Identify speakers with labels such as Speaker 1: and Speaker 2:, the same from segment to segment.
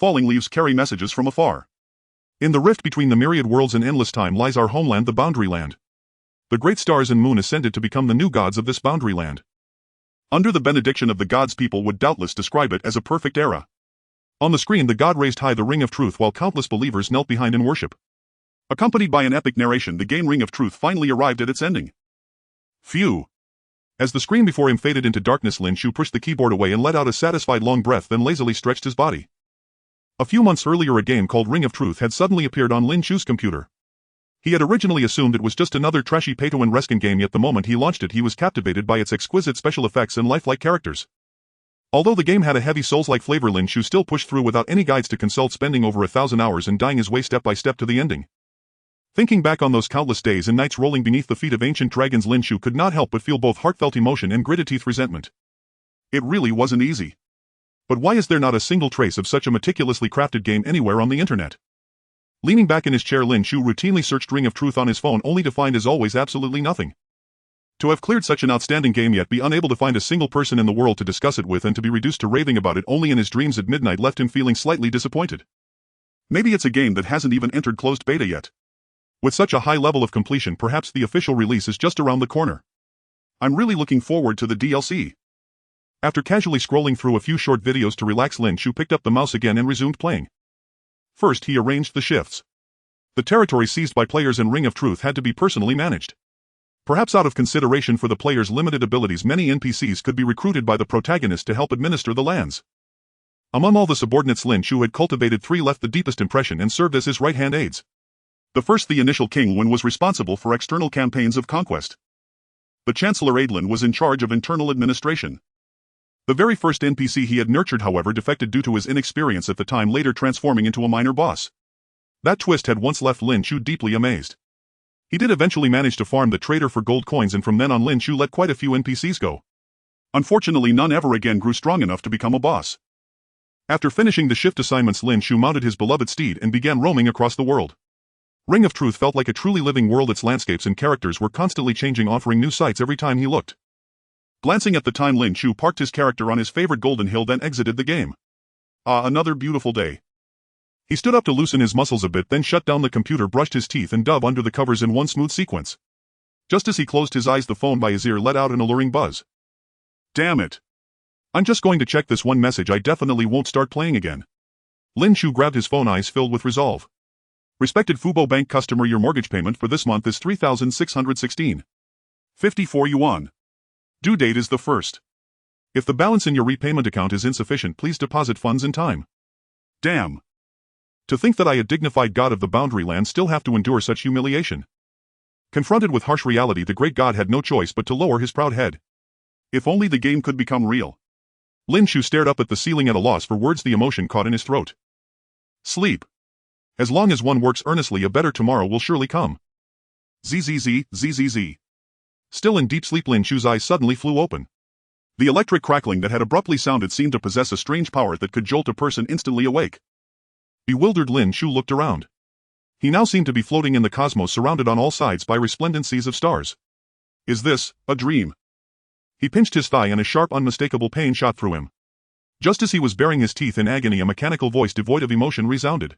Speaker 1: falling leaves carry messages from afar. In the rift between the myriad worlds and endless time lies our homeland, the Boundary Land. The great stars and moon ascended to become the new gods of this Boundary Land. Under the benediction of the gods, people would doubtless describe it as a perfect era. On the screen, the god raised high the Ring of Truth while countless believers knelt behind in worship. Accompanied by an epic narration, the game Ring of Truth finally arrived at its ending. Phew. As the screen before him faded into darkness, Lin Chu pushed the keyboard away and let out a satisfied long breath, then lazily stretched his body. A few months earlier, a game called Ring of Truth had suddenly appeared on Lin Chu's computer. He had originally assumed it was just another trashy pay-to-win reskin game, yet the moment he launched it, he was captivated by its exquisite special effects and lifelike characters. Although the game had a heavy Souls-like flavor, Lin Chu still pushed through without any guides to consult, spending over 1,000 hours and dying his way step by step to the ending. Thinking back on those countless days and nights rolling beneath the feet of ancient dragons, Lin Chu could not help but feel both heartfelt emotion and gritted-teeth resentment. It really wasn't easy. But why is there not a single trace of such a meticulously crafted game anywhere on the internet? Leaning back in his chair, Lin Chu routinely searched Ring of Truth on his phone, only to find, as always, absolutely nothing. To have cleared such an outstanding game yet be unable to find a single person in the world to discuss it with, and to be reduced to raving about it only in his dreams at midnight, left him feeling slightly disappointed. Maybe it's a game that hasn't even entered closed beta yet. With such a high level of completion, perhaps the official release is just around the corner. I'm really looking forward to the DLC. After casually scrolling through a few short videos to relax, Lin Chu picked up the mouse again and resumed playing. First, he arranged the shifts. The territory seized by players in Ring of Truth had to be personally managed. Perhaps out of consideration for the players' limited abilities, many NPCs could be recruited by the protagonist to help administer the lands. Among all the subordinates Lin Chu had cultivated, 3 left the deepest impression and served as his right-hand aides. The first, the initial king, Wen, was responsible for external campaigns of conquest. The Chancellor Adlin was in charge of internal administration. The very first NPC he had nurtured, however, defected due to his inexperience at the time, later transforming into a minor boss. That twist had once left Lin Chu deeply amazed. He did eventually manage to farm the trader for gold coins, and from then on Lin Chu let quite a few NPCs go. Unfortunately, none ever again grew strong enough to become a boss. After finishing the shift assignments, Lin Chu mounted his beloved steed and began roaming across the world. Ring of Truth felt like a truly living world. Its landscapes and characters were constantly changing, offering new sights every time he looked. Glancing at the time, Lin Chu parked his character on his favorite golden hill, then exited the game. Ah, another beautiful day. He stood up to loosen his muscles a bit, then shut down the computer, brushed his teeth, and dove under the covers in one smooth sequence. Just as he closed his eyes, the phone by his ear let out an alluring buzz. Damn it. I'm just going to check this one message. I definitely won't start playing again. Lin Chu grabbed his phone, eyes filled with resolve. Respected Fubo Bank customer, your mortgage payment for this month is 3,616.54 yuan. Due date is the 1st. If the balance in your repayment account is insufficient, please deposit funds in time. Damn. To think that I, a dignified god of the Boundary Land, still have to endure such humiliation. Confronted with harsh reality, the great god had no choice but to lower his proud head. If only the game could become real. Lin Chu stared up at the ceiling at a loss for words, the emotion caught in his throat. Sleep. As long as one works earnestly, a better tomorrow will surely come. Zzz. Still in deep sleep, Lin Chu's eyes suddenly flew open. The electric crackling that had abruptly sounded seemed to possess a strange power that could jolt a person instantly awake. Bewildered, Lin Chu looked around. He now seemed to be floating in the cosmos, surrounded on all sides by resplendent seas of stars. Is this a dream? He pinched his thigh and a sharp, unmistakable pain shot through him. Just as he was baring his teeth in agony, a mechanical voice devoid of emotion resounded.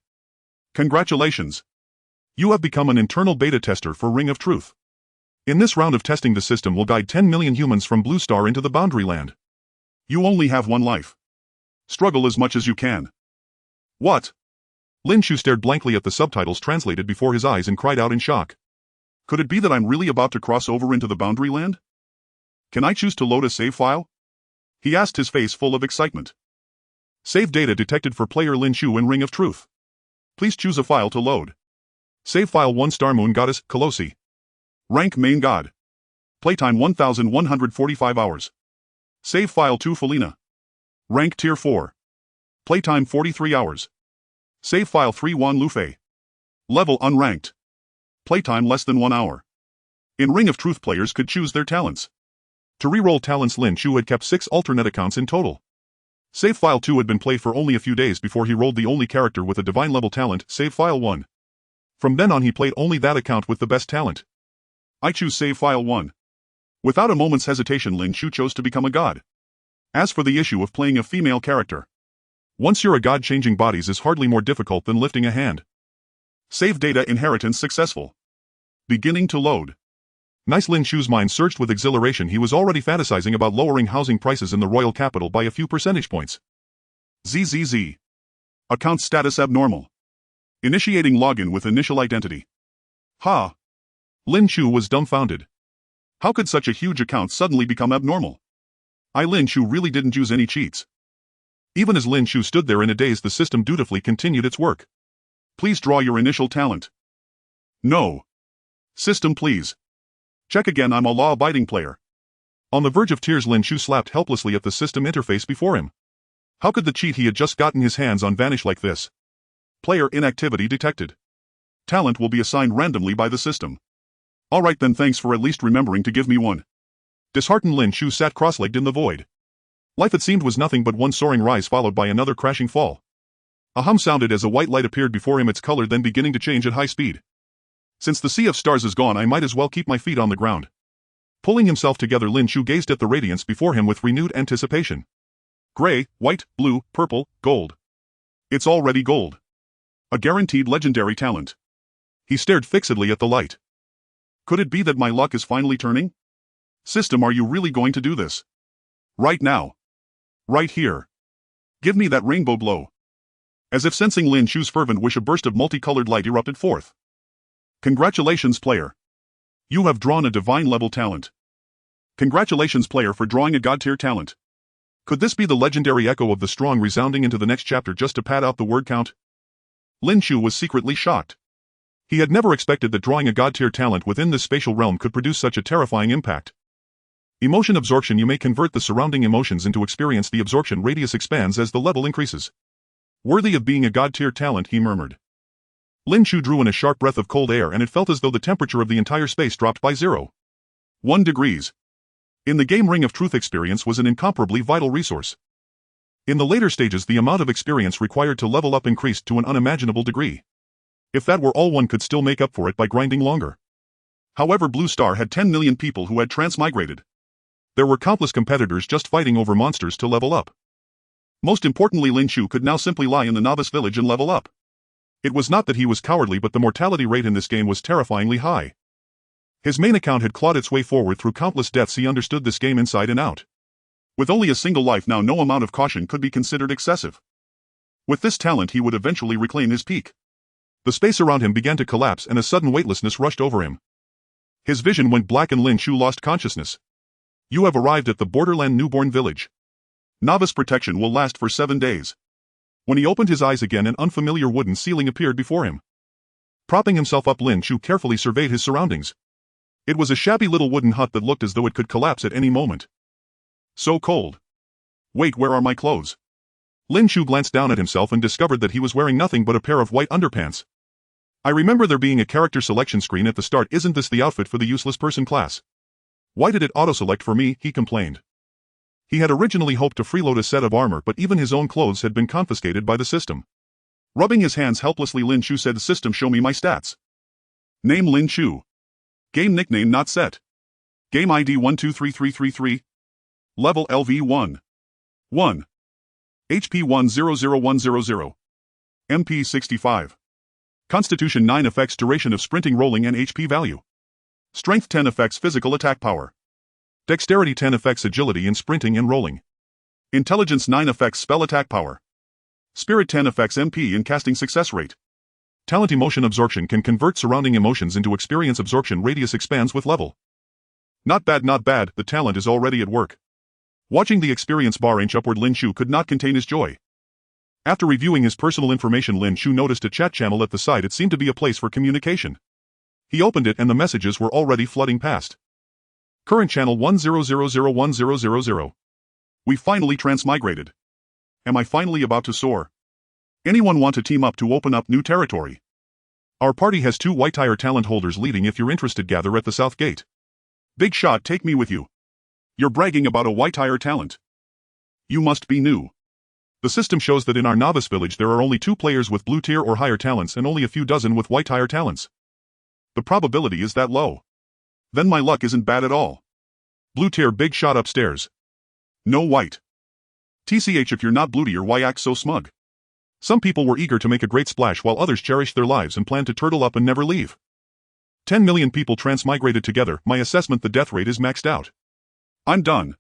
Speaker 1: Congratulations. You have become an internal beta tester for Ring of Truth. In this round of testing, the system will guide 10 million humans from Blue Star into the Boundary Land. You only have one life. Struggle as much as you can. What? Lin Chu stared blankly at the subtitles translated before his eyes and cried out in shock. Could it be that I'm really about to cross over into the Boundary Land? Can I choose to load a save file? He asked, his face full of excitement. Save data detected for player Lin Chu in Ring of Truth. Please choose a file to load. Save file 1 Star Moon Goddess, Colossi. Rank Main God. Playtime 1,145 hours. Save file 2 Felina. Rank Tier 4. Playtime 43 hours. Save file 3 Wan Lufei. Level unranked. Playtime less than 1 hour. In Ring of Truth, players could choose their talents. To reroll talents, Lin Chu had kept 6 alternate accounts in total. Save file 2 had been played for only a few days before he rolled the only character with a divine level talent, save file 1. From then on he played only that account with the best talent. I choose save file 1. Without a moment's hesitation, Lin Chu chose to become a god. As for the issue of playing a female character, Once you're a god, changing bodies is hardly more difficult than lifting a hand. Save data inheritance successful. Beginning to load. Nice. Lin Chu's mind surged with exhilaration. He was already fantasizing about lowering housing prices in the royal capital by a few percentage points. ZZZ. Account status abnormal. Initiating login with initial identity. Ha! Lin Chu was dumbfounded. How could such a huge account suddenly become abnormal? Lin Chu really didn't use any cheats. Even as Lin Chu stood there in a daze, the system dutifully continued its work. Please draw your initial talent. No. System, please. Check again. I'm a law-abiding player. On the verge of tears, Lin Chu slapped helplessly at the system interface before him. How could the cheat he had just gotten his hands on vanish like this? Player inactivity detected. Talent will be assigned randomly by the system. Alright then, thanks for at least remembering to give me one. Disheartened, Lin Chu sat cross-legged in the void. Life, it seemed, was nothing but one soaring rise followed by another crashing fall. A hum sounded as a white light appeared before him, its color then beginning to change at high speed. Since the sea of stars is gone, I might as well keep my feet on the ground. Pulling himself together, Lin Chu gazed at the radiance before him with renewed anticipation. Gray, white, blue, purple, gold. It's already gold. A guaranteed legendary talent. He stared fixedly at the light. Could it be that my luck is finally turning? System, are you really going to do this? Right now. Right here. Give me that rainbow blow. As if sensing Lin Chu's fervent wish, a burst of multicolored light erupted forth. Congratulations, player. You have drawn a divine-level talent. Congratulations, player, for drawing a god-tier talent. Could this be the legendary echo of the strong resounding into the next chapter just to pad out the word count? Lin Chu was secretly shocked. He had never expected that drawing a god-tier talent within this spatial realm could produce such a terrifying impact. Emotion absorption. You may convert the surrounding emotions into experience. The absorption radius expands as the level increases. Worthy of being a god-tier talent, he murmured. Lin Chu drew in a sharp breath of cold air, and it felt as though the temperature of the entire space dropped by 0.1 degrees. In the game, Ring of Truth experience was an incomparably vital resource. In the later stages, the amount of experience required to level up increased to an unimaginable degree. If that were all, one could still make up for it by grinding longer. However, Blue Star had 10 million people who had transmigrated. There were countless competitors just fighting over monsters to level up. Most importantly, Lin Chu could now simply lie in the novice village and level up. It was not that he was cowardly, but the mortality rate in this game was terrifyingly high. His main account had clawed its way forward through countless deaths. He understood this game inside and out. With only a single life now, no amount of caution could be considered excessive. With this talent, he would eventually reclaim his peak. The space around him began to collapse, and a sudden weightlessness rushed over him. His vision went black and Lin Chu lost consciousness. You have arrived at the Borderland Newborn Village. Novice protection will last for 7 days. When he opened his eyes again, an unfamiliar wooden ceiling appeared before him. Propping himself up, Lin Chu carefully surveyed his surroundings. It was a shabby little wooden hut that looked as though it could collapse at any moment. So cold. Wait, where are my clothes? Lin Chu glanced down at himself and discovered that he was wearing nothing but a pair of white underpants. I remember there being a character selection screen at the start. Isn't this the outfit for the useless person class? Why did it auto-select for me? He complained. He had originally hoped to freeload a set of armor, but even his own clothes had been confiscated by the system. Rubbing his hands helplessly, Lin Chu said, "System, show me my stats." Name Lin Chu. Game nickname not set. Game ID 123333. Level LV 1. HP 100100. MP 65. Constitution 9 effects, duration of sprinting, rolling and HP value. Strength 10 effects, physical attack power. Dexterity 10 effects, agility in sprinting and rolling. Intelligence 9 effects, spell attack power. Spirit 10 effects, MP in casting success rate. Talent emotion absorption can convert surrounding emotions into experience. Absorption radius expands with level. Not bad, not bad, the talent is already at work. Watching the experience bar inch upward, Lin Chu could not contain his joy. After reviewing his personal information, Lin Chu noticed a chat channel at the side. It seemed to be a place for communication. He opened it and the messages were already flooding past. Current channel 10001000. We finally transmigrated. Am I finally about to soar? Anyone want to team up to open up new territory? Our party has 2 white tire talent holders leading. If you're interested, gather at the south gate. Big shot, take me with you. You're bragging about a white tire talent. You must be new. The system shows that in our novice village there are only 2 players with blue tier or higher talents and only a few dozen with white tire talents. The probability is that low. Then my luck isn't bad at all. Blue tier, big shot upstairs. No white. TCH, if you're not blue tier, why act so smug? Some people were eager to make a great splash while others cherished their lives and planned to turtle up and never leave. 10 million people transmigrated together. My assessment: the death rate is maxed out. I'm done.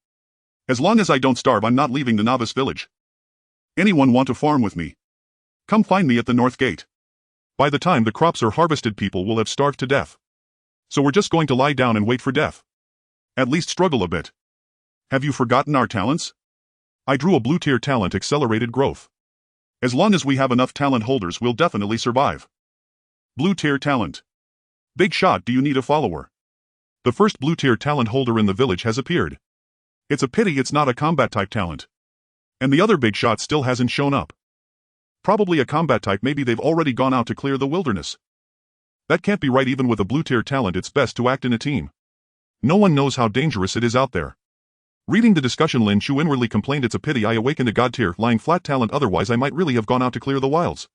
Speaker 1: As long as I don't starve, I'm not leaving the novice village. Anyone want to farm with me? Come find me at the north gate. By the time the crops are harvested, people will have starved to death. So we're just going to lie down and wait for death. At least struggle a bit. Have you forgotten our talents? I drew a blue tier talent: accelerated growth. As long as we have enough talent holders, we'll definitely survive. Blue tier talent. Big shot, do you need a follower? The first blue tier talent holder in the village has appeared. It's a pity it's not a combat type talent. And the other big shot still hasn't shown up. Probably a combat type. Maybe they've already gone out to clear the wilderness. That can't be right. Even with a blue tier talent, it's best to act in a team. No one knows how dangerous it is out there. Reading the discussion, Lin Chu inwardly complained, it's a pity I awakened a god tier lying flat talent, otherwise I might really have gone out to clear the wilds.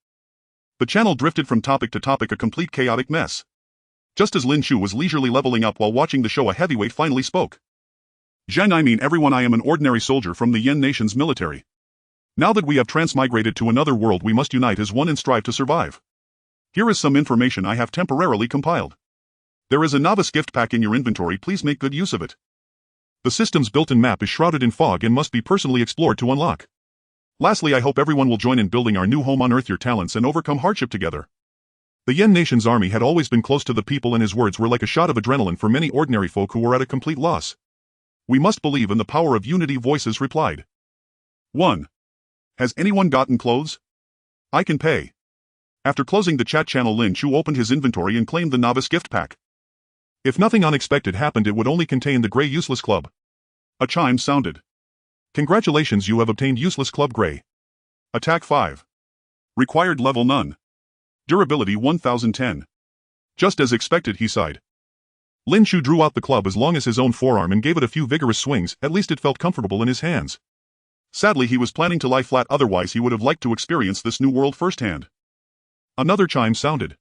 Speaker 1: The channel drifted from topic to topic, a complete chaotic mess. Just as Lin Chu was leisurely leveling up while watching the show, a heavyweight finally spoke. Zhang, I mean everyone, I am an ordinary soldier from the Yen nation's military. Now that we have transmigrated to another world, we must unite as one and strive to survive. Here is some information I have temporarily compiled. There is a novice gift pack in your inventory, please make good use of it. The system's built-in map is shrouded in fog and must be personally explored to unlock. Lastly, I hope everyone will join in building our new home on Earth, your talents, and overcome hardship together. The Yen nation's army had always been close to the people, and his words were like a shot of adrenaline for many ordinary folk who were at a complete loss. We must believe in the power of unity, voices replied. 1. Has anyone gotten clothes? I can pay. After closing the chat channel, Lin Chu opened his inventory and claimed the novice gift pack. If nothing unexpected happened, it would only contain the Grey Useless Club. A chime sounded. Congratulations, you have obtained Useless Club Grey. Attack 5. Required level none. Durability 1010. Just as expected, he sighed. Lin Chu drew out the club as long as his own forearm and gave it a few vigorous swings. At least it felt comfortable in his hands. Sadly, he was planning to lie flat, otherwise he would have liked to experience this new world firsthand. Another chime sounded.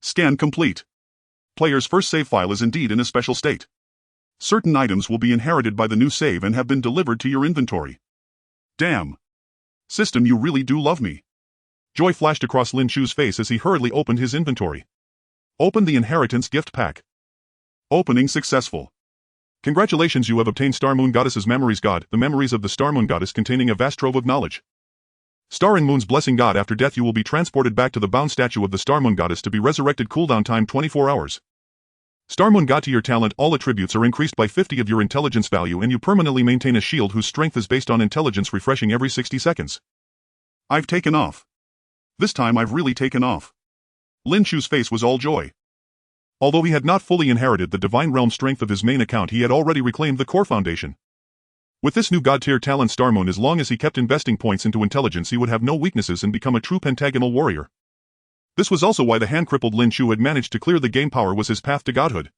Speaker 1: Scan complete. Player's first save file is indeed in a special state. Certain items will be inherited by the new save and have been delivered to your inventory. Damn. System, you really do love me. Joy flashed across Lin Chu's face as he hurriedly opened his inventory. Open the inheritance gift pack. Opening successful. Congratulations, you have obtained Star Moon Goddess's Memories God, the memories of the Star Moon Goddess containing a vast trove of knowledge. Star and Moon's Blessing God, after death you will be transported back to the bound statue of the Star Moon Goddess to be resurrected. Cooldown time 24 hours. Star Moon God, to your talent, all attributes are increased by 50 of your intelligence value, and you permanently maintain a shield whose strength is based on intelligence, refreshing every 60 seconds. I've taken off. This time I've really taken off. Lin Chu's face was all joy. Although he had not fully inherited the Divine Realm strength of his main account, he had already reclaimed the core foundation. With this new god-tier talent, Star Moon, as long as he kept investing points into intelligence, he would have no weaknesses and become a true pentagonal warrior. This was also why the hand-crippled Lin Chu had managed to clear the game. Power was his path to godhood.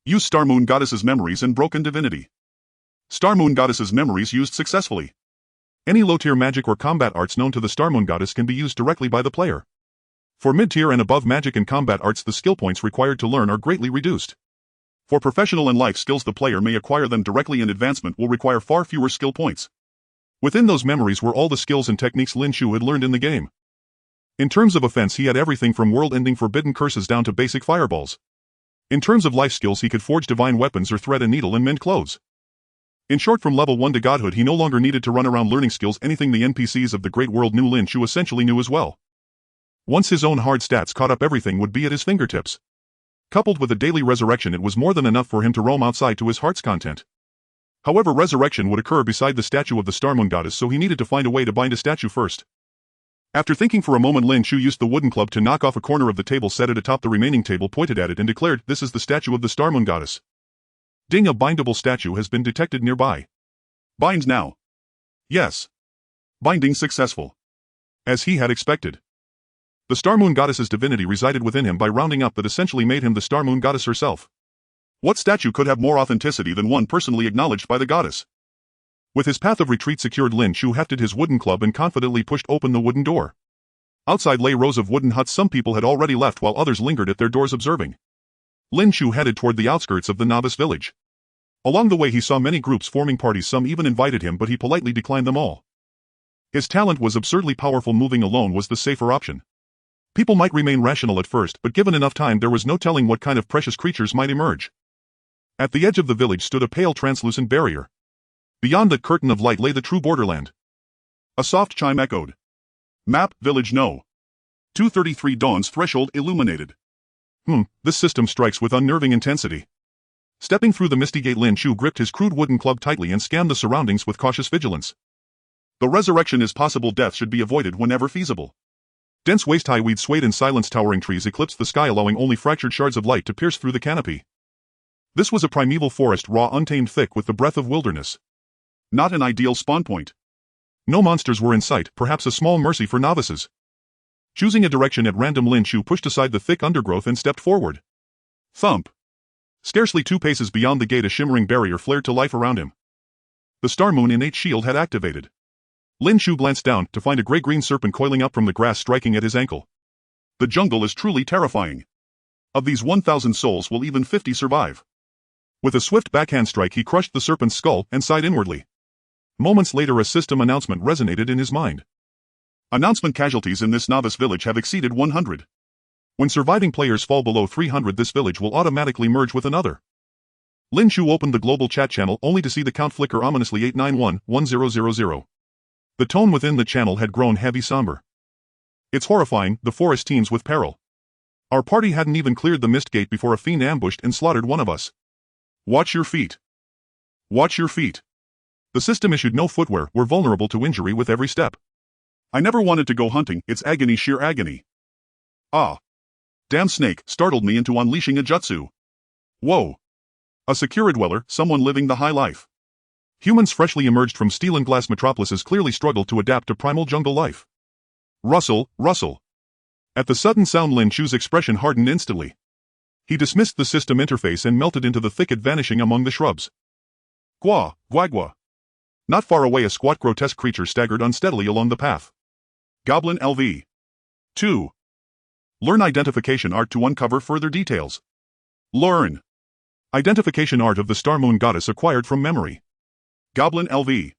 Speaker 1: Use Star Moon Goddess's memories and broken divinity. Star Moon Goddess's memories used successfully. Any low-tier magic or combat arts known to the Star Moon Goddess can be used directly by the player. For mid-tier and above magic and combat arts, the skill points required to learn are greatly reduced. For professional and life skills, the player may acquire them directly, and advancement will require far fewer skill points. Within those memories were all the skills and techniques Lin Chu had learned in the game. In terms of offense, he had everything from world-ending forbidden curses down to basic fireballs. In terms of life skills, he could forge divine weapons or thread a needle and mend clothes. In short, from level 1 to godhood, he no longer needed to run around learning skills. Anything the NPCs of the Great World knew, Lin Chu essentially knew as well. Once his own hard stats caught up, everything would be at his fingertips. Coupled with a daily resurrection, it was more than enough for him to roam outside to his heart's content. However, resurrection would occur beside the statue of the Star Moon Goddess, so he needed to find a way to bind a statue first. After thinking for a moment, Lin Chu used the wooden club to knock off a corner of the table, set it atop the remaining table, pointed at it, and declared, "This is the statue of the Star Moon Goddess." Ding, a bindable statue has been detected nearby. Bind now. Yes. Binding successful. As he had expected. The Star Moon Goddess's divinity resided within him. By rounding up, that essentially made him the Star Moon Goddess herself. What statue could have more authenticity than one personally acknowledged by the goddess? With his path of retreat secured, Lin Chu hefted his wooden club and confidently pushed open the wooden door. Outside lay rows of wooden huts. Some people had already left while others lingered at their doors observing. Lin Chu headed toward the outskirts of the novice village. Along the way he saw many groups forming parties. Some even invited him, but he politely declined them all. His talent was absurdly powerful. Moving alone was the safer option. People might remain rational at first, but given enough time there was no telling what kind of precious creatures might emerge. At the edge of the village stood a pale translucent barrier. Beyond the curtain of light lay the true borderland. A soft chime echoed. Map, village no. 233 Dawn's threshold illuminated. This system strikes with unnerving intensity. Stepping through the misty gate, Lin Chu gripped his crude wooden club tightly and scanned the surroundings with cautious vigilance. The resurrection is possible. Death should be avoided whenever feasible. Dense waist-high weeds swayed in silence. Towering trees eclipsed the sky, allowing only fractured shards of light to pierce through the canopy. This was a primeval forest, raw, untamed, thick with the breath of wilderness. Not an ideal spawn point. No monsters were in sight, perhaps a small mercy for novices. Choosing a direction at random, Lin Chu pushed aside the thick undergrowth and stepped forward. Thump. Scarcely 2 paces beyond the gate, a shimmering barrier flared to life around him. The Star Moon innate shield had activated. Lin Chu glanced down to find a gray-green serpent coiling up from the grass, striking at his ankle. The jungle is truly terrifying. Of these 1,000 souls, will even 50 survive? With a swift backhand strike, he crushed the serpent's skull and sighed inwardly. Moments later, a system announcement resonated in his mind. Announcement: casualties in this novice village have exceeded 100. When surviving players fall below 300, this village will automatically merge with another. Lin Chu opened the global chat channel only to see the count flicker ominously: 891-1000. The tone within the channel had grown heavy, somber. It's horrifying, the forest teems with peril. Our party hadn't even cleared the mist gate before a fiend ambushed and slaughtered one of us. Watch your feet. Watch your feet. The system issued no footwear, we're vulnerable to injury with every step. I never wanted to go hunting, it's agony, sheer agony. Ah. Damn snake startled me into unleashing a jutsu. Whoa. A secure dweller, someone living the high life. Humans freshly emerged from steel and glass metropolises clearly struggled to adapt to primal jungle life. Rustle, rustle. At the sudden sound, Lin Chu's expression hardened instantly. He dismissed the system interface and melted into the thicket, vanishing among the shrubs. Gua, guagua. Not far away, a squat, grotesque creature staggered unsteadily along the path. Goblin LV. 2. Learn identification art to uncover further details. Learn. Identification art of the Star Moon Goddess acquired from memory. Goblin LV.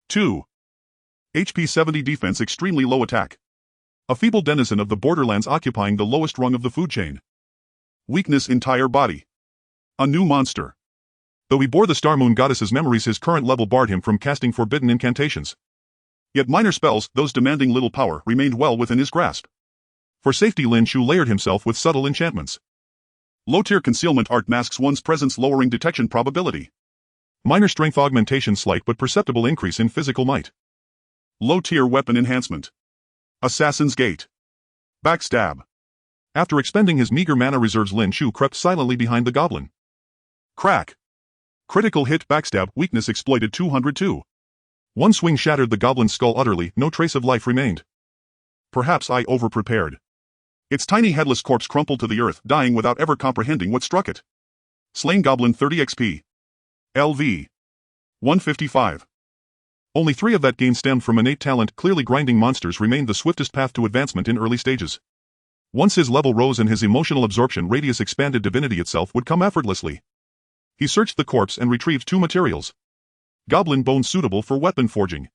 Speaker 1: 2. HP 70 defense, extremely low attack. A feeble denizen of the borderlands occupying the lowest rung of the food chain. Weakness, entire body. A new monster. Though he bore the Star Moon Goddess's memories, his current level barred him from casting forbidden incantations. Yet minor spells, those demanding little power, remained well within his grasp. For safety, Lin Chu layered himself with subtle enchantments. Low-tier concealment art masks one's presence, lowering detection probability. Minor strength augmentation, slight but perceptible increase in physical might. Low-tier weapon enhancement. Assassin's Gate. Backstab. After expending his meager mana reserves, Lin Chu crept silently behind the goblin. Crack. Critical hit, backstab, weakness exploited 202. One swing shattered the goblin's skull utterly, no trace of life remained. Perhaps I overprepared. Its tiny headless corpse crumpled to the earth, dying without ever comprehending what struck it. Slain goblin, 30 XP. LV. 155. Only 3 of that gain stemmed from innate talent. Clearly, grinding monsters remained the swiftest path to advancement in early stages. Once his level rose and his emotional absorption radius expanded, divinity itself would come effortlessly. He searched the corpse and retrieved 2 materials. Goblin bone, suitable for weapon forging.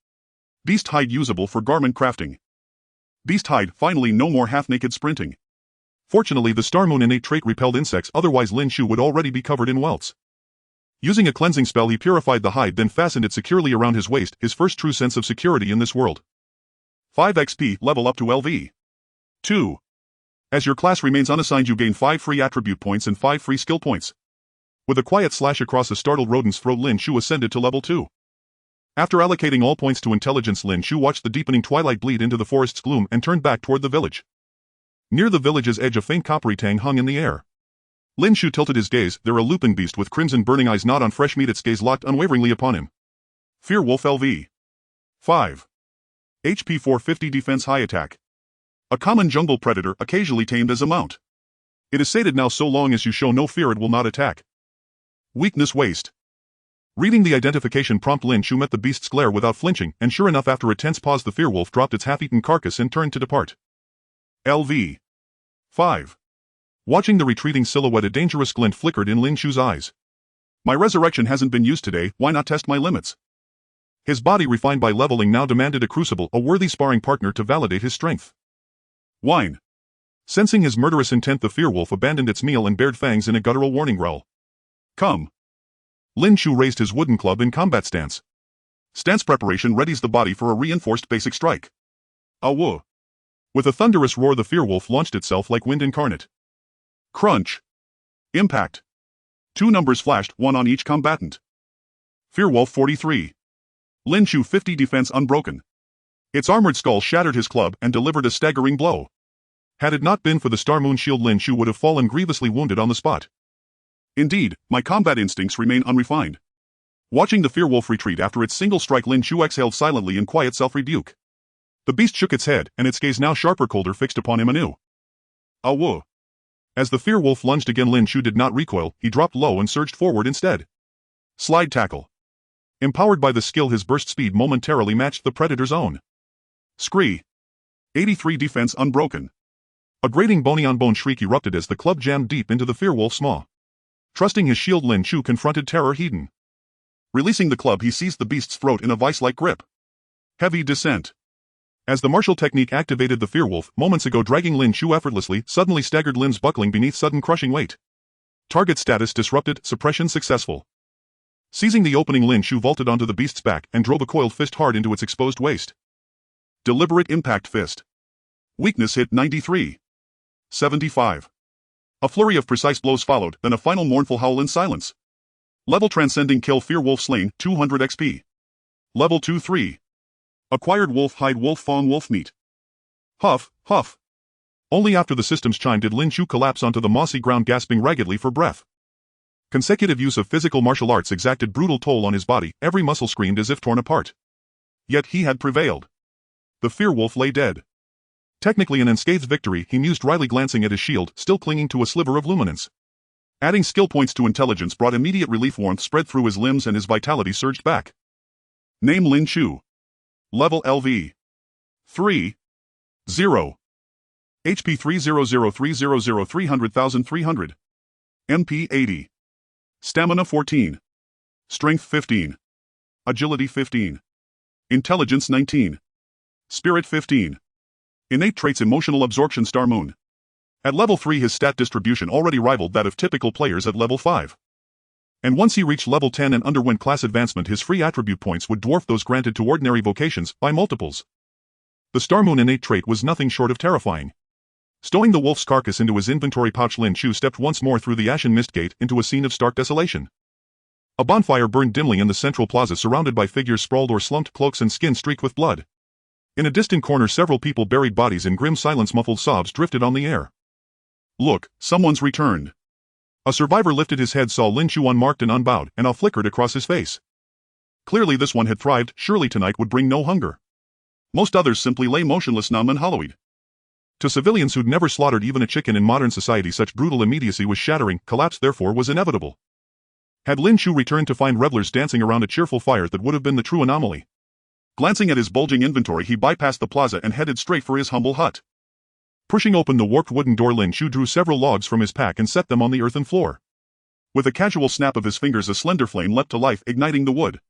Speaker 1: Beast hide, usable for garment crafting. Beast hide, finally no more half-naked sprinting. Fortunately, the Star Moon innate trait repelled insects, otherwise Lin Chu would already be covered in welts. Using a cleansing spell, he purified the hide, then fastened it securely around his waist, his first true sense of security in this world. 5 XP, level up to LV. 2. As your class remains unassigned, you gain 5 free attribute points and 5 free skill points. With a quiet slash across a startled rodent's throat, Lin Chu ascended to level 2. After allocating all points to intelligence, Lin Chu watched the deepening twilight bleed into the forest's gloom and turned back toward the village. Near the village's edge, a faint coppery tang hung in the air. Lin Chu tilted his gaze, there a looping beast with crimson burning eyes gnawed on fresh meat, its gaze locked unwaveringly upon him. Fear Wolf LV. 5. HP 450 defense, high attack. A common jungle predator, occasionally tamed as a mount. It is sated now, so long as you show no fear it will not attack. Weakness, waste. Reading the identification prompt, Lin Chu met the beast's glare without flinching, and sure enough, after a tense pause, the fearwolf dropped its half-eaten carcass and turned to depart. LV. 5. Watching the retreating silhouette, a dangerous glint flickered in Lin Chu's eyes. My resurrection hasn't been used today, why not test my limits? His body refined by leveling now demanded a crucible, a worthy sparring partner to validate his strength. Whine. Sensing his murderous intent, the Fearwolf abandoned its meal and bared fangs in a guttural warning growl. Come. Lin Chu raised his wooden club in combat stance. Stance preparation readies the body for a reinforced basic strike. Awoo. With a thunderous roar, the Fearwolf launched itself like wind incarnate. Crunch. Impact. 2 numbers flashed, 1 on each combatant. Fearwolf 43. Lin Chu 50 defense unbroken. Its armored skull shattered his club and delivered a staggering blow. Had it not been for the Star Moon shield, Lin Chu would have fallen grievously wounded on the spot. Indeed, my combat instincts remain unrefined. Watching the Fearwolf retreat after its single strike, Lin Chu exhaled silently in quiet self-rebuke. The beast shook its head, and its gaze, now sharper, colder, fixed upon him anew. Awoo. As the Fearwolf lunged again, Lin Chu did not recoil, he dropped low and surged forward instead. Slide tackle. Empowered by the skill, his burst speed momentarily matched the predator's own. Scree. 83 defense unbroken. A grating bony-on-bone shriek erupted as the club jammed deep into the Fearwolf's maw. Trusting his shield, Lin Chu confronted terror heedden. Releasing the club, he seized the beast's throat in a vice-like grip. Heavy descent. As the martial technique activated, the Fearwolf, moments ago dragging Lin Chu effortlessly, suddenly staggered, limbs buckling beneath sudden crushing weight. Target status disrupted, suppression successful. Seizing the opening, Lin Chu vaulted onto the beast's back and drove a coiled fist hard into its exposed waist. Deliberate impact fist. Weakness hit 93. 75. A flurry of precise blows followed, then a final mournful howl in silence. Level transcending kill, Fearwolf slain, 200 XP. Level 2-3. Acquired wolf hide, wolf fawn, wolf meat. Huff, huff. Only after the systems chimed did Lin Chu collapse onto the mossy ground, gasping raggedly for breath. Consecutive use of physical martial arts exacted brutal toll on his body, every muscle screamed as if torn apart. Yet he had prevailed. The Fearwolf lay dead. Technically an unscathed victory, he mused wryly, glancing at his shield, still clinging to a sliver of luminance. Adding skill points to intelligence brought immediate relief. Warmth spread through his limbs and his vitality surged back. Name Lin Chu. Level LV. 3. 0. HP 300,300, 300,300. MP 80. Stamina 14. Strength 15. Agility 15. Intelligence 19. Spirit 15. Innate traits: emotional absorption, Star Moon. At level 3 his stat distribution already rivaled that of typical players at level 5. And once he reached level 10 and underwent class advancement, his free attribute points would dwarf those granted to ordinary vocations by multiples. The Star Moon innate trait was nothing short of terrifying. Stowing the wolf's carcass into his inventory pouch, Lin Chu stepped once more through the ashen mist gate into a scene of stark desolation. A bonfire burned dimly in the central plaza, surrounded by figures sprawled or slumped, cloaks and skin streaked with blood. In a distant corner, several people buried bodies in grim silence, muffled sobs drifted on the air. Look, someone's returned. A survivor lifted his head, saw Lin Chu unmarked and unbowed, and awe flickered across his face. Clearly this one had thrived, surely tonight would bring no hunger. Most others simply lay motionless, numb and hollowed. To civilians who'd never slaughtered even a chicken in modern society, such brutal immediacy was shattering. Collapse therefore was inevitable. Had Lin Chu returned to find revelers dancing around a cheerful fire, that would have been the true anomaly. Glancing at his bulging inventory, he bypassed the plaza and headed straight for his humble hut. Pushing open the warped wooden door, Lin Chu drew several logs from his pack and set them on the earthen floor. With a casual snap of his fingers, a slender flame leapt to life, igniting the wood.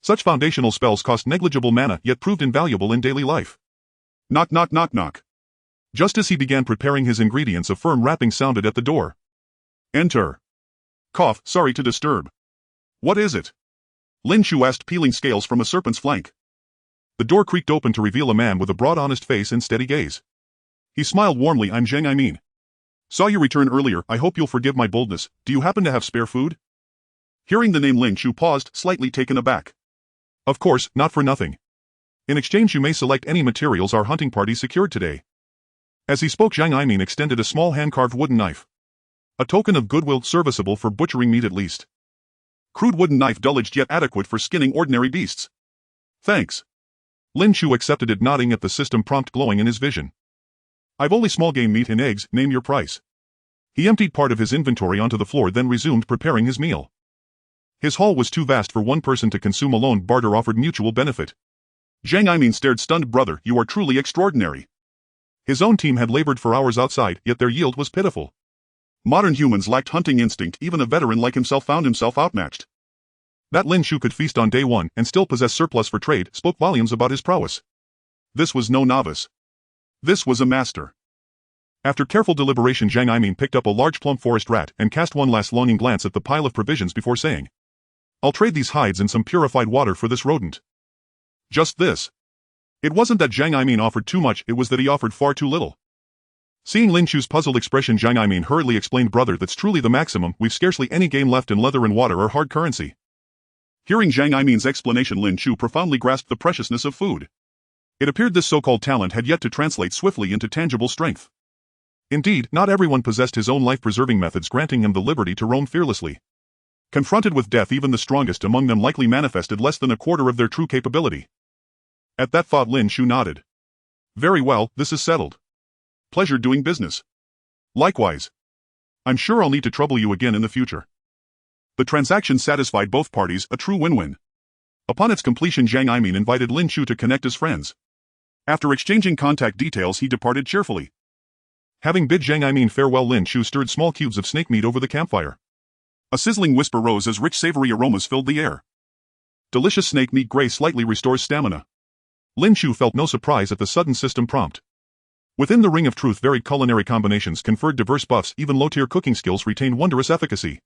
Speaker 1: Such foundational spells cost negligible mana, yet proved invaluable in daily life. Knock, knock, knock, knock. Just as he began preparing his ingredients, a firm rapping sounded at the door. Enter. Cough, sorry to disturb. What is it? Lin Chu asked, peeling scales from a serpent's flank. The door creaked open to reveal a man with a broad, honest face and steady gaze. He smiled warmly. I'm Zheng, I mean. Saw you return earlier, I hope you'll forgive my boldness. Do you happen to have spare food? Hearing the name, Lin Chu paused, slightly taken aback. Of course, not for nothing. In exchange you may select any materials our hunting party secured today. As he spoke, Zhang Aimin extended a small hand-carved wooden knife. A token of goodwill, serviceable for butchering meat at least. Crude wooden knife, dull-edged yet adequate for skinning ordinary beasts. Thanks. Lin Chu accepted it, nodding at the system prompt glowing in his vision. I've only small game, meat and eggs, name your price. He emptied part of his inventory onto the floor, then resumed preparing his meal. His haul was too vast for one person to consume alone. Barter offered mutual benefit. Zhang Aimin stared, stunned. Brother, you are truly extraordinary. His own team had labored for hours outside, yet their yield was pitiful. Modern humans lacked hunting instinct. Even a veteran like himself found himself outmatched. That Lin Chu could feast on day one and still possess surplus for trade spoke volumes about his prowess. This was no novice. This was a master. After careful deliberation, Jiang Aimin picked up a large plump forest rat and cast one last longing glance at the pile of provisions before saying, "I'll trade these hides and some purified water for this rodent." Just this. It wasn't that Jiang Aimin offered too much, it was that he offered far too little. Seeing Lin Chu's puzzled expression, Jiang Aimin hurriedly explained, "Brother, that's truly the maximum, we've scarcely any game left and leather and water are hard currency." Hearing Jiang Aimin's explanation, Lin Chu profoundly grasped the preciousness of food. It appeared this so-called talent had yet to translate swiftly into tangible strength. Indeed, not everyone possessed his own life-preserving methods, granting him the liberty to roam fearlessly. Confronted with death, even the strongest among them likely manifested less than a quarter of their true capability. At that thought, Lin Chu nodded. "Very well, this is settled. Pleasure doing business. Likewise. I'm sure I'll need to trouble you again in the future." The transaction satisfied both parties, a true win-win. Upon its completion, Jiang Aimin invited Lin Chu to connect as friends. After exchanging contact details, he departed cheerfully. Having bid Jiang Aimin farewell, Lin Chu stirred small cubes of snake meat over the campfire. A sizzling whisper rose as rich savory aromas filled the air. Delicious snake meat gray slightly restores stamina. Lin Chu felt no surprise at the sudden system prompt. Within the Ring of Truth, varied culinary combinations conferred diverse buffs, even low-tier cooking skills retained wondrous efficacy.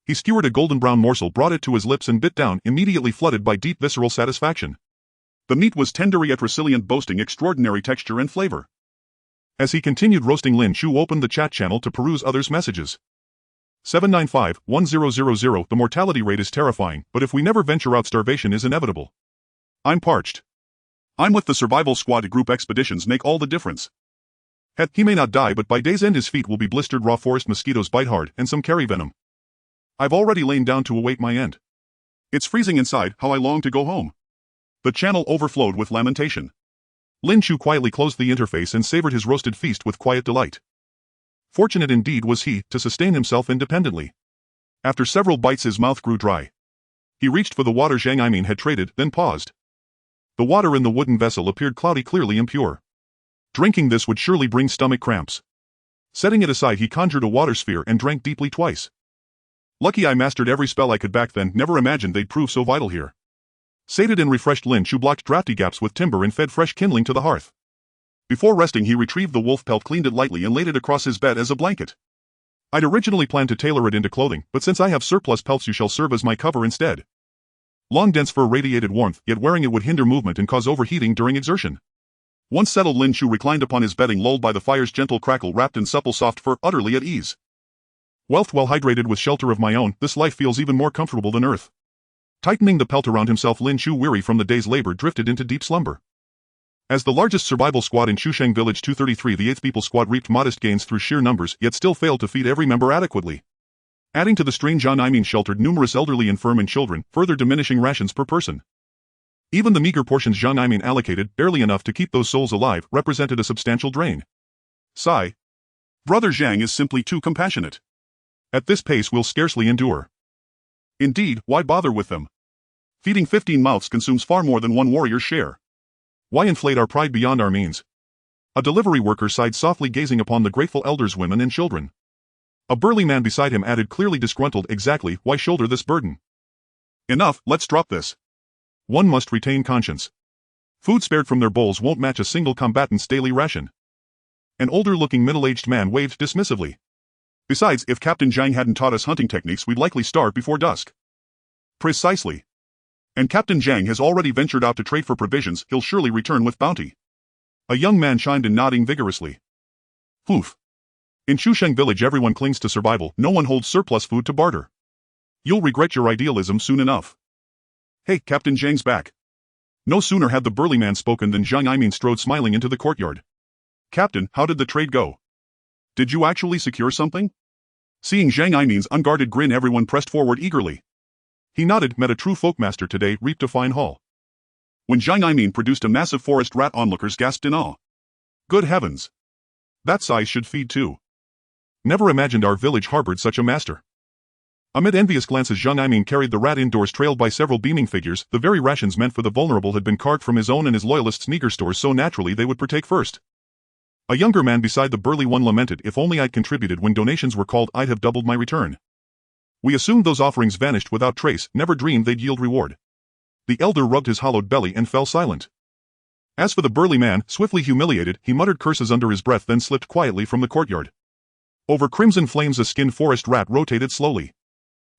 Speaker 1: He skewered a golden brown morsel, brought it to his lips and bit down, immediately flooded by deep visceral satisfaction. The meat was tender yet resilient, boasting extraordinary texture and flavor. As he continued roasting, Lin Chu opened the chat channel to peruse others' messages. 795-1000. The mortality rate is terrifying, but if we never venture out, starvation is inevitable. I'm parched. I'm with the survival squad. Group expeditions make all the difference. Heck, he may not die, but by day's end his feet will be blistered. Raw forest mosquitoes bite hard, and some carry venom. I've already lain down to await my end. It's freezing inside, how I long to go home. The channel overflowed with lamentation. Lin Chu quietly closed the interface and savored his roasted feast with quiet delight. Fortunate indeed was he to sustain himself independently. After several bites his mouth grew dry. He reached for the water Jiang Aimin had traded, then paused. The water in the wooden vessel appeared cloudy, clearly impure. Drinking this would surely bring stomach cramps. Setting it aside, he conjured a water sphere and drank deeply twice. Lucky I mastered every spell I could back then, never imagined they'd prove so vital here. Sated and refreshed, Lin Chu blocked drafty gaps with timber and fed fresh kindling to the hearth. Before resting, he retrieved the wolf pelt, cleaned it lightly and laid it across his bed as a blanket. I'd originally planned to tailor it into clothing, but since I have surplus pelts, you shall serve as my cover instead. Long dense fur radiated warmth, yet wearing it would hinder movement and cause overheating during exertion. Once settled, Lin Chu reclined upon his bedding, lulled by the fire's gentle crackle, wrapped in supple soft fur, utterly at ease. Wealth, well hydrated with shelter of my own, this life feels even more comfortable than earth. Tightening the pelt around himself, Lin Chu, weary from the day's labor, drifted into deep slumber. As the largest survival squad in Chusheng Village 233, the 8th People Squad reaped modest gains through sheer numbers, yet still failed to feed every member adequately. Adding to the strain, Jiang Aimin sheltered numerous elderly, infirm, and children, further diminishing rations per person. Even the meager portions Jiang Aimin allocated, barely enough to keep those souls alive, represented a substantial drain. Sigh. Brother Jiang is simply too compassionate. At this pace we'll scarcely endure. Indeed, why bother with them? Feeding 15 mouths consumes far more than one warrior's share. Why inflate our pride beyond our means? A delivery worker sighed softly, gazing upon the grateful elders, women, and children. A burly man beside him added, clearly disgruntled, exactly, why shoulder this burden? Enough, let's drop this. One must retain conscience. Food spared from their bowls won't match a single combatant's daily ration. An older-looking middle-aged man waved dismissively. Besides, if Captain Jiang hadn't taught us hunting techniques, we'd likely starve before dusk. Precisely. And Captain Jiang has already ventured out to trade for provisions, he'll surely return with bounty. A young man chimed in, nodding vigorously. Poof. In Chusheng Village everyone clings to survival, no one holds surplus food to barter. You'll regret your idealism soon enough. Hey, Captain Jiang's back. No sooner had the burly man spoken than Jiang Aimin strode smiling into the courtyard. Captain, how did the trade go? Did you actually secure something? Seeing Jiang Aimin's unguarded grin, everyone pressed forward eagerly. He nodded, met a true folkmaster today, reaped a fine haul. When Jiang Aimin produced a massive forest rat, onlookers gasped in awe. Good heavens. That size should feed too. Never imagined our village harbored such a master. Amid envious glances, Jiang Aimin carried the rat indoors, trailed by several beaming figures. The very rations meant for the vulnerable had been carved from his own and his loyalists' meager stores, so naturally they would partake first. A younger man beside the burly one lamented, if only I'd contributed when donations were called, I'd have doubled my return. We assumed those offerings vanished without trace, never dreamed they'd yield reward. The elder rubbed his hollowed belly and fell silent. As for the burly man, swiftly humiliated, he muttered curses under his breath then slipped quietly from the courtyard. Over crimson flames a skinned forest rat rotated slowly.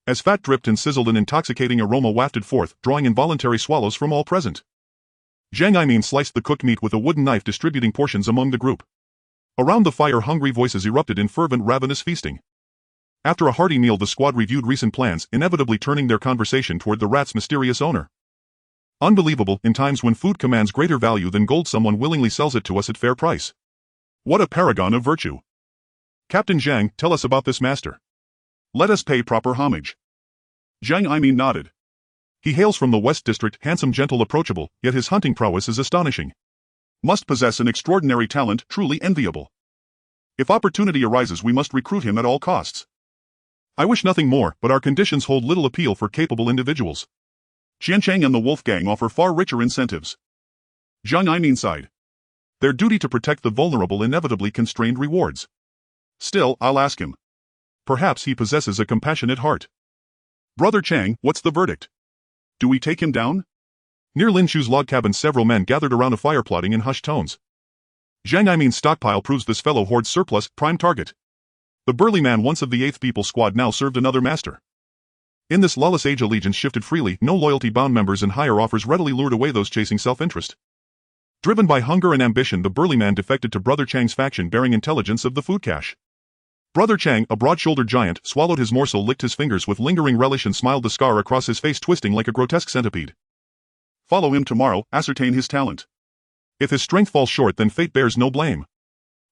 Speaker 1: As fat dripped and sizzled an intoxicating aroma wafted forth, drawing involuntary swallows from all present. Zhang Imin sliced the cooked meat with a wooden knife distributing portions among the group. Around the fire hungry voices erupted in fervent ravenous feasting. After a hearty meal the squad reviewed recent plans, inevitably turning their conversation toward the rat's mysterious owner. Unbelievable, in times when food commands greater value than gold someone willingly sells it to us at fair price. What a paragon of virtue. Captain Zhang, tell us about this master. Let us pay proper homage. Zhang Imin nodded. He hails from the West District, handsome, gentle, approachable, yet his hunting prowess is astonishing. Must possess an extraordinary talent, truly enviable. If opportunity arises we must recruit him at all costs. I wish nothing more, but our conditions hold little appeal for capable individuals. Qiancheng and the Wolf Gang offer far richer incentives. Zhang Imin sighed. Their duty to protect the vulnerable inevitably constrained rewards. Still, I'll ask him. Perhaps he possesses a compassionate heart. Brother Chang, what's the verdict? Do we take him down? Near Lin Chu's log cabin several men gathered around a fire plotting in hushed tones. Zhang Imin's stockpile proves this fellow hoards surplus, prime target. The burly man once of the 8th People Squad now served another master. In this lawless age allegiance shifted freely, no loyalty-bound members and higher offers readily lured away those chasing self-interest. Driven by hunger and ambition the burly man defected to Brother Chang's faction bearing intelligence of the food cache. Brother Chang, a broad-shouldered giant, swallowed his morsel, licked his fingers with lingering relish and smiled, the scar across his face twisting like a grotesque centipede. Follow him tomorrow, ascertain his talent. If his strength falls short then fate bears no blame.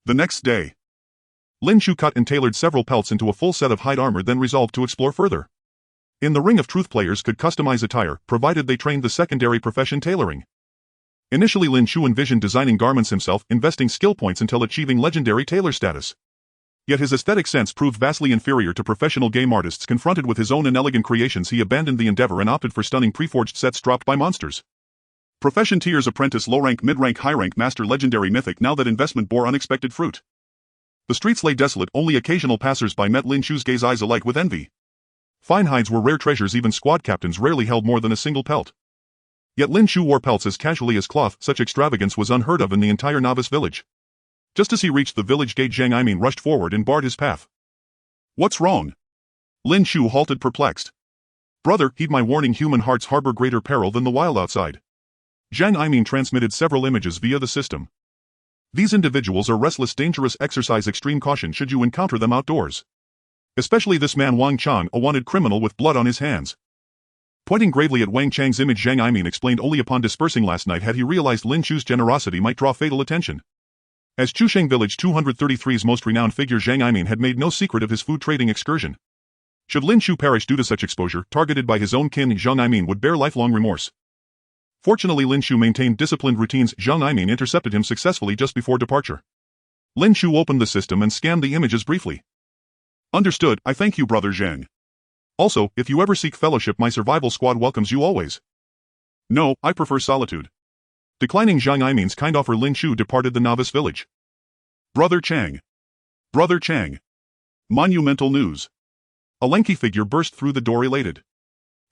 Speaker 1: The next day. Lin Chu cut and tailored several pelts into a full set of hide armor then resolved to explore further. In the Ring of Truth players could customize attire, provided they trained the secondary profession tailoring. Initially Lin Chu envisioned designing garments himself, investing skill points until achieving legendary tailor status. Yet his aesthetic sense proved vastly inferior to professional game artists. Confronted with his own inelegant creations he abandoned the endeavor and opted for stunning preforged sets dropped by monsters. Profession tiers: apprentice, low-rank, mid-rank, high-rank, master, legendary, mythic. Now that investment bore unexpected fruit. The streets lay desolate, only occasional passers-by met Lin Chu's gaze eyes alight with envy. Fine hides were rare treasures, even squad captains rarely held more than a single pelt. Yet Lin Chu wore pelts as casually as cloth, such extravagance was unheard of in the entire novice village. Just as he reached the village gate Zhang Imin rushed forward and barred his path. What's wrong? Lin Chu halted perplexed. Brother, heed my warning, human hearts harbor greater peril than the wild outside. Zhang Imin transmitted several images via the system. These individuals are restless, dangerous, exercise extreme caution should you encounter them outdoors. Especially this man Wang Chang, a wanted criminal with blood on his hands. Pointing gravely at Wang Chang's image Zhang Imin explained only upon dispersing last night had he realized Lin Chu's generosity might draw fatal attention. As Chusheng Village 233's most renowned figure Zhang Imin had made no secret of his food trading excursion. Should Lin Chu perish due to such exposure, targeted by his own kin, Zhang Imin would bear lifelong remorse. Fortunately Lin Chu maintained disciplined routines. Zhang Imin intercepted him successfully just before departure. Lin Chu opened the system and scanned the images briefly. Understood, I thank you, Brother Zhang. Also, if you ever seek fellowship my survival squad welcomes you always. No, I prefer solitude. Declining Zhang Imin's kind offer Lin Chu departed the novice village. Brother Chang. Brother Chang. Monumental news. A lanky figure burst through the door elated.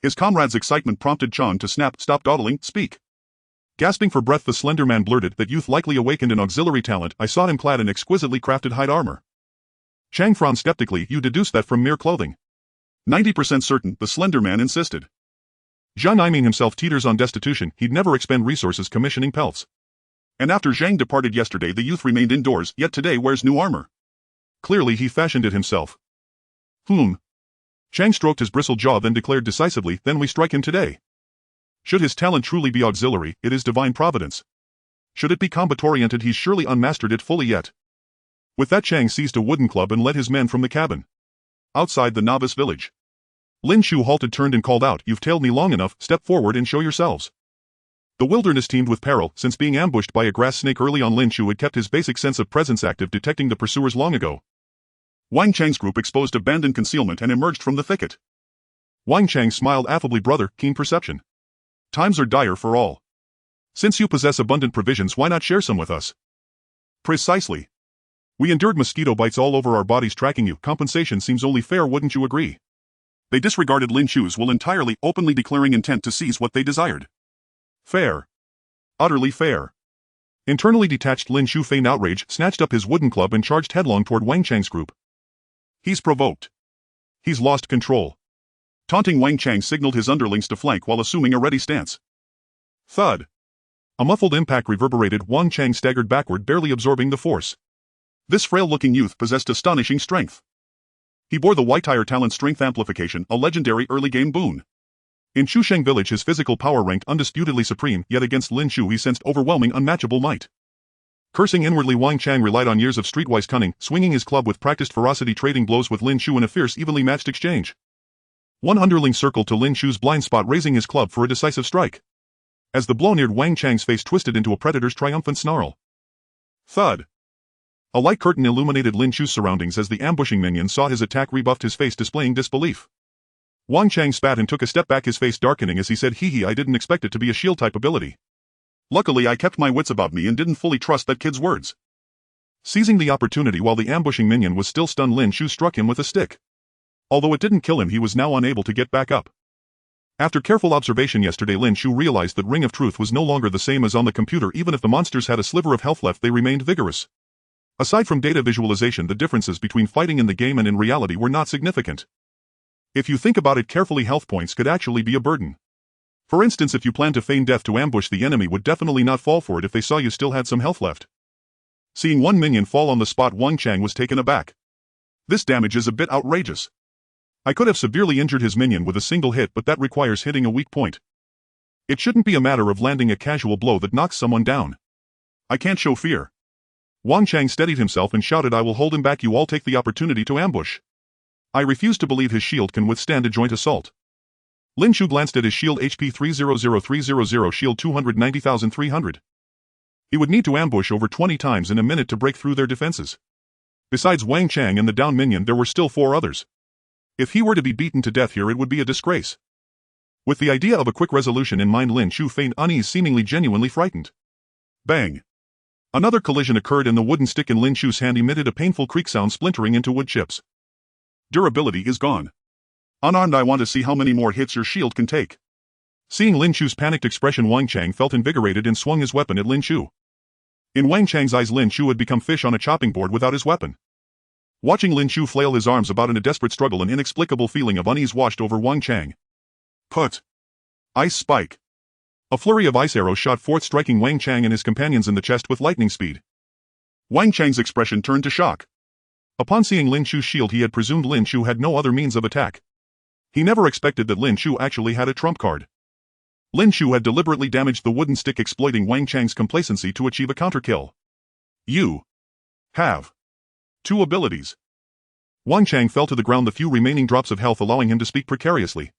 Speaker 1: His comrade's excitement prompted Chang to snap, stop dawdling, speak. Gasping for breath the slender man blurted, that youth likely awakened an auxiliary talent. I saw him clad in exquisitely crafted hide armor. Chang frowned skeptically. You deduced that from mere clothing? 90% certain, the slender man insisted. Zhang Imin himself teeters on destitution, he'd never expend resources commissioning pelts. And after Zhang departed yesterday the youth remained indoors, yet today wears new armor. Clearly he fashioned it himself. Chang stroked his bristled jaw then declared decisively, then we strike him today. Should his talent truly be auxiliary, it is divine providence. Should it be combat-oriented he's surely unmastered it fully yet. With that Chang seized a wooden club and led his men from the cabin. Outside the novice village. Lin Chu halted, turned and called out, you've tailed me long enough, step forward and show yourselves. The wilderness teemed with peril, since being ambushed by a grass snake early on Lin Chu had kept his basic sense of presence active, detecting the pursuers long ago. Wang Chang's group exposed abandoned concealment and emerged from the thicket. Wang Chang smiled affably. Brother, keen perception. Times are dire for all. Since you possess abundant provisions why not share some with us? Precisely. We endured mosquito bites all over our bodies tracking you, compensation seems only fair, wouldn't you agree? They disregarded Lin Chu's will entirely, openly declaring intent to seize what they desired. Fair. Utterly fair. Internally detached Lin Chu feigned outrage, snatched up his wooden club and charged headlong toward Wang Chang's group. He's provoked. He's lost control. Taunting Wang Chang signaled his underlings to flank while assuming a ready stance. Thud. A muffled impact reverberated. Wang Chang staggered backward, barely absorbing the force. This frail-looking youth possessed astonishing strength. He bore the White-Tire Talent Strength Amplification, a legendary early-game boon. In Chusheng Village his physical power ranked undisputedly supreme, yet against Lin Chu he sensed overwhelming unmatchable might. Cursing inwardly, Wang Chang relied on years of streetwise cunning, swinging his club with practiced ferocity, trading blows with Lin Chu in a fierce, evenly matched exchange. One underling circled to Lin Chu's blind spot, raising his club for a decisive strike. As the blow neared, Wang Chang's face twisted into a predator's triumphant snarl. Thud. A light curtain illuminated Lin Chu's surroundings as the ambushing minion saw his attack, rebuffed, his face displaying disbelief. Wang Chang spat and took a step back, his face darkening as he said, "Hee, I didn't expect it to be a shield-type ability. Luckily I kept my wits about me and didn't fully trust that kid's words." Seizing the opportunity while the ambushing minion was still stunned, Lin Chu struck him with a stick. Although it didn't kill him, he was now unable to get back up. After careful observation yesterday, Lin Chu realized that Ring of Truth was no longer the same as on the computer. Even if the monsters had a sliver of health left, they remained vigorous. Aside from data visualization, the differences between fighting in the game and in reality were not significant. If you think about it carefully, health points could actually be a burden. For instance, if you plan to feign death to ambush, the enemy would definitely not fall for it if they saw you still had some health left. Seeing one minion fall on the spot, Wang Chang was taken aback. This damage is a bit outrageous. I could have severely injured his minion with a single hit, but that requires hitting a weak point. It shouldn't be a matter of landing a casual blow that knocks someone down. I can't show fear. Wang Chang steadied himself and shouted, "I will hold him back. You all take the opportunity to ambush." I refuse to believe his shield can withstand a joint assault. Lin Chu glanced at his shield, HP 300300, shield 290,300. He would need to ambush over 20 times in a minute to break through their defenses. Besides Wang Chang and the down minion, there were still 4 others. If he were to be beaten to death here, it would be a disgrace. With the idea of a quick resolution in mind, Lin Chu feigned unease, seemingly genuinely frightened. Bang! Another collision occurred and the wooden stick in Lin Chu's hand emitted a painful creak sound, splintering into wood chips. Durability is gone. Unarmed, I want to see how many more hits your shield can take. Seeing Lin Chu's panicked expression, Wang Chang felt invigorated and swung his weapon at Lin Chu. In Wang Chang's eyes, Lin Chu had become fish on a chopping board without his weapon. Watching Lin Chu flail his arms about in a desperate struggle, an inexplicable feeling of unease washed over Wang Chang. Put. Ice spike. A flurry of ice arrows shot forth, striking Wang Chang and his companions in the chest with lightning speed. Wang Chang's expression turned to shock. Upon seeing Lin Chu's shield, he had presumed Lin Chu had no other means of attack. He never expected that Lin Chu actually had a trump card. Lin Chu had deliberately damaged the wooden stick, exploiting Wang Chang's complacency to achieve a counter-kill. You have 2 abilities. Wang Chang fell to the ground, the few remaining drops of health allowing him to speak precariously.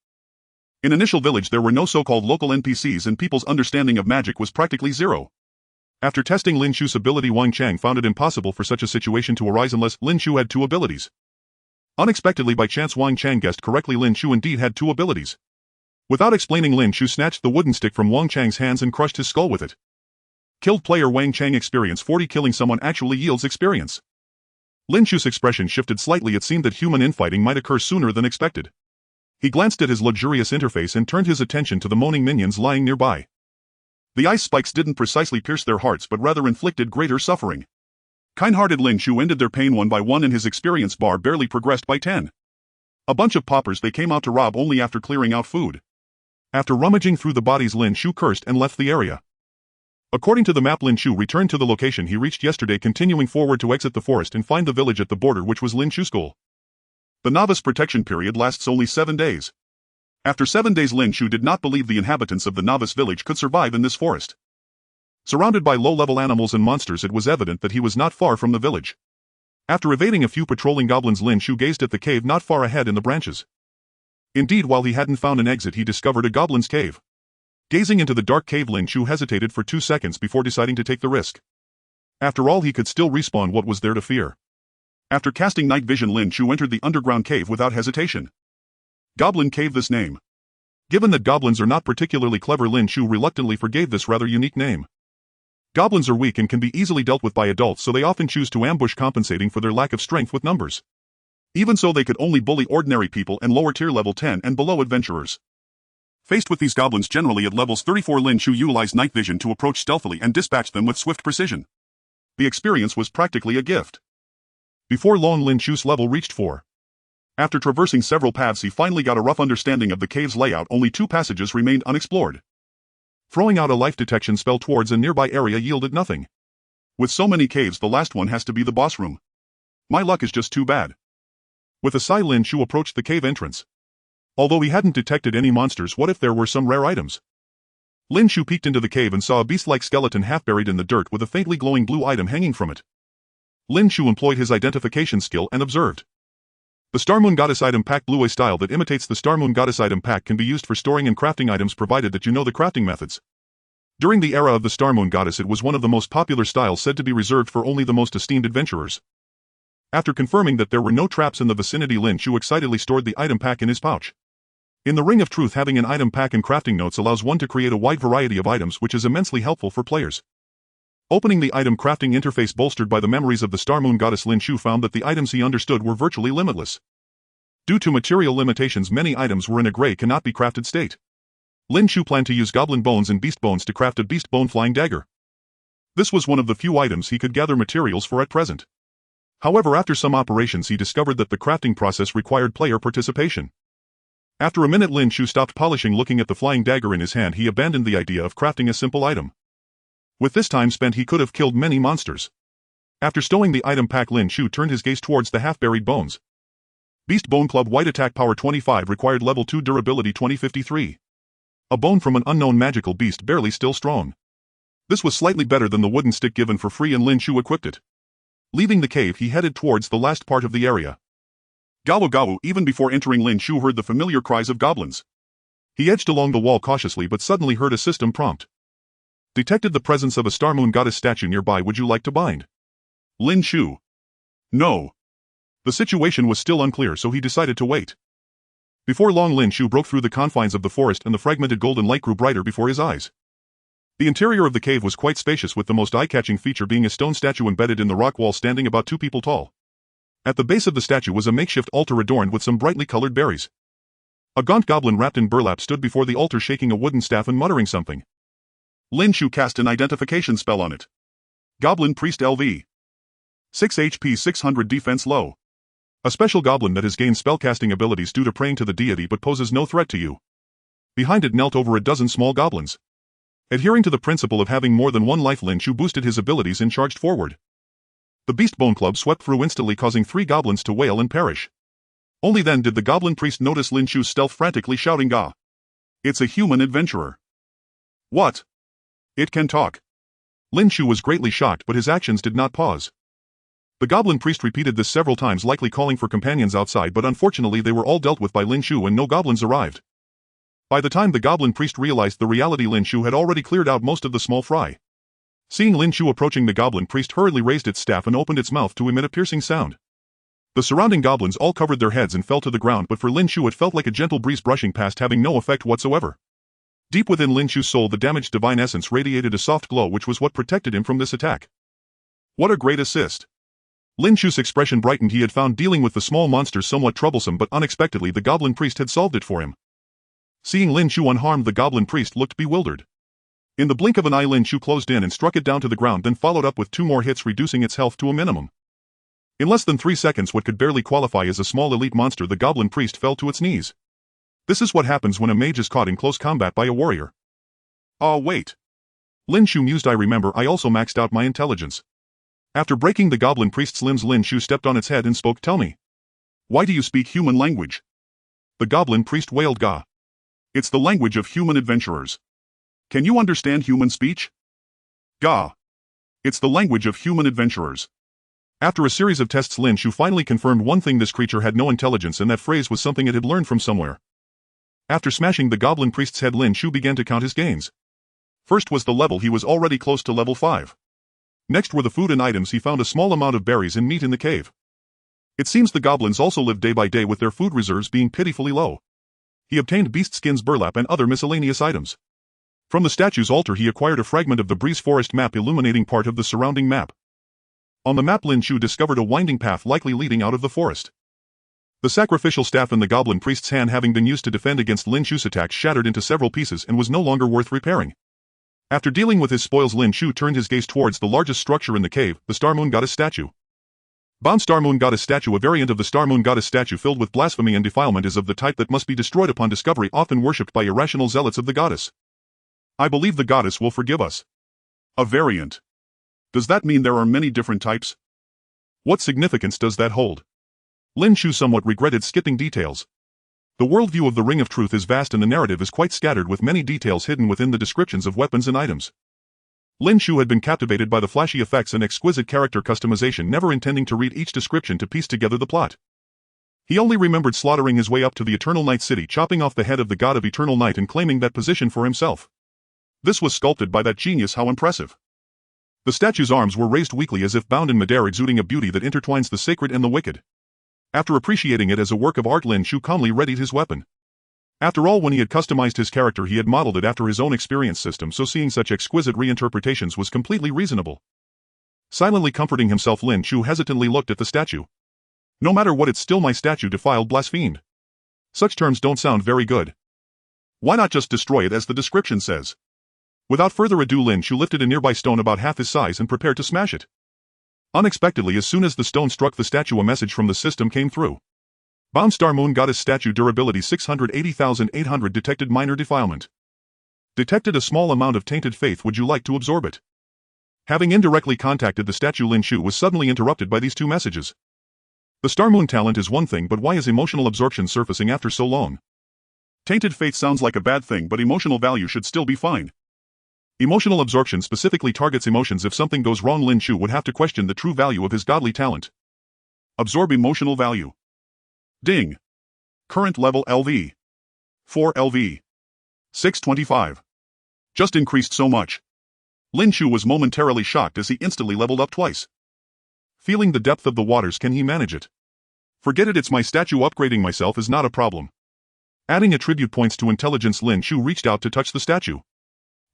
Speaker 1: In Initial Village there were no so-called local NPCs and people's understanding of magic was practically zero. After testing Lin Chu's ability, Wang Chang found it impossible for such a situation to arise unless Lin Chu had 2 abilities. Unexpectedly, by chance, Wang Chang guessed correctly. Lin Chu indeed had 2 abilities. Without explaining, Lin Chu snatched the wooden stick from Wang Chang's hands and crushed his skull with it. Killed player Wang Chang experience 40. Killing someone actually yields experience. Lin Chu's expression shifted slightly. It seemed that human infighting might occur sooner than expected. He glanced at his luxurious interface and turned his attention to the moaning minions lying nearby. The ice spikes didn't precisely pierce their hearts but rather inflicted greater suffering. Kind-hearted Lin Chu ended their pain one by one and his experience bar barely progressed by 10. A bunch of paupers they came out to rob only after clearing out food. After rummaging through the bodies, Lin Chu cursed and left the area. According to the map, Lin Chu returned to the location he reached yesterday, continuing forward to exit the forest and find the village at the border, which was Lin Chu's goal. The novice protection period lasts only 7 days. After 7 days, Lin Chu did not believe the inhabitants of the novice village could survive in this forest. Surrounded by low-level animals and monsters, it was evident that he was not far from the village. After evading a few patrolling goblins, Lin Chu gazed at the cave not far ahead in the branches. Indeed, while he hadn't found an exit, he discovered a goblin's cave. Gazing into the dark cave, Lin Chu hesitated for 2 seconds before deciding to take the risk. After all, he could still respawn. What was there to fear? After casting night vision, Lin Chu entered the underground cave without hesitation. Goblin Cave, this name. Given that goblins are not particularly clever, Lin Chu reluctantly forgave this rather unique name. Goblins are weak and can be easily dealt with by adults, so they often choose to ambush, compensating for their lack of strength with numbers. Even so, they could only bully ordinary people and lower-tier level 10 and below adventurers. Faced with these goblins generally at levels 34, Lin Chu utilized night vision to approach stealthily and dispatch them with swift precision. The experience was practically a gift. Before long, Lin Chu's level reached 4. After traversing several paths, he finally got a rough understanding of the cave's layout. Only 2 passages remained unexplored. Throwing out a life detection spell towards a nearby area yielded nothing. With so many caves, the last one has to be the boss room. My luck is just too bad. With a sigh, Lin Chu approached the cave entrance. Although he hadn't detected any monsters, what if there were some rare items? Lin Chu peeked into the cave and saw a beast-like skeleton half buried in the dirt with a faintly glowing blue item hanging from it. Lin Chu employed his identification skill and observed. The Star Moon Goddess item pack blue, a style that imitates the Star Moon Goddess item pack, can be used for storing and crafting items provided that you know the crafting methods. During the era of the Star Moon Goddess, it was one of the most popular styles, said to be reserved for only the most esteemed adventurers. After confirming that there were no traps in the vicinity, Lin Chu excitedly stored the item pack in his pouch. In the Ring of Truth, having an item pack and crafting notes allows one to create a wide variety of items, which is immensely helpful for players. Opening the item crafting interface bolstered by the memories of the Star Moon Goddess, Lin Chu found that the items he understood were virtually limitless. Due to material limitations, many items were in a gray, cannot be crafted state. Lin Chu planned to use goblin bones and beast bones to craft a beast bone flying dagger. This was one of the few items he could gather materials for at present. However, after some operations, he discovered that the crafting process required player participation. After a minute, Lin Chu stopped polishing. Looking at the flying dagger in his hand, he abandoned the idea of crafting a simple item. With this time spent, he could have killed many monsters. After stowing the item pack, Lin Chu turned his gaze towards the half-buried bones. Beast Bone Club, white attack power 25, required level 2 durability 2053. A bone from an unknown magical beast, barely still strong. This was slightly better than the wooden stick given for free, and Lin Chu equipped it. Leaving the cave, he headed towards the last part of the area. Gawu gawu. Even before entering, Lin Chu heard the familiar cries of goblins. He edged along the wall cautiously but suddenly heard a system prompt. Detected the presence of a Star Moon Goddess statue nearby. Would you like to bind? Lin Chu. No. The situation was still unclear, so he decided to wait. Before long, Lin Chu broke through the confines of the forest and the fragmented golden light grew brighter before his eyes. The interior of the cave was quite spacious, with the most eye-catching feature being a stone statue embedded in the rock wall standing about 2 people tall. At the base of the statue was a makeshift altar adorned with some brightly colored berries. A gaunt goblin wrapped in burlap stood before the altar, shaking a wooden staff and muttering something. Lin Chu cast an identification spell on it. Goblin Priest LV. 6 HP, 600 defense low. A special goblin that has gained spellcasting abilities due to praying to the deity but poses no threat to you. Behind it knelt over a dozen small goblins. Adhering to the principle of having more than one life, Lin Chu boosted his abilities and charged forward. The Beast Bone Club swept through instantly, causing 3 goblins to wail and perish. Only then did the goblin priest notice Lin Chu's stealth, frantically shouting, "Gah! It's a human adventurer." What? It can talk. Lin Chu was greatly shocked, but his actions did not pause. The goblin priest repeated this several times, likely calling for companions outside, but unfortunately they were all dealt with by Lin Chu and no goblins arrived. By the time the goblin priest realized the reality, Lin Chu had already cleared out most of the small fry. Seeing Lin Chu approaching, the goblin priest hurriedly raised its staff and opened its mouth to emit a piercing sound. The surrounding goblins all covered their heads and fell to the ground, but for Lin Chu it felt like a gentle breeze brushing past, having no effect whatsoever. Deep within Lin Chu's soul, the damaged divine essence radiated a soft glow, which was what protected him from this attack. What a great assist! Lin Chu's expression brightened. He had found dealing with the small monsters somewhat troublesome, but unexpectedly the goblin priest had solved it for him. Seeing Lin Chu unharmed, the goblin priest looked bewildered. In the blink of an eye, Lin Chu closed in and struck it down to the ground, then followed up with 2 more hits, reducing its health to a minimum. In less than 3 seconds, what could barely qualify as a small elite monster, the goblin priest fell to its knees. This is what happens when a mage is caught in close combat by a warrior. Oh wait. Lin Chu mused, I remember I also maxed out my intelligence. After breaking the goblin priest's limbs, Lin Chu stepped on its head and spoke. Tell me. Why do you speak human language? The goblin priest wailed. Gah! It's the language of human adventurers. Can you understand human speech? Gah! It's the language of human adventurers. After a series of tests, Lin Chu finally confirmed one thing: this creature had no intelligence, and that phrase was something it had learned from somewhere. After smashing the goblin priest's head, Lin Chu began to count his gains. First was the level. He was already close to level 5. Next were the food and items. He found a small amount of berries and meat in the cave. It seems the goblins also lived day by day, with their food reserves being pitifully low. He obtained beast skins, burlap, and other miscellaneous items. From the statue's altar he acquired a fragment of the Breeze Forest map, illuminating part of the surrounding map. On the map, Lin Chu discovered a winding path likely leading out of the forest. The sacrificial staff in the goblin priest's hand having been used to defend against Lin Chu's attacks shattered into several pieces and was no longer worth repairing. After dealing with his spoils, Lin Chu turned his gaze towards the largest structure in the cave, the Star Moon Goddess statue. Bound Star Moon Goddess statue. A variant of the Star Moon Goddess statue filled with blasphemy and defilement is of the type that must be destroyed upon discovery, often worshipped by irrational zealots of the goddess. I believe the goddess will forgive us. A variant. Does that mean there are many different types? What significance does that hold? Lin Chu somewhat regretted skipping details. The worldview of the Ring of Truth is vast and the narrative is quite scattered with many details hidden within the descriptions of weapons and items. Lin Chu had been captivated by the flashy effects and exquisite character customization, never intending to read each description to piece together the plot. He only remembered slaughtering his way up to the Eternal Night City, chopping off the head of the god of Eternal Night and claiming that position for himself. This was sculpted by that genius. How impressive. The statue's arms were raised weakly as if bound in midair, exuding a beauty that intertwines the sacred and the wicked. After appreciating it as a work of art, Lin Chu calmly readied his weapon. After all, when he had customized his character, he had modeled it after his own experience system, so seeing such exquisite reinterpretations was completely reasonable. Silently comforting himself, Lin Chu hesitantly looked at the statue. No matter what, it's still my statue, defiled, blasphemed. Such terms don't sound very good. Why not just destroy it as the description says? Without further ado, Lin Chu lifted a nearby stone about half his size and prepared to smash it. Unexpectedly, as soon as the stone struck the statue, a message from the system came through. Bound Star Moon Goddess statue, durability 680,800, detected minor defilement. Detected a small amount of tainted faith, would you like to absorb it? Having indirectly contacted the statue, Lin Chu was suddenly interrupted by these two messages. The Star Moon talent is one thing, but why is emotional absorption surfacing after so long? Tainted faith sounds like a bad thing, but emotional value should still be fine. Emotional absorption specifically targets emotions. If something goes wrong, Lin Chu would have to question the true value of his godly talent. Absorb emotional value. Ding. Current level LV. 4 LV. 625. Just increased so much. Lin Chu was momentarily shocked as he instantly leveled up twice. Feeling the depth of the waters, can he manage it? Forget it, it's my statue, upgrading myself is not a problem. Adding attribute points to intelligence, Lin Chu reached out to touch the statue.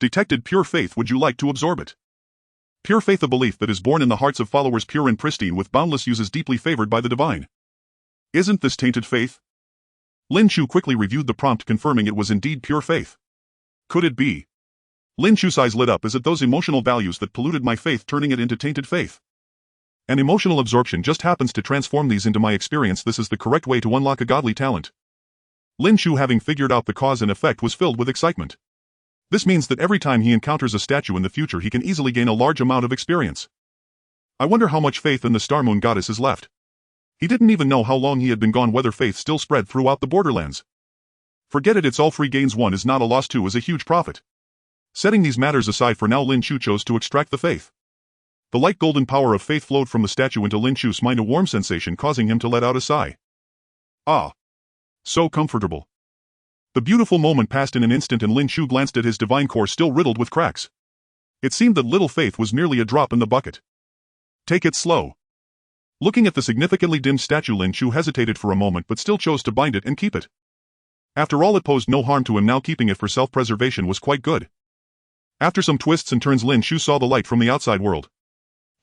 Speaker 1: Detected pure faith, would you like to absorb it? Pure faith, a belief that is born in the hearts of followers, pure and pristine with boundless uses, deeply favored by the divine. Isn't this tainted faith? Lin Chu quickly reviewed the prompt, confirming it was indeed pure faith. Could it be? Lin Chu's eyes lit up. Is it those emotional values that polluted my faith, turning it into tainted faith? An emotional absorption just happens to transform these into my experience. This is the correct way to unlock a godly talent. Lin Chu, having figured out the cause and effect, was filled with excitement. This means that every time he encounters a statue in the future, he can easily gain a large amount of experience. I wonder how much faith in the Star Moon Goddess is left. He didn't even know how long he had been gone, whether faith still spread throughout the borderlands. Forget it, it's all free. Gains 1 is not a loss, 2 is a huge profit. Setting these matters aside for now, Lin Chu chose to extract the faith. The light golden power of faith flowed from the statue into Lin Chu's mind, a warm sensation causing him to let out a sigh. Ah. So comfortable. The beautiful moment passed in an instant and Lin Chu glanced at his divine core, still riddled with cracks. It seemed that little faith was merely a drop in the bucket. Take it slow. Looking at the significantly dimmed statue, Lin Chu hesitated for a moment but still chose to bind it and keep it. After all, it posed no harm to him. Now keeping it for self-preservation was quite good. After some twists and turns, Lin Chu saw the light from the outside world.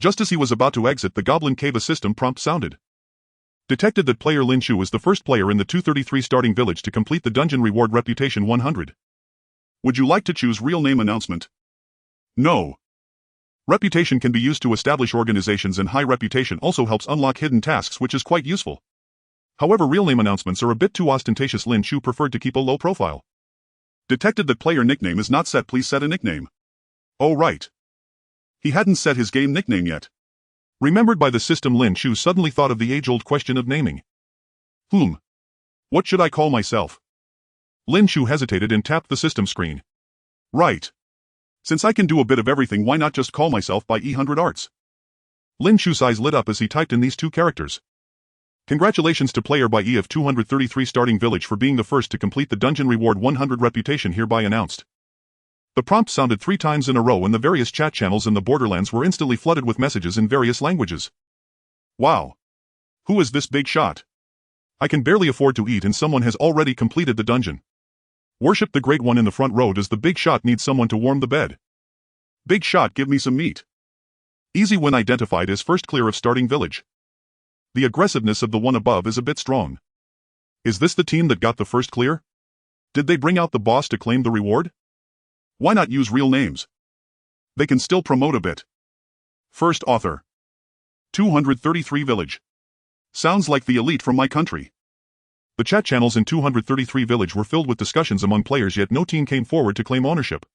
Speaker 1: Just as he was about to exit the Goblin Cave, a system prompt sounded. Detected that player Lin Chu is the first player in the 233 starting village to complete the dungeon, reward reputation 100. Would you like to choose real name announcement? No. Reputation can be used to establish organizations, and high reputation also helps unlock hidden tasks, which is quite useful. However, real name announcements are a bit too ostentatious. Lin Chu preferred to keep a low profile. Detected that player nickname is not set. Please set a nickname. Oh right. He hadn't set his game nickname yet. Remembered by the system, Lin Chu suddenly thought of the age-old question of naming. What should I call myself? Lin Chu hesitated and tapped the system screen. Right. Since I can do a bit of everything, why not just call myself by E100 Arts? Lin Chu's eyes lit up as he typed in these two characters. Congratulations to player by E of 233 starting village for being the first to complete the dungeon, reward 100, reputation hereby announced. The prompt sounded 3 times in a row and the various chat channels in the Borderlands were instantly flooded with messages in various languages. Wow. Who is this big shot? I can barely afford to eat and someone has already completed the dungeon. Worship the Great One in the front row. Does the big shot need someone to warm the bed? Big shot, give me some meat. Easy win identified as first clear of starting village. The aggressiveness of the one above is a bit strong. Is this the team that got the first clear? Did they bring out the boss to claim the reward? Why not use real names? They can still promote a bit. First author. 233 Village. Sounds like the elite from my country. The chat channels in 233 Village were filled with discussions among players, yet no team came forward to claim ownership.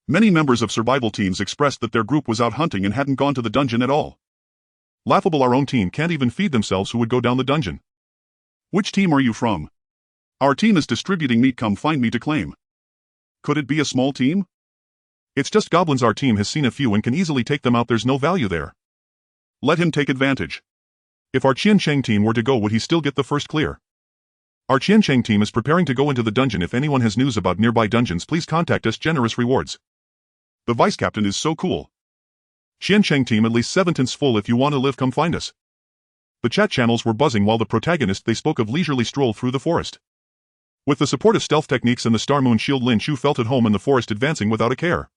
Speaker 1: Many members of survival teams expressed that their group was out hunting and hadn't gone to the dungeon at all. Laughable, our own team can't even feed themselves, who would go down the dungeon. Which team are you from? Our team is distributing meat, come find me to claim. Could it be a small team? It's just goblins, our team has seen a few and can easily take them out, there's no value there. Let him take advantage. If our Qiancheng team were to go, would he still get the first clear? Our Qiancheng team is preparing to go into the dungeon. If anyone has news about nearby dungeons, please contact us, generous rewards. The vice captain is so cool. Qiancheng team, at least 7 tents full, if you want to live, come find us. The chat channels were buzzing while the protagonist they spoke of leisurely strolled through the forest. With the support of stealth techniques and the Star Moon Shield, Lin Chu felt at home in the forest, advancing without a care.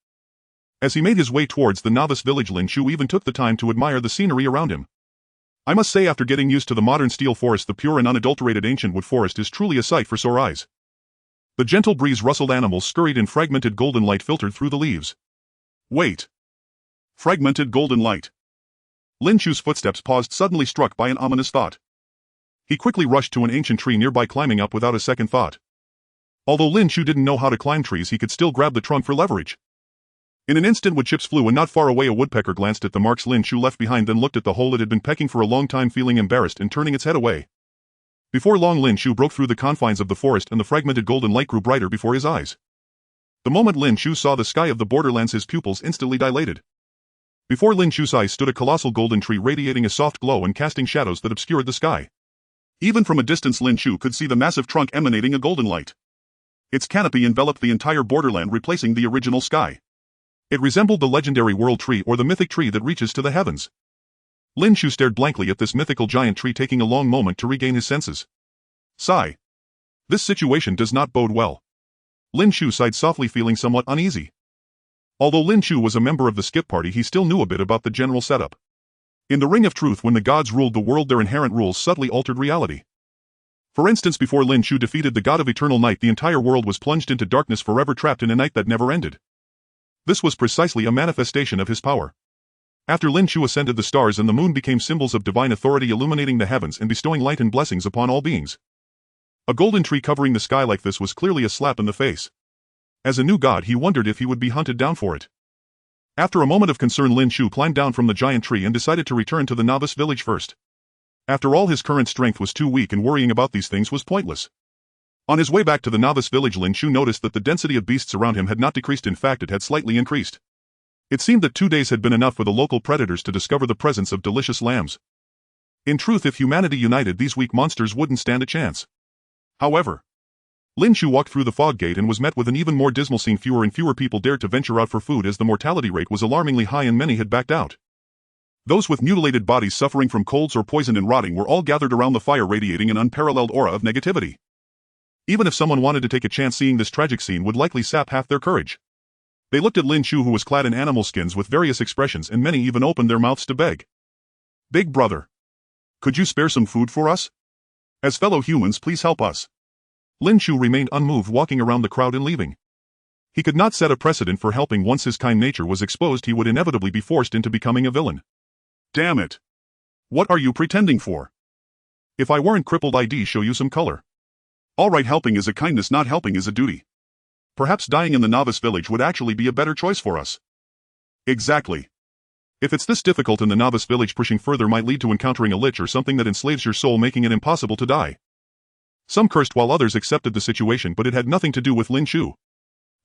Speaker 1: As he made his way towards the novice village, Lin Chu even took the time to admire the scenery around him. I must say, after getting used to the modern steel forest, the pure and unadulterated ancient wood forest is truly a sight for sore eyes. The gentle breeze rustled, animals scurried, and fragmented golden light filtered through the leaves. Wait. Fragmented golden light. Lin Chu's footsteps paused, suddenly struck by an ominous thought. He quickly rushed to an ancient tree nearby, climbing up without a second thought. Although Lin Chu didn't know how to climb trees, he could still grab the trunk for leverage. In an instant wood chips flew, and not far away a woodpecker glanced at the marks Lin Chu left behind, then looked at the hole it had been pecking for a long time, feeling embarrassed and turning its head away. Before long, Lin Chu broke through the confines of the forest and the fragmented golden light grew brighter before his eyes. The moment Lin Chu saw the sky of the borderlands, his pupils instantly dilated. Before Lin Chu's eyes stood a colossal golden tree, radiating a soft glow and casting shadows that obscured the sky. Even from a distance, Lin Chu could see the massive trunk emanating a golden light. Its canopy enveloped the entire borderland, replacing the original sky. It resembled the legendary world tree, or the mythic tree that reaches to the heavens. Lin Chu stared blankly at this mythical giant tree, taking a long moment to regain his senses. Sigh. This situation does not bode well. Lin Chu sighed softly, feeling somewhat uneasy. Although Lin Chu was a member of the skip party, he still knew a bit about the general setup. In the Ring of Truth, when the gods ruled the world, their inherent rules subtly altered reality. For instance, before Lin Chu defeated the god of eternal night, the entire world was plunged into darkness, forever trapped in a night that never ended. This was precisely a manifestation of his power. After Lin Chu ascended, the stars and the moon became symbols of divine authority, illuminating the heavens and bestowing light and blessings upon all beings. A golden tree covering the sky like this was clearly a slap in the face. As a new god, he wondered if he would be hunted down for it. After a moment of concern, Lin Chu climbed down from the giant tree and decided to return to the novice village first. After all, his current strength was too weak, and worrying about these things was pointless. On his way back to the novice village, Lin Chu noticed that the density of beasts around him had not decreased, in fact it had slightly increased. It seemed that 2 days had been enough for the local predators to discover the presence of delicious lambs. In truth, if humanity united, these weak monsters wouldn't stand a chance. However, Lin Chu walked through the fog gate and was met with an even more dismal scene. Fewer and fewer people dared to venture out for food, as the mortality rate was alarmingly high and many had backed out. Those with mutilated bodies suffering from colds or poison and rotting were all gathered around the fire, radiating an unparalleled aura of negativity. Even if someone wanted to take a chance, seeing this tragic scene would likely sap half their courage. They looked at Lin Chu, who was clad in animal skins with various expressions, and many even opened their mouths to beg. "Big brother, could you spare some food for us? As fellow humans, please help us." Lin Chu remained unmoved, walking around the crowd and leaving. He could not set a precedent for helping. Once his kind nature was exposed, he would inevitably be forced into becoming a villain. Damn it. What are you pretending for? If I weren't crippled, I'd show you some color. Alright, helping is a kindness, not helping is a duty. Perhaps dying in the novice village would actually be a better choice for us. Exactly. If it's this difficult in the novice village, pushing further might lead to encountering a lich or something that enslaves your soul, making it impossible to die. Some cursed while others accepted the situation, but it had nothing to do with Lin Chu.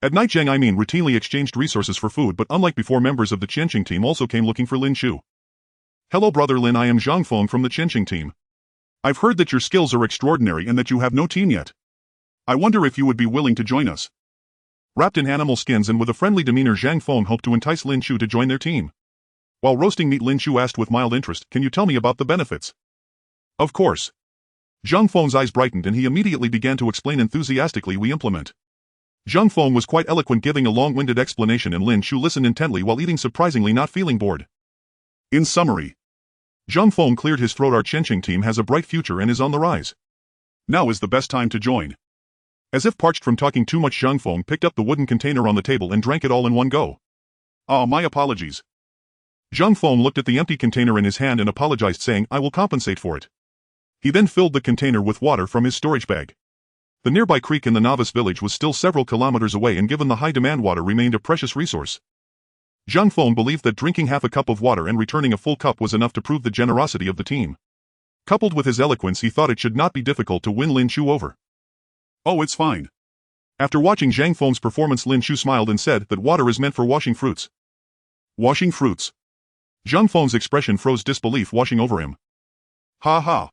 Speaker 1: At night, Zhang Imin routinely exchanged resources for food, but unlike before, members of the Qianqing team also came looking for Lin Chu. "Hello brother Lin, I am Zhang Feng from the Qianqing team. I've heard that your skills are extraordinary and that you have no team yet. I wonder if you would be willing to join us." Wrapped in animal skins and with a friendly demeanor, Zhang Feng hoped to entice Lin Chu to join their team. While roasting meat, Lin Chu asked with mild interest, "Can you tell me about the benefits?" "Of course." Zhang Feng's eyes brightened and he immediately began to explain enthusiastically, "We implement." Zhang Feng was quite eloquent, giving a long-winded explanation, and Lin Chu listened intently while eating, surprisingly not feeling bored. In summary, Zhang Feng cleared his throat. Our Qianqing team has a bright future and is on the rise. Now is the best time to join. As if parched from talking too much, Zhang Feng picked up the wooden container on the table and drank it all in one go. "Ah, my apologies." Zhang Feng looked at the empty container in his hand and apologized, saying, "I will compensate for it." He then filled the container with water from his storage bag. The nearby creek in the novice village was still several kilometers away, and given the high demand, water remained a precious resource. Zhang Feng believed that drinking half a cup of water and returning a full cup was enough to prove the generosity of the team. Coupled with his eloquence, he thought it should not be difficult to win Lin Chu over. "Oh, it's fine." After watching Zhang Feng's performance, Lin Chu smiled and said that water is meant for washing fruits. Washing fruits? Zhang Feng's expression froze disbelief washing over him. Ha ha.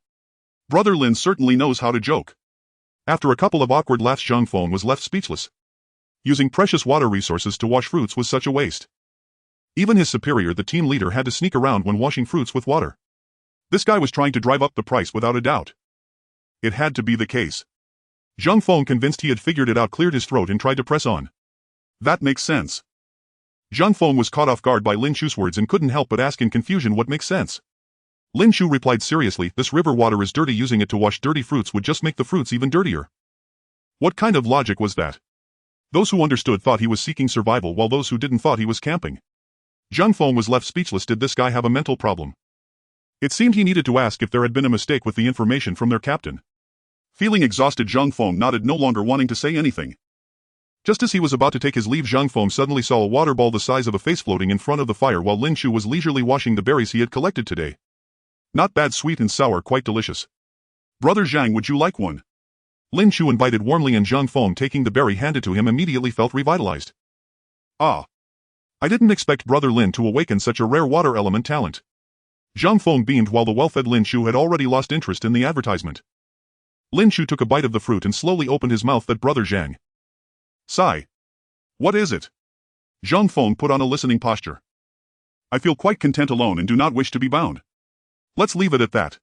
Speaker 1: Brother Lin certainly knows how to joke. After a couple of awkward laughs, Zhang Feng was left speechless. Using precious water resources to wash fruits was such a waste. Even his superior, the team leader, had to sneak around when washing fruits with water. This guy was trying to drive up the price without a doubt. It had to be the case. Zhang Feng, convinced he had figured it out, cleared his throat and tried to press on. "That makes sense." Zhang Feng was caught off guard by Lin Chu's words and couldn't help but ask in confusion, "What makes sense?" Lin Chu replied seriously, "This river water is dirty. Using it to wash dirty fruits would just make the fruits even dirtier." What kind of logic was that? Those who understood thought he was seeking survival, while those who didn't thought he was camping. Zhang Feng was left speechless. Did this guy have a mental problem? It seemed he needed to ask if there had been a mistake with the information from their captain. Feeling exhausted, Zhang Feng nodded, no longer wanting to say anything. Just as he was about to take his leave, Zhang Feng suddenly saw a water ball the size of a face floating in front of the fire while Lin Chu was leisurely washing the berries he had collected today. Not bad, sweet and sour, quite delicious. "Brother Zhang, would you like one?" Lin Chu invited warmly, and Zhang Feng, taking the berry handed to him, immediately felt revitalized. "Ah. I didn't expect Brother Lin to awaken such a rare water element talent." Zhang Feng beamed while the well-fed Lin Chu had already lost interest in the advertisement. Lin Chu took a bite of the fruit and slowly opened his mouth. "That Brother Zhang." "Sigh. What is it?" Zhang Feng put on a listening posture. "I feel quite content alone and do not wish to be bound. Let's leave it at that."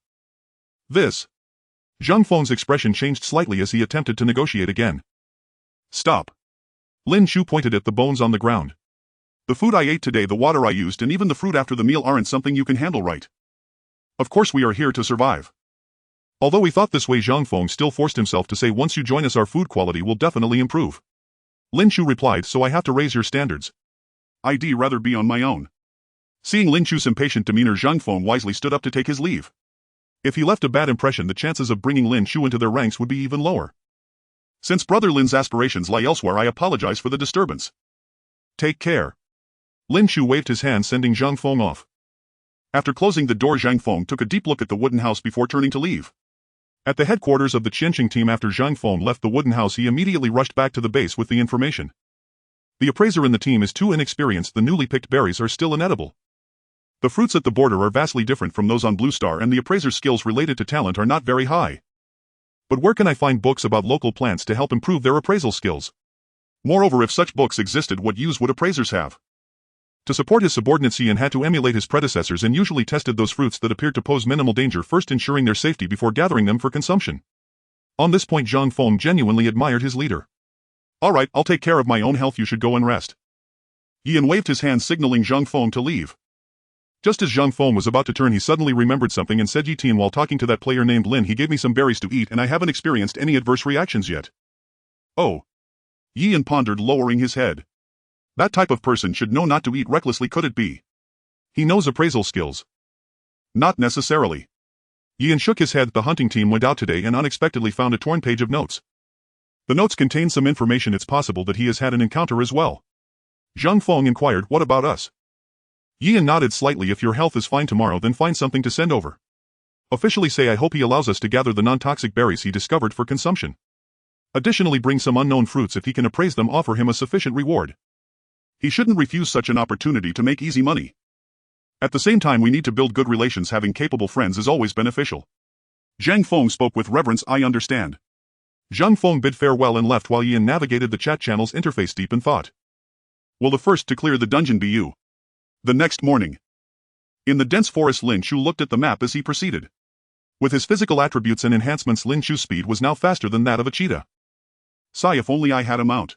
Speaker 1: "This." Zhang Feng's expression changed slightly as he attempted to negotiate again. "Stop." Lin Chu pointed at the bones on the ground. "The food I ate today, the water I used, and even the fruit after the meal aren't something you can handle, right? Of course we are here to survive." Although he thought this way, Zhang Feng still forced himself to say, "Once you join us, our food quality will definitely improve." Lin Chu replied, "So I have to raise your standards." "I'd rather be on my own." Seeing Lin Chu's impatient demeanor, Zhang Feng wisely stood up to take his leave. If he left a bad impression, the chances of bringing Lin Chu into their ranks would be even lower. "Since Brother Lin's aspirations lie elsewhere, I apologize for the disturbance. Take care." Lin Chu waved his hand, sending Zhang Feng off. After closing the door, Zhang Feng took a deep look at the wooden house before turning to leave. At the headquarters of the Qianqing team, after Zhang Feng left the wooden house, he immediately rushed back to the base with the information. The appraiser in the team is too inexperienced. The newly picked berries are still inedible. The fruits at the border are vastly different from those on Blue Star, and the appraiser's skills related to talent are not very high. But where can I find books about local plants to help improve their appraisal skills? Moreover, if such books existed, what use would appraisers have? To support his subordinates, Ian had to emulate his predecessors and usually tested those fruits that appeared to pose minimal danger, first ensuring their safety before gathering them for consumption. On this point, Zhang Feng genuinely admired his leader. "All right, I'll take care of my own health. You should go and rest." Ian waved his hand, signaling Zhang Feng to leave. Just as Zhang Feng was about to turn, he suddenly remembered something and said, "Tian, while talking to that player named Lin, he gave me some berries to eat and I haven't experienced any adverse reactions yet." "Oh." Ian pondered, lowering his head. That type of person should know not to eat recklessly. Could it be he knows appraisal skills? Not necessarily. Ian shook his head. The hunting team went out today and unexpectedly found a torn page of notes. The notes contained some information. It's possible that he has had an encounter as well. Zhang Feng inquired, "What about us?" Ian nodded slightly. "If your health is fine tomorrow, then find something to send over. Officially say I hope he allows us to gather the non-toxic berries he discovered for consumption. Additionally, bring some unknown fruits. If he can appraise them, offer him a sufficient reward. He shouldn't refuse such an opportunity to make easy money. At the same time, we need to build good relations. Having capable friends is always beneficial." Zhang Feng spoke with reverence. "I understand." Zhang Feng bid farewell and left while Ian navigated the chat channel's interface deep in thought. Will the first to clear the dungeon be you? The next morning. In the dense forest, Lin Chu looked at the map as he proceeded. With his physical attributes and enhancements, Lin Chu's speed was now faster than that of a cheetah. Sigh, if only I had a mount.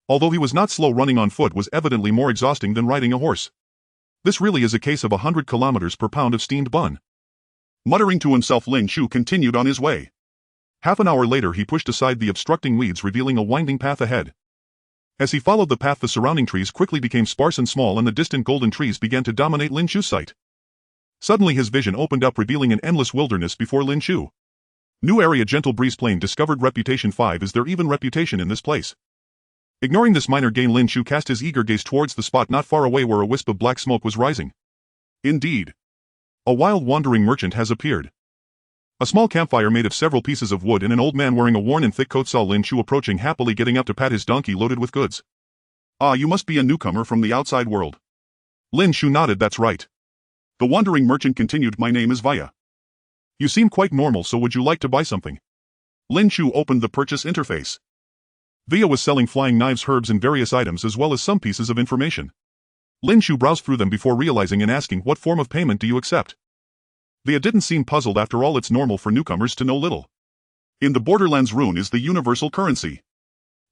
Speaker 1: Although he was not slow, running on foot was evidently more exhausting than riding a horse. This really is a case of 100 kilometers per pound of steamed bun. Muttering to himself, Lin Chu continued on his way. Half an hour later he pushed aside the obstructing weeds, revealing a winding path ahead. As he followed the path, the surrounding trees quickly became sparse and small, and the distant golden trees began to dominate Lin Chu's sight. Suddenly his vision opened up, revealing an endless wilderness before Lin Chu. New area, gentle breeze plain, discovered reputation 5. Is there even reputation in this place? Ignoring this minor gain, Lin Chu cast his eager gaze towards the spot not far away where a wisp of black smoke was rising. Indeed. A wild wandering merchant has appeared. A small campfire made of several pieces of wood and an old man wearing a worn and thick coat saw Lin Chu approaching, happily getting up to pat his donkey loaded with goods. Ah, you must be a newcomer from the outside world. Lin Chu nodded. That's right. The wandering merchant continued, my name is Vaya. You seem quite normal, so would you like to buy something? Lin Chu opened the purchase interface. Vaya was selling flying knives, herbs and various items as well as some pieces of information. Lin Chu browsed through them before realizing and asking, what form of payment do you accept? Vaya didn't seem puzzled. After all, it's normal for newcomers to know little. In the Borderlands, rune is the universal currency.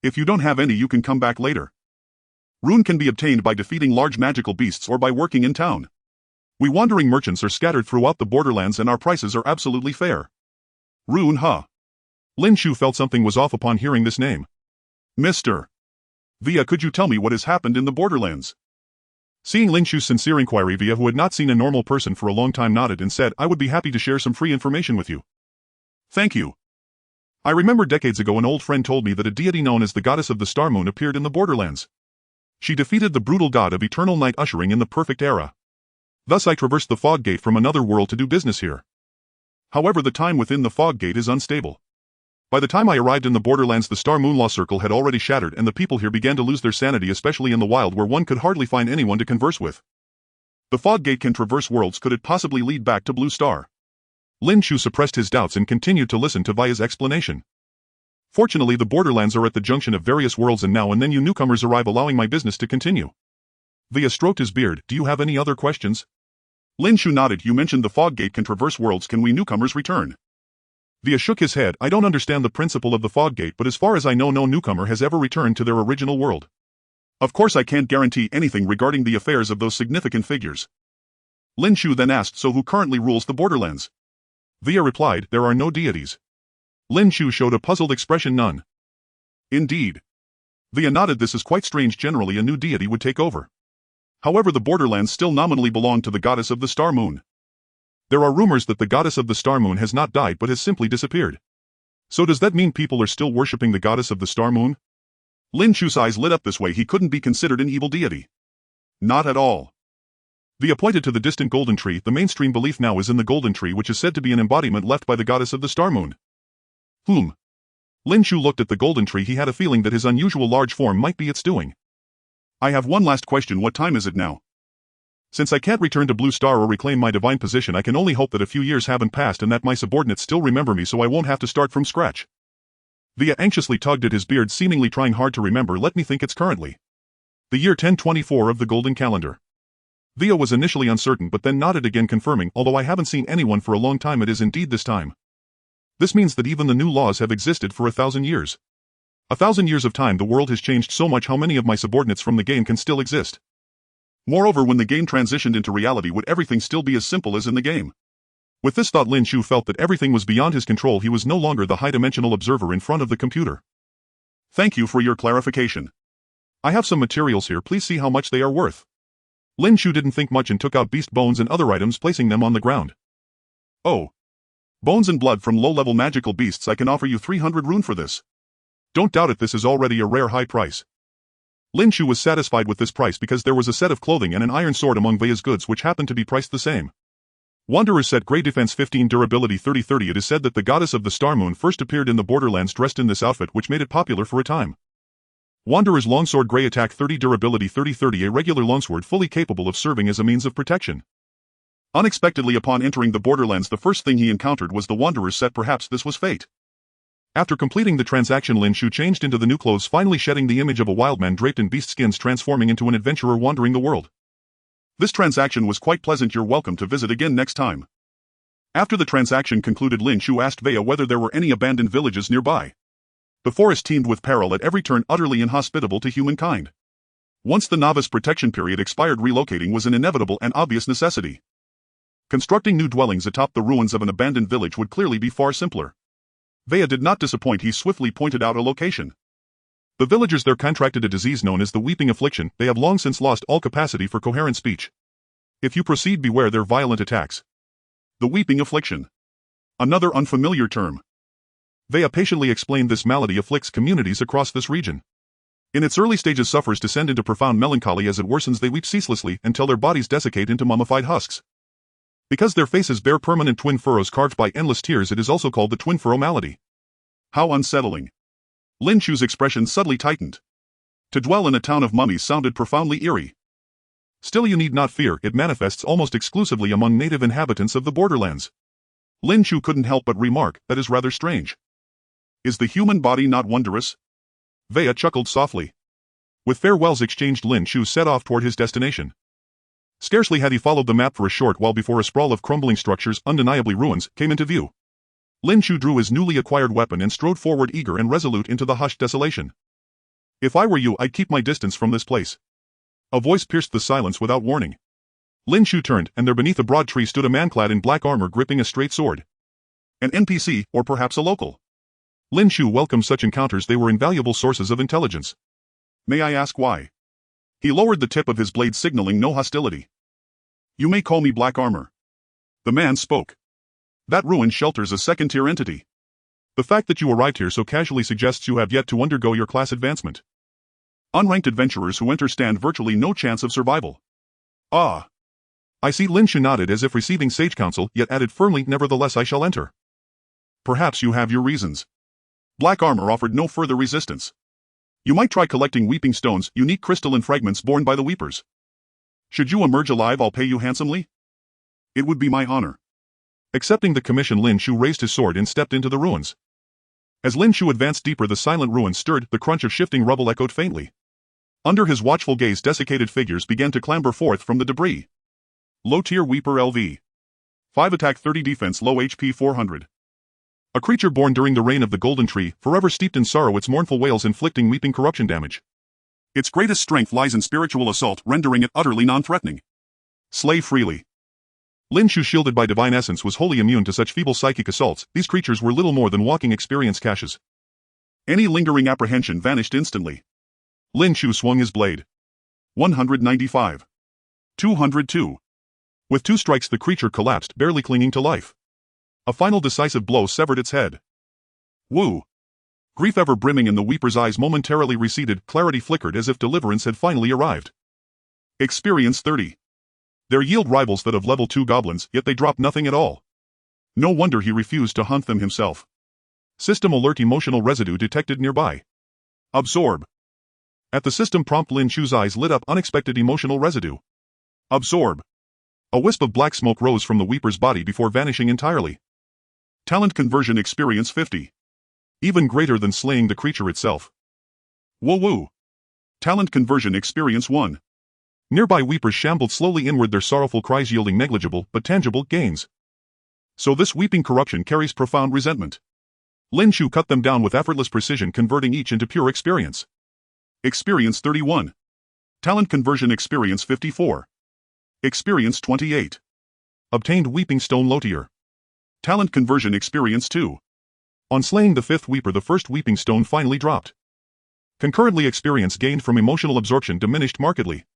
Speaker 1: If you don't have any, you can come back later. Rune can be obtained by defeating large magical beasts or by working in town. We wandering merchants are scattered throughout the Borderlands and our prices are absolutely fair. Rune, huh? Lin Chu felt something was off upon hearing this name. Mr. Vaya, could you tell me what has happened in the Borderlands? Seeing Lin Chu's sincere inquiry, Vaya, who had not seen a normal person for a long time, nodded and said, I would be happy to share some free information with you. Thank you. I remember decades ago an old friend told me that a deity known as the goddess of the star moon appeared in the Borderlands. She defeated the brutal god of eternal night, ushering in the perfect era. Thus I traversed the fog gate from another world to do business here. However, the time within the fog gate is unstable. By the time I arrived in the Borderlands, the Star Moon Law Circle had already shattered and the people here began to lose their sanity, especially in the wild where one could hardly find anyone to converse with. The fog gate can traverse worlds. Could it possibly lead back to Blue Star? Lin Chu suppressed his doubts and continued to listen to Vaya's explanation. Fortunately, the Borderlands are at the junction of various worlds and now and then you newcomers arrive, allowing my business to continue. Vaya stroked his beard. Do you have any other questions? Lin Chu nodded. You mentioned the fog gate can traverse worlds. Can we newcomers return? Vaya shook his head. I don't understand the principle of the fog gate, but as far as I know, no newcomer has ever returned to their original world. Of course, I can't guarantee anything regarding the affairs of those significant figures. Lin Chu then asked, so who currently rules the Borderlands? Vaya replied, there are no deities. Lin Chu showed a puzzled expression. None. Indeed. Vaya nodded. This is quite strange. Generally a new deity would take over. However, the Borderlands still nominally belong to the goddess of the Star Moon. There are rumors that the goddess of the Star Moon has not died but has simply disappeared. So does that mean people are still worshipping the goddess of the Star Moon? Lin Chu's eyes lit up. This way he couldn't be considered an evil deity. Not at all. Vaya pointed to the distant golden tree. The mainstream belief now is in the golden tree, which is said to be an embodiment left by the goddess of the Star Moon. Lin Chu looked at the golden tree. He had a feeling that his unusual large form might be its doing. I have one last question. What time is it now? Since I can't return to Blue Star or reclaim my divine position, I can only hope that a few years haven't passed and that my subordinates still remember me so I won't have to start from scratch. Vaya anxiously tugged at his beard, seemingly trying hard to remember. Let me think. It's currently the year 1024 of the golden calendar. Vaya was initially uncertain but then nodded again, confirming, although I haven't seen anyone for a long time, it is indeed this time. This means that even the new laws have existed for 1,000 years. 1,000 years of time. The world has changed so much. How many of my subordinates from the game can still exist? Moreover, when the game transitioned into reality, would everything still be as simple as in the game? With this thought, Lin Chu felt that everything was beyond his control. He was no longer the high-dimensional observer in front of the computer. Thank you for your clarification. I have some materials here. Please see how much they are worth. Lin Chu didn't think much and took out beast bones and other items, placing them on the ground. Oh. Bones and blood from low-level magical beasts. I can offer you 300 rune for this. Don't doubt it, this is already a rare high price. Lin Chu was satisfied with this price because there was a set of clothing and an iron sword among Vaya's goods which happened to be priced the same. Wanderer's set, Grey Defense 15, Durability 30. It is said that the goddess of the Star Moon first appeared in the Borderlands dressed in this outfit, which made it popular for a time. Wanderer's Longsword, Grey Attack 30, Durability 30. A regular longsword fully capable of serving as a means of protection. Unexpectedly, upon entering the Borderlands, the first thing he encountered was the Wanderer's set. Perhaps this was fate. After completing the transaction, Lin Chu changed into the new clothes, finally shedding the image of a wild man draped in beast skins, transforming into an adventurer wandering the world. This transaction was quite pleasant. You're welcome to visit again next time. After the transaction concluded, Lin Chu asked Vaya whether there were any abandoned villages nearby. The forest teemed with peril at every turn, utterly inhospitable to humankind. Once the novice protection period expired, relocating was an inevitable and obvious necessity. Constructing new dwellings atop the ruins of an abandoned village would clearly be far simpler. Vea did not disappoint. He swiftly pointed out a location. The villagers there contracted a disease known as the weeping affliction. They have long since lost all capacity for coherent speech. If you proceed, beware their violent attacks. The weeping affliction. Another unfamiliar term. Vea patiently explained this malady afflicts communities across this region. In its early stages, sufferers descend into profound melancholy. As it worsens, they weep ceaselessly until their bodies desiccate into mummified husks. Because their faces bear permanent twin furrows carved by endless tears, it is also called the twin furrow malady. How unsettling. Lin Chu's expression subtly tightened. To dwell in a town of mummies sounded profoundly eerie. Still, you need not fear, it manifests almost exclusively among native inhabitants of the borderlands. Lin Chu couldn't help but remark, that is rather strange. Is the human body not wondrous? Vea chuckled softly. With farewells exchanged, Lin Chu set off toward his destination. Scarcely had he followed the map for a short while before a sprawl of crumbling structures, undeniably ruins, came into view. Lin Chu drew his newly acquired weapon and strode forward eager and resolute into the hushed desolation. If I were you, I'd keep my distance from this place. A voice pierced the silence without warning. Lin Chu turned, and there beneath a broad tree stood a man clad in black armor gripping a straight sword. An NPC, or perhaps a local. Lin Chu welcomed such encounters. They were invaluable sources of intelligence. May I ask why? He lowered the tip of his blade, signaling no hostility. You may call me Black Armor. The man spoke. That ruin shelters a second-tier entity. The fact that you arrived here so casually suggests you have yet to undergo your class advancement. Unranked adventurers who enter stand virtually no chance of survival. Ah. I see. Lin Chu nodded as if receiving sage counsel, yet added firmly, nevertheless I shall enter. Perhaps you have your reasons. Black Armor offered no further resistance. You might try collecting weeping stones, unique crystalline fragments borne by the weepers. Should you emerge alive, I'll pay you handsomely. It would be my honor. Accepting the commission, Lin Chu raised his sword and stepped into the ruins. As Lin Chu advanced deeper, the silent ruins stirred, the crunch of shifting rubble echoed faintly. Under his watchful gaze, desiccated figures began to clamber forth from the debris. Low-tier Weeper LV. 5 attack 30 defense, low HP 400. A creature born during the reign of the Golden Tree, forever steeped in sorrow, its mournful wails inflicting weeping corruption damage. Its greatest strength lies in spiritual assault, rendering it utterly non-threatening. Slay freely. Lin Chu, shielded by divine essence, was wholly immune to such feeble psychic assaults. These creatures were little more than walking experience caches. Any lingering apprehension vanished instantly. Lin Chu swung his blade. 195. 202. With 2 strikes, the creature collapsed, barely clinging to life. A final decisive blow severed its head. Woo! Grief ever brimming in the Weeper's eyes momentarily receded, clarity flickered as if deliverance had finally arrived. Experience 30. Their yield rivals that of level 2 goblins, yet they drop nothing at all. No wonder he refused to hunt them himself. System alert, emotional residue detected nearby. Absorb. At the system prompt, Lin Chu's eyes lit up, unexpected emotional residue. Absorb. A wisp of black smoke rose from the Weeper's body before vanishing entirely. Talent conversion experience 50. Even greater than slaying the creature itself. Woo-woo. Talent conversion experience 1. Nearby Weepers shambled slowly inward, their sorrowful cries yielding negligible but tangible gains. So this weeping corruption carries profound resentment. Lin Chu cut them down with effortless precision, converting each into pure experience. Experience 31. Talent conversion experience 54. Experience 28. Obtained Weeping Stone Lotier. Talent conversion experience 2. On slaying the 5th Weeper, the first Weeping Stone finally dropped. Concurrently, experience gained from emotional absorption diminished markedly.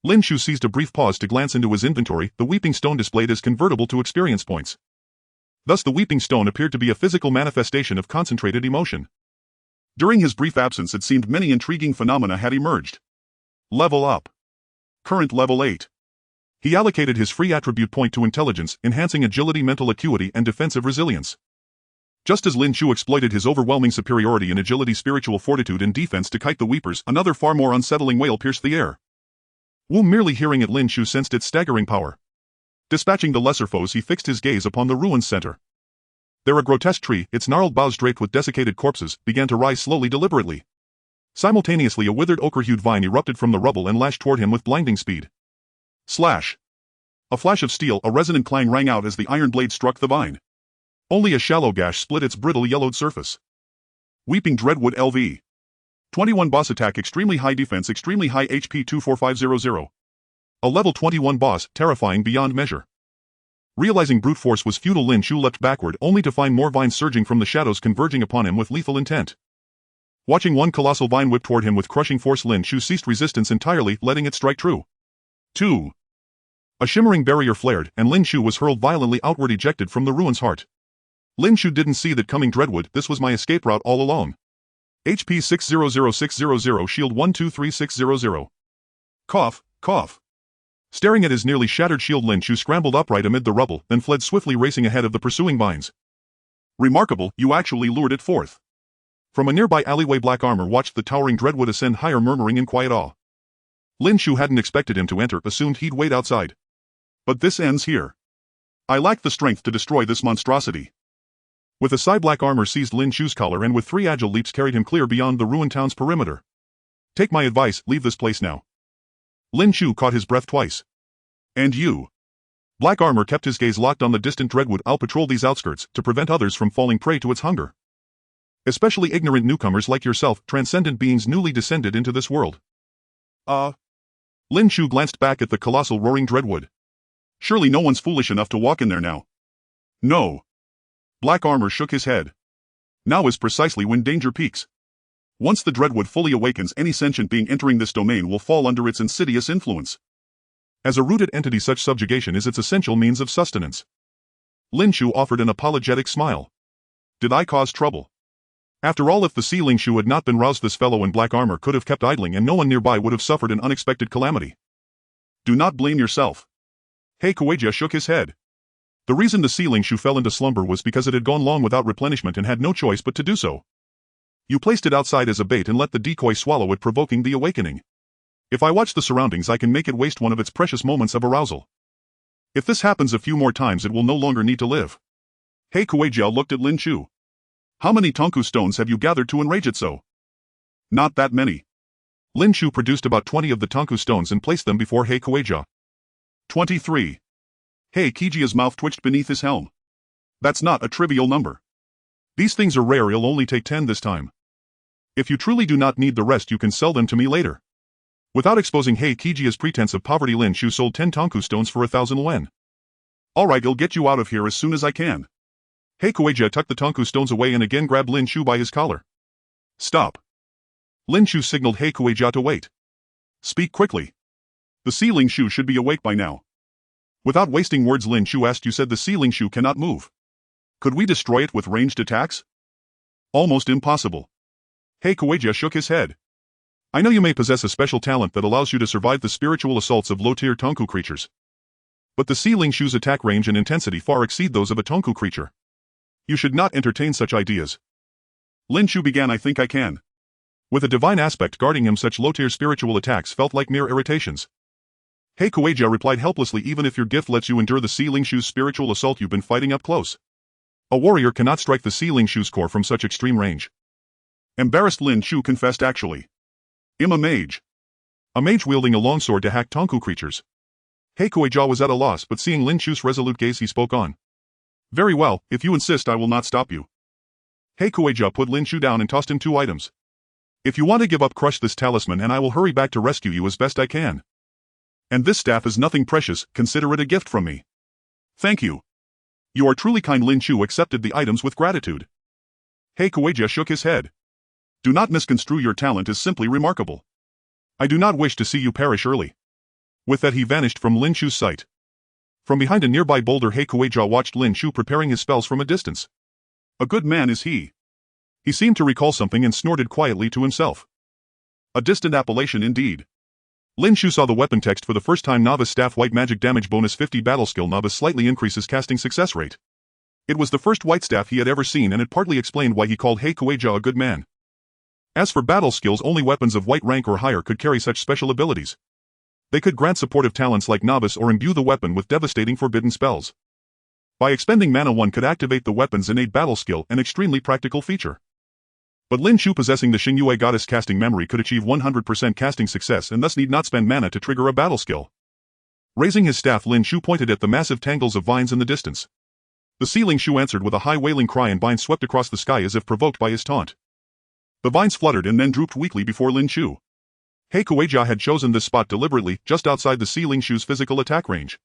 Speaker 1: Lin Chu seized a brief pause to glance into his inventory, the Weeping Stone displayed as convertible to experience points. Thus the Weeping Stone appeared to be a physical manifestation of concentrated emotion. During his brief absence, it seemed many intriguing phenomena had emerged. Level up. Current level 8. He allocated his free attribute point to intelligence, enhancing agility, mental acuity, and defensive resilience. Just as Lin Chu exploited his overwhelming superiority in agility, spiritual fortitude, and defense to kite the Weepers, another far more unsettling wail pierced the air. Wu, merely hearing it, Lin Chu sensed its staggering power. Dispatching the lesser foes, he fixed his gaze upon the ruin's center. There a grotesque tree, its gnarled boughs draped with desiccated corpses, began to rise slowly, deliberately. Simultaneously, a withered ochre-hued vine erupted from the rubble and lashed toward him with blinding speed. Slash! A flash of steel, a resonant clang rang out as the iron blade struck the vine. Only a shallow gash split its brittle yellowed surface. Weeping Dreadwood LV. 21 boss attack, extremely high defense, extremely high HP 24500. A level 21 boss, terrifying beyond measure. Realizing brute force was futile, Lin Chu leapt backward only to find more vines surging from the shadows converging upon him with lethal intent. Watching one colossal vine whip toward him with crushing force, Lin Chu ceased resistance entirely, letting it strike true. 2. A shimmering barrier flared, and Lin Chu was hurled violently outward, ejected from the ruin's heart. Lin Chu didn't see that coming. Dreadwood, this was my escape route all along. HP 600600, shield 123600. Cough, cough. Staring at his nearly shattered shield, Lin Chu scrambled upright amid the rubble, then fled swiftly, racing ahead of the pursuing vines. Remarkable, you actually lured it forth. From a nearby alleyway, Black Armor watched the towering Dreadwood ascend higher, murmuring in quiet awe. Lin Chu hadn't expected him to enter, assumed he'd wait outside. But this ends here. I lack the strength to destroy this monstrosity. With a sigh, Black Armor seized Lin Chu's collar and with 3 agile leaps carried him clear beyond the ruined town's perimeter. Take my advice, leave this place now. Lin Chu caught his breath twice. And you? Black Armor kept his gaze locked on the distant Dreadwood. I'll patrol these outskirts to prevent others from falling prey to its hunger. Especially ignorant newcomers like yourself, transcendent beings newly descended into this world. Lin Chu glanced back at the colossal roaring Dreadwood. Surely no one's foolish enough to walk in there now. No. Black Armor shook his head. Now is precisely when danger peaks. Once the Dreadwood fully awakens, any sentient being entering this domain will fall under its insidious influence. As a rooted entity, such subjugation is its essential means of sustenance. Lin Chu offered an apologetic smile. Did I cause trouble? After all, if the sea Lin Chu had not been roused, this fellow in black armor could have kept idling and no one nearby would have suffered an unexpected calamity. Do not blame yourself. Hei Kueijia shook his head. The reason the sea Lin Chu fell into slumber was because it had gone long without replenishment and had no choice but to do so. You placed it outside as a bait and let the decoy swallow it, provoking the awakening. If I watch the surroundings, I can make it waste one of its precious moments of arousal. If this happens a few more times, it will no longer need to live. Hei Kueijia looked at Lin Chu. How many Tonku stones have you gathered to enrage it so? Not that many. Lin Chu produced about 20 of the Tonku stones and placed them before Hei Kueijia. 23. Hei Kueijia's mouth twitched beneath his helm. That's not a trivial number. These things are rare, it'll only take 10 this time. If you truly do not need the rest, you can sell them to me later. Without exposing Hei Kueijia's pretense of poverty, Lin Chu sold 10 Tonku stones for 1,000 yuan. Alright, I'll get you out of here as soon as I can. Hei Kueijia tucked the Tonku stones away and again grabbed Lin Chu by his collar. Stop. Lin Chu signaled Hei Kueijia to wait. Speak quickly. The sea Lin Chu should be awake by now. Without wasting words, Lin Chu asked, you said the sea Lin Chu cannot move. Could we destroy it with ranged attacks? Almost impossible. Hei Kueijia shook his head. I know you may possess a special talent that allows you to survive the spiritual assaults of low-tier Tonku creatures. But the sea Lin Chu's attack range and intensity far exceed those of a Tonku creature. You should not entertain such ideas. Lin Chu began, I think I can. With a divine aspect guarding him, such low-tier spiritual attacks felt like mere irritations. Hei Kueijia replied helplessly, even if your gift lets you endure the sea Lin Chu's spiritual assault, you've been fighting up close. A warrior cannot strike the sea Lin Chu's core from such extreme range. Embarrassed, Lin Chu confessed, actually. I'm a mage. A mage wielding a longsword to hack Tonku creatures. Hei Kueijia was at a loss, but seeing Lin Chu's resolute gaze, he spoke on. Very well, if you insist, I will not stop you. Hei Kueijia put Lin Chu down and tossed him 2 items. If you want to give up, crush this talisman and I will hurry back to rescue you as best I can. And this staff is nothing precious, consider it a gift from me. Thank you. You are truly kind. Lin Chu accepted the items with gratitude. Hei Kueijia shook his head. Do not misconstrue, your talent is simply remarkable. I do not wish to see you perish early. With that he vanished from Lin Chu's sight. From behind a nearby boulder, Hei Kueijia watched Lin Chu preparing his spells from a distance. A good man is he. He seemed to recall something and snorted quietly to himself. A distant appellation indeed. Lin Chu saw the weapon text for the first time. Novice staff, white magic damage bonus 50, battle skill novice slightly increases casting success rate. It was the first white staff he had ever seen, and it partly explained why he called Hei Kueijia a good man. As for battle skills, only weapons of white rank or higher could carry such special abilities. They could grant supportive talents like novice or imbue the weapon with devastating forbidden spells. By expending mana, one could activate the weapon's innate battle skill, an extremely practical feature. But Lin Chu, possessing the Xingyue goddess casting memory, could achieve 100% casting success and thus need not spend mana to trigger a battle skill. Raising his staff, Lin Chu pointed at the massive tangles of vines in the distance. The sea Lin Chu answered with a high wailing cry, and vines swept across the sky as if provoked by his taunt. The vines fluttered and then drooped weakly before Lin Chu. Hei Kueijia had chosen this spot deliberately, just outside the sea Lin Chu's physical attack range.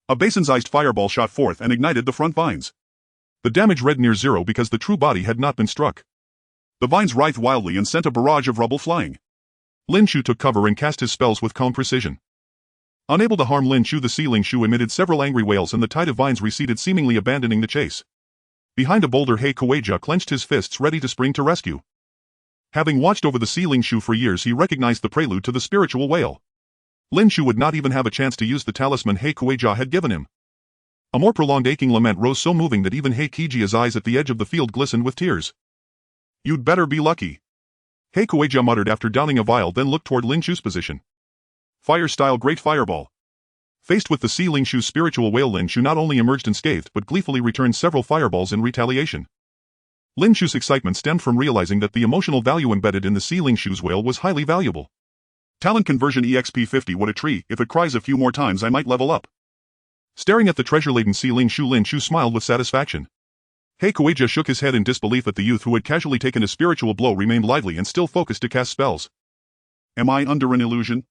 Speaker 1: A basin-sized fireball shot forth and ignited the front vines. The damage read near zero because the true body had not been struck. The vines writhed wildly and sent a barrage of rubble flying. Lin Chu took cover and cast his spells with calm precision. Unable to harm Lin Chu, the Sea Ling Shu emitted several angry wails and the tide of vines receded, seemingly abandoning the chase. Behind a boulder, He Kueijia clenched his fists, ready to spring to rescue. Having watched over the Sea Ling Shu for years, he recognized the prelude to the spiritual wail. Lin Chu would not even have a chance to use the talisman He Kueijia had given him. A more prolonged aching lament rose, so moving that even He Kueijia's eyes at the edge of the field glistened with tears. "You'd better be lucky," He Kueijia muttered after downing a vial, then looked toward Lin Chu's position. Fire-style Great Fireball. Faced with the Sea Ling Shu's spiritual wail, Lin Chu not only emerged unscathed but gleefully returned several fireballs in retaliation. Lin Chu's excitement stemmed from realizing that the emotional value embedded in the Sea Ling Shu's wail was highly valuable. Talent conversion EXP 50. What a tree, if it cries a few more times I might level up. Staring at the treasure-laden Sea Ling Shu, Lin Chu smiled with satisfaction. He Kueijia shook his head in disbelief at the youth who had casually taken a spiritual blow remained lively and still focused to cast spells. Am I under an illusion?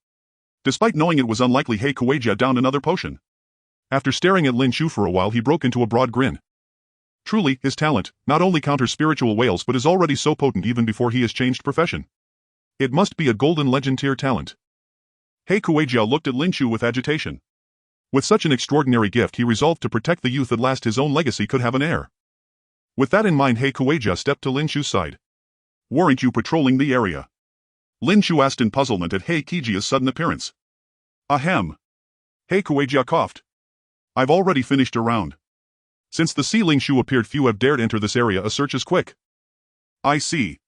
Speaker 1: Despite knowing it was unlikely, He Kueijia downed another potion. After staring at Lin Chu for a while, he broke into a broad grin. Truly, his talent not only counters spiritual wails but is already so potent even before he has changed profession. It must be a golden legend tier talent. He Kueijia looked at Lin Chu with agitation. With such an extraordinary gift, he resolved to protect the youth. At last his own legacy could have an heir. With that in mind, He Kueijia stepped to Lin Chu's side. Weren't you patrolling the area? Lin Chu asked in puzzlement at He Kueijia's sudden appearance. Ahem. He Kueijia coughed. I've already finished a round. Since the Sea Ling Shu appeared, few have dared enter this area. A search is quick. I see.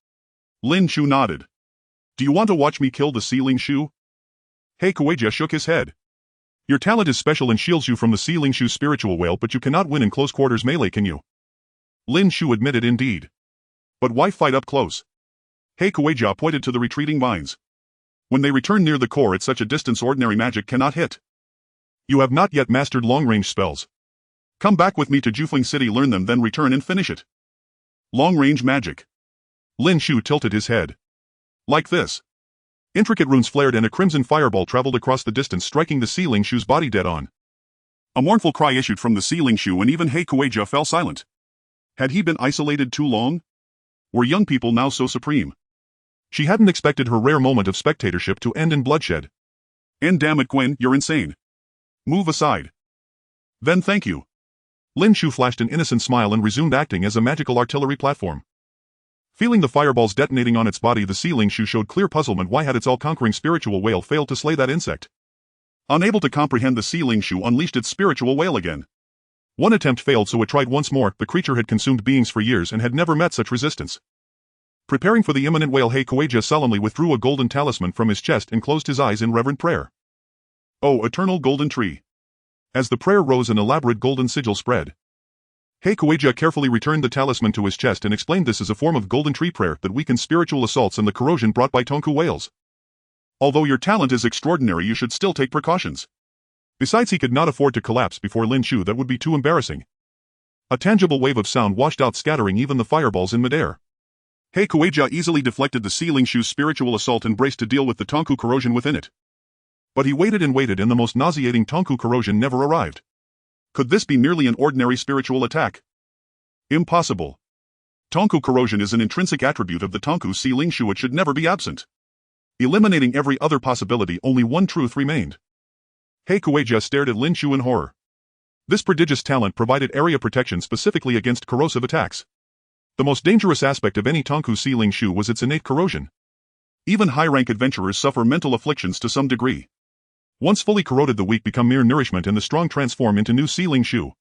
Speaker 1: Lin Chu nodded. Do you want to watch me kill the Sea Ling Shu? He Kueijia shook his head. Your talent is special and shields you from the Sea Ling Shu's spiritual wail, but you cannot win in close quarters melee, can you? Lin Chu admitted, indeed. But why fight up close? He Kueijia pointed to the retreating vines. When they return near the core at such a distance, ordinary magic cannot hit. You have not yet mastered long-range spells. Come back with me to Jufeng City, learn them, then return and finish it. Long-range magic. Lin Chu tilted his head. Like this. Intricate runes flared and a crimson fireball traveled across the distance, striking the Sea Ling Shu's body dead on. A mournful cry issued from the Sea Ling Shu and even He Kueijia fell silent. Had he been isolated too long? Were young people now so supreme? She hadn't expected her rare moment of spectatorship to end in bloodshed. And damn it, Gwen, you're insane. Move aside. Then thank you. Lin Chu flashed an innocent smile and resumed acting as a magical artillery platform. Feeling the fireballs detonating on its body, the Sea Ling Shu showed clear puzzlement. Why had its all-conquering spiritual wail failed to slay that insect? Unable to comprehend, the Sea Ling Shu unleashed its spiritual wail again. One attempt failed, so it tried once more. The creature had consumed beings for years and had never met such resistance. Preparing for the imminent wail, He Kueijia solemnly withdrew a golden talisman from his chest and closed his eyes in reverent prayer. O eternal golden tree. As the prayer rose, an elaborate golden sigil spread. He Kueijia carefully returned the talisman to his chest and explained this is a form of golden tree prayer that weakens spiritual assaults and the corrosion brought by Tonku wails. Although your talent is extraordinary, you should still take precautions. Besides, he could not afford to collapse before Lin Chu. That would be too embarrassing. A tangible wave of sound washed out, scattering even the fireballs in midair. He Kueijia easily deflected the Sea Ling Shu's spiritual assault and braced to deal with the Tonku corrosion within it. But he waited and waited, and the most nauseating Tonku corrosion never arrived. Could this be merely an ordinary spiritual attack? Impossible. Tonku corrosion is an intrinsic attribute of the Tonku Sea Ling Shu. It should never be absent. Eliminating every other possibility, only one truth remained. He Kueijia stared at Lin Chu in horror. This prodigious talent provided area protection specifically against corrosive attacks. The most dangerous aspect of any Tonku Sea Ling Shu was its innate corrosion. Even high-rank adventurers suffer mental afflictions to some degree. Once fully corroded, the weak become mere nourishment and the strong transform into new Sea Ling Shu.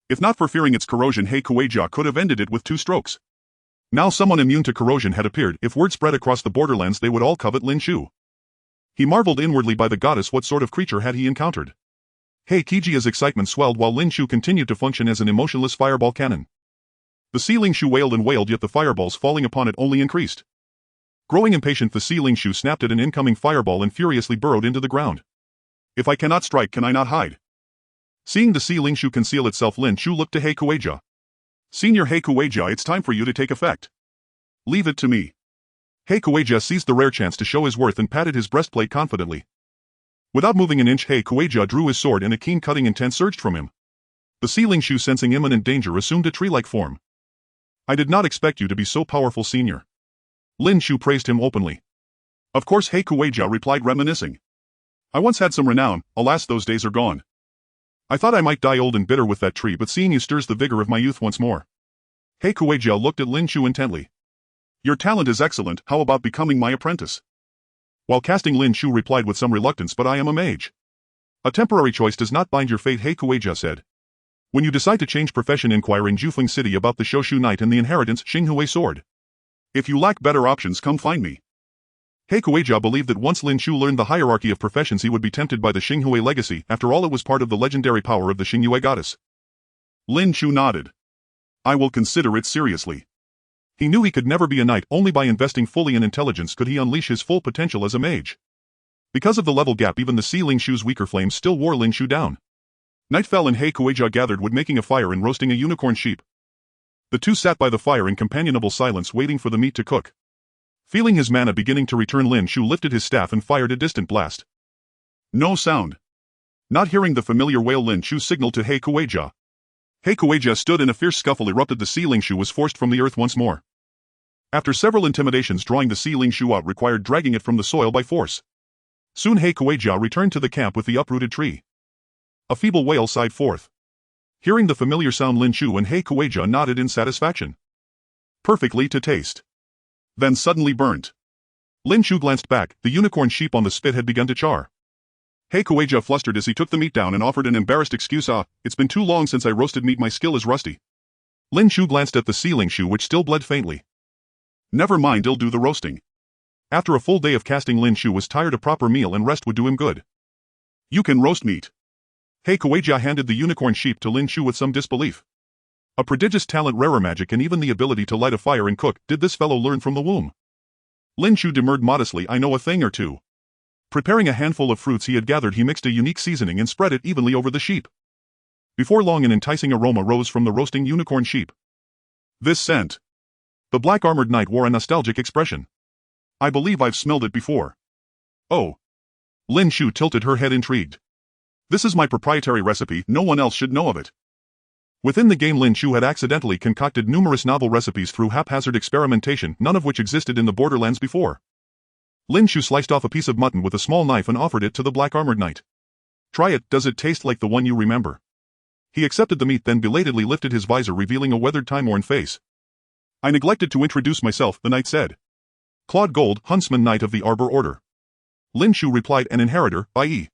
Speaker 1: If not for fearing its corrosion, He Kueijia could have ended it with 2 strokes. Now someone immune to corrosion had appeared. If word spread across the borderlands, they would all covet Lin Chu. He marveled inwardly, by the goddess, what sort of creature had he encountered? He Kueijia's excitement swelled while Lin Chu continued to function as an emotionless fireball cannon. The Sea Ling Shu wailed and wailed, yet the fireballs falling upon it only increased. Growing impatient, the Sea Ling Shu snapped at an incoming fireball and furiously burrowed into the ground. If I cannot strike, can I not hide? Seeing the Sea Ling Shu conceal itself, Lin Chu looked to He Kueijia. Senior He Kueijia, it's time for you to take effect. Leave it to me. He Kueijia seized the rare chance to show his worth and patted his breastplate confidently. Without moving an inch, He Kueja drew his sword and a keen cutting intent surged from him. The Lin Chu, sensing imminent danger, assumed a tree-like form. "I did not expect you to be so powerful, senior." Lin Chu praised him openly. "Of course," He Kueja replied, reminiscing. "I once had some renown, alas those days are gone. I thought I might die old and bitter with that tree, but seeing you stirs the vigor of my youth once more." He Kueja looked at Lin Chu intently. "Your talent is excellent, how about becoming my apprentice?" While casting, Lin Chu replied with some reluctance, "But I am a mage." "A temporary choice does not bind your fate," He Kueja said. "When you decide to change profession, inquire in Jufeng City about the Shoshu Knight and the inheritance Xinghui sword. If you lack better options, come find me." He Kueja believed that once Lin Chu learned the hierarchy of professions, he would be tempted by the Xinghui legacy. After all, it was part of the legendary power of the Xinghui goddess. Lin Chu nodded. "I will consider it seriously." He knew he could never be a knight. Only by investing fully in intelligence could he unleash his full potential as a mage. Because of the level gap, even the Lin Chu's weaker flames still wore Lin Chu down. Night fell and He Kueja gathered wood, making a fire and roasting a unicorn sheep. The two sat by the fire in companionable silence, waiting for the meat to cook. Feeling his mana beginning to return, Lin Chu lifted his staff and fired a distant blast. No sound. Not hearing the familiar wail, Lin Chu signaled to He Kueja. He Kueja stood and a fierce scuffle erupted. The Lin Chu was forced from the earth once more. After several intimidations, drawing the Lin Chu out required dragging it from the soil by force. Soon He Kueja returned to the camp with the uprooted tree. A feeble wail sighed forth. Hearing the familiar sound, Lin Chu and He Kueja nodded in satisfaction. Perfectly to taste. Then suddenly burnt. Lin Chu glanced back. The unicorn sheep on the spit had begun to char. He Kueja flustered as he took the meat down and offered an embarrassed excuse. "It's been too long since I roasted meat, my skill is rusty." Lin Chu glanced at the Lin Chu, which still bled faintly. "Never mind, I'll do the roasting." After a full day of casting, Lin Chu was tired. A proper meal and rest would do him good. "You can roast meat." He Kueja handed the unicorn sheep to Lin Chu with some disbelief. A prodigious talent, rarer magic, and even the ability to light a fire and cook. Did this fellow learn from the womb? Lin Chu demurred modestly. "I know a thing or two." Preparing a handful of fruits he had gathered, he mixed a unique seasoning and spread it evenly over the sheep. Before long, an enticing aroma rose from the roasting unicorn sheep. This scent. The black-armored knight wore a nostalgic expression. "I believe I've smelled it before." "Oh." Lin Chu tilted her head, intrigued. "This is my proprietary recipe, no one else should know of it." Within the game, Lin Chu had accidentally concocted numerous novel recipes through haphazard experimentation, none of which existed in the Borderlands before. Lin Chu sliced off a piece of mutton with a small knife and offered it to the black-armored knight. "Try it, does it taste like the one you remember?" He accepted the meat, then belatedly lifted his visor, revealing a weathered, time-worn face. "I neglected to introduce myself," the knight said. "Claude Gold, Huntsman Knight of the Arbor Order." Lin Chu replied, "An inheritor, i.e."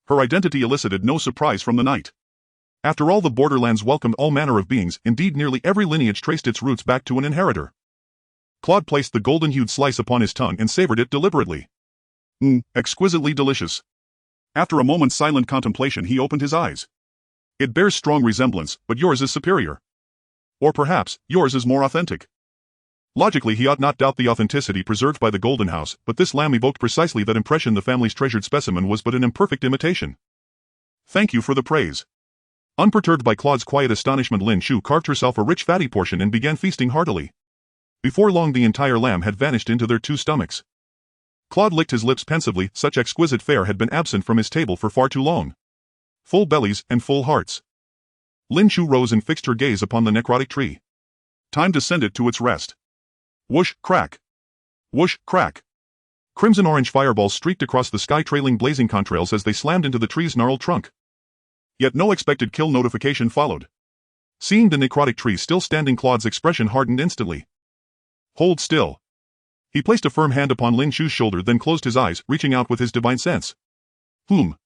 Speaker 1: Her identity elicited no surprise from the knight. After all, the Borderlands welcomed all manner of beings. Indeed, nearly every lineage traced its roots back to an inheritor. Claude placed the golden-hued slice upon his tongue and savored it deliberately. Exquisitely delicious." After a moment's silent contemplation, he opened his eyes. "It bears strong resemblance, but yours is superior. Or perhaps, yours is more authentic." Logically, he ought not doubt the authenticity preserved by the Golden House, but this lamb evoked precisely that impression. The family's treasured specimen was but an imperfect imitation. "Thank you for the praise." Unperturbed by Claude's quiet astonishment, Lin Chu carved herself a rich fatty portion and began feasting heartily. Before long, the entire lamb had vanished into their two stomachs. Claude licked his lips pensively. Such exquisite fare had been absent from his table for far too long. Full bellies and full hearts. Lin Chu rose and fixed her gaze upon the necrotic tree. Time to send it to its rest. Whoosh, crack. Whoosh, crack. Crimson-orange fireballs streaked across the sky, trailing blazing contrails as they slammed into the tree's gnarled trunk. Yet no expected kill notification followed. Seeing the necrotic tree still standing, Claude's expression hardened instantly. "Hold still." He placed a firm hand upon Lin Chu's shoulder, then closed his eyes, reaching out with his divine sense. Whom?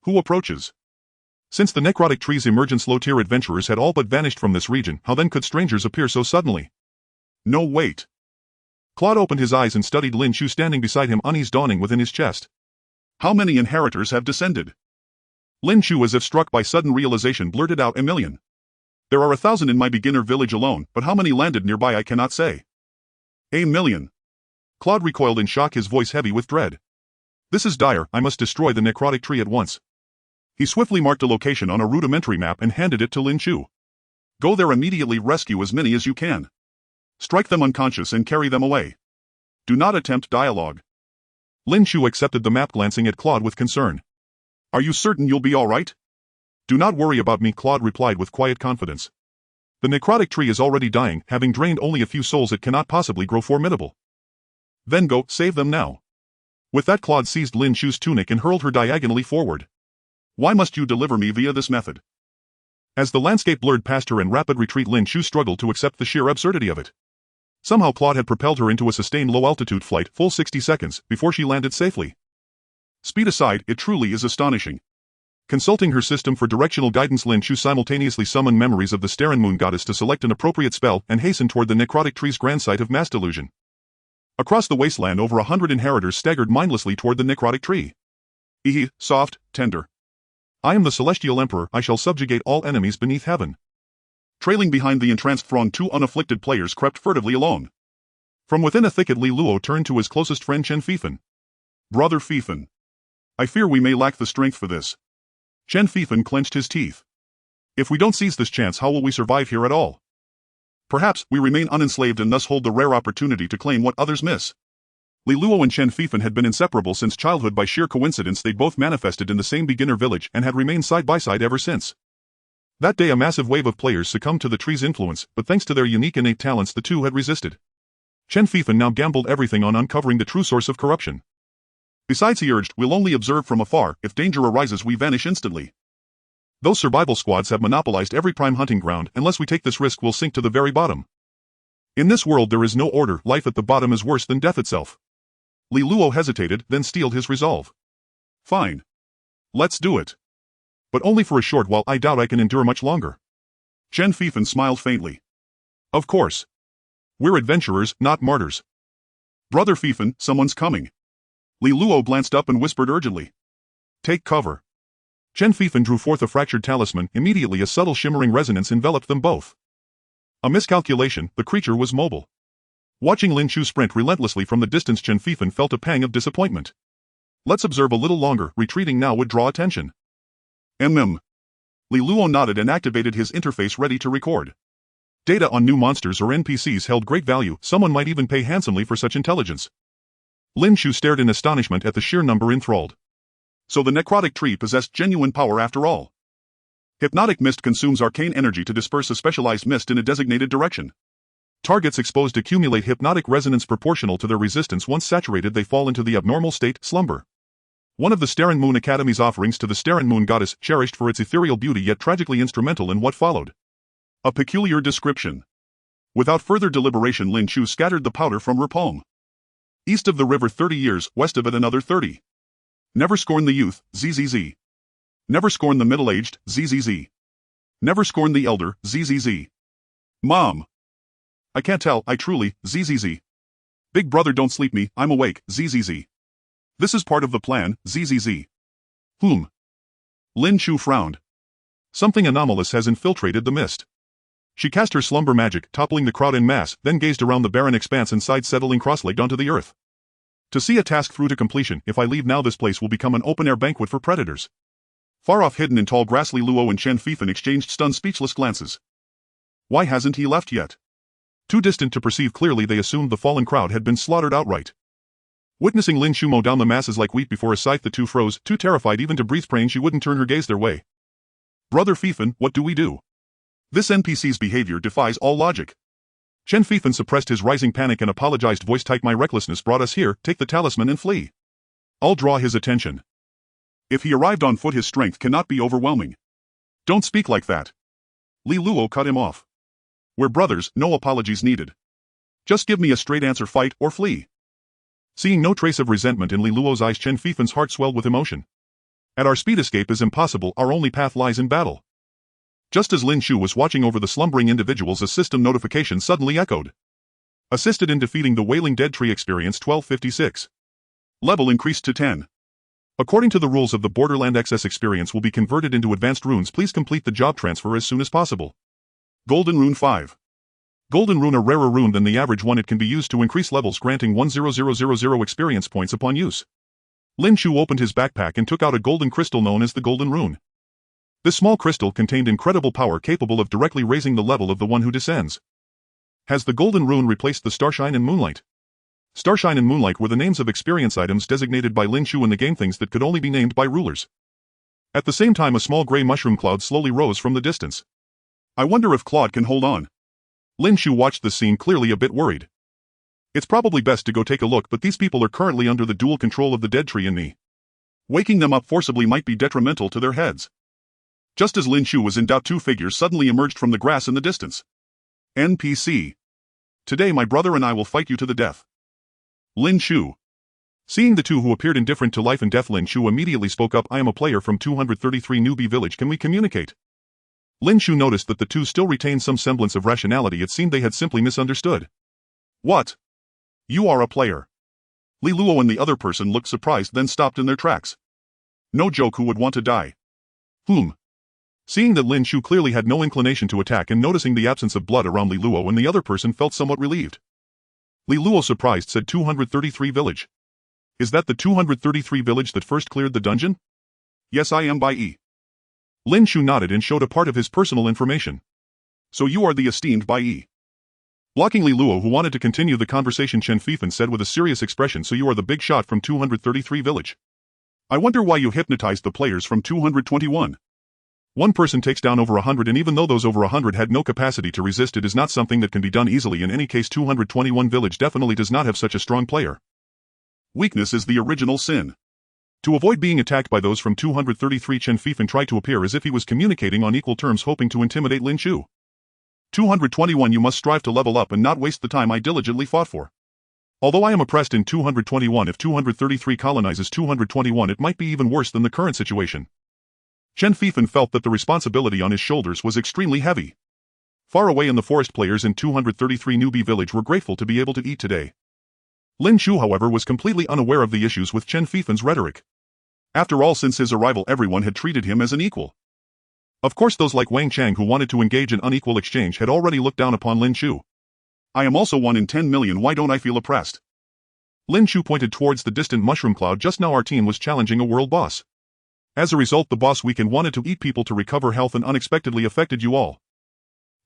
Speaker 1: Who approaches? Since the necrotic tree's emergence, low-tier adventurers had all but vanished from this region. How then could strangers appear so suddenly? No, wait. Claude opened his eyes and studied Lin Chu standing beside him, unease dawning within his chest. How many inheritors have descended? Lin Chu, as if struck by sudden realization, blurted out, 1,000,000. There are 1,000 in my beginner village alone, but how many landed nearby I cannot say. 1,000,000. Claude recoiled in shock, his voice heavy with dread. This is dire, I must destroy the necrotic tree at once. He swiftly marked a location on a rudimentary map and handed it to Lin Chu. Go there immediately, rescue as many as you can. Strike them unconscious and carry them away. Do not attempt dialogue. Lin Chu accepted the map, glancing at Claude with concern. Are you certain you'll be alright? Do not worry about me, Claude replied with quiet confidence. The necrotic tree is already dying, having drained only a few souls. It cannot possibly grow formidable. Then go, save them now. With that, Claude seized Lin Chu's tunic and hurled her diagonally forward. Why must you deliver me via this method? As the landscape blurred past her in rapid retreat, Lin Chu struggled to accept the sheer absurdity of it. Somehow Claude had propelled her into a sustained low-altitude flight, full 60 seconds, before she landed safely. Speed aside, it truly is astonishing. Consulting her system for directional guidance, Lin Chu simultaneously summoned memories of the Staren Moon Goddess to select an appropriate spell and hastened toward the necrotic tree's grand site of mass delusion. Across the wasteland, over 100 inheritors staggered mindlessly toward the necrotic tree. Ehe, soft, tender. I am the Celestial Emperor. I shall subjugate all enemies beneath heaven. Trailing behind the entranced throng, 2 unafflicted players crept furtively along. From within a thicket, Li Luo turned to his closest friend Chen Fifan. Brother Fifan. I fear we may lack the strength for this. Chen Fifan clenched his teeth. If we don't seize this chance, how will we survive here at all? Perhaps we remain unenslaved and thus hold the rare opportunity to claim what others miss. Li Luo and Chen Fifan had been inseparable since childhood. By sheer coincidence, they both manifested in the same beginner village and had remained side by side ever since. That day a massive wave of players succumbed to the tree's influence, but thanks to their unique innate talents the two had resisted. Chen Fifan now gambled everything on uncovering the true source of corruption. Besides, he urged, we'll only observe from afar. If danger arises, we vanish instantly. Those survival squads have monopolized every prime hunting ground. Unless we take this risk, we'll sink to the very bottom. In this world there is no order. Life at the bottom is worse than death itself. Li Luo hesitated, then steeled his resolve. Fine. Let's do it. But only for a short while. I doubt I can endure much longer. Chen Fifan smiled faintly. Of course. We're adventurers, not martyrs. Brother Fifan, someone's coming. Li Luo glanced up and whispered urgently. Take cover. Chen Fifan drew forth a fractured talisman. Immediately a subtle shimmering resonance enveloped them both. A miscalculation, the creature was mobile. Watching Lin Chu sprint relentlessly from the distance, Chen Fifan felt a pang of disappointment. Let's observe a little longer. Retreating now would draw attention. Li Luo nodded and activated his interface, ready to record. Data on new monsters or NPCs held great value. Someone might even pay handsomely for such intelligence. Lin Chu stared in astonishment at the sheer number enthralled. So the necrotic tree possessed genuine power after all. Hypnotic mist consumes arcane energy to disperse a specialized mist in a designated direction. Targets exposed accumulate hypnotic resonance proportional to their resistance. Once saturated, they fall into the abnormal state, slumber. One of the Staren Moon Academy's offerings to the Staren Moon Goddess, cherished for its ethereal beauty yet tragically instrumental in what followed. A peculiar description. Without further deliberation, Lin Chu scattered the powder from her palm. East of the river 30 years, west of it another 30. Never scorn the youth, zzz. Never scorn the middle-aged, zzz. Never scorn the elder, zzz. Mom. I can't tell, I truly, zzz. Big brother, don't sleep me, I'm awake, zzz. This is part of the plan, zzz. Lin Chu frowned. Something anomalous has infiltrated the mist. She cast her slumber magic, toppling the crowd en masse, then gazed around the barren expanse and sighed, settling cross-legged onto the earth. To see a task through to completion, if I leave now this place will become an open-air banquet for predators. Far off, hidden in tall grass, Li Luo and Chen Fifan exchanged stunned, speechless glances. Why hasn't he left yet? Too distant to perceive clearly, they assumed the fallen crowd had been slaughtered outright. Witnessing Lin Chu mow down the masses like wheat before a scythe, the two froze, too terrified even to breathe, praying she wouldn't turn her gaze their way. Brother Fifan, what do we do? This NPC's behavior defies all logic. Chen Fifan suppressed his rising panic and apologized, voice tight, my recklessness brought us here, take the talisman and flee. I'll draw his attention. If he arrived on foot, his strength cannot be overwhelming. Don't speak like that. Li Luo cut him off. We're brothers, no apologies needed. Just give me a straight answer, fight or flee. Seeing no trace of resentment in Li Luo's eyes, Chen Fifan's heart swelled with emotion. At our speed, escape is impossible, our only path lies in battle. Just as Lin Chu was watching over the slumbering individuals, a system notification suddenly echoed. Assisted in defeating the Wailing Dead Tree, experience 1256. Level increased to 10. According to the rules of the Borderland, excess experience will be converted into advanced runes. Please complete the job transfer as soon as possible. Golden Rune 5. Golden Rune, a rarer rune than the average one. It can be used to increase levels, granting 10000 experience points upon use. Lin Chu opened his backpack and took out a golden crystal known as the Golden Rune. This small crystal contained incredible power, capable of directly raising the level of the one who descends. Has the Golden Rune replaced the starshine and moonlight? Starshine and Moonlight were the names of experience items designated by Lin Chu in the game, things that could only be named by rulers. At the same time, a small gray mushroom cloud slowly rose from the distance. I wonder if Claude can hold on. Lin Chu watched the scene, clearly a bit worried. It's probably best to go take a look, but these people are currently under the dual control of the dead tree and me. Waking them up forcibly might be detrimental to their heads. Just as Lin Chu was in doubt, two figures suddenly emerged from the grass in the distance. NPC. Today my brother and I will fight you to the death. Lin Chu. Seeing the two who appeared indifferent to life and death, Lin Chu immediately spoke up. I am a player from 233 Newbie Village, can we communicate? Lin Chu noticed that the two still retained some semblance of rationality. It seemed they had simply misunderstood. What? You are a player. Li Luo and the other person looked surprised, then stopped in their tracks. No joke, who would want to die? Seeing that Lin Chu clearly had no inclination to attack and noticing the absence of blood around Li Luo and the other person, felt somewhat relieved. Li Luo, surprised, said 233 village. Is that the 233 village that first cleared the dungeon? Yes, I am by E. Lin Chu nodded and showed a part of his personal information. So you are the esteemed Bai Yi. Blocking Li Luo, who wanted to continue the conversation, Chen Fifan said with a serious expression, so you are the big shot from 233 village. I wonder why you hypnotized the players from 221. One person takes down over 100, and even though those over 100 had no capacity to resist, it is not something that can be done easily. In any case, 221 village definitely does not have such a strong player. Weakness is the original sin. To avoid being attacked by those from 233, Chen Fifan tried to appear as if he was communicating on equal terms, hoping to intimidate Lin Chu. 221, you must strive to level up and not waste the time I diligently fought for. Although I am oppressed in 221, if 233 colonizes 221, it might be even worse than the current situation. Chen Fifan felt that the responsibility on his shoulders was extremely heavy. Far away in the forest, players in 233 Newbie Village were grateful to be able to eat today. Lin Chu, however, was completely unaware of the issues with Chen Fifan's rhetoric. After all, since his arrival, everyone had treated him as an equal. Of course, those like Wang Chang who wanted to engage in unequal exchange had already looked down upon Lin Chu. I am also 1 in 10 million, why don't I feel oppressed? Lin Chu pointed towards the distant mushroom cloud. Just now our team was challenging a world boss. As a result, the boss weakened, wanted to eat people to recover health, and unexpectedly affected you all.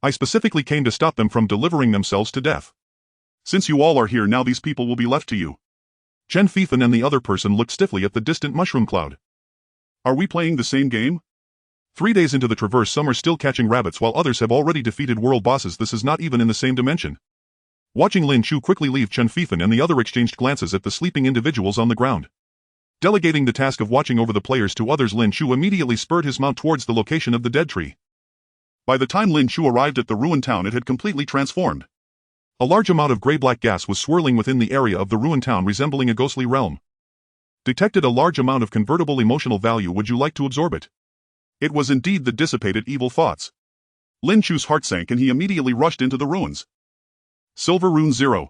Speaker 1: I specifically came to stop them from delivering themselves to death. Since you all are here now, these people will be left to you. Chen Fifan and the other person looked stiffly at the distant mushroom cloud. Are we playing the same game? 3 days into the traverse, some are still catching rabbits while others have already defeated world bosses. This is not even in the same dimension. Watching Lin Chu quickly leave, Chen Fifan and the other exchanged glances at the sleeping individuals on the ground. Delegating the task of watching over the players to others, Lin Chu immediately spurred his mount towards the location of the dead tree. By the time Lin Chu arrived at the ruined town, it had completely transformed. A large amount of gray-black gas was swirling within the area of the ruined town, resembling a ghostly realm. Detected a large amount of convertible emotional value. Would you like to absorb it? It was indeed the dissipated evil thoughts. Lin Chu's heart sank and he immediately rushed into the ruins. Silver Rune 0.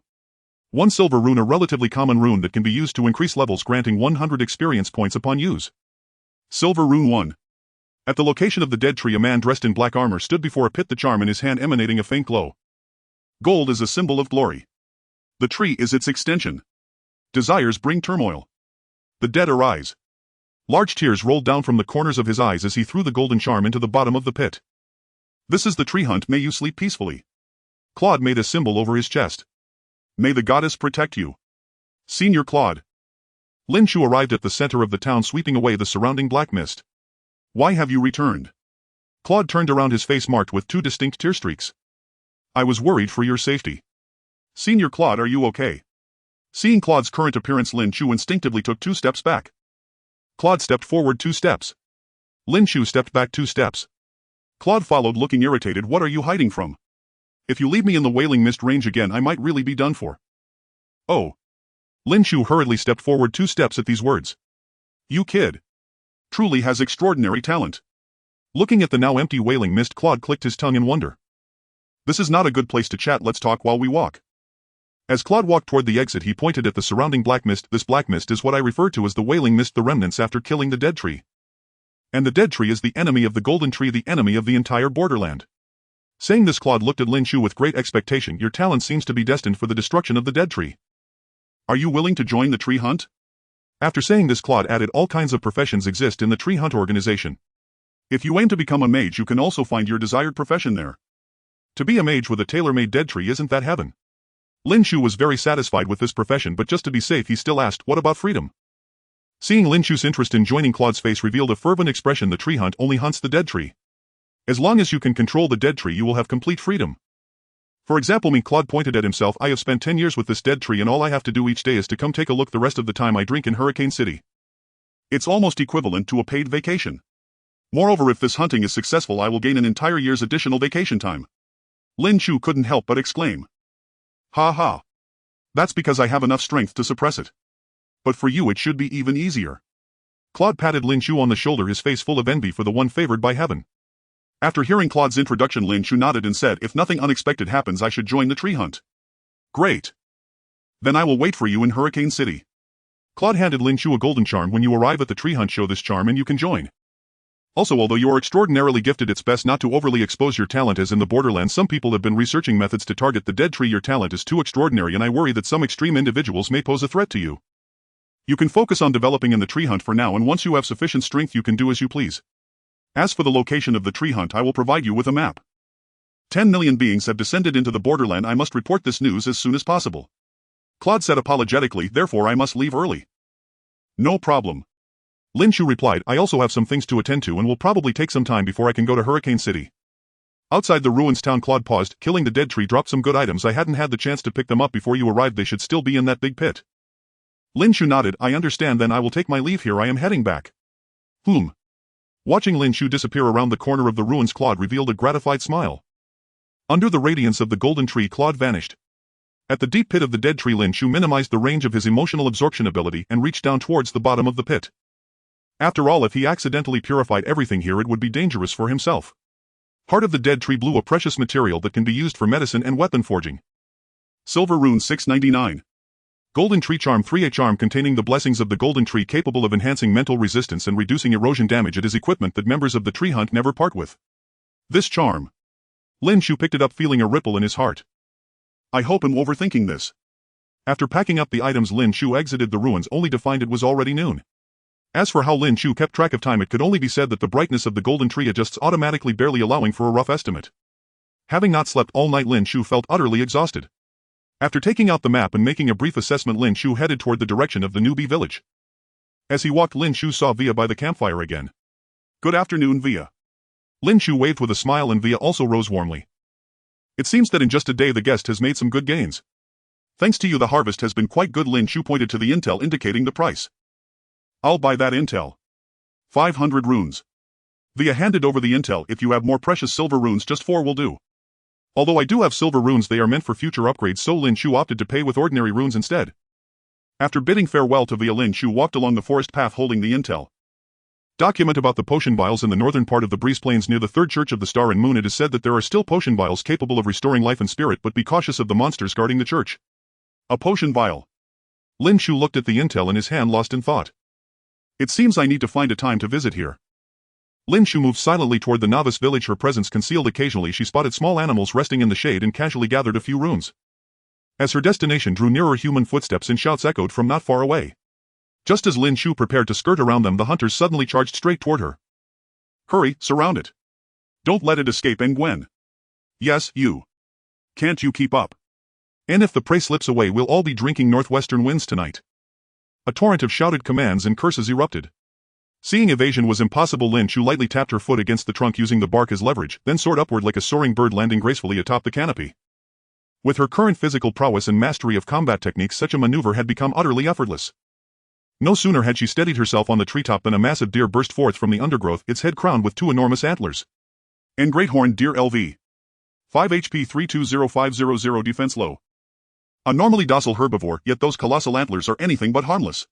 Speaker 1: 1 silver rune, a relatively common rune that can be used to increase levels, granting 100 experience points upon use. Silver Rune 1. At the location of the dead tree, a man dressed in black armor stood before a pit, the charm in his hand emanating a faint glow. Gold is a symbol of glory. The tree is its extension. Desires bring turmoil. The dead arise. Large tears rolled down from the corners of his eyes as he threw the golden charm into the bottom of the pit. This is the tree hunt, may you sleep peacefully. Claude made a symbol over his chest. May the goddess protect you. Senior Claude. Lin Chu arrived at the center of the town, sweeping away the surrounding black mist. Why have you returned? Claude turned around, his face marked with 2 distinct tear streaks. I was worried for your safety. Senior Claude, are you okay? Seeing Claude's current appearance, Lin Chu instinctively took 2 steps back. Claude stepped forward 2 steps. Lin Chu stepped back 2 steps. Claude followed, looking irritated. What are you hiding from? If you leave me in the Wailing Mist range again, I might really be done for. Oh. Lin Chu hurriedly stepped forward 2 steps at these words. You kid. Truly has extraordinary talent. Looking at the now empty Wailing Mist, Claude clicked his tongue in wonder. This is not a good place to chat, let's talk while we walk. As Claude walked toward the exit, he pointed at the surrounding black mist. This black mist is what I refer to as the Wailing Mist, the remnants after killing the dead tree. And the dead tree is the enemy of the golden tree, the enemy of the entire borderland. Saying this, Claude looked at Lin Chu with great expectation. Your talent seems to be destined for the destruction of the dead tree. Are you willing to join the tree hunt? After saying this, Claude added, all kinds of professions exist in the tree hunt organization. If you aim to become a mage, you can also find your desired profession there. To be a mage with a tailor-made dead tree, isn't that heaven? Lin Chu was very satisfied with this profession, but just to be safe he still asked, what about freedom? Seeing Lin Chu's interest in joining, Claude's face revealed a fervent expression. The tree hunt only hunts the dead tree. As long as you can control the dead tree you will have complete freedom. For example me, Claude pointed at himself. I have spent 10 years with this dead tree and all I have to do each day is to come take a look. The rest of the time I drink in Hurricane City. It's almost equivalent to a paid vacation. Moreover, if this hunting is successful I will gain an entire year's additional vacation time. Lin Chu couldn't help but exclaim. Ha ha. That's because I have enough strength to suppress it. But for you it should be even easier. Claude patted Lin Chu on the shoulder, his face full of envy for the one favored by heaven. After hearing Claude's introduction, Lin Chu nodded and said, if nothing unexpected happens I should join the tree hunt. Great. Then I will wait for you in Hurricane City. Claude handed Lin Chu a golden charm. When you arrive at the tree hunt show this charm and you can join. Also, although you are extraordinarily gifted it's best not to overly expose your talent, as in the Borderlands some people have been researching methods to target the dead tree. Your talent is too extraordinary and I worry that some extreme individuals may pose a threat to you. You can focus on developing in the tree hunt for now, and once you have sufficient strength you can do as you please. As for the location of the tree hunt I will provide you with a map. 10 million beings have descended into the Borderland. I must report this news as soon as possible. Claude said apologetically, therefore I must leave early. No problem. Lin Chu replied, I also have some things to attend to and will probably take some time before I can go to Hurricane City. Outside the ruins town, Claude paused. Killing the dead tree dropped some good items. I hadn't had the chance to pick them up before you arrived. They should still be in that big pit. Lin Chu nodded. I understand, then I will take my leave here. I am heading back. Watching Lin Chu disappear around the corner of the ruins, Claude revealed a gratified smile. Under the radiance of the golden tree, Claude vanished. At the deep pit of the dead tree, Lin Chu minimized the range of his emotional absorption ability and reached down towards the bottom of the pit. After all, if he accidentally purified everything here it would be dangerous for himself. Heart of the dead tree blue, a precious material that can be used for medicine and weapon forging. Silver rune 699. Golden tree charm 3, a charm containing the blessings of the golden tree capable of enhancing mental resistance and reducing erosion damage. It is equipment that members of the tree hunt never part with. This charm. Lin Chu picked it up, feeling a ripple in his heart. I hope I'm overthinking this. After packing up the items, Lin Chu exited the ruins only to find it was already noon. As for how Lin Chu kept track of time, it could only be said that the brightness of the golden tree adjusts automatically, barely allowing for a rough estimate. Having not slept all night, Lin Chu felt utterly exhausted. After taking out the map and making a brief assessment, Lin Chu headed toward the direction of the newbie village. As he walked, Lin Chu saw Via by the campfire again. Good afternoon, Via. Lin Chu waved with a smile and Via also rose warmly. It seems that in just a day the guest has made some good gains. Thanks to you the harvest has been quite good. Lin Chu pointed to the intel, indicating the price. I'll buy that intel. 500 runes. Via handed over the intel. If you have more precious silver runes, just 4 will do. Although I do have silver runes, they are meant for future upgrades, so Lin Chu opted to pay with ordinary runes instead. After bidding farewell to Via, Lin Chu walked along the forest path holding the intel. Document about the potion vials in the northern part of the Breeze Plains near the third church of the Star and Moon. It is said that there are still potion vials capable of restoring life and spirit, but be cautious of the monsters guarding the church. A potion vial. Lin Chu looked at the intel in his hand, lost in thought. It seems I need to find a time to visit here. Lin Chu moved silently toward the novice village. Her presence concealed. Occasionally she spotted small animals resting in the shade and casually gathered a few runes. As her destination drew nearer, human footsteps and shouts echoed from not far away. Just as Lin Chu prepared to skirt around them, the hunters suddenly charged straight toward her. Hurry, surround it. Don't let it escape. And Gwen. Yes, you. Can't you keep up? And if the prey slips away, we'll all be drinking northwestern winds tonight. A torrent of shouted commands and curses erupted. Seeing evasion was impossible, Lin Chu lightly tapped her foot against the trunk, using the bark as leverage, then soared upward like a soaring bird, landing gracefully atop the canopy. With her current physical prowess and mastery of combat techniques, such a maneuver had become utterly effortless. No sooner had she steadied herself on the treetop than a massive deer burst forth from the undergrowth, its head crowned with 2 enormous antlers. And great horned deer, LV. 5 HP 320500, defense low. A normally docile herbivore, yet those colossal antlers are anything but harmless.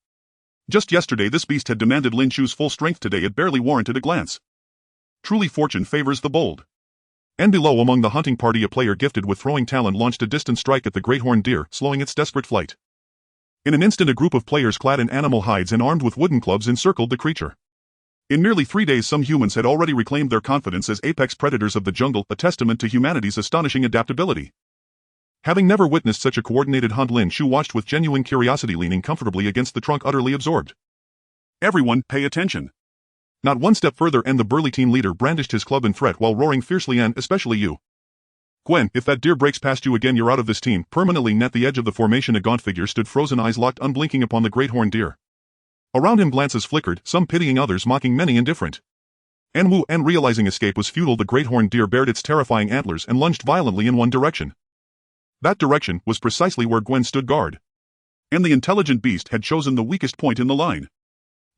Speaker 1: Just yesterday this beast had demanded Lin Chu's full strength. Today it barely warranted a glance. Truly fortune favors the bold. And below, among the hunting party, a player gifted with throwing talent launched a distant strike at the great horned deer, slowing its desperate flight. In an instant a group of players clad in animal hides and armed with wooden clubs encircled the creature. In merely 3 days some humans had already reclaimed their confidence as apex predators of the jungle, a testament to humanity's astonishing adaptability. Having never witnessed such a coordinated hunt, Lin Chu watched with genuine curiosity, leaning comfortably against the trunk, utterly absorbed. Everyone, pay attention. Not one step further, and the burly team leader brandished his club in threat while roaring fiercely, and especially you. Gwen, if that deer breaks past you again, you're out of this team. Permanently at the edge of the formation, a gaunt figure stood, frozen eyes locked unblinking upon the great horned deer. Around him glances flickered, some pitying, others mocking, many indifferent. And realizing escape was futile, the great horned deer bared its terrifying antlers and lunged violently in one direction. That direction was precisely where Gwen stood guard. And the intelligent beast had chosen the weakest point in the line.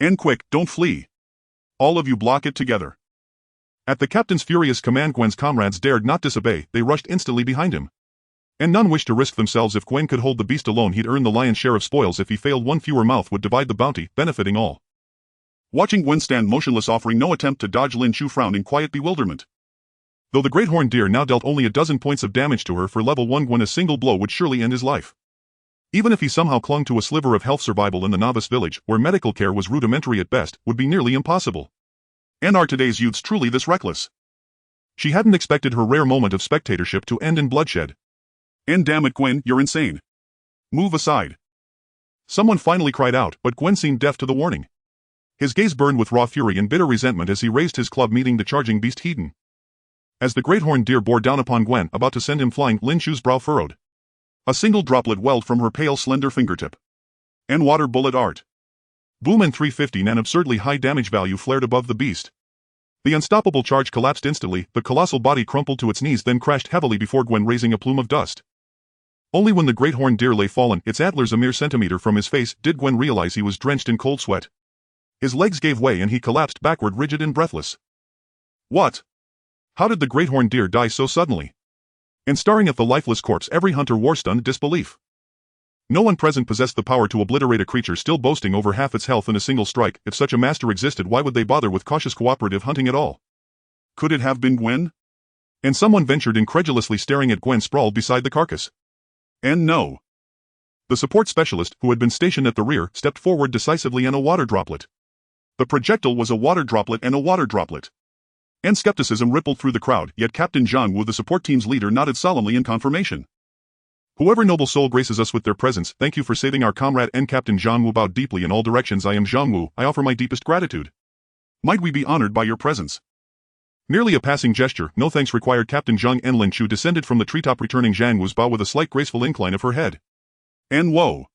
Speaker 1: And quick, don't flee. All of you block it together. At the captain's furious command, Gwen's comrades dared not disobey, they rushed instantly behind him. And none wished to risk themselves. If Gwen could hold the beast alone, he'd earn the lion's share of spoils. If he failed, one fewer mouth would divide the bounty, benefiting all. Watching Gwen stand motionless, offering no attempt to dodge, Lin Chu frowned in quiet bewilderment. Though the great horned deer now dealt only a dozen points of damage to her, for level 1 Gwen a single blow would surely end his life. Even if he somehow clung to a sliver of health, survival in the novice village, where medical care was rudimentary at best, would be nearly impossible. And are today's youths truly this reckless? She hadn't expected her rare moment of spectatorship to end in bloodshed. And damn it, Gwen, you're insane. Move aside. Someone finally cried out, but Gwen seemed deaf to the warning. His gaze burned with raw fury and bitter resentment as he raised his club, meeting the charging beast head-on. As the great horned deer bore down upon Gwen, about to send him flying, Lin Chu's brow furrowed. A single droplet welled from her pale, slender fingertip. And water bullet art. Boom, and 350 an absurdly high damage value flared above the beast. The unstoppable charge collapsed instantly, the colossal body crumpled to its knees, then crashed heavily before Gwen, raising a plume of dust. Only when the great horned deer lay fallen, its antlers a mere centimeter from his face, did Gwen realize he was drenched in cold sweat. His legs gave way and he collapsed backward, rigid and breathless. What? How did the great horned deer die so suddenly? And staring at the lifeless corpse, every hunter wore stunned disbelief. No one present possessed the power to obliterate a creature still boasting over half its health in a single strike. If such a master existed, why would they bother with cautious cooperative hunting at all? Could it have been Gwen? And someone ventured, incredulously staring at Gwen sprawled beside the carcass. And no. The support specialist, who had been stationed at the rear, stepped forward decisively, and a water droplet. The projectile was a water droplet, and a water droplet. And skepticism rippled through the crowd, yet Captain Zhang Wu, the support team's leader, nodded solemnly in confirmation. Whoever noble soul graces us with their presence, thank you for saving our comrade. And Captain Zhang Wu bowed deeply in all directions. I am Zhang Wu, I offer my deepest gratitude. Might we be honored by your presence? Merely a passing gesture, no thanks required. Captain Zhang and Lin Chu descended from the treetop, returning Zhang Wu's bow with a slight graceful incline of her head. And whoa!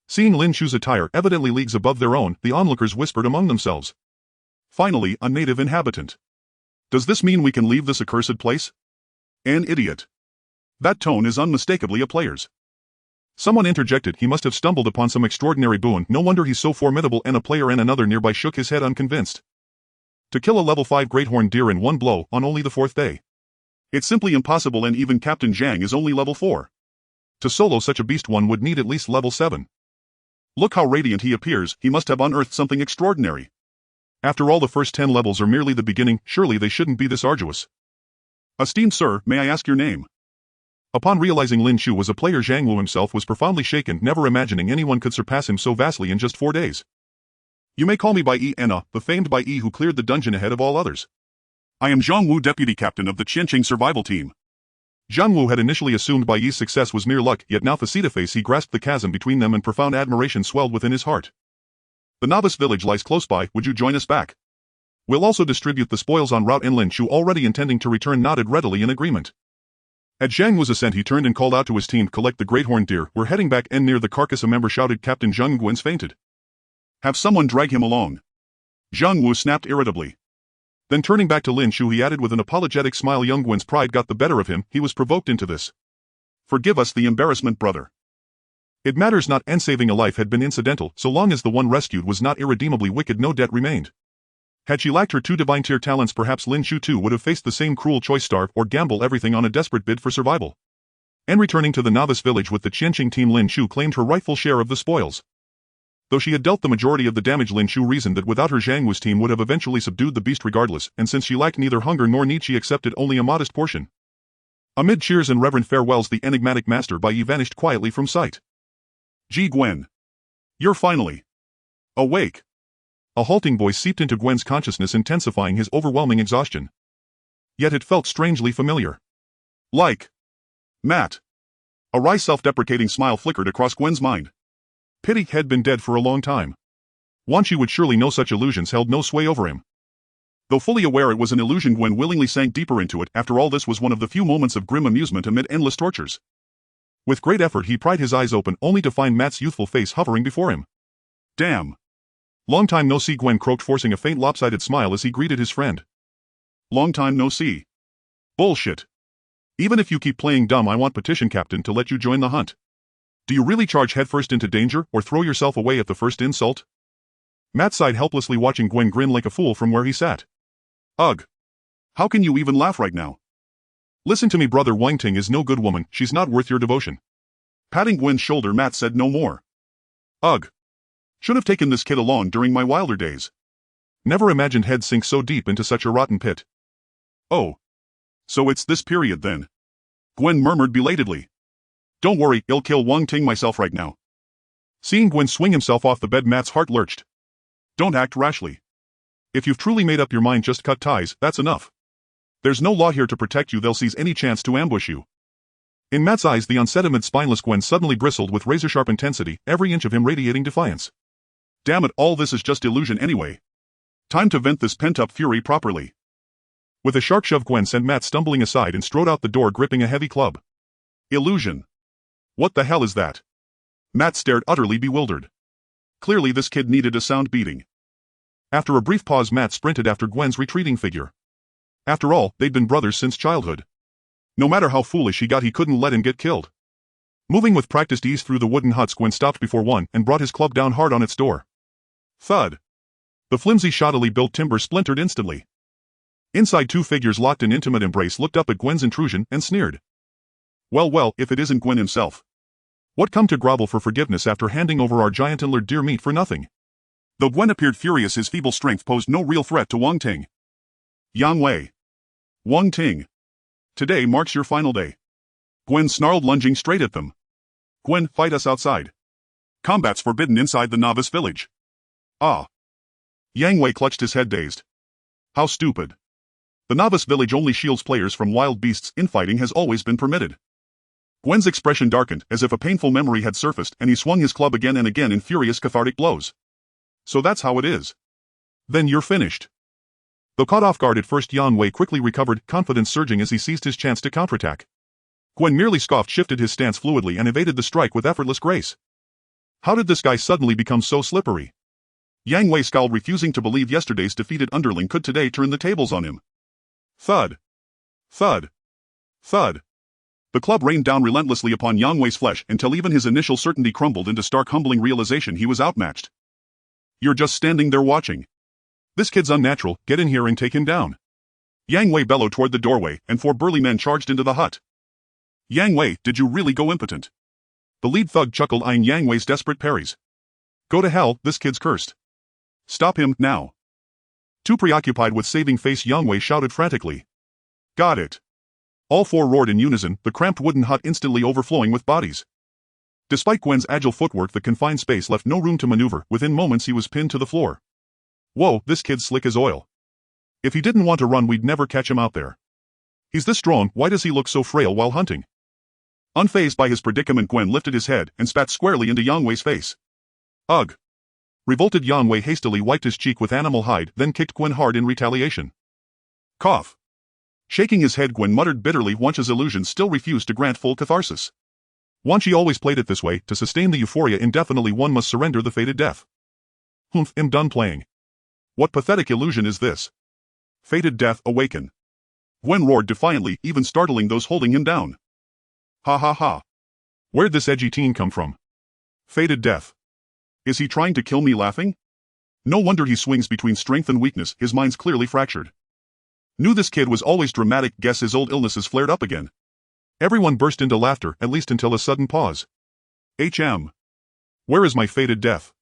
Speaker 1: Seeing Lin Chu's attire evidently leagues above their own, the onlookers whispered among themselves. Finally, a native inhabitant. Does this mean we can leave this accursed place? An idiot. That tone is unmistakably a player's. Someone interjected, he must have stumbled upon some extraordinary boon, no wonder he's so formidable. And a player and another nearby shook his head unconvinced. To kill a level 5 great horned deer in one blow, on only the 4th day. It's simply impossible, and even Captain Zhang is only level 4. To solo such a beast one would need at least level 7. Look how radiant he appears, he must have unearthed something extraordinary. After all, the first 10 levels are merely the beginning, surely they shouldn't be this arduous. Esteemed sir, may I ask your name? Upon realizing Lin Chu was a player, Zhang Wu himself was profoundly shaken, never imagining anyone could surpass him so vastly in just 4 days. You may call me by Yi Enna, the famed Bai Yi who cleared the dungeon ahead of all others. I am Zhang Wu, deputy captain of the Qianqing survival team. Zhang Wu had initially assumed Bai Yi's success was mere luck, yet now face-to-face he grasped the chasm between them and profound admiration swelled within his heart. The novice village lies close by, would you join us back? We'll also distribute the spoils en route. And Lin Chu, already intending to return, nodded readily in agreement. At Zhang Wu's assent he turned and called out to his team, collect the great horned deer, we're heading back. And near the carcass a member shouted, Captain Zhang Guan's fainted. Have someone drag him along. Zhang Wu snapped irritably. Then turning back to Lin Chu he added with an apologetic smile, young Gwen's pride got the better of him, he was provoked into this. Forgive us the embarrassment, brother. It matters not, and saving a life had been incidental, so long as the one rescued was not irredeemably wicked no debt remained. Had she lacked her 2 divine tier talents, perhaps Lin Chu too would have faced the same cruel choice, starve or gamble everything on a desperate bid for survival. And returning to the novice village with the Qianqing team, Lin Chu claimed her rightful share of the spoils. Though she had dealt the majority of the damage, Lin Chu reasoned that without her Zhang Wu's team would have eventually subdued the beast regardless, and since she lacked neither hunger nor need she accepted only a modest portion. Amid cheers and reverent farewells the enigmatic master Bai Yi vanished quietly from sight. Gee, Gwen. You're finally awake. A halting voice seeped into Gwen's consciousness, intensifying his overwhelming exhaustion. Yet it felt strangely familiar. Like Matt. A wry self-deprecating smile flickered across Gwen's mind. Pity had been dead for a long time. Wan Chi would surely know such illusions held no sway over him. Though fully aware it was an illusion, Gwen willingly sank deeper into it. After all, this was one of the few moments of grim amusement amid endless tortures. With great effort he pried his eyes open, only to find Matt's youthful face hovering before him. Damn. Long time no see, Gwen croaked, forcing a faint lopsided smile as he greeted his friend. Long time no see. Bullshit. Even if you keep playing dumb, I want Petition Captain to let you join the hunt. Do you really charge headfirst into danger, or throw yourself away at the first insult? Matt sighed helplessly, watching Gwen grin like a fool from where he sat. Ugh. How can you even laugh right now? Listen to me, brother, Wang Ting is no good woman, she's not worth your devotion. Patting Gwen's shoulder, Matt said no more. Ugh. Should have taken this kid along during my wilder days. Never imagined he'd sink so deep into such a rotten pit. Oh. So it's this period then? Gwen murmured belatedly. Don't worry, I'll kill Wang Ting myself right now. Seeing Gwen swing himself off the bed, Matt's heart lurched. Don't act rashly. If you've truly made up your mind, just cut ties, that's enough. There's no law here to protect you, they'll seize any chance to ambush you. In Matt's eyes, the unsettlement spineless Gwen suddenly bristled with razor-sharp intensity, every inch of him radiating defiance. Damn it, all this is just illusion anyway. Time to vent this pent-up fury properly. With a sharp shove, Gwen sent Matt stumbling aside and strode out the door, gripping a heavy club. Illusion. What the hell is that? Matt stared, utterly bewildered. Clearly this kid needed a sound beating. After a brief pause, Matt sprinted after Gwen's retreating figure. After all, they'd been brothers since childhood. No matter how foolish he got, he couldn't let him get killed. Moving with practiced ease through the wooden huts, Gwen stopped before one and brought his club down hard on its door. Thud. The flimsy, shoddily built timber splintered instantly. Inside, two figures locked in intimate embrace looked up at Gwen's intrusion and sneered. Well, if it isn't Gwen himself. What, come to grovel for forgiveness after handing over our giant antlered deer meat for nothing? Though Gwen appeared furious, his feeble strength posed no real threat to Wang Ting. Yang Wei. Wang Ting. Today marks your final day. Gwen snarled, lunging straight at them. Gwen, fight us outside. Combat's forbidden inside the novice village. Ah. Yang Wei clutched his head, dazed. How stupid. The novice village only shields players from wild beasts. Infighting has always been permitted. Gwen's expression darkened, as if a painful memory had surfaced, and he swung his club again and again in furious, cathartic blows. So that's how it is. Then you're finished. Though caught off guard at first, Yang Wei quickly recovered, confidence surging as he seized his chance to counterattack. Gwen merely scoffed, shifted his stance fluidly, and evaded the strike with effortless grace. How did this guy suddenly become so slippery? Yang Wei scowled, refusing to believe yesterday's defeated underling could today turn the tables on him. Thud. Thud. Thud. The club rained down relentlessly upon Yang Wei's flesh until even his initial certainty crumbled into stark, humbling realization he was outmatched. You're just standing there watching. This kid's unnatural, get in here and take him down. Yang Wei bellowed toward the doorway, and four burly men charged into the hut. Yang Wei, did you really go impotent? The lead thug chuckled, eyeing Yang Wei's desperate parries. Go to hell, this kid's cursed. Stop him, now. Too preoccupied with saving face, Yang Wei shouted frantically. Got it. All four roared in unison, the cramped wooden hut instantly overflowing with bodies. Despite Gwen's agile footwork, the confined space left no room to maneuver. Within moments he was pinned to the floor. Whoa, this kid's slick as oil. If he didn't want to run, we'd never catch him out there. He's this strong, why does he look so frail while hunting? Unfazed by his predicament, Gwen lifted his head and spat squarely into Yang Wei's face. Ugh. Revolted, Yang Wei hastily wiped his cheek with animal hide, then kicked Gwen hard in retaliation. Cough. Shaking his head, Gwen muttered bitterly, Wancha's illusion still refused to grant full catharsis. Wanchi always played it this way, to sustain the euphoria indefinitely one must surrender the fated death. Humph, I'm done playing. What pathetic illusion is this? Fated death, awaken. Gwen roared defiantly, even startling those holding him down. Ha ha ha. Where'd this edgy teen come from? Fated death. Is he trying to kill me, laughing? No wonder he swings between strength and weakness, his mind's clearly fractured. Knew this kid was always dramatic, guess his old illnesses flared up again. Everyone burst into laughter, at least until a sudden pause. Where is my fated death?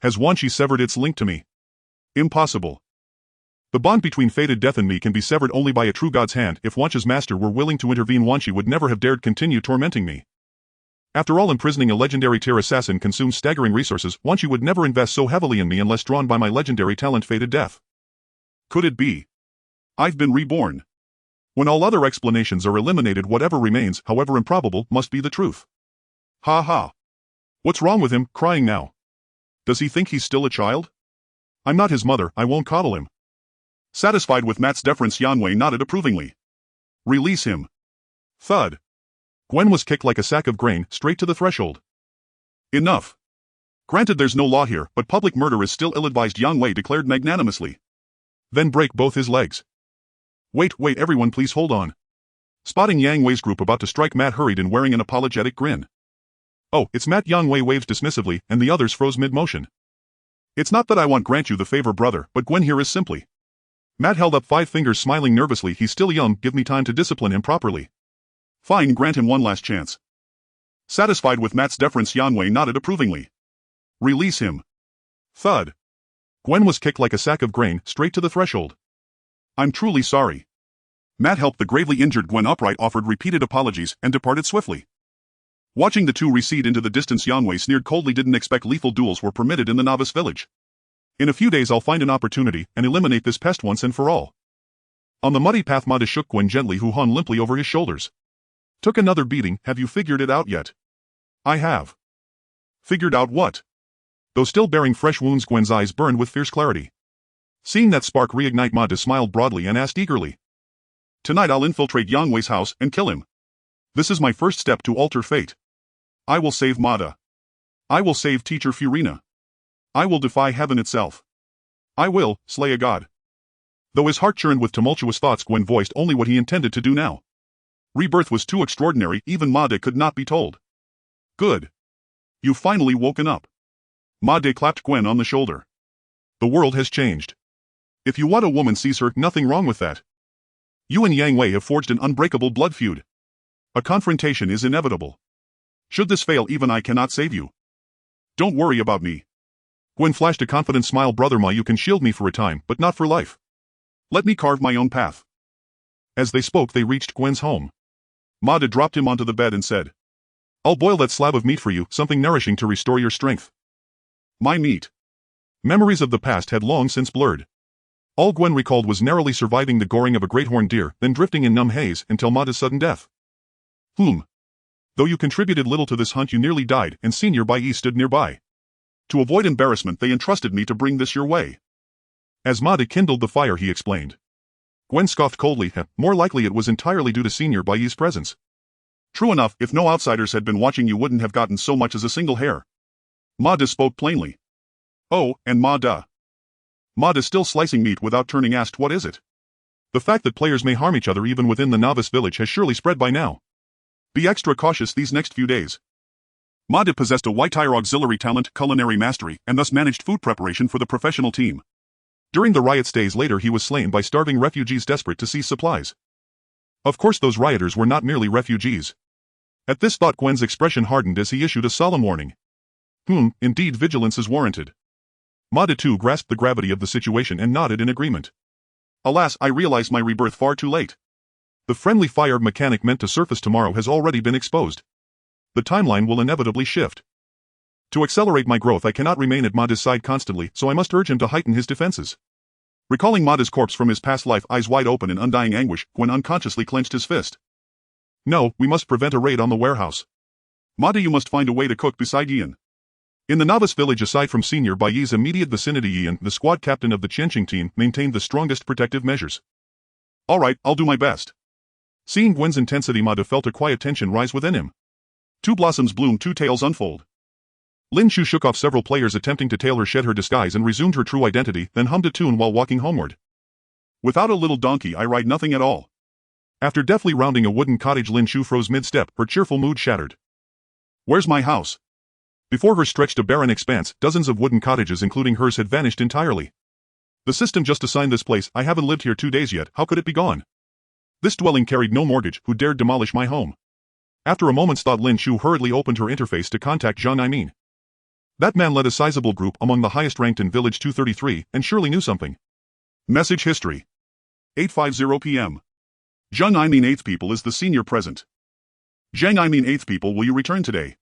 Speaker 1: Has Wanchi severed its link to me? Impossible. The bond between fated death and me can be severed only by a true god's hand. If Wancha's master were willing to intervene, Wanchi would never have dared continue tormenting me. After all, imprisoning a legendary tier assassin consumes staggering resources. Wanchi would never invest so heavily in me unless drawn by my legendary talent, fated death. Could it be? I've been reborn. When all other explanations are eliminated, whatever remains, however improbable, must be the truth. Ha ha. What's wrong with him, crying now? Does he think he's still a child? I'm not his mother, I won't coddle him. Satisfied with Matt's deference, Yanwei nodded approvingly. Release him. Thud. Gwen was kicked like a sack of grain straight to the threshold. Enough. Granted there's no law here, but public murder is still ill-advised, Yanwei declared magnanimously. Then break both his legs. Wait, everyone please hold on. Spotting Yang Wei's group about to strike, Matt hurried in wearing an apologetic grin. Oh, it's Matt, Yang Wei waves dismissively, and the others froze mid-motion. It's not that I won't grant you the favor, brother, but Gwen here is simply. Matt held up 5 fingers, smiling nervously. He's still young, give me time to discipline him properly. Fine, grant him one last chance. Satisfied with Matt's deference, Yanwei nodded approvingly. Release him. Thud. Gwen was kicked like a sack of grain straight to the threshold. I'm truly sorry. Matt helped the gravely injured Gwen upright, offered repeated apologies, and departed swiftly. Watching the two recede into the distance, Yanwei sneered coldly. Didn't expect lethal duels were permitted in the novice village. In a few days I'll find an opportunity and eliminate this pest once and for all. On the muddy path, Mada shook Gwen gently, who hung limply over his shoulders. Took another beating. Have you figured it out yet? I have. Figured out what? Though still bearing fresh wounds, Gwen's eyes burned with fierce clarity. Seeing that spark reignite, Mada smiled broadly and asked eagerly. Tonight I'll infiltrate Yanwei's house and kill him. This is my first step to alter fate. I will save Mada. I will save Teacher Furina. I will defy heaven itself. I will slay a god. Though his heart churned with tumultuous thoughts, Gwen voiced only what he intended to do now. Rebirth was too extraordinary, even Mada could not be told. Good. You've finally woken up. Mada clapped Gwen on the shoulder. The world has changed. If you want a woman sees her, nothing wrong with that. You and Yang Wei have forged an unbreakable blood feud. A confrontation is inevitable. Should this fail, even I cannot save you. Don't worry about me. Gwen flashed a confident smile. Brother Ma, you can shield me for a time, but not for life. Let me carve my own path. As they spoke, they reached Gwen's home. Mada dropped him onto the bed and said, I'll boil that slab of meat for you, something nourishing to restore your strength. My meat. Memories of the past had long since blurred. All Gwen recalled was narrowly surviving the goring of a great horned deer, then drifting in numb haze until Mada's sudden death. Though you contributed little to this hunt, you nearly died, and Senior Bai stood nearby. To avoid embarrassment, they entrusted me to bring this your way. As Mada kindled the fire, he explained. Gwen scoffed coldly. More likely it was entirely due to Senior Bai's presence. True enough, if no outsiders had been watching, you wouldn't have gotten so much as a single hair. Mada spoke plainly. Oh, and Mada. Mada, still slicing meat without turning, asked, what is it? The fact that players may harm each other even within the novice village has surely spread by now. Be extra cautious these next few days. Mada possessed a white-tire auxiliary talent, culinary mastery, and thus managed food preparation for the professional team. During the riots days later, he was slain by starving refugees desperate to seize supplies. Of course, those rioters were not merely refugees. At this thought, Gwen's expression hardened as he issued a solemn warning. Indeed, vigilance is warranted. Mada too grasped the gravity of the situation and nodded in agreement. Alas, I realize my rebirth far too late. The friendly fire mechanic meant to surface tomorrow has already been exposed. The timeline will inevitably shift. To accelerate my growth, I cannot remain at Mada's side constantly, so I must urge him to heighten his defenses. Recalling Mada's corpse from his past life, eyes wide open in undying anguish, Gwen unconsciously clenched his fist. No, we must prevent a raid on the warehouse. Mada, you must find a way to cook beside Ian. In the novice village, aside from Senior Bai's immediate vicinity, Ian, the squad captain of the Qianqing team, maintained the strongest protective measures. All right, I'll do my best. Seeing Gwen's intensity, Mada felt a quiet tension rise within him. Two blossoms bloom, two tales unfold. Lin Chu shook off several players attempting to tail her, shed her disguise and resumed her true identity, then hummed a tune while walking homeward. Without a little donkey I ride nothing at all. After deftly rounding a wooden cottage, Lin Chu froze mid-step, her cheerful mood shattered. Where's my house? Before her stretched a barren expanse. Dozens of wooden cottages, including hers, had vanished entirely. The system just assigned this place. I haven't lived here 2 days yet. How could it be gone? This dwelling carried no mortgage. Who dared demolish my home? After a moment's thought, Lin Chu hurriedly opened her interface to contact Zhang Imin. That man led a sizable group, among the highest ranked in Village 233, and surely knew something. Message history. 8:50 p.m. Zhang Imin, 8th people, is the senior present. Zhang Imin, 8th people, will you return today?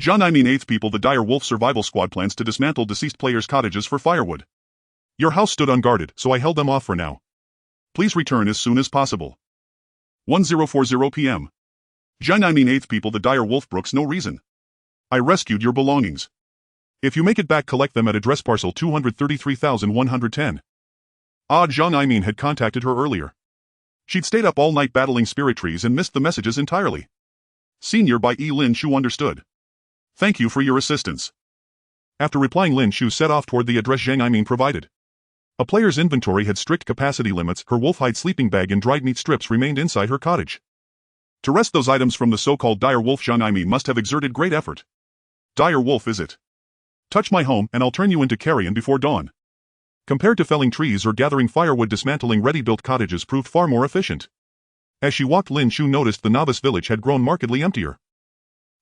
Speaker 1: Zhang Imin, 8th people, the Dire Wolf Survival Squad plans to dismantle deceased players' cottages for firewood. Your house stood unguarded, so I held them off for now. Please return as soon as possible. 10:40 p.m. Zhang Imin, 8th people, the Dire Wolf Brooks, no reason. I rescued your belongings. If you make it back, collect them at address parcel 233,110. Zhang Aimin had contacted her earlier. She'd stayed up all night battling spirit trees and missed the messages entirely. Senior by Lin Chu understood. Thank you for your assistance. After replying, Lin Chu set off toward the address Zhang Aimin provided. A player's inventory had strict capacity limits. Her wolfhide sleeping bag and dried meat strips remained inside her cottage. To wrest those items from the so-called dire wolf, Zhang Aimin must have exerted great effort. Dire wolf, is it? Touch my home and I'll turn you into carrion before dawn. Compared to felling trees or gathering firewood, dismantling ready-built cottages proved far more efficient. As she walked, Lin Chu noticed the novice village had grown markedly emptier.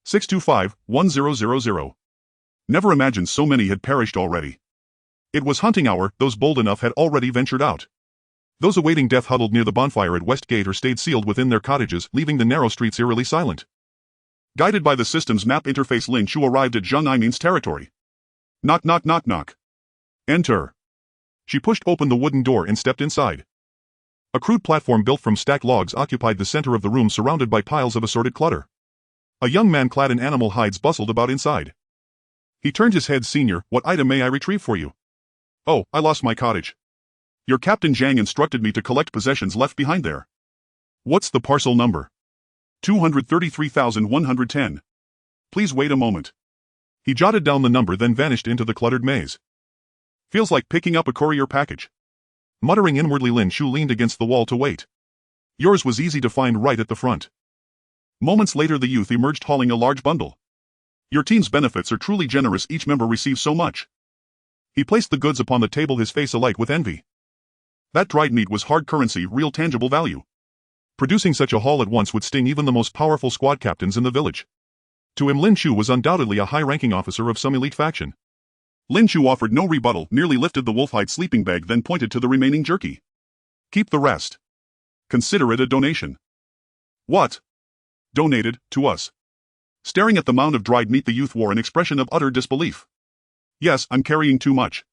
Speaker 1: 625-1000. Never imagined so many had perished already. It was hunting hour. Those bold enough had already ventured out. Those awaiting death huddled near the bonfire at West Gate or stayed sealed within their cottages, leaving the narrow streets eerily silent. Guided by the system's map interface, Lin Chu arrived at Zhang Aimin's territory. Knock, knock, knock, knock. Enter. She pushed open the wooden door and stepped inside. A crude platform built from stacked logs occupied the center of the room, surrounded by piles of assorted clutter. A young man clad in animal hides bustled about inside. He turned his head. Senior, what item may I retrieve for you? Oh, I lost my cottage. Your Captain Zhang instructed me to collect possessions left behind there. What's the parcel number? 233,110. Please wait a moment. He jotted down the number, then vanished into the cluttered maze. Feels like picking up a courier package. Muttering inwardly, Lin Chu leaned against the wall to wait. Yours was easy to find, right at the front. Moments later, the youth emerged hauling a large bundle. Your team's benefits are truly generous. Each member receives so much. He placed the goods upon the table, his face alight with envy. That dried meat was hard currency, real tangible value. Producing such a haul at once would sting even the most powerful squad captains in the village. To him, Lin Chu was undoubtedly a high-ranking officer of some elite faction. Lin Chu offered no rebuttal, merely lifted the wolfhide sleeping bag, then pointed to the remaining jerky. Keep the rest. Consider it a donation. What? Donated, to us. Staring at the mound of dried meat, the youth wore an expression of utter disbelief. Yes, I'm carrying too much.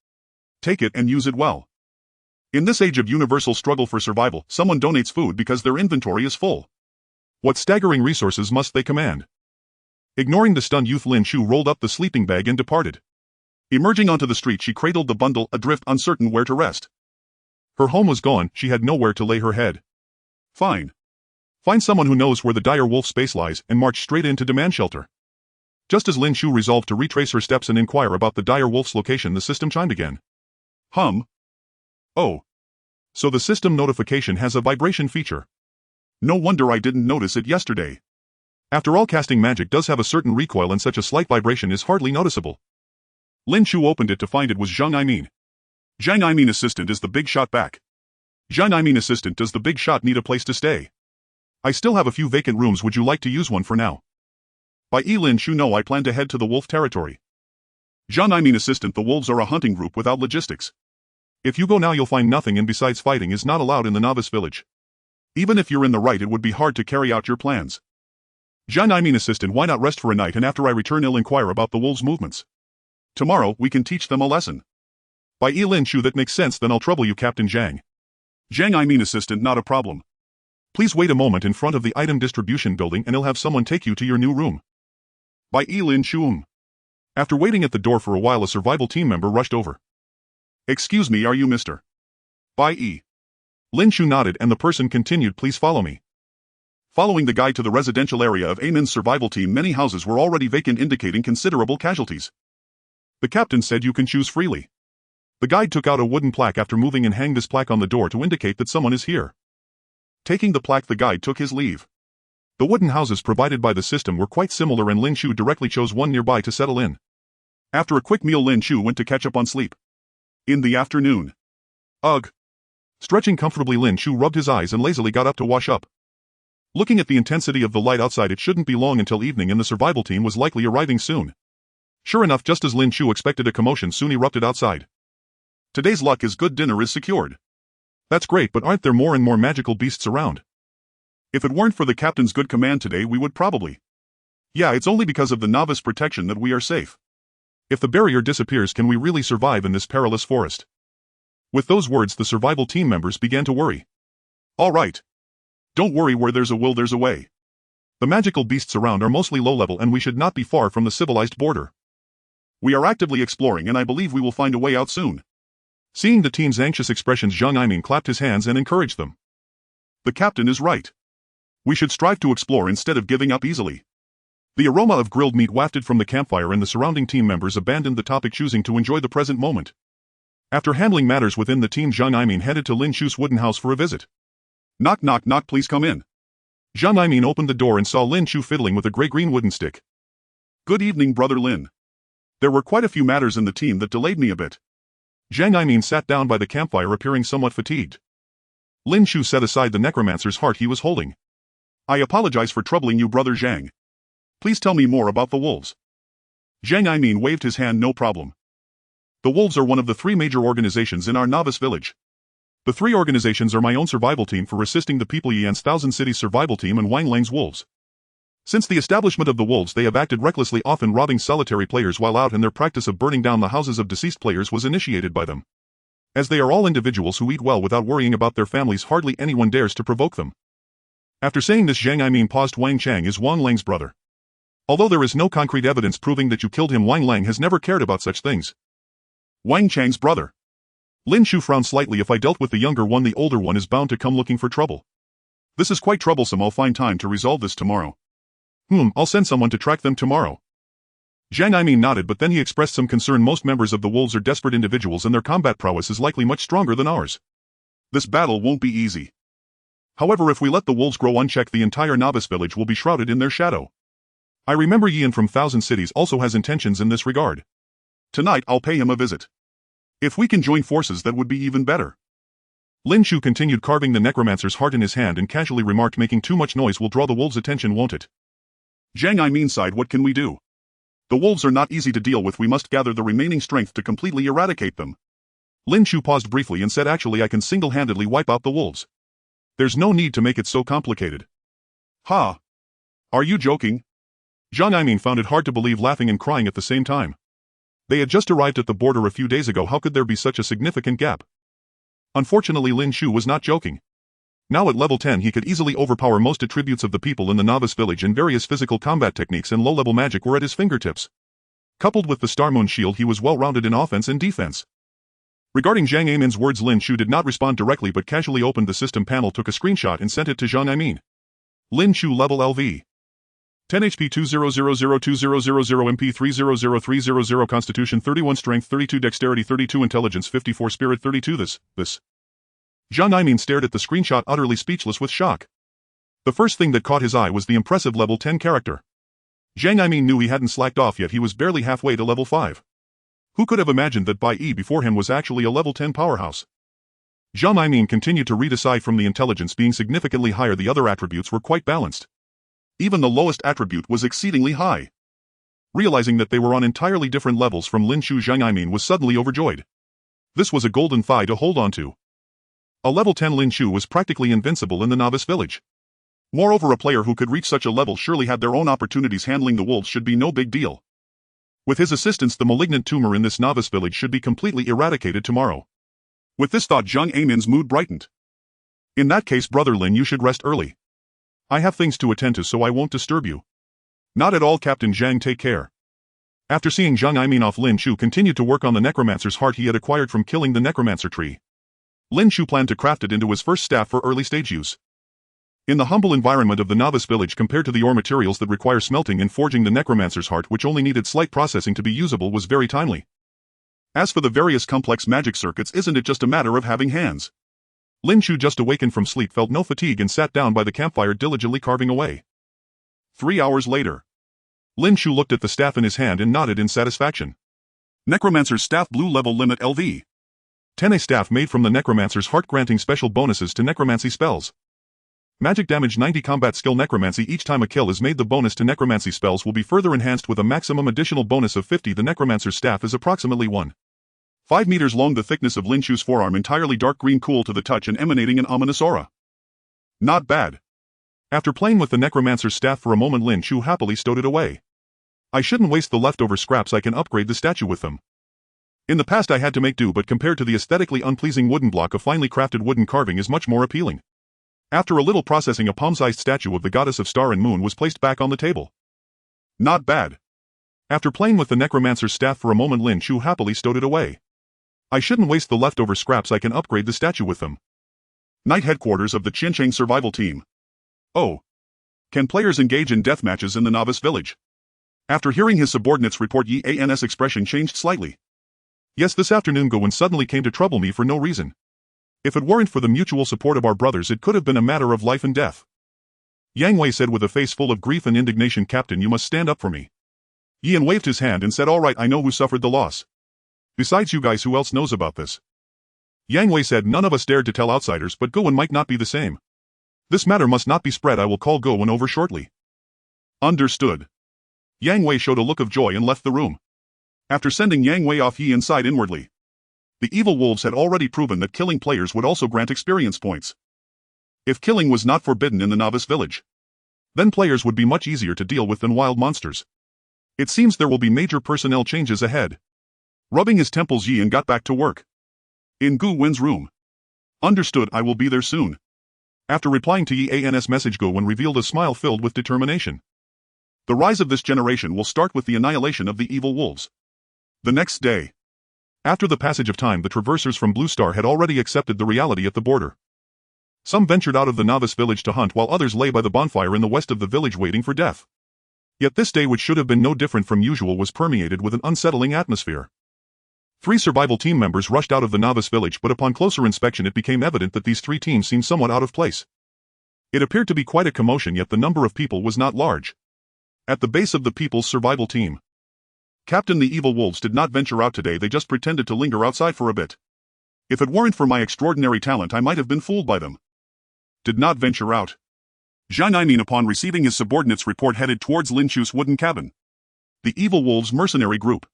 Speaker 1: Take it and use it well. In this age of universal struggle for survival, someone donates food because their inventory is full. What staggering resources must they command? Ignoring the stunned youth, Lin Chu rolled up the sleeping bag and departed. Emerging onto the street, she cradled the bundle, adrift, uncertain where to rest. Her home was gone, she had nowhere to lay her head. Fine. Find someone who knows where the dire wolf's base lies, and march straight into demand shelter. Just as Lin Chu resolved to retrace her steps and inquire about the dire wolf's location, the system chimed again. Oh. So the system notification has a vibration feature. No wonder I didn't notice it yesterday. After all, casting magic does have a certain recoil, and such a slight vibration is hardly noticeable. Lin Chu opened it to find it was Zhang Aimin. Zhang Aimin assistant, is the big shot back? Zhang Aimin assistant, does the big shot need a place to stay? I still have a few vacant rooms, would you like to use one for now? By Lin Chu, no, I plan to head to the wolf territory. Zhang Aimin assistant, the wolves are a hunting group without logistics. If you go now, you'll find nothing, and besides, fighting is not allowed in the novice village. Even if you're in the right, it would be hard to carry out your plans. Zhang Aimin assistant, why not rest for a night, and after I return, I'll inquire about the wolves' movements. Tomorrow, we can teach them a lesson. By Lin Chu, that makes sense, then I'll trouble you, Captain Zhang. Zhang Aimin assistant, not a problem. Please wait a moment in front of the item distribution building, and I'll have someone take you to your new room. By Lin Chu. After waiting at the door for a while, a survival team member rushed over. Excuse me, are you Mr. Bai? Lin Chu nodded, and the person continued, please follow me. Following the guide to the residential area of Aimin's survival team, many houses were already vacant, indicating considerable casualties. The captain said you can choose freely. The guide took out a wooden plaque after moving and hanged this plaque on the door to indicate that someone is here. Taking the plaque, the guide took his leave. The wooden houses provided by the system were quite similar, and Lin Chu directly chose one nearby to settle in. After a quick meal, Lin Chu went to catch up on sleep. In the afternoon. Ugh. Stretching comfortably, Lin Chu rubbed his eyes and lazily got up to wash up. Looking at the intensity of the light outside, it shouldn't be long until evening, and the survival team was likely arriving soon. Sure enough, just as Lin Chu expected, a commotion soon erupted outside. Today's luck is good, dinner is secured. That's great, but aren't there more and more magical beasts around? If it weren't for the captain's good command today, we would probably. Yeah, it's only because of the novice protection that we are safe. If the barrier disappears, can we really survive in this perilous forest? With those words, the survival team members began to worry. All right. Don't worry, where there's a will, there's a way. The magical beasts around are mostly low-level, and we should not be far from the civilized border. We are actively exploring, and I believe we will find a way out soon. Seeing the team's anxious expressions, Zhang Aimin clapped his hands and encouraged them. The captain is right. We should strive to explore instead of giving up easily. The aroma of grilled meat wafted from the campfire and the surrounding team members abandoned the topic, choosing to enjoy the present moment. After handling matters within the team, Zhang Aimin headed to Lin Chu's wooden house for a visit. Knock knock knock, please come in. Zhang Aimin opened the door and saw Lin Chu fiddling with a gray-green wooden stick. Good evening, Brother Lin. There were quite a few matters in the team that delayed me a bit. Zhang Aimin sat down by the campfire, appearing somewhat fatigued. Lin Chu set aside the necromancer's heart he was holding. I apologize for troubling you, Brother Zhang. Please tell me more about the wolves. Zhang Aimin waved his hand. No problem. The wolves are one of the 3 major organizations in our novice village. The 3 organizations are my own survival team for assisting the people Yan's Thousand Cities survival team and Wang Lang's wolves. Since the establishment of the wolves, they have acted recklessly, often robbing solitary players while out, and their practice of burning down the houses of deceased players was initiated by them. As they are all individuals who eat well without worrying about their families, hardly anyone dares to provoke them. After saying this, Zhang Aimin paused. Wang Chang is Wang Lang's brother. Although there is no concrete evidence proving that you killed him, Wang Lang has never cared about such things. Wang Chang's brother. Lin Chu frowned slightly. If I dealt with the younger one, the older one is bound to come looking for trouble. This is quite troublesome. I'll find time to resolve this tomorrow. I'll send someone to track them tomorrow. Zhang Aimin nodded, but then he expressed some concern. Most members of the wolves are desperate individuals and their combat prowess is likely much stronger than ours. This battle won't be easy. However, if we let the wolves grow unchecked, the entire novice village will be shrouded in their shadow. I remember Yan from Thousand Cities also has intentions in this regard. Tonight I'll pay him a visit. If we can join forces, that would be even better. Lin Chu continued carving the necromancer's heart in his hand and casually remarked, making too much noise will draw the wolves' attention, won't it? Zhang Aimin sighed. What can we do? The wolves are not easy to deal with. We must gather the remaining strength to completely eradicate them. Lin Chu paused briefly and said, actually I can single-handedly wipe out the wolves. There's no need to make it so complicated. Ha! Are you joking? Zhang Aimin found it hard to believe, laughing and crying at the same time. They had just arrived at the border a few days ago. How could there be such a significant gap? Unfortunately, Lin Chu was not joking. Now at level 10 he could easily overpower most attributes of the people in the novice village, and various physical combat techniques and low-level magic were at his fingertips. Coupled with the Star Moon shield, he was well-rounded in offense and defense. Regarding Zhang Aimin's words, Lin Chu did not respond directly but casually opened the system panel, took a screenshot and sent it to Zhang Aimin. Lin Chu level LV. 10 HP 20002000 MP 300300 Constitution 31 Strength 32 Dexterity 32 Intelligence 54 Spirit 32 This. Zhang Aimin stared at the screenshot, utterly speechless with shock. The first thing that caught his eye was the impressive level 10 character. Zhang Aimin knew he hadn't slacked off yet. He was barely halfway to level 5. Who could have imagined that Bai Yi before him was actually a level 10 powerhouse? Zhang Aimin continued to read. Aside from the intelligence being significantly higher, the other attributes were quite balanced. Even the lowest attribute was exceedingly high. Realizing that they were on entirely different levels from Lin Chu, Zhang Aimin was suddenly overjoyed. This was a golden thigh to hold onto. A level 10 Lin Chu was practically invincible in the novice village. Moreover, a player who could reach such a level surely had their own opportunities. Handling the wolves should be no big deal. With his assistance, the malignant tumor in this novice village should be completely eradicated tomorrow. With this thought, Zhang Aimin's mood brightened. In that case, Brother Lin, you should rest early. I have things to attend to, so I won't disturb you. Not at all, Captain Zhang, take care. After seeing Zhang Aimin off, Lin Chu continued to work on the necromancer's heart he had acquired from killing the necromancer tree. Lin Chu planned to craft it into his first staff for early stage use. In the humble environment of the novice village, compared to the ore materials that require smelting and forging, the necromancer's heart, which only needed slight processing to be usable, was very timely. As for the various complex magic circuits, isn't it just a matter of having hands? Lin Chu, just awakened from sleep, felt no fatigue and sat down by the campfire, diligently carving away. 3 hours later. Lin Chu looked at the staff in his hand and nodded in satisfaction. Necromancer's Staff, Blue Level Limit LV. 10 A staff made from the necromancer's heart, granting special bonuses to necromancy spells. Magic damage 90. Combat skill Necromancy. Each time a kill is made, the bonus to necromancy spells will be further enhanced with a maximum additional bonus of 50. The necromancer's staff is approximately 1.5 meters long. The thickness of Lin Chu's forearm entirely dark green, cool to the touch and emanating an ominous aura. Not bad. After playing with the necromancer's staff for a moment, Lin Chu happily stowed it away. I shouldn't waste the leftover scraps. I can upgrade the statue with them. In the past I had to make do, but compared to the aesthetically unpleasing wooden block, a finely crafted wooden carving is much more appealing. After a little processing, a palm-sized statue of the goddess of star and moon was placed back on the table. Not bad. After playing with the necromancer's staff for a moment, Lin Chu happily stowed it away. I shouldn't waste the leftover scraps. I can upgrade the statue with them. Night headquarters of the Qiancheng survival team. Oh. Can players engage in death matches in the novice village? After hearing his subordinates report, Yan's expression changed slightly. Yes, this afternoon Gowon suddenly came to trouble me for no reason. If it weren't for the mutual support of our brothers, it could have been a matter of life and death. Yang Wei said with a face full of grief and indignation, Captain, you must stand up for me. Yan waved his hand and said, all right, I know who suffered the loss. Besides you guys, who else knows about this? Yang Wei said, none of us dared to tell outsiders, but Gowon might not be the same. This matter must not be spread. I will call Gowon over shortly. Understood. Yang Wei showed a look of joy and left the room. After sending Yang Wei off, Yi sighed inwardly. The evil wolves had already proven that killing players would also grant experience points. If killing was not forbidden in the novice village, then players would be much easier to deal with than wild monsters. It seems there will be major personnel changes ahead. Rubbing his temples, Yi got back to work. In Gu Wen's room. Understood, I will be there soon. After replying to Yan's message, Gu Wen revealed a smile filled with determination. The rise of this generation will start with the annihilation of the evil wolves. The next day. After the passage of time, the traversers from Blue Star had already accepted the reality at the border. Some ventured out of the novice village to hunt, while others lay by the bonfire in the west of the village waiting for death. Yet this day, which should have been no different from usual, was permeated with an unsettling atmosphere. 3 survival team members rushed out of the novice village, but upon closer inspection it became evident that these 3 teams seemed somewhat out of place. It appeared to be quite a commotion, yet the number of people was not large. At the base of the people's survival team. Captain, the evil wolves did not venture out today, they just pretended to linger outside for a bit. If it weren't for my extraordinary talent, I might have been fooled by them. Did not venture out. Zhang Aimin, upon receiving his subordinates' report, headed towards Lin Chu's wooden cabin. The evil wolves' mercenary group.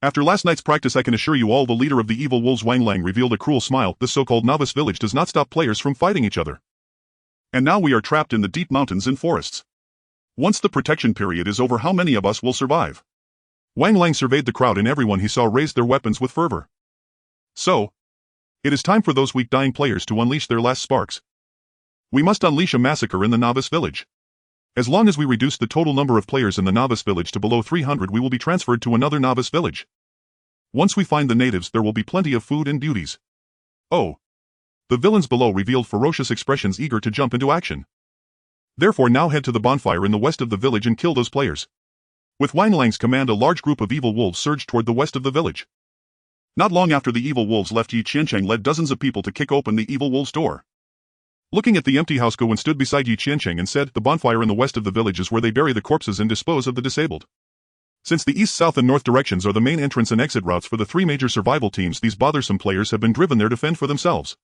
Speaker 1: After last night's practice, I can assure you all, the leader of the evil wolves, Wang Lang, revealed a cruel smile. This so-called novice village does not stop players from fighting each other. And now we are trapped in the deep mountains and forests. Once the protection period is over, how many of us will survive? Wang Lang surveyed the crowd, and everyone he saw raised their weapons with fervor. So, it is time for those weak, dying players to unleash their last sparks. We must unleash a massacre in the novice village. As long as we reduce the total number of players in the novice village to below 300, we will be transferred to another novice village. Once we find the natives, there will be plenty of food and beauties. Oh. The villains below revealed ferocious expressions, eager to jump into action. Therefore now head to the bonfire in the west of the village and kill those players. With Wang Lang's command, a large group of evil wolves surged toward the west of the village. Not long after the evil wolves left, Yi Qiancheng led dozens of people to kick open the evil wolves' door. Looking at the empty house, Gowon stood beside Yi Qiancheng and said, the bonfire in the west of the village is where they bury the corpses and dispose of the disabled. Since the east, south and north directions are the main entrance and exit routes for the 3 major survival teams, these bothersome players have been driven there to fend for themselves.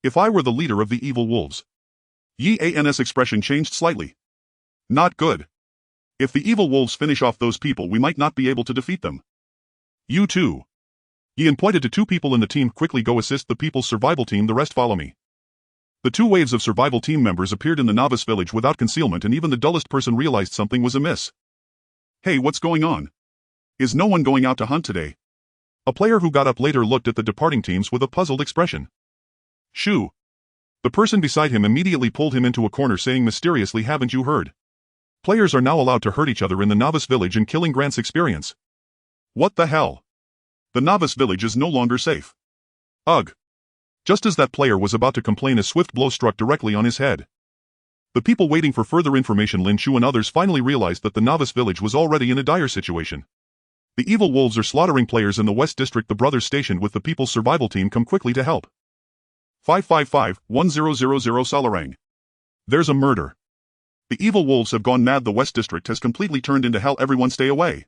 Speaker 1: If I were the leader of the evil wolves. Yan's expression changed slightly. Not good. If the evil wolves finish off those people, we might not be able to defeat them. You too. Yan pointed to 2 people in the team. Quickly go assist the people's survival team, the rest follow me. The 2 waves of survival team members appeared in the novice village without concealment, and even the dullest person realized something was amiss. Hey, what's going on? Is no one going out to hunt today? A player who got up later looked at the departing teams with a puzzled expression. Shoo. The person beside him immediately pulled him into a corner, saying mysteriously, haven't you heard? Players are now allowed to hurt each other in the novice village, and killing grants experience. What the hell? The novice village is no longer safe. Ugh. Just as that player was about to complain, a swift blow struck directly on his head. The people waiting for further information, Lin Chu and others, finally realized that the novice village was already in a dire situation. The evil wolves are slaughtering players in the West District. The brothers stationed with the people's survival team come quickly to help. 555-1000 Salarang. There's a murder. The evil wolves have gone mad. The West District has completely turned into hell. Everyone stay away.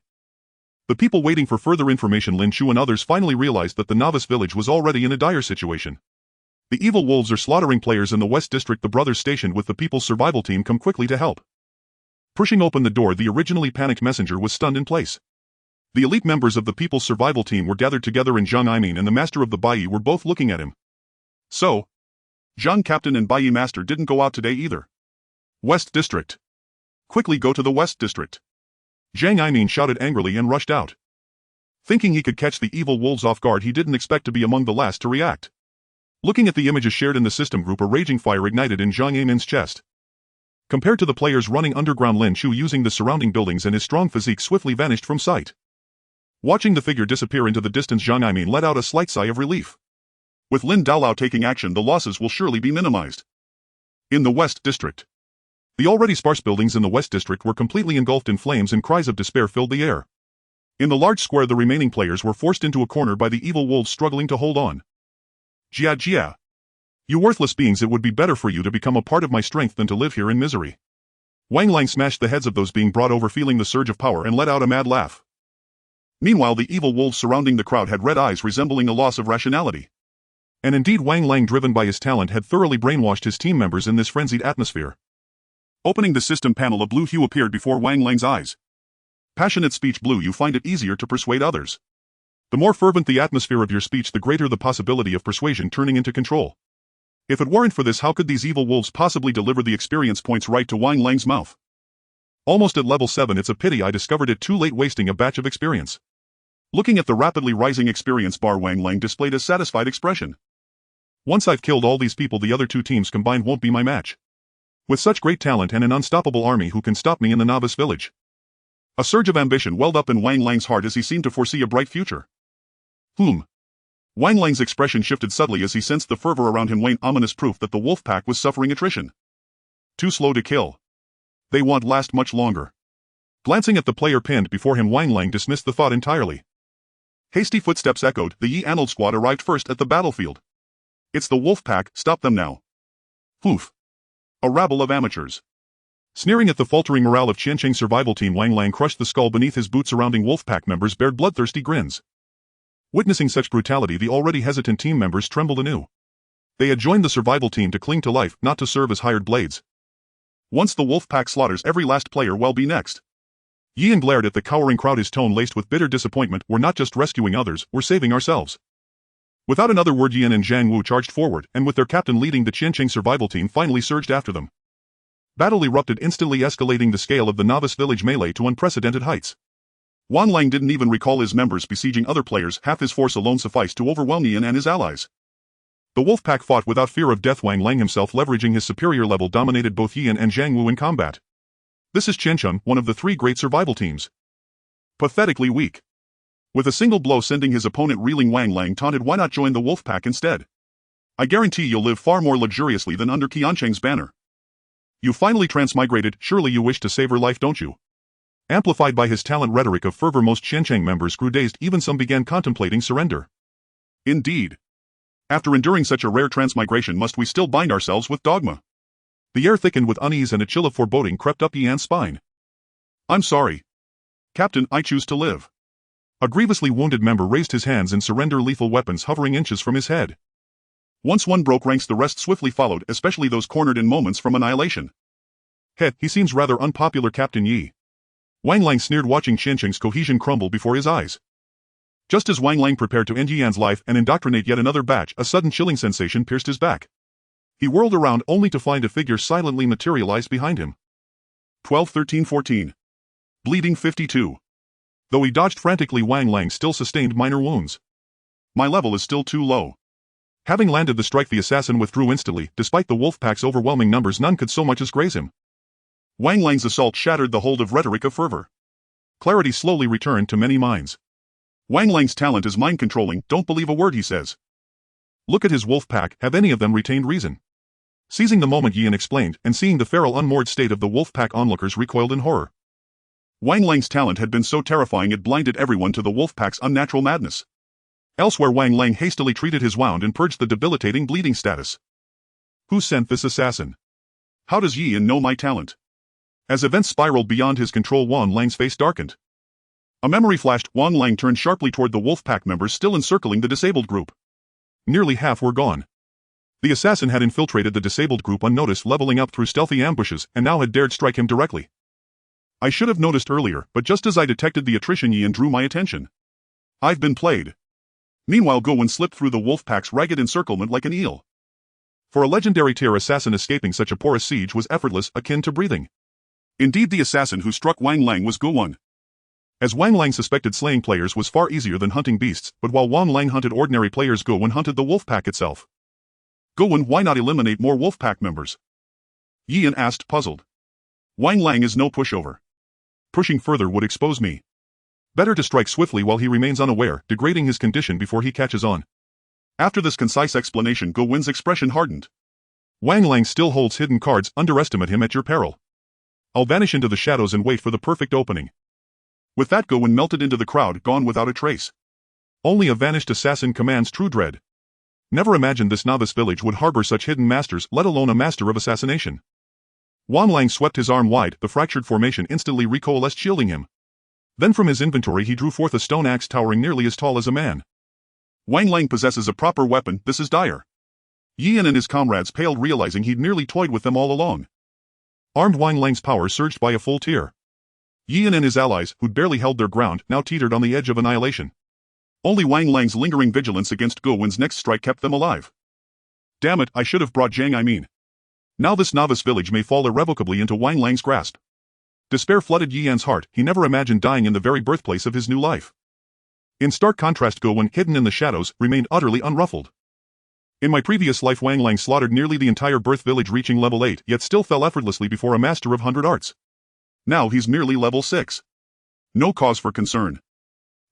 Speaker 1: The people waiting for further information, Lin Chu and others, finally realized that the novice village was already in a dire situation. The evil wolves are slaughtering players in the West District. The brothers stationed with the people's survival team come quickly to help. Pushing open the door, the originally panicked messenger was stunned in place. The elite members of the people's survival team were gathered together, and Zhang Aimin and the master of the Baiyi were both looking at him. So, Zhang Captain and Baiyi Master didn't go out today either. West District. Quickly go to the West District. Zhang Aimin shouted angrily and rushed out. Thinking he could catch the evil wolves off guard, he didn't expect to be among the last to react. Looking at the images shared in the system group, a raging fire ignited in Zhang Aimin's chest. Compared to the players running underground, Lin Chu, using the surrounding buildings and his strong physique, swiftly vanished from sight. Watching the figure disappear into the distance, Zhang Aimin let out a slight sigh of relief. With Lin Daolao taking action, the losses will surely be minimized. In the West District. The already sparse buildings in the West District were completely engulfed in flames and cries of despair filled the air. In the large square, the remaining players were forced into a corner by the evil wolves struggling to hold on. Jia Jia. You worthless beings, it would be better for you to become a part of my strength than to live here in misery. Wang Lang smashed the heads of those being brought over, feeling the surge of power, and let out a mad laugh. Meanwhile, the evil wolves surrounding the crowd had red eyes resembling a loss of rationality. And indeed, Wang Lang, driven by his talent, had thoroughly brainwashed his team members in this frenzied atmosphere. Opening the system panel, a blue hue appeared before Wang Lang's eyes. Passionate speech. Blue, you find it easier to persuade others. The more fervent the atmosphere of your speech, the greater the possibility of persuasion turning into control. If it weren't for this, how could these evil wolves possibly deliver the experience points right to Wang Lang's mouth? Almost at level 7, it's a pity I discovered it too late, wasting a batch of experience. Looking at the rapidly rising experience bar, Wang Lang displayed a satisfied expression. Once I've killed all these people, the other two teams combined won't be my match. With such great talent and an unstoppable army, who can stop me in the novice village? A surge of ambition welled up in Wang Lang's heart as he seemed to foresee a bright future. Wang Lang's expression shifted subtly as he sensed the fervor around him wane, ominous proof that the wolf pack was suffering attrition. Too slow to kill. They won't last much longer. Glancing at the player pinned before him, Wang Lang dismissed the thought entirely. Hasty footsteps echoed. The Yi Arnold squad arrived first at the battlefield. It's the wolf pack, stop them now. A rabble of amateurs. Sneering at the faltering morale of Qiancheng's survival team, Wang Lang crushed the skull beneath his boot. Surrounding Wolfpack members bared bloodthirsty grins. Witnessing such brutality, the already hesitant team members trembled anew. They had joined the survival team to cling to life, not to serve as hired blades. Once the Wolfpack slaughters every last player, we'll be next. Yian glared at the cowering crowd, his tone laced with bitter disappointment. We're not just rescuing others, we're saving ourselves. Without another word, Yian and Zhang Wu charged forward, and with their captain leading, the Qiancheng survival team finally surged after them. Battle erupted, instantly escalating the scale of the novice village melee to unprecedented heights. Wang Lang didn't even recall his members besieging other players. Half his force alone sufficed to overwhelm Yian and his allies. The wolf pack fought without fear of death. Wang Lang himself, leveraging his superior level, dominated both Yian and Zhang Wu in combat. This is Qiancheng, one of the 3 great survival teams. Pathetically weak. With a single blow sending his opponent reeling, Wang Lang taunted, why not join the wolf pack instead? I guarantee you'll live far more luxuriously than under Qiancheng's banner. You finally transmigrated, surely you wish to save her life, don't you? Amplified by his talent rhetoric of fervor, most Qiancheng members grew dazed, even some began contemplating surrender. Indeed. After enduring such a rare transmigration, must we still bind ourselves with dogma? The air thickened with unease and a chill of foreboding crept up Yian's spine. I'm sorry. Captain, I choose to live. A grievously wounded member raised his hands in surrender, lethal weapons hovering inches from his head. Once one broke ranks, the rest swiftly followed, especially those cornered in moments from annihilation. He seems rather unpopular, Captain Yi. Wang Lang sneered, watching Qiancheng's cohesion crumble before his eyes. Just as Wang Lang prepared to end Yian's life and indoctrinate yet another batch, a sudden chilling sensation pierced his back. He whirled around only to find a figure silently materialize behind him. 12, 13, 14. Bleeding 52. Though he dodged frantically, Wang Lang still sustained minor wounds. My level is still too low. Having landed the strike, the assassin withdrew instantly. Despite the wolf pack's overwhelming numbers, none could so much as graze him. Wang Lang's assault shattered the hold of rhetoric of fervor. Clarity slowly returned to many minds. Wang Lang's talent is mind-controlling, don't believe a word he says. Look at his wolf pack, have any of them retained reason? Seizing the moment, Yian explained, and seeing the feral unmoored state of the wolf pack, onlookers recoiled in horror. Wang Lang's talent had been so terrifying it blinded everyone to the wolf pack's unnatural madness. Elsewhere, Wang Lang hastily treated his wound and purged the debilitating bleeding status. Who sent this assassin? How does Yian know my talent? As events spiraled beyond his control, Wang Lang's face darkened. A memory flashed. Wang Lang turned sharply toward the wolf pack members still encircling the disabled group. Nearly half were gone. The assassin had infiltrated the disabled group unnoticed, leveling up through stealthy ambushes, and now had dared strike him directly. I should have noticed earlier, but just as I detected the attrition, Yian drew my attention. I've been played. Meanwhile, Gowon slipped through the wolf pack's ragged encirclement like an eel. For a legendary tier assassin, escaping such a porous siege was effortless, akin to breathing. Indeed, the assassin who struck Wang Lang was Gowon. As Wang Lang suspected, slaying players was far easier than hunting beasts, but while Wang Lang hunted ordinary players, Gowon hunted the wolf pack itself. Gowon, why not eliminate more wolf pack members? Yian asked, puzzled. Wang Lang is no pushover. Pushing further would expose me. Better to strike swiftly while he remains unaware, degrading his condition before he catches on. After this concise explanation, Go Win's expression hardened. Wang Lang still holds hidden cards, underestimate him at your peril. I'll vanish into the shadows and wait for the perfect opening. With that, Go Win melted into the crowd, gone without a trace. Only a vanished assassin commands true dread. Never imagined this novice village would harbor such hidden masters, let alone a master of assassination. Wang Lang swept his arm wide, the fractured formation instantly recoalesced, shielding him. Then from his inventory he drew forth a stone axe towering nearly as tall as a man. Wang Lang possesses a proper weapon, this is dire. Yan and his comrades paled, realizing he'd merely toyed with them all along. Armed, Wang Lang's power surged by a full tier. Yan and his allies, who'd barely held their ground, now teetered on the edge of annihilation. Only Wang Lang's lingering vigilance against Go Win's next strike kept them alive. Damn it, I should have brought Zhang. Now this novice village may fall irrevocably into Wang Lang's grasp. Despair flooded Yan's heart, he never imagined dying in the very birthplace of his new life. In stark contrast, Go Win, hidden in the shadows, remained utterly unruffled. In my previous life, Wang Lang slaughtered nearly the entire birth village, reaching level 8, yet still fell effortlessly before a master of 100 arts. Now he's merely level 6. No cause for concern.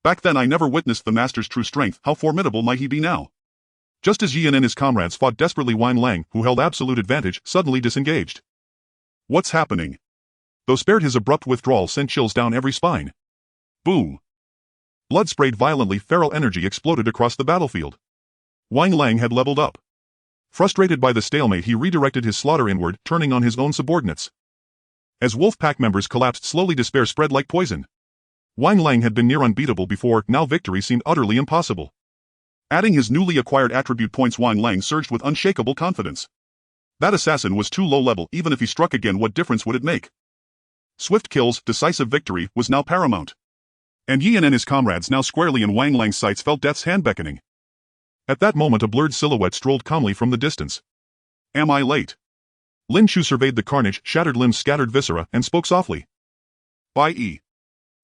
Speaker 1: Back then I never witnessed the master's true strength, how formidable might he be now? Just as Yan and his comrades fought desperately, Wang Lang, who held absolute advantage, suddenly disengaged. What's happening? Though spared, his abrupt withdrawal sent chills down every spine. Boom. Blood sprayed violently, feral energy exploded across the battlefield. Wang Lang had leveled up. Frustrated by the stalemate, he redirected his slaughter inward, turning on his own subordinates. As wolf pack members collapsed slowly, despair spread like poison. Wang Lang had been near unbeatable before, now victory seemed utterly impossible. Adding his newly acquired attribute points, Wang Lang surged with unshakable confidence. That assassin was too low level, even if he struck again, what difference would it make? Swift kills, decisive victory, was now paramount. And Yan and his comrades, now squarely in Wang Lang's sights, felt death's hand beckoning. At that moment a blurred silhouette strolled calmly from the distance. Am I late? Lin Chu surveyed the carnage, shattered limbs, scattered viscera, and spoke softly. Bye.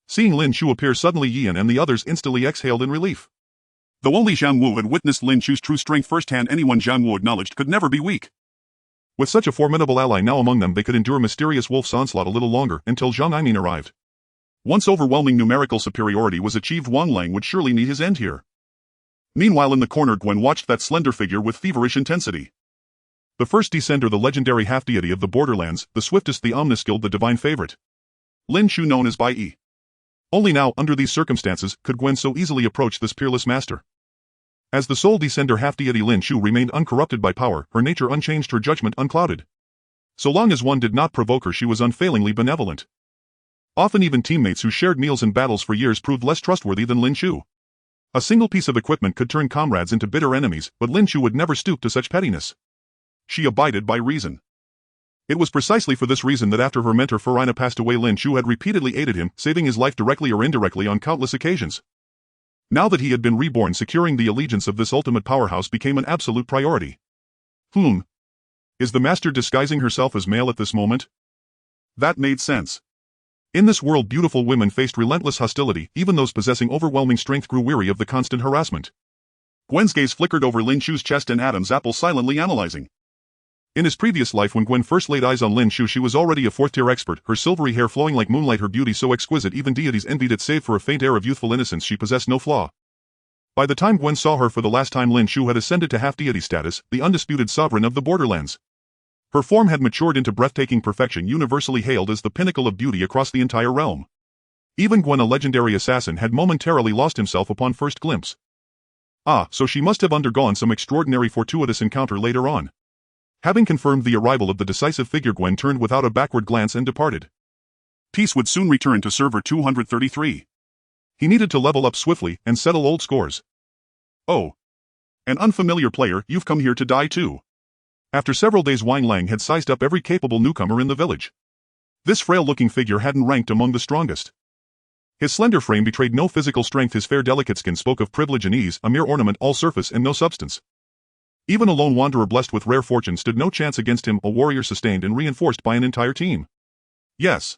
Speaker 1: Seeing Lin Chu appear suddenly, Yan and the others instantly exhaled in relief. Though only Zhang Wu had witnessed Lin Chu's true strength firsthand, anyone Zhang Wu acknowledged could never be weak. With such a formidable ally now among them, they could endure mysterious wolf's onslaught a little longer, until Zhang arrived. Once overwhelming numerical superiority was achieved, Wang Lang would surely meet his end here. Meanwhile in the corner, Gwen watched that slender figure with feverish intensity. The first descender, the legendary half-deity of the borderlands, the swiftest, the omniskilled, the divine favorite. Lin Chu, known as Bai. Only now, under these circumstances, could Gwen so easily approach this peerless master. As the sole descender half-deity, Lin Chu remained uncorrupted by power, her nature unchanged, her judgment unclouded. So long as one did not provoke her, she was unfailingly benevolent. Often even teammates who shared meals and battles for years proved less trustworthy than Lin Chu. A single piece of equipment could turn comrades into bitter enemies, but Lin Chu would never stoop to such pettiness. She abided by reason. It was precisely for this reason that after her mentor Farina passed away, Lin Chu had repeatedly aided him, saving his life directly or indirectly on countless occasions. Now that he had been reborn, securing the allegiance of this ultimate powerhouse became an absolute priority. Is the master disguising herself as male at this moment? That made sense. In this world, beautiful women faced relentless hostility, even those possessing overwhelming strength grew weary of the constant harassment. Gwen's gaze flickered over Lin Chu's chest and Adam's apple, silently analyzing. In his previous life, when Gwen first laid eyes on Lin Chu, she was already a fourth-tier expert, her silvery hair flowing like moonlight, her beauty so exquisite even deities envied it. Save for a faint air of youthful innocence, she possessed no flaw. By the time Gwen saw her for the last time, Lin Chu had ascended to half-deity status, the undisputed sovereign of the borderlands. Her form had matured into breathtaking perfection, universally hailed as the pinnacle of beauty across the entire realm. Even Gwen, a legendary assassin, had momentarily lost himself upon first glimpse. So she must have undergone some extraordinary fortuitous encounter later on. Having confirmed the arrival of the decisive figure, Gwen turned without a backward glance and departed. Peace would soon return to server 233. He needed to level up swiftly and settle old scores. Oh. An unfamiliar player, you've come here to die too. After several days, Wang Lang had sized up every capable newcomer in the village. This frail-looking figure hadn't ranked among the strongest. His slender frame betrayed no physical strength, his fair delicate skin spoke of privilege and ease, a mere ornament, all surface and no substance. Even a lone wanderer blessed with rare fortune stood no chance against him, a warrior sustained and reinforced by an entire team. Yes.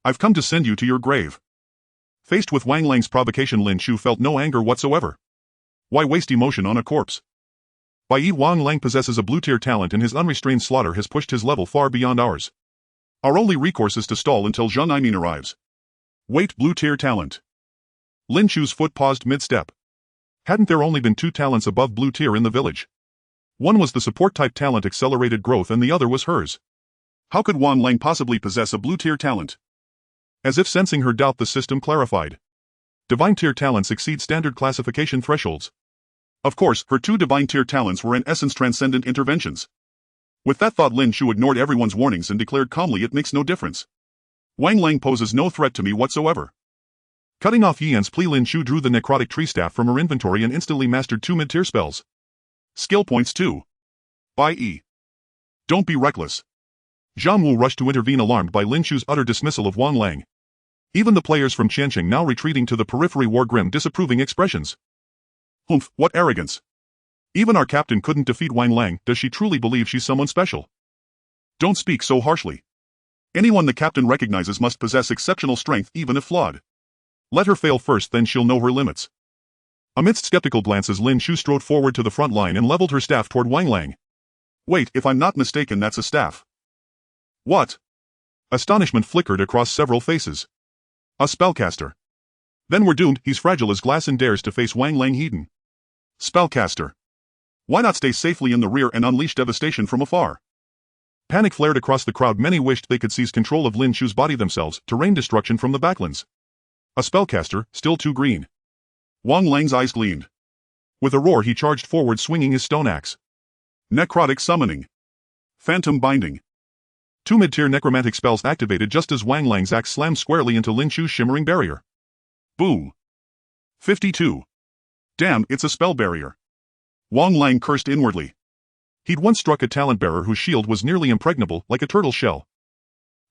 Speaker 1: I've come to send you to your grave. Faced with Wang Lang's provocation, Lin Chu felt no anger whatsoever. Why waste emotion on a corpse? Wang Lang possesses a blue-tier talent, and his unrestrained slaughter has pushed his level far beyond ours. Our only recourse is to stall until Zhang arrives. Wait, blue-tier talent. Lin Chu's foot paused mid-step. Hadn't there only been 2 talents above blue tier in the village? One was the support-type talent Accelerated Growth and the other was hers. How could Wanlang possibly possess a blue tier talent? As if sensing her doubt, the system clarified. Divine tier talents exceed standard classification thresholds. Of course, her 2 divine tier talents were in essence transcendent interventions. With that thought, Lin Chu ignored everyone's warnings and declared calmly, "It makes no difference. Wanlang poses no threat to me whatsoever." Cutting off Yian's plea, Lin Chu drew the necrotic tree staff from her inventory and instantly mastered 2 mid-tier spells. Skill points 2. By E. Don't be reckless. Zhang Wu rushed to intervene, alarmed by Lin Chu's utter dismissal of Wanlang. Even the players from Qianqing now retreating to the periphery wore grim, disapproving expressions. Humph, what arrogance. Even our captain couldn't defeat Wanlang. Does she truly believe she's someone special? Don't speak so harshly. Anyone the captain recognizes must possess exceptional strength, even if flawed. Let her fail first, then she'll know her limits. Amidst skeptical glances, Lin Chu strode forward to the front line and leveled her staff toward Wanlang. Wait, if I'm not mistaken, that's a staff. What? Astonishment flickered across several faces. A spellcaster. Then we're doomed. He's fragile as glass and dares to face Wanlang Hedon. Spellcaster. Why not stay safely in the rear and unleash devastation from afar? Panic flared across the crowd. Many wished they could seize control of Lin Chu's body themselves to rain destruction from the backlands. A spellcaster, still too green. Wanglang's eyes gleamed. With a roar, he charged forward, swinging his stone axe. Necrotic summoning. Phantom binding. 2 mid-tier necromantic spells activated just as Wanglang's axe slammed squarely into Lin Chu's shimmering barrier. Boom. 52. Damn, it's a spell barrier. Wanlang cursed inwardly. He'd once struck a talent bearer whose shield was nearly impregnable, like a turtle shell.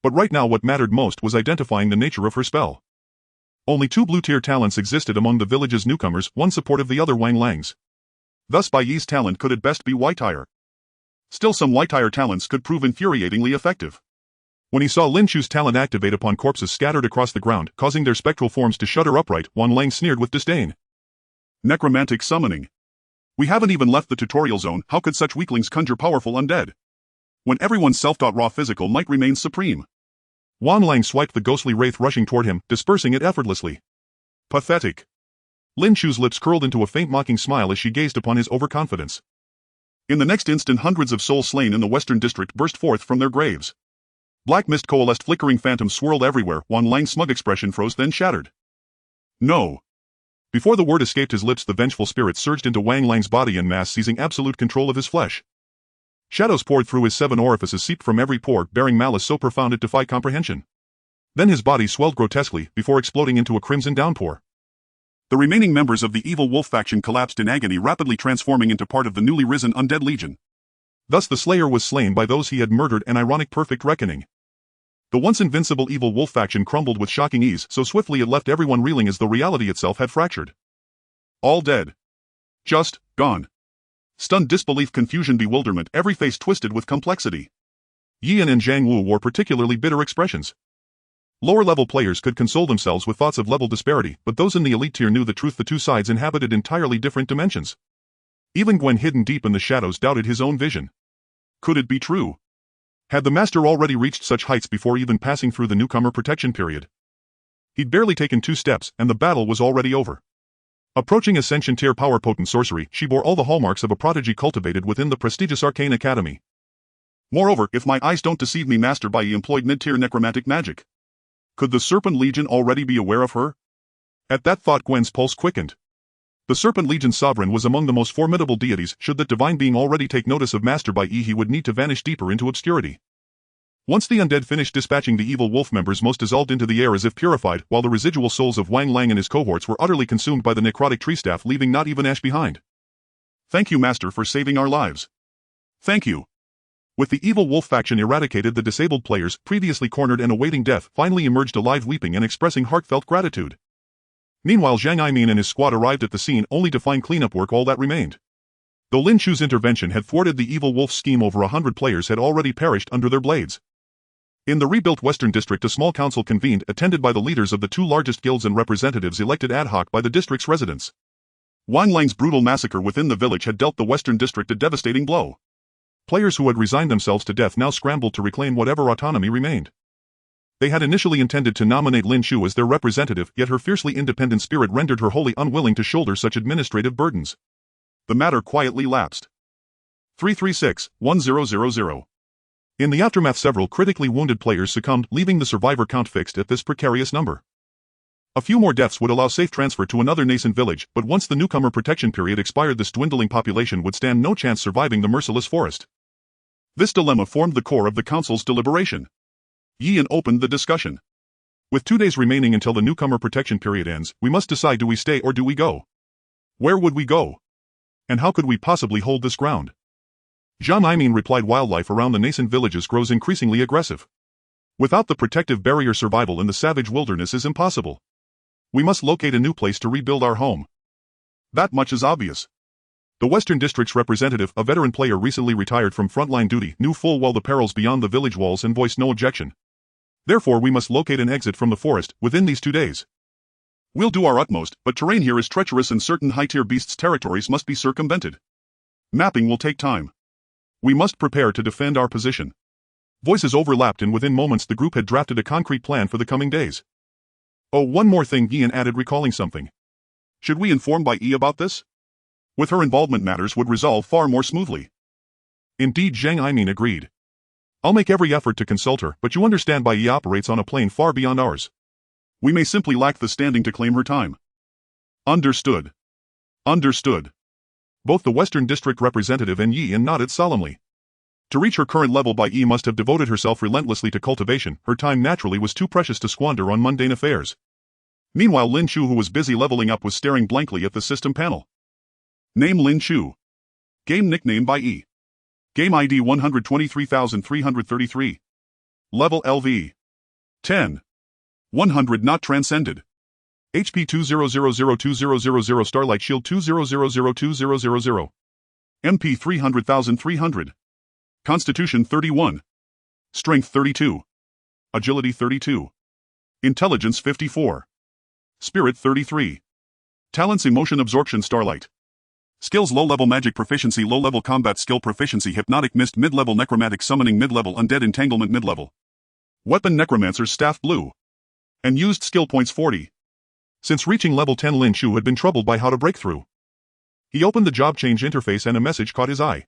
Speaker 1: But right now what mattered most was identifying the nature of her spell. Only 2 blue-tier talents existed among the village's newcomers, one supportive, the other Wanglang's. Thus Bai Yi's talent could at best be white-tier. Still, some white-tier talents could prove infuriatingly effective. When he saw Lin Chu's talent activate upon corpses scattered across the ground, causing their spectral forms to shudder upright, Wanlang sneered with disdain. Necromantic summoning. We haven't even left the tutorial zone. How could such weaklings conjure powerful undead? When everyone's self-taught raw physical might remains supreme. Wanlang swiped the ghostly wraith rushing toward him, dispersing it effortlessly. Pathetic. Lin Chu's lips curled into a faint mocking smile as she gazed upon his overconfidence. In the next instant, hundreds of souls slain in the western district burst forth from their graves. Black mist coalesced, flickering phantoms swirled everywhere. Wanlang's smug expression froze, then shattered. No. Before the word escaped his lips, the vengeful spirit surged into Wanglang's body en masse, seizing absolute control of his flesh. Shadows poured through his 7 orifices, seeped from every pore, bearing malice so profound it defied comprehension. Then his body swelled grotesquely, before exploding into a crimson downpour. The remaining members of the evil wolf faction collapsed in agony, rapidly transforming into part of the newly risen undead legion. Thus the Slayer was slain by those he had murdered, an ironic perfect reckoning. The once invincible evil wolf faction crumbled with shocking ease, so swiftly it left everyone reeling as though reality itself had fractured. All dead. Just, gone. Stunned disbelief, confusion, bewilderment, every face twisted with complexity. Yian and Zhang Wu wore particularly bitter expressions. Lower-level players could console themselves with thoughts of level disparity, but those in the elite tier knew the truth: the 2 sides inhabited entirely different dimensions. Even Gwen, hidden deep in the shadows, doubted his own vision. Could it be true? Had the master already reached such heights before even passing through the newcomer protection period? He'd barely taken 2 steps, and the battle was already over. Approaching Ascension tier power-potent sorcery, she bore all the hallmarks of a prodigy cultivated within the prestigious Arcane Academy. Moreover, if my eyes don't deceive me, Master Bai Yi employed mid-tier necromantic magic. Could the Serpent Legion already be aware of her? At that thought, Gwen's pulse quickened. The Serpent Legion's sovereign was among the most formidable deities. Should that divine being already take notice of Master Bai Yi, he would need to vanish deeper into obscurity. Once the undead finished dispatching the evil wolf members, most dissolved into the air as if purified, while the residual souls of Wanlang and his cohorts were utterly consumed by the necrotic tree staff, leaving not even ash behind. Thank you, Master, for saving our lives. Thank you. With the evil wolf faction eradicated, the disabled players, previously cornered and awaiting death, finally emerged alive, weeping and expressing heartfelt gratitude. Meanwhile, Zhang Imin and his squad arrived at the scene, only to find cleanup work all that remained. Though Lin Chu's intervention had thwarted the evil wolf's scheme, over 100 players had already perished under their blades. In the rebuilt Western District, a small council convened, attended by the leaders of the 2 largest guilds and representatives elected ad hoc by the district's residents. Wanlang's brutal massacre within the village had dealt the Western District a devastating blow. Players who had resigned themselves to death now scrambled to reclaim whatever autonomy remained. They had initially intended to nominate Lin Chu as their representative, yet her fiercely independent spirit rendered her wholly unwilling to shoulder such administrative burdens. The matter quietly lapsed. 336-1000. In the aftermath, several critically wounded players succumbed, leaving the survivor count fixed at this precarious number. A few more deaths would allow safe transfer to another nascent village, but once the newcomer protection period expired, this dwindling population would stand no chance surviving the merciless forest. This dilemma formed the core of the council's deliberation. Yian opened the discussion. With 2 days remaining until the newcomer protection period ends, we must decide, do we stay or do we go? Where would we go? And how could we possibly hold this ground? Zhang Aimin replied, wildlife around the nascent villages grows increasingly aggressive. Without the protective barrier, survival in the savage wilderness is impossible. We must locate a new place to rebuild our home. That much is obvious. The Western District's representative, a veteran player recently retired from frontline duty, knew full well the perils beyond the village walls and voiced no objection. Therefore, we must locate an exit from the forest within these 2 days. We'll do our utmost, but terrain here is treacherous and certain high-tier beasts' territories must be circumvented. Mapping will take time. We must prepare to defend our position. Voices overlapped, and within moments the group had drafted a concrete plan for the coming days. Oh, one more thing, Yian added, recalling something. Should we inform Bai Yi about this? With her involvement, matters would resolve far more smoothly. Indeed, Zhang Aimin agreed. I'll make every effort to consult her, but you understand Bai Yi operates on a plane far beyond ours. We may simply lack the standing to claim her time. Understood. Understood. Both the Western District representative and Yian nodded solemnly. To reach her current level, Bai Yi must have devoted herself relentlessly to cultivation. Her time naturally was too precious to squander on mundane affairs. Meanwhile, Lin Chu, who was busy leveling up, was staring blankly at the system panel. Name: Lin Chu. Game nickname: Bai Yi. Game ID: 123,333. Level: LV. 10. 100 not transcended. HP 20002000. Starlight Shield 20002000. MP 300,300. Constitution 31. Strength 32. Agility 32. Intelligence 54. Spirit 33. Talents: Emotion Absorption. Starlight. Skills: Low-level Magic Proficiency, Low-level Combat Skill Proficiency, Hypnotic Mist, Mid-level Necromantic Summoning, Mid-level Undead Entanglement, Mid-level Weapon, Necromancer's Staff, Blue. And used skill points 40. Since reaching level 10, Lin Chu had been troubled by how to break through. He opened the job change interface and a message caught his eye.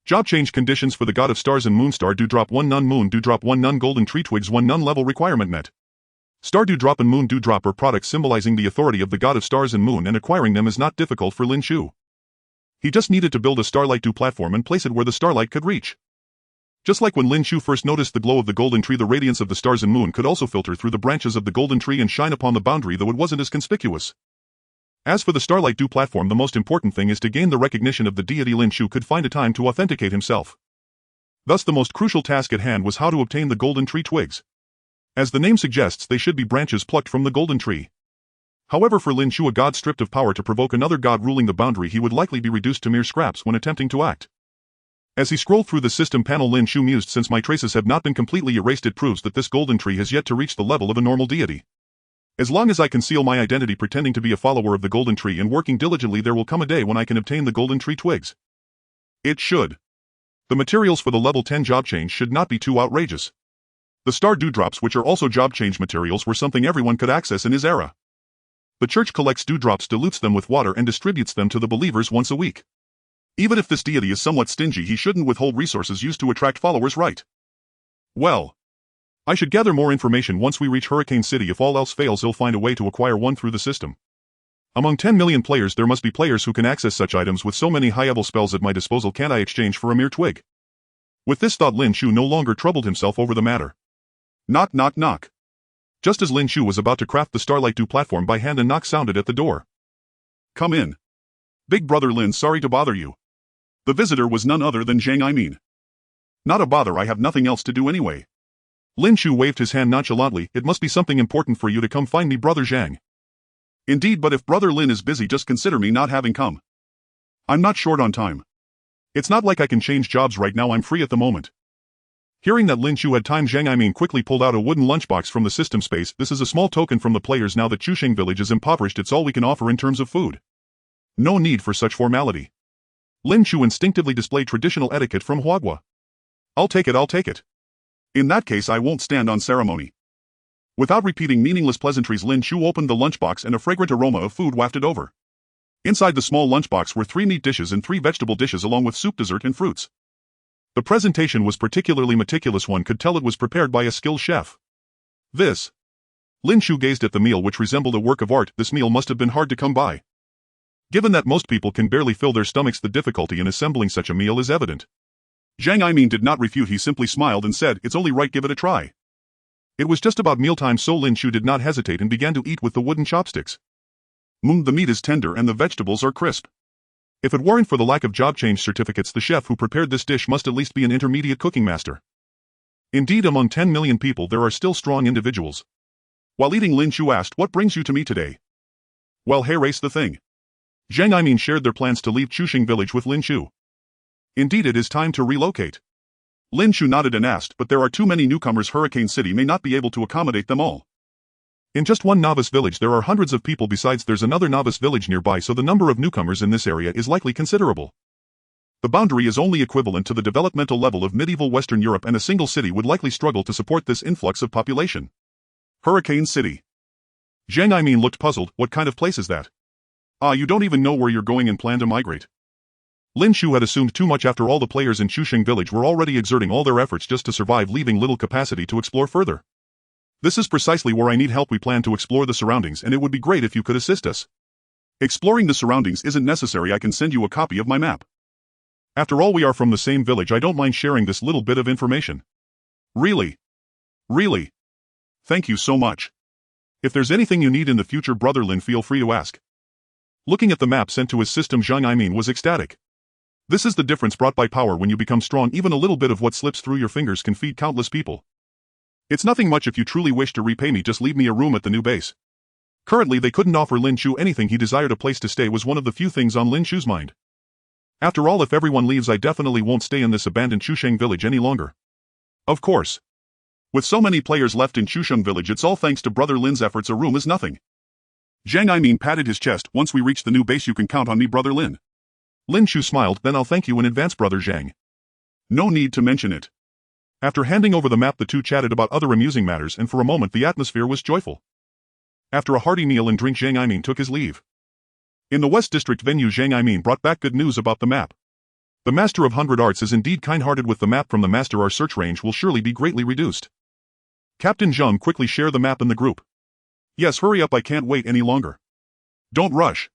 Speaker 1: Job change conditions for the God of Stars and Moonstar: Dewdrop 1 none, Moon Dewdrop 1 none, Golden Tree Twigs 1 none. Level requirement met. Star Dewdrop and Moon Dewdrop are products symbolizing the authority of the God of Stars and Moon, and acquiring them is not difficult for Lin Chu. He just needed to build a Starlight Dew platform and place it where the starlight could reach. Just like when Lin Chu first noticed the glow of the Golden Tree, the radiance of the stars and moon could also filter through the branches of the Golden Tree and shine upon the boundary, though it wasn't as conspicuous. As for the Starlight Dew platform, the most important thing is to gain the recognition of the deity. Lin Chu could find a time to authenticate himself. Thus the most crucial task at hand was how to obtain the Golden Tree twigs. As the name suggests, they should be branches plucked from the Golden Tree. However, for Lin Chu, a god stripped of power to provoke another god ruling the boundary, he would likely be reduced to mere scraps when attempting to act. As he scrolled through the system panel, Lin Chu mused, since my traces have not been completely erased, it proves that this Golden Tree has yet to reach the level of a normal deity. As long as I conceal my identity pretending to be a follower of the Golden Tree and working diligently, there will come a day when I can obtain the Golden Tree twigs. It should. The materials for the level 10 job change should not be too outrageous. The Star Dewdrops, which are also job change materials, were something everyone could access in his era. The church collects dewdrops, dilutes them with water, and distributes them to the believers once a week. Even if this deity is somewhat stingy, he shouldn't withhold resources used to attract followers, right? Well, I should gather more information once we reach Hurricane City. If all else fails, he'll find a way to acquire one through the system. Among 10 million players, there must be players who can access such items. With so many high-level spells at my disposal, can't I exchange for a mere twig? With this thought, Lin Chu no longer troubled himself over the matter. Knock, knock, knock. Just as Lin Chu was about to craft the Starlight Dew platform by hand, a knock sounded at the door. Come in. Big brother Lin, sorry to bother you. The visitor was none other than Zhang Aimin. Not a bother, I have nothing else to do anyway. Lin Chu waved his hand nonchalantly. It must be something important for you to come find me, brother Zhang. Indeed, but if brother Lin is busy, just consider me not having come. I'm not short on time. It's not like I can change jobs right now, I'm free at the moment. Hearing that Lin Chu had time, Zhang Aimin quickly pulled out a wooden lunchbox from the system space. This is a small token from the players. Now that Chusheng village is impoverished, it's all we can offer in terms of food. No need for such formality. Lin Chu instinctively displayed traditional etiquette from Huagua. I'll take it, I'll take it. In that case, I won't stand on ceremony. Without repeating meaningless pleasantries, Lin Chu opened the lunchbox and a fragrant aroma of food wafted over. Inside the small lunchbox were 3 meat dishes and 3 vegetable dishes along with soup, dessert and fruits. The presentation was particularly meticulous. One could tell it was prepared by a skilled chef. This. Lin Chu gazed at the meal, which resembled a work of art. This meal must have been hard to come by. Given that most people can barely fill their stomachs, the difficulty in assembling such a meal is evident. Zhang Yimin did not refute. He simply smiled and said, "It's only right, give it a try." It was just about mealtime, so Lin Chu did not hesitate and began to eat with the wooden chopsticks. The meat is tender and the vegetables are crisp. If it weren't for the lack of job change certificates, the chef who prepared this dish must at least be an intermediate cooking master. Indeed, among 10 million people there are still strong individuals. While eating, Lin Chu asked, "What brings you to me today?" "Well, hey, race the thing." Zhang Yimin shared their plans to leave Chuxing village with Lin Chu. "Indeed, it is time to relocate." Lin Chu nodded and asked, "But there are too many newcomers. Hurricane City may not be able to accommodate them all." "In just one novice village there are hundreds of people. Besides, there's another novice village nearby, so the number of newcomers in this area is likely considerable. The boundary is only equivalent to the developmental level of medieval Western Europe, and a single city would likely struggle to support this influx of population." Hurricane City. Zhang Yimin looked puzzled. "What kind of place is that?" "Ah, you don't even know where you're going and plan to migrate." Lin Chu had assumed too much. After all, the players in Chuxing village were already exerting all their efforts just to survive, leaving little capacity to explore further. "This is precisely where I need help. We plan to explore the surroundings, and it would be great if you could assist us." "Exploring the surroundings isn't necessary. I can send you a copy of my map. After all, we are from the same village. I don't mind sharing this little bit of information." "Really? Really? Thank you so much. If there's anything you need in the future, Brother Lin, feel free to ask." Looking at the map sent to his system, Zhang Yimin was ecstatic. This is the difference brought by power. When you become strong, even a little bit of what slips through your fingers can feed countless people. "It's nothing much. If you truly wish to repay me, just leave me a room at the new base." Currently they couldn't offer Lin Chu anything. He desired a place to stay was one of the few things on Lin Chu's mind. "After all, if everyone leaves, I definitely won't stay in this abandoned Chuxing village any longer." "Of course. With so many players left in Chuxing village, it's all thanks to Brother Lin's efforts. A room is nothing." Zhang Yimin patted his chest. "Once we reach the new base, you can count on me, Brother Lin." Lin Chu smiled. "Then I'll thank you in advance, Brother Zhang." "No need to mention it." After handing over the map, the two chatted about other amusing matters, and for a moment the atmosphere was joyful. After a hearty meal and drink, Zhang Yimin took his leave. In the West District venue, Zhang Yimin brought back good news about the map. The Master of 100 Arts is indeed kind-hearted. With the map from the Master, our search range will surely be greatly reduced. Captain Zheng, quickly share the map in the group. "Yes, hurry up, I can't wait any longer." "Don't rush."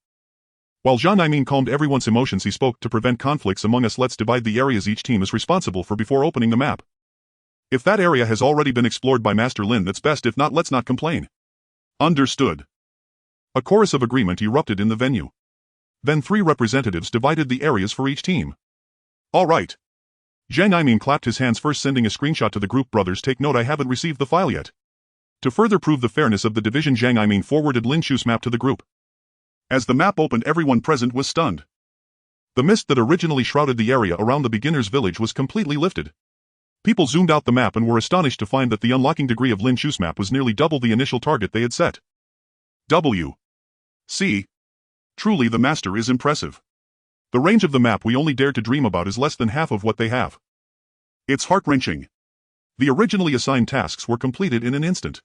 Speaker 1: While Zhang Yimin calmed everyone's emotions, he spoke, "To prevent conflicts among us, let's divide the areas each team is responsible for before opening the map. If that area has already been explored by Master Lin, that's best. If not, let's not complain." "Understood." A chorus of agreement erupted in the venue. Then 3 representatives divided the areas for each team. "All right." Zhang Yimin clapped his hands, first sending a screenshot to the group. "Brothers, take note, I haven't received the file yet." To further prove the fairness of the division, Zhang Yimin forwarded Lin Chu's map to the group. As the map opened, everyone present was stunned. The mist that originally shrouded the area around the beginner's village was completely lifted. People zoomed out the map and were astonished to find that the unlocking degree of Lin Chu's map was nearly double the initial target they had set. W.C. Truly, the Master is impressive. The range of the map we only dared to dream about is less than half of what they have. It's heart-wrenching. The originally assigned tasks were completed in an instant.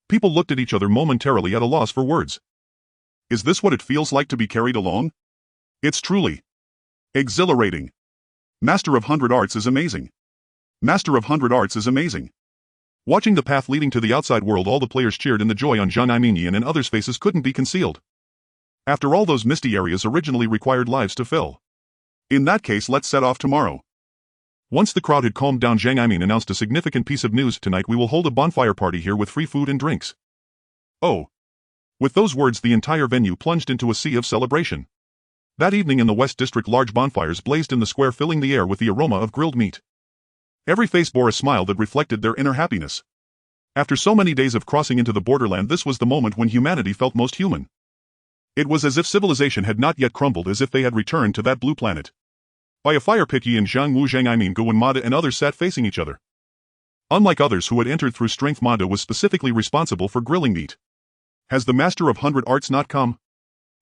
Speaker 1: People looked at each other momentarily at a loss for words. Is this what it feels like to be carried along? It's truly exhilarating. Master of 100 Arts is amazing. Master of 100 Arts is amazing. Watching the path leading to the outside world, all the players cheered, and the joy on Zhang Yimin and others' faces couldn't be concealed. After all, those misty areas originally required lives to fill. In that case, let's set off tomorrow. Once the crowd had calmed down, Zhang Yimin announced a significant piece of news. "Tonight we will hold a bonfire party here with free food and drinks." Oh. With those words, the entire venue plunged into a sea of celebration. That evening in the West District, large bonfires blazed in the square, filling the air with the aroma of grilled meat. Every face bore a smile that reflected their inner happiness. After so many days of crossing into the borderland, this was the moment when humanity felt most human. It was as if civilization had not yet crumbled, as if they had returned to that blue planet. By a fire pit, Yi and Zhang Wu, Zhang Yimin, Gu and Mada and others sat facing each other. Unlike others who had entered through strength, Mada was specifically responsible for grilling meat. "Has the Master of 100 Arts not come?"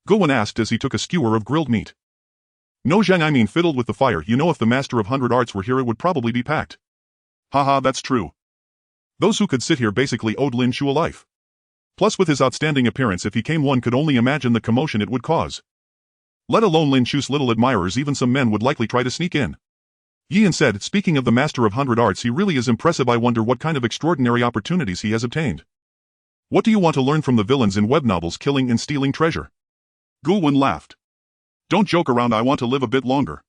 Speaker 1: Guwen asked as he took a skewer of grilled meat. "No," Zhang Yimin fiddled with the fire. "You know, if the Master of 100 Arts were here, it would probably be packed." "Haha, that's true." Those who could sit here basically owed Lin Chu a life. Plus with his outstanding appearance, if he came, one could only imagine the commotion it would cause. Let alone Lin Chu's little admirers, even some men would likely try to sneak in. Yan said, speaking of the Master of 100 Arts, he really is impressive. I wonder what kind of extraordinary opportunities he has obtained. What do you want to learn from the villains in web novels killing and stealing treasure? Guwen laughed. Don't joke around, I want to live a bit longer.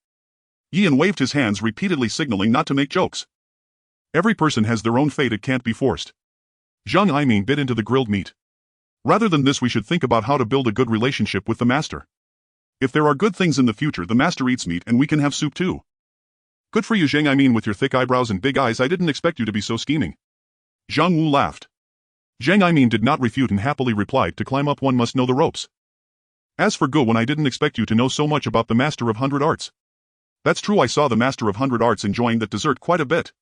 Speaker 1: Yan waved his hands, repeatedly signaling not to make jokes. Every person has their own fate, it can't be forced. Zhang Yiming bit into the grilled meat. Rather than this, we should think about how to build a good relationship with the Master. If there are good things in the future, the Master eats meat and we can have soup too. Good for you, Zhang Yiming, with your thick eyebrows and big eyes. I didn't expect you to be so scheming. Zhang Wu laughed. Zhang Yiming did not refute and happily replied, to climb up one must know the ropes. As for Guwen, I didn't expect you to know so much about the Master of 100 Arts. That's true, I saw the Master of 100 Arts enjoying that dessert quite a bit.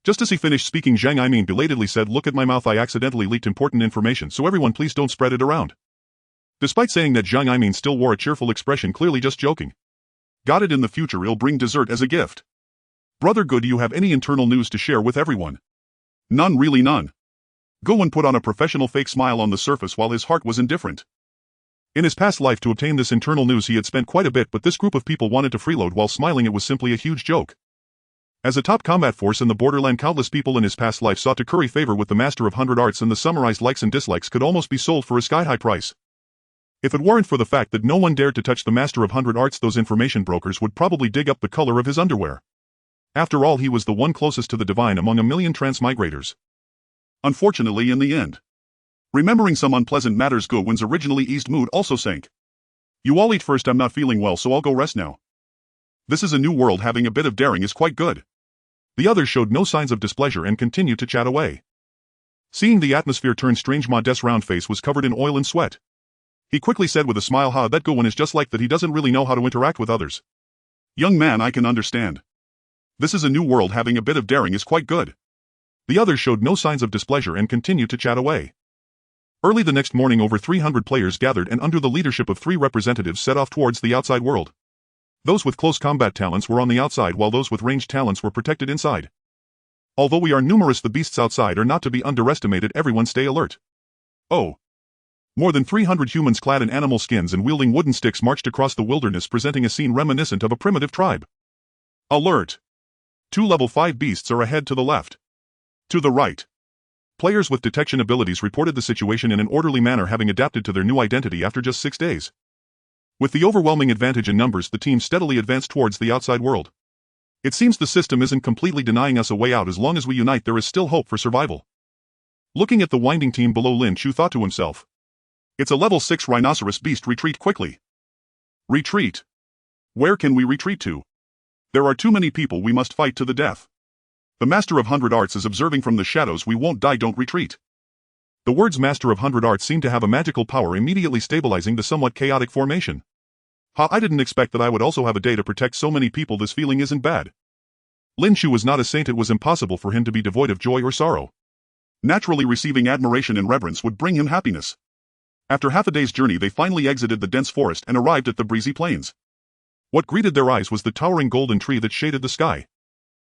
Speaker 1: Just as he finished speaking, Zhang Yiming belatedly said, look at my mouth, I accidentally leaked important information, so everyone please don't spread it around. Despite saying that, Zhang Yiming still wore a cheerful expression, clearly just joking. Got it, in the future I'll bring dessert as a gift. Brother Good, do you have any internal news to share with everyone? None, really none. Guwen put on a professional fake smile on the surface while his heart was indifferent. In his past life, to obtain this internal news he had spent quite a bit, but this group of people wanted to freeload while smiling. It was simply a huge joke. As a top combat force in the borderland, countless people in his past life sought to curry favor with the Master of 100 Arts, and the summarized likes and dislikes could almost be sold for a sky-high price. If it weren't for the fact that no one dared to touch the Master of 100 Arts, those information brokers would probably dig up the color of his underwear. After all, he was the one closest to the divine among a million transmigrators. Unfortunately, in the end, remembering some unpleasant matters, Guwen's originally eased mood also sank. You all eat first, I'm not feeling well, so I'll go rest now. This is a new world, having a bit of daring is quite good. The others showed no signs of displeasure and continued to chat away. Seeing the atmosphere turn strange, Ma Des' round face was covered in oil and sweat. He quickly said with a smile, ha, that Guwen is just like that, he doesn't really know how to interact with others. Young man, I can understand. This is a new world, having a bit of daring is quite good. The others showed no signs of displeasure and continued to chat away. Early the next morning, over 300 players gathered and under the leadership of 3 representatives set off towards the outside world. Those with close combat talents were on the outside, while those with ranged talents were protected inside. Although we are numerous, the beasts outside are not to be underestimated. Everyone stay alert. Oh. More than 300 humans clad in animal skins and wielding wooden sticks marched across the wilderness, presenting a scene reminiscent of a primitive tribe. Alert! 2 level 5 beasts are ahead to the left. To the right. Players with detection abilities reported the situation in an orderly manner, having adapted to their new identity after just 6 days. With the overwhelming advantage in numbers, the team steadily advanced towards the outside world. It seems the system isn't completely denying us a way out. As long as we unite, there is still hope for survival. Looking at the winding team below, Lin Chu thought to himself. It's a level 6 rhinoceros beast. Retreat quickly. Retreat. Where can we retreat to? There are too many people, we must fight to the death. The Master of 100 Arts is observing from the shadows. We won't die, don't retreat. The words Master of 100 Arts seemed to have a magical power, immediately stabilizing the somewhat chaotic formation. Ha, I didn't expect that I would also have a day to protect so many people. This feeling isn't bad. Lin Chu was not a saint. It was impossible for him to be devoid of joy or sorrow. Naturally, receiving admiration and reverence would bring him happiness. After half a day's journey, they finally exited the dense forest and arrived at the breezy plains. What greeted their eyes was the towering golden tree that shaded the sky.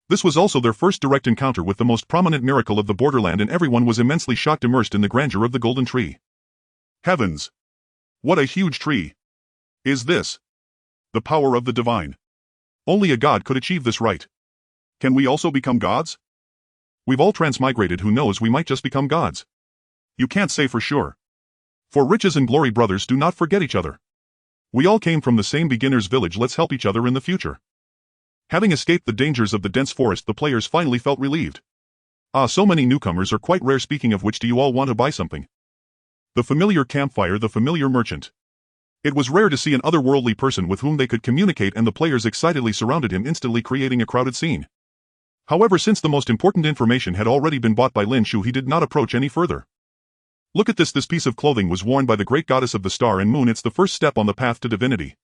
Speaker 1: This was also their first direct encounter with the most prominent miracle of the borderland, and everyone was immensely shocked, immersed in the grandeur of the golden tree. Heavens! What a huge tree! Is this the power of the divine? Only a god could achieve this, right? Can we also become gods? We've all transmigrated, who knows, we might just become gods. You can't say for sure. For riches and glory, brothers, do not forget each other. We all came from the same beginner's village, let's help each other in the future. Having escaped the dangers of the dense forest, the players finally felt relieved. Ah, so many newcomers are quite rare. Speaking of which, do you all want to buy something? The familiar campfire, the familiar merchant. It was rare to see an otherworldly person with whom they could communicate, and the players excitedly surrounded him, instantly creating a crowded scene. However, since the most important information had already been bought by Lin Chu, he did not approach any further. Look at this. This piece of clothing was worn by the great goddess of the star and moon. It's the first step on the path to divinity.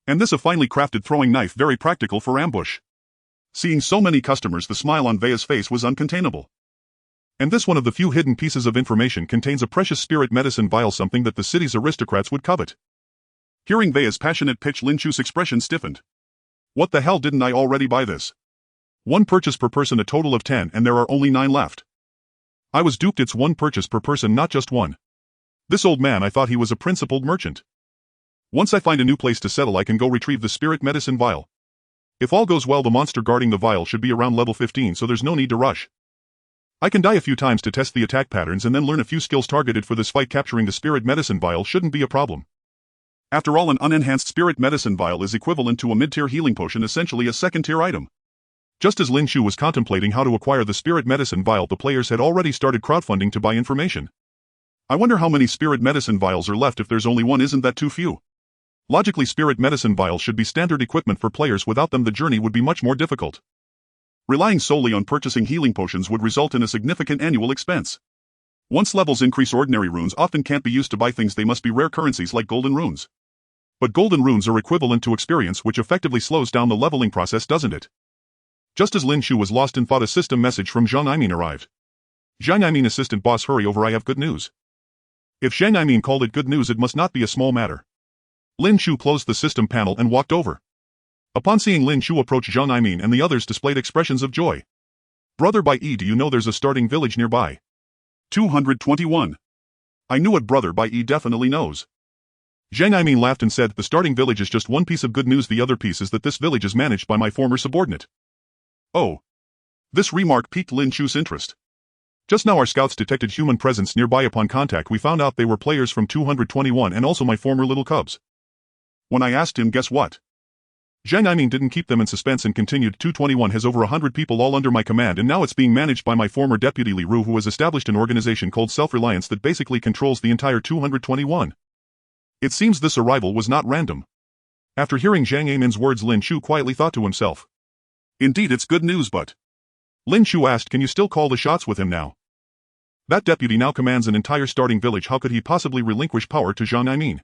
Speaker 1: And this a finely crafted throwing knife, very practical for ambush. Seeing so many customers, the smile on Vea's face was uncontainable. And this one of the few hidden pieces of information contains a precious spirit medicine vial, something that the city's aristocrats would covet. Hearing Vea's passionate pitch, Lin Chu's expression stiffened. What the hell, didn't I already buy this? 1 purchase per person, a total of 10, and there are only 9 left. I was duped. It's one purchase per person, not just one. This old man, I thought he was a principled merchant. Once I find a new place to settle I can go retrieve the spirit medicine vial. If all goes well the monster guarding the vial should be around level 15 so there's no need to rush. I can die a few times to test the attack patterns and then learn a few skills targeted for this fight. Capturing the spirit medicine vial shouldn't be a problem. After all, an unenhanced spirit medicine vial is equivalent to a mid-tier healing potion, essentially a second-tier item. Just as Lin Chu was contemplating how to acquire the spirit medicine vial, the players had already started crowdfunding to buy information. I wonder how many spirit medicine vials are left. If there's only one, isn't that too few? Logically, spirit medicine vials should be standard equipment for players. Without them the journey would be much more difficult. Relying solely on purchasing healing potions would result in a significant annual expense. Once levels increase, ordinary runes often can't be used to buy things. They must be rare currencies like golden runes. But golden runes are equivalent to experience, which effectively slows down the leveling process, doesn't it? Just as Lin Chu was lost in thought, a system message from Zhang Yimin arrived. Zhang Yimin, assistant boss, hurry over, I have good news. If Zhang Yimin called it good news, it must not be a small matter. Lin Chu closed the system panel and walked over. Upon seeing Lin Chu approach, Zhang Yimin and the others displayed expressions of joy. Brother Bai Yi, do you know there's a starting village nearby? 221. I knew it, Brother Bai Yi definitely knows. Zhang Yimin laughed and said, the starting village is just one piece of good news. The other piece is that this village is managed by my former subordinate. Oh. This remark piqued Lin Chu's interest. Just now our scouts detected human presence nearby. Upon contact we found out they were players from 221 and also my former little cubs. When I asked him, guess what? Zhang Yimin didn't keep them in suspense and continued, 221 has over 100 people all under my command, and now it's being managed by my former deputy Li Ru, who has established an organization called Self-Reliance that basically controls the entire 221. It seems this arrival was not random. After hearing Zhang Yimin's words, Lin Chu quietly thought to himself. Indeed, it's good news, but... Lin Chu asked, can you still call the shots with him now? That deputy now commands an entire starting village. How could he possibly relinquish power to Zhang Yimin?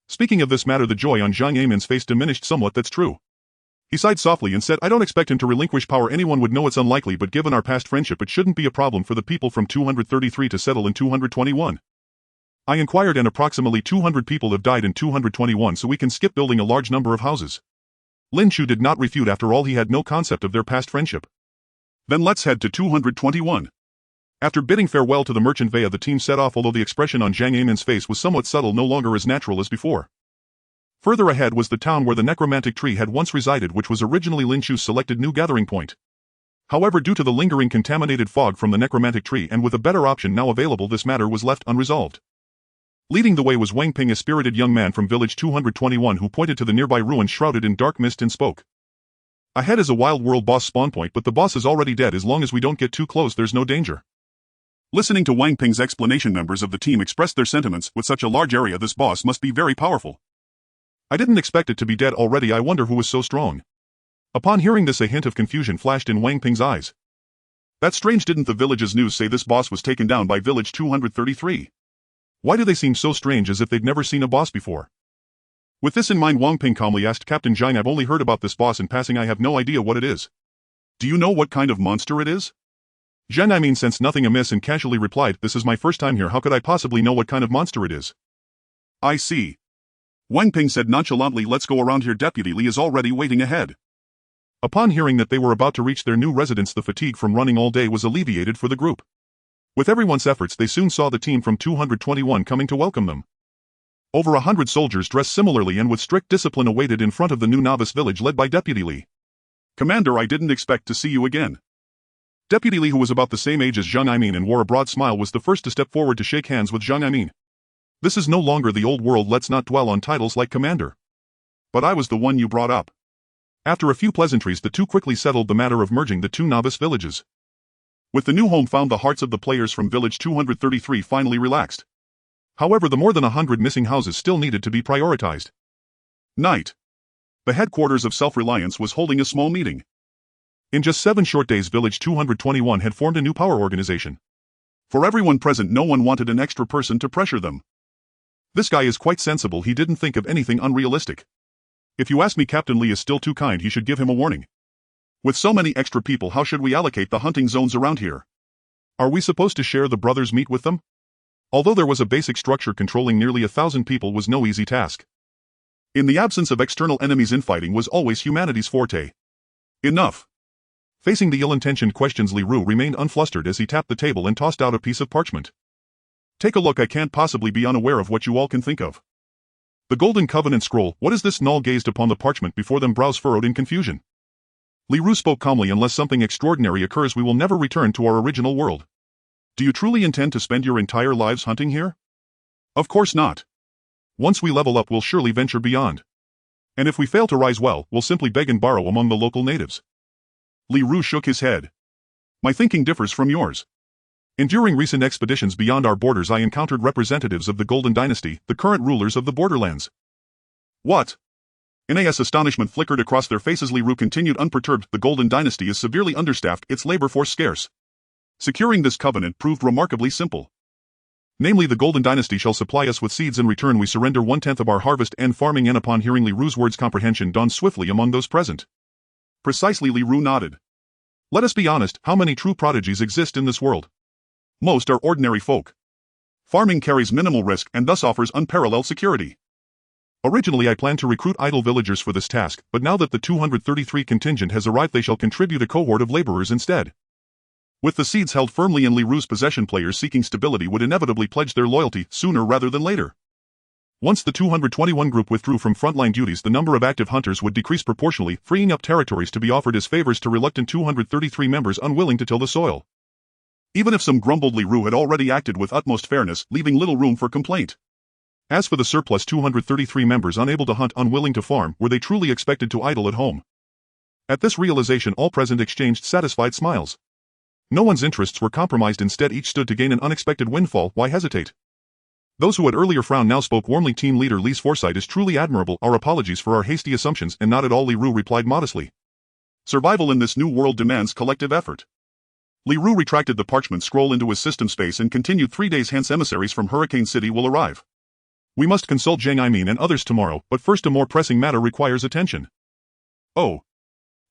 Speaker 1: Speaking of this matter, the joy on Zhang Yimin's face diminished somewhat. That's true. He sighed softly and said, I don't expect him to relinquish power. Anyone would know it's unlikely, but given our past friendship it shouldn't be a problem for the people from 233 to settle in 221. I inquired and approximately 200 people have died in 221, so we can skip building a large number of houses. Lin Chu did not refute. After all, he had no concept of their past friendship. Then let's head to 221. After bidding farewell to the merchant Vaya, the team set off, although the expression on Zhang Yimin's face was somewhat subtle, no longer as natural as before. Further ahead was the town where the necromantic tree had once resided, which was originally Lin Chu's selected new gathering point. However, due to the lingering contaminated fog from the necromantic tree and with a better option now available, this matter was left unresolved. Leading the way was Wang Ping, a spirited young man from village 221 who pointed to the nearby ruins shrouded in dark mist and spoke. Ahead is a wild world boss spawn point, but the boss is already dead. As long as we don't get too close there's no danger. Listening to Wang Ping's explanation, members of the team expressed their sentiments. With such a large area, this boss must be very powerful. I didn't expect it to be dead already. I wonder who was so strong. Upon hearing this, a hint of confusion flashed in Wang Ping's eyes. That's strange. Didn't the village's news say this boss was taken down by village 233? Why do they seem so strange, as if they'd never seen a boss before? With this in mind, Wang Ping calmly asked, Captain Zhang, I've only heard about this boss in passing. I have no idea what it is. Do you know what kind of monster it is? Zhang Yimin sensed nothing amiss and casually replied, this is my first time here. How could I possibly know what kind of monster it is? I see. Wang Ping said nonchalantly, let's go around here. Deputy Li is already waiting ahead. Upon hearing that they were about to reach their new residence, the fatigue from running all day was alleviated for the group. With everyone's efforts, they soon saw the team from 221 coming to welcome them. Over 100 soldiers dressed similarly and with strict discipline awaited in front of the new novice village led by Deputy Li. Commander, I didn't expect to see you again. Deputy Li, who was about the same age as Zhang Yimin and wore a broad smile, was the first to step forward to shake hands with Zhang Yimin. This is no longer the old world. Let's not dwell on titles like commander. But I was the one you brought up. After a few pleasantries, the two quickly settled the matter of merging the two novice villages. With the new home found, the hearts of the players from village 233 finally relaxed. However, the more than 100 missing houses still needed to be prioritized. Night. The headquarters of Self-Reliance was holding a small meeting. In just 7 short days, village 221 had formed a new power organization. For everyone present, no one wanted an extra person to pressure them. This guy is quite sensible. He didn't think of anything unrealistic. If you ask me, Captain Li is still too kind. He should give him a warning. With so many extra people, how should we allocate the hunting zones around here? Are we supposed to share the brothers' meat with them? Although there was a basic structure, controlling nearly 1,000 people was no easy task. In the absence of external enemies, infighting was always humanity's forte. Enough. Facing the ill-intentioned questions, Li Ru remained unflustered as he tapped the table and tossed out a piece of parchment. Take a look. I can't possibly be unaware of what you all can think of. The Golden Covenant Scroll. What is this? Null gazed upon the parchment before them, brows furrowed in confusion. Li Ru spoke calmly. Unless something extraordinary occurs, we will never return to our original world. Do you truly intend to spend your entire lives hunting here? Of course not. Once we level up, we'll surely venture beyond. And if we fail to rise well, we'll simply beg and borrow among the local natives. Li Ru shook his head. My thinking differs from yours. During recent expeditions beyond our borders, I encountered representatives of the Golden Dynasty, the current rulers of the borderlands. What? Nas astonishment flickered across their faces. Li Ru continued unperturbed. The Golden Dynasty is severely understaffed, its labor force scarce. Securing this covenant proved remarkably simple. Namely, the Golden Dynasty shall supply us with seeds. In return, we surrender 1/10 of our harvest and farming. And upon hearing Li Ru's words, comprehension dawned swiftly among those present. Precisely, Li Ru nodded. Let us be honest, how many true prodigies exist in this world? Most are ordinary folk. Farming carries minimal risk and thus offers unparalleled security. Originally I planned to recruit idle villagers for this task, but now that the 233 contingent has arrived, they shall contribute a cohort of laborers instead. With the seeds held firmly in Li Ru's possession, players seeking stability would inevitably pledge their loyalty sooner rather than later. Once the 221 group withdrew from frontline duties, the number of active hunters would decrease proportionally, freeing up territories to be offered as favors to reluctant 233 members unwilling to till the soil. Even if some grumbled, Li Ru had already acted with utmost fairness, leaving little room for complaint. As for the surplus 233 members unable to hunt, unwilling to farm, were they truly expected to idle at home? At this realization, all present exchanged satisfied smiles. No one's interests were compromised. Instead, each stood to gain an unexpected windfall. Why hesitate? Those who had earlier frowned now spoke warmly. Team leader Li's foresight is truly admirable. Our apologies for our hasty assumptions. And not at all, Li Ru replied modestly. Survival in this new world demands collective effort. Li Ru retracted the parchment scroll into his system space and continued. 3 days hence, emissaries from Hurricane City will arrive. We must consult Zhang Aimin and others tomorrow, but first a more pressing matter requires attention. Oh.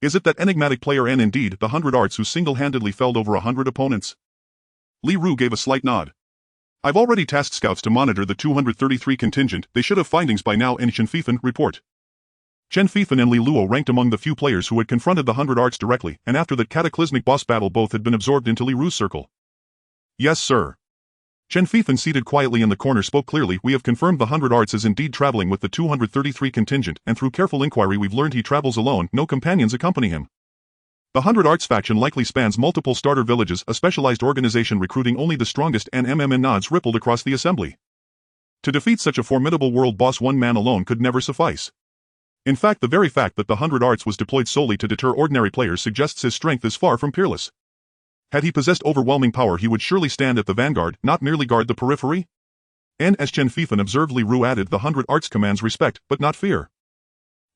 Speaker 1: Is it that enigmatic player and indeed the 100 Arts who single-handedly felled over 100 opponents? Li Ru gave a slight nod. I've already tasked scouts to monitor the 233 contingent. They should have findings by now. And Chen Fifan, report. Chen Fifan and Li Luo ranked among the few players who had confronted the 100 Arts directly, and after that cataclysmic boss battle both had been absorbed into Li Ru's circle. Yes, sir. Chen Fifan, seated quietly in the corner, spoke clearly. We have confirmed the 100 Arts is indeed traveling with the 233 contingent, and through careful inquiry we've learned he travels alone, no companions accompany him. The 100 Arts faction likely spans multiple starter villages, a specialized organization recruiting only the strongest, and nods rippled across the assembly. To defeat such a formidable world boss, one man alone could never suffice. In fact, the very fact that the 100 Arts was deployed solely to deter ordinary players suggests his strength is far from peerless. Had he possessed overwhelming power, he would surely stand at the vanguard, not merely guard the periphery. And as Chen Fifan observed, Li Ru added, the 100 Arts commands respect, but not fear.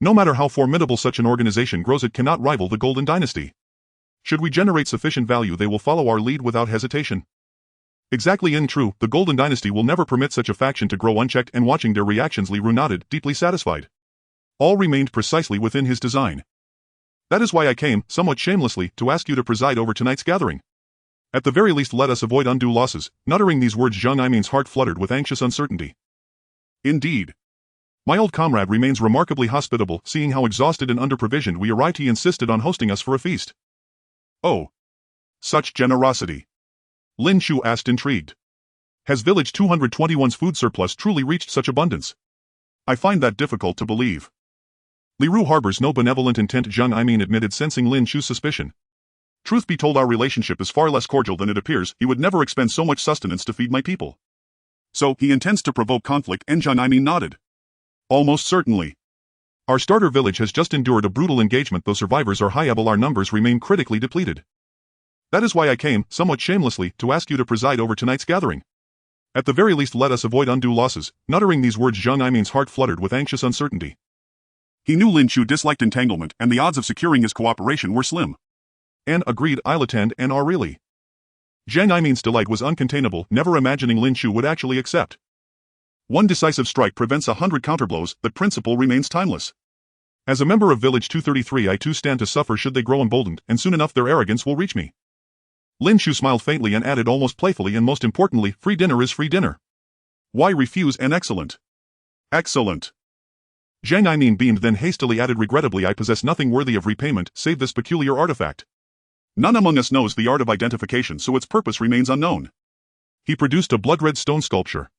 Speaker 1: No matter how formidable such an organization grows, it cannot rival the Golden Dynasty. Should we generate sufficient value, they will follow our lead without hesitation. Exactly. In true, the Golden Dynasty will never permit such a faction to grow unchecked. And watching their reactions, Li Ru nodded, deeply satisfied. All remained precisely within his design. That is why I came, somewhat shamelessly, to ask you to preside over tonight's gathering. At the very least, let us avoid undue losses. Uttering these words, Zhang Aimin's heart fluttered with anxious uncertainty. Indeed. My old comrade remains remarkably hospitable. Seeing how exhausted and underprovisioned we arrived, he insisted on hosting us for a feast. Oh. Such generosity. Lin Chu asked, intrigued. Has village 221's food surplus truly reached such abundance? I find that difficult to believe. Li Ru harbors no benevolent intent, Zhang Aimin admitted, sensing Lin Chu's suspicion. Truth be told, our relationship is far less cordial than it appears. He would never expend so much sustenance to feed my people. So, he intends to provoke conflict, and Zhang Aimin nodded. Almost certainly. Our starter village has just endured a brutal engagement. Though survivors are high, our numbers remain critically depleted. That is why I came, somewhat shamelessly, to ask you to preside over tonight's gathering. At the very least, let us avoid undue losses. Uttering these words, Zhang Aimin's heart fluttered with anxious uncertainty. He knew Lin Chu disliked entanglement, and the odds of securing his cooperation were slim. And agreed, I'll attend, and are really. Zhang Aimin's delight was uncontainable, never imagining Lin Chu would actually accept. One decisive strike prevents 100 counterblows. The principle remains timeless. As a member of Village 233, I too stand to suffer should they grow emboldened, and soon enough their arrogance will reach me. Lin Chu smiled faintly and added almost playfully, and most importantly, free dinner is free dinner. Why refuse an excellent? Excellent. Zhang Aimin beamed, then hastily added, regrettably I possess nothing worthy of repayment, save this peculiar artifact. None among us knows the art of identification, so its purpose remains unknown. He produced a blood-red stone sculpture.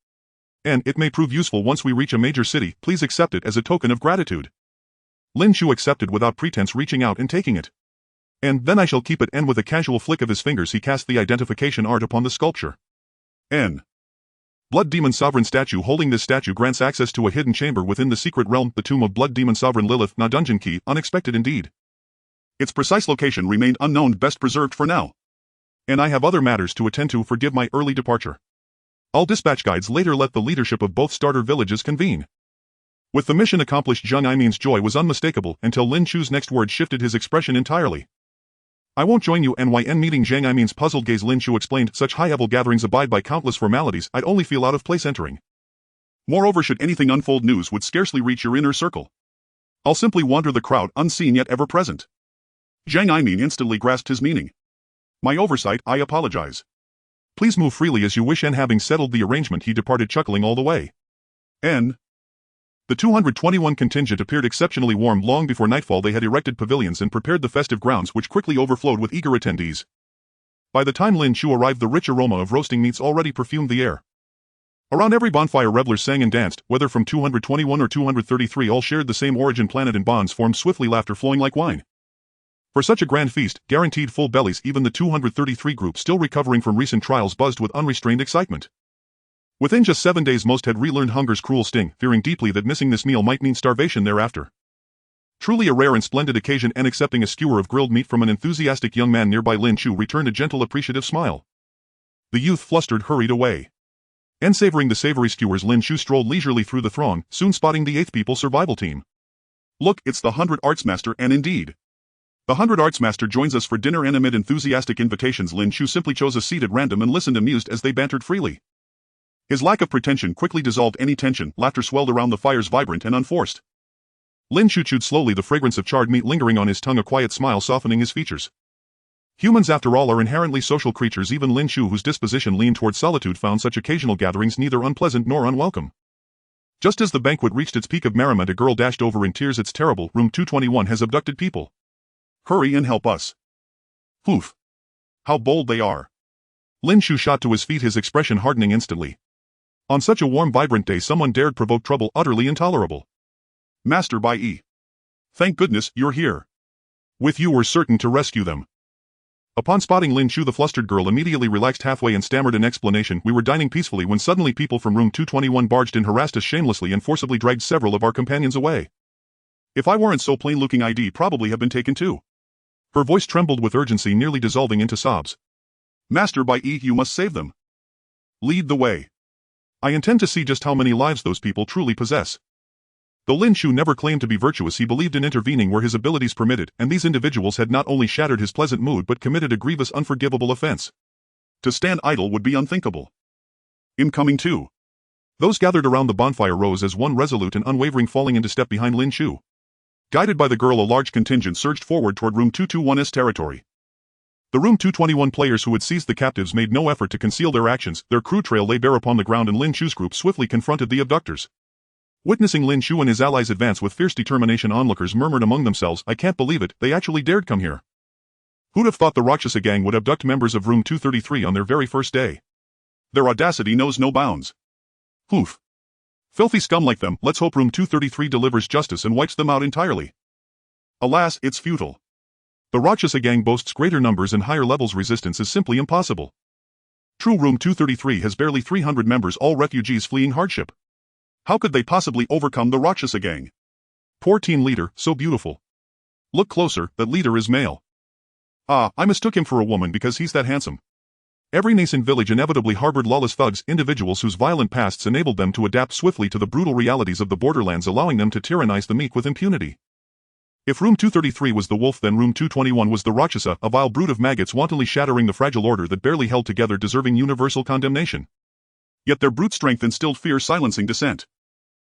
Speaker 1: And it may prove useful once we reach a major city. Please accept it as a token of gratitude. Lin Chu accepted without pretense, reaching out and taking it. And then I shall keep it. And with a casual flick of his fingers he cast the identification art upon the sculpture. N. Blood Demon Sovereign statue. Holding this statue grants access to a hidden chamber within the secret realm, the tomb of Blood Demon Sovereign Lilith. Na dungeon key, unexpected indeed. Its precise location remained unknown, best preserved for now. And I have other matters to attend to. Forgive my early departure. I'll dispatch guides later. Let the leadership of both starter villages convene. With the mission accomplished, Zhang Imin's joy was unmistakable until Lin Chu's next words shifted his expression entirely. I won't join you NYN meeting. Zhang Imin's puzzled gaze. Lin Chu explained, such high-level gatherings abide by countless formalities. I'd only feel out of place entering. Moreover, should anything unfold, news would scarcely reach your inner circle. I'll simply wander the crowd, unseen yet ever present. Zhang Imin instantly grasped his meaning. My oversight, I apologize. Please move freely as you wish. And having settled the arrangement he departed chuckling all the way. N. The 221 contingent appeared exceptionally warm. Long before nightfall they had erected pavilions and prepared the festive grounds, which quickly overflowed with eager attendees. By the time Lin Chu arrived, the rich aroma of roasting meats already perfumed the air. Around every bonfire revelers sang and danced, whether from 221 or 233 all shared the same origin planet and bonds formed swiftly, laughter flowing like wine. For such a grand feast, guaranteed full bellies. Even the 233 group, still recovering from recent trials, buzzed with unrestrained excitement. Within just 7 days most had relearned hunger's cruel sting, fearing deeply that missing this meal might mean starvation thereafter. Truly a rare and splendid occasion. And accepting a skewer of grilled meat from an enthusiastic young man nearby, Lin Chu returned a gentle appreciative smile. The youth, flustered, hurried away. And savoring the savory skewers, Lin Chu strolled leisurely through the throng, soon spotting the 8th People Survival Team. Look, it's the 100 Artsmaster. And indeed, the 100 Artsmaster joins us for dinner. And amid enthusiastic invitations, Lin Chu simply chose a seat at random and listened, amused as they bantered freely. His lack of pretension quickly dissolved any tension. Laughter swelled around the fires, vibrant and unforced. Lin Chu chewed slowly, the fragrance of charred meat lingering on his tongue, a quiet smile softening his features. Humans, after all, are inherently social creatures. Even Lin Chu, whose disposition leaned toward solitude, found such occasional gatherings neither unpleasant nor unwelcome. Just as the banquet reached its peak of merriment, a girl dashed over in tears. It's terrible. Room 221 has abducted people. Hurry and help us. Poof. How bold they are. Lin Chu shot to his feet, his expression hardening instantly. On such a warm, vibrant day someone dared provoke trouble. Utterly intolerable. Master Bai Yi. Thank goodness you're here. With you we're certain to rescue them. Upon spotting Lin Chu, the flustered girl immediately relaxed halfway and stammered an explanation. We were dining peacefully when suddenly people from room 221 barged in, harassed us shamelessly and forcibly dragged several of our companions away. If I weren't so plain looking, I'd probably have been taken too. Her voice trembled with urgency, nearly dissolving into sobs. Master Bai Yi, you must save them. Lead the way. I intend to see just how many lives those people truly possess. Though Lin Chu never claimed to be virtuous, he believed in intervening where his abilities permitted, and these individuals had not only shattered his pleasant mood but committed a grievous, unforgivable offense. To stand idle would be unthinkable. Incoming too. Those gathered around the bonfire rose as one, resolute and unwavering, falling into step behind Lin Chu. Guided by the girl, a large contingent surged forward toward room 221's territory. The room 221 players who had seized the captives made no effort to conceal their actions. Their crude trail lay bare upon the ground, and Lin Chu's group swiftly confronted the abductors. Witnessing Lin Chu and his allies advance with fierce determination, onlookers murmured among themselves, I can't believe it, they actually dared come here. Who'd have thought the Rakshasa gang would abduct members of room 233 on their very first day? Their audacity knows no bounds. Poof. Filthy scum like them. Let's hope room 233 delivers justice and wipes them out entirely. Alas, it's futile. The Rakshasa gang boasts greater numbers and higher levels. Resistance is simply impossible. True, room 233 has barely 300 members, all refugees fleeing hardship. How could they possibly overcome the Rakshasa gang? Poor team leader, so beautiful. Look closer, that leader is male. Ah, I mistook him for a woman because he's that handsome. Every nascent village inevitably harbored lawless thugs, individuals whose violent pasts enabled them to adapt swiftly to the brutal realities of the borderlands, allowing them to tyrannize the meek with impunity. If room 233 was the wolf, then room 221 was the Rakshasa, a vile brood of maggots wantonly shattering the fragile order that barely held together, deserving universal condemnation. Yet their brute strength instilled fear, silencing dissent.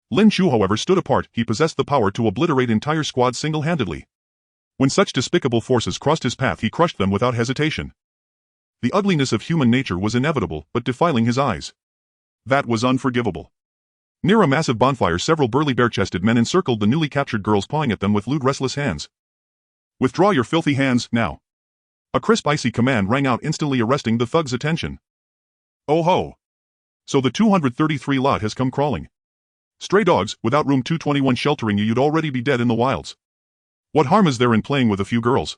Speaker 1: Lin Chu, however, stood apart. He possessed the power to obliterate entire squads single-handedly. When such despicable forces crossed his path, he crushed them without hesitation. The ugliness of human nature was inevitable, but defiling his eyes. That was unforgivable. Near a massive bonfire, several burly bare-chested men encircled the newly captured girls, pawing at them with lewd, restless hands. Withdraw your filthy hands, now. A crisp icy command rang out, instantly arresting the thug's attention. Oh ho! So the 233 lot has come crawling. Stray dogs, without room 221 sheltering you, you'd already be dead in the wilds. What harm is there in playing with a few girls?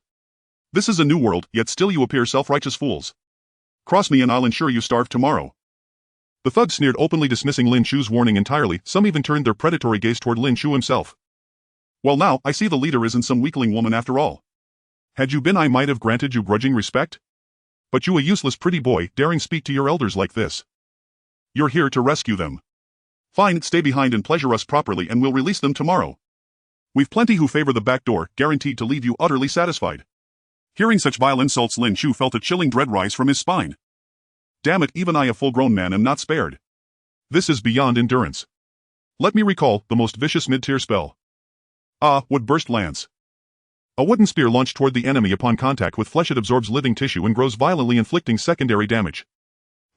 Speaker 1: This is a new world, yet still you appear self-righteous fools. Cross me and I'll ensure you starve tomorrow. The thugs sneered, openly dismissing Lin Chu's warning entirely. Some even turned their predatory gaze toward Lin Chu himself. Well, now, I see the leader isn't some weakling woman after all. Had you been, I might have granted you grudging respect. But you, a useless pretty boy, daring speak to your elders like this. You're here to rescue them. Fine, stay behind and pleasure us properly and we'll release them tomorrow. We've plenty who favor the back door, guaranteed to leave you utterly satisfied. Hearing such vile insults, Lin Chu felt a chilling dread rise from his spine. Damn it, even I, a full-grown man, am not spared. This is beyond endurance. Let me recall the most vicious mid-tier spell. Would burst lance. A wooden spear launched toward the enemy. Upon contact with flesh, it absorbs living tissue and grows violently, inflicting secondary damage.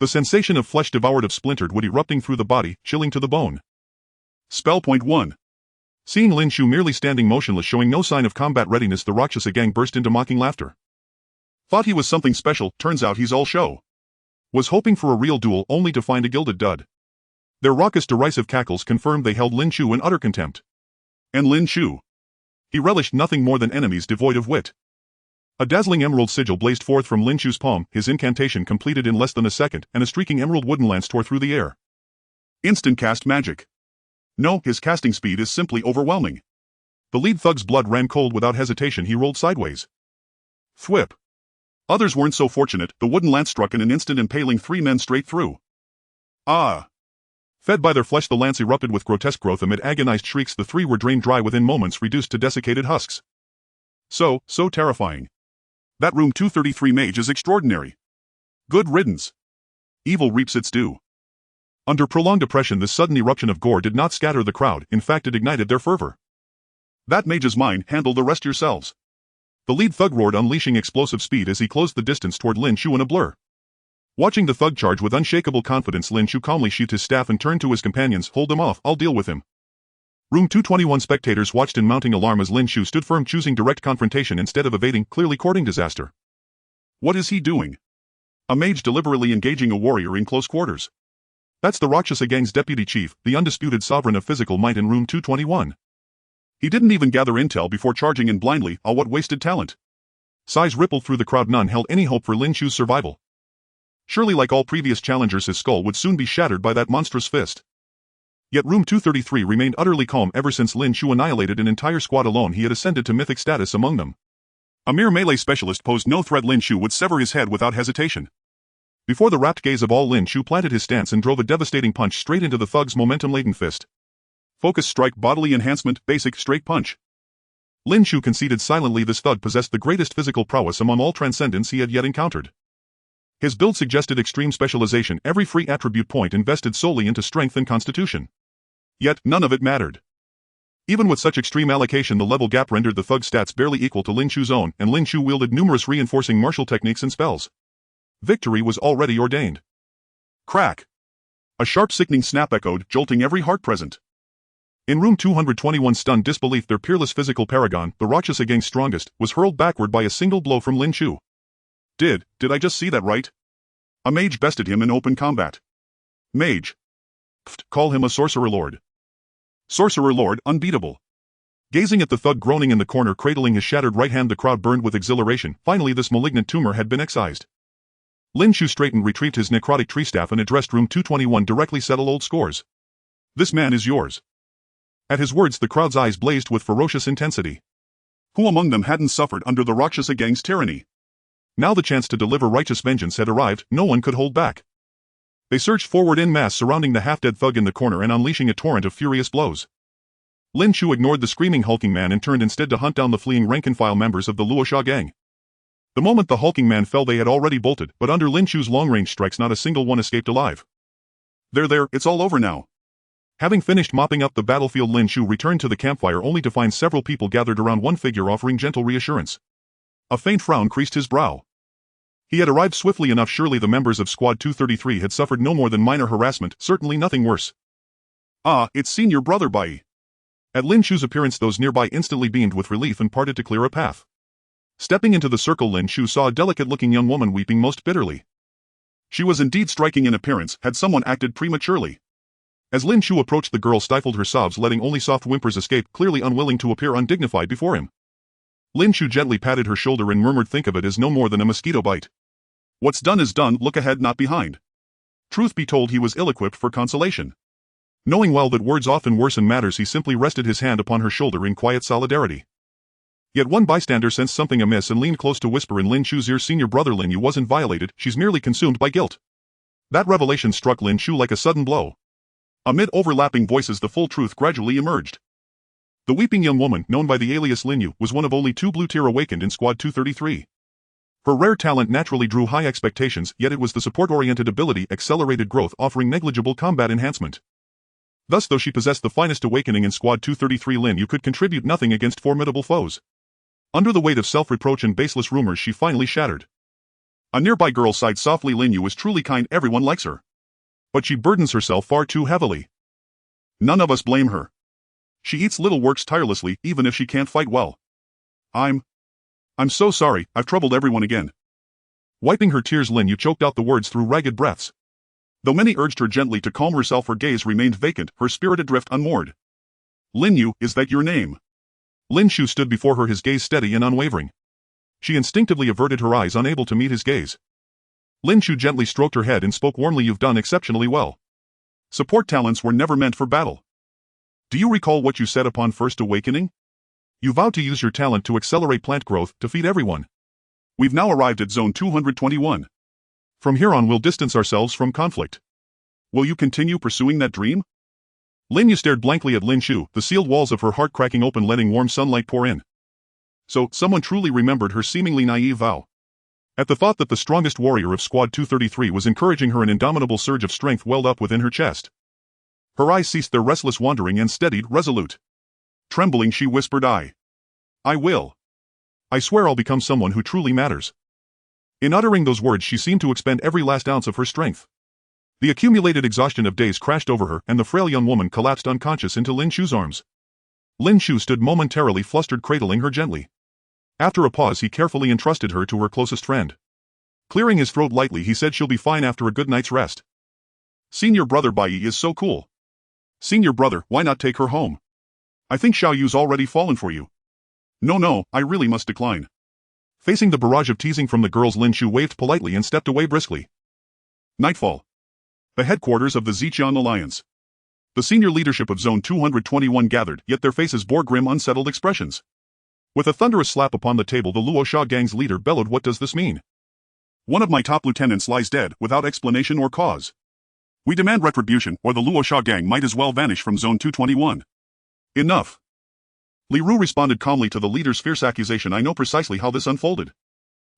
Speaker 1: The sensation of flesh devoured, of splintered wood erupting through the body, chilling to the bone. Spell point 1. Seeing Lin Chu merely standing motionless, showing no sign of combat readiness, the Rakshasa gang burst into mocking laughter. Thought he was something special, turns out he's all show. Was hoping for a real duel, only to find a gilded dud. Their raucous derisive cackles confirmed they held Lin Chu in utter contempt. And Lin Chu. He relished nothing more than enemies devoid of wit. A dazzling emerald sigil blazed forth from Lin Chu's palm, his incantation completed in less than a second, and a streaking emerald wooden lance tore through the air. Instant cast magic. No, his casting speed is simply overwhelming. The lead thug's blood ran cold. Without hesitation, he rolled sideways. Thwip. Others weren't so fortunate. The wooden lance struck in an instant, impaling 3 men straight through. Fed by their flesh, the lance erupted with grotesque growth. Amid agonized shrieks, the 3 were drained dry within moments, reduced to desiccated husks. So terrifying. That room 233 mage is extraordinary. Good riddance. Evil reaps its due. Under prolonged oppression, this sudden eruption of gore did not scatter the crowd, in fact it ignited their fervor. That mage is mine, handle the rest yourselves. The lead thug roared, unleashing explosive speed as he closed the distance toward Lin Chu in a blur. Watching the thug charge with unshakable confidence, Lin Chu calmly sheathed his staff and turned to his companions. Hold him off, I'll deal with him. Room 221 spectators watched in mounting alarm as Lin Chu stood firm, choosing direct confrontation instead of evading, clearly courting disaster. What is he doing? A mage deliberately engaging a warrior in close quarters. That's the Rakshasa gang's deputy chief, the undisputed sovereign of physical might in room 221. He didn't even gather intel before charging in blindly. What wasted talent. Sighs rippled through the crowd. None held any hope for Lin Chu's survival. Surely, like all previous challengers, his skull would soon be shattered by that monstrous fist. Yet room 233 remained utterly calm. Ever since Lin Chu annihilated an entire squad alone, he had ascended to mythic status among them. A mere melee specialist posed no threat. Lin Chu would sever his head without hesitation. Before the rapt gaze of all, Lin Chu planted his stance and drove a devastating punch straight into the thug's momentum-laden fist. Focus strike, bodily enhancement, basic, straight punch. Lin Chu conceded silently. This thug possessed the greatest physical prowess among all transcendents he had yet encountered. His build suggested extreme specialization, every free attribute point invested solely into strength and constitution. Yet, none of it mattered. Even with such extreme allocation, the level gap rendered the thug's stats barely equal to Lin Chu's own, and Lin Chu wielded numerous reinforcing martial techniques and spells. Victory was already ordained. Crack! A sharp, sickening snap echoed, jolting every heart present. In room 221, stunned disbelief, their peerless physical paragon, the Rakshasa gang's strongest, was hurled backward by a single blow from Lin Chu. Did I just see that right? A mage bested him in open combat. Mage. Pfft, call him a sorcerer lord. Sorcerer lord, unbeatable. Gazing at the thug groaning in the corner, cradling his shattered right hand, the crowd burned with exhilaration. Finally, this malignant tumor had been excised. Lin Chu straightened, retrieved his necrotic tree staff, and addressed room 221 directly. Settle old scores. This man is yours. At his words, the crowd's eyes blazed with ferocious intensity. Who among them hadn't suffered under the Rakshasa gang's tyranny? Now the chance to deliver righteous vengeance had arrived. No one could hold back. They surged forward en masse, surrounding the half-dead thug in the corner and unleashing a torrent of furious blows. Lin Chu ignored the screaming hulking man and turned instead to hunt down the fleeing rank-and-file members of the Luosha gang. The moment the hulking man fell, they had already bolted, but under Lin Chu's long-range strikes not a single one escaped alive. There, it's all over now. Having finished mopping up the battlefield, Lin Chu returned to the campfire only to find several people gathered around one figure offering gentle reassurance. A faint frown creased his brow. He had arrived swiftly enough. Surely the members of Squad 233 had suffered no more than minor harassment, certainly nothing worse. It's senior brother Bai. At Lin Chu's appearance, those nearby instantly beamed with relief and parted to clear a path. Stepping into the circle, Lin Chu saw a delicate-looking young woman weeping most bitterly. She was indeed striking in appearance had someone acted prematurely. As Lin Chu approached, the girl stifled her sobs, letting only soft whimpers escape, clearly unwilling to appear undignified before him. Lin Chu gently patted her shoulder and murmured, "Think of it as no more than a mosquito bite. What's done is done, look ahead, not behind." Truth be told, he was ill-equipped for consolation. Knowing well that words often worsen matters, he simply rested his hand upon her shoulder in quiet solidarity. Yet one bystander sensed something amiss and leaned close to whisper in Lin Chu's ear, "Senior brother Lin Yu wasn't violated, she's merely consumed by guilt." That revelation struck Lin Chu like a sudden blow. Amid overlapping voices, the full truth gradually emerged. The weeping young woman, known by the alias Lin Yu, was one of only 2 blue tier awakened in Squad 233. Her rare talent naturally drew high expectations, yet it was the support-oriented ability accelerated growth, offering negligible combat enhancement. Thus, though she possessed the finest awakening in Squad 233, Lin Yu could contribute nothing against formidable foes. Under the weight of self-reproach and baseless rumors, she finally shattered. A nearby girl sighed softly. "Lin Yu is truly kind, everyone likes her. But she burdens herself far too heavily. None of us blame her. She eats little, works tirelessly, even if she can't fight well. I'm so sorry, I've troubled everyone again." Wiping her tears, Lin Yu choked out the words through ragged breaths. Though many urged her gently to calm herself, her gaze remained vacant, her spirit adrift, unmoored. "Lin Yu, is that your name?" Lin Chu stood before her, his gaze steady and unwavering. She instinctively averted her eyes, unable to meet his gaze. Lin Chu gently stroked her head and spoke warmly, "You've done exceptionally well. Support talents were never meant for battle. Do you recall what you said upon first awakening? You vowed to use your talent to accelerate plant growth, to feed everyone. We've now arrived at Zone 221. From here on, we'll distance ourselves from conflict. Will you continue pursuing that dream?" Lin Yu stared blankly at Lin Chu, the sealed walls of her heart cracking open, letting warm sunlight pour in. So, someone truly remembered her seemingly naive vow. At the thought that the strongest warrior of Squad 233 was encouraging her, an indomitable surge of strength welled up within her chest. Her eyes ceased their restless wandering and steadied, resolute. Trembling, she whispered, I will. I swear I'll become someone who truly matters." In uttering those words, she seemed to expend every last ounce of her strength. The accumulated exhaustion of days crashed over her, and the frail young woman collapsed unconscious into Lin Chu's arms. Lin Chu stood momentarily flustered, cradling her gently. After a pause, he carefully entrusted her to her closest friend. Clearing his throat lightly, he said, "She'll be fine after a good night's rest. Senior brother Bai is so cool. Senior brother, why not take her home? I think Xiao Yu's already fallen for you." No, I really must decline." Facing the barrage of teasing from the girls, Lin Chu waved politely and stepped away briskly. Nightfall. The headquarters of the Ziqian Alliance. The senior leadership of Zone 221 gathered, yet their faces bore grim, unsettled expressions. With a thunderous slap upon the table, the Luo Sha gang's leader bellowed, "What does this mean? One of my top lieutenants lies dead, without explanation or cause. We demand retribution, or the Luo Sha gang might as well vanish from Zone 221. Enough." Li Ru responded calmly to the leader's fierce accusation, "I know precisely how this unfolded.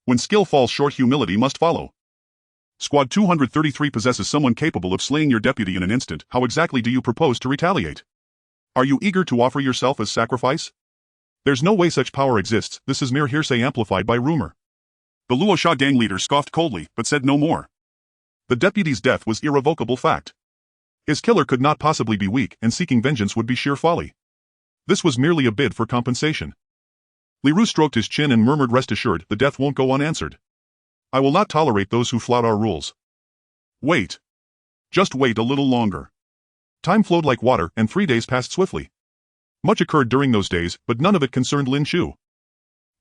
Speaker 1: When skill falls short, humility must follow. Squad 233 possesses someone capable of slaying your deputy in an instant. How exactly do you propose to retaliate? Are you eager to offer yourself as sacrifice? There's no way such power exists, this is mere hearsay amplified by rumor." The Luo Sha gang leader scoffed coldly, but said no more. The deputy's death was irrevocable fact. His killer could not possibly be weak, and seeking vengeance would be sheer folly. This was merely a bid for compensation. Li Ru stroked his chin and murmured, "Rest assured, the death won't go unanswered. I will not tolerate those who flout our rules." Wait. Just wait a little longer. Time flowed like water, and 3 days passed swiftly. Much occurred during those days, but none of it concerned Lin Chu.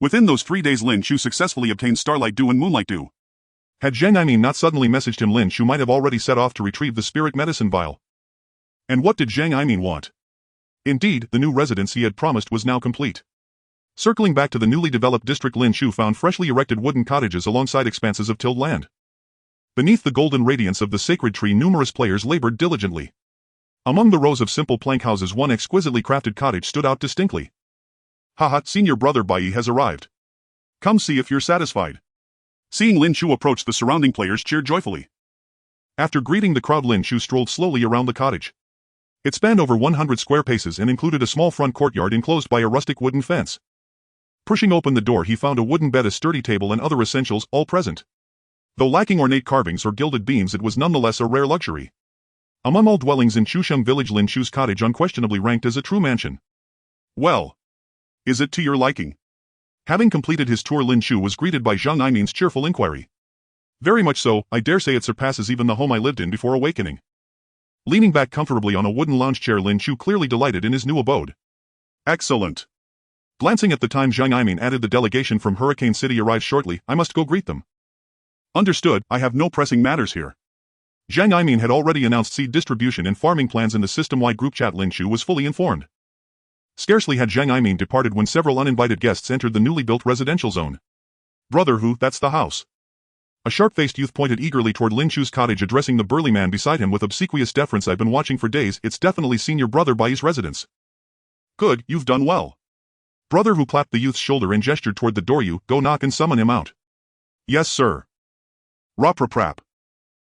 Speaker 1: Within those 3 days, Lin Chu successfully obtained Starlight Dew and Moonlight Dew. Had Zhang Aimin not suddenly messaged him, Lin Chu might have already set off to retrieve the spirit medicine vial. And what did Zhang Aimin want? Indeed, the new residence he had promised was now complete. Circling back to the newly developed district, Lin Chu found freshly erected wooden cottages alongside expanses of tilled land. Beneath the golden radiance of the sacred tree, numerous players labored diligently. Among the rows of simple plank houses, one exquisitely crafted cottage stood out distinctly. "Haha, senior brother Bai has arrived. Come see if you're satisfied." Seeing Lin Chu approach, the surrounding players cheered joyfully. After greeting the crowd, Lin Chu strolled slowly around the cottage. It spanned over 100 square paces and included a small front courtyard enclosed by a rustic wooden fence. Pushing open the door, he found a wooden bed, a sturdy table, and other essentials, all present. Though lacking ornate carvings or gilded beams, it was nonetheless a rare luxury. Among all dwellings in Chusheng village, Lin Chu's cottage unquestionably ranked as a true mansion. "Well, is it to your liking?" Having completed his tour, Lin Chu was greeted by Zhang Yimin's cheerful inquiry. Very much so, I dare say it surpasses even the home I lived in before awakening. Leaning back comfortably on a wooden lounge chair, Lin Chu clearly delighted in his new abode. Excellent. Glancing at the time, Zhang Yimin added, the delegation from Hurricane City arrives shortly, I must go greet them. Understood, I have no pressing matters here. Zhang Yimin had already announced seed distribution and farming plans in the system-wide group chat. Lin Chu was fully informed. Scarcely had Zhang Yimin departed when several uninvited guests entered the newly built residential zone. Brother Hu, that's the house. A sharp-faced youth pointed eagerly toward Lin Chu's cottage, addressing the burly man beside him with obsequious deference. I've been watching for days, it's definitely senior brother Bai's residence. Good, you've done well. Brother Hu clapped the youth's shoulder and gestured toward the door. You, go knock and summon him out. Yes, sir. Rap-rap-rap.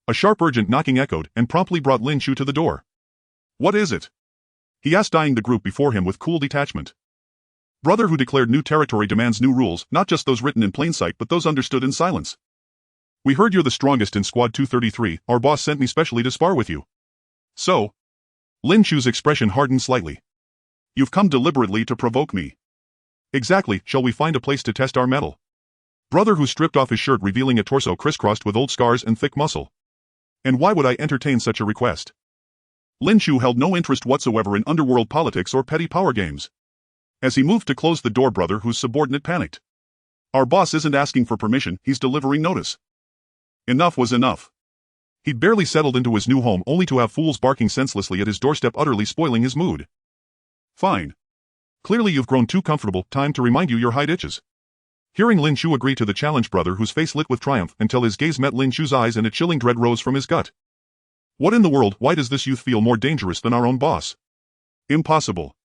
Speaker 1: A sharp urgent knocking echoed, and promptly brought Lin Chu to the door. What is it? He asked, eyeing the group before him with cool detachment. Brother Hu declared, new territory demands new rules, not just those written in plain sight but those understood in silence. We heard you're the strongest in Squad 233, our boss sent me specially to spar with you. So? Lin Chu's expression hardened slightly. You've come deliberately to provoke me. Exactly, shall we find a place to test our mettle? Brother Hu stripped off his shirt, revealing a torso crisscrossed with old scars and thick muscle. And why would I entertain such a request? Lin Chu held no interest whatsoever in underworld politics or petty power games. As he moved to close the door, Brother Hu's subordinate panicked. Our boss isn't asking for permission, he's delivering notice. Enough was enough. He'd barely settled into his new home only to have fools barking senselessly at his doorstep, utterly spoiling his mood. Fine. Clearly you've grown too comfortable, time to remind you your hide itches. Hearing Lin Chu agree to the challenge, Brother Hu's face lit with triumph until his gaze met Lin Chu's eyes and a chilling dread rose from his gut. What in the world, why does this youth feel more dangerous than our own boss? Impossible.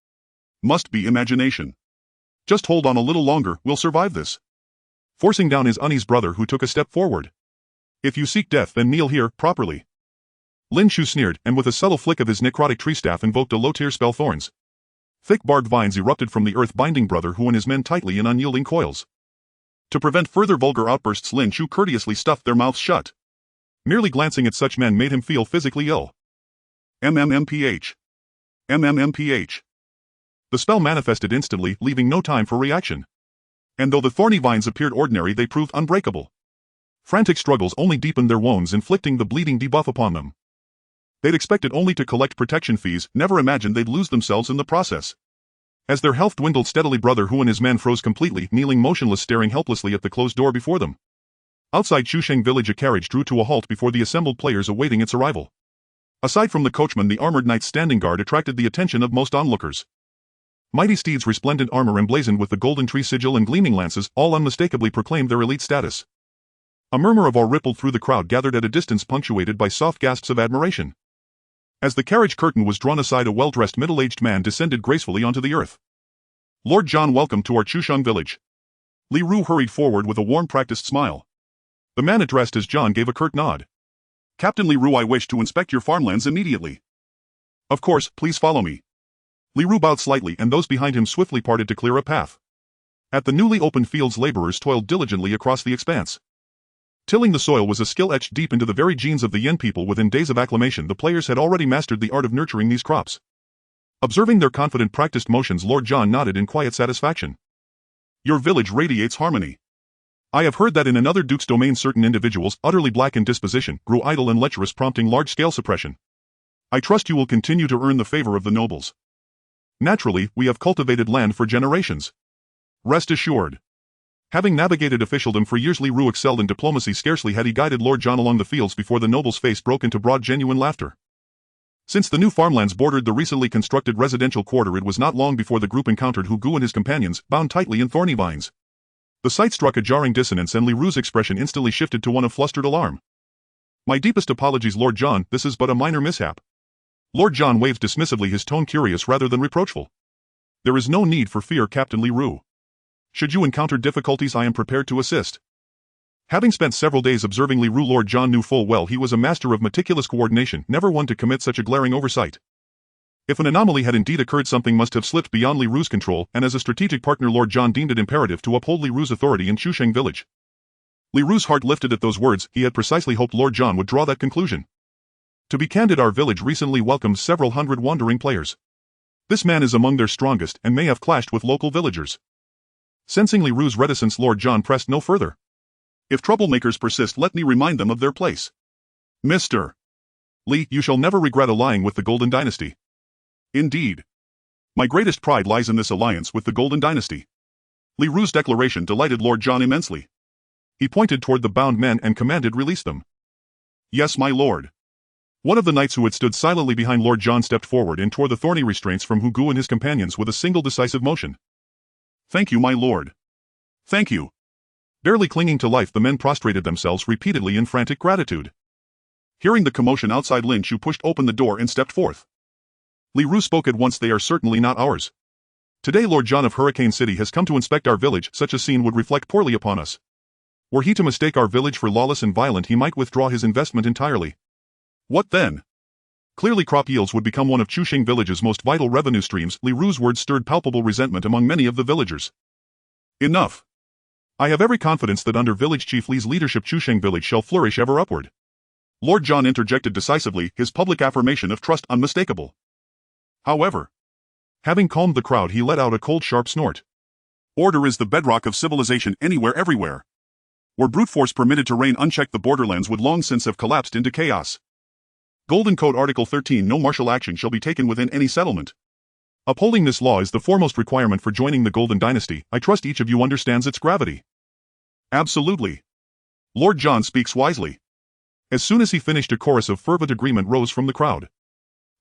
Speaker 1: Must be imagination. Just hold on a little longer, we'll survive this. Forcing down his unease, Brother Hu took a step forward. If you seek death, then kneel here, properly. Lin Chu sneered, and with a subtle flick of his necrotic tree staff invoked a low-tier spell. Thorns. Thick barbed vines erupted from the earth, binding Brother Hu and his men tightly in unyielding coils. To prevent further vulgar outbursts, Lin Chu courteously stuffed their mouths shut. Merely glancing at such men made him feel physically ill. MMMPH. MMMPH. The spell manifested instantly, leaving no time for reaction. And though the thorny vines appeared ordinary, they proved unbreakable. Frantic struggles only deepened their wounds, inflicting the bleeding debuff upon them. They'd expected only to collect protection fees, never imagined they'd lose themselves in the process. As their health dwindled steadily, Brother Hu and his men froze completely, kneeling motionless, staring helplessly at the closed door before them. Outside Chusheng village, a carriage drew to a halt before the assembled players awaiting its arrival. Aside from the coachman, the armored knights standing guard attracted the attention of most onlookers. Mighty steeds, resplendent armor emblazoned with the golden tree sigil and gleaming lances, all unmistakably proclaimed their elite status. A murmur of awe rippled through the crowd gathered at a distance, punctuated by soft gasps of admiration. As the carriage curtain was drawn aside, a well-dressed middle-aged man descended gracefully onto the earth. Lord John, welcome to our Chusheng village. Li Ru hurried forward with a warm, practiced smile. The man addressed as John gave a curt nod. Captain Li Ru, I wish to inspect your farmlands immediately. Of course, please follow me. Li Ru bowed slightly, and those behind him swiftly parted to clear a path. At the newly opened fields, laborers toiled diligently across the expanse. Tilling the soil was a skill etched deep into the very genes of the Yen people. Within days of acclimation, the players had already mastered the art of nurturing these crops. Observing their confident, practiced motions, Lord John nodded in quiet satisfaction. Your village radiates harmony. I have heard that in another duke's domain certain individuals, utterly black in disposition, grew idle and lecherous, prompting large-scale suppression. I trust you will continue to earn the favor of the nobles. Naturally, we have cultivated land for generations. Rest assured. Having navigated officialdom for years, Li Ru excelled in diplomacy. Scarcely had he guided Lord John along the fields before the noble's face broke into broad, genuine laughter. Since the new farmlands bordered the recently constructed residential quarter, it was not long before the group encountered Hu Gu and his companions, bound tightly in thorny vines. The sight struck a jarring dissonance, and Li Ru's expression instantly shifted to one of flustered alarm. My deepest apologies, Lord John, this is but a minor mishap. Lord John waved dismissively, his tone curious rather than reproachful. There is no need for fear, Captain Li Ru. Should you encounter difficulties, I am prepared to assist. Having spent several days observing Li Ru, Lord John knew full well he was a master of meticulous coordination, never one to commit such a glaring oversight. If an anomaly had indeed occurred, something must have slipped beyond Li Ru's control, and as a strategic partner, Lord John deemed it imperative to uphold Li Ru's authority in Chusheng village. Li Ru's heart lifted at those words. He had precisely hoped Lord John would draw that conclusion. To be candid, our village recently welcomed several hundred wandering players. This man is among their strongest and may have clashed with local villagers. Sensing Li Ru's reticence, Lord John pressed no further. If troublemakers persist, let me remind them of their place. Mr. Li, you shall never regret allying with the Golden Dynasty. Indeed. My greatest pride lies in this alliance with the Golden Dynasty. Li Ru's declaration delighted Lord John immensely. He pointed toward the bound men and commanded, release them. Yes, my lord. One of the knights who had stood silently behind Lord John stepped forward and tore the thorny restraints from Hu Gu and his companions with a single decisive motion. Thank you, my lord. Thank you. Barely clinging to life, the men prostrated themselves repeatedly in frantic gratitude. Hearing the commotion outside, Lin Chu pushed open the door and stepped forth. Li Ru spoke at once. They are certainly not ours. Today Lord John of Hurricane City has come to inspect our village. Such a scene would reflect poorly upon us. Were he to mistake our village for lawless and violent, he might withdraw his investment entirely. What then? Clearly crop yields would become one of Chuxing village's most vital revenue streams. Li Ru's words stirred palpable resentment among many of the villagers. Enough. I have every confidence that under village chief Li's leadership Chuxing village shall flourish ever upward. Lord John interjected decisively, his public affirmation of trust unmistakable. However, having calmed the crowd, he let out a cold, sharp snort. Order is the bedrock of civilization anywhere, everywhere. Were brute force permitted to reign unchecked, the borderlands would long since have collapsed into chaos. Golden Code Article 13. No martial action shall be taken within any settlement. Upholding this law is the foremost requirement for joining the Golden Dynasty. I trust each of you understands its gravity. Absolutely. Lord John speaks wisely. As soon as he finished, a chorus of fervent agreement rose from the crowd.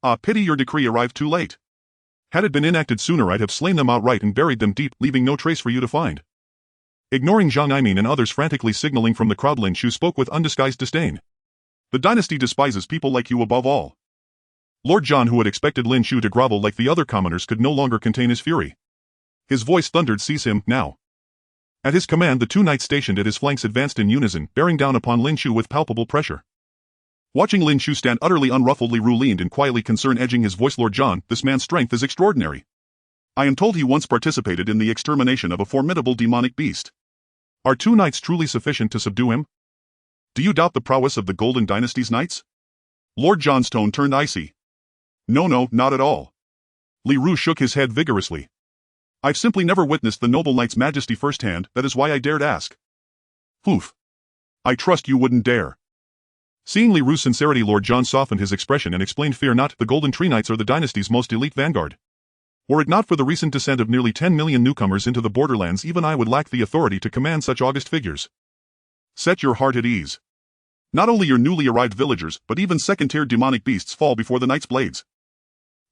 Speaker 1: Ah, pity your decree arrived too late. Had it been enacted sooner, I'd have slain them outright and buried them deep, leaving no trace for you to find. Ignoring Zhang Imin and others frantically signaling from the crowd, Lin Chu spoke with undisguised disdain. The dynasty despises people like you above all. Lord John, who had expected Lin Chu to grovel like the other commoners, could no longer contain his fury. His voice thundered, seize him, now. At his command, the two knights stationed at his flanks advanced in unison, bearing down upon Lin Chu with palpable pressure. Watching Lin Chu stand utterly unruffled, Li Ru leaned in quietly concern, edging his voice. Lord John, this man's strength is extraordinary. I am told he once participated in the extermination of a formidable demonic beast. Are two knights truly sufficient to subdue him? Do you doubt the prowess of the Golden Dynasty's knights? Lord John's tone turned icy. No, not at all. Li Ru shook his head vigorously. I've simply never witnessed the noble knight's majesty firsthand, that is why I dared ask. Poof. I trust you wouldn't dare. Seeing Li Ru's sincerity, Lord John softened his expression and explained, fear not, the Golden Tree Knights are the dynasty's most elite vanguard. Were it not for the recent descent of nearly 10 million newcomers into the borderlands, even I would lack the authority to command such august figures. Set your heart at ease. Not only your newly arrived villagers, but even second-tier demonic beasts fall before the knight's blades.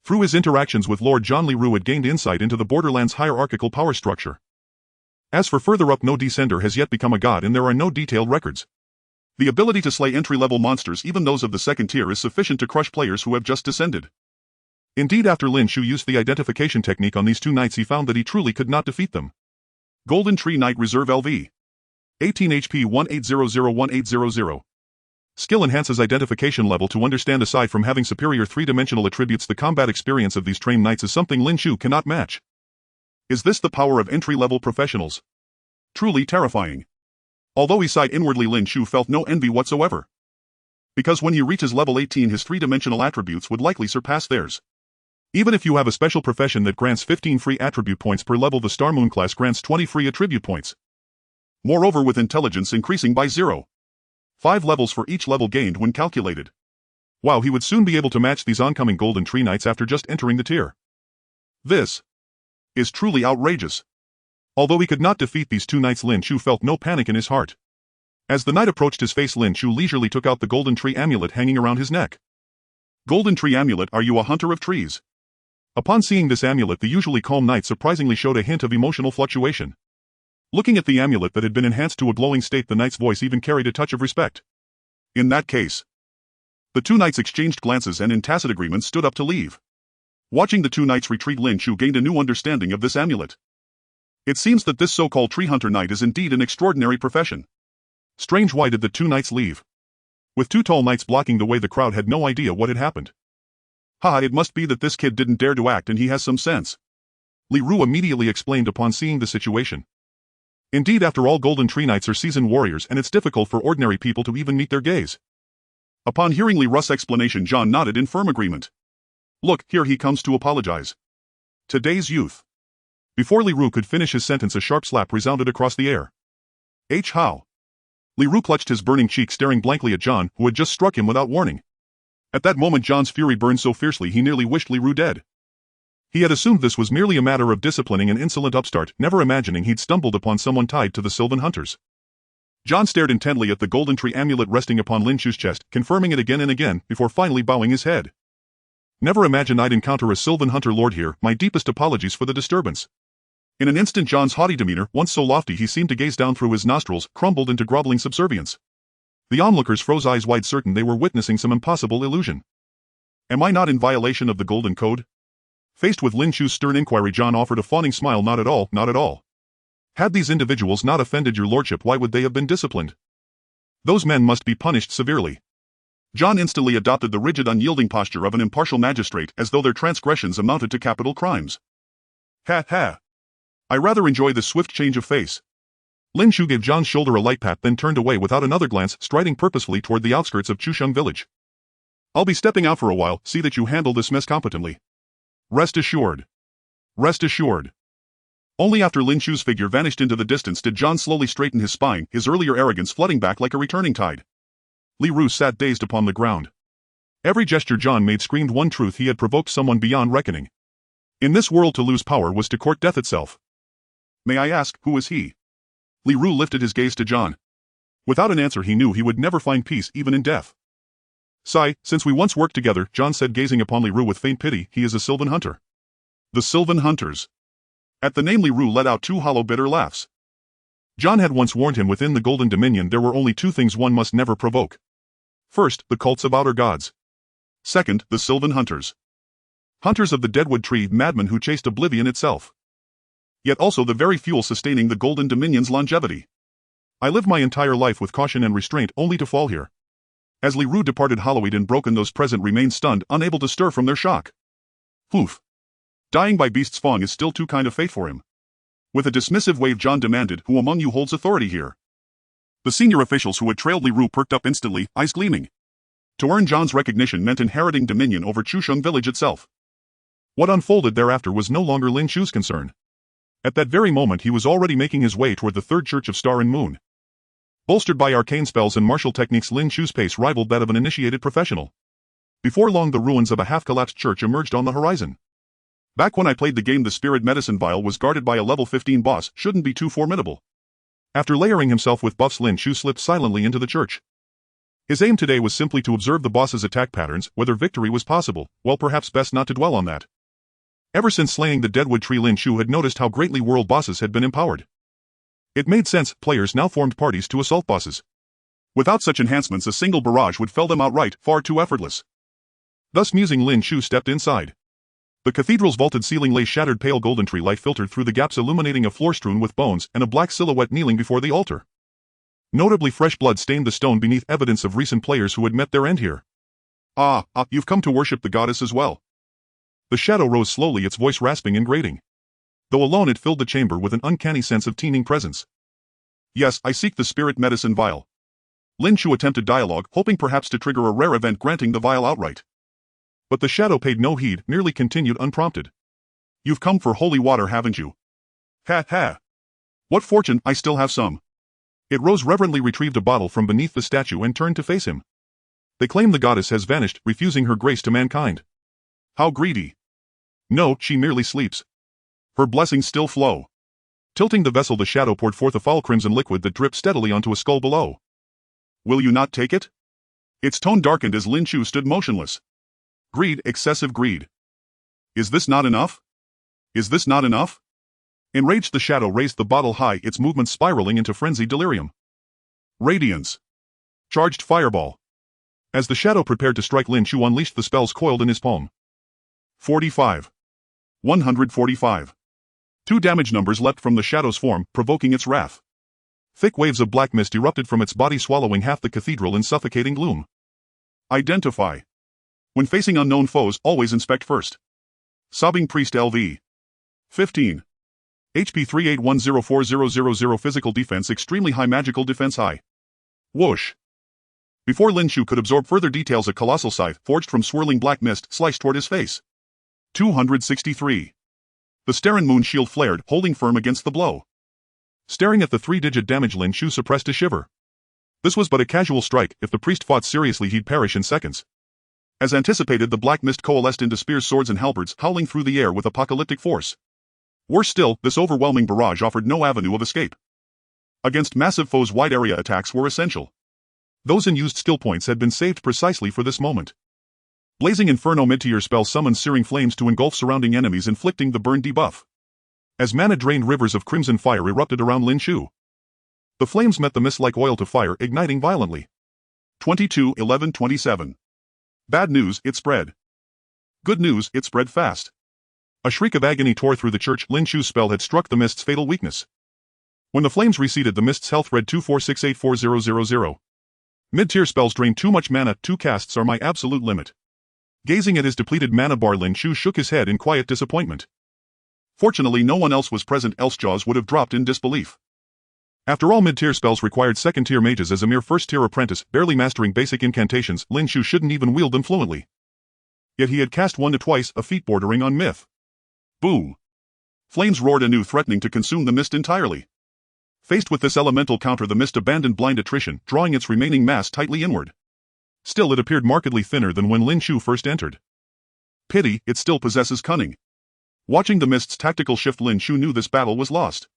Speaker 1: Through his interactions with Lord John, Li Ru had gained insight into the borderlands' hierarchical power structure. As for further up, no descender has yet become a god and there are no detailed records. The ability to slay entry-level monsters, even those of the second tier, is sufficient to crush players who have just descended. Indeed, after Lin Chu used the identification technique on these two knights, he found that he truly could not defeat them. Golden Tree Knight Reserve LV. 18 HP 1800-1800. Skill enhances identification level to understand. Aside from having superior three-dimensional attributes, the combat experience of these trained knights is something Lin Chu cannot match. Is this the power of entry-level professionals? Truly terrifying. Although he sighed inwardly, Lin Chu felt no envy whatsoever. Because when he reaches level 18, his three-dimensional attributes would likely surpass theirs. Even if you have a special profession that grants 15 free attribute points per level, the Star Moon class grants 20 free attribute points. Moreover, with intelligence increasing by 0.5 levels for each level gained when calculated. Wow, he would soon be able to match these oncoming Golden Tree Knights after just entering the tier. This is truly outrageous. Although he could not defeat these two knights, Lin Chu felt no panic in his heart. As the knight approached his face, Lin Chu leisurely took out the Golden Tree amulet hanging around his neck. Golden Tree amulet, are you a hunter of trees? Upon seeing this amulet, the usually calm knight surprisingly showed a hint of emotional fluctuation. Looking at the amulet that had been enhanced to a glowing state, the knight's voice even carried a touch of respect. In that case. The two knights exchanged glances and in tacit agreement stood up to leave. Watching the two knights retreat, Lin Chu gained a new understanding of this amulet. It seems that this so-called tree hunter knight is indeed an extraordinary profession. Strange, why did the two knights leave? With two tall knights blocking the way, the crowd had no idea what had happened. It must be that this kid didn't dare to act and he has some sense. Li Ru immediately explained upon seeing the situation. Indeed, after all, Golden Tree Knights are seasoned warriors and it's difficult for ordinary people to even meet their gaze. Upon hearing Li Ru's explanation, John nodded in firm agreement. Look, here he comes to apologize. Today's youth. Before Li Ru could finish his sentence, a sharp slap resounded across the air. How? Li Ru clutched his burning cheek, staring blankly at John, who had just struck him without warning. At that moment John's fury burned so fiercely he nearly wished Li Ru dead. He had assumed this was merely a matter of disciplining an insolent upstart, never imagining he'd stumbled upon someone tied to the Sylvan Hunters. John stared intently at the golden tree amulet resting upon Lin Chu's chest, confirming it again and again, before finally bowing his head. Never imagined I'd encounter a Sylvan Hunter lord here, my deepest apologies for the disturbance. In an instant John's haughty demeanor, once so lofty he seemed to gaze down through his nostrils, crumbled into groveling subservience. The onlookers froze, eyes wide, certain they were witnessing some impossible illusion. Am I not in violation of the Golden Code? Faced with Lin Chu's stern inquiry, John offered a fawning smile. Not at all, not at all. Had these individuals not offended your lordship, why would they have been disciplined? Those men must be punished severely. John instantly adopted the rigid, unyielding posture of an impartial magistrate, as though their transgressions amounted to capital crimes. Ha. I rather enjoy this swift change of face. Lin Chu gave John's shoulder a light pat, then turned away without another glance, striding purposefully toward the outskirts of Chusheng village. I'll be stepping out for a while, see that you handle this mess competently. Rest assured. Rest assured. Only after Lin Chu's figure vanished into the distance did John slowly straighten his spine, his earlier arrogance flooding back like a returning tide. Li Ru sat dazed upon the ground. Every gesture John made screamed one truth: he had provoked someone beyond reckoning. In this world, to lose power was to court death itself. May I ask, who is he? Li Ru lifted his gaze to John. Without an answer he knew he would never find peace even in death. Since we once worked together, John said, gazing upon Li Ru with faint pity. He is a Sylvan Hunter. The Sylvan Hunters. At the name Li Ru let out two hollow, bitter laughs. John had once warned him within the Golden Dominion there were only two things one must never provoke. First, the cults of outer gods. Second, the Sylvan Hunters. Hunters of the deadwood tree, madmen who chased oblivion itself. Yet also the very fuel sustaining the Golden Dominion's longevity. I lived my entire life with caution and restraint, only to fall here. As Li Ru departed, hollowed and broken, those present remained stunned, unable to stir from their shock. Poof. Dying by beast's fang is still too kind of fate for him. With a dismissive wave, John demanded, who among you holds authority here? The senior officials who had trailed Li Ru perked up instantly, eyes gleaming. To earn John's recognition meant inheriting dominion over Chusheng village itself. What unfolded thereafter was no longer Lin Chu's concern. At that very moment he was already making his way toward the third church of Star and Moon. Bolstered by arcane spells and martial techniques, Lin Chu's pace rivaled that of an initiated professional. Before long the ruins of a half-collapsed church emerged on the horizon. Back when I played the game, the spirit medicine vial was guarded by a level 15 boss, shouldn't be too formidable. After layering himself with buffs, Lin Chu slipped silently into the church. His aim today was simply to observe the boss's attack patterns, whether victory was possible. Well, perhaps best not to dwell on that. Ever since slaying the deadwood tree, Lin Chu had noticed how greatly world bosses had been empowered. It made sense, players now formed parties to assault bosses. Without such enhancements, a single barrage would fell them outright, far too effortless. Thus musing, Lin Chu stepped inside. The cathedral's vaulted ceiling lay shattered, pale golden tree light filtered through the gaps, illuminating a floor strewn with bones and a black silhouette kneeling before the altar. Notably fresh blood stained the stone beneath, evidence of recent players who had met their end here. You've come to worship the goddess as well. The shadow rose slowly, its voice rasping and grating. Though alone, it filled the chamber with an uncanny sense of teeming presence. Yes, I seek the spirit medicine vial. Lin Chu attempted dialogue, hoping perhaps to trigger a rare event granting the vial outright. But the shadow paid no heed, merely continued unprompted. You've come for holy water, haven't you? Ha. What fortune, I still have some. It rose, reverently retrieved a bottle from beneath the statue and turned to face him. They claim the goddess has vanished, refusing her grace to mankind. How greedy. No, she merely sleeps. Her blessings still flow. Tilting the vessel, the shadow poured forth a foul crimson liquid that dripped steadily onto a skull below. Will you not take it? Its tone darkened as Lin Chu stood motionless. Greed, excessive greed. Is this not enough? Is this not enough? Enraged, the shadow raised the bottle high, its movements spiraling into frenzied delirium. Radiance. Charged fireball. As the shadow prepared to strike, Lin Chu unleashed the spells coiled in his palm. 45. 145. Two damage numbers leapt from the shadow's form, provoking its wrath. Thick waves of black mist erupted from its body, swallowing half the cathedral in suffocating gloom. Identify. When facing unknown foes, always inspect first. Sobbing Priest LV. 15. HP 38104000. Physical defense extremely high, magical defense high. Whoosh. Before Lin Chu could absorb further details, a colossal scythe, forged from swirling black mist, sliced toward his face. 263. The Staren Moon shield flared, holding firm against the blow. Staring at the 3-digit damage, Lin Chu suppressed a shiver. This was but a casual strike. If the priest fought seriously, he'd perish in seconds. As anticipated, the black mist coalesced into spears, swords, and halberds, howling through the air with apocalyptic force. Worse still, this overwhelming barrage offered no avenue of escape. Against massive foes, wide area attacks were essential. Those unused skill points had been saved precisely for this moment. Blazing Inferno mid-tier spell summoned searing flames to engulf surrounding enemies, inflicting the burn debuff. As mana-drained rivers of crimson fire erupted around Lin Chu. The flames met the mist like oil to fire, igniting violently. 22-11-27. Bad news, it spread. Good news, it spread fast. A shriek of agony tore through the church. Lin Chu's spell had struck the mist's fatal weakness. When the flames receded, the mist's health read 2468400. Mid-tier spells drain too much mana. 2 casts are my absolute limit. Gazing at his depleted mana bar, Lin Chu shook his head in quiet disappointment. Fortunately, no one else was present, else jaws would have dropped in disbelief. After all, mid-tier spells required second-tier mages. As a mere first-tier apprentice, barely mastering basic incantations, Lin Chu shouldn't even wield them fluently. Yet he had cast one to twice, a feat bordering on myth. Boom! Flames roared anew, threatening to consume the mist entirely. Faced with this elemental counter, the mist abandoned blind attrition, drawing its remaining mass tightly inward. Still, it appeared markedly thinner than when Lin Chu first entered. Pity, it still possesses cunning. Watching the mist's tactical shift, Lin Chu knew this battle was lost.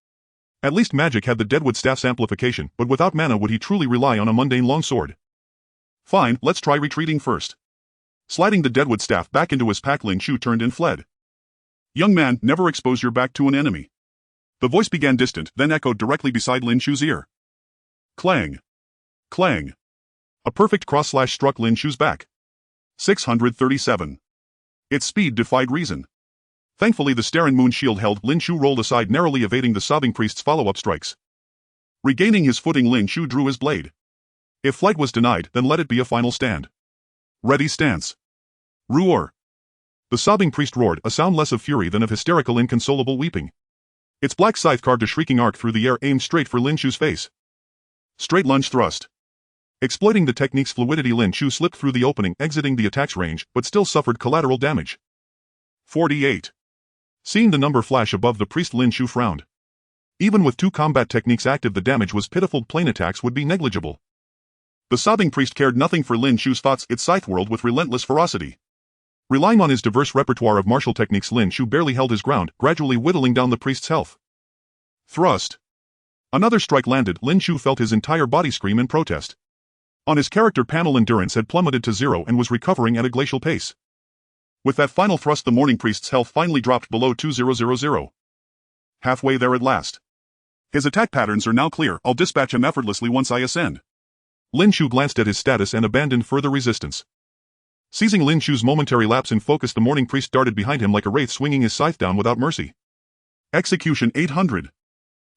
Speaker 1: At least magic had the Deadwood Staff's amplification, but without mana would he truly rely on a mundane longsword? Fine, let's try retreating first. Sliding the Deadwood Staff back into his pack, Lin Chu turned and fled. Young man, never expose your back to an enemy. The voice began distant, then echoed directly beside Lin Chu's ear. Clang. Clang. A perfect cross-slash struck Lin Chu's back. 637. Its speed defied reason. Thankfully, the Staren Moon shield held. Lin Chu rolled aside, narrowly evading the sobbing priest's follow-up strikes. Regaining his footing, Lin Chu drew his blade. If flight was denied, then let it be a final stand. Ready stance. Roar. The sobbing priest roared, a sound less of fury than of hysterical, inconsolable weeping. Its black scythe carved a shrieking arc through the air, aimed straight for Lin Chu's face. Straight lunge thrust. Exploiting the technique's fluidity, Lin Chu slipped through the opening, exiting the attack's range, but still suffered collateral damage. 48. Seeing the number flash above the priest, Lin Chu frowned. Even with 2 combat techniques active, the damage was pitiful. Plain attacks would be negligible. The sobbing priest cared nothing for Lin Chu's thoughts. It scythe whirled with relentless ferocity. Relying on his diverse repertoire of martial techniques, Lin Chu barely held his ground, gradually whittling down the priest's health. Thrust. Another strike landed. Lin Chu felt his entire body scream in protest. On his character panel, endurance had plummeted to 0 and was recovering at a glacial pace. With that final thrust, the mourning priest's health finally dropped below 2000. Halfway there at last. His attack patterns are now clear. I'll dispatch him effortlessly once I ascend. Lin Chu glanced at his status and abandoned further resistance. Seizing Lin Chu's momentary lapse in focus, the mourning priest darted behind him like a wraith, swinging his scythe down without mercy. Execution 800.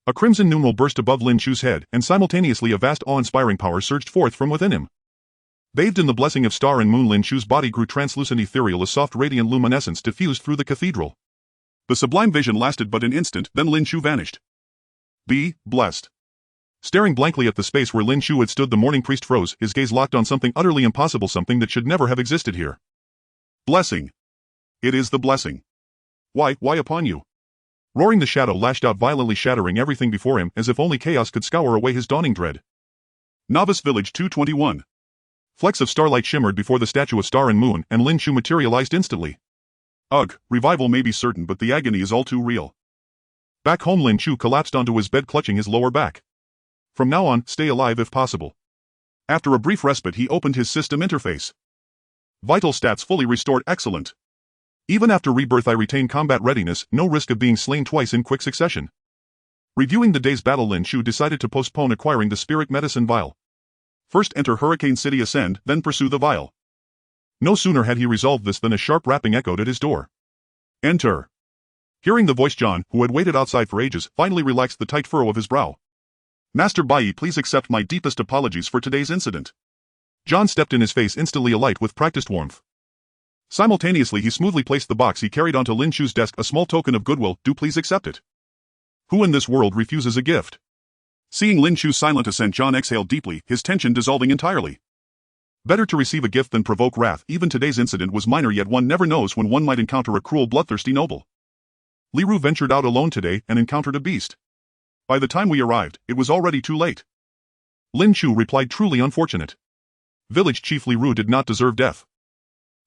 Speaker 1: A crimson numeral burst above Lin Chu's head, and simultaneously a vast awe-inspiring power surged forth from within him. Bathed in the blessing of star and moon, Lin Chu's body grew translucent, ethereal. A soft radiant luminescence diffused through the cathedral. The sublime vision lasted but an instant, then Lin Chu vanished. Be blessed. Staring blankly at the space where Lin Chu had stood, the mourning priest froze, his gaze locked on something utterly impossible, something that should never have existed here. Blessing. It is the blessing. Why upon you? Roaring, the shadow lashed out violently, shattering everything before him, as if only chaos could scour away his dawning dread. Novice Village 221. Flecks of starlight shimmered before the statue of Star and Moon, and Lin Chu materialized instantly. Ugh, revival may be certain, but the agony is all too real. Back home, Lin Chu collapsed onto his bed, clutching his lower back. From now on, stay alive if possible. After a brief respite, he opened his system interface. Vital stats fully restored. Excellent. Even after rebirth, I retain combat readiness, no risk of being slain twice in quick succession. Reviewing the day's battle, Lin Chu decided to postpone acquiring the spirit medicine vial. First enter Hurricane City, ascend, then pursue the vial. No sooner had he resolved this than a sharp rapping echoed at his door. Enter. Hearing the voice, John, who had waited outside for ages, finally relaxed the tight furrow of his brow. Master Bai, please accept my deepest apologies for today's incident. John stepped in, his face instantly alight with practiced warmth. Simultaneously, he smoothly placed the box he carried onto Lin Chu's desk, a small token of goodwill. Do please accept it. Who in this world refuses a gift? Seeing Lin Chu's silent assent, John exhaled deeply, his tension dissolving entirely. Better to receive a gift than provoke wrath. Even today's incident was minor, yet one never knows when one might encounter a cruel, bloodthirsty noble. Li Ru ventured out alone today and encountered a beast. By the time we arrived, it was already too late. Lin Chu replied, truly unfortunate. Village Chief Li Ru did not deserve death.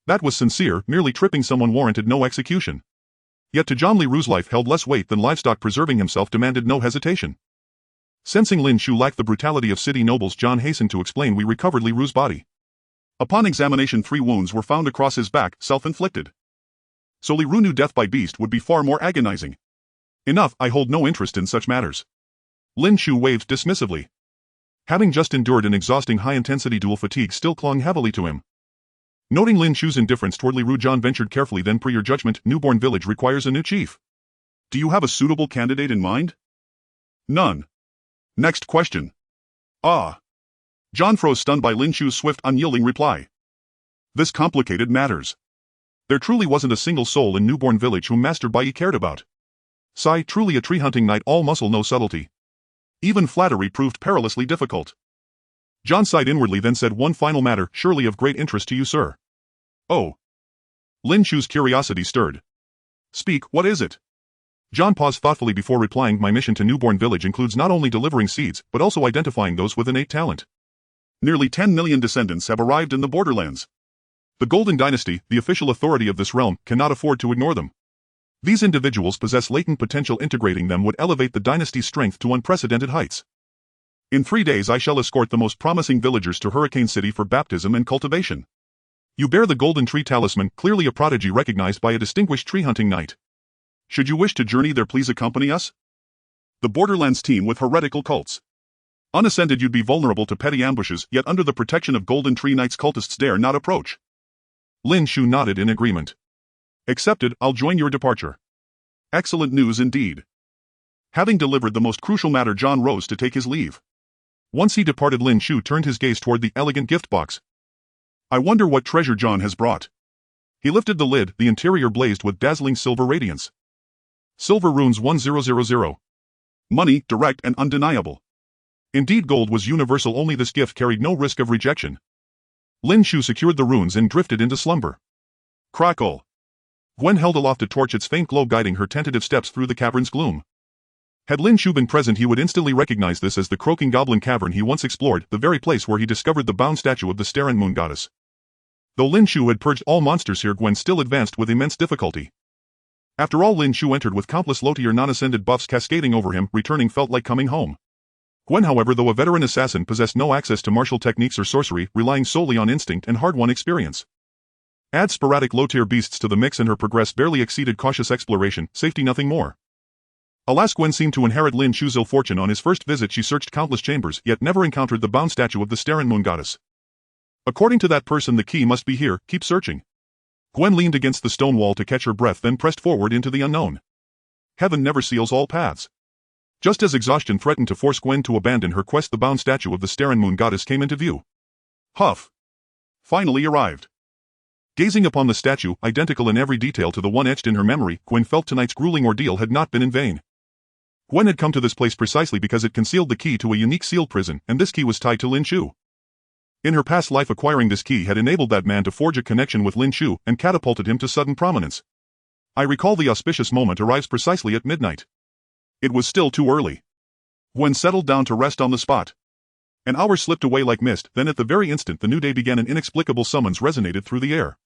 Speaker 1: That was sincere, merely tripping someone warranted no execution. Yet to John Li Ru's life held less weight than livestock, preserving himself demanded no hesitation. Sensing Lin Chu lacked the brutality of city nobles, John hastened to explain, we recovered Li Ru's body. Upon examination 3 wounds were found across his back, self-inflicted. So Li Ru knew death by beast would be far more agonizing. Enough, I hold no interest in such matters. Lin Chu waved dismissively. Having just endured an exhausting high-intensity duel, fatigue still clung heavily to him. Noting Lin Chu's indifference toward Li Ru, John ventured carefully, then per your judgment, Newborn Village requires a new chief. Do you have a suitable candidate in mind? None. Next question. Ah. John froze, stunned by Lin Chu's swift, unyielding reply. This complicated matters. There truly wasn't a single soul in Newborn Village whom Master Bai cared about. Sigh, truly a tree-hunting knight, all muscle no subtlety. Even flattery proved perilously difficult. John sighed inwardly, then said, one final matter, surely of great interest to you, sir. Oh. Lin Chu's curiosity stirred. Speak, what is it? John paused thoughtfully before replying, my mission to Newborn Village includes not only delivering seeds, but also identifying those with innate talent. Nearly 10 million descendants have arrived in the borderlands. The Golden Dynasty, the official authority of this realm, cannot afford to ignore them. These individuals possess latent potential, integrating them would elevate the dynasty's strength to unprecedented heights. In 3 days I shall escort the most promising villagers to Hurricane City for baptism and cultivation. You bear the Golden Tree Talisman, clearly a prodigy recognized by a distinguished tree-hunting knight. Should you wish to journey there, please accompany us. The Borderlands teem with heretical cults. Unascended, you'd be vulnerable to petty ambushes, yet under the protection of Golden Tree Knights cultists dare not approach. Lin Chu nodded in agreement. Accepted, I'll join your departure. Excellent news indeed. Having delivered the most crucial matter, John rose to take his leave. Once he departed, Lin Chu turned his gaze toward the elegant gift box. I wonder what treasure John has brought. He lifted the lid, the interior blazed with dazzling silver radiance. Silver runes 1000. Money, direct and undeniable. Indeed, gold was universal, only this gift carried no risk of rejection. Lin Chu secured the runes and drifted into slumber. Crackle. Gwen held aloft a torch, its faint glow guiding her tentative steps through the cavern's gloom. Had Lin Chu been present, he would instantly recognize this as the Croaking Goblin Cavern he once explored, the very place where he discovered the bound statue of the Starren Moon Goddess. Though Lin Chu had purged all monsters here, Gwen still advanced with immense difficulty. After all, Lin Chu entered with countless low-tier non-ascended buffs cascading over him, returning felt like coming home. Gwen, however, though a veteran assassin, possessed no access to martial techniques or sorcery, relying solely on instinct and hard-won experience. Add sporadic low-tier beasts to the mix and her progress barely exceeded cautious exploration, safety nothing more. Alas, Gwen seemed to inherit Lin Chu's ill fortune. On his first visit she searched countless chambers, yet never encountered the bound statue of the Starren Moon Goddess. According to that person, the key must be here, keep searching. Gwen leaned against the stone wall to catch her breath, then pressed forward into the unknown. Heaven never seals all paths. Just as exhaustion threatened to force Gwen to abandon her quest, the bound statue of the Starren Moon Goddess came into view. Huff. Finally arrived. Gazing upon the statue, identical in every detail to the one etched in her memory, Gwen felt tonight's grueling ordeal had not been in vain. Gwen had come to this place precisely because it concealed the key to a unique sealed prison, and this key was tied to Lin Chu. In her past life, acquiring this key had enabled that man to forge a connection with Lin Chu and catapulted him to sudden prominence. I recall the auspicious moment arrives precisely at midnight. It was still too early. Gwen settled down to rest on the spot. An hour slipped away like mist, then at the very instant the new day began, an inexplicable summons resonated through the air.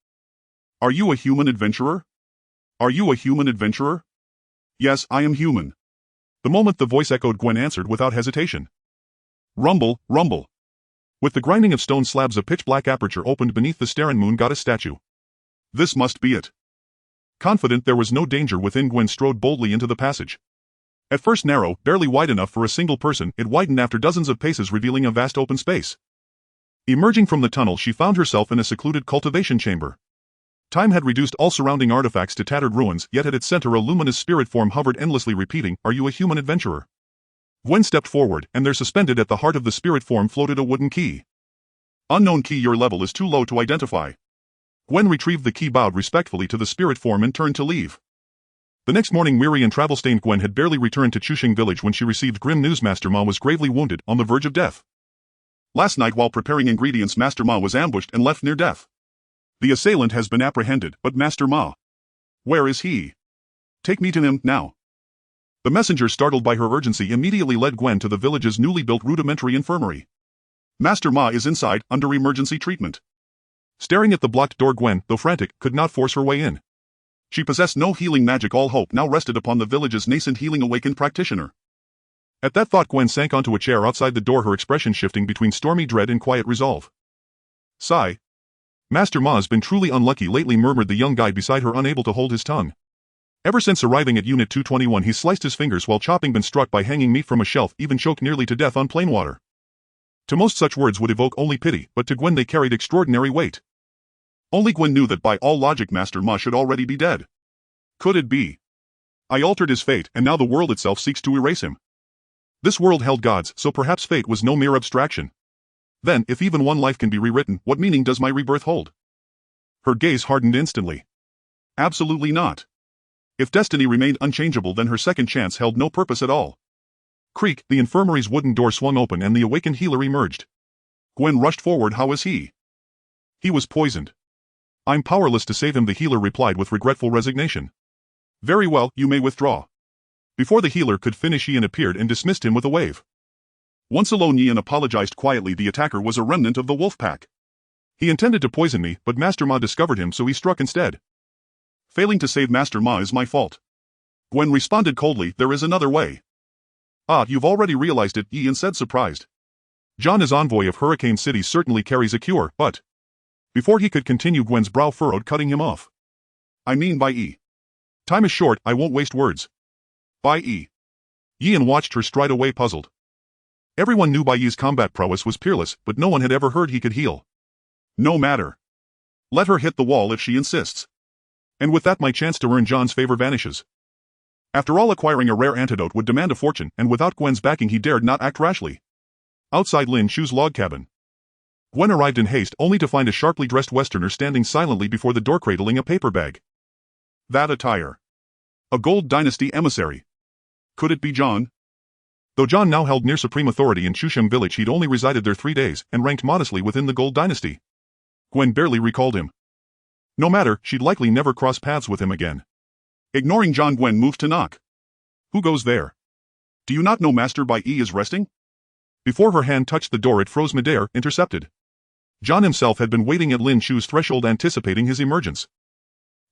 Speaker 1: Are you a human adventurer? Are you a human adventurer? Yes, I am human. The moment the voice echoed, Gwen answered without hesitation. Rumble, rumble. With the grinding of stone slabs, a pitch-black aperture opened beneath the Starren Moon Goddess statue. This must be it. Confident there was no danger within, Gwen strode boldly into the passage. At first narrow, barely wide enough for a single person, it widened after dozens of paces, revealing a vast open space. Emerging from the tunnel, she found herself in a secluded cultivation chamber. Time had reduced all surrounding artifacts to tattered ruins, yet at its center a luminous spirit form hovered, endlessly repeating, "Are you a human adventurer?" Gwen stepped forward, and there, suspended at the heart of the spirit form, floated a wooden key. Unknown key, your level is too low to identify. Gwen retrieved the key, bowed respectfully to the spirit form, and turned to leave. The next morning, weary and travel-stained, Gwen had barely returned to Chuxing Village when she received grim news. Master Ma was gravely wounded, on the verge of death. Last night, while preparing ingredients, Master Ma was ambushed and left near death. The assailant has been apprehended, but Master Ma, where is he? Take me to him, now. The messenger, startled by her urgency, immediately led Gwen to the village's newly built rudimentary infirmary. Master Ma is inside, under emergency treatment. Staring at the blocked door, Gwen, though frantic, could not force her way in. She possessed no healing magic. All hope now rested upon the village's nascent healing awakened practitioner. At that thought, Gwen sank onto a chair outside the door, her expression shifting between stormy dread and quiet resolve. Sigh. Master Ma's been truly unlucky lately, murmured the young guy beside her, unable to hold his tongue. Ever since arriving at Unit 221, he's sliced his fingers while chopping, been struck by hanging meat from a shelf, even choked nearly to death on plain water. To most, such words would evoke only pity, but to Gwen they carried extraordinary weight. Only Gwen knew that by all logic Master Ma should already be dead. Could it be? I altered his fate, and now the world itself seeks to erase him. This world held gods, so perhaps fate was no mere abstraction. Then, if even one life can be rewritten, what meaning does my rebirth hold? Her gaze hardened instantly. Absolutely not. If destiny remained unchangeable, then her second chance held no purpose at all. Creak, the infirmary's wooden door swung open and the awakened healer emerged. Gwen rushed forward. How was he? He was poisoned. I'm powerless to save him, the healer replied with regretful resignation. Very well, you may withdraw. Before the healer could finish, Ian appeared and dismissed him with a wave. Once alone, Ian apologized quietly. The attacker was a remnant of the wolf pack. He intended to poison me, but Master Ma discovered him, so he struck instead. Failing to save Master Ma is my fault. Gwen responded coldly. There is another way. Ah, you've already realized it, Ian said, surprised. John, as envoy of Hurricane City, certainly carries a cure, but... Before he could continue, Gwen's brow furrowed, cutting him off. I mean by E. Time is short, I won't waste words. By E. Ian watched her stride away, puzzled. Everyone knew Bai Yi's combat prowess was peerless, but no one had ever heard he could heal. No matter. Let her hit the wall if she insists. And with that, my chance to earn John's favor vanishes. After all, acquiring a rare antidote would demand a fortune, and without Gwen's backing he dared not act rashly. Outside Lin Chu's log cabin, Gwen arrived in haste, only to find a sharply dressed Westerner standing silently before the door, cradling a paper bag. That attire. A Gold Dynasty emissary. Could it be John? Though John now held near supreme authority in Chusheng village, he'd only resided there 3 days, and ranked modestly within the Gold Dynasty. Gwen barely recalled him. No matter, she'd likely never cross paths with him again. Ignoring John, Gwen moved to knock. Who goes there? Do you not know Master Bai Yi is resting? Before her hand touched the door, it froze midair, intercepted. John himself had been waiting at Lin Chu's threshold, anticipating his emergence.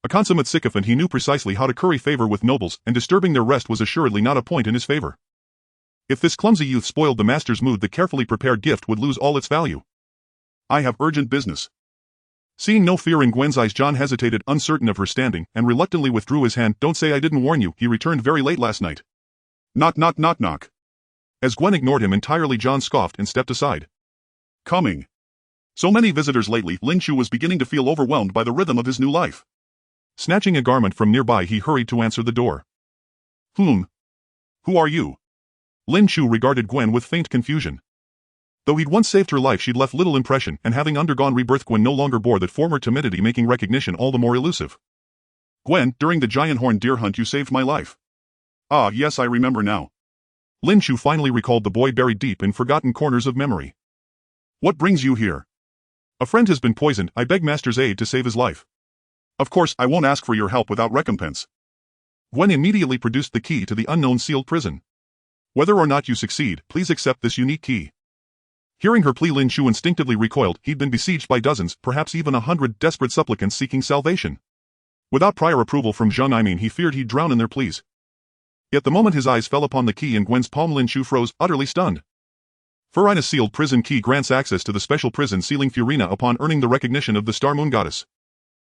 Speaker 1: A consummate sycophant, he knew precisely how to curry favor with nobles, and disturbing their rest was assuredly not a point in his favor. If this clumsy youth spoiled the master's mood, the carefully prepared gift would lose all its value. I have urgent business. Seeing no fear in Gwen's eyes, John hesitated, uncertain of her standing, and reluctantly withdrew his hand. Don't say I didn't warn you, he returned very late last night. Knock, knock, knock, knock. As Gwen ignored him entirely, John scoffed and stepped aside. Coming. So many visitors lately, Lin Chu was beginning to feel overwhelmed by the rhythm of his new life. Snatching a garment from nearby, he hurried to answer the door. Who are you? Lin Chu regarded Gwen with faint confusion. Though he'd once saved her life, she'd left little impression, and having undergone rebirth, Gwen no longer bore that former timidity, making recognition all the more elusive. Gwen, during the giant horned deer hunt you saved my life. Ah, yes, I remember now. Lin Chu finally recalled the boy buried deep in forgotten corners of memory. What brings you here? A friend has been poisoned. I beg Master's aid to save his life. Of course, I won't ask for your help without recompense. Gwen immediately produced the key to the unknown sealed prison. Whether or not you succeed, please accept this unique key. Hearing her plea, Lin Chu instinctively recoiled. He'd been besieged by dozens, perhaps even 100 desperate supplicants seeking salvation. Without prior approval from Zhang, he feared he'd drown in their pleas. Yet the moment his eyes fell upon the key in Gwen's palm, Lin Chu froze, utterly stunned. Furina's sealed prison key grants access to the special prison sealing Furina upon earning the recognition of the Star Moon Goddess.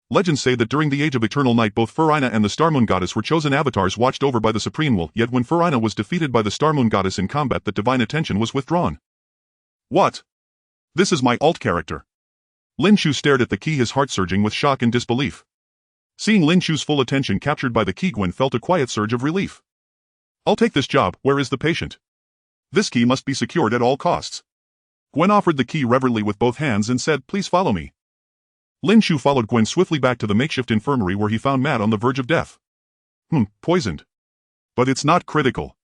Speaker 1: Legends say that during the Age of Eternal Night, both Furina and the Star Moon Goddess were chosen avatars watched over by the Supreme Will, yet when Furina was defeated by the Star Moon Goddess in combat, that divine attention was withdrawn. What? This is my alt character. Lin Chu stared at the key, his heart surging with shock and disbelief. Seeing Lin Chu's full attention captured by the key, Gwen felt a quiet surge of relief. I'll take this job. Where is the patient? This key must be secured at all costs. Gwen offered the key reverently with both hands and said, please follow me. Lin Chu followed Gwen swiftly back to the makeshift infirmary, where he found Matt on the verge of death. Poisoned. But it's not critical.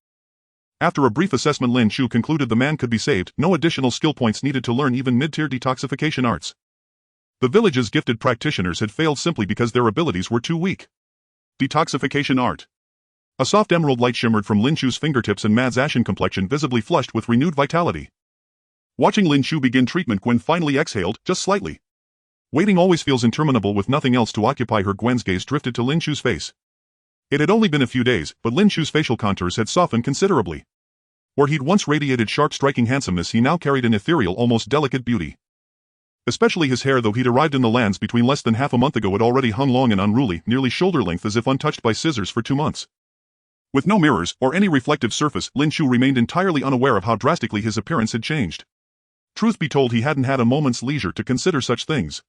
Speaker 1: After a brief assessment, Lin Chu concluded the man could be saved, no additional skill points needed to learn even mid-tier detoxification arts. The village's gifted practitioners had failed simply because their abilities were too weak. Detoxification art. A soft emerald light shimmered from Lin Chu's fingertips and Mad's ashen complexion visibly flushed with renewed vitality. Watching Lin Chu begin treatment, Gwen finally exhaled, just slightly. Waiting always feels interminable with nothing else to occupy her. Gwen's gaze drifted to Lin Chu's face. It had only been a few days, but Lin Chu's facial contours had softened considerably. Where he'd once radiated sharp striking handsomeness, he now carried an ethereal, almost delicate beauty. Especially his hair, though he'd arrived in the lands between less than half a month ago, it already hung long and unruly, nearly shoulder-length, as if untouched by scissors for 2 months. With no mirrors, or any reflective surface, Lin Chu remained entirely unaware of how drastically his appearance had changed. Truth be told, he hadn't had a moment's leisure to consider such things.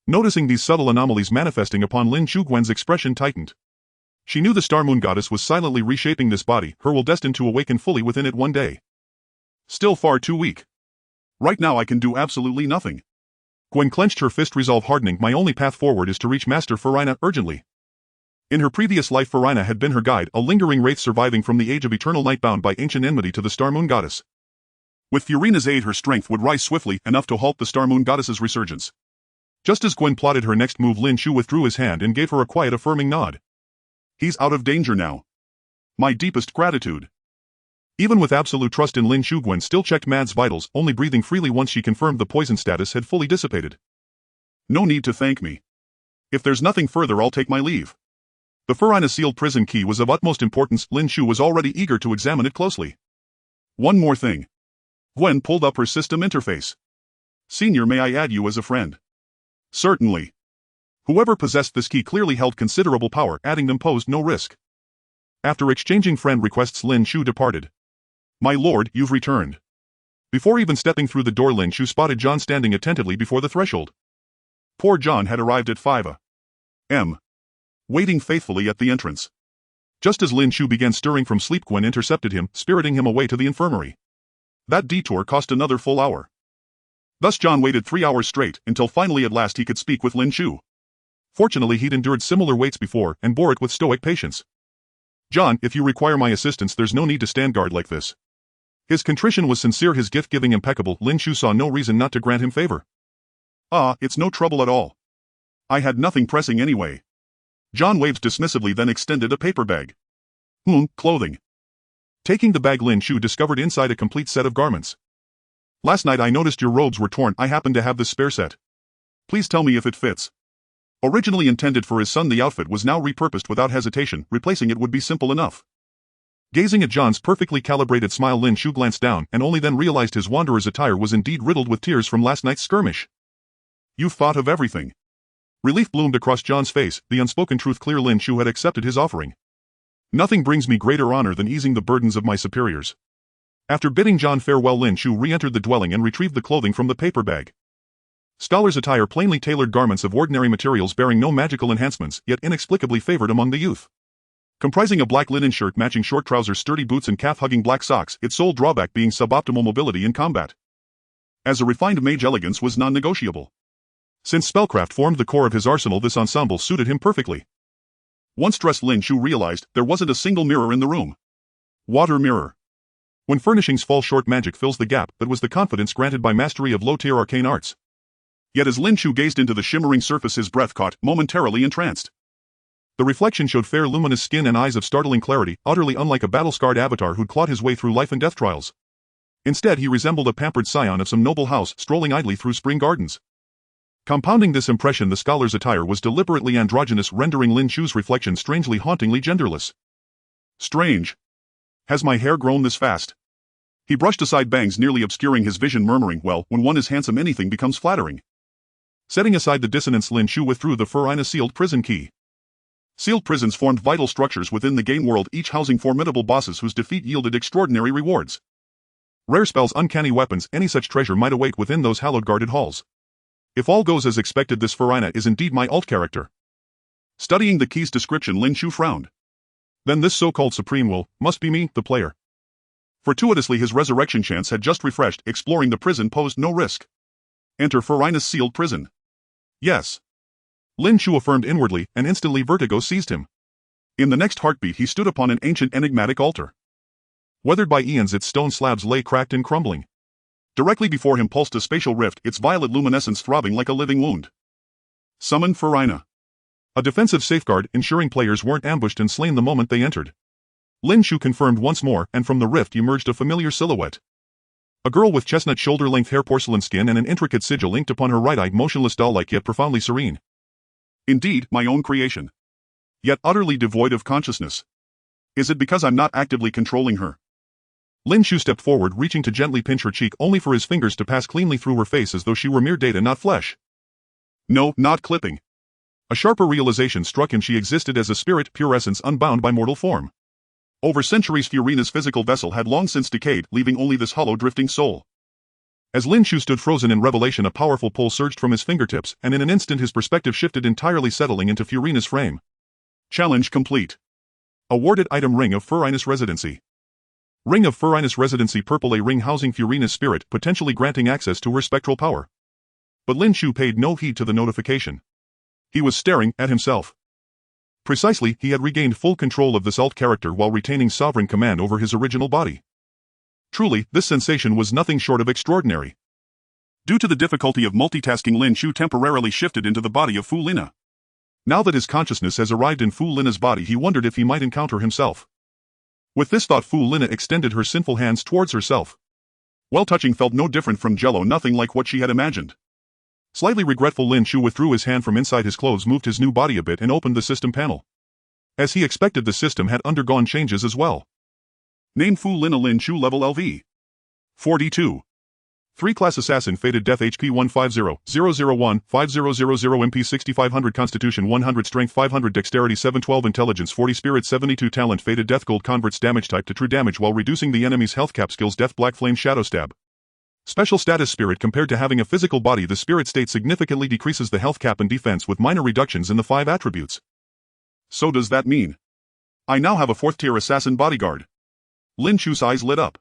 Speaker 1: Noticing these subtle anomalies manifesting upon Lin Chu, Gwen's expression tightened. She knew the Star Moon Goddess was silently reshaping this body, her will destined to awaken fully within it one day. Still far too weak. Right now I can do absolutely nothing. Gwen clenched her fist, resolve hardening. My only path forward is to reach Master Farina urgently. In her previous life, Farina had been her guide, a lingering wraith surviving from the age of eternal night, bound by ancient enmity to the Star Moon Goddess. With Furina's aid, her strength would rise swiftly, enough to halt the Star Moon Goddess's resurgence. Just as Gwen plotted her next move, Lin Chu withdrew his hand and gave her a quiet, affirming nod. He's out of danger now. My deepest gratitude. Even with absolute trust in Lin Chu, Gwen still checked Mad's vitals, only breathing freely once she confirmed the poison status had fully dissipated. No need to thank me. If there's nothing further, I'll take my leave. The Farina sealed prison key was of utmost importance. Lin Chu was already eager to examine it closely. One more thing. Gwen pulled up her system interface. Senior, may I add you as a friend? Certainly. Whoever possessed this key clearly held considerable power, adding them posed no risk. After exchanging friend requests, Lin Chu departed. My lord, you've returned. Before even stepping through the door, Lin Chu spotted John standing attentively before the threshold. Poor John had arrived at 5 a.m., waiting faithfully at the entrance. Just as Lin Chu began stirring from sleep, Gwen intercepted him, spiriting him away to the infirmary. That detour cost another full hour. Thus John waited 3 hours straight, until finally at last he could speak with Lin Chu. Fortunately, he'd endured similar waits before, and bore it with stoic patience. John, if you require my assistance, there's no need to stand guard like this. His contrition was sincere, his gift-giving impeccable. Lin Chu saw no reason not to grant him favor. It's no trouble at all. I had nothing pressing anyway. John waved dismissively, then extended a paper bag. Clothing. Taking the bag, Lin Chu discovered inside a complete set of garments. Last night I noticed your robes were torn. I happen to have this spare set. Please tell me if it fits. Originally intended for his son, the outfit was now repurposed without hesitation. Replacing it would be simple enough. Gazing at John's perfectly calibrated smile, Lin Chu glanced down and only then realized his wanderer's attire was indeed riddled with tears from last night's skirmish. You've thought of everything. Relief bloomed across John's face, the unspoken truth clear. Lin Chu had accepted his offering. Nothing brings me greater honor than easing the burdens of my superiors. After bidding John farewell, Lin Chu re-entered the dwelling and retrieved the clothing from the paper bag. Scholar's attire, plainly tailored garments of ordinary materials bearing no magical enhancements, yet inexplicably favored among the youth. Comprising a black linen shirt, matching short trousers, sturdy boots and calf-hugging black socks, its sole drawback being suboptimal mobility in combat. As a refined mage, elegance was non-negotiable. Since spellcraft formed the core of his arsenal, this ensemble suited him perfectly. Once dressed, Lin Chu realized there wasn't a single mirror in the room. Water mirror. When furnishings fall short, magic fills the gap. That was the confidence granted by mastery of low-tier arcane arts. Yet as Lin Chu gazed into the shimmering surface, his breath caught, momentarily entranced. The reflection showed fair luminous skin and eyes of startling clarity, utterly unlike a battle-scarred avatar who'd clawed his way through life and death trials. Instead, he resembled a pampered scion of some noble house strolling idly through spring gardens. Compounding this impression, the scholar's attire was deliberately androgynous, rendering Lin Chu's reflection strangely, hauntingly genderless. Strange. Has my hair grown this fast? He brushed aside bangs nearly obscuring his vision, murmuring, well, when one is handsome, anything becomes flattering. Setting aside the dissonance, Lin Chu withdrew the Farina sealed prison key. Sealed prisons formed vital structures within the game world, each housing formidable bosses whose defeat yielded extraordinary rewards. Rare spells, uncanny weapons, any such treasure might await within those hallowed guarded halls. If all goes as expected, this Farina is indeed my alt character. Studying the key's description, Lin Chu frowned. Then this so-called supreme will must be me, the player. Fortuitously, his resurrection chance had just refreshed. Exploring the prison posed no risk. Enter Farina's sealed prison. Yes. Lin Chu affirmed inwardly, and instantly vertigo seized him. In the next heartbeat, he stood upon an ancient enigmatic altar. Weathered by eons, its stone slabs lay cracked and crumbling. Directly before him pulsed a spatial rift, its violet luminescence throbbing like a living wound. Summon Farina. A defensive safeguard, ensuring players weren't ambushed and slain the moment they entered. Lin Chu confirmed once more, and from the rift emerged a familiar silhouette. A girl with chestnut shoulder-length hair, porcelain skin, and an intricate sigil inked upon her right eye, motionless, doll-like yet profoundly serene. Indeed, my own creation. Yet utterly devoid of consciousness. Is it because I'm not actively controlling her? Lin Chu stepped forward, reaching to gently pinch her cheek, only for his fingers to pass cleanly through her face as though she were mere data, not flesh. No, not clipping. A sharper realization struck him. She existed as a spirit, pure essence, unbound by mortal form. Over centuries, Furina's physical vessel had long since decayed, leaving only this hollow, drifting soul. As Lin Chu stood frozen in revelation, a powerful pull surged from his fingertips, and in an instant his perspective shifted entirely, settling into Furina's frame. Challenge complete. Awarded item: Ring of Furina's Residency. Ring of Furina's Residency, purple, a ring housing Furina's spirit, potentially granting access to her spectral power. But Lin Chu paid no heed to the notification. He was staring at himself. Precisely, he had regained full control of this alt character while retaining sovereign command over his original body. Truly, this sensation was nothing short of extraordinary. Due to the difficulty of multitasking, Lin Chu temporarily shifted into the body of Fu Lina. Now that his consciousness has arrived in Fu Lina's body, he wondered if he might encounter himself. With this thought, Fu Lina extended her sinful hands towards herself. Well, touching felt no different from jello, nothing like what she had imagined. Slightly regretful, Lin Chu withdrew his hand from inside his clothes, moved his new body a bit, and opened the system panel. As he expected, the system had undergone changes as well. Name: Fu Lina, Lin Chu, level LV 42. 3 class assassin, fated death, HP 150001, 5000 MP 6500, constitution 100, strength 500, dexterity 712, intelligence 40, spirit 72, talent fated death, gold, converts damage type to true damage while reducing the enemy's health cap. Skills: death, black flame, shadow stab. Special status: spirit. Compared to having a physical body, the spirit state significantly decreases the health cap and defense, with minor reductions in the 5 attributes. So does that mean I now have a 4th tier assassin bodyguard? Lin Chu's eyes lit up.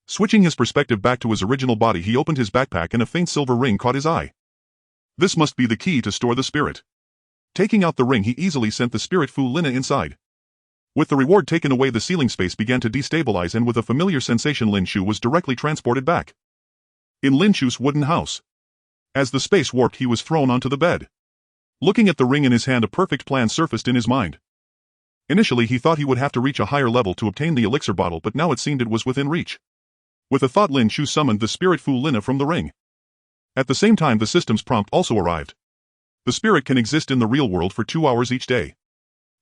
Speaker 1: Switching his perspective back to his original body, he opened his backpack and a faint silver ring caught his eye. This must be the key to store the spirit. Taking out the ring, he easily sent the spirit Fu Lina inside. With the reward taken away, the ceiling space began to destabilize, and with a familiar sensation, Lin Chu was directly transported back. In Lin Chu's wooden house. As the space warped, he was thrown onto the bed. Looking at the ring in his hand, a perfect plan surfaced in his mind. Initially, he thought he would have to reach a higher level to obtain the elixir bottle, but now it seemed it was within reach. With a thought, Lin Chu summoned the spirit Fu Lina from the ring. At the same time, the system's prompt also arrived. The spirit can exist in the real world for 2 hours each day.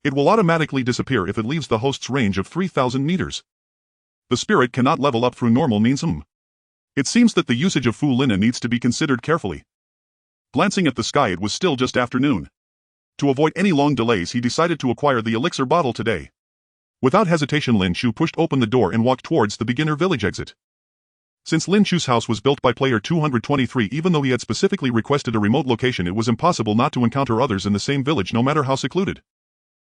Speaker 1: It will automatically disappear if it leaves the host's range of 3,000 meters. The spirit cannot level up through normal means. It seems that the usage of Fu Lina needs to be considered carefully. Glancing at the sky, it was still just afternoon. To avoid any long delays, he decided to acquire the elixir bottle today. Without hesitation, Lin Chu pushed open the door and walked towards the beginner village exit. Since Lin Chu's house was built by player 223, even though he had specifically requested a remote location, it was impossible not to encounter others in the same village, no matter how secluded.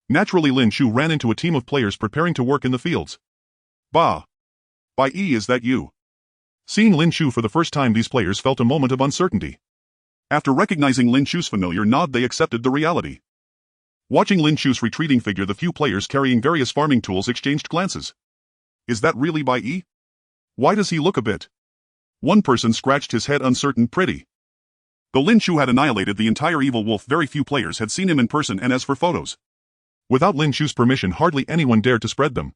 Speaker 1: Naturally, Lin Chu ran into a team of players preparing to work in the fields. Bah! Bai Yi, is that you? Seeing Lin Chu for the first time, these players felt a moment of uncertainty. After recognizing Lin Chu's familiar nod, they accepted the reality. Watching Lin Chu's retreating figure, the few players carrying various farming tools exchanged glances. Is that really Bai Yi? Why does he look a bit? One person scratched his head, uncertain. Pretty. Though Lin Chu had annihilated the entire evil wolf, very few players had seen him in person, and as for photos, without Lin Chu's permission, hardly anyone dared to spread them.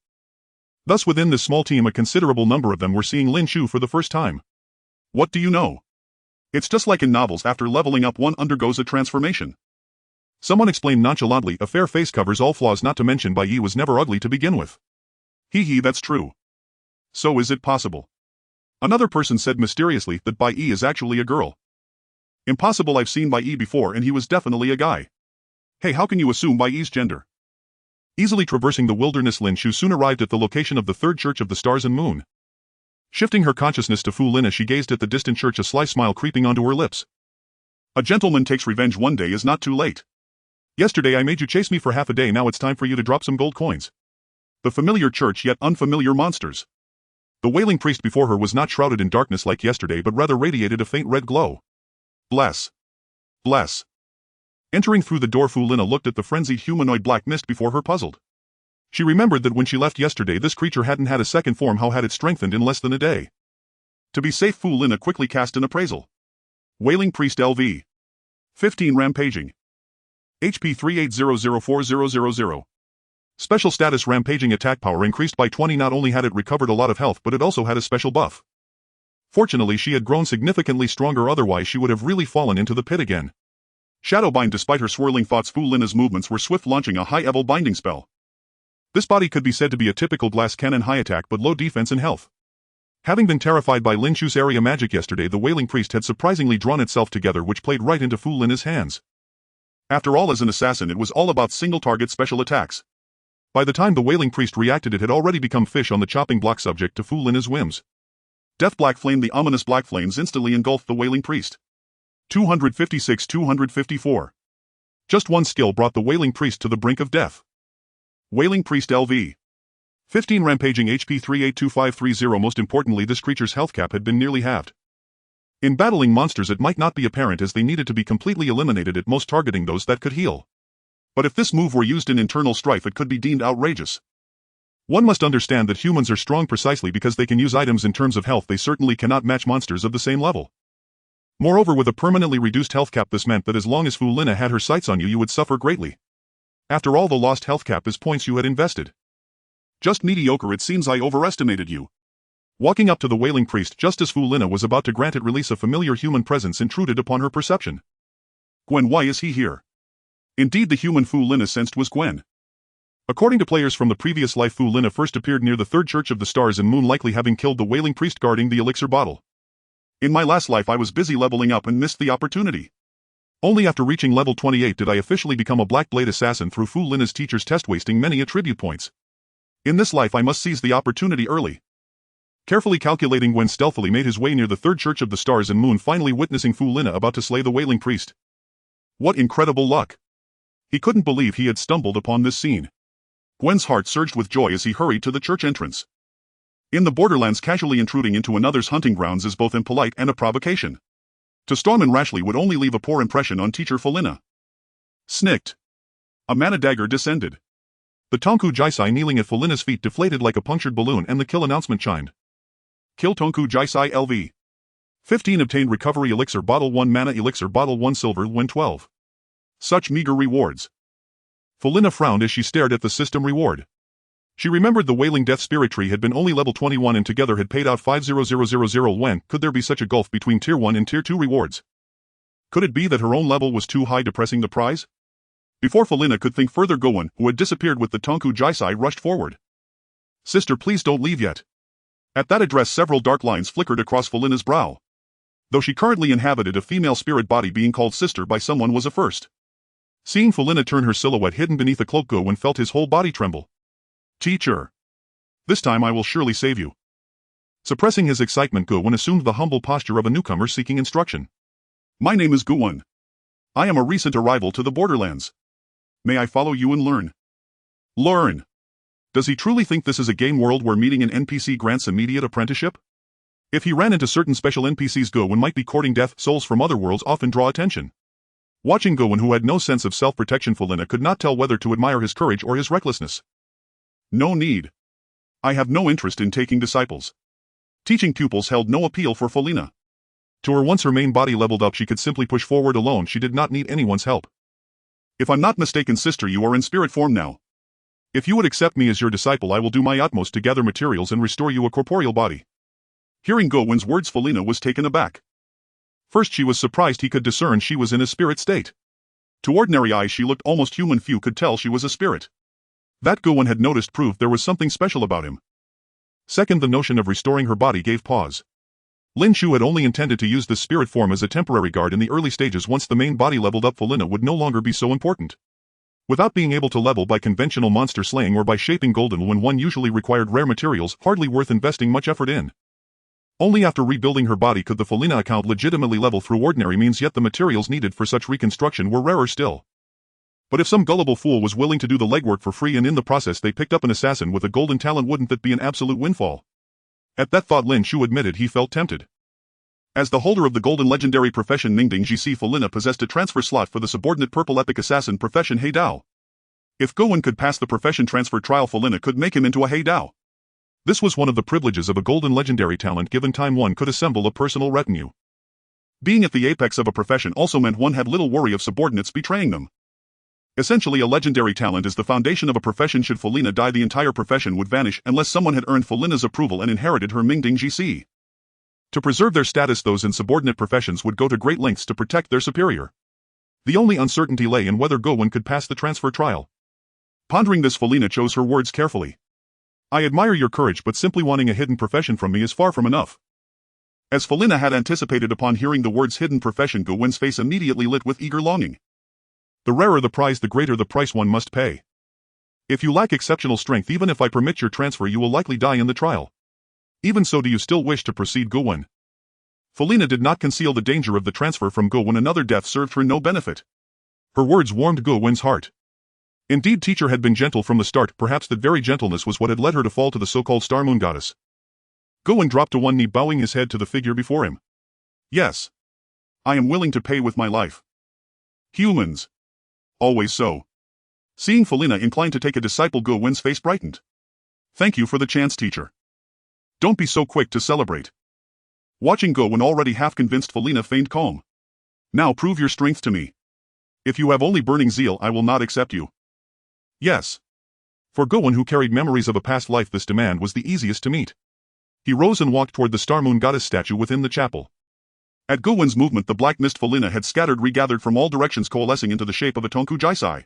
Speaker 1: Thus, within this small team, a considerable number of them were seeing Lin Chu for the first time. What do you know? It's just like in novels, after leveling up one undergoes a transformation. Someone explained nonchalantly, a fair face covers all flaws, not to mention Bai Yi was never ugly to begin with. Hee, that's true. So is it possible? Another person said mysteriously that Bai Yi is actually a girl. Impossible, I've seen Bai Yi before and he was definitely a guy. Hey, how can you assume Bai Yi's gender? Easily traversing the wilderness, Lin Chu soon arrived at the location of the Third Church of the Stars and Moon. Shifting her consciousness to Fu Lina, she gazed at the distant church, a sly smile creeping onto her lips. A gentleman takes revenge one day is not too late. Yesterday I made you chase me for half a day, now it's time for you to drop some gold coins. The familiar church, yet unfamiliar monsters. The wailing priest before her was not shrouded in darkness like yesterday, but rather radiated a faint red glow. Bless. Bless. Entering through the door, Fu Lina looked at the frenzied humanoid black mist before her, puzzled. She remembered that when she left yesterday, this creature hadn't had a second form. How had it strengthened in less than a day? To be safe, Fu Lina quickly cast an appraisal. Wailing priest LV 15, rampaging. HP 38004000. Special status rampaging attack power increased by 20. Not only had it recovered a lot of health but it also had a special buff. Fortunately she had grown significantly stronger, otherwise she would have really fallen into the pit again. Shadowbind. Despite her swirling thoughts, Fu Lina's movements were swift, launching a high-level binding spell. This body could be said to be a typical glass cannon, high attack but low defense and health. Having been terrified by Lin Chu's area magic yesterday, the Wailing Priest had surprisingly drawn itself together, which played right into Fu Lina's hands. After all, as an assassin it was all about single-target special attacks. By the time the Wailing Priest reacted, it had already become fish on the chopping block, subject to Fu Lina's whims. Death Black Flame. The ominous black flames instantly engulfed the Wailing Priest. 256-254. Just one skill brought the Wailing Priest to the brink of death. Wailing Priest LV. 15 rampaging HP 382530. Most importantly, this creature's health cap had been nearly halved. In battling monsters it might not be apparent, as they needed to be completely eliminated, at most targeting those that could heal. But if this move were used in internal strife it could be deemed outrageous. One must understand that humans are strong precisely because they can use items. In terms of health they certainly cannot match monsters of the same level. Moreover, with a permanently reduced health cap, this meant that as long as Fu Lina had her sights on you, you would suffer greatly. After all, the lost health cap is points you had invested. Just mediocre. It seems I overestimated you. Walking up to the Wailing Priest just as Fu Lina was about to grant it release, a familiar human presence intruded upon her perception. Gwen, why is he here? Indeed, the human Fu Lina sensed was Gwen. According to players from the previous life, Fu Lina first appeared near the third Church of the Stars and Moon, likely having killed the Wailing Priest guarding the elixir bottle. In my last life I was busy leveling up and missed the opportunity. Only after reaching level 28 did I officially become a Black Blade assassin through Fu Lina's teacher's test, wasting many attribute points. In this life I must seize the opportunity early. Carefully calculating, Gwen stealthily made his way near the third Church of the Stars and Moon, finally witnessing Fu Lina about to slay the Wailing Priest. What incredible luck! He couldn't believe he had stumbled upon this scene. Gwen's heart surged with joy as he hurried to the church entrance. In the Borderlands, casually intruding into another's hunting grounds is both impolite and a provocation. To storm in rashly would only leave a poor impression on teacher Fu Lina. Snicked. A mana dagger descended. The Tonku Jaisai kneeling at Fu Lina's feet deflated like a punctured balloon, and the kill announcement chimed. Kill Tonku Jaisai LV. 15 obtained recovery elixir bottle 1 mana elixir bottle 1 silver win 12. Such meager rewards. Fu Lina frowned as she stared at the system reward. She remembered the Wailing Death Spirit Tree had been only level 21 and together had paid out 50000. When could there be such a gulf between Tier 1 and Tier 2 rewards? Could it be that her own level was too high, depressing the prize? Before Fu Lina could think further, Gowen, who had disappeared with the Tonku Jaisai, rushed forward. Sister, please don't leave yet. At that address several dark lines flickered across Fu Lina's brow. Though she currently inhabited a female spirit body, being called sister by someone was a first. Seeing Fu Lina turn, her silhouette hidden beneath a cloak, Gowen felt his whole body tremble. Teacher. This time I will surely save you. Suppressing his excitement, Gowen assumed the humble posture of a newcomer seeking instruction. My name is Gowen. I am a recent arrival to the Borderlands. May I follow you and learn? Learn. Does he truly think this is a game world where meeting an NPC grants immediate apprenticeship? If he ran into certain special NPCs, Gowen might be courting death. Souls from other worlds often draw attention. Watching Gowen, who had no sense of self-protection, Fu Lina could not tell whether to admire his courage or his recklessness. No need. I have no interest in taking disciples. Teaching pupils held no appeal for Fu Lina. To her, once her main body leveled up, she could simply push forward alone. She did not need anyone's help. If I'm not mistaken, sister, you are in spirit form now. If you would accept me as your disciple, I will do my utmost to gather materials and restore you a corporeal body. Hearing Gowen's words, Fu Lina was taken aback. First she was surprised he could discern she was in a spirit state. To ordinary eyes she looked almost human. Few could tell she was a spirit. That Gowen had noticed proved there was something special about him. Second, the notion of restoring her body gave pause. Lin Chu had only intended to use this spirit form as a temporary guard in the early stages. Once the main body leveled up, Fu Lina would no longer be so important. Without being able to level by conventional monster slaying or by shaping golden when one usually required rare materials, hardly worth investing much effort in. Only after rebuilding her body could the Fu Lina account legitimately level through ordinary means, yet the materials needed for such reconstruction were rarer still. But if some gullible fool was willing to do the legwork for free and in the process they picked up an assassin with a golden talent, wouldn't that be an absolute windfall? At that thought, Lin Chu admitted he felt tempted. As the holder of the golden legendary profession Ningding GC, Fu Lina possessed a transfer slot for the subordinate purple epic assassin profession Hei Dao. If Gowen could pass the profession transfer trial, Fu Lina could make him into a Hei Dao. This was one of the privileges of a golden legendary talent. Given time, one could assemble a personal retinue. Being at the apex of a profession also meant one had little worry of subordinates betraying them. Essentially a legendary talent is the foundation of a profession. Should Felina die, the entire profession would vanish unless someone had earned Felina's approval and inherited her Mingding GC. To preserve their status, those in subordinate professions would go to great lengths to protect their superior. The only uncertainty lay in whether Gowon could pass the transfer trial. Pondering this, Felina chose her words carefully. I admire your courage, but simply wanting a hidden profession from me is far from enough. As Felina had anticipated, upon hearing the words hidden profession, Gowon's face immediately lit with eager longing. The rarer the prize, the greater the price one must pay. If you lack exceptional strength, even if I permit your transfer, you will likely die in the trial. Even so, do you still wish to proceed, Gowon? Felina did not conceal the danger of the transfer from Gowon. Another death served her no benefit. Her words warmed Gowon's heart. Indeed, teacher had been gentle from the start. Perhaps that very gentleness was what had led her to fall to the so-called Star Moon Goddess. Gowon dropped to one knee, bowing his head to the figure before him. Yes. I am willing to pay with my life. Humans. Always so. Seeing Felina inclined to take a disciple, Gowon's face brightened. Thank you for the chance, teacher. Don't be so quick to celebrate. Watching Gowon, already half convinced, Felina feigned calm. Now prove your strength to me. If you have only burning zeal, I will not accept you. Yes. For Gowon, who carried memories of a past life, this demand was the easiest to meet. He rose and walked toward the Star Moon Goddess statue within the chapel. At Gowon's movement, the black mist Felina had scattered regathered from all directions, coalescing into the shape of a Tonku Jaisai.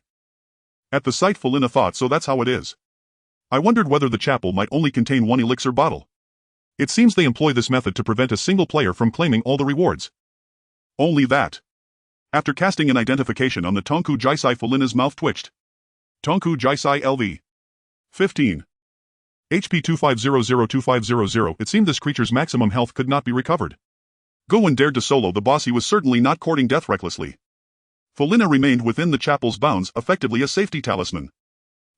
Speaker 1: At the sight, Felina thought, so that's how it is. I wondered whether the chapel might only contain one elixir bottle. It seems they employ this method to prevent a single player from claiming all the rewards. Only that. After casting an identification on the Tonku Jaisai, Felina's mouth twitched. Tonku Jaisai LV. 15. HP 2500-2500. It seemed this creature's maximum health could not be recovered. Gowon dared to solo the boss. He was certainly not courting death recklessly. Felina remained within the chapel's bounds, effectively a safety talisman.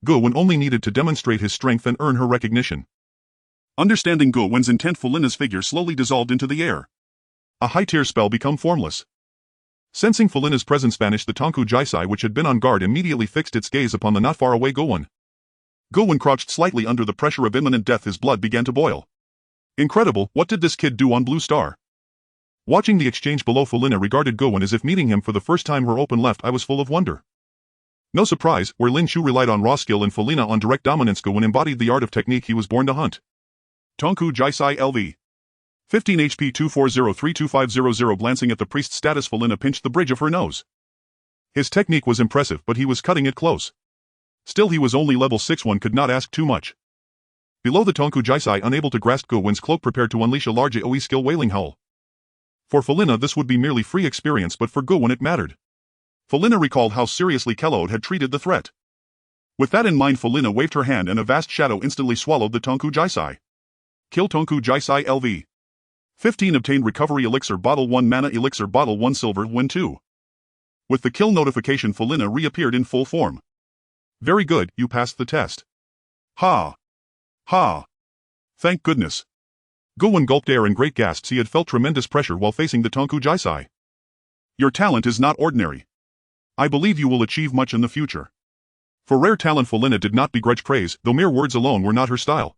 Speaker 1: Gowon only needed to demonstrate his strength and earn her recognition. Understanding Gowon's intent, Felina's figure slowly dissolved into the air. A high-tier spell became formless. Sensing Felina's presence vanish, the Tonku Jaisai, which had been on guard, immediately fixed its gaze upon the not far away Gowon. Gowon crouched slightly under the pressure of imminent death. His blood began to boil. Incredible, what did this kid do on Blue Star? Watching the exchange below, Felina regarded Gowon as if meeting him for the first time. Her open left eye was full of wonder. No surprise, where Lin Chu relied on raw skill and Felina on direct dominance, Gowon embodied the art of technique he was born to hunt. Tonku Jaisai LV. 15 HP 240-32500. Glancing at the priest's status, Felina pinched the bridge of her nose. His technique was impressive, but he was cutting it close. Still, he was only level 6. One could not ask too much. Below, the Tonku Jaisai, unable to grasp Gowon's cloak, prepared to unleash a large AoE skill wailing howl. For Felina, this would be merely free experience, but for Gowon it mattered. Felina recalled how seriously Kelod had treated the threat. With that in mind, Felina waved her hand and a vast shadow instantly swallowed the Tonku Jaisai. Kill Tonku Jaisai LV. 15 Obtained recovery elixir bottle 1 mana elixir bottle 1 silver win 2. With the kill notification, Felina reappeared in full form. Very good, you passed the test. Ha! Ha! Thank goodness. Gowon gulped air in great gasps. He had felt tremendous pressure while facing the Tonku Jaisai. Your talent is not ordinary. I believe you will achieve much in the future. For rare talent, Felina did not begrudge praise, though mere words alone were not her style.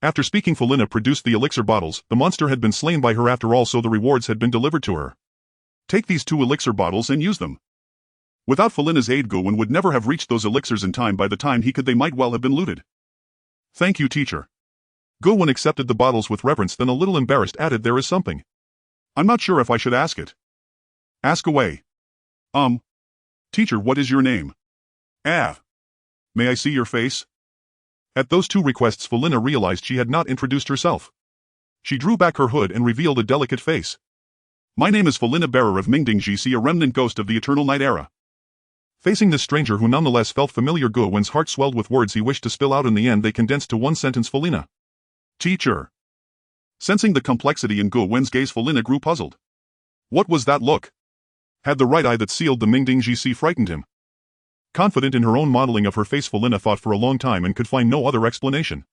Speaker 1: After speaking, Felina produced the elixir bottles. The monster had been slain by her after all, so the rewards had been delivered to her. Take these 2 elixir bottles and use them. Without Felina's aid, Gowon would never have reached those elixirs in time. By the time he could, they might well have been looted. Thank you, teacher. Gowon accepted the bottles with reverence, then a little embarrassed added, there is something. I'm not sure if I should ask it. Ask away. Teacher, what is your name? May I see your face? At those 2 requests, Felina realized she had not introduced herself. She drew back her hood and revealed a delicate face. My name is Felina, bearer of Mingding GC, a remnant ghost of the Eternal Night era. Facing this stranger who nonetheless felt familiar, Gowon's heart swelled with words he wished to spill out. In the end, they condensed to one sentence: Felina. Teacher. Sensing the complexity in Gowon's gaze, Felina grew puzzled. What was that look? Had the right eye that sealed the Mingding GC frightened him? Confident in her own modeling of her face, Felina thought for a long time and could find no other explanation.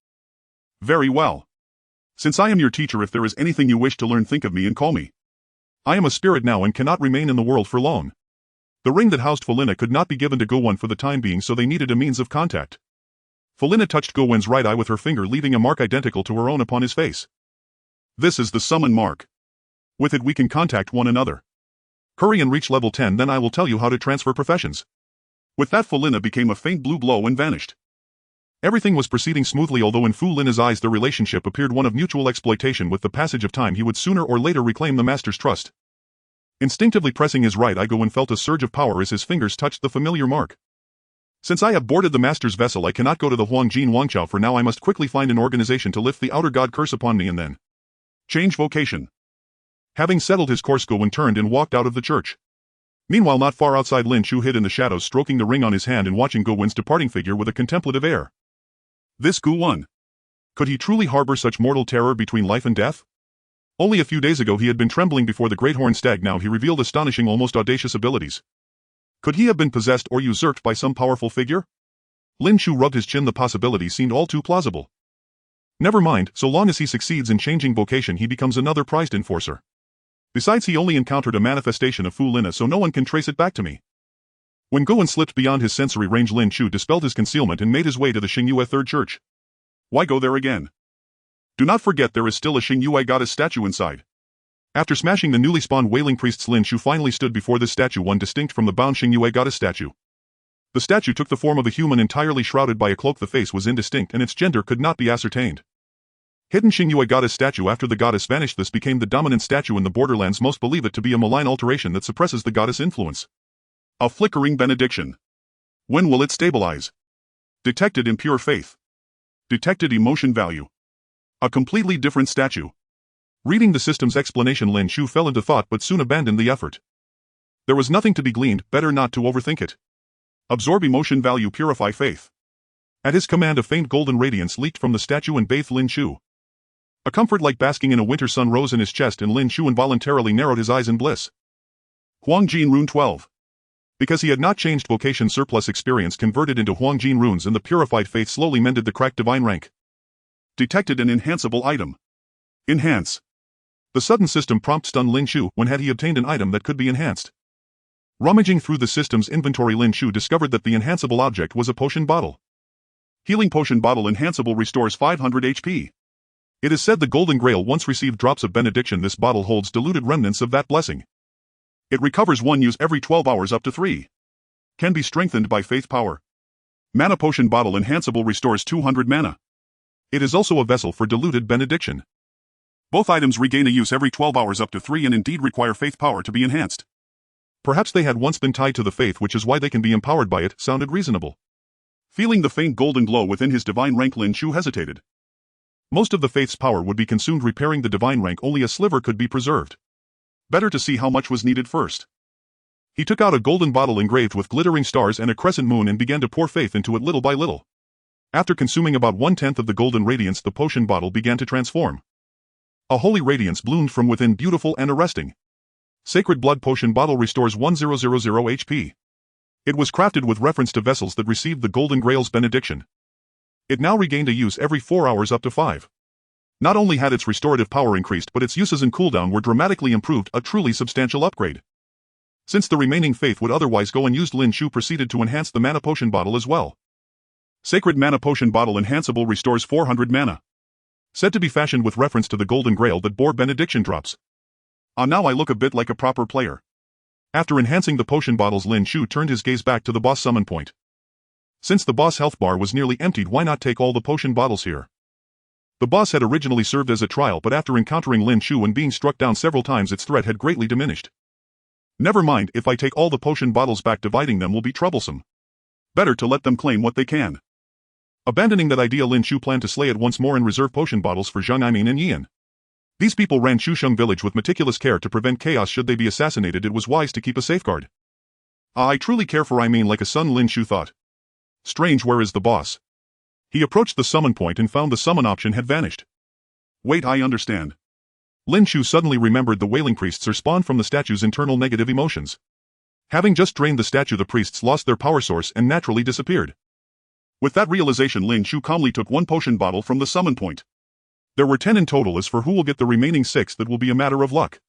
Speaker 1: Very well. Since I am your teacher, if there is anything you wish to learn, think of me and call me. I am a spirit now and cannot remain in the world for long. The ring that housed Felina could not be given to Gowon for the time being, so they needed a means of contact. Felina touched Gowon's right eye with her finger, leaving a mark identical to her own upon his face. This is the summon mark. With it we can contact one another. Hurry and reach level 10, then I will tell you how to transfer professions. With that, Fu Lina became a faint blue glow and vanished. Everything was proceeding smoothly, although in Fu Lina's eyes their relationship appeared one of mutual exploitation. With the passage of time he would sooner or later reclaim the master's trust. Instinctively pressing his right eye, and felt a surge of power as his fingers touched the familiar mark. Since I have boarded the master's vessel, I cannot go to the Huangjin Wangchao for now. I must quickly find an organization to lift the outer god curse upon me and then change vocation. Having settled his course, Go turned and walked out of the church. Meanwhile, not far outside, Lin Chu hid in the shadows, stroking the ring on his hand and watching Go-Win's departing figure with a contemplative air. This Gu-Wen. Could he truly harbor such mortal terror between life and death? Only a few days ago he had been trembling before the great horned stag. Now he revealed astonishing, almost audacious abilities. Could he have been possessed or usurped by some powerful figure? Lin Chu rubbed his chin. The possibility seemed all too plausible. Never mind, so long as he succeeds in changing vocation he becomes another prized enforcer. Besides, he only encountered a manifestation of Fu Lina, so no one can trace it back to me. When Go-Wen slipped beyond his sensory range, Lin Chu dispelled his concealment and made his way to the Xingyue Third Church. Why go there again? Do not forget there is still a Xingyue goddess statue inside. After smashing the newly spawned wailing priests, Lin Chu finally stood before this statue, one distinct from the bound Xingyue goddess statue. The statue took the form of a human entirely shrouded by a cloak. The face was indistinct and its gender could not be ascertained. Hidden Xingyue goddess statue. After the goddess vanished, this became the dominant statue in the borderlands. Most believe it to be a malign alteration that suppresses the goddess influence. A flickering benediction. When will it stabilize? Detected impure faith. Detected emotion value. A completely different statue. Reading the system's explanation, Lin Chu fell into thought but soon abandoned the effort. There was nothing to be gleaned, better not to overthink it. Absorb emotion value, purify faith. At his command, a faint golden radiance leaked from the statue and bathed Lin Chu. A comfort like basking in a winter sun rose in his chest, and Lin Chu involuntarily narrowed his eyes in bliss. Huangjin Rune 12. Because he had not changed vocation, surplus experience converted into Huangjin runes, and the purified faith slowly mended the cracked divine rank. Detected an enhanceable item. Enhance. The sudden system prompt stunned Lin Chu. When had he obtained an item that could be enhanced? Rummaging through the system's inventory, Lin Chu discovered that the enhanceable object was a potion bottle. Healing potion bottle. Enhanceable, restores 500 HP. It is said the Golden Grail once received drops of benediction. This bottle holds diluted remnants of that blessing. It recovers one use every 12 hours up to 3. Can be strengthened by faith power. Mana potion bottle. Enhanceable, restores 200 mana. It is also a vessel for diluted benediction. Both items regain a use every 12 hours up to 3 and indeed require faith power to be enhanced. Perhaps they had once been tied to the faith, which is why they can be empowered by it. Sounded reasonable. Feeling the faint golden glow within his divine rank, Lin Chu hesitated. Most of the faith's power would be consumed repairing the divine rank. Only a sliver could be preserved. Better to see how much was needed first. He took out a golden bottle engraved with glittering stars and a crescent moon and began to pour faith into it little by little. After consuming about 1/10 of the golden radiance, the potion bottle began to transform. A holy radiance bloomed from within, beautiful and arresting. Sacred blood potion bottle restores 1000 HP. It was crafted with reference to vessels that received the Golden Grail's benediction. It now regained a use every 4 hours up to 5. Not only had its restorative power increased, but its uses and cooldown were dramatically improved, a truly substantial upgrade. Since the remaining faith would otherwise go unused, Lin Chu proceeded to enhance the mana potion bottle as well. Sacred mana potion bottle. Enhanceable, restores 400 mana. Said to be fashioned with reference to the Golden Grail that bore benediction drops. Now I look a bit like a proper player. After enhancing the potion bottles, Lin Chu turned his gaze back to the boss summon point. Since the boss health bar was nearly emptied, why not take all the potion bottles here? The boss had originally served as a trial, but after encountering Lin Chu and being struck down several times, its threat had greatly diminished. Never mind, if I take all the potion bottles back, dividing them will be troublesome. Better to let them claim what they can. Abandoning that idea, Lin Chu planned to slay it once more and reserve potion bottles for Zhang Aimin and Yian. These people ran Chusheng village with meticulous care to prevent chaos should they be assassinated. It was wise to keep a safeguard. I truly care for Aimin like a son, Lin Chu thought. Strange, where is the boss? He approached the summon point and found the summon option had vanished. Wait, I understand. Lin Chu suddenly remembered the wailing priests are spawned from the statue's internal negative emotions. Having just drained the statue, the priests lost their power source and naturally disappeared. With that realization, Lin Chu calmly took one potion bottle from the summon point. There were 10 in total. As for who will get the remaining 6, that will be a matter of luck.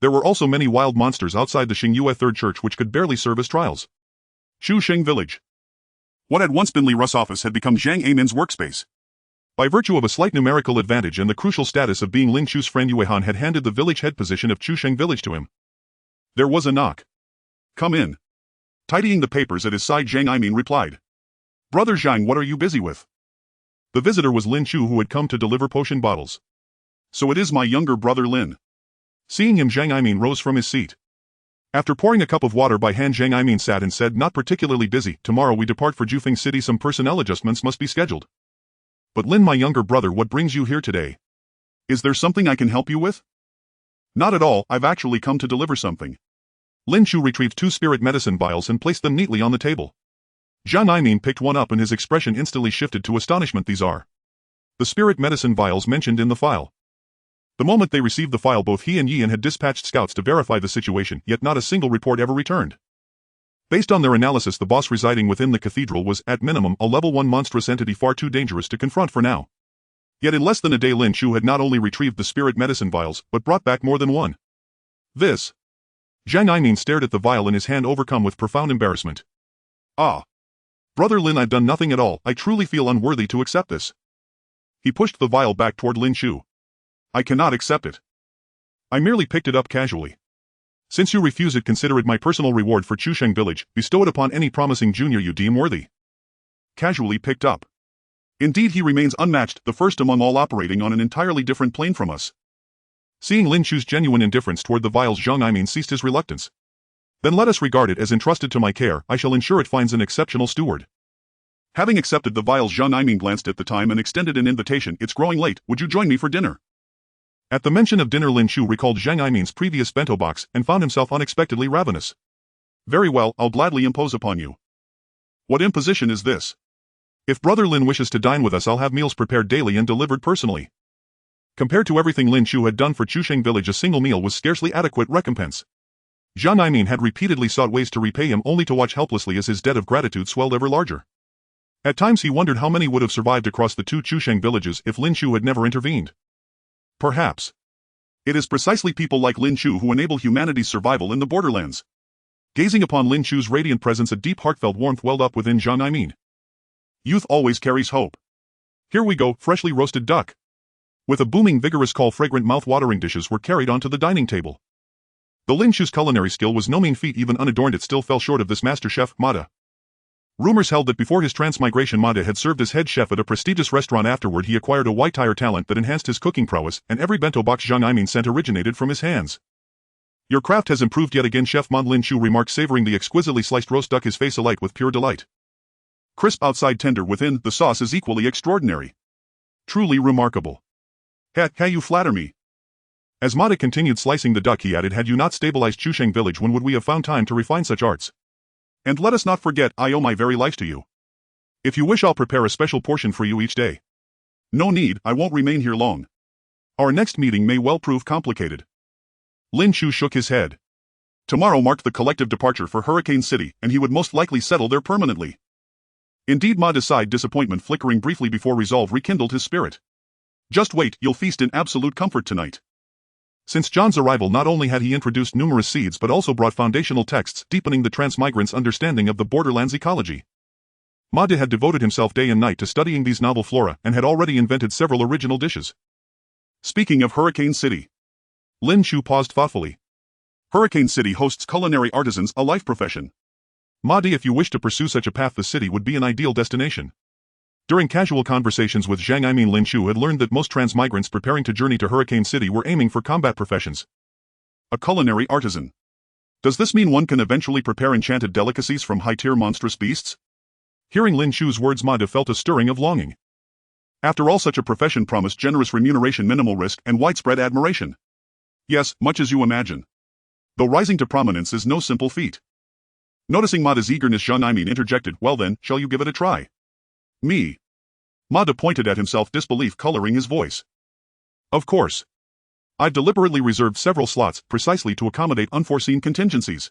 Speaker 1: There were also many wild monsters outside the Xingyue Third Church which could barely serve as trials. Chusheng Village. What had once been Li Ru's office had become Zhang Aimin's workspace. By virtue of a slight numerical advantage and the crucial status of being Lin Chu's friend, Yue Han had handed the village head position of Chusheng Village to him. There was a knock. Come in. Tidying the papers at his side, Zhang Aimin replied. Brother Zhang, what are you busy with? The visitor was Lin Chu, who had come to deliver potion bottles. So it is my younger brother Lin. Seeing him, Zhang Aimin rose from his seat. After pouring a cup of water by hand, Zhang Aimin sat and said, not particularly busy, tomorrow we depart for Jufeng City, some personnel adjustments must be scheduled. But Lin, my younger brother, what brings you here today? Is there something I can help you with? Not at all, I've actually come to deliver something. Lin Chu retrieved 2 spirit medicine vials and placed them neatly on the table. Zhang Aimin picked one up and his expression instantly shifted to astonishment. These are the spirit medicine vials mentioned in the file. The moment they received the file, both he and Yian had dispatched scouts to verify the situation, yet not a single report ever returned. Based on their analysis, the boss residing within the cathedral was, at minimum, a level 1 monstrous entity far too dangerous to confront for now. Yet in less than a day, Lin Chu had not only retrieved the spirit medicine vials, but brought back more than one. This. Zhang Aimin stared at the vial in his hand, overcome with profound embarrassment. Ah. Brother Lin, I've done nothing at all, I truly feel unworthy to accept this. He pushed the vial back toward Lin Chu. I cannot accept it. I merely picked it up casually. Since you refuse it, consider it my personal reward for Chusheng village, bestow it upon any promising junior you deem worthy. Casually picked up. Indeed, he remains unmatched, the first among all, operating on an entirely different plane from us. Seeing Lin Chu's genuine indifference toward the vials, Zhang Aimin ceased his reluctance. Then let us regard it as entrusted to my care, I shall ensure it finds an exceptional steward. Having accepted the vials, Zhang Aimin glanced at the time and extended an invitation. It's growing late, would you join me for dinner? At the mention of dinner, Lin Chu recalled Zhang Aimin's previous bento box and found himself unexpectedly ravenous. Very well, I'll gladly impose upon you. What imposition is this? If Brother Lin wishes to dine with us, I'll have meals prepared daily and delivered personally. Compared to everything Lin Chu had done for Chusheng village, a single meal was scarcely adequate recompense. Zhang Aimin had repeatedly sought ways to repay him, only to watch helplessly as his debt of gratitude swelled ever larger. At times he wondered how many would have survived across the 2 Chusheng villages if Lin Chu had never intervened. Perhaps it is precisely people like Lin Chu who enable humanity's survival in the borderlands. Gazing upon Lin Chu's radiant presence, a deep heartfelt warmth welled up within Zhang Aimin. Youth always carries hope. Here we go, freshly roasted duck. With a booming, vigorous call, fragrant, mouth-watering dishes were carried onto the dining table. The Lin Chu's culinary skill was no mean feat. Even unadorned, it still fell short of this master chef, Mada. Rumors held that before his transmigration, Mada had served as head chef at a prestigious restaurant. Afterward, he acquired a white-tire talent that enhanced his cooking prowess, and every bento box Zhang Aimin sent originated from his hands. Your craft has improved yet again, Chef Mon, Lin Chu remarked, savoring the exquisitely sliced roast duck, his face alight with pure delight. Crisp outside, tender within, the sauce is equally extraordinary. Truly remarkable. Ha, you flatter me. As Mada continued slicing the duck, he added, had you not stabilized Chusheng village, when would we have found time to refine such arts? And let us not forget, I owe my very life to you. If you wish, I'll prepare a special portion for you each day. No need, I won't remain here long. Our next meeting may well prove complicated. Lin Chu shook his head. Tomorrow marked the collective departure for Hurricane City, and he would most likely settle there permanently. Indeed, Mada's sighed, disappointment flickering briefly before resolve rekindled his spirit. Just wait, you'll feast in absolute comfort tonight. Since John's arrival, not only had he introduced numerous seeds but also brought foundational texts deepening the transmigrants' understanding of the borderlands ecology. Mada had devoted himself day and night to studying these novel flora and had already invented several original dishes. Speaking of Hurricane City. Lin Chu paused thoughtfully. Hurricane City hosts culinary artisans, a life profession. Mada, if you wish to pursue such a path, the city would be an ideal destination. During casual conversations with Zhang Aimin, Lin Chu had learned that most transmigrants preparing to journey to Hurricane City were aiming for combat professions. A culinary artisan. Does this mean one can eventually prepare enchanted delicacies from high-tier monstrous beasts? Hearing Lin Chu's words, Mada felt a stirring of longing. After all, such a profession promised generous remuneration, minimal risk, and widespread admiration. Yes, much as you imagine. Though rising to prominence is no simple feat. Noticing Mada's eagerness, Zhang Aimin interjected, well then, shall you give it a try? Me. Mada pointed at himself, disbelief coloring his voice. Of course. I've deliberately reserved several slots, precisely to accommodate unforeseen contingencies.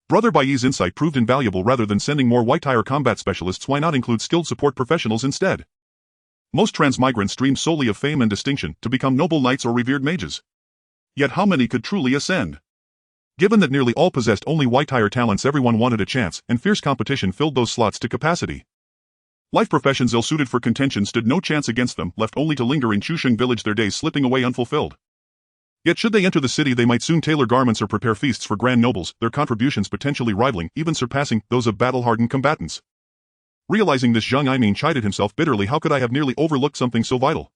Speaker 1: Brother Baiyi's insight proved invaluable. Rather than sending more white-tire combat specialists, why not include skilled support professionals instead? Most transmigrants dream solely of fame and distinction, to become noble knights or revered mages. Yet how many could truly ascend? Given that nearly all possessed only white-tire talents, everyone wanted a chance, and fierce competition filled those slots to capacity. Life professions ill-suited for contention stood no chance against them, left only to linger in Chusheng village, their days slipping away unfulfilled. Yet should they enter the city they might soon tailor garments or prepare feasts for grand nobles, their contributions potentially rivaling, even surpassing, those of battle-hardened combatants. Realizing this, Zhang Aimin chided himself bitterly. How could I have nearly overlooked something so vital?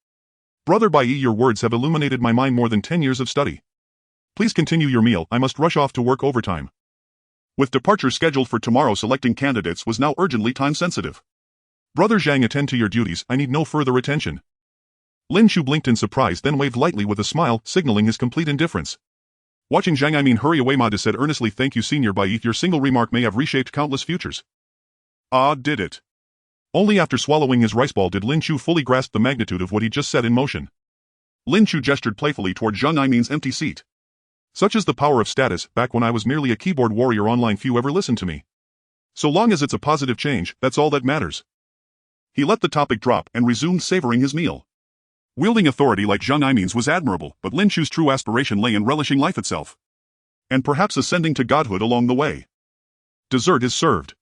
Speaker 1: Brother Bai Yi, your words have illuminated my mind more than 10 years of study. Please continue your meal, I must rush off to work overtime. With departure scheduled for tomorrow, selecting candidates was now urgently time-sensitive. Brother Zhang, attend to your duties, I need no further attention. Lin Chu blinked in surprise, then waved lightly with a smile, signaling his complete indifference. Watching Zhang Aimin hurry away, Mada said earnestly, thank you Senior Bai Yi, your single remark may have reshaped countless futures. Ah, did it? Only after swallowing his rice ball did Lin Chu fully grasp the magnitude of what he just set in motion. Lin Chu gestured playfully toward Zhang Aimin's empty seat. Such is the power of status. Back when I was merely a keyboard warrior online, few ever listened to me. So long as it's a positive change, that's all that matters. He let the topic drop and resumed savoring his meal. Wielding authority like Zhang Aimin's was admirable, but Lin Chu's true aspiration lay in relishing life itself. And perhaps ascending to godhood along the way. Dessert is served.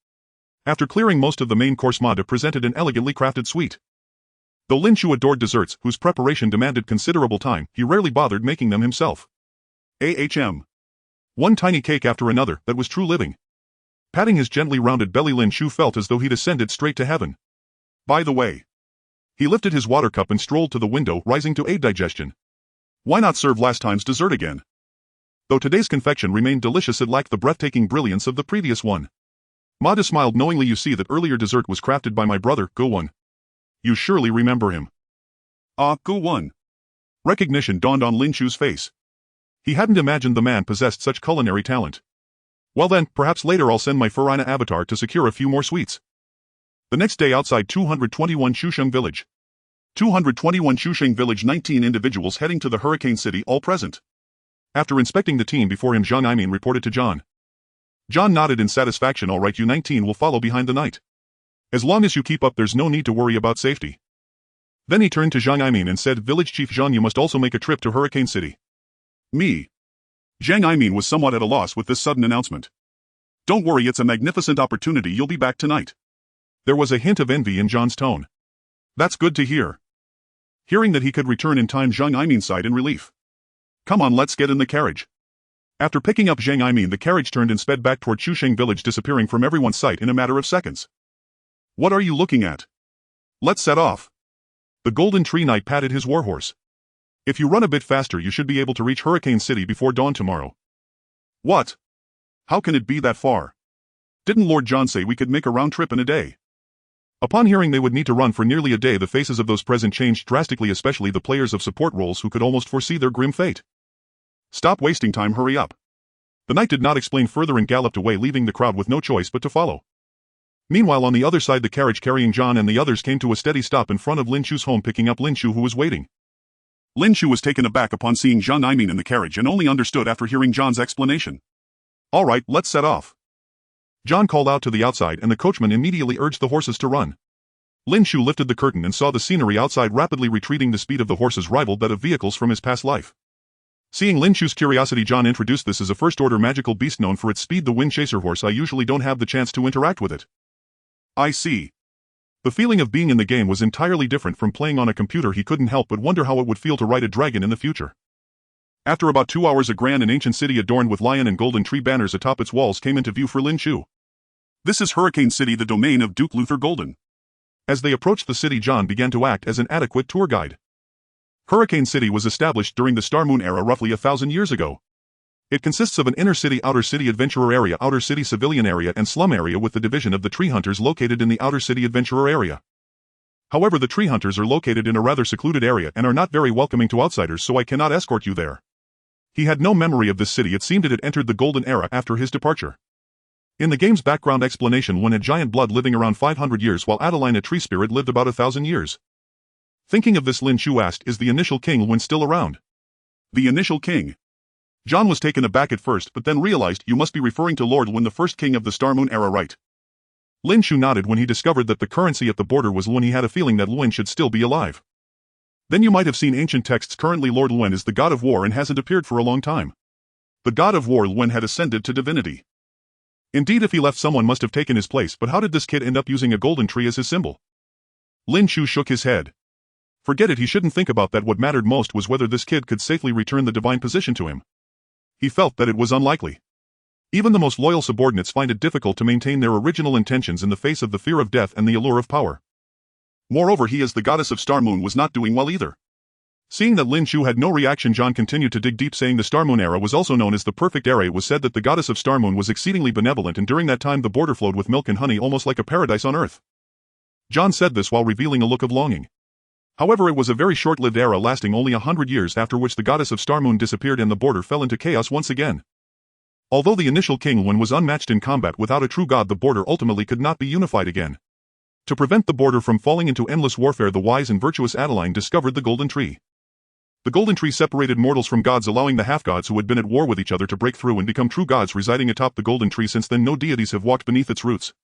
Speaker 1: After clearing most of the main course, Mada presented an elegantly crafted sweet. Though Lin Chu adored desserts, whose preparation demanded considerable time, he rarely bothered making them himself. One tiny cake after another, that was true living. Patting his gently rounded belly, Lin Chu felt as though he'd ascended straight to heaven. By the way. He lifted his water cup and strolled to the window, rising to aid digestion. Why not serve last time's dessert again? Though today's confection remained delicious, it lacked the breathtaking brilliance of the previous one. Mada smiled knowingly. You see that earlier dessert was crafted by my brother, Go-won. You surely remember him. Ah, Go-won. Recognition dawned on Lin Chu's face. He hadn't imagined the man possessed such culinary talent. Well then, perhaps later I'll send my Furina avatar to secure a few more sweets. The next day, outside 221 Shusheng Village. 221 Shusheng Village, 19 individuals heading to the Hurricane City, all present. After inspecting the team before him, Zhang Aimin reported to John. John nodded in satisfaction. All right, you 19 will follow behind the knight. As long as you keep up, there's no need to worry about safety. Then he turned to Zhang Aimin and said, Village Chief Zhang, you must also make a trip to Hurricane City. Me. Zhang Aimin was somewhat at a loss with this sudden announcement. Don't worry, it's a magnificent opportunity, you'll be back tonight. There was a hint of envy in John's tone. That's good to hear. Hearing that he could return in time, Zhang Aimin sighed in relief. Come on, let's get in the carriage. After picking up Zhang Aimin, the carriage turned and sped back toward Shusheng Village, disappearing from everyone's sight in a matter of seconds. What are you looking at? Let's set off. The Golden Tree Knight patted his warhorse. If you run a bit faster, you should be able to reach Hurricane City before dawn tomorrow. What? How can it be that far? Didn't Lord John say we could make a round trip in a day? Upon hearing they would need to run for nearly a day, the faces of those present changed drastically, especially the players of support roles who could almost foresee their grim fate. Stop wasting time, hurry up. The knight did not explain further and galloped away, leaving the crowd with no choice but to follow. Meanwhile, on the other side, the carriage carrying John and the others came to a steady stop in front of Lin Chu's home, picking up Lin Chu, who was waiting. Lin Chu was taken aback upon seeing Zhang Aimin in the carriage and only understood after hearing John's explanation. All right, let's set off. John called out to the outside and the coachman immediately urged the horses to run. Lin Chu lifted the curtain and saw the scenery outside rapidly retreating. The speed of the horses rivaled that of vehicles from his past life. Seeing Lin Chu's curiosity, John introduced, this is a first-order magical beast known for its speed, the Wind Chaser horse. I usually don't have the chance to interact with it. I see. The feeling of being in the game was entirely different from playing on a computer. He couldn't help but wonder how it would feel to ride a dragon in the future. After about 2 hours, a grand and ancient city adorned with lion and golden tree banners atop its walls came into view for Lin Chu. This is Hurricane City, the domain of Duke Luther Golden. As they approached the city, John began to act as an adequate tour guide. Hurricane City was established during the Star Moon era roughly 1,000 years ago. It consists of an inner city, outer city adventurer area, outer city civilian area, and slum area, with the division of the tree hunters located in the outer city adventurer area. However, the tree hunters are located in a rather secluded area and are not very welcoming to outsiders, so I cannot escort you there. He had no memory of this city. It seemed it had entered the golden era after his departure. In the game's background explanation, one had giant blood living around 500 years, while Adeline, a tree spirit, lived about 1,000 years. Thinking of this, Lin Chu asked, is the initial king Lin still around? The initial king? John was taken aback at first, but then realized, you must be referring to Lord Lin, the first king of the Star Moon era, right? Lin Chu nodded when he discovered that the currency at the border was Lin. He had a feeling that Lin should still be alive. Then you might have seen ancient texts. Currently Lord Lin is the god of war and hasn't appeared for a long time. The god of war Lin had ascended to divinity. Indeed, if he left, someone must have taken his place, but how did this kid end up using a golden tree as his symbol? Lin Chu shook his head. Forget it, he shouldn't think about that. What mattered most was whether this kid could safely return the divine position to him. He felt that it was unlikely. Even the most loyal subordinates find it difficult to maintain their original intentions in the face of the fear of death and the allure of power. Moreover, he as the goddess of Star Moon was not doing well either. Seeing that Lin Chu had no reaction, John continued to dig deep, saying the Star Moon era was also known as the perfect era. It was said that the goddess of Star Moon was exceedingly benevolent, and during that time the border flowed with milk and honey almost like a paradise on earth. John said this while revealing a look of longing. However, it was a very short-lived era lasting only 100 years, after which the goddess of Star Moon disappeared and the border fell into chaos once again. Although the initial king Lin was unmatched in combat, without a true god the border ultimately could not be unified again. To prevent the border from falling into endless warfare, the wise and virtuous Adeline discovered the Golden Tree. The Golden Tree separated mortals from gods, allowing the half-gods who had been at war with each other to break through and become true gods residing atop the Golden Tree. Since then, no deities have walked beneath its roots.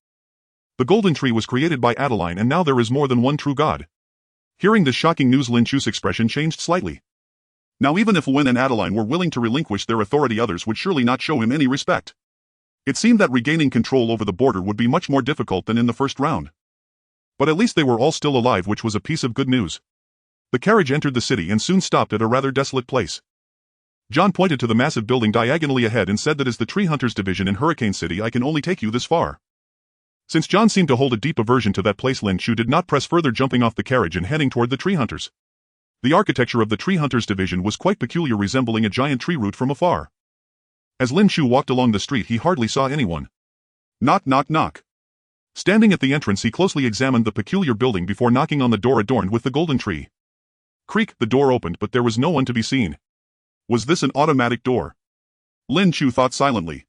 Speaker 1: The Golden Tree was created by Adeline, and now there is more than one true god. Hearing this shocking news, Lin Chu's expression changed slightly. Now, even if Lin and Adeline were willing to relinquish their authority, others would surely not show him any respect. It seemed that regaining control over the border would be much more difficult than in the first round. But at least they were all still alive, which was a piece of good news. The carriage entered the city and soon stopped at a rather desolate place. John pointed to the massive building diagonally ahead and said, "That is the Tree Hunters Division in Hurricane City. I can only take you this far." Since John seemed to hold a deep aversion to that place, Lin Chu did not press further, jumping off the carriage and heading toward the Tree Hunters. The architecture of the Tree Hunters Division was quite peculiar, resembling a giant tree root from afar. As Lin Chu walked along the street, he hardly saw anyone. Knock, knock, knock. Standing at the entrance, he closely examined the peculiar building before knocking on the door adorned with the golden tree. Creak, the door opened, but there was no one to be seen. Was this an automatic door? Lin Chu thought silently.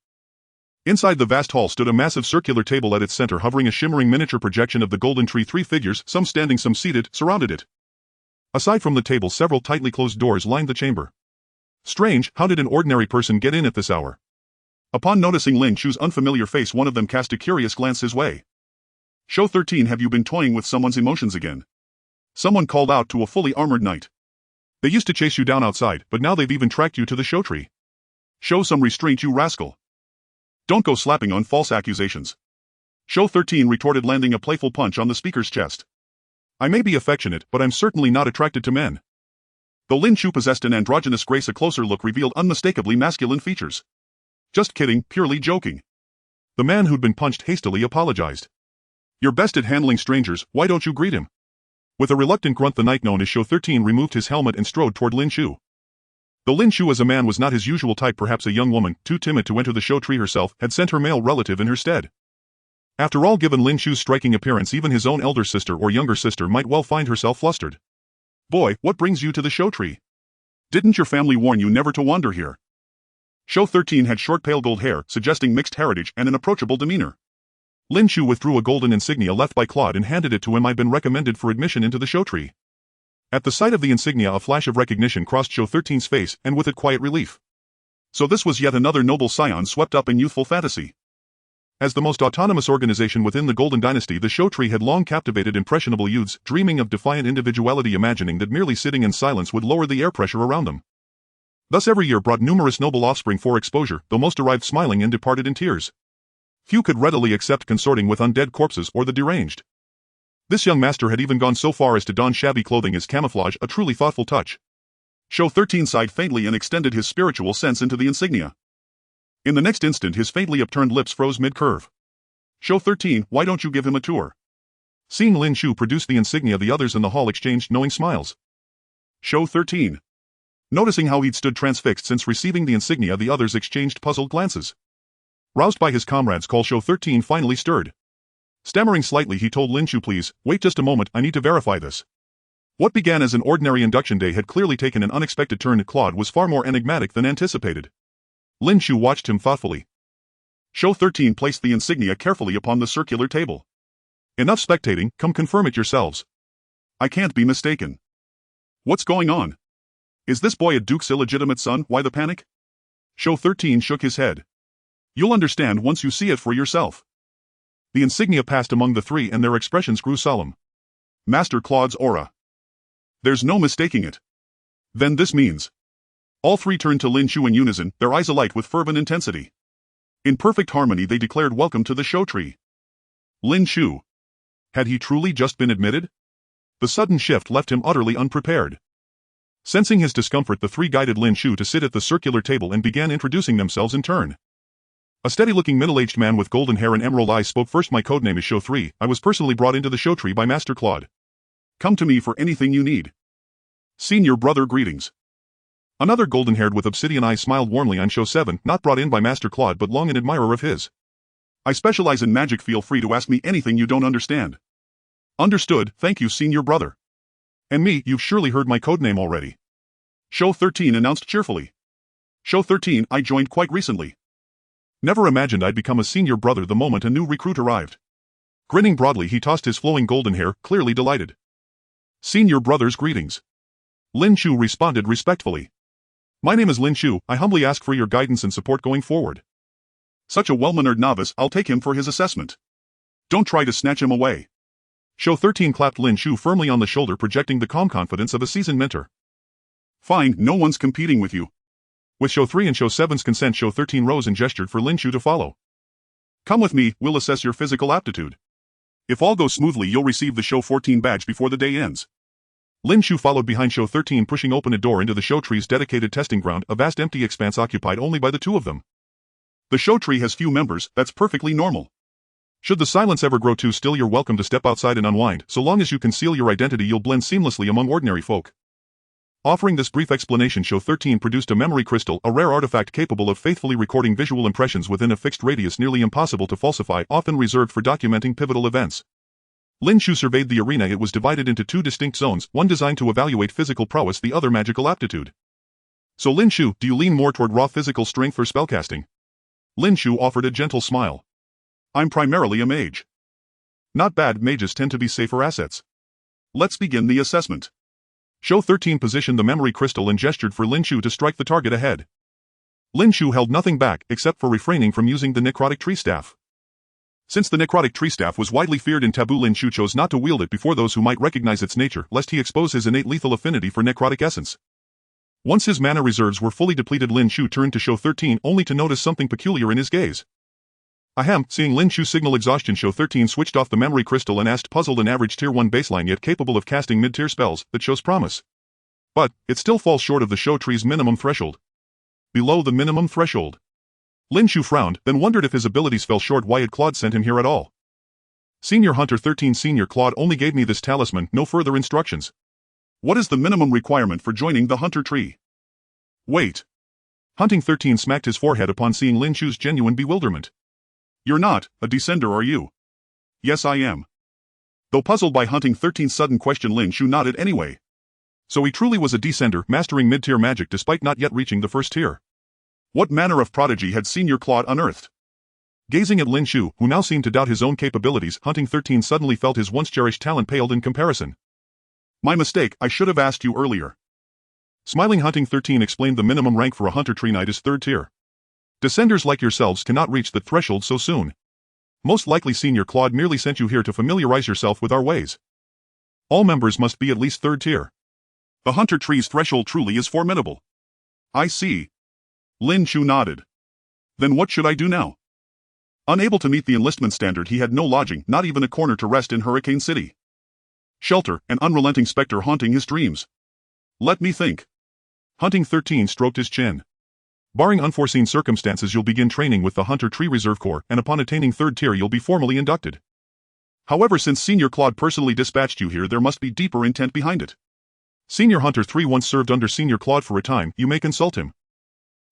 Speaker 1: Inside the vast hall stood a massive circular table. At its center, hovering a shimmering miniature projection of the golden tree. 3 figures, some standing, some seated, surrounded it. Aside from the table, several tightly closed doors lined the chamber. Strange, how did an ordinary person get in at this hour? Upon noticing Lin Chu's unfamiliar face, one of them cast a curious glance his way. "Show 13, have you been toying with someone's emotions again?" Someone called out to a fully armored knight. "They used to chase you down outside, but now they've even tracked you to the show tree. Show some restraint, you rascal. Don't go slapping on false accusations." Show 13 retorted, landing a playful punch on the speaker's chest. "I may be affectionate, but I'm certainly not attracted to men." Though Lin Chu possessed an androgynous grace, a closer look revealed unmistakably masculine features. "Just kidding, purely joking." The man who'd been punched hastily apologized. "You're best at handling strangers, why don't you greet him?" With a reluctant grunt, the knight known as Show 13 removed his helmet and strode toward Lin Chu. Though Lin Chu as a man was not his usual type, perhaps a young woman, too timid to enter the show tree herself, had sent her male relative in her stead. After all, given Lin Chu's striking appearance, even his own elder sister or younger sister might well find herself flustered. "Boy, what brings you to the show tree? Didn't your family warn you never to wander here?" Show 13 had short pale gold hair, suggesting mixed heritage and an approachable demeanor. Lin Chu withdrew a golden insignia left by Claude and handed it to him. "I've been recommended for admission into the show tree." At the sight of the insignia, a flash of recognition crossed Show 13's face, and with it quiet relief. So this was yet another noble scion swept up in youthful fantasy. As the most autonomous organization within the Golden Dynasty, the show tree had long captivated impressionable youths, dreaming of defiant individuality, imagining that merely sitting in silence would lower the air pressure around them. Thus every year brought numerous noble offspring for exposure, though most arrived smiling and departed in tears. Few could readily accept consorting with undead corpses or the deranged. This young master had even gone so far as to don shabby clothing as camouflage, a truly thoughtful touch. Show 13 sighed faintly and extended his spiritual sense into the insignia. In the next instant, his faintly upturned lips froze mid-curve. "Show 13, why don't you give him a tour?" Seeing Lin Chu produce the insignia, the others in the hall exchanged knowing smiles. Show 13. Noticing how he'd stood transfixed since receiving the insignia, the others exchanged puzzled glances. Roused by his comrade's call, Show 13 finally stirred. Stammering slightly, he told Lin Chu, "Please, wait just a moment, I need to verify this." What began as an ordinary induction day had clearly taken an unexpected turn. Claude was far more enigmatic than anticipated. Lin Chu watched him thoughtfully. Show 13 placed the insignia carefully upon the circular table. "Enough spectating, come confirm it yourselves." "I can't be mistaken." "What's going on? Is this boy a duke's illegitimate son? Why the panic?" Show 13 shook his head. "You'll understand once you see it for yourself." The insignia passed among the three and their expressions grew solemn. Master Claude's aura. There's no mistaking it. Then this means. All three turned to Lin Chu in unison, their eyes alight with fervent intensity. In perfect harmony they declared welcome to the show tree. Lin Chu. Had he truly just been admitted? The sudden shift left him utterly unprepared. Sensing his discomfort, the three guided Lin Chu to sit at the circular table and began introducing themselves in turn. A steady-looking middle-aged man with golden hair and emerald eyes spoke first. My codename is Show 3. I was personally brought into the show tree by Master Claude. Come to me for anything you need. Senior brother, greetings. Another golden-haired with obsidian eyes smiled warmly. I'm Show 7, not brought in by Master Claude but long an admirer of his. I specialize in magic. Feel free to ask me anything you don't understand. Understood, thank you, senior brother. And me, you've surely heard my codename already. Show 13 announced cheerfully. Show 13, I joined quite recently. Never imagined I'd become a senior brother the moment a new recruit arrived. Grinning broadly, he tossed his flowing golden hair, clearly delighted. Senior brother's greetings. Lin Chu responded respectfully. My name is Lin Chu. I humbly ask for your guidance and support going forward. Such a well-mannered novice, I'll take him for his assessment. Don't try to snatch him away. Show 13 clapped Lin Chu firmly on the shoulder, projecting the calm confidence of a seasoned mentor. Fine, no one's competing with you. With Show 3 and Show 7's consent, Show 13 rose and gestured for Lin Chu to follow. Come with me, we'll assess your physical aptitude. If all goes smoothly, you'll receive the Show 14 badge before the day ends. Lin Chu followed behind Show 13, pushing open a door into the show tree's dedicated testing ground, a vast empty expanse occupied only by the two of them. The show tree has few members, that's perfectly normal. Should the silence ever grow too still, you're welcome to step outside and unwind. So long as you conceal your identity, you'll blend seamlessly among ordinary folk. Offering this brief explanation, Show 13 produced a memory crystal, a rare artifact capable of faithfully recording visual impressions within a fixed radius, nearly impossible to falsify, often reserved for documenting pivotal events. Lin Chu surveyed the arena. It was divided into two distinct zones, one designed to evaluate physical prowess, the other magical aptitude. So Lin Chu, do you lean more toward raw physical strength or spellcasting? Lin Chu offered a gentle smile. I'm primarily a mage. Not bad, mages tend to be safer assets. Let's begin the assessment. Show 13 positioned the memory crystal and gestured for Lin Chu to strike the target ahead. Lin Chu held nothing back, except for refraining from using the necrotic tree staff. Since the necrotic tree staff was widely feared and taboo, Lin Chu chose not to wield it before those who might recognize its nature, lest he expose his innate lethal affinity for necrotic essence. Once his mana reserves were fully depleted, Lin Chu turned to Show 13 only to notice something peculiar in his gaze. Ahem, seeing Lin Chu signal exhaustion, Show 13 switched off the memory crystal and asked, puzzled, an average tier 1 baseline yet capable of casting mid-tier spells, that shows promise. But, it still falls short of the show tree's minimum threshold. Below the minimum threshold. Lin Chu frowned, then wondered if his abilities fell short. Why had Claude sent him here at all? Senior Hunter 13, Senior Claude only gave me this talisman, no further instructions. What is the minimum requirement for joining the Hunter tree? Wait. Hunting 13 smacked his forehead upon seeing Lin Chu's genuine bewilderment. You're not a descender, are you? Yes, I am. Though puzzled by Hunting 13's sudden question, Lin Chu nodded anyway. So he truly was a descender, mastering mid-tier magic despite not yet reaching the first tier. What manner of prodigy had Senior Claude unearthed? Gazing at Lin Chu, who now seemed to doubt his own capabilities, Hunting 13 suddenly felt his once-cherished talent paled in comparison. My mistake, I should have asked you earlier. Smiling, Hunting 13 explained the minimum rank for a Hunter tree knight is 3rd tier. Descenders like yourselves cannot reach that threshold so soon. Most likely Senior Claude merely sent you here to familiarize yourself with our ways. All members must be at least 3rd tier. The Hunter tree's threshold truly is formidable. I see. Lin Chu nodded. Then what should I do now? Unable to meet the enlistment standard, he had no lodging, not even a corner to rest in Hurricane City. Shelter, an unrelenting specter haunting his dreams. Let me think. Hunting 13 stroked his chin. Barring unforeseen circumstances, you'll begin training with the Hunter Tree Reserve Corps, and upon attaining 3rd tier you'll be formally inducted. However, since Senior Claude personally dispatched you here, there must be deeper intent behind it. Senior Hunter 3 once served under Senior Claude for a time, you may consult him.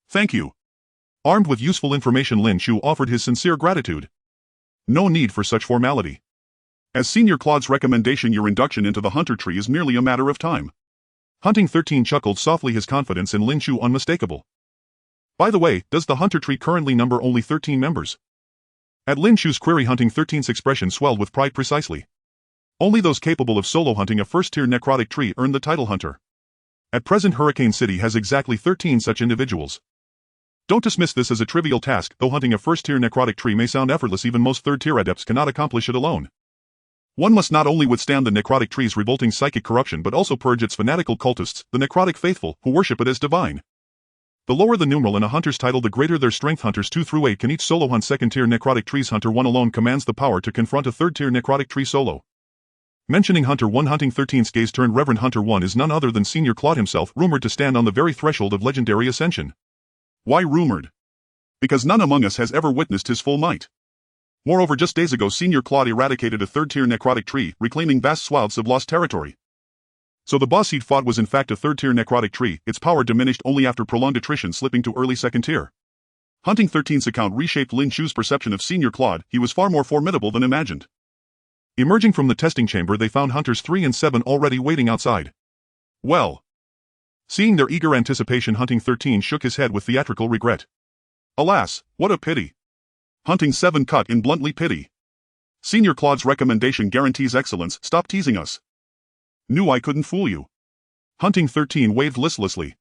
Speaker 1: Thank you. Armed with useful information, Lin Chu offered his sincere gratitude. No need for such formality. As Senior Claude's recommendation, your induction into the Hunter Tree is merely a matter of time. Hunting 13 chuckled softly, his confidence in Lin Chu unmistakable. By the way, does the Hunter Tree currently number only 13 members? At Lin Chu's query, Hunting 13's expression swelled with pride. Precisely. Only those capable of solo hunting a 1st-tier necrotic tree earn the title Hunter. At present, Hurricane City has exactly 13 such individuals. Don't dismiss this as a trivial task. Though hunting a 1st-tier necrotic tree may sound effortless, even most 3rd-tier adepts cannot accomplish it alone. One must not only withstand the necrotic tree's revolting psychic corruption but also purge its fanatical cultists, the necrotic faithful, who worship it as divine. The lower the numeral in a hunter's title, the greater their strength. Hunters 2 through 8 can each solo hunt 2nd-tier necrotic trees. Hunter 1 alone commands the power to confront a 3rd-tier necrotic tree solo. Mentioning Hunter 1, Hunting 13's gaze turned. Reverend Hunter 1 is none other than Senior Claude himself, rumored to stand on the very threshold of legendary ascension. Why rumored? Because none among us has ever witnessed his full might. Moreover, just days ago Senior Claude eradicated a third-tier necrotic tree, reclaiming vast swaths of lost territory. So the boss he'd fought was in fact a third-tier necrotic tree, its power diminished only after prolonged attrition, slipping to early second tier. Hunting 13's account reshaped Lin Chu's perception of Senior Claude. He was far more formidable than imagined. Emerging from the testing chamber, they found Hunters 3 and 7 already waiting outside. Well. Seeing their eager anticipation, Hunting 13 shook his head with theatrical regret. Alas, what a pity. Hunting 7 cut in bluntly pity. Senior Claude's recommendation guarantees excellence. Stop teasing us. Knew I couldn't fool you. Hunting 13 waved listlessly.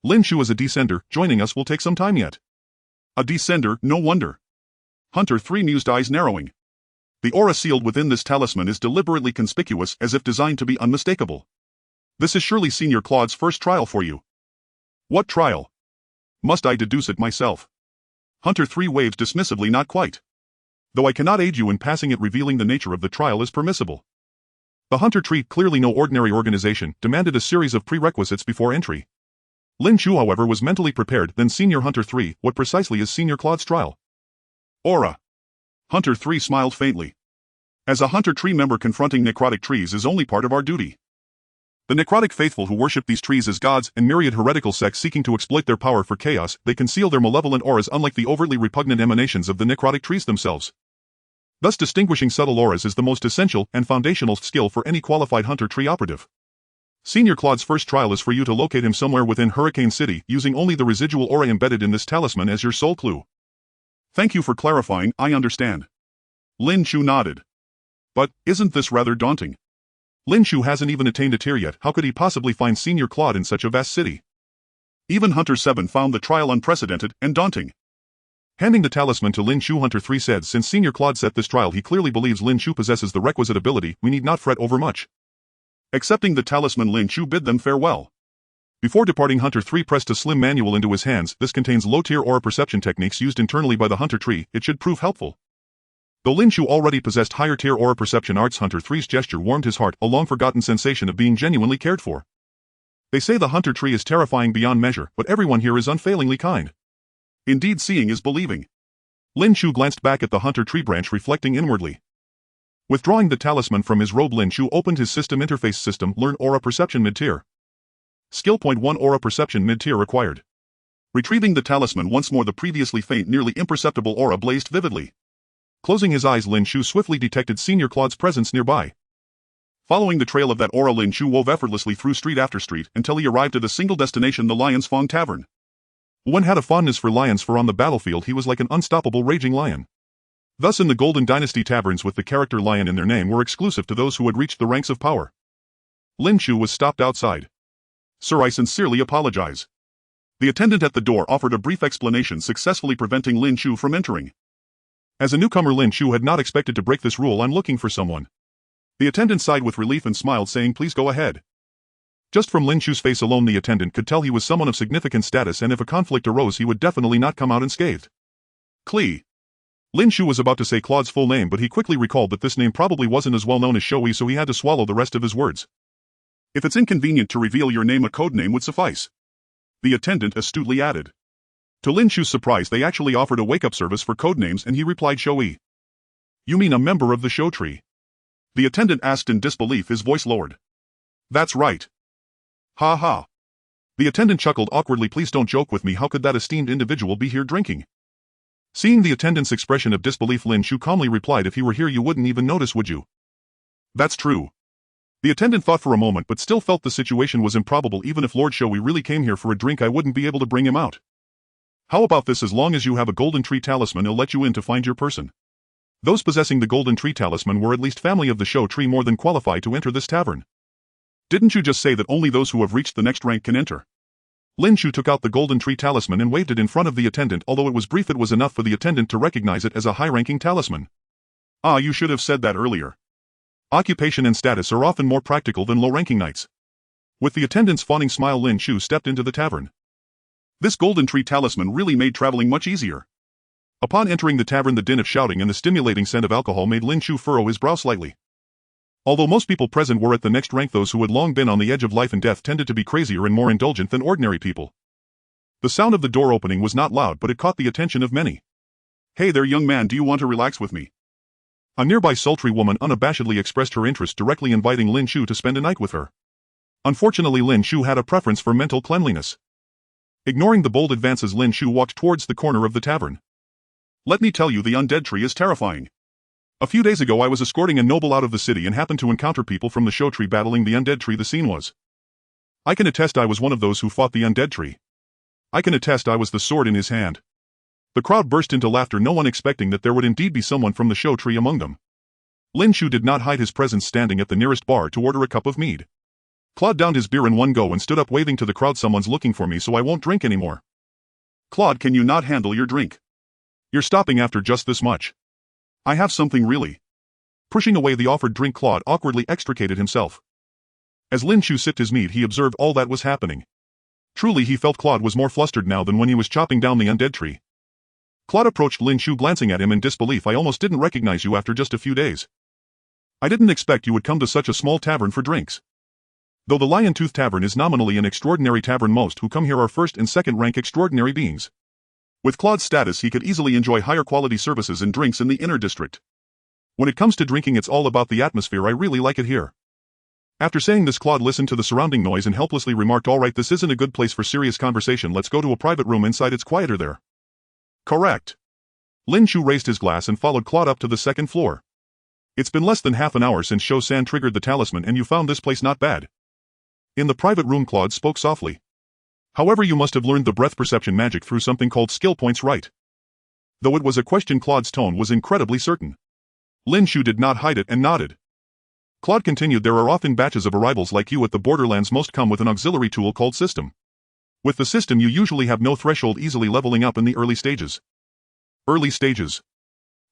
Speaker 1: Lin Chu is a descender, joining us will take some time yet. A descender, no wonder. Hunter 3 mused, eyes narrowing. The aura sealed within this talisman is deliberately conspicuous, as if designed to be unmistakable. This is surely Senior Claude's first trial for you. What trial? Must I deduce it myself? Hunter 3 waves dismissively, not quite. Though I cannot aid you in passing it, revealing the nature of the trial is permissible. The Hunter Tree, clearly no ordinary organization, demanded a series of prerequisites before entry. Lin Chu, however, was mentally prepared. Then Senior Hunter 3, what precisely is Senior Claude's trial? Aura. Hunter 3 smiled faintly. As a Hunter Tree member, confronting necrotic trees is only part of our duty. The necrotic faithful who worship these trees as gods and myriad heretical sects seeking to exploit their power for chaos, they conceal their malevolent auras unlike the overtly repugnant emanations of the necrotic trees themselves. Thus distinguishing subtle auras is the most essential and foundational skill for any qualified Hunter Tree operative. Senior Claude's first trial is for you to locate him somewhere within Hurricane City, using only the residual aura embedded in this talisman as your sole clue. Thank you for clarifying, I understand. Lin Chu nodded. But, isn't this rather daunting? Lin Chu hasn't even attained a tier yet. How could he possibly find Senior Claude in such a vast city? Even Hunter 7 found the trial unprecedented and daunting. Handing the talisman to Lin Chu, Hunter 3 said, since Senior Claude set this trial, he clearly believes Lin Chu possesses the requisite ability. We need not fret over much. Accepting the talisman, Lin Chu bid them farewell. Before departing, Hunter 3 pressed a slim manual into his hands. This contains low-tier aura perception techniques used internally by the Hunter Tree. It should prove helpful. Though Lin Chu already possessed higher-tier aura perception arts, Hunter 3's gesture warmed his heart, a long-forgotten sensation of being genuinely cared for. They say the Hunter Tree is terrifying beyond measure, but everyone here is unfailingly kind. Indeed, seeing is believing. Lin Chu glanced back at the Hunter Tree branch, reflecting inwardly. Withdrawing the talisman from his robe, Lin Chu opened his system interface. System, learn aura perception mid-tier. Skill point 1, aura perception mid-tier required. Retrieving the talisman once more, the previously faint, nearly imperceptible aura blazed vividly. Closing his eyes, Lin Chu swiftly detected Senior Claude's presence nearby. Following the trail of that aura, Lin Chu wove effortlessly through street after street until he arrived at a single destination, the Lion's Fong Tavern. One had a fondness for lions, for on the battlefield he was like an unstoppable raging lion. Thus in the Golden Dynasty, taverns with the character lion in their name were exclusive to those who had reached the ranks of power. Lin Chu was stopped outside. Sir, I sincerely apologize. The attendant at the door offered a brief explanation, successfully preventing Lin Chu from entering. As a newcomer, Lin Chu had not expected to break this rule. I'm looking for someone. The attendant sighed with relief and smiled, saying, please go ahead. Just from Lin Chu's face alone, the attendant could tell he was someone of significant status, and if a conflict arose he would definitely not come out unscathed. Klee. Lin Chu was about to say Claude's full name, but he quickly recalled that this name probably wasn't as well known as Shoei, so he had to swallow the rest of his words. If it's inconvenient to reveal your name, a code name would suffice. The attendant astutely added. To Lin Chu's surprise, they actually offered a wake-up service for codenames, and he replied, Shoei. You mean a member of the Show Tree? The attendant asked in disbelief, his voice lowered. That's right. Ha ha. The attendant chuckled awkwardly. Please don't joke with me. How could that esteemed individual be here drinking? Seeing the attendant's expression of disbelief, Lin Chu calmly replied, if he were here you wouldn't even notice, would you? That's true. The attendant thought for a moment, but still felt the situation was improbable. Even if Lord Shoei really came here for a drink, I wouldn't be able to bring him out. How about this? As long as you have a Golden Tree talisman, I'll let you in to find your person. Those possessing the Golden Tree talisman were at least family of the Show Tree, more than qualified to enter this tavern. Didn't you just say that only those who have reached the next rank can enter? Lin Chu took out the Golden Tree talisman and waved it in front of the attendant. Although it was brief, it was enough for the attendant to recognize it as a high-ranking talisman. Ah, you should have said that earlier. Occupation and status are often more practical than low-ranking knights. With the attendant's fawning smile, Lin Chu stepped into the tavern. This Golden Tree talisman really made traveling much easier. Upon entering the tavern, the din of shouting and the stimulating scent of alcohol made Lin Chu furrow his brow slightly. Although most people present were at the next rank, those who had long been on the edge of life and death tended to be crazier and more indulgent than ordinary people. The sound of the door opening was not loud, but it caught the attention of many. "Hey there, young man, do you want to relax with me?" A nearby sultry woman unabashedly expressed her interest, directly inviting Lin Chu to spend a night with her. Unfortunately, Lin Chu had a preference for mental cleanliness. Ignoring the bold advances, Lin Chu walked towards the corner of the tavern. "Let me tell you, the undead tree is terrifying. A few days ago I was escorting a noble out of the city and happened to encounter people from the show tree battling the undead tree. The scene was. I can attest I was one of those who fought the undead tree. I can attest I was the sword in his hand." The crowd burst into laughter, no one expecting that there would indeed be someone from the show tree among them. Lin Chu did not hide his presence, standing at the nearest bar to order a cup of mead. Claude downed his beer in one go and stood up, waving to the crowd, "Someone's looking for me, so I won't drink anymore." "Claude, can you not handle your drink? You're stopping after just this much. I have something really." Pushing away the offered drink, Claude awkwardly extricated himself. As Lin Chu sipped his mead, he observed all that was happening. Truly, he felt Claude was more flustered now than when he was chopping down the undead tree. Claude approached Lin Chu, glancing at him in disbelief. "I almost didn't recognize you after just a few days. I didn't expect you would come to such a small tavern for drinks." Though the Lion Tooth Tavern is nominally an extraordinary tavern, most who come here are first and second rank extraordinary beings. With Claude's status, he could easily enjoy higher quality services and drinks in the inner district. "When it comes to drinking, it's all about the atmosphere. I really like it here." After saying this, Claude listened to the surrounding noise and helplessly remarked, "All right, this isn't a good place for serious conversation. Let's go to a private room inside, it's quieter there." "Correct." Lin Chu raised his glass and followed Claude up to the second floor. "It's been less than half an hour since Shou-san triggered the talisman, and you found this place not bad." In the private room, Claude spoke softly. "However, you must have learned the breath perception magic through something called skill points, right?" Though it was a question, Claude's tone was incredibly certain. Lin Chu did not hide it and nodded. Claude continued, "There are often batches of arrivals like you at the Borderlands. Most come with an auxiliary tool called system. With the system, you usually have no threshold, easily leveling up in the early stages." "Early stages?"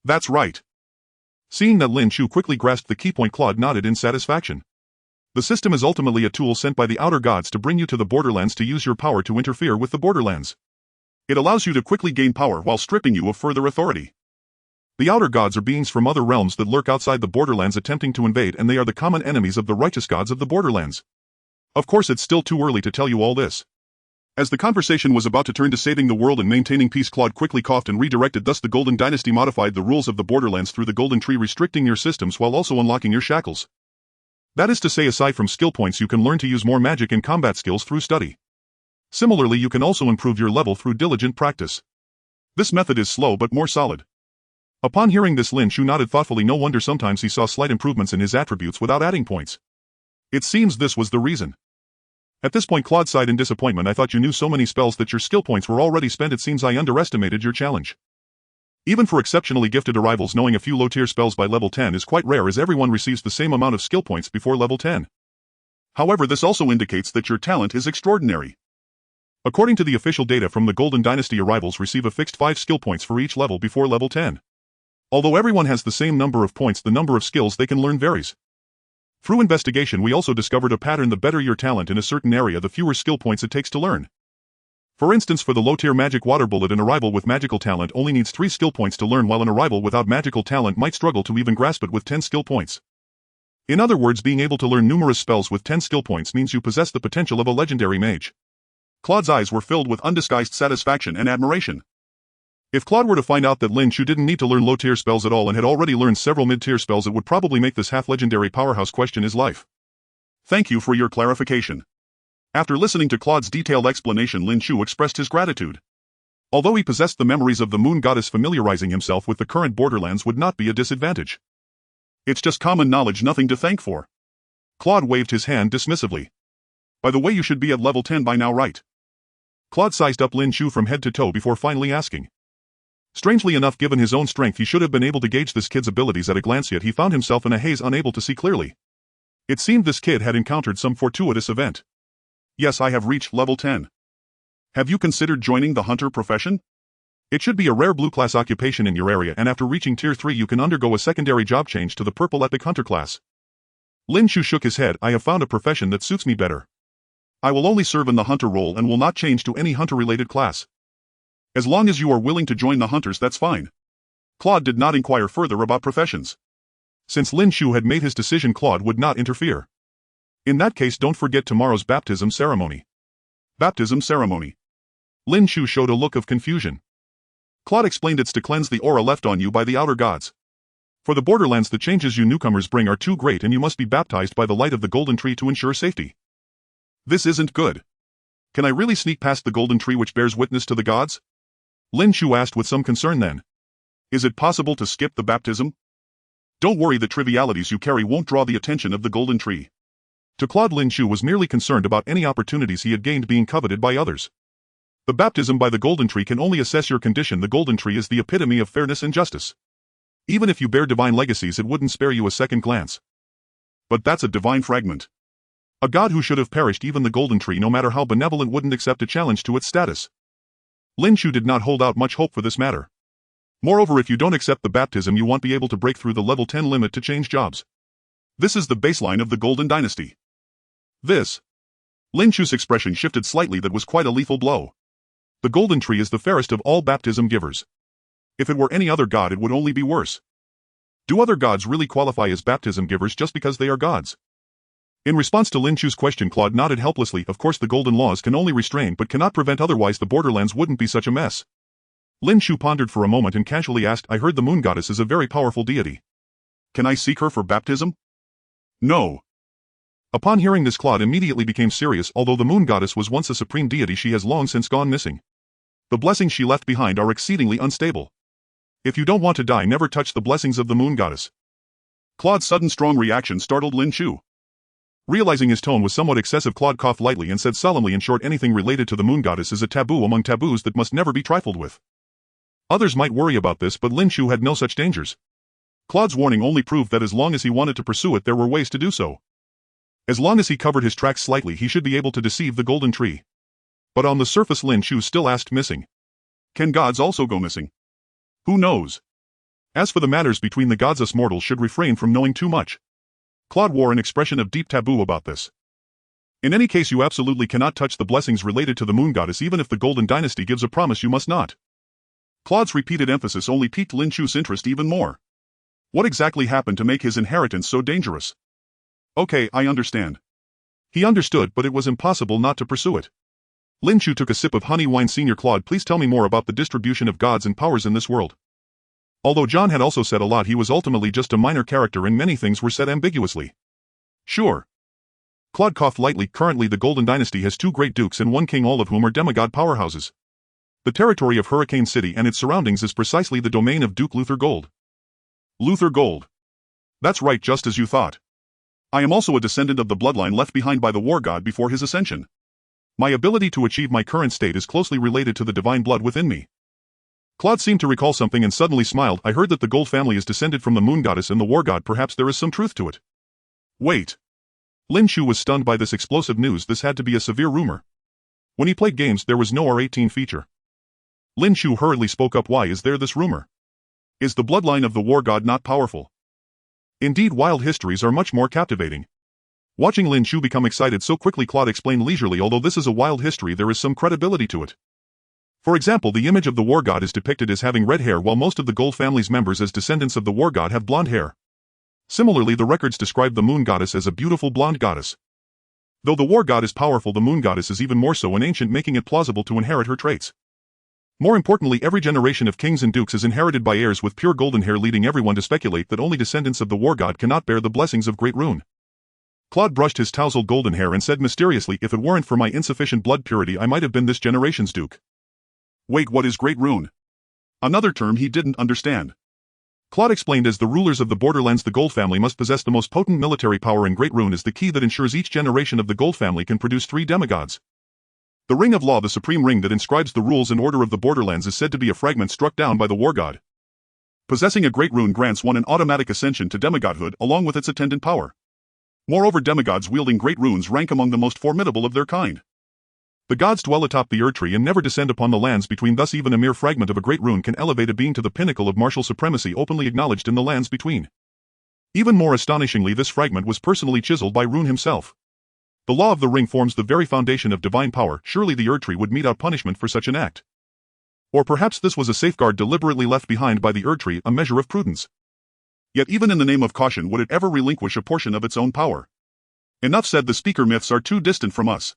Speaker 1: "That's right." Seeing that Lin Chu quickly grasped the key point, Claude nodded in satisfaction. "The system is ultimately a tool sent by the outer gods to bring you to the Borderlands to use your power to interfere with the Borderlands. It allows you to quickly gain power while stripping you of further authority. The outer gods are beings from other realms that lurk outside the Borderlands attempting to invade, and they are the common enemies of the righteous gods of the Borderlands. Of course, it's still too early to tell you all this." As the conversation was about to turn to saving the world and maintaining peace, Claude quickly coughed and redirected. "Thus the Golden Dynasty modified the rules of the Borderlands through the Golden Tree, restricting your systems while also unlocking your shackles. That is to say, aside from skill points, you can learn to use more magic and combat skills through study. Similarly, you can also improve your level through diligent practice. This method is slow but more solid." Upon hearing this, Lin Chu nodded thoughtfully. No wonder sometimes he saw slight improvements in his attributes without adding points. It seems this was the reason. At this point, Claude sighed in disappointment. "I thought you knew so many spells that your skill points were already spent. It seems I underestimated your challenge." Even for exceptionally gifted arrivals, knowing a few low-tier spells by level 10 is quite rare, as everyone receives the same amount of skill points before level 10. However, this also indicates that your talent is extraordinary. According to the official data from the Golden Dynasty, arrivals receive a fixed 5 skill points for each level before level 10. Although everyone has the same number of points, the number of skills they can learn varies. Through investigation, we also discovered a pattern: the better your talent in a certain area, the fewer skill points it takes to learn. For instance, for the low-tier magic water bullet, an arrival with magical talent only needs 3 skill points to learn, while an arrival without magical talent might struggle to even grasp it with 10 skill points. In other words, being able to learn numerous spells with 10 skill points means you possess the potential of a legendary mage. Claude's eyes were filled with undisguised satisfaction and admiration. If Claude were to find out that Lin Chu didn't need to learn low-tier spells at all and had already learned several mid-tier spells, it would probably make this half-legendary powerhouse question his life. "Thank you for your clarification." After listening to Claude's detailed explanation, Lin Chu expressed his gratitude. Although he possessed the memories of the moon goddess, familiarizing himself with the current Borderlands would not be a disadvantage. "It's just common knowledge, nothing to thank for." Claude waved his hand dismissively. "By the way, you should be at level 10 by now, right?" Claude sized up Lin Chu from head to toe before finally asking. Strangely enough, given his own strength, he should have been able to gauge this kid's abilities at a glance, yet he found himself in a haze, unable to see clearly. It seemed this kid had encountered some fortuitous event. "Yes, I have reached level 10. Have you considered joining the hunter profession? It should be a rare blue-class occupation in your area, and after reaching tier 3 you can undergo a secondary job change to the purple epic hunter class." Lin Chu shook his head. "I have found a profession that suits me better. I will only serve in the hunter role and will not change to any hunter-related class. As long as you are willing to join the hunters, that's fine." Claude did not inquire further about professions. Since Lin Chu had made his decision, Claude would not interfere. In that case, don't forget tomorrow's baptism ceremony. Baptism ceremony. Lin Chu showed a look of confusion. Claude explained it's to cleanse the aura left on you by the outer gods. For the Borderlands, the changes you newcomers bring are too great and you must be baptized by the light of the golden tree to ensure safety. This isn't good. Can I really sneak past the golden tree which bears witness to the gods? Lin Chu asked with some concern then. Is it possible to skip the baptism? Don't worry, the trivialities you carry won't draw the attention of the golden tree. To Claude, Lin Chu was merely concerned about any opportunities he had gained being coveted by others. The baptism by the golden tree can only assess your condition. The golden tree is the epitome of fairness and justice. Even if you bear divine legacies, it wouldn't spare you a second glance. But that's a divine fragment. A god who should have perished. Even the golden tree, no matter how benevolent, wouldn't accept a challenge to its status. Lin Chu did not hold out much hope for this matter. Moreover, if you don't accept the baptism, you won't be able to break through the level 10 limit to change jobs. This is the baseline of the Golden Dynasty. This. Lin Chu's expression shifted slightly. That was quite a lethal blow. The golden tree is the fairest of all baptism givers. If it were any other god, it would only be worse. Do other gods really qualify as baptism givers just because they are gods? In response to Lin Chu's question, Claude nodded helplessly. Of course, the golden laws can only restrain but cannot prevent, otherwise the Borderlands wouldn't be such a mess. Lin Chu pondered for a moment and casually asked, I heard the moon goddess is a very powerful deity. Can I seek her for baptism? No. Upon hearing this, Claude immediately became serious. Although the moon goddess was once a supreme deity, she has long since gone missing. The blessings she left behind are exceedingly unstable. If you don't want to die, never touch the blessings of the moon goddess. Claude's sudden strong reaction startled Lin Chu. Realizing his tone was somewhat excessive, Claude coughed lightly and said solemnly, in short, anything related to the moon goddess is a taboo among taboos that must never be trifled with. Others might worry about this, but Lin Chu had no such dangers. Claude's warning only proved that as long as he wanted to pursue it, there were ways to do so. As long as he covered his tracks slightly, he should be able to deceive the golden tree. But on the surface, Lin Chu still asked, missing. Can gods also go missing? Who knows? As for the matters between the gods, us mortals should refrain from knowing too much. Claude wore an expression of deep taboo about this. In any case, you absolutely cannot touch the blessings related to the moon goddess. Even if the Golden Dynasty gives a promise, you must not. Claude's repeated emphasis only piqued Lin Chu's interest even more. What exactly happened to make his inheritance so dangerous? Okay, I understand. He understood, but it was impossible not to pursue it. Lin Chu took a sip of honey wine. Senior Claude, please tell me more about the distribution of gods and powers in this world. Although John had also said a lot, he was ultimately just a minor character and many things were said ambiguously. Sure. Claude coughed lightly. Currently the Golden Dynasty has 2 great dukes and 1 king, all of whom are demigod powerhouses. The territory of Hurricane City and its surroundings is precisely the domain of Duke Luther Gold. Luther Gold. That's right, just as you thought. I am also a descendant of the bloodline left behind by the war god before his ascension. My ability to achieve my current state is closely related to the divine blood within me. Claude seemed to recall something and suddenly smiled. I heard that the Gold family is descended from the moon goddess and the war god. Perhaps there is some truth to it. Wait. Lin Chu was stunned by this explosive news. This had to be a severe rumor. When he played games, there was no R18 feature. Lin Chu hurriedly spoke up. Why is there this rumor? Is the bloodline of the war god not powerful? Indeed, wild histories are much more captivating. Watching Lin Chu become excited so quickly, Claude explained leisurely, although this is a wild history, there is some credibility to it. For example, the image of the war god is depicted as having red hair, while most of the Gold family's members as descendants of the war god have blonde hair. Similarly, the records describe the moon goddess as a beautiful blonde goddess. Though the war god is powerful, the moon goddess is even more so in ancient, making it plausible to inherit her traits. More importantly, every generation of kings and dukes is inherited by heirs with pure golden hair, leading everyone to speculate that only descendants of the war god cannot bear the blessings of Great Rune. Claude brushed his tousled golden hair and said mysteriously, if it weren't for my insufficient blood purity, I might have been this generation's duke. Wait, what is Great Rune? Another term he didn't understand. Claude explained, as the rulers of the Borderlands, the Gold family must possess the most potent military power, and Great Rune is the key that ensures each generation of the Gold family can produce 3 demigods. The Ring of Law, the supreme ring that inscribes the rules and order of the Borderlands, is said to be a fragment struck down by the war god. Possessing a Great Rune grants one an automatic ascension to demigodhood along with its attendant power. Moreover, demigods wielding Great Runes rank among the most formidable of their kind. The gods dwell atop the Erd Tree and never descend upon the lands between, thus even a mere fragment of a Great Rune can elevate a being to the pinnacle of martial supremacy openly acknowledged in the lands between. Even more astonishingly, this fragment was personally chiseled by Rune himself. The law of the ring forms the very foundation of divine power. Surely the Erd Tree would mete out punishment for such an act. Or perhaps this was a safeguard deliberately left behind by the Erd Tree, a measure of prudence. Yet even in the name of caution would it ever relinquish a portion of its own power? Enough said, the speaker myths are too distant from us.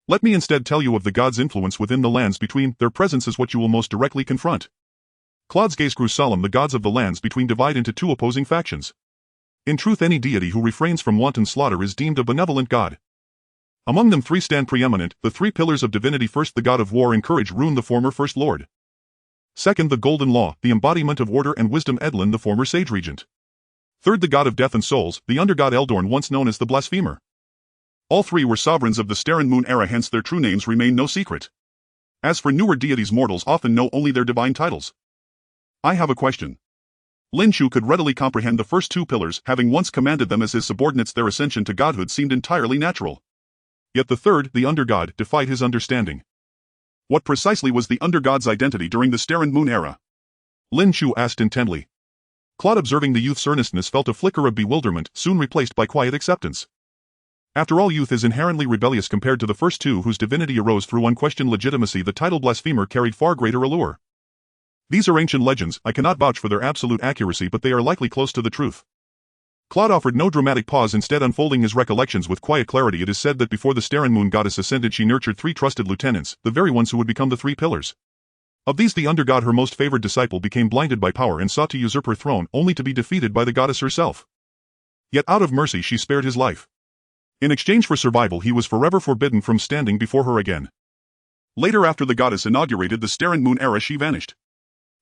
Speaker 1: Let me instead tell you of the gods' influence within the lands between. Their presence is what you will most directly confront. Claude's gaze grew solemn. The gods of the lands between divide into two opposing factions. In truth, any deity who refrains from wanton slaughter is deemed a benevolent god. Among them three stand preeminent, the three pillars of divinity. First, the god of war and courage, Rune, the former First Lord. Second, the golden law, the embodiment of order and wisdom, Edlin, the former sage regent. Third, the god of death and souls, the undergod Eldorn, once known as the blasphemer. All three were sovereigns of the Starren Moon era, hence their true names remain no secret. As for newer deities, mortals often know only their divine titles. I have a question. Lin Chu could readily comprehend the first two pillars, having once commanded them as his subordinates. Their ascension to godhood seemed entirely natural. Yet the third, the undergod, defied his understanding. What precisely was the undergod's identity during the Starren Moon era? Lin Chu asked intently. Claude, observing the youth's earnestness, felt a flicker of bewilderment, soon replaced by quiet acceptance. After all, youth is inherently rebellious compared to the first two, whose divinity arose through unquestioned legitimacy. The title blasphemer carried far greater allure. These are ancient legends. I cannot vouch for their absolute accuracy, but they are likely close to the truth. Claude offered no dramatic pause, instead unfolding his recollections with quiet clarity. It is said that before the Starren Moon goddess ascended, she nurtured three trusted lieutenants, the very ones who would become the three pillars. Of these, the undergod, her most favored disciple, became blinded by power and sought to usurp her throne, only to be defeated by the goddess herself. Yet out of mercy she spared his life. In exchange for survival, he was forever forbidden from standing before her again. Later, after the goddess inaugurated the Starren Moon era, she vanished.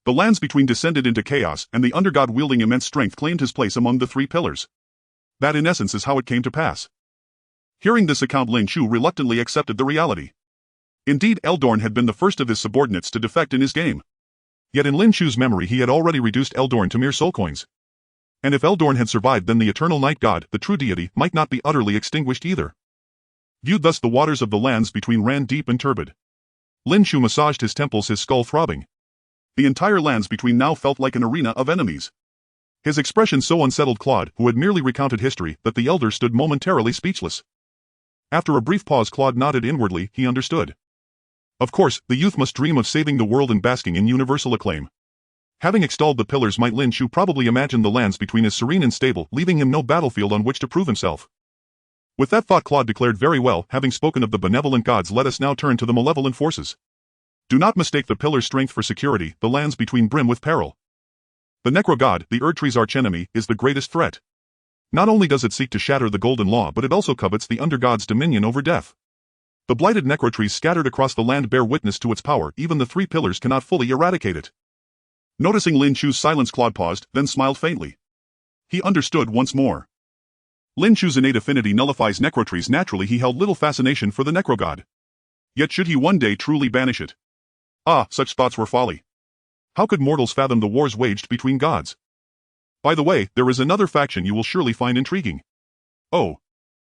Speaker 1: The lands between descended into chaos, and the undergod, wielding immense strength, claimed his place among the three pillars. That, in essence, is how it came to pass. Hearing this account, Lin Chu reluctantly accepted the reality. Indeed, Eldorn had been the first of his subordinates to defect in his game. Yet in Lin Chu's memory he had already reduced Eldorn to mere soul coins. And if Eldorn had survived, then the eternal night god, the true deity, might not be utterly extinguished either. Viewed thus, the waters of the lands between ran deep and turbid. Lin Chu massaged his temples, his skull throbbing. The entire lands between now felt like an arena of enemies. His expression so unsettled Claude, who had merely recounted history, that the elder stood momentarily speechless. After a brief pause, Claude nodded inwardly. He understood. Of course, the youth must dream of saving the world and basking in universal acclaim. Having extolled the pillars, might Lin Chu probably imagined the lands between as serene and stable, leaving him no battlefield on which to prove himself. With that thought, Claude declared, "Very well, having spoken of the benevolent gods, let us now turn to the malevolent forces. Do not mistake the pillar's strength for security, the lands between brim with peril. The necro-god, the Erdtree's archenemy, is the greatest threat. Not only does it seek to shatter the golden law, but it also covets the undergod's dominion over death. The blighted necrotrees scattered across the land bear witness to its power. Even the three pillars cannot fully eradicate it." Noticing Lin Chu's silence, Claude paused, then smiled faintly. He understood once more. Lin Chu's innate affinity nullifies necrotrees. Naturally, he held little fascination for the necrogod. Yet should he one day truly banish it? Ah, such thoughts were folly. How could mortals fathom the wars waged between gods? By the way, there is another faction you will surely find intriguing. Oh.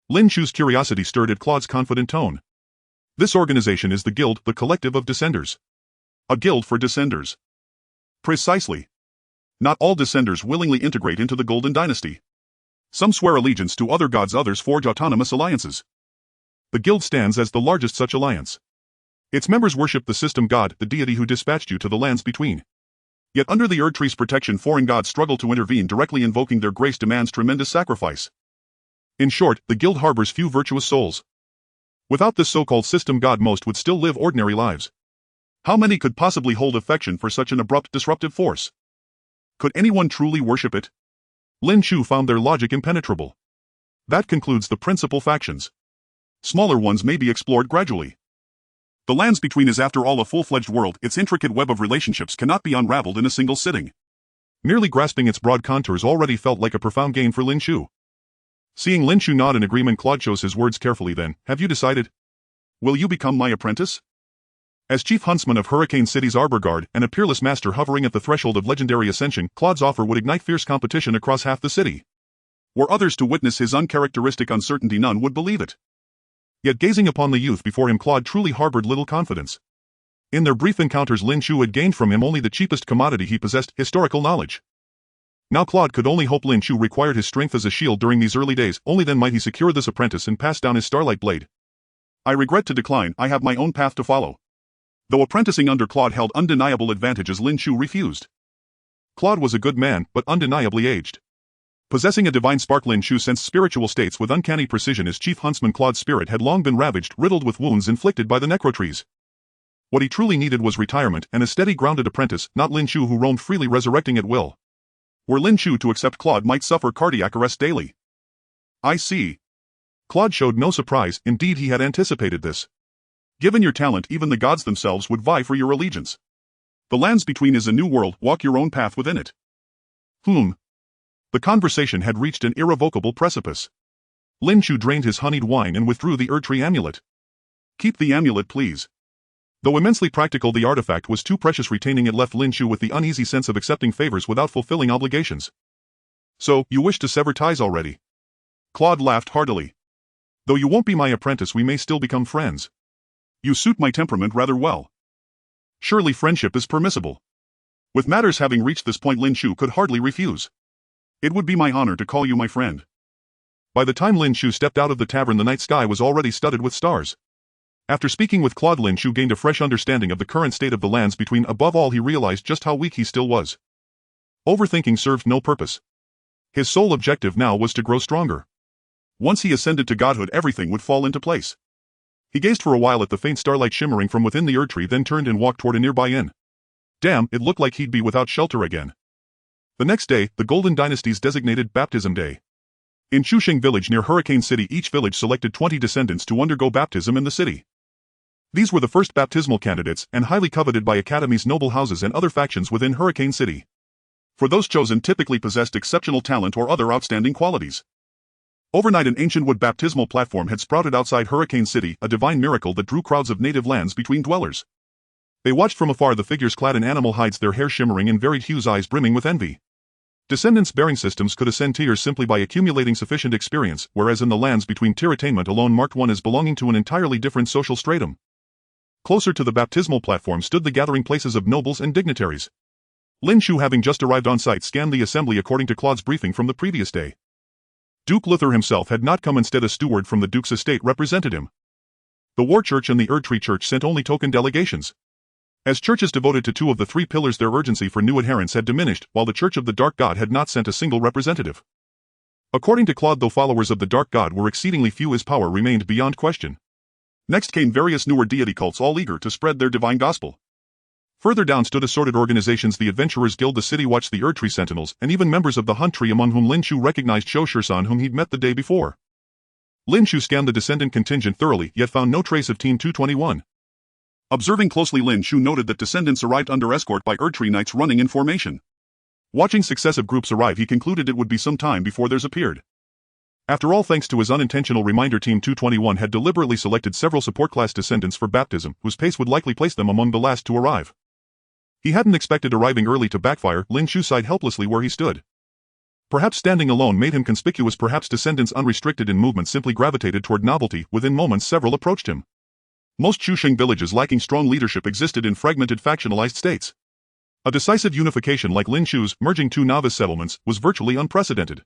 Speaker 1: Lin Chu's curiosity stirred at Claude's confident tone. This organization is the Guild, the Collective of Descenders. A guild for descenders. Precisely. Not all descenders willingly integrate into the Golden Dynasty. Some swear allegiance to other gods, others forge autonomous alliances. The guild stands as the largest such alliance. Its members worship the system god, the deity who dispatched you to the lands between. Yet under the Erdtree's protection, foreign gods struggle to intervene. Directly invoking their grace demands tremendous sacrifice. In short, the guild harbors few virtuous souls. Without this so-called system god, most would still live ordinary lives. How many could possibly hold affection for such an abrupt, disruptive force? Could anyone truly worship it? Lin Chu found their logic impenetrable. That concludes the principal factions. Smaller ones may be explored gradually. The lands between is after all a full-fledged world. Its intricate web of relationships cannot be unraveled in a single sitting. Merely grasping its broad contours already felt like a profound gain for Lin Chu. Seeing Lin Chu nod in agreement, Claude chose his words carefully. Then, have you decided? Will you become my apprentice? As chief huntsman of Hurricane City's Arbor Guard and a peerless master hovering at the threshold of legendary ascension, Claude's offer would ignite fierce competition across half the city. Were others to witness his uncharacteristic uncertainty, none would believe it. Yet gazing upon the youth before him, Claude truly harbored little confidence. In their brief encounters, Lin Chu had gained from him only the cheapest commodity he possessed, historical knowledge. Now Claude could only hope Lin Chu required his strength as a shield during these early days. Only then might he secure this apprentice and pass down his starlight blade. I regret to decline. I have my own path to follow. Though apprenticing under Claude held undeniable advantages, Lin Chu refused. Claude was a good man, but undeniably aged. Possessing a divine spark, Lin Chu sensed spiritual states with uncanny precision. His chief huntsman Claude's spirit had long been ravaged, riddled with wounds inflicted by the necrotrees. What he truly needed was retirement and a steady, grounded apprentice, not Lin Chu who roamed freely resurrecting at will. Were Lin Chu to accept, Claude might suffer cardiac arrest daily. I see. Claude showed no surprise, indeed he had anticipated this. Given your talent, even the gods themselves would vie for your allegiance. The lands between is a new world, walk your own path within it. The conversation had reached an irrevocable precipice. Lin Chu drained his honeyed wine and withdrew the Erdtree amulet. Keep the amulet, please. Though immensely practical, the artifact was too precious. Retaining it left Lin Chu with the uneasy sense of accepting favors without fulfilling obligations. So, you wish to sever ties already? Claude laughed heartily. Though you won't be my apprentice, we may still become friends. You suit my temperament rather well. Surely friendship is permissible. With matters having reached this point, Lin Chu could hardly refuse. It would be my honor to call you my friend. By the time Lin Chu stepped out of the tavern, the night sky was already studded with stars. After speaking with Claude, Lin Chu gained a fresh understanding of the current state of the lands between. Above all, he realized just how weak he still was. Overthinking served no purpose. His sole objective now was to grow stronger. Once he ascended to godhood, everything would fall into place. He gazed for a while at the faint starlight shimmering from within the Erdtree, then turned and walked toward a nearby inn. Damn, it looked like he'd be without shelter again. The next day, the Golden Dynasty's designated baptism day. In Chusheng village near Hurricane City, each village selected 20 descendants to undergo baptism in the city. These were the first baptismal candidates and highly coveted by academies, noble houses and other factions within Hurricane City. For those chosen typically possessed exceptional talent or other outstanding qualities. Overnight, an ancient wood baptismal platform had sprouted outside Hurricane City, a divine miracle that drew crowds of native lands between dwellers. They watched from afar, the figures clad in animal hides, their hair shimmering in varied hues, eyes brimming with envy. Descendants bearing systems could ascend tiers simply by accumulating sufficient experience, whereas in the lands between, tier attainment alone marked one as belonging to an entirely different social stratum. Closer to the baptismal platform stood the gathering places of nobles and dignitaries. Lin Chu, having just arrived on site, scanned the assembly according to Claude's briefing from the previous day. Duke Luther himself had not come. Instead, a steward from the Duke's estate represented him. The War Church and the Erdtree Church sent only token delegations. As churches devoted to two of the three pillars, their urgency for new adherents had diminished, while the Church of the Dark God had not sent a single representative. According to Claude, though followers of the Dark God were exceedingly few, his power remained beyond question. Next came various newer deity cults, all eager to spread their divine gospel. Further down stood assorted organizations, the Adventurers Guild, the City Watch, the Erdtree Sentinels, and even members of the Hunt Tree, among whom Lin Chu recognized Shou Shirsan, whom he'd met the day before. Lin Chu scanned the descendant contingent thoroughly, yet found no trace of Team 221. Observing closely, Lin Chu noted that descendants arrived under escort by Erdtree Knights running in formation. Watching successive groups arrive, he concluded it would be some time before theirs appeared. After all, thanks to his unintentional reminder, Team 221 had deliberately selected several support-class descendants for baptism, whose pace would likely place them among the last to arrive. He hadn't expected arriving early to backfire. Lin Chu sighed helplessly where he stood. Perhaps standing alone made him conspicuous, perhaps descendants unrestricted in movement simply gravitated toward novelty. Within moments several approached him. Most Chusheng villages lacking strong leadership existed in fragmented, factionalized states. A decisive unification like Lin Chu's, merging two novice settlements, was virtually unprecedented.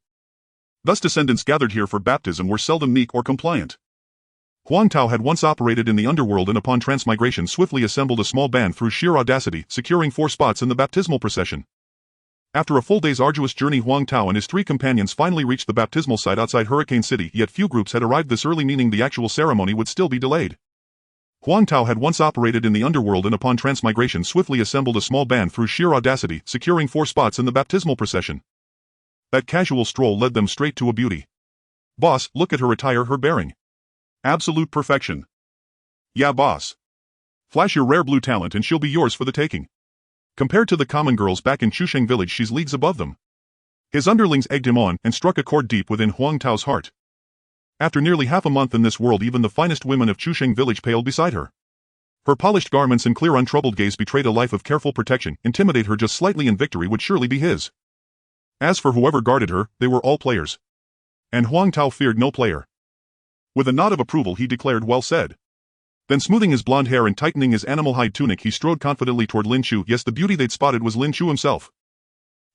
Speaker 1: Thus descendants gathered here for baptism were seldom meek or compliant. Huang Tao had once operated in the underworld and upon transmigration swiftly assembled a small band through sheer audacity, securing 4 spots in the baptismal procession. After a full day's arduous journey, Huang Tao and his 3 companions finally reached the baptismal site outside Hurricane City, yet few groups had arrived this early, meaning the actual ceremony would still be delayed. Huang Tao had once operated in the underworld and upon transmigration swiftly assembled a small band through sheer audacity, securing 4 spots in the baptismal procession. That casual stroll led them straight to a beauty. Boss, look at her attire, her bearing. Absolute perfection. Yeah, boss. Flash your rare blue talent and she'll be yours for the taking. Compared to the common girls back in Chusheng village, she's leagues above them. His underlings egged him on and struck a chord deep within Huang Tao's heart. After nearly half a month in this world, even the finest women of Chusheng village paled beside her. Her polished garments and clear, untroubled gaze betrayed a life of careful protection. Intimidate her just slightly and victory would surely be his. As for whoever guarded her, they were all players. And Huang Tao feared no player. With a nod of approval he declared, well said. Then smoothing his blonde hair and tightening his animal hide tunic, he strode confidently toward Lin Chu. Yes, the beauty they'd spotted was Lin Chu himself.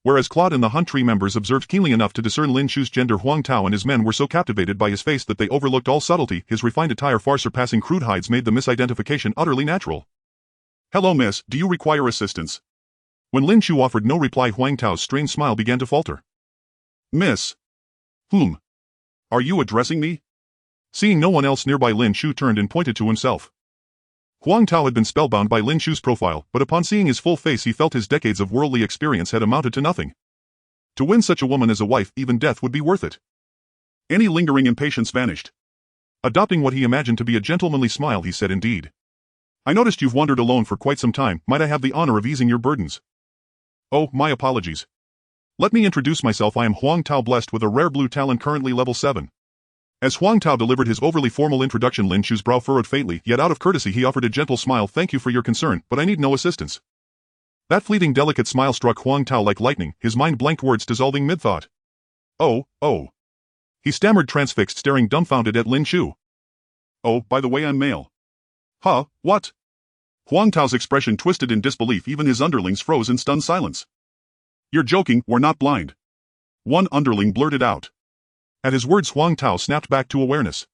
Speaker 1: Whereas Claude and the Hunt Tree members observed keenly enough to discern Lin Chu's gender, Huang Tao and his men were so captivated by his face that they overlooked all subtlety. His refined attire far surpassing crude hides made the misidentification utterly natural. Hello miss, do you require assistance? When Lin Chu offered no reply, Huang Tao's strained smile began to falter. Miss. Whom? Are you addressing me? Seeing no one else nearby, Lin Chu turned and pointed to himself. Huang Tao had been spellbound by Lin Chu's profile, but upon seeing his full face he felt his decades of worldly experience had amounted to nothing. To win such a woman as a wife, even death would be worth it. Any lingering impatience vanished. Adopting what he imagined to be a gentlemanly smile, he said, indeed. I noticed you've wandered alone for quite some time. Might I have the honor of easing your burdens? Oh, my apologies. Let me introduce myself. I am Huang Tao, blessed with a rare blue talent, currently level 7. As Huang Tao delivered his overly formal introduction, Lin Chu's brow furrowed faintly, yet out of courtesy he offered a gentle smile. Thank you for your concern, but I need no assistance. That fleeting delicate smile struck Huang Tao like lightning, his mind blanked, words dissolving mid-thought. Oh. He stammered, transfixed, staring dumbfounded at Lin Chu. Oh, by the way, I'm male. Huh, what? Huang Tao's expression twisted in disbelief, even his underlings froze in stunned silence. You're joking, we're not blind. One underling blurted out. At his words, Huang Tao snapped back to awareness.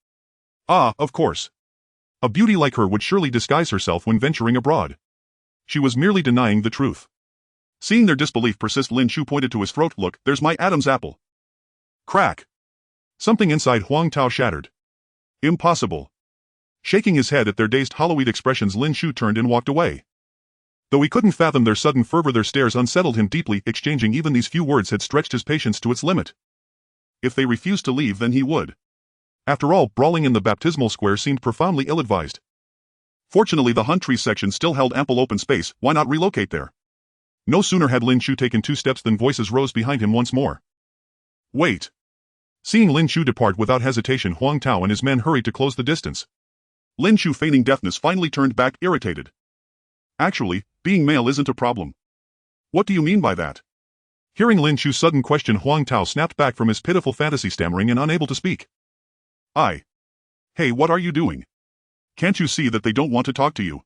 Speaker 1: Ah, of course. A beauty like her would surely disguise herself when venturing abroad. She was merely denying the truth. Seeing their disbelief persist, Lin Chu pointed to his throat. Look, there's my Adam's apple. Crack. Something inside Huang Tao shattered. Impossible. Shaking his head at their dazed, hollow-eyed expressions, Lin Chu turned and walked away. Though he couldn't fathom their sudden fervor, their stares unsettled him deeply. Exchanging even these few words had stretched his patience to its limit. If they refused to leave, then he would. After all, brawling in the baptismal square seemed profoundly ill-advised. Fortunately, the hunt tree section still held ample open space. Why not relocate there? No sooner had Lin Chu taken 2 steps than voices rose behind him once more. Wait. Seeing Lin Chu depart without hesitation, Huang Tao and his men hurried to close the distance. Lin Chu, feigning deafness, finally turned back, irritated. Actually, being male isn't a problem. What do you mean by that? Hearing Lin Chu's sudden question, Huang Tao snapped back from his pitiful fantasy, stammering and unable to speak. Hey, what are you doing? Can't you see that they don't want to talk to you?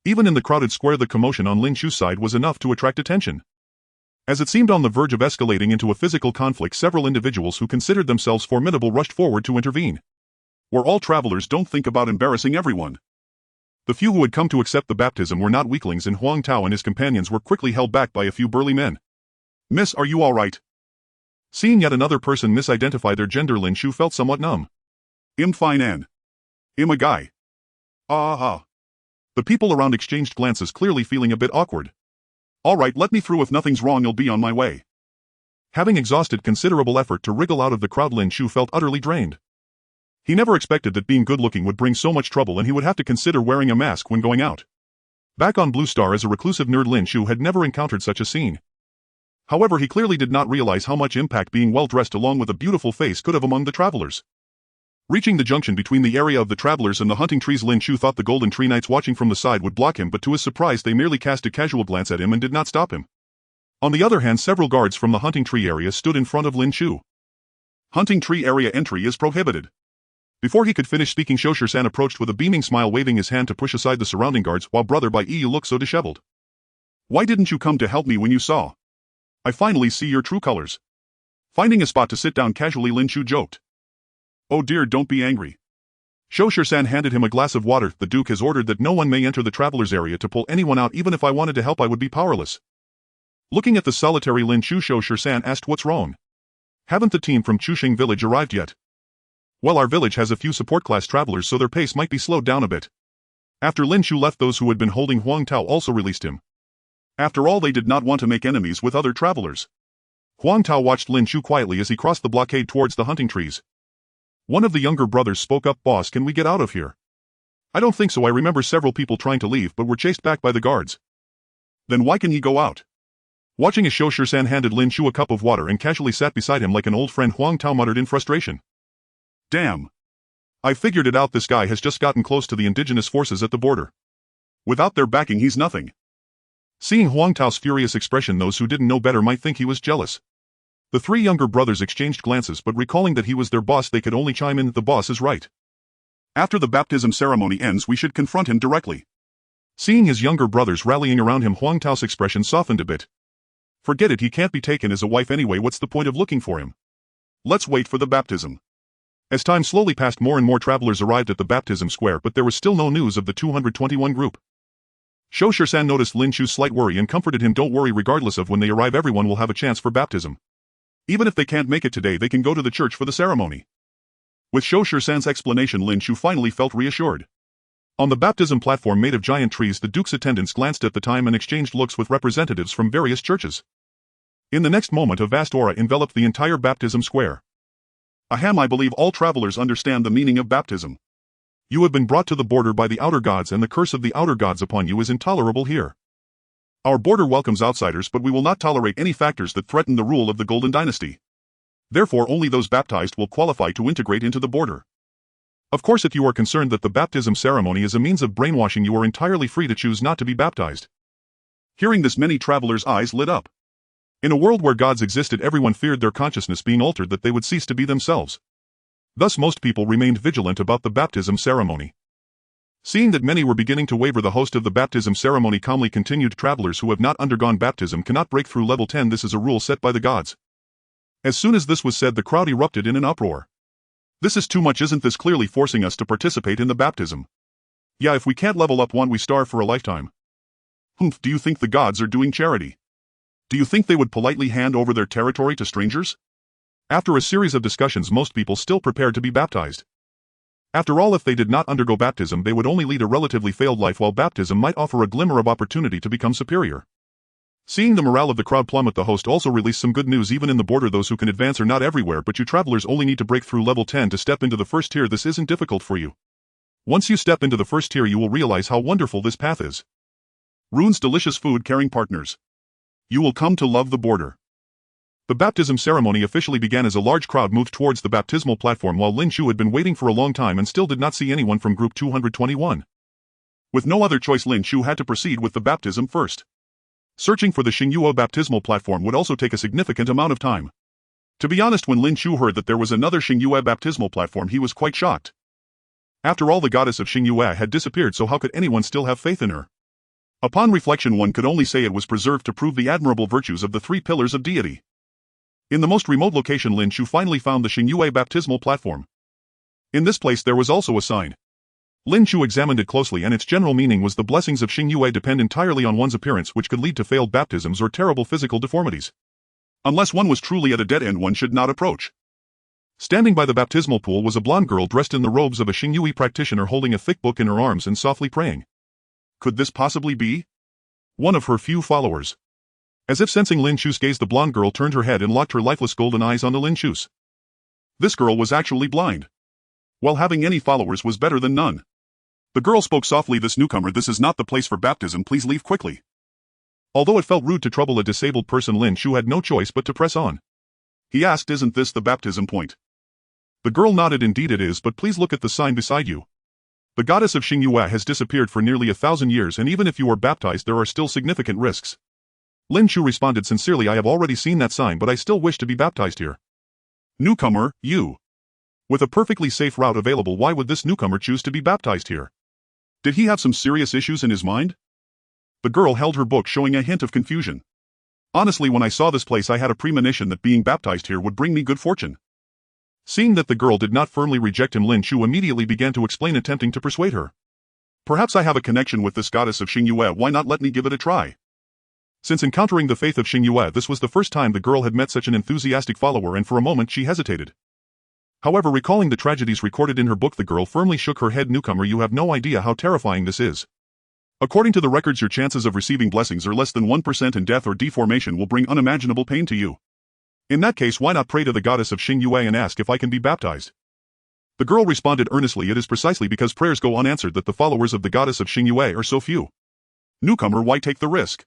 Speaker 1: Even in the crowded square, the commotion on Lin Chu's side was enough to attract attention. As it seemed on the verge of escalating into a physical conflict, several individuals who considered themselves formidable rushed forward to intervene. We're all travelers, don't think about embarrassing everyone. The few who had come to accept the baptism were not weaklings, and Huang Tao and his companions were quickly held back by a few burly men. Miss, are you all right? Seeing yet another person misidentify their gender, Lin Chu felt somewhat numb. I'm fine, and I'm a guy. Ah. The people around exchanged glances, clearly feeling a bit awkward. All right, let me through. If nothing's wrong, I'll be on my way. Having exhausted considerable effort to wriggle out of the crowd, Lin Chu felt utterly drained. He never expected that being good-looking would bring so much trouble, and he would have to consider wearing a mask when going out. Back on Blue Star as a reclusive nerd, Lin Chu had never encountered such a scene. However, he clearly did not realize how much impact being well-dressed along with a beautiful face could have among the travelers. Reaching the junction between the area of the travelers and the hunting trees, Lin Chu thought the Golden Tree Knights watching from the side would block him, but to his surprise they merely cast a casual glance at him and did not stop him. On the other hand, several guards from the hunting tree area stood in front of Lin Chu. Hunting tree area entry is prohibited. Before he could finish speaking, Shoshu-san approached with a beaming smile, waving his hand to push aside the surrounding guards. While brother, by you look so disheveled. Why didn't you come to help me when you saw? I finally see your true colors. Finding a spot to sit down casually, Lin Chu joked. Oh dear, don't be angry. Shoshu-san handed him a glass of water. The Duke has ordered that no one may enter the travelers area to pull anyone out. Even if I wanted to help, I would be powerless. Looking at the solitary Lin Chu, Shoshu-san asked, what's wrong? Haven't the team from Chuxing village arrived yet? Well, our village has a few support class travelers, so their pace might be slowed down a bit. After Lin Chu left, those who had been holding Huang Tao also released him. After all, they did not want to make enemies with other travelers. Huang Tao watched Lin Chu quietly as he crossed the blockade towards the hunting trees. One of the younger brothers spoke up. Boss, can we get out of here? I don't think so. I remember several people trying to leave but were chased back by the guards. Then why can he go out? Watching as Shoshu-san handed Lin Chu a cup of water and casually sat beside him like an old friend, Huang Tao muttered in frustration. Damn. I figured it out, this guy has just gotten close to the indigenous forces at the border. Without their backing, he's nothing. Seeing Huang Tao's furious expression, those who didn't know better might think he was jealous. The 3 younger brothers exchanged glances, but recalling that he was their boss, they could only chime in, the boss is right. After the baptism ceremony ends, we should confront him directly. Seeing his younger brothers rallying around him, Huang Tao's expression softened a bit. Forget it, he can't be taken as a wife anyway, what's the point of looking for him? Let's wait for the baptism. As time slowly passed, more and more travelers arrived at the baptism square, but there was still no news of the 221 group. Shou Shisan noticed Lin Chu's slight worry and comforted him. Don't worry, regardless of when they arrive everyone will have a chance for baptism. Even if they can't make it today they can go to the church for the ceremony. With Shou Shisan's explanation Lin Chu finally felt reassured. On the baptism platform made of giant trees the Duke's attendants glanced at the time and exchanged looks with representatives from various churches. In the next moment a vast aura enveloped the entire baptism square. Ahem, I believe all travelers understand the meaning of baptism. You have been brought to the border by the outer gods and the curse of the outer gods upon you is intolerable here. Our border welcomes outsiders but we will not tolerate any factors that threaten the rule of the Golden Dynasty. Therefore only those baptized will qualify to integrate into the border. Of course if you are concerned that the baptism ceremony is a means of brainwashing you are entirely free to choose not to be baptized. Hearing this many travelers' eyes lit up. In a world where gods existed everyone feared their consciousness being altered that they would cease to be themselves. Thus most people remained vigilant about the baptism ceremony. Seeing that many were beginning to waver the host of the baptism ceremony calmly continued travelers who have not undergone baptism cannot break through level 10 this is a rule set by the gods. As soon as this was said the crowd erupted in an uproar. This is too much isn't this clearly forcing us to participate in the baptism? Yeah if we can't level up one we starve for a lifetime. Humph, do you think the gods are doing charity? Do you think they would politely hand over their territory to strangers? After a series of discussions most people still prepared to be baptized. After all if they did not undergo baptism they would only lead a relatively failed life while baptism might offer a glimmer of opportunity to become superior. Seeing the morale of the crowd plummet the host also released some good news even in the border those who can advance are not everywhere but you travelers only need to break through level 10 to step into the first tier this isn't difficult for you. Once you step into the first tier you will realize how wonderful this path is. Rune's delicious food caring partners. You will come to love the border. The baptism ceremony officially began as a large crowd moved towards the baptismal platform while Lin Chu had been waiting for a long time and still did not see anyone from group 221. With no other choice Lin Chu had to proceed with the baptism first. Searching for the Xingyuo baptismal platform would also take a significant amount of time. To be honest when Lin Chu heard that there was another Xingyuo baptismal platform he was quite shocked. After all the goddess of Xingyuo had disappeared so how could anyone still have faith in her? Upon reflection one could only say it was preserved to prove the admirable virtues of the three pillars of deity. In the most remote location Lin Chu finally found the Xingyuo baptismal platform. In this place there was also a sign. Lin Chu examined it closely and its general meaning was the blessings of Xingyuo depend entirely on one's appearance which could lead to failed baptisms or terrible physical deformities. Unless one was truly at a dead end one should not approach. Standing by the baptismal pool was a blonde girl dressed in the robes of a Xingyue practitioner holding a thick book in her arms and softly praying. Could this possibly be one of her few followers? As if sensing Lin Chu's gaze the blonde girl turned her head and locked her lifeless golden eyes onto Lin Chu's. This girl was actually blind. While having any followers was better than none. The girl spoke softly, this newcomer, this is not the place for baptism, please leave quickly. Although it felt rude to trouble a disabled person Lin Chu had no choice but to press on. He asked, isn't this the baptism point? The girl nodded, indeed it is, but please look at the sign beside you. The goddess of Xingyue has disappeared for nearly 1,000 years and even if you are baptized there are still significant risks. Lin Chu responded sincerely, I have already seen that sign but I still wish to be baptized here. Newcomer, you. With a perfectly safe route available why would this newcomer choose to be baptized here? Did he have some serious issues in his mind? The girl held her book showing a hint of confusion. Honestly when I saw this place I had a premonition that being baptized here would bring me good fortune. Seeing that the girl did not firmly reject him Lin Chu immediately began to explain attempting to persuade her. Perhaps I have a connection with this goddess of Xingyue, why not let me give it a try? Since encountering the faith of Xingyue this was the first time the girl had met such an enthusiastic follower and for a moment she hesitated. However recalling the tragedies recorded in her book the girl firmly shook her head, newcomer you have no idea how terrifying this is. According to the records your chances of receiving blessings are less than 1% and death or deformation will bring unimaginable pain to you. In that case why not pray to the goddess of Xingyue and ask if I can be baptized? The girl responded earnestly, it is precisely because prayers go unanswered that the followers of the goddess of Xingyue are so few. Newcomer, why take the risk?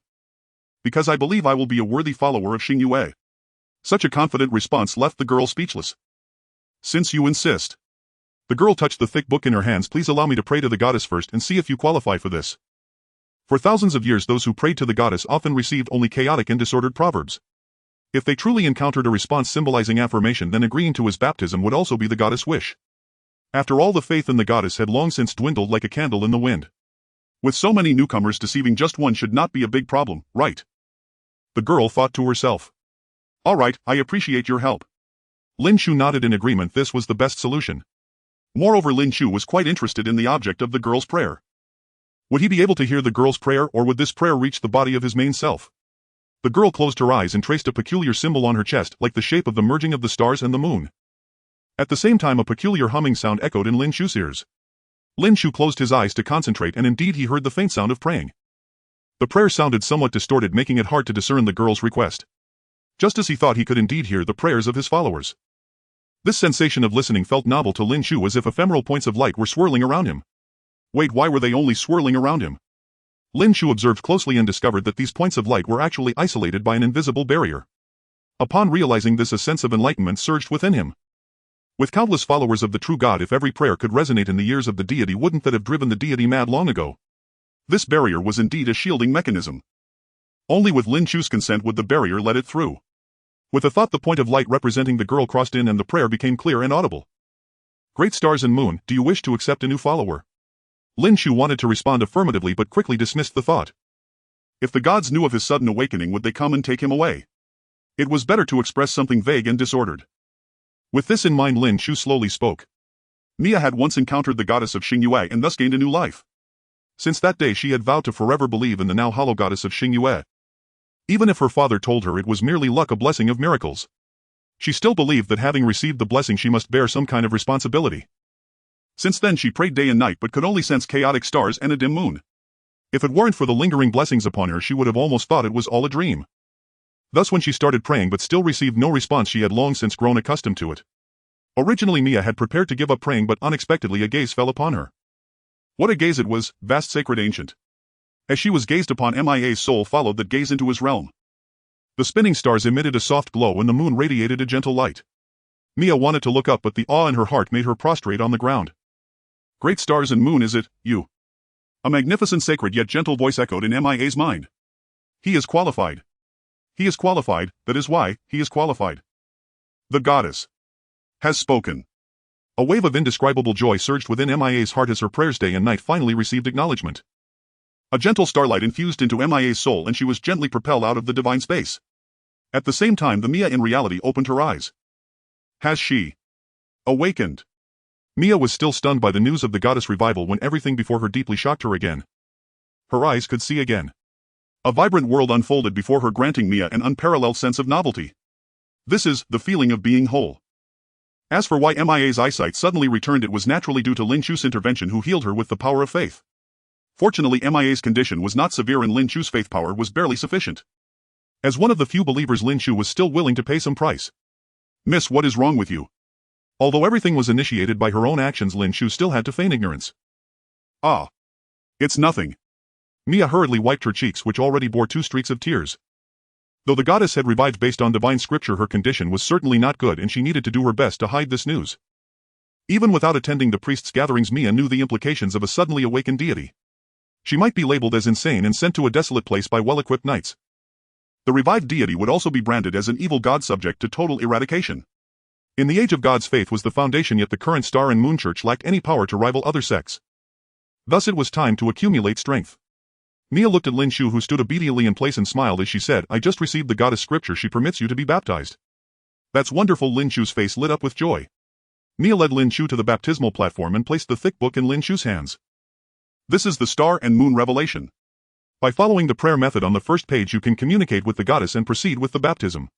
Speaker 1: Because I believe I will be a worthy follower of Xingyue. Such a confident response left the girl speechless. Since you insist. The girl touched the thick book in her hands, please allow me to pray to the goddess first and see if you qualify for this. For thousands of years those who prayed to the goddess often received only chaotic and disordered proverbs. If they truly encountered a response symbolizing affirmation then agreeing to his baptism would also be the goddess' wish. After all the faith in the goddess had long since dwindled like a candle in the wind. With so many newcomers deceiving just one should not be a big problem, right? The girl thought to herself. Alright, I appreciate your help. Lin Chu nodded in agreement, this was the best solution. Moreover Lin Chu was quite interested in the object of the girl's prayer. Would he be able to hear the girl's prayer, or would this prayer reach the body of his main self? The girl closed her eyes and traced a peculiar symbol on her chest, like the shape of the merging of the stars and the moon. At the same time, a peculiar humming sound echoed in Lin Chu's ears. Lin Chu closed his eyes to concentrate, and indeed he heard the faint sound of praying. The prayer sounded somewhat distorted, making it hard to discern the girl's request. Just as he thought he could indeed hear the prayers of his followers. This sensation of listening felt novel to Lin Chu, as if ephemeral points of light were swirling around him. Wait, why were they only swirling around him? Lin Chu observed closely and discovered that these points of light were actually isolated by an invisible barrier. Upon realizing this, a sense of enlightenment surged within him. With countless followers of the true God, if every prayer could resonate in the ears of the deity, wouldn't that have driven the deity mad long ago? This barrier was indeed a shielding mechanism. Only with Lin Chu's consent would the barrier let it through. With a thought, the point of light representing the girl crossed in and the prayer became clear and audible. Great stars and moon, do you wish to accept a new follower? Lin Chu wanted to respond affirmatively but quickly dismissed the thought. If the gods knew of his sudden awakening, would they come and take him away? It was better to express something vague and disordered. With this in mind, Lin Chu slowly spoke. Mia had once encountered the goddess of Xingyue and thus gained a new life. Since that day she had vowed to forever believe in the now hollow goddess of Xingyue. Even if her father told her it was merely luck, a blessing of miracles. She still believed that having received the blessing she must bear some kind of responsibility. Since then she prayed day and night but could only sense chaotic stars and a dim moon. If it weren't for the lingering blessings upon her, she would have almost thought it was all a dream. Thus when she started praying but still received no response, she had long since grown accustomed to it. Originally Mia had prepared to give up praying, but unexpectedly a gaze fell upon her. What a gaze it was, vast, sacred, ancient. As she was gazed upon, Mia's soul followed that gaze into his realm. The spinning stars emitted a soft glow and the moon radiated a gentle light. Mia wanted to look up, but the awe in her heart made her prostrate on the ground. Great stars and moon, is it you? A magnificent, sacred yet gentle voice echoed in Mia's mind. He is qualified. He is qualified, that is why, he is qualified. The goddess has spoken. A wave of indescribable joy surged within Mia's heart as her prayers day and night finally received acknowledgement. A gentle starlight infused into Mia's soul and she was gently propelled out of the divine space. At the same time, the Mia in reality opened her eyes. Has she awakened? Mia was still stunned by the news of the goddess revival when everything before her deeply shocked her again. Her eyes could see again. A vibrant world unfolded before her, granting Mia an unparalleled sense of novelty. This is the feeling of being whole. As for why Mia's eyesight suddenly returned, it was naturally due to Lin Chu's intervention, who healed her with the power of faith. Fortunately, Mia's condition was not severe and Lin Chu's faith power was barely sufficient. As one of the few believers, Lin Chu was still willing to pay some price. Miss, what is wrong with you? Although everything was initiated by her own actions, Lin Chu still had to feign ignorance. Ah. It's nothing. Mia hurriedly wiped her cheeks, which already bore 2 streaks of tears. Though the goddess had revived based on divine scripture, her condition was certainly not good and she needed to do her best to hide this news. Even without attending the priests' gatherings, Mia knew the implications of a suddenly awakened deity. She might be labeled as insane and sent to a desolate place by well-equipped knights. The revived deity would also be branded as an evil god subject to total eradication. In the age of gods, faith was the foundation, yet the current star and moon church lacked any power to rival other sects. Thus it was time to accumulate strength. Mia looked at Lin Chu, who stood obediently in place, and smiled as she said, I just received the goddess scripture. She permits you to be baptized. That's wonderful. Lin Chu's face lit up with joy. Mia led Lin Chu to the baptismal platform and placed the thick book in Lin Chu's hands. This is the Star and Moon Revelation. By following the prayer method on the first page, you can communicate with the goddess and proceed with the baptism.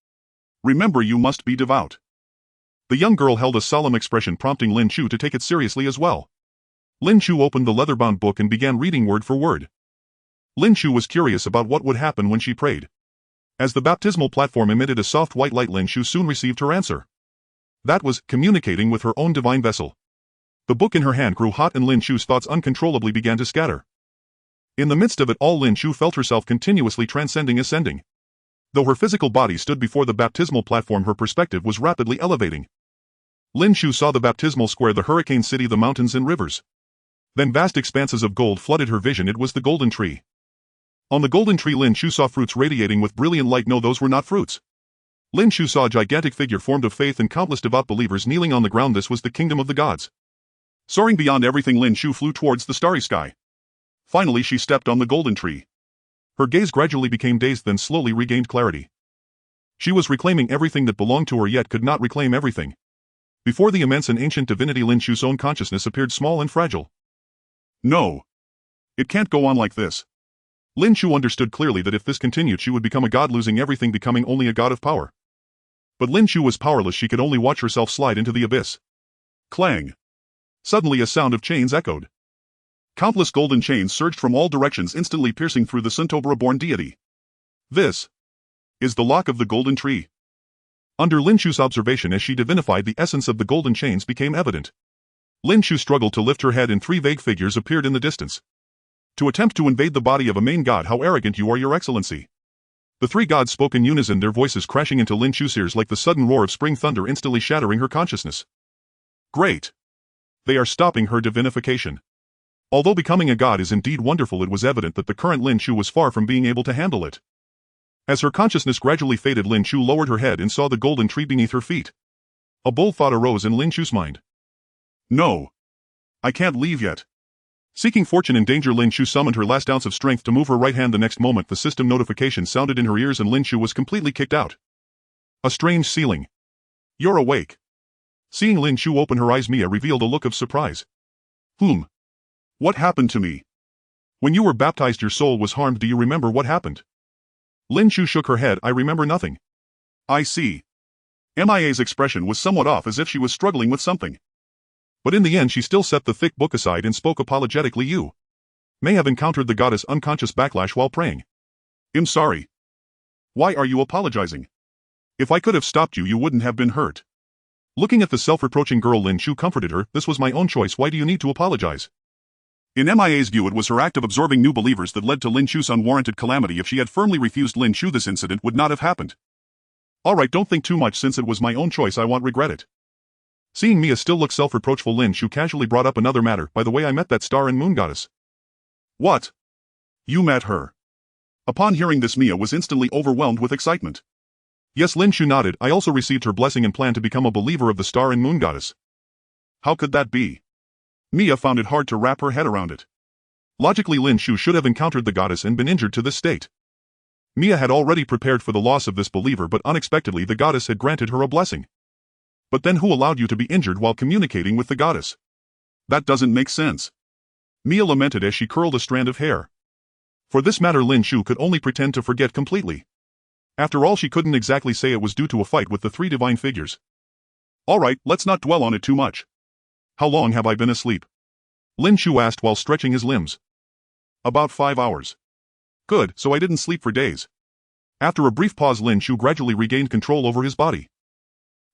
Speaker 1: Remember, you must be devout. The young girl held a solemn expression, prompting Lin Chu to take it seriously as well. Lin Chu opened the leather-bound book and began reading word for word. Lin Chu was curious about what would happen when she prayed. As the baptismal platform emitted a soft white light, Lin Chu soon received her answer. That was communicating with her own divine vessel. The book in her hand grew hot and Lin Chu's thoughts uncontrollably began to scatter. In the midst of it all, Lin Chu felt herself continuously ascending. Though her physical body stood before the baptismal platform, her perspective was rapidly elevating. Lin Chu saw the baptismal square, the hurricane city, the mountains and rivers. Then vast expanses of gold flooded her vision. It was the golden tree. On the golden tree, Lin Chu saw fruits radiating with brilliant light. No, those were not fruits. Lin Chu saw a gigantic figure formed of faith and countless devout believers kneeling on the ground. This was the kingdom of the gods. Soaring beyond everything, Lin Chu flew towards the starry sky. Finally, she stepped on the golden tree. Her gaze gradually became dazed, then slowly regained clarity. She was reclaiming everything that belonged to her, yet could not reclaim everything. Before the immense and ancient divinity, Lin Chu's own consciousness appeared small and fragile. No. It can't go on like this. Lin Chu understood clearly that if this continued she would become a god, losing everything, becoming only a god of power. But Lin Chu was powerless, she could only watch herself slide into the abyss. Clang. Suddenly a sound of chains echoed. Countless golden chains surged from all directions, instantly piercing through the Suntobra-born deity. This is the lock of the golden tree. Under Lin Chu's observation as she divinified, the essence of the golden chains became evident. Lin Chu struggled to lift her head and three vague figures appeared in the distance. To attempt to invade the body of a main god, how arrogant you are, your excellency. The three gods spoke in unison, their voices crashing into Lin Chu's ears like the sudden roar of spring thunder, instantly shattering her consciousness. Great! They are stopping her divinification. Although becoming a god is indeed wonderful, it was evident that the current Lin Chu was far from being able to handle it. As her consciousness gradually faded, Lin Chu lowered her head and saw the golden tree beneath her feet. A bold thought arose in Lin Chu's mind. No. I can't leave yet. Seeking fortune in danger, Lin Chu summoned her last ounce of strength to move her right hand. The next moment the system notification sounded in her ears and Lin Chu was completely kicked out. A strange ceiling. You're awake. Seeing Lin Chu open her eyes, Mia revealed a look of surprise. What happened to me? When you were baptized your soul was harmed. Do you remember what happened? Lin Chu shook her head. I remember nothing. I see. Mia's expression was somewhat off, as if she was struggling with something. But in the end she still set the thick book aside and spoke apologetically. You may have encountered the goddess' unconscious backlash while praying. I'm sorry. Why are you apologizing? If I could have stopped you, you wouldn't have been hurt. Looking at the self-reproaching girl, Lin Chu comforted her. This was my own choice. Why do you need to apologize? In Mia's view, it was her act of absorbing new believers that led to Lin Chu's unwarranted calamity. If she had firmly refused Lin Chu, this incident would not have happened. Alright, don't think too much. Since it was my own choice, I won't regret it. Seeing Mia still look self-reproachful, Lin Chu casually brought up another matter. By the way, I met that star and moon goddess. What? You met her? Upon hearing this, Mia was instantly overwhelmed with excitement. Yes, Lin Chu nodded. I also received her blessing and plan to become a believer of the star and moon goddess. How could that be? Mia found it hard to wrap her head around it. Logically, Lin Chu should have encountered the goddess and been injured to this state. Mia had already prepared for the loss of this believer, but unexpectedly the goddess had granted her a blessing. But then who allowed you to be injured while communicating with the goddess? That doesn't make sense. Mia lamented as she curled a strand of hair. For this matter, Lin Chu could only pretend to forget completely. After all, she couldn't exactly say it was due to a fight with the three divine figures. Alright, let's not dwell on it too much. How long have I been asleep? Lin Chu asked while stretching his limbs. About 5 hours. Good, so I didn't sleep for days. After a brief pause, Lin Chu gradually regained control over his body.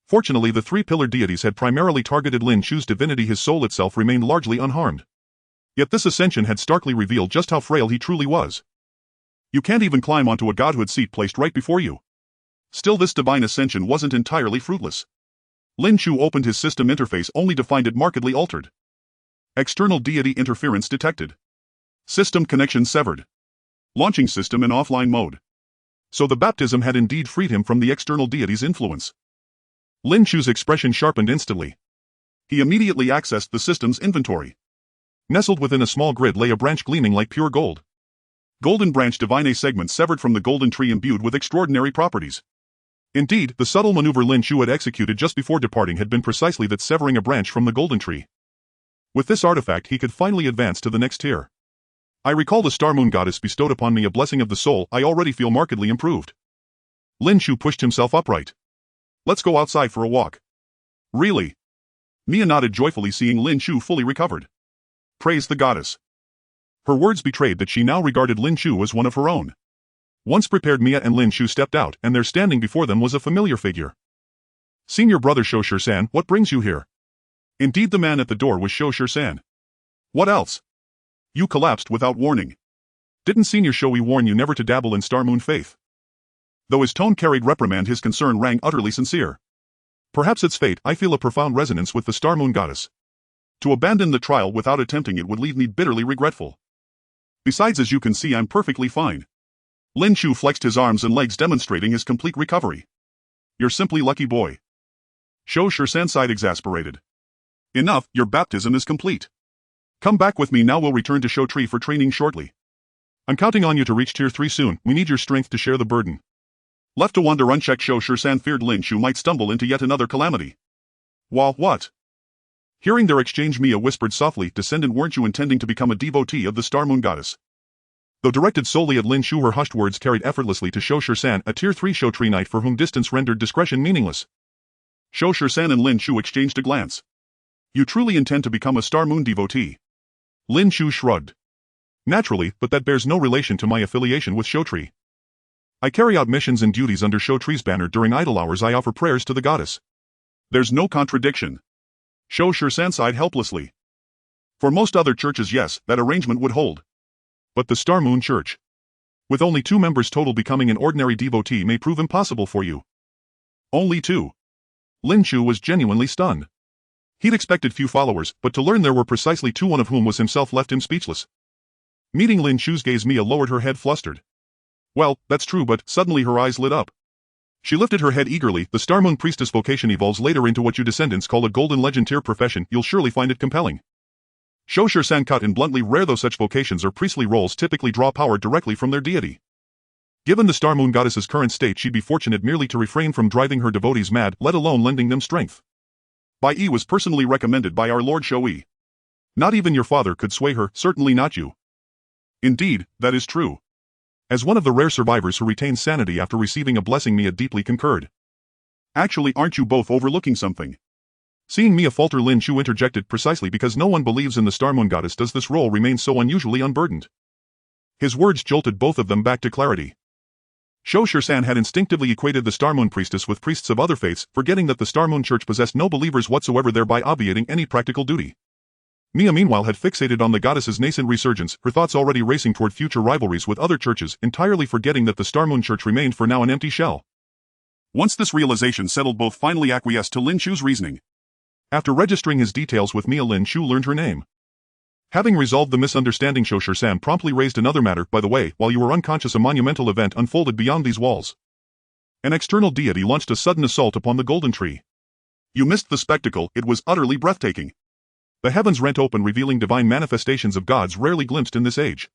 Speaker 1: Fortunately, the three-pillar deities had primarily targeted Lin Chu's divinity. His soul itself remained largely unharmed. Yet this ascension had starkly revealed just how frail he truly was. You can't even climb onto a godhood seat placed right before you. Still, this divine ascension wasn't entirely fruitless. Lin Chu opened his system interface only to find it markedly altered. External deity interference detected. System connection severed. Launching system in offline mode. So the baptism had indeed freed him from the external deity's influence. Lin Chu's expression sharpened instantly. He immediately accessed the system's inventory. Nestled within a small grid lay a branch gleaming like pure gold. Golden branch, divine, a segment severed from the golden tree imbued with extraordinary properties. Indeed, the subtle maneuver Lin Chu had executed just before departing had been precisely that, severing a branch from the golden tree. With this artifact he could finally advance to the next tier. I recall the star moon goddess bestowed upon me a blessing of the soul. I already feel markedly improved. Lin Chu pushed himself upright. Let's go outside for a walk. Really? Mia nodded joyfully, seeing Lin Chu fully recovered. Praise the goddess. Her words betrayed that she now regarded Lin Chu as one of her own. Once prepared, Mia and Lin Chu stepped out, and there standing before them was a familiar figure. Senior brother Shou Shisan, what brings you here? Indeed, the man at the door was Shou Shisan. What else? You collapsed without warning. Didn't Senior Shou warn you never to dabble in Star Moon faith? Though his tone carried reprimand, his concern rang utterly sincere. Perhaps it's fate. I feel a profound resonance with the Star Moon goddess. To abandon the trial without attempting it would leave me bitterly regretful. Besides, as you can see, I'm perfectly fine. Lin Chu flexed his arms and legs, demonstrating his complete recovery. You're simply lucky, boy. Shou Shisan sighed, exasperated. Enough, your baptism is complete. Come back with me now. We'll return to Shou Tree for training shortly. I'm counting on you to reach Tier 3 soon. We need your strength to share the burden. Left to wander unchecked, Shou Shisan feared Lin Chu might stumble into yet another calamity. What? Hearing their exchange, Mia whispered softly, "Descendant, weren't you intending to become a devotee of the Star Moon Goddess?" Though directed solely at Lin Chu, her hushed words carried effortlessly to Shou Shisan, a Tier 3 Shou Tree Knight for whom distance rendered discretion meaningless. Shou Shisan and Lin Chu exchanged a glance. "You truly intend to become a Star Moon devotee?" Lin Chu shrugged. "Naturally, but that bears no relation to my affiliation with Shou Tree. I carry out missions and duties under Shou Tree's banner. During idle hours I offer prayers to the goddess." "There's no contradiction." Shou Shisan sighed helplessly. "For most other churches, yes, that arrangement would hold. But the Star Moon Church, with only 2 members total, becoming an ordinary devotee may prove impossible for you." "Only 2?" Lin Chu was genuinely stunned. He'd expected few followers, but to learn there were precisely 2, one of whom was himself, left him speechless. Meeting Lin Chu's gaze, Mia lowered her head, flustered. "Well, that's true," but suddenly her eyes lit up. She lifted her head eagerly. "The Star Moon Priestess vocation evolves later into what you descendants call a Golden Legend tier profession. You'll surely find it compelling." Shou Shisan cut in bluntly, "Rare though such vocations or priestly roles typically draw power directly from their deity. Given the Star Moon Goddess's current state, she'd be fortunate merely to refrain from driving her devotees mad, let alone lending them strength. Bai Yi was personally recommended by our Lord Shou Yi. Not even your father could sway her, certainly not you." "Indeed, that is true." As one of the rare survivors who retained sanity after receiving a blessing, Mia deeply concurred. "Actually, aren't you both overlooking something?" Seeing Mia falter, Lin Chu interjected, "Precisely because no one believes in the Star Moon Goddess does this role remain so unusually unburdened." His words jolted both of them back to clarity. Shou Shisan had instinctively equated the Star Moon Priestess with priests of other faiths, forgetting that the Star Moon Church possessed no believers whatsoever, thereby obviating any practical duty. Mia meanwhile had fixated on the goddess's nascent resurgence, her thoughts already racing toward future rivalries with other churches, entirely forgetting that the Star Moon Church remained for now an empty shell. Once this realization settled, both finally acquiesced to Lin Chu's reasoning. After registering his details with Mia, Lin Chu learned her name. Having resolved the misunderstanding, Shou Shisan promptly raised another matter. "By the way, while you were unconscious, a monumental event unfolded beyond these walls. An external deity launched a sudden assault upon the Golden Tree. You missed the spectacle. It was utterly breathtaking. The heavens rent open, revealing divine manifestations of gods rarely glimpsed in this age.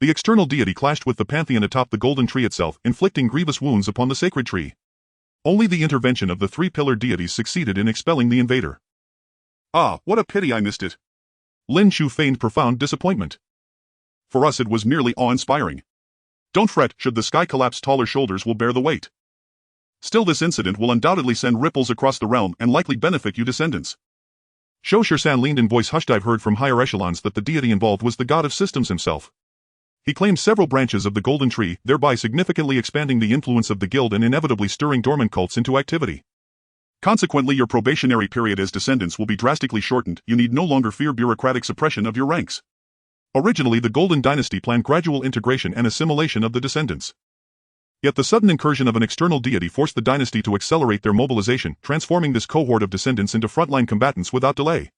Speaker 1: The external deity clashed with the pantheon atop the Golden Tree itself, inflicting grievous wounds upon the sacred tree. Only the intervention of the 3-pillared deities succeeded in expelling the invader." "Ah, what a pity I missed it." Lin Chu feigned profound disappointment. "For us it was merely awe-inspiring. Don't fret, should the sky collapse, taller shoulders will bear the weight. Still, this incident will undoubtedly send ripples across the realm and likely benefit you descendants." Shou Shisan leaned in, voice hushed. "I've heard from higher echelons that the deity involved was the god of systems himself. He claimed several branches of the Golden Tree, thereby significantly expanding the influence of the guild and inevitably stirring dormant cults into activity. Consequently, your probationary period as descendants will be drastically shortened. You need no longer fear bureaucratic suppression of your ranks. Originally, the Golden Dynasty planned gradual integration and assimilation of the descendants. Yet the sudden incursion of an external deity forced the dynasty to accelerate their mobilization, transforming this cohort of descendants into frontline combatants without delay.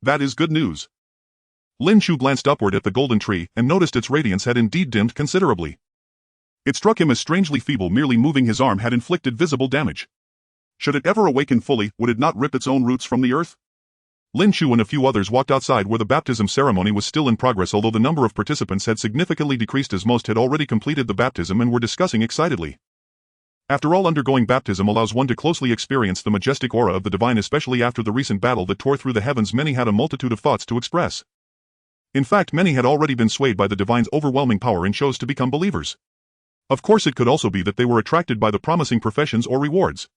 Speaker 1: That is good news." Lin Chu glanced upward at the Golden Tree and noticed its radiance had indeed dimmed considerably. It struck him as strangely feeble. Merely moving his arm had inflicted visible damage. Should it ever awaken fully, would it not rip its own roots from the earth? Lin Chu and a few others walked outside where the baptism ceremony was still in progress, although the number of participants had significantly decreased as most had already completed the baptism and were discussing excitedly. After all, undergoing baptism allows one to closely experience the majestic aura of the divine, especially after the recent battle that tore through the heavens. Many had a multitude of thoughts to express. In fact, many had already been swayed by the divine's overwhelming power and chose to become believers. Of course, it could also be that they were attracted by the promising professions or rewards.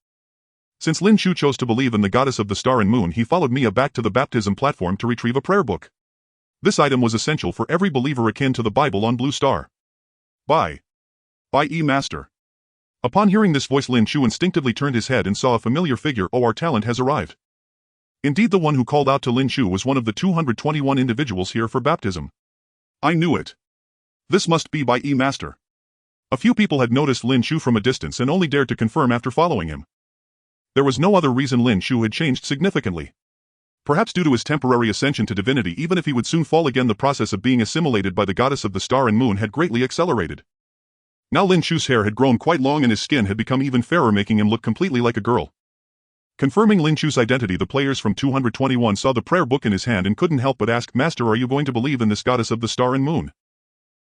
Speaker 1: Since Lin Chu chose to believe in the goddess of the star and moon, he followed Mia back to the baptism platform to retrieve a prayer book. This item was essential for every believer, akin to the Bible on Blue Star. By E. Master. Upon hearing this voice, Lin Chu instinctively turned his head and saw a familiar figure. "Oh, our talent has arrived." Indeed, the one who called out to Lin Chu was one of the 221 individuals here for baptism. "I knew it. This must be By E. Master." A few people had noticed Lin Chu from a distance and only dared to confirm after following him. There was no other reason Lin Chu had changed significantly. Perhaps due to his temporary ascension to divinity, even if he would soon fall again, the process of being assimilated by the goddess of the star and moon had greatly accelerated. Now Lin Chu's hair had grown quite long and his skin had become even fairer, making him look completely like a girl. Confirming Lin Chu's identity, the players from 221 saw the prayer book in his hand and couldn't help but ask, "Master, are you going to believe in this goddess of the star and moon?"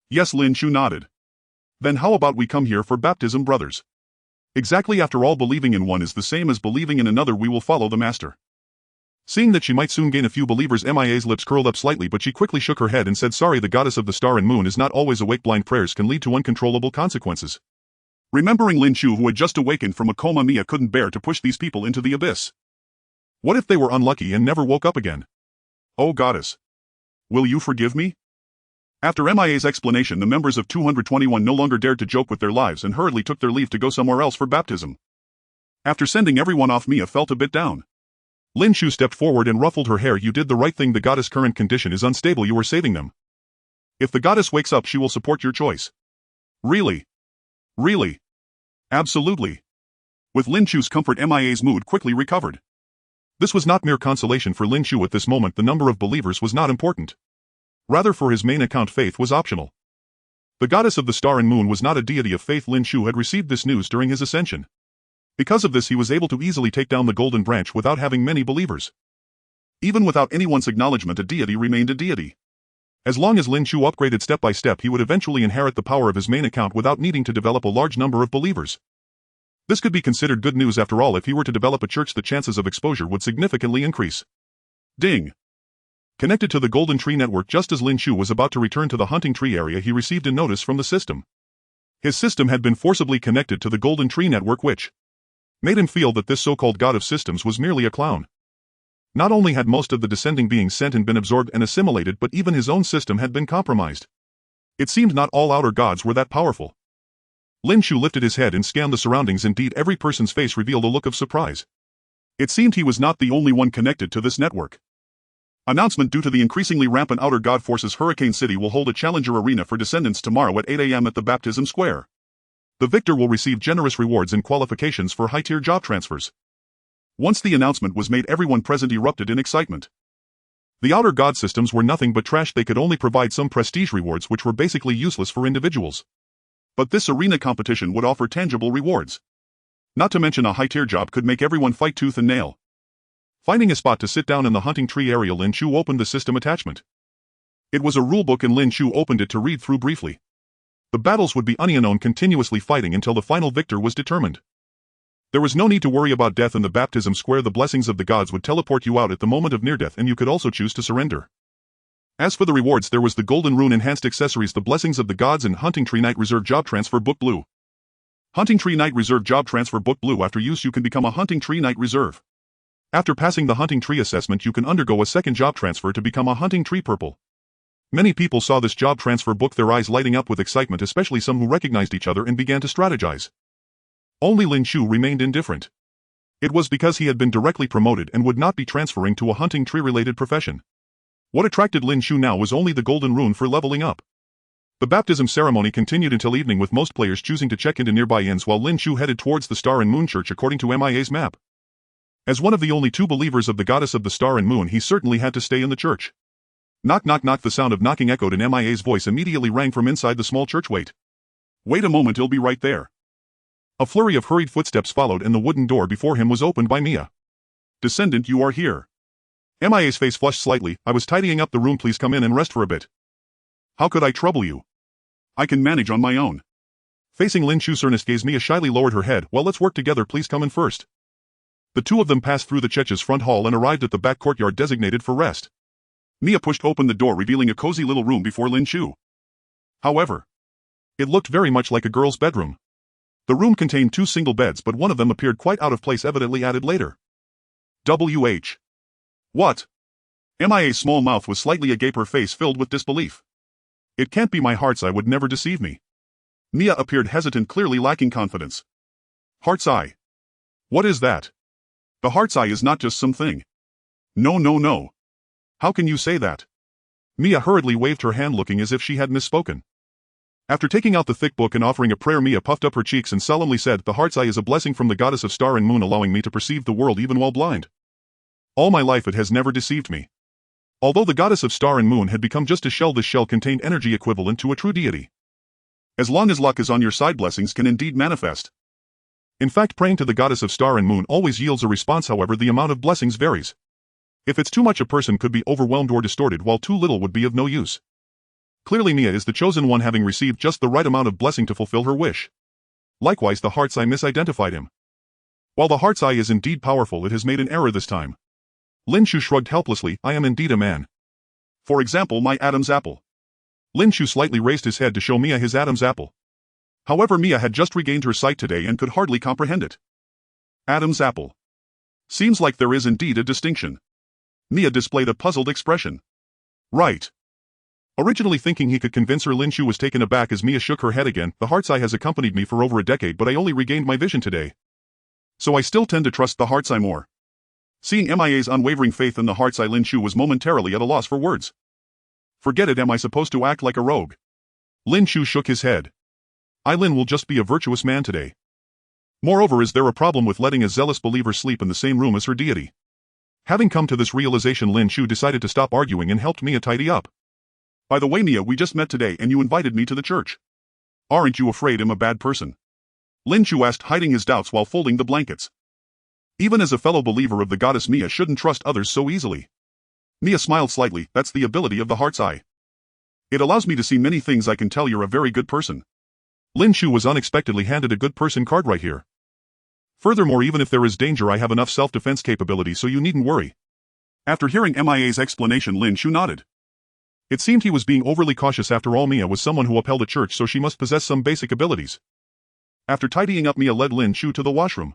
Speaker 1: Yes, Lin Chu nodded. "Then how about we come here for baptism, brothers? Exactly, after all, believing in one is the same as believing in another. We will follow the Master." Seeing that she might soon gain a few believers, Mia's lips curled up slightly, but she quickly shook her head and said, "Sorry, the goddess of the star and moon is not always awake. Blind prayers can lead to uncontrollable consequences." Remembering Lin Chu, who had just awakened from a coma, Mia couldn't bear to push these people into the abyss. What if they were unlucky and never woke up again? Oh goddess. Will you forgive me? After Mia's explanation, the members of 221 no longer dared to joke with their lives and hurriedly took their leave to go somewhere else for baptism. After sending everyone off, Mia felt a bit down. Lin Chu stepped forward and ruffled her hair. "You did the right thing. The goddess' current condition is unstable. You are saving them. If the goddess wakes up, she will support your choice." Really? Really? Absolutely. With Lin Chu's comfort, Mia's mood quickly recovered. This was not mere consolation for Lin Chu at this moment. The number of believers was not important. Rather, for his main account, faith was optional. The goddess of the star and moon was not a deity of faith. Lin Chu had received this news during his ascension. Because of this, he was able to easily take down the golden branch without having many believers. Even without anyone's acknowledgement, a deity remained a deity. As long as Lin Chu upgraded step by step, he would eventually inherit the power of his main account without needing to develop a large number of believers. This could be considered good news. After all, if he were to develop a church, the chances of exposure would significantly increase. Ding! Connected to the Golden Tree network. Just as Lin Chu was about to return to the hunting tree area, he received a notice from the system. His system had been forcibly connected to the Golden Tree network, which made him feel that this so-called god of systems was merely a clown. Not only had most of the descending beings sent and been absorbed and assimilated, but even his own system had been compromised. It seemed not all outer gods were that powerful. Lin Chu lifted his head and scanned the surroundings. Indeed, every person's face revealed a look of surprise. It seemed he was not the only one connected to this network. Announcement: due to the increasingly rampant outer god forces, Hurricane City will hold a challenger arena for descendants tomorrow at 8 a.m. at the Baptism Square. The victor will receive generous rewards and qualifications for high-tier job transfers. Once the announcement was made, everyone present erupted in excitement. The outer god systems were nothing but trash. They could only provide some prestige rewards, which were basically useless for individuals. But this arena competition would offer tangible rewards. Not to mention, a high-tier job could make everyone fight tooth and nail. Finding a spot to sit down in the hunting tree area, Lin Chu opened the system attachment. It was a rulebook, and Lin Chu opened it to read through briefly. The battles would be unknown, continuously fighting until the final victor was determined. There was no need to worry about death in the Baptism Square. The blessings of the gods would teleport you out at the moment of near death, and you could also choose to surrender. As for the rewards, there was the Golden Rune enhanced accessories, the blessings of the gods, and Hunting Tree Knight Reserve Job Transfer Book Blue. Hunting Tree Knight Reserve Job Transfer Book Blue. After use, you can become a Hunting Tree Knight Reserve. After passing the Hunting Tree assessment, you can undergo a second job transfer to become a Hunting Tree Purple. Many people saw this job transfer book, their eyes lighting up with excitement, especially some who recognized each other and began to strategize. Only Lin Chu remained indifferent. It was because he had been directly promoted and would not be transferring to a hunting tree-related profession. What attracted Lin Chu now was only the Golden Rune for leveling up. The baptism ceremony continued until evening, with most players choosing to check into nearby inns while Lin Chu headed towards the Star and Moon Church according to MIA's map. As one of the only two believers of the goddess of the star and moon, he certainly had to stay in the church. Knock knock knock. The sound of knocking echoed, and MIA's voice immediately rang from inside the small church. Wait a moment, he'll be right there. A flurry of hurried footsteps followed, and the wooden door before him was opened by Mia. Descendant, you are here. MIA's face flushed slightly. I was tidying up the room. Please come in and rest for a bit. How could I trouble you? I can manage on my own. Facing Lin Chu's earnest gaze, Mia shyly lowered her head. Well, let's work together. Please come in first. The two of them passed through the church's front hall and arrived at the back courtyard designated for rest. Mia pushed open the door, revealing a cozy little room before Lin Chu. However, it looked very much like a girl's bedroom. The room contained two single beds, but one of them appeared quite out of place, evidently added later. WH. What? MIA's small mouth was slightly agape, her face filled with disbelief. It can't be. My heart's eye would never deceive me. Mia appeared hesitant, clearly lacking confidence. Heart's eye? What is that? The heart's eye is not just some thing. No. How can you say that? Mia hurriedly waved her hand, looking as if she had misspoken. After taking out the thick book and offering a prayer, Mia puffed up her cheeks and solemnly said, The heart's eye is a blessing from the goddess of star and moon, allowing me to perceive the world even while blind. All my life it has never deceived me. Although the goddess of star and moon had become just a shell, this shell contained energy equivalent to a true deity. As long as luck is on your side, blessings can indeed manifest. In fact, praying to the goddess of star and moon always yields a response. However, the amount of blessings varies. If it's too much, a person could be overwhelmed or distorted, while too little would be of no use. Clearly Mia is the chosen one, having received just the right amount of blessing to fulfill her wish. Likewise, the heart's eye misidentified him. While the heart's eye is indeed powerful, it has made an error this time. Lin Chu shrugged helplessly. I am indeed a man. For example, my Adam's apple. Lin Chu slightly raised his head to show Mia his Adam's apple. However, Mia had just regained her sight today and could hardly comprehend it. Adam's apple. Seems like there is indeed a distinction. Mia displayed a puzzled expression. Right. Originally thinking he could convince her, Lin Chu was taken aback as Mia shook her head again. The heart's eye has accompanied me for over a decade, but I only regained my vision today. So I still tend to trust the heart's eye more. Seeing Mia's unwavering faith in the heart's eye, Lin Chu was momentarily at a loss for words. Forget it, am I supposed to act like a rogue? Lin Chu shook his head. Lin will just be a virtuous man today. Moreover, is there a problem with letting a zealous believer sleep in the same room as her deity? Having come to this realization, Lin Chu decided to stop arguing and helped Mia tidy up. By the way, Mia, we just met today and you invited me to the church. Aren't you afraid I'm a bad person? Lin Chu asked, hiding his doubts while folding the blankets. Even as a fellow believer of the goddess, Mia shouldn't trust others so easily. Mia smiled slightly. That's the ability of the heart's eye. It allows me to see many things. I can tell you're a very good person. Lin Chu was unexpectedly handed a good person card right here. Furthermore, even if there is danger, I have enough self-defense capability, so you needn't worry. After hearing Mia's explanation, Lin Chu nodded. It seemed he was being overly cautious. After all, Mia was someone who upheld a church, so she must possess some basic abilities. After tidying up, Mia led Lin Chu to the washroom.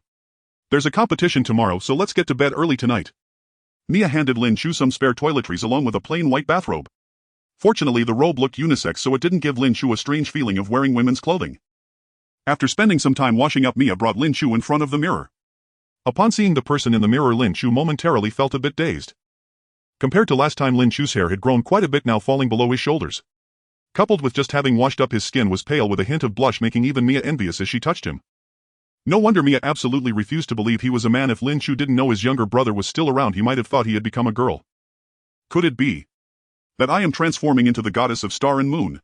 Speaker 1: There's a competition tomorrow, so let's get to bed early tonight. Mia handed Lin Chu some spare toiletries along with a plain white bathrobe. Fortunately, the robe looked unisex, so it didn't give Lin Chu a strange feeling of wearing women's clothing. After spending some time washing up, Mia brought Lin Chu in front of the mirror. Upon seeing the person in the mirror, Lin Chu momentarily felt a bit dazed. Compared to last time, Lin Chu's hair had grown quite a bit, now falling below his shoulders. Coupled with just having washed up, his skin was pale with a hint of blush, making even Mia envious as she touched him. No wonder Mia absolutely refused to believe he was a man. If Lin Chu didn't know his younger brother was still around, he might have thought he had become a girl. Could it be that I am transforming into the goddess of star and moon?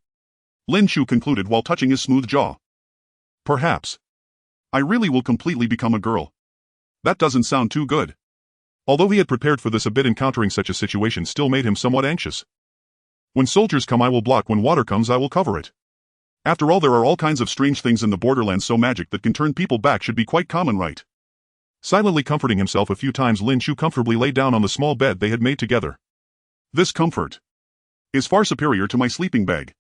Speaker 1: Lin Chu concluded while touching his smooth jaw. Perhaps I really will completely become a girl. That doesn't sound too good. Although he had prepared for this a bit, encountering such a situation still made him somewhat anxious. When soldiers come, I will block. When water comes, I will cover it. After all, there are all kinds of strange things in the borderlands, so magic that can turn people back should be quite common, right? Silently comforting himself a few times, Lin Chu comfortably lay down on the small bed they had made together. This comfort is far superior to my sleeping bag.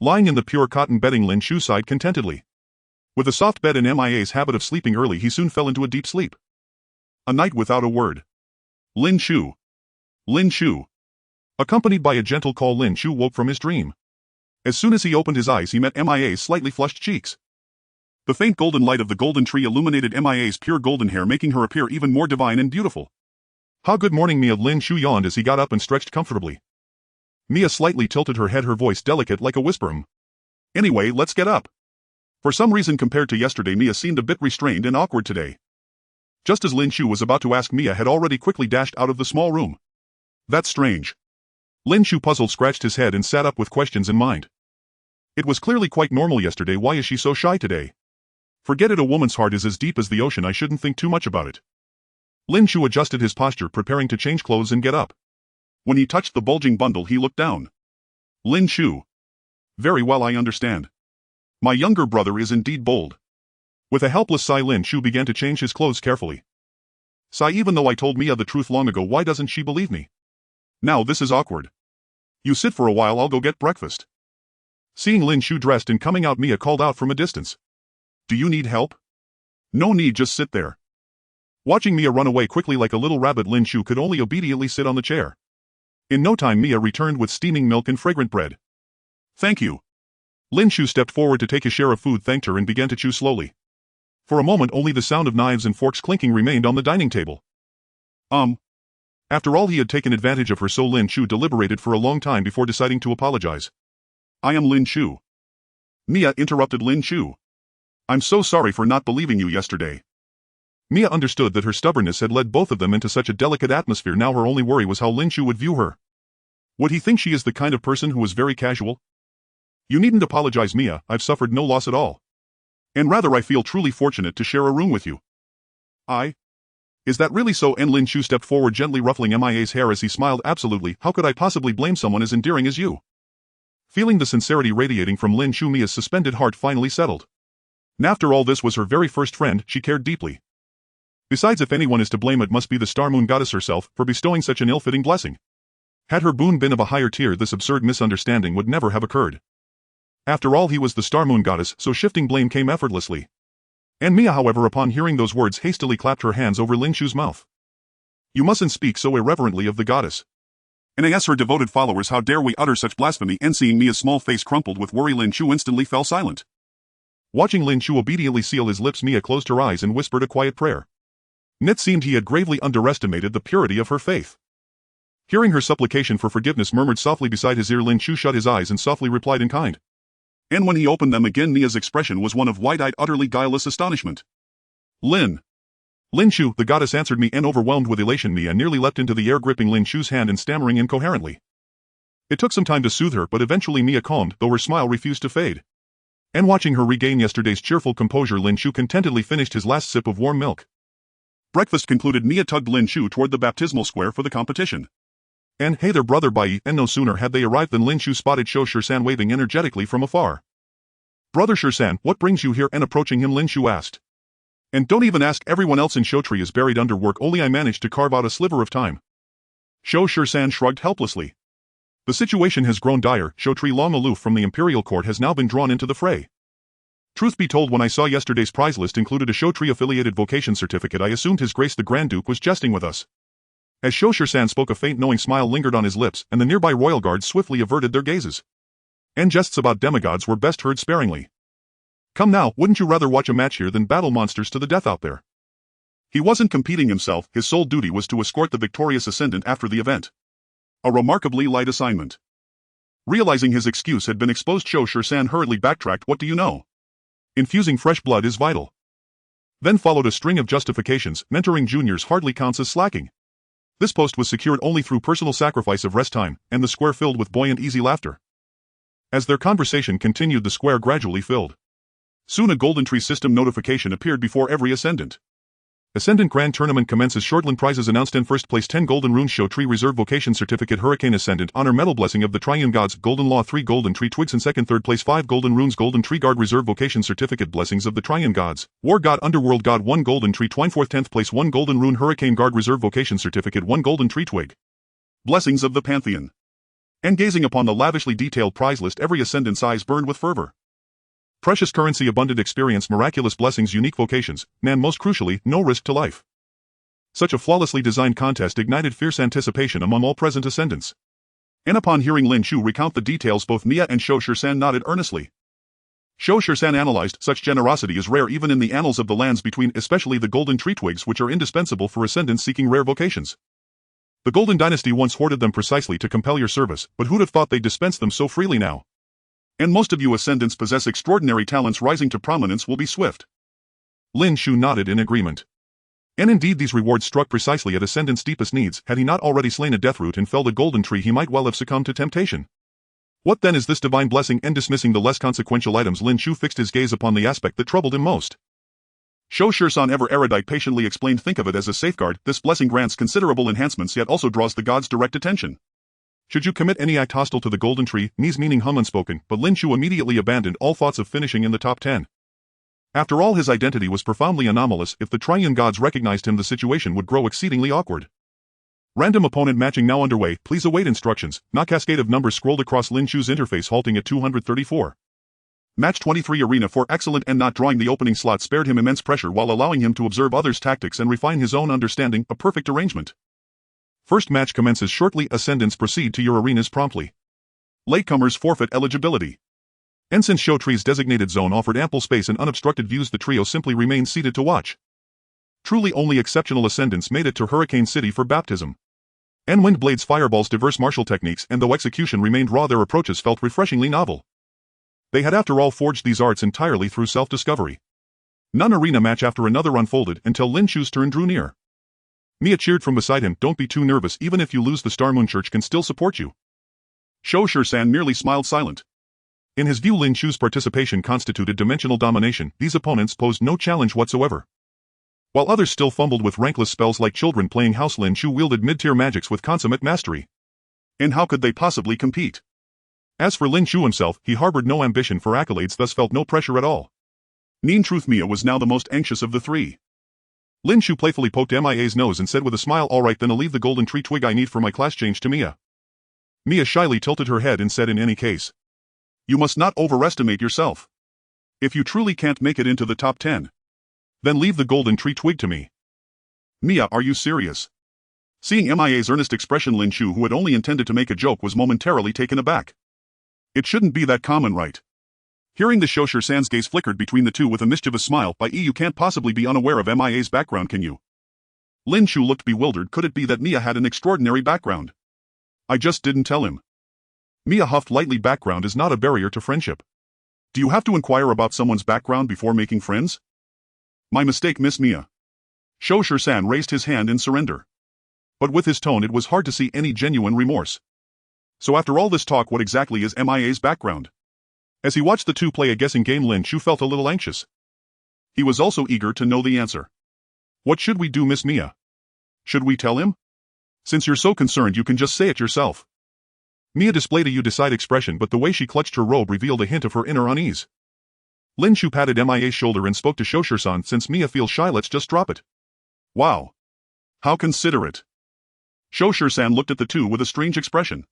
Speaker 1: Lying in the pure cotton bedding, Lin Chu sighed contentedly. With a soft bed and Mia's habit of sleeping early, he soon fell into a deep sleep. A night without a word. Lin Chu. Lin Chu. Accompanied by a gentle call, Lin Chu woke from his dream. As soon as he opened his eyes, he met Mia's slightly flushed cheeks. The faint golden light of the golden tree illuminated Mia's pure golden hair, making her appear even more divine and beautiful. "Ha, good morning, Mia." Lin Chu yawned as he got up and stretched comfortably. Mia slightly tilted her head, her voice delicate like a whisper. Anyway, let's get up. For some reason, compared to yesterday, Mia seemed a bit restrained and awkward today. Just as Lin Chu was about to ask, Mia had already quickly dashed out of the small room. That's strange. Lin Chu, puzzled, scratched his head and sat up with questions in mind. It was clearly quite normal yesterday. Why is she so shy today? Forget it, a woman's heart is as deep as the ocean. I shouldn't think too much about it. Lin Chu adjusted his posture, preparing to change clothes and get up. When he touched the bulging bundle, he looked down. Lin Chu. Very well, I understand. My younger brother is indeed bold. With a helpless sigh, Lin Chu began to change his clothes carefully. Sigh, even though I told Mia the truth long ago, why doesn't she believe me? Now this is awkward. You sit for a while, I'll go get breakfast. Seeing Lin Chu dressed and coming out, Mia called out from a distance. Do you need help? No need, just sit there. Watching Mia run away quickly like a little rabbit, Lin Chu could only obediently sit on the chair. In no time, Mia returned with steaming milk and fragrant bread. Thank you. Lin Chu stepped forward to take his share of food, thanked her, and began to chew slowly. For a moment, only the sound of knives and forks clinking remained on the dining table. After all, he had taken advantage of her, so Lin Chu deliberated for a long time before deciding to apologize. I am Lin Chu. Mia, interrupted Lin Chu. I'm so sorry for not believing you yesterday. Mia understood that her stubbornness had led both of them into such a delicate atmosphere. Now her only worry was how Lin Chu would view her. Would he think she is the kind of person who is very casual? You needn't apologize, Mia. I've suffered no loss at all. And rather, I feel truly fortunate to share a room with you. Is that really so? And Lin Chu stepped forward, gently ruffling Mia's hair as he smiled. Absolutely. How could I possibly blame someone as endearing as you? Feeling the sincerity radiating from Lin Chu, Mia's suspended heart finally settled. And after all, this was her very first friend she cared deeply. Besides, if anyone is to blame, it must be the Star Moon Goddess herself for bestowing such an ill-fitting blessing. Had her boon been of a higher tier, this absurd misunderstanding would never have occurred. After all, he was the Star Moon Goddess, so shifting blame came effortlessly. And Mia, however, upon hearing those words, hastily clapped her hands over Lin Chu's mouth. "You mustn't speak so irreverently of the goddess. And I ask her devoted followers, how dare we utter such blasphemy?" And seeing Mia's small face crumpled with worry, Lin Chu instantly fell silent. Watching Lin Chu obediently seal his lips, Mia closed her eyes and whispered a quiet prayer. It seemed he had gravely underestimated the purity of her faith. Hearing her supplication for forgiveness murmured softly beside his ear, Lin Chu shut his eyes and softly replied in kind. And when he opened them again, Mia's expression was one of wide-eyed, utterly guileless astonishment. Lin Chu, the goddess answered me, and overwhelmed with elation, Mia nearly leapt into the air, gripping Lin Chu's hand and stammering incoherently. It took some time to soothe her, but eventually Mia calmed, though her smile refused to fade. And watching her regain yesterday's cheerful composure, Lin Chu contentedly finished his last sip of warm milk. Breakfast concluded, Mia tugged Lin Chu toward the baptismal square for the competition. And hey there, brother Bai, and no sooner had they arrived than Lin Chu spotted Shou Shirshan waving energetically from afar. "Brother Shirshan, what brings you here?" And approaching him, Lin Chu asked. "And don't even ask, everyone else in Shoutree is buried under work, only I managed to carve out a sliver of time." Shou Shirshan shrugged helplessly. The situation has grown dire. Shoutree, long aloof from the imperial court, has now been drawn into the fray. Truth be told, when I saw yesterday's prize list included a Shoutree-affiliated vocation certificate, I assumed His Grace the Grand Duke was jesting with us. As Shou Shirshan spoke, a faint knowing smile lingered on his lips, and the nearby royal guards swiftly averted their gazes. And jests about demigods were best heard sparingly. "Come now, wouldn't you rather watch a match here than battle monsters to the death out there?" He wasn't competing himself, his sole duty was to escort the victorious ascendant after the event. A remarkably light assignment. Realizing his excuse had been exposed, Shou Shirshan hurriedly backtracked. "What do you know? Infusing fresh blood is vital." Then followed a string of justifications. "Mentoring juniors hardly counts as slacking. This post was secured only through personal sacrifice of rest time," and the square filled with buoyant, easy laughter. As their conversation continued, the square gradually filled. Soon a Golden Tree system notification appeared before every ascendant. "Ascendant Grand Tournament commences. Shortland prizes announced. In first place, 10 Golden Runes. Shoutree Reserve Vocation Certificate. Hurricane Ascendant Honor Medal. Blessing of the Triune Gods. Golden Law. 3 Golden Tree Twigs. In second, third place, 5 Golden Runes. Golden Tree Guard Reserve Vocation Certificate. Blessings of the Triune Gods. War God Underworld God. 1 Golden Tree Twine. Fourth, 10th place, 1 Golden Rune. Hurricane Guard Reserve Vocation Certificate. 1 Golden Tree Twig. Blessings of the Pantheon." And gazing upon the lavishly detailed prize list, every ascendant's eyes burned with fervor. Precious currency, abundant experience, miraculous blessings, unique vocations, and most crucially, no risk to life. Such a flawlessly designed contest ignited fierce anticipation among all present ascendants. And upon hearing Lin Chu recount the details, both Mia and Shou Shirshan nodded earnestly. Shou Shirshan analyzed, "Such generosity is rare even in the annals of the lands between, especially the golden tree twigs, which are indispensable for ascendants seeking rare vocations. The Golden Dynasty once hoarded them precisely to compel your service, but who'd have thought they'd dispense them so freely now? And most of you ascendants possess extraordinary talents. Rising to prominence will be swift." Lin Chu nodded in agreement. And indeed, these rewards struck precisely at Ascendant's deepest needs. Had he not already slain a deathroot and felled a golden tree, he might well have succumbed to temptation. What then is this divine blessing? And dismissing the less consequential items, Lin Chu fixed his gaze upon the aspect that troubled him most. Shou Shirshan, ever erudite, patiently explained, "Think of it as a safeguard. This blessing grants considerable enhancements, yet also draws the gods' direct attention. Should you commit any act hostile to the golden tree," Ni's meaning hum unspoken, but Lin Chu immediately abandoned all thoughts of finishing in the top 10. After all, his identity was profoundly anomalous. If the Triune Gods recognized him, the situation would grow exceedingly awkward. Random opponent matching now underway. Please await instructions. Not cascade of numbers scrolled across Lin Chu's interface, halting at 234. Match 23. Arena 4. Excellent. And not drawing the opening slot spared him immense pressure while allowing him to observe others' tactics and refine his own understanding. A perfect arrangement. First match commences shortly. Ascendants, proceed to your arenas promptly. Latecomers forfeit eligibility. And since Shoutree's designated zone offered ample space and unobstructed views, the trio simply remained seated to watch. Truly only exceptional ascendants made it to Hurricane City for baptism. And wind blades, fireballs, diverse martial techniques, and though execution remained raw, their approaches felt refreshingly novel. They had after all forged these arts entirely through self-discovery. One arena match after another unfolded until Lin Chu's turn drew near. Mia cheered from beside him, "Don't be too nervous. Even if you lose, the Star Moon Church can still support you." Shou Shirshan merely smiled, silent. In his view, Lin Chu's participation constituted dimensional domination. These opponents posed no challenge whatsoever. While others still fumbled with rankless spells like children playing house, Lin Chu wielded mid-tier magics with consummate mastery. And how could they possibly compete? As for Lin Chu himself, he harbored no ambition for accolades, thus felt no pressure at all. In truth, Mia was now the most anxious of the three. Lin Chu playfully poked MIA's nose and said with a smile, "Alright then I'll leave the golden tree twig I need for my class change to Mia." Mia shyly tilted her head and said, "In any case, you must not overestimate yourself. If you truly can't make it into the top 10, then leave the golden tree twig to me." "Mia, are you serious?" Seeing MIA's earnest expression, Lin Chu, who had only intended to make a joke, was momentarily taken aback. It shouldn't be that common, right? Hearing the Shoshu-san's gaze flickered between the two with a mischievous smile. "You can't possibly be unaware of MIA's background, can you?" Lin Chu looked bewildered. Could it be that Mia had an extraordinary background? "I just didn't tell him." Mia huffed lightly. "Background is not a barrier to friendship. Do you have to inquire about someone's background before making friends?" "My mistake, Miss Mia." Shoshu-san raised his hand in surrender. But with his tone it was hard to see any genuine remorse. So after all this talk, what exactly is MIA's background? As he watched the two play a guessing game, Lin Chu felt a little anxious. He was also eager to know the answer. "What should we do, Miss Mia? Should we tell him? Since you're so concerned, you can just say it yourself." Mia displayed a you-decide expression, but the way she clutched her robe revealed a hint of her inner unease. Lin Chu patted MIA's shoulder and spoke to Shoshu-san. "Since Mia feels shy, let's just drop it." "Wow. How considerate." Shoshu-san looked at the two with a strange expression.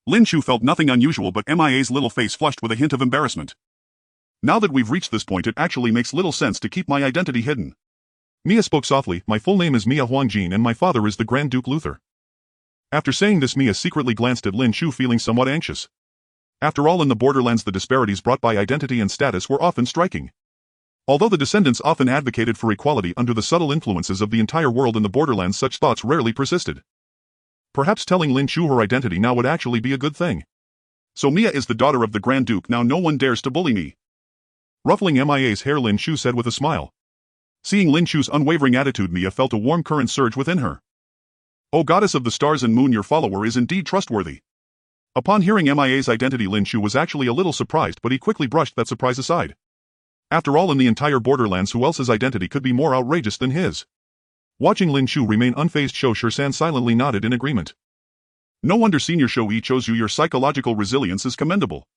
Speaker 1: Lin Chu felt nothing unusual, but MIA's little face flushed with a hint of embarrassment. "Now that we've reached this point, it actually makes little sense to keep my identity hidden." Mia spoke softly. "My full name is Mia Huangjin and my father is the Grand Duke Luther." After saying this, Mia secretly glanced at Lin Chu, feeling somewhat anxious. After all, in the Borderlands the disparities brought by identity and status were often striking. Although the descendants often advocated for equality under the subtle influences of the entire world in the Borderlands, such thoughts rarely persisted. Perhaps telling Lin Chu her identity now would actually be a good thing. "So Mia is the daughter of the Grand Duke, now no one dares to bully me." Ruffling MIA's hair, Lin Chu said with a smile. Seeing Lin Chu's unwavering attitude, Mia felt a warm current surge within her. "Oh goddess of the stars and moon, your follower is indeed trustworthy." Upon hearing MIA's identity, Lin Chu was actually a little surprised, but he quickly brushed that surprise aside. After all, in the entire Borderlands, who else's identity could be more outrageous than his? Watching Lin Chu remain unfazed, Shoshu-san silently nodded in agreement. "No wonder Senior Shou-Yi chose you. Your psychological resilience is commendable."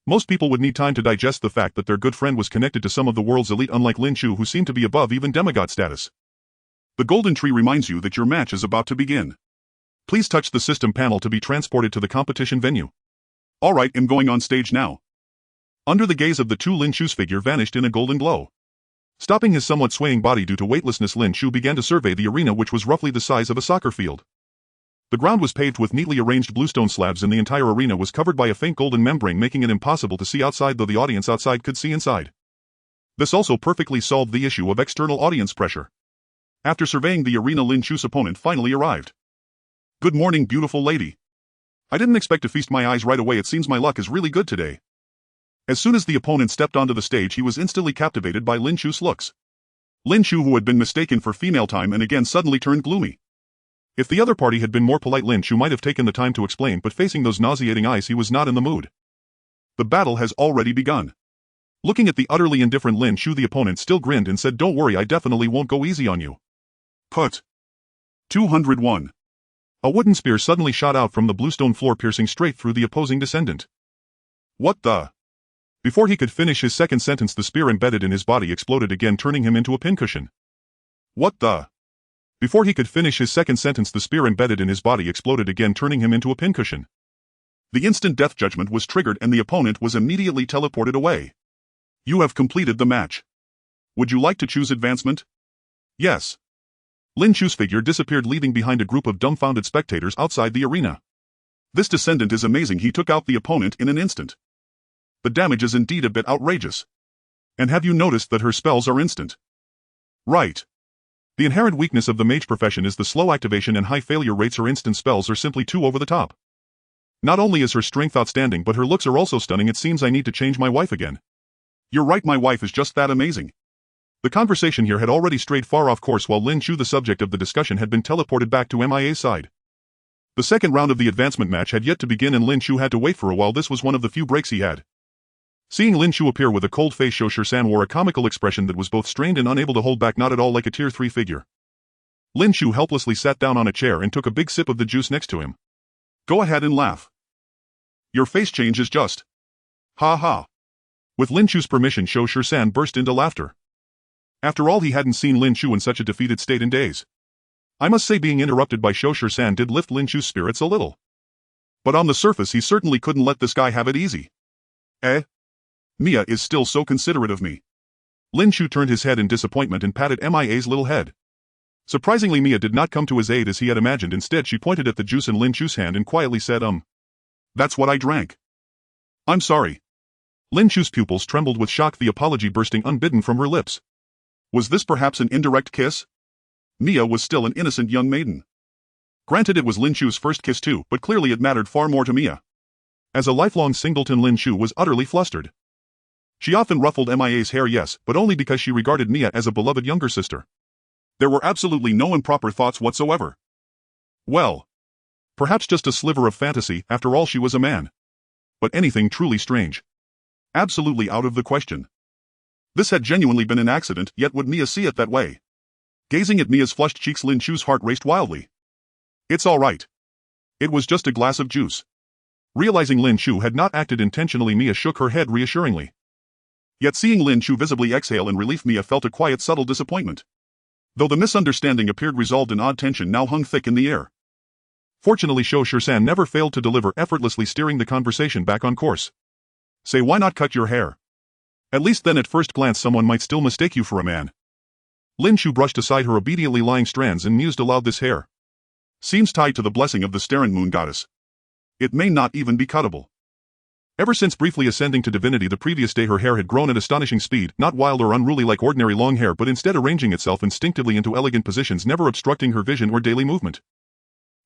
Speaker 1: Most people would need time to digest the fact that their good friend was connected to some of the world's elite, unlike Lin Chu, who seemed to be above even demigod status. The golden tree reminds you that your match is about to begin. Please touch the system panel to be transported to the competition venue. "Alright, I'm going on stage now." Under the gaze of the two, Lin Chu's figure vanished in a golden glow. Stopping his somewhat swaying body due to weightlessness, Lin Chu began to survey the arena, which was roughly the size of a soccer field. The ground was paved with neatly arranged bluestone slabs and the entire arena was covered by a faint golden membrane, making it impossible to see outside, though the audience outside could see inside. This also perfectly solved the issue of external audience pressure. After surveying the arena, Lin Chu's opponent finally arrived. "Good morning, beautiful lady. I didn't expect to feast my eyes right away. It seems my luck is really good today." As soon as the opponent stepped onto the stage, he was instantly captivated by Lin Chu's looks. Lin Chu, who had been mistaken for female time and again suddenly turned gloomy. If the other party had been more polite, Lin Chu might have taken the time to explain, but facing those nauseating eyes, he was not in the mood. "The battle has already begun." Looking at the utterly indifferent Lin Chu, the opponent still grinned and said, "Don't worry, I definitely won't go easy on you." Put. 201. A wooden spear suddenly shot out from the bluestone floor, piercing straight through the opposing descendant. "What the?" Before he could finish his second sentence, the spear embedded in his body exploded again, turning him into a pincushion. "What the?" Before he could finish his second sentence, the spear embedded in his body exploded again, turning him into a pincushion. The instant death judgment was triggered and the opponent was immediately teleported away. "You have completed the match. Would you like to choose advancement?" "Yes." Lin Chu's figure disappeared, leaving behind a group of dumbfounded spectators outside the arena. "This descendant is amazing. He took out the opponent in an instant. The damage is indeed a bit outrageous. And have you noticed that her spells are instant?" "Right. The inherent weakness of the mage profession is the slow activation and high failure rates. Her instant spells are simply too over the top. Not only is her strength outstanding, but her looks are also stunning. It seems I need to change my wife again." "You're right, my wife is just that amazing." The conversation here had already strayed far off course, while Lin Chu, the subject of the discussion, had been teleported back to MIA's side. The second round of the advancement match had yet to begin and Lin Chu had to wait for a while. This was one of the few breaks he had. Seeing Lin Chu appear with a cold face, Shoshu-san wore a comical expression that was both strained and unable to hold back, not at all like a tier 3 figure. Lin Chu helplessly sat down on a chair and took a big sip of the juice next to him. "Go ahead and laugh. Your face change is just. Ha ha." With Lin Chu's permission, Shoshu-san burst into laughter. After all, he hadn't seen Lin Chu in such a defeated state in days. I must say being interrupted by Shoshu-san did lift Lin Chu's spirits a little. But on the surface he certainly couldn't let this guy have it easy. Mia is still so considerate of me. Lin Chu turned his head in disappointment and patted Mia's little head. Surprisingly, Mia did not come to his aid as he had imagined. Instead, she pointed at the juice in Lin Chu's hand and quietly said, That's what I drank. I'm sorry. Lin Chu's pupils trembled with shock, the apology bursting unbidden from her lips. Was this perhaps an indirect kiss? Mia was still an innocent young maiden. Granted, it was Lin Chu's first kiss too, but clearly it mattered far more to Mia. As a lifelong singleton, Lin Chu was utterly flustered. She often ruffled Mia's hair, yes, but only because she regarded Mia as a beloved younger sister. There were absolutely no improper thoughts whatsoever. Well, perhaps just a sliver of fantasy. After all, she was a man. But anything truly strange? Absolutely out of the question. This had genuinely been an accident, yet would Mia see it that way? Gazing at Mia's flushed cheeks, Lin Chu's heart raced wildly. It's all right. It was just a glass of juice. Realizing Lin Chu had not acted intentionally, Mia shook her head reassuringly. Yet seeing Lin Chu visibly exhale in relief, Mia felt a quiet, subtle disappointment. Though the misunderstanding appeared resolved, an odd tension now hung thick in the air. Fortunately, Shoshu-san never failed to deliver, effortlessly steering the conversation back on course. Say, why not cut your hair? At least then at first glance someone might still mistake you for a man. Lin Chu brushed aside her obediently lying strands and mused aloud, this hair seems tied to the blessing of the Starren Moon Goddess. It may not even be cuttable. Ever since briefly ascending to divinity the previous day, her hair had grown at astonishing speed, not wild or unruly like ordinary long hair, but instead arranging itself instinctively into elegant positions, never obstructing her vision or daily movement.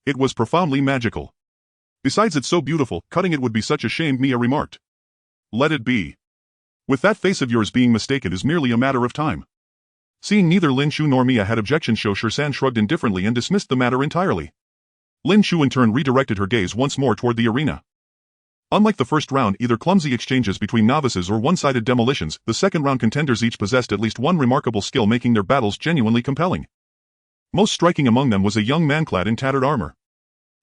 Speaker 1: It was profoundly magical. Besides, it's so beautiful, cutting it would be such a shame, Mia remarked. Let it be. With that face of yours, being mistaken is merely a matter of time. Seeing neither Lin Chu nor Mia had objections, Shoshu-san shrugged indifferently and dismissed the matter entirely. Lin Chu in turn redirected her gaze once more toward the arena. Unlike the first round, either clumsy exchanges between novices or one-sided demolitions, the second round contenders each possessed at least one remarkable skill, making their battles genuinely compelling. Most striking among them was a young man clad in tattered armor.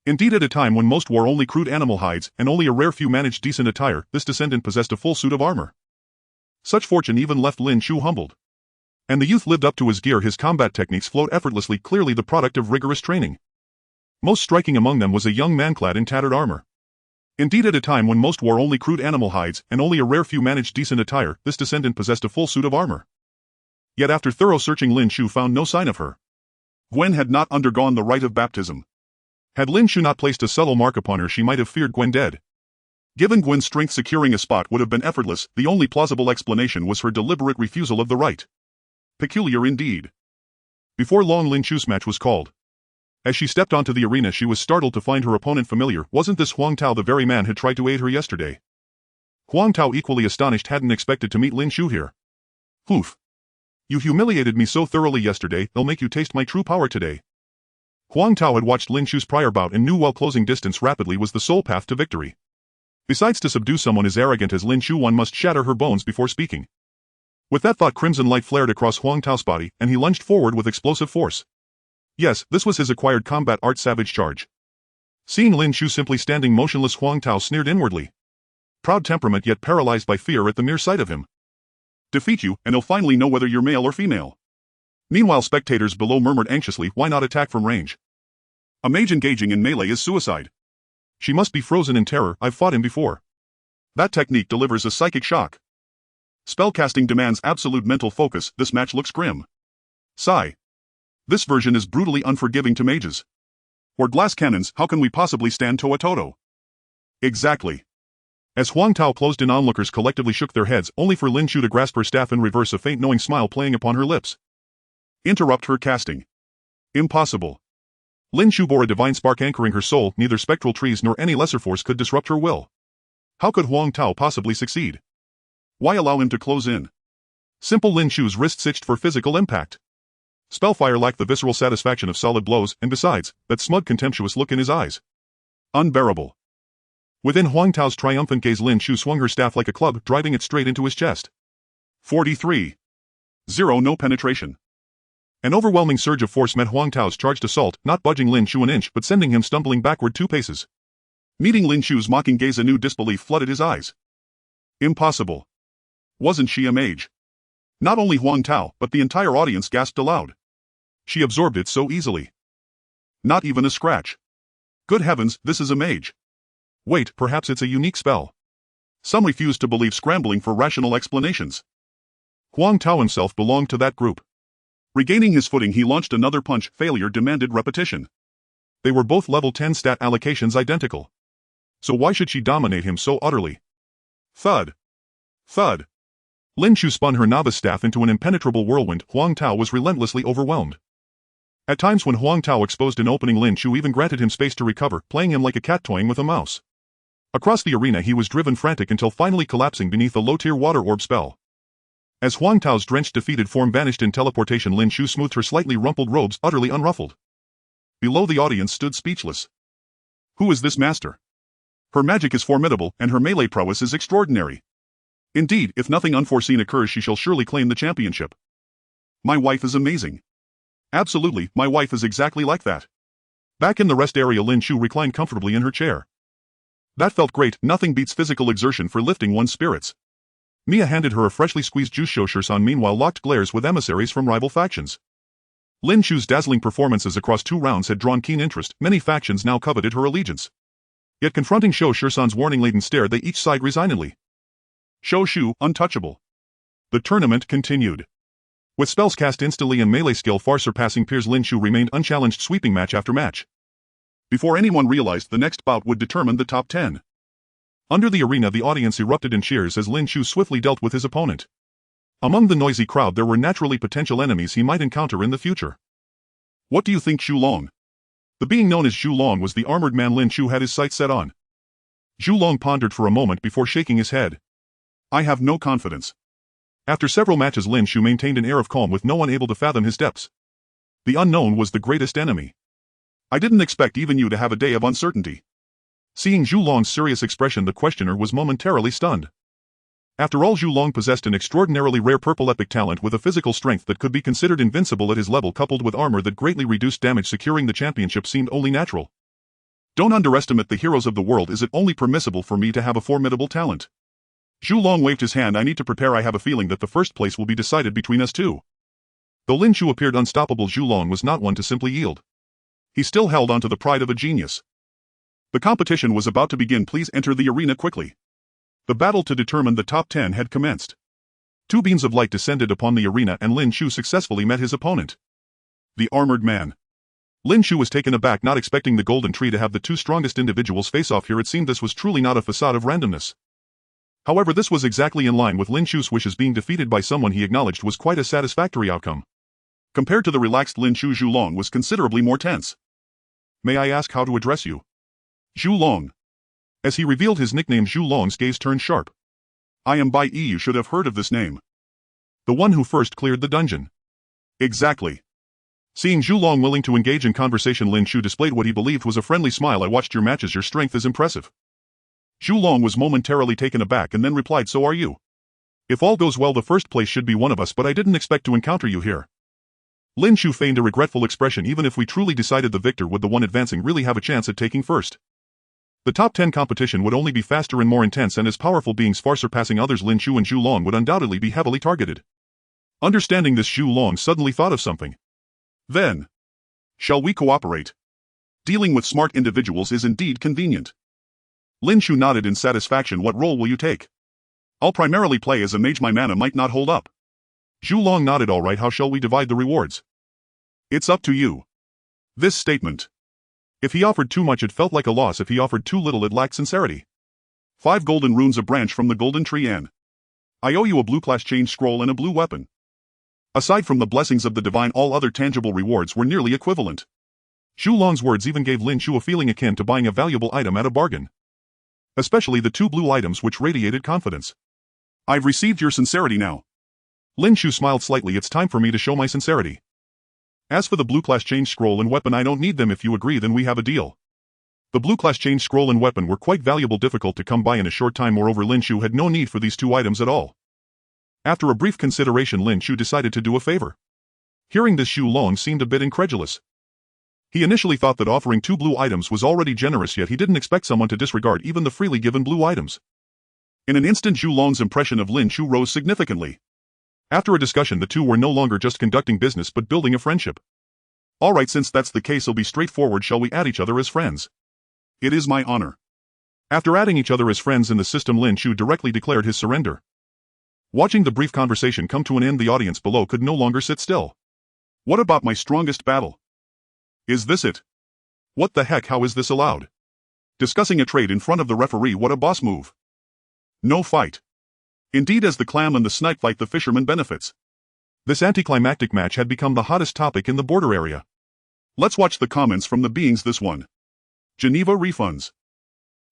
Speaker 1: Indeed, at a time when most wore only crude animal hides and only a rare few managed decent attire, this descendant possessed a full suit of armor. Such fortune even left Lin Chu humbled. And the youth lived up to his gear. His combat techniques flowed effortlessly, clearly the product of rigorous training. Most striking among them was a young man clad in tattered armor. Indeed, at a time when most wore only crude animal hides and only a rare few managed decent attire, this descendant possessed a full suit of armor. Yet after thorough searching, Lin Chu found no sign of her. Gwen had not undergone the rite of baptism. Had Lin Chu not placed a subtle mark upon her, she might have feared Gwen dead. Given Gwen's strength, securing a spot would have been effortless. The only plausible explanation was her deliberate refusal of the rite. Peculiar indeed. Before long, Lin Chu's match was called. As she stepped onto the arena, she was startled to find her opponent familiar. Wasn't this Huang Tao, the very man who tried to aid her yesterday? Huang Tao, equally astonished, hadn't expected to meet Lin Chu here. Oof. You humiliated me so thoroughly yesterday, they'll make you taste my true power today. Huang Tao had watched Lin Chu's prior bout and knew well closing distance rapidly was the sole path to victory. Besides, to subdue someone as arrogant as Lin Chu, one must shatter her bones before speaking. With that thought, crimson light flared across Huang Tao's body, and he lunged forward with explosive force. Yes, this was his acquired combat art, savage charge. Seeing Lin Chu simply standing motionless, Huang Tao sneered inwardly. Proud temperament, yet paralyzed by fear at the mere sight of him. Defeat you, and he'll finally know whether you're male or female. Meanwhile, spectators below murmured anxiously, why not attack from range? A mage engaging in melee is suicide. She must be frozen in terror, I've fought him before. That technique delivers a psychic shock. Spellcasting demands absolute mental focus, this match looks grim. Sigh. This version is brutally unforgiving to mages. Or glass cannons, how can we possibly stand toe-a-toe? Exactly. As Huang Tao closed in, onlookers collectively shook their heads, only for Lin Chu to grasp her staff in reverse, a faint knowing smile playing upon her lips. Interrupt her casting. Impossible. Lin Chu bore a divine spark anchoring her soul, neither spectral trees nor any lesser force could disrupt her will. How could Huang Tao possibly succeed? Why allow him to close in? Simple. Lin Chu's wrists itched for physical impact. Spellfire lacked the visceral satisfaction of solid blows, and besides, that smug, contemptuous look in his eyes. Unbearable. Within Huang Tao's triumphant gaze, Lin Chu swung her staff like a club, driving it straight into his chest. 43. 0. No penetration. An overwhelming surge of force met Huang Tao's charged assault, not budging Lin Chu an inch but sending him stumbling backward 2 paces. Meeting Lin Chu's mocking gaze, a new disbelief flooded his eyes. Impossible. Wasn't she a mage? Not only Huang Tao, but the entire audience gasped aloud. She absorbed it so easily. Not even a scratch. Good heavens, this is a mage. Wait, perhaps it's a unique spell. Some refused to believe, scrambling for rational explanations. Huang Tao himself belonged to that group. Regaining his footing, he launched another punch. Failure demanded repetition. They were both level 10 stat allocations identical. So why should she dominate him so utterly? Thud. Thud. Lin Chu spun her novice staff into an impenetrable whirlwind. Huang Tao was relentlessly overwhelmed. At times when Huang Tao exposed an opening, Lin Chu even granted him space to recover, playing him like a cat toying with a mouse. Across the arena he was driven frantic until finally collapsing beneath a low-tier water orb spell. As Huang Tao's drenched defeated form vanished in teleportation, Lin Chu smoothed her slightly rumpled robes, utterly unruffled. Below, the audience stood speechless. Who is this master? Her magic is formidable, and her melee prowess is extraordinary. Indeed, if nothing unforeseen occurs, she shall surely claim the championship. My wife is amazing. Absolutely, my wife is exactly like that. Back in the rest area, Lin Chu reclined comfortably in her chair. That felt great. Nothing beats physical exertion for lifting one's spirits. Mia handed her a freshly squeezed juice. Shosher-san meanwhile locked glares with emissaries from rival factions. Lin Chu's dazzling performances across 2 rounds had drawn keen interest. Many factions now coveted her allegiance. Yet confronting Shosher-san's warning-laden stare, they each sighed resignedly. Shoshu, untouchable. The tournament continued. With spells cast instantly and melee skill far surpassing peers, Lin Chu remained unchallenged, sweeping match after match. Before anyone realized, the next bout would determine the top 10. Under the arena, the audience erupted in cheers as Lin Chu swiftly dealt with his opponent. Among the noisy crowd there were naturally potential enemies he might encounter in the future. What do you think, Zhu Long? The being known as Zhu Long was the armored man Lin Chu had his sights set on. Zhu Long pondered for a moment before shaking his head. I have no confidence. After several matches, Lin Chu maintained an air of calm, with no one able to fathom his depths. The unknown was the greatest enemy. I didn't expect even you to have a day of uncertainty. Seeing Zhu Long's serious expression, the questioner was momentarily stunned. After all, Zhu Long possessed an extraordinarily rare purple epic talent with a physical strength that could be considered invincible at his level, coupled with armor that greatly reduced damage. Securing the championship seemed only natural. Don't underestimate the heroes of the world. Is it only permissible for me to have a formidable talent? Zhu Long waved his hand. I need to prepare. I have a feeling that the first place will be decided between us two. Though Lin Chu appeared unstoppable, Zhu Long was not one to simply yield. He still held on to the pride of a genius. The competition was about to begin. Please enter the arena quickly. The battle to determine the top 10 had commenced. 2 beams of light descended upon the arena and Lin Chu successfully met his opponent. The armored man. Lin Chu was taken aback, not expecting the golden tree to have the 2 strongest individuals face off here. It seemed this was truly not a facade of randomness. However, this was exactly in line with Lin Chu's wishes. Being defeated by someone he acknowledged was quite a satisfactory outcome. Compared to the relaxed Lin Chu, Zhu Long was considerably more tense. May I ask how to address you? Zhu Long. As he revealed his nickname, Zhu Long's gaze turned sharp. I am Bai Yi. You should have heard of this name. The one who first cleared the dungeon. Exactly. Seeing Zhu Long willing to engage in conversation, Lin Chu displayed what he believed was a friendly smile. I watched your matches. Your strength is impressive. Zhu Long was momentarily taken aback and then replied, so are you. If all goes well, the first place should be one of us, but I didn't expect to encounter you here. Lin Chu feigned a regretful expression. Even if we truly decided the victor, would the one advancing really have a chance at taking first? The top 10 competition would only be faster and more intense, and as powerful beings far surpassing others, Lin Chu and Zhu Long would undoubtedly be heavily targeted. Understanding this, Zhu Long suddenly thought of something. Then, shall we cooperate? Dealing with smart individuals is indeed convenient. Lin Chu nodded in satisfaction. What role will you take? I'll primarily play as a mage. My mana might not hold up. Zhu Long nodded. All right, how shall we divide the rewards? It's up to you. This statement. If he offered too much, it felt like a loss. If he offered too little, it lacked sincerity. 5 golden runes, a branch from the golden tree, and I owe you a blue class change scroll and a blue weapon. Aside from the blessings of the divine, all other tangible rewards were nearly equivalent. Zhu Long's words even gave Lin Chu a feeling akin to buying a valuable item at a bargain. Especially the 2 blue items which radiated confidence. I've received your sincerity now. Lin Chu smiled slightly. It's time for me to show my sincerity. As for the blue class change scroll and weapon, I don't need them. If you agree, then we have a deal. The blue class change scroll and weapon were quite valuable, difficult to come by in a short time. Moreover, Lin Chu had no need for these 2 items at all. After a brief consideration, Lin Chu decided to do a favor. Hearing this, Zhu Long seemed a bit incredulous. He initially thought that offering 2 blue items was already generous, yet he didn't expect someone to disregard even the freely given blue items. In an instant, Zhu Long's impression of Lin Chu rose significantly. After a discussion, the two were no longer just conducting business but building a friendship. Alright, since that's the case, it'll be straightforward. Shall we add each other as friends? It is my honor. After adding each other as friends in the system, Lin Chu directly declared his surrender. Watching the brief conversation come to an end, the audience below could no longer sit still. What about my strongest battle? Is this it? What the heck, how is this allowed? Discussing a trade in front of the referee, what a boss move. No fight. Indeed, as the clam and the snipe fight, the fisherman benefits. This anticlimactic match had become the hottest topic in the border area. Let's watch the comments from the beings. This one. Geneva refunds.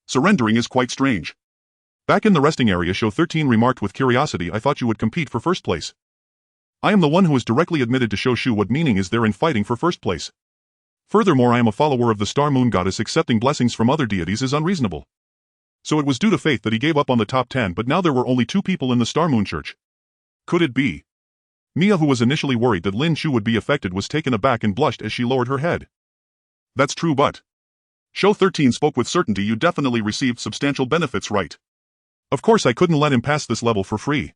Speaker 1: Surrendering is quite strange. Back in the resting area, Show 13 remarked with curiosity, I thought you would compete for first place. I am the one who is directly admitted to Show Shu. What meaning is there in fighting for first place? Furthermore, I am a follower of the Star Moon Goddess. Accepting blessings from other deities is unreasonable. So it was due to faith that he gave up on the top 10, but now there were only 2 people in the Star Moon Church. Could it be? Mia, who was initially worried that Lin Chu would be affected, was taken aback and blushed as she lowered her head. That's true, but Show 13 spoke with certainty. You definitely received substantial benefits, right? Of course, I couldn't let him pass this level for free.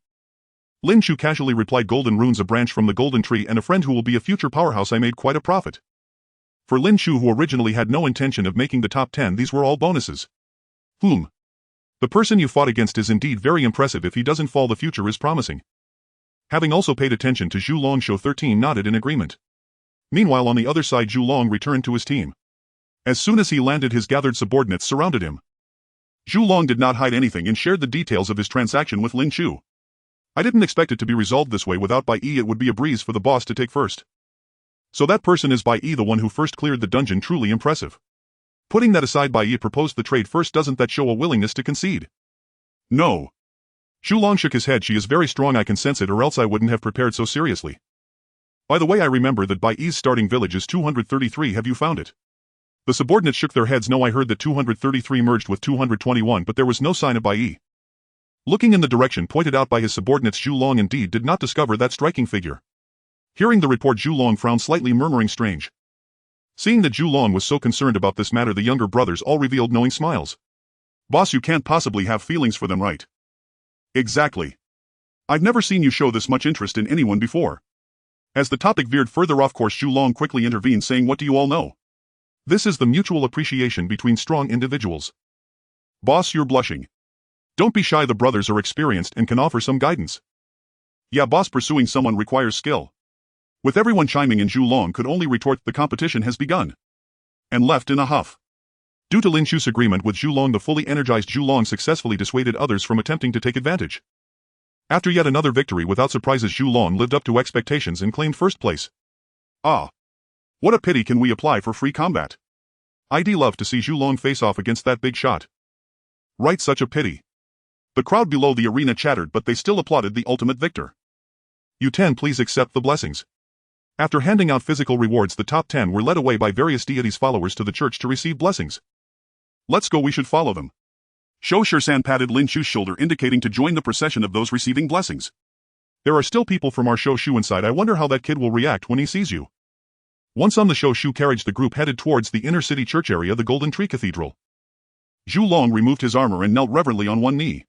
Speaker 1: Lin Chu casually replied, golden runes, a branch from the golden tree, and a friend who will be a future powerhouse. I made quite a profit. For Lin Chu, who originally had no intention of making the top 10, these were all bonuses. The person you fought against is indeed very impressive. If he doesn't fall, the future is promising. Having also paid attention to Zhu Long, Show 13 nodded in agreement. Meanwhile, on the other side, Zhu Long returned to his team. As soon as he landed, his gathered subordinates surrounded him. Zhu Long did not hide anything and shared the details of his transaction with Lin Chu. I didn't expect it to be resolved this way. Without Bai Yi, it would be a breeze for the boss to take first. So that person is Bai Yi, the one who first cleared the dungeon. Truly impressive. Putting that aside, Bai Yi proposed the trade first. Doesn't that show a willingness to concede? No. Zhu Long shook his head. She is very strong, I can sense it, or else I wouldn't have prepared so seriously. By the way, I remember that Bai Yi's starting village is 233. Have you found it? The subordinates shook their heads. No, I heard that 233 merged with 221, but there was no sign of Bai Yi. Looking in the direction pointed out by his subordinates, Zhu Long indeed did not discover that striking figure. Hearing the report, Zhu Long frowned slightly, murmuring strange. Seeing that Zhu Long was so concerned about this matter, the younger brothers all revealed knowing smiles. Boss, you can't possibly have feelings for them, right? Exactly. I've never seen you show this much interest in anyone before. As the topic veered further off course, Zhu Long quickly intervened, saying, what do you all know? This is the mutual appreciation between strong individuals. Boss, you're blushing. Don't be shy, the brothers are experienced and can offer some guidance. Yeah, boss, pursuing someone requires skill. With everyone chiming in, Zhu Long could only retort, the competition has begun. And left in a huff. Due to Lin Chu's agreement with Zhu Long, the fully energized Zhu Long successfully dissuaded others from attempting to take advantage. After yet another victory without surprises, Zhu Long lived up to expectations and claimed first place. Ah. What a pity, can we apply for free combat? I'd love to see Zhu Long face off against that big shot. Right, such a pity. The crowd below the arena chattered, but they still applauded the ultimate victor. You 10, please accept the blessings. After handing out physical rewards, the top 10 were led away by various deities' followers to the church to receive blessings. Let's go, we should follow them. Shou Shisan patted Lin Chu's shoulder, indicating to join the procession of those receiving blessings. There are still people from our Shou Shu inside. I wonder how that kid will react when he sees you. Once on the Shou Shu carriage, the group headed towards the inner city church area, the Golden Tree Cathedral. Zhu Long removed his armor and knelt reverently on one knee.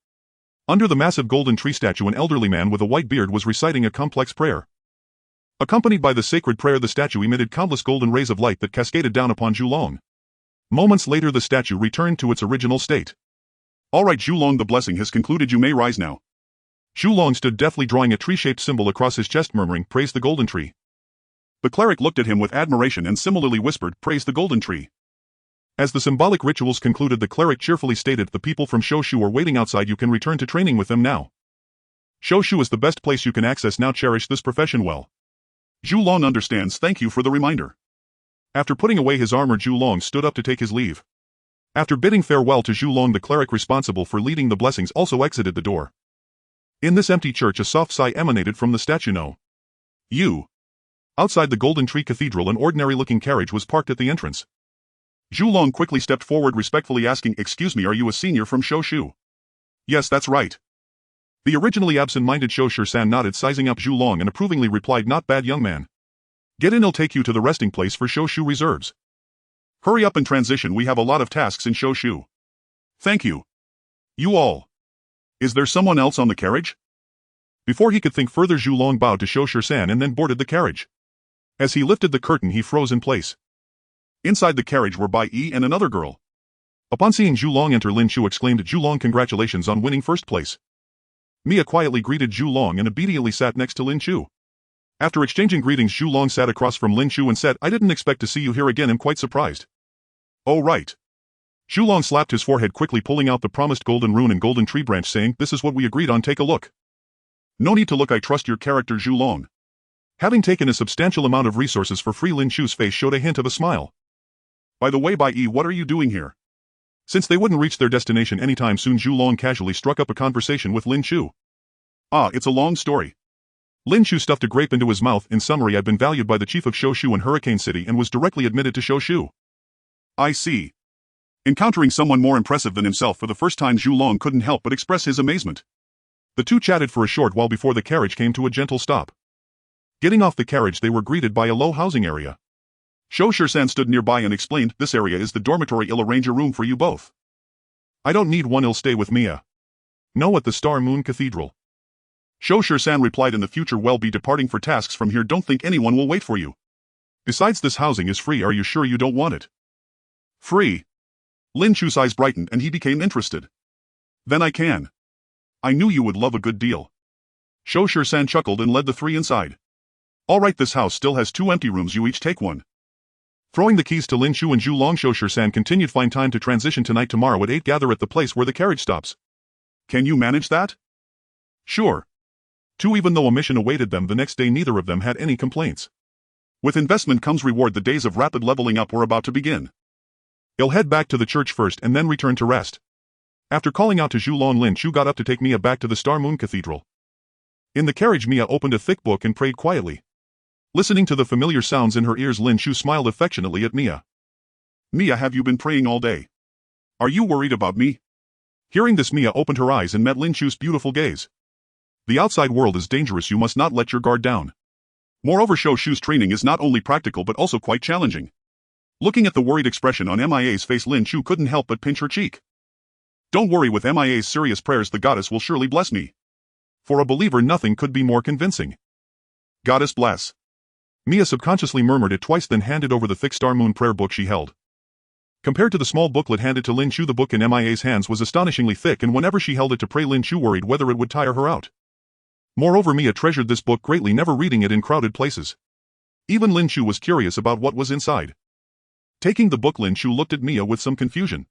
Speaker 1: Under the massive golden tree statue, an elderly man with a white beard was reciting a complex prayer. Accompanied by the sacred prayer, the statue emitted countless golden rays of light that cascaded down upon Zhu Long. Moments later, the statue returned to its original state. All right, Zhu Long, the blessing has concluded. You may rise now. Zhu Long stood deftly, drawing a tree-shaped symbol across his chest, murmuring, praise the golden tree. The cleric looked at him with admiration and similarly whispered, praise the golden tree. As the symbolic rituals concluded, the cleric cheerfully stated, the people from Shou Shu are waiting outside. You can return to training with them now. Shou Shu is the best place you can access now. Cherish this profession well. Zhu Long understands, thank you for the reminder. After putting away his armor, Zhu Long stood up to take his leave. After bidding farewell to Zhu Long, the cleric responsible for leading the blessings also exited the door. In this empty church, a soft sigh emanated from the statue. No. You. Outside the Golden Tree Cathedral, an ordinary-looking carriage was parked at the entrance. Zhu Long quickly stepped forward, respectfully asking, excuse me, are you a senior from Shou Shu? Yes, that's right. The originally absent-minded Shou Shisan nodded, sizing up Zhu Long, and approvingly replied, not bad, young man. Get in, I'll take you to the resting place for Shou Shu reserves. Hurry up and transition, we have a lot of tasks in Shou Shu. Thank you. You all. Is there someone else on the carriage? Before he could think further, Zhu Long bowed to Shou Shisan and then boarded the carriage. As he lifted the curtain, he froze in place. Inside the carriage were Bai Yi and another girl. Upon seeing Zhu Long enter, Lin Chu exclaimed, "Zhu Long, congratulations on winning first place." Mia quietly greeted Zhu Long and obediently sat next to Lin Chu. After exchanging greetings, Zhu Long sat across from Lin Chu and said, "I didn't expect to see you here again. I'm quite surprised." "Oh right." Zhu Long slapped his forehead, quickly pulling out the promised golden rune and golden tree branch, saying, "This is what we agreed on, take a look." "No need to look, I trust your character, Zhu Long." Having taken a substantial amount of resources for free, Lin Chu's face showed a hint of a smile. "By the way, Bai Yi, what are you doing here?" Since they wouldn't reach their destination anytime soon, Zhu Long casually struck up a conversation with Lin Chu. "Ah, it's a long story." Lin Chu stuffed a grape into his mouth. "In summary, I've been valued by the chief of Shoshu in Hurricane City and was directly admitted to Shoshu." "I see." Encountering someone more impressive than himself for the first time, Zhu Long couldn't help but express his amazement. The two chatted for a short while before the carriage came to a gentle stop. Getting off the carriage, they were greeted by a low housing area. Shou Shisan stood nearby and explained, "This area is the dormitory. I'll arrange a room for you both." "I don't need one, I'll stay with Mia." "No, at the Star Moon Cathedral." Shou Shisan replied, "In the future we'll be departing for tasks from here. Don't think anyone will wait for you. Besides, this housing is free. Are you sure you don't want it?" "Free?" Lin Chu's eyes brightened and he became interested. "Then I can. I knew you would love a good deal." Shou Shisan chuckled and led the three inside. "All right, this house still has 2 empty rooms. You each take one." Throwing the keys to Lin Chu and Zhu Long, Shou Shisan continued, "Find time to transition tonight. Tomorrow at 8 gather at the place where the carriage stops." "Can you manage that?" "Sure." 2 Even though a mission awaited them the next day, neither of them had any complaints. With investment comes reward. The days of rapid leveling up were about to begin. "I'll head back to the church first and then return to rest." After calling out to Zhu Long, Lin Chu got up to take Mia back to the Star Moon Cathedral. In the carriage, Mia opened a thick book and prayed quietly. Listening to the familiar sounds in her ears, Lin Chu smiled affectionately at Mia. "Mia, have you been praying all day? Are you worried about me?" Hearing this, Mia opened her eyes and met Lin Chu's beautiful gaze. "The outside world is dangerous. You must not let your guard down. Moreover, Shou Shu's training is not only practical but also quite challenging." Looking at the worried expression on Mia's face, Lin Chu couldn't help but pinch her cheek. "Don't worry, with Mia's serious prayers the goddess will surely bless me." For a believer, nothing could be more convincing. "Goddess bless." Mia subconsciously murmured it twice, then handed over the thick Star Moon prayer book she held. Compared to the small booklet handed to Lin Chu, the book in Mia's hands was astonishingly thick, and whenever she held it to pray, Lin Chu worried whether it would tire her out. Moreover, Mia treasured this book greatly, never reading it in crowded places. Even Lin Chu was curious about what was inside. Taking the book, Lin Chu looked at Mia with some confusion.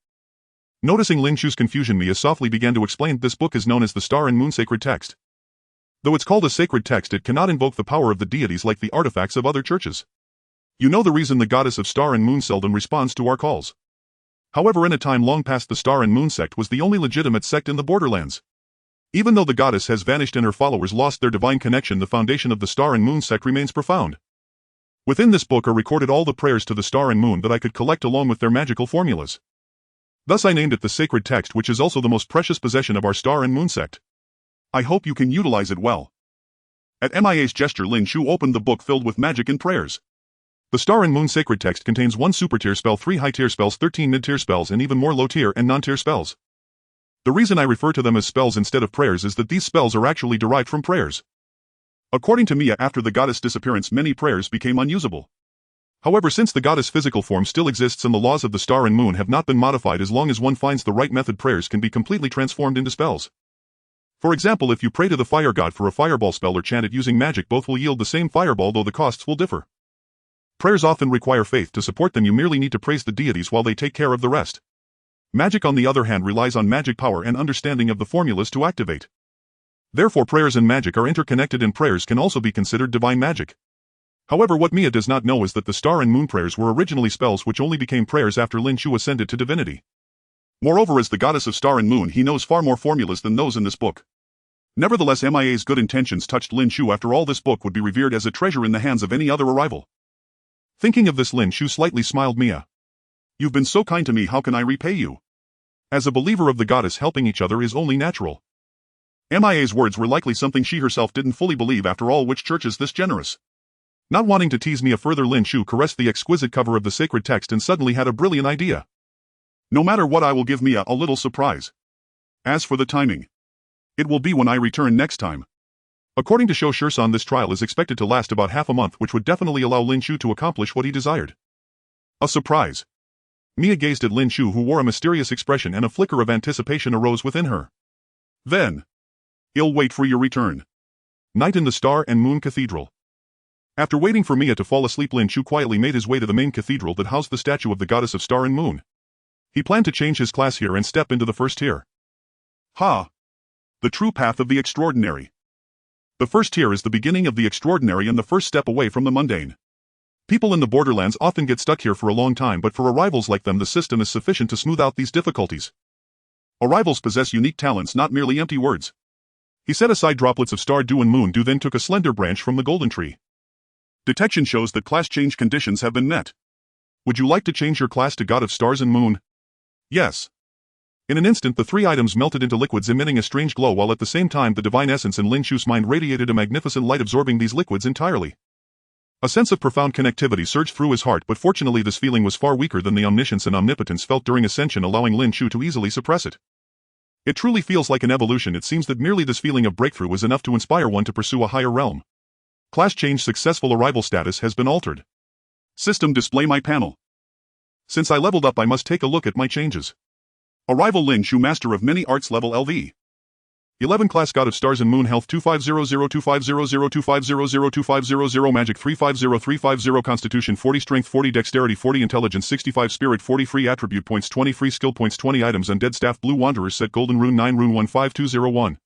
Speaker 1: Noticing Lin Chu's confusion, Mia softly began to explain, "This book is known as the Star and Moon Sacred Text. Though it's called a sacred text, it cannot invoke the power of the deities like the artifacts of other churches. You know the reason the goddess of Star and Moon seldom responds to our calls. However, in a time long past, the Star and Moon sect was the only legitimate sect in the borderlands. Even though the goddess has vanished and her followers lost their divine connection, the foundation of the Star and Moon sect remains profound. Within this book are recorded all the prayers to the Star and Moon that I could collect along with their magical formulas. Thus I named it the sacred text, which is also the most precious possession of our Star and Moon sect. I hope you can utilize it well." At Mia's gesture, Lin Chu opened the book filled with magic and prayers. The Star and Moon Sacred Text contains 1 super-tier spell, 3 high-tier spells, 13 mid-tier spells, and even more low-tier and non-tier spells. The reason I refer to them as spells instead of prayers is that these spells are actually derived from prayers. According to Mia, after the goddess' disappearance, many prayers became unusable. However, since the goddess' physical form still exists and the laws of the Star and Moon have not been modified, as long as one finds the right method, prayers can be completely transformed into spells. For example, if you pray to the fire god for a fireball spell or chant it using magic, both will yield the same fireball, though the costs will differ. Prayers often require faith to support them. You merely need to praise the deities while they take care of the rest. Magic, on the other hand, relies on magic power and understanding of the formulas to activate. Therefore, prayers and magic are interconnected, and prayers can also be considered divine magic. However, what Mia does not know is that the Star and Moon prayers were originally spells which only became prayers after Lin Chu ascended to divinity. Moreover, as the goddess of Star and Moon, he knows far more formulas than those in this book. Nevertheless, Mia's good intentions touched Lin Chu. After all, this book would be revered as a treasure in the hands of any other arrival. Thinking of this, Lin Chu slightly smiled. "Mia, you've been so kind to me, how can I repay you? As a believer of the goddess, helping each other is only natural." Mia's words were likely something she herself didn't fully believe. After all, which church is this generous? Not wanting to tease Mia further, Lin Chu caressed the exquisite cover of the sacred text and suddenly had a brilliant idea. "No matter what, I will give Mia a little surprise. As for the timing, it will be when I return next time." According to Shou Shursan, this trial is expected to last about half a month, which would definitely allow Lin Chu to accomplish what he desired. A surprise. Mia gazed at Lin Chu, who wore a mysterious expression, and a flicker of anticipation arose within her. Then, "I'll wait for your return." Night in the Star and Moon Cathedral. After waiting for Mia to fall asleep, Lin Chu quietly made his way to the main cathedral that housed the statue of the goddess of Star and Moon. He planned to change his class here and step into the first tier. The true path of the extraordinary. The first tier is the beginning of the extraordinary and the first step away from the mundane. People in the Borderlands often get stuck here for a long time, but for arrivals like them the system is sufficient to smooth out these difficulties. Arrivals possess unique talents, not merely empty words. He set aside droplets of star dew and moon dew, then took a slender branch from the golden tree. Detection shows that class change conditions have been met. Would you like to change your class to God of Stars and Moon? Yes. In an instant the three items melted into liquids, emitting a strange glow, while at the same time the divine essence in Lin Chu's mind radiated a magnificent light, absorbing these liquids entirely. A sense of profound connectivity surged through his heart, but fortunately this feeling was far weaker than the omniscience and omnipotence felt during ascension, allowing Lin Chu to easily suppress it. It truly feels like an evolution. It seems that merely this feeling of breakthrough is enough to inspire one to pursue a higher realm. Class change successful. Arrival status has been altered. System display my panel. Since I leveled up I must take a look at my changes. Arrival Lin Chu, master of many arts, level LV 11, class God of Stars and Moon, health 2500-2500-2500-2500, magic 350-350, constitution 40, strength 40, dexterity 40, intelligence 65, spirit 40, free attribute points 20, free skill points 20, items undead staff blue wanderers set golden rune 9, rune 15201.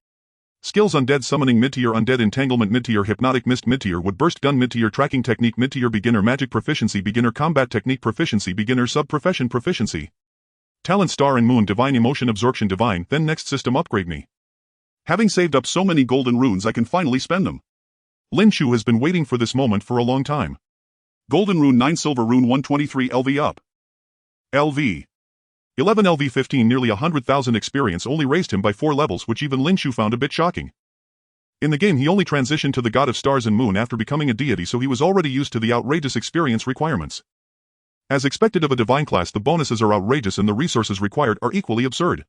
Speaker 1: Skills undead summoning mid-tier, undead entanglement mid-tier, hypnotic mist mid-tier, wood burst gun mid-tier, tracking technique mid-tier, beginner magic proficiency beginner, combat technique proficiency beginner, sub-profession proficiency. Talent Star and Moon, divine emotion absorption divine, then next system upgrade me. Having saved up so many golden runes I can finally spend them. Lin Chu has been waiting for this moment for a long time. Golden rune 9, silver rune 123, LV up. LV 11, LV 15, nearly 100,000 experience only raised him by 4 levels, which even Lin Chu found a bit shocking. In the game he only transitioned to the God of Stars and Moon after becoming a deity, so he was already used to the outrageous experience requirements. As expected of a divine class, the bonuses are outrageous and the resources required are equally absurd.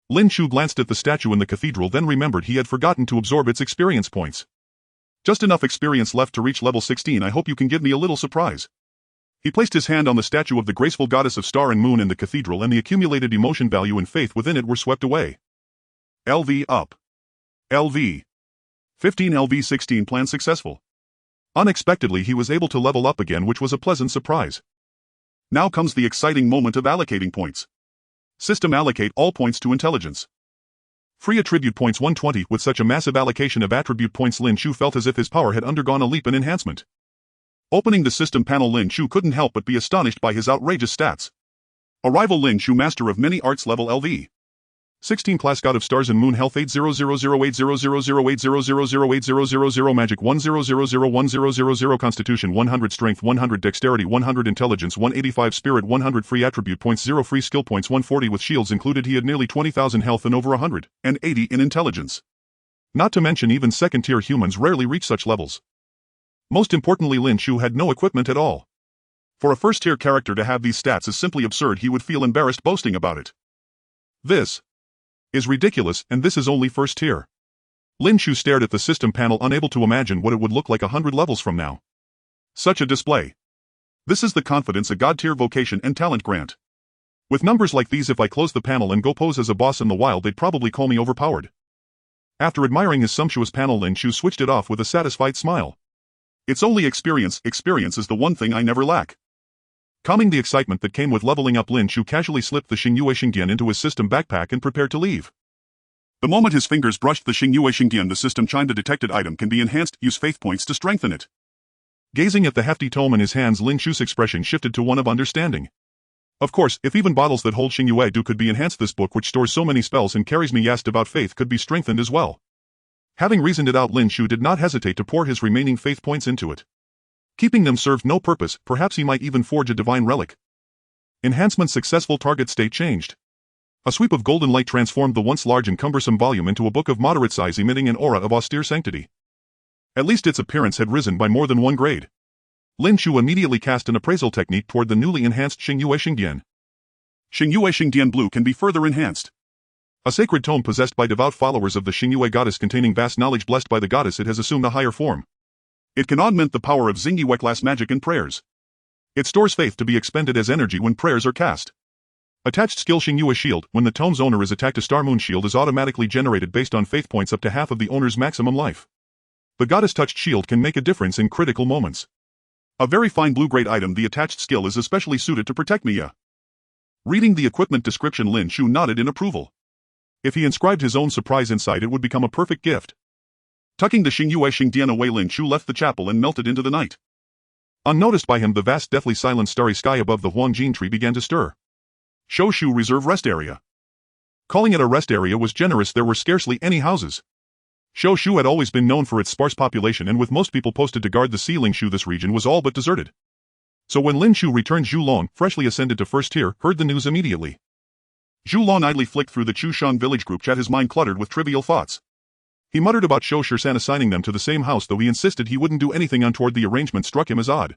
Speaker 1: Lin Chu glanced at the statue in the cathedral, then remembered he had forgotten to absorb its experience points. Just enough experience left to reach level 16. I hope you can give me a little surprise. He placed his hand on the statue of the graceful goddess of Star and Moon in the cathedral, and the accumulated emotion value and faith within it were swept away. LV up. LV 15, LV 16, plan successful. Unexpectedly he was able to level up again, which was a pleasant surprise. Now comes the exciting moment of allocating points. System allocate all points to intelligence. Free attribute points 120. With such a massive allocation of attribute points, Lin Chu felt as if his power had undergone a leap in enhancement. Opening the system panel, Lin Chu couldn't help but be astonished by his outrageous stats. Arrival Lin Chu, master of many arts, level LV 16, class God of Stars and Moon, health 8000800800080008000, magic 10001000, constitution 100, strength 100, dexterity 100, intelligence 185, spirit 100, free attribute points 0, free skill points 140. With shields included he had nearly 20,000 health and over 180 in intelligence. Not to mention even second-tier humans rarely reach such levels. Most importantly, Lin Chu had no equipment at all. For a first-tier character to have these stats is simply absurd. He would feel embarrassed boasting about it. This is ridiculous, and this is only first tier. Lin Chu stared at the system panel, unable to imagine what it would look like 100 levels from now. Such a display. This is the confidence a god-tier vocation and talent grant. With numbers like these, if I close the panel and go pose as a boss in the wild, they'd probably call me overpowered. After admiring his sumptuous panel, Lin Chu switched it off with a satisfied smile. It's only experience. Experience is the one thing I never lack. Calming the excitement that came with leveling up, Lin Chu casually slipped the Xingyue Xingdian into his system backpack and prepared to leave. The moment his fingers brushed the Xingyue Xingdian, the system chimed. The detected item can be enhanced. Use faith points to strengthen it. Gazing at the hefty tome in his hands, Lin Chu's expression shifted to one of understanding. Of course, if even bottles that hold Xingyue do could be enhanced, this book, which stores so many spells and carries me yast about faith, could be strengthened as well. Having reasoned it out, Lin Chu did not hesitate to pour his remaining faith points into it. Keeping them served no purpose. Perhaps he might even forge a divine relic. Enhancement successful. Target state changed. A sweep of golden light transformed the once large and cumbersome volume into a book of moderate size, emitting an aura of austere sanctity. At least its appearance had risen by more than one grade. Lin Chu immediately cast an appraisal technique toward the newly enhanced Xingyue Xingdian. Xingyue Xingdian Blue can be further enhanced. A sacred tome possessed by devout followers of the Xingyue goddess containing vast knowledge blessed by the goddess, it has assumed a higher form. It can augment the power of Xingyue class magic and prayers. It stores faith to be expended as energy when prayers are cast. Attached skill Xingyue shield. When the tome's owner is attacked, a star moon shield is automatically generated based on faith points up to half of the owner's maximum life. The goddess-touched shield can make a difference in critical moments. A very fine blue-grade item, the attached skill is especially suited to protect Mia. Reading the equipment description, Lin Chu nodded in approval. If he inscribed his own surprise inside, it would become a perfect gift. Tucking the Xingyue Xingdian away, Lin Chu left the chapel and melted into the night. Unnoticed by him, the vast deathly silent starry sky above the Huangjin tree began to stir. Shoshu Reserve Rest Area. Calling it a rest area was generous, there were scarcely any houses. Shoshu had always been known for its sparse population, and with most people posted to guard the sea, Lingshu, this region was all but deserted. So when Lin Chu returned, Zhu Long, freshly ascended to first tier, heard the news immediately. Zhu Long idly flicked through the Chushan village group chat, his mind cluttered with trivial thoughts. He muttered about Shou Shisan assigning them to the same house, though he insisted he wouldn't do anything untoward. The arrangement struck him as odd.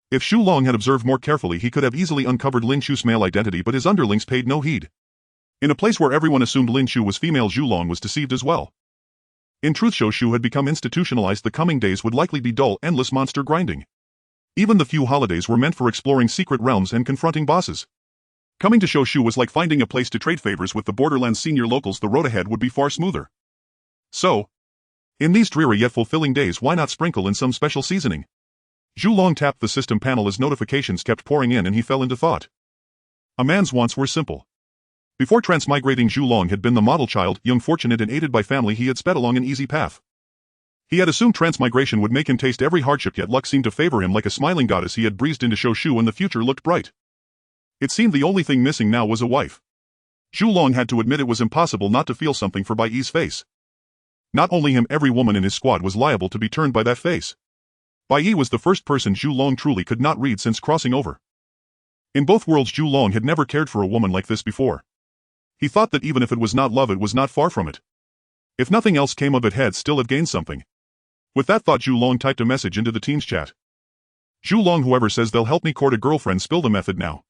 Speaker 1: If Zhu Long had observed more carefully, he could have easily uncovered Lin Chu's male identity, but his underlings paid no heed. In a place where everyone assumed Lin Chu was female, Zhu Long was deceived as well. In truth, Shoshu had become institutionalized. The coming days would likely be dull, endless monster grinding. Even the few holidays were meant for exploring secret realms and confronting bosses. Coming to Shoshu was like finding a place to trade favors with the Borderlands senior locals. The road ahead would be far smoother. So, in these dreary yet fulfilling days, why not sprinkle in some special seasoning? Zhu Long tapped the system panel as notifications kept pouring in, and he fell into thought. A man's wants were simple. Before transmigrating, Zhu Long had been the model child, young, fortunate, and aided by family. He had sped along an easy path. He had assumed transmigration would make him taste every hardship, yet luck seemed to favor him like a smiling goddess. He had breezed into Shoshu and the future looked bright. It seemed the only thing missing now was a wife. Zhu Long had to admit it was impossible not to feel something for Bai Yi's face. Not only him, every woman in his squad was liable to be turned by that face. Bai Yi was the first person Zhu Long truly could not read since crossing over. In both worlds, Zhu Long had never cared for a woman like this before. He thought that even if it was not love, it was not far from it. If nothing else came of it, had still have gained something. With that thought, Zhu Long typed a message into the team's chat. Zhu Long, whoever says they'll help me court a girlfriend, spill the method now.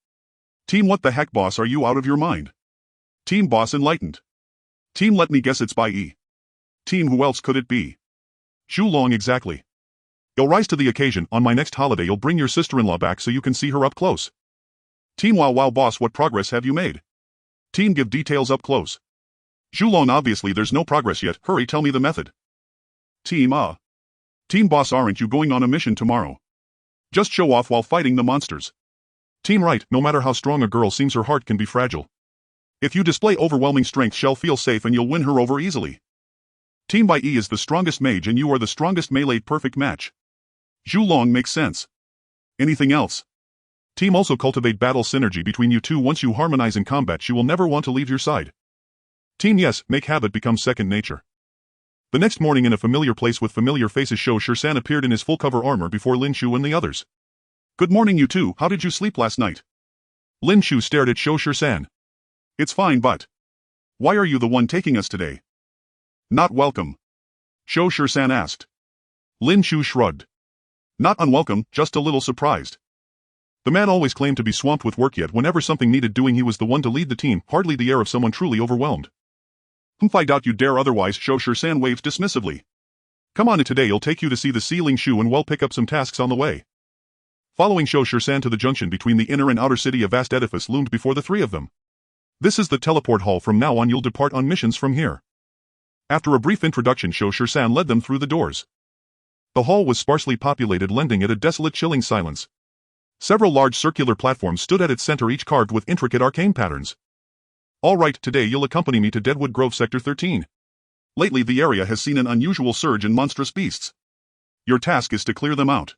Speaker 1: Team, what the heck, boss, are you out of your mind? Team, boss enlightened. Team, let me guess, it's Bai Yi. Team, who else could it be? Zhu Long, exactly. You'll rise to the occasion. On my next holiday, you'll bring your sister-in-law back so you can see her up close. Team, wow, boss, what progress have you made? Team, give details up close. Zhu Long, obviously there's no progress yet. Hurry, tell me the method. Team, Team, boss, aren't you going on a mission tomorrow? Just show off while fighting the monsters. Team, right, no matter how strong a girl seems, her heart can be fragile. If you display overwhelming strength, she'll feel safe and you'll win her over easily. Team, Bai Yi is the strongest mage and you are the strongest melee. Perfect match. Zhu Long, makes sense. Anything else? Team, also cultivate battle synergy between you two. Once you harmonize in combat, she will never want to leave your side. Team, yes, make habit become second nature. The next morning, in a familiar place with familiar faces, Shou Shisan appeared in his full cover armor before Lin Chu and the others. Good morning, you two. How did you sleep last night? Lin Chu stared at Shou Shisan. It's fine, but why are you the one taking us today? Not welcome. Shou Shisan asked. Lin Chu shrugged. Not unwelcome, just a little surprised. The man always claimed to be swamped with work, yet whenever something needed doing, he was the one to lead the team, hardly the air of someone truly overwhelmed. I doubt you dare otherwise. Shou Shisan waved dismissively. Come on, today you'll take you to see the sea Ling Shu and well pick up some tasks on the way. Following Shou Shisan to the junction between the inner and outer city, a vast edifice loomed before the three of them. This is the teleport hall. From now on you'll depart on missions from here. After a brief introduction, Shou Shisan led them through the doors. The hall was sparsely populated, lending it a desolate, chilling silence. Several large circular platforms stood at its center, each carved with intricate arcane patterns. All right, today you'll accompany me to Deadwood Grove Sector 13. Lately the area has seen an unusual surge in monstrous beasts. Your task is to clear them out.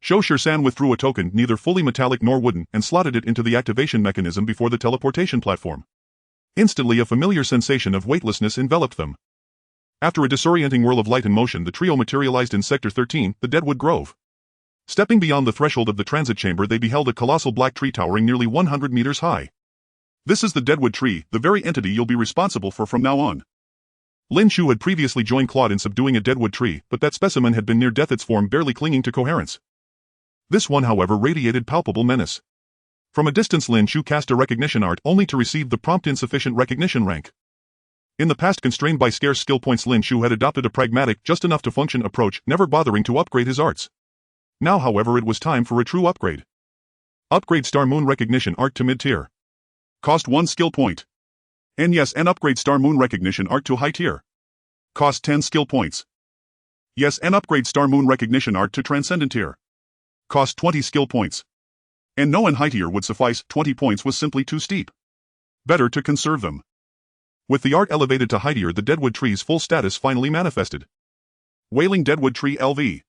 Speaker 1: Shou Shisan withdrew a token, neither fully metallic nor wooden, and slotted it into the activation mechanism before the teleportation platform. Instantly a familiar sensation of weightlessness enveloped them. After a disorienting whirl of light and motion, the trio materialized in Sector 13, the Deadwood Grove. Stepping beyond the threshold of the transit chamber, they beheld a colossal black tree towering nearly 100 meters high. This is the Deadwood Tree, the very entity you'll be responsible for from now on. Lin Chu had previously joined Claude in subduing a Deadwood Tree, but that specimen had been near death, its form barely clinging to coherence. This one, however, radiated palpable menace. From a distance Lin Chu cast a recognition art only to receive the prompt insufficient recognition rank. In the past, constrained by scarce skill points, Lin Chu had adopted a pragmatic, just enough to function approach, never bothering to upgrade his arts. Now however it was time for a true upgrade. Upgrade Star Moon Recognition Art to mid-tier. Cost 1 skill point. And yes, and upgrade Star Moon Recognition Art to high tier. Cost 10 skill points. Yes, and upgrade Star Moon Recognition Art to Transcendent tier. Cost 20 skill points. And no, in high tier would suffice, 20 points was simply too steep. Better to conserve them. With the art elevated to high tier, the Deadwood Tree's full status finally manifested. Wailing Deadwood Tree LV.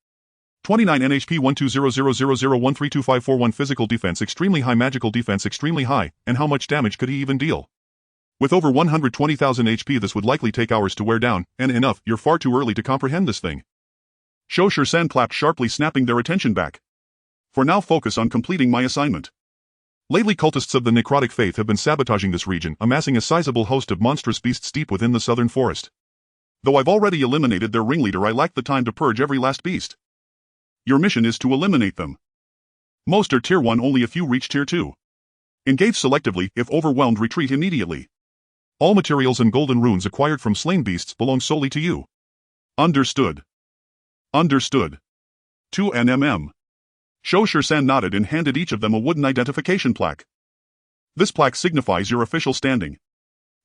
Speaker 1: 29 NHP 120000132541 physical defense extremely high, magical defense extremely high, and how much damage could he even deal? With over 120,000 HP this would likely take hours to wear down, and enough, you're far too early to comprehend this thing. Shou Shursan clapped sharply, snapping their attention back. For now focus on completing my assignment. Lately cultists of the necrotic faith have been sabotaging this region, amassing a sizable host of monstrous beasts deep within the southern forest. Though I've already eliminated their ringleader, I lack the time to purge every last beast. Your mission is to eliminate them. Most are tier 1, only a few reach tier 2. Engage selectively, if overwhelmed retreat immediately. All materials and golden runes acquired from slain beasts belong solely to you. Understood. Understood. 2 NMM. Shou Shursan nodded and handed each of them a wooden identification plaque. This plaque signifies your official standing.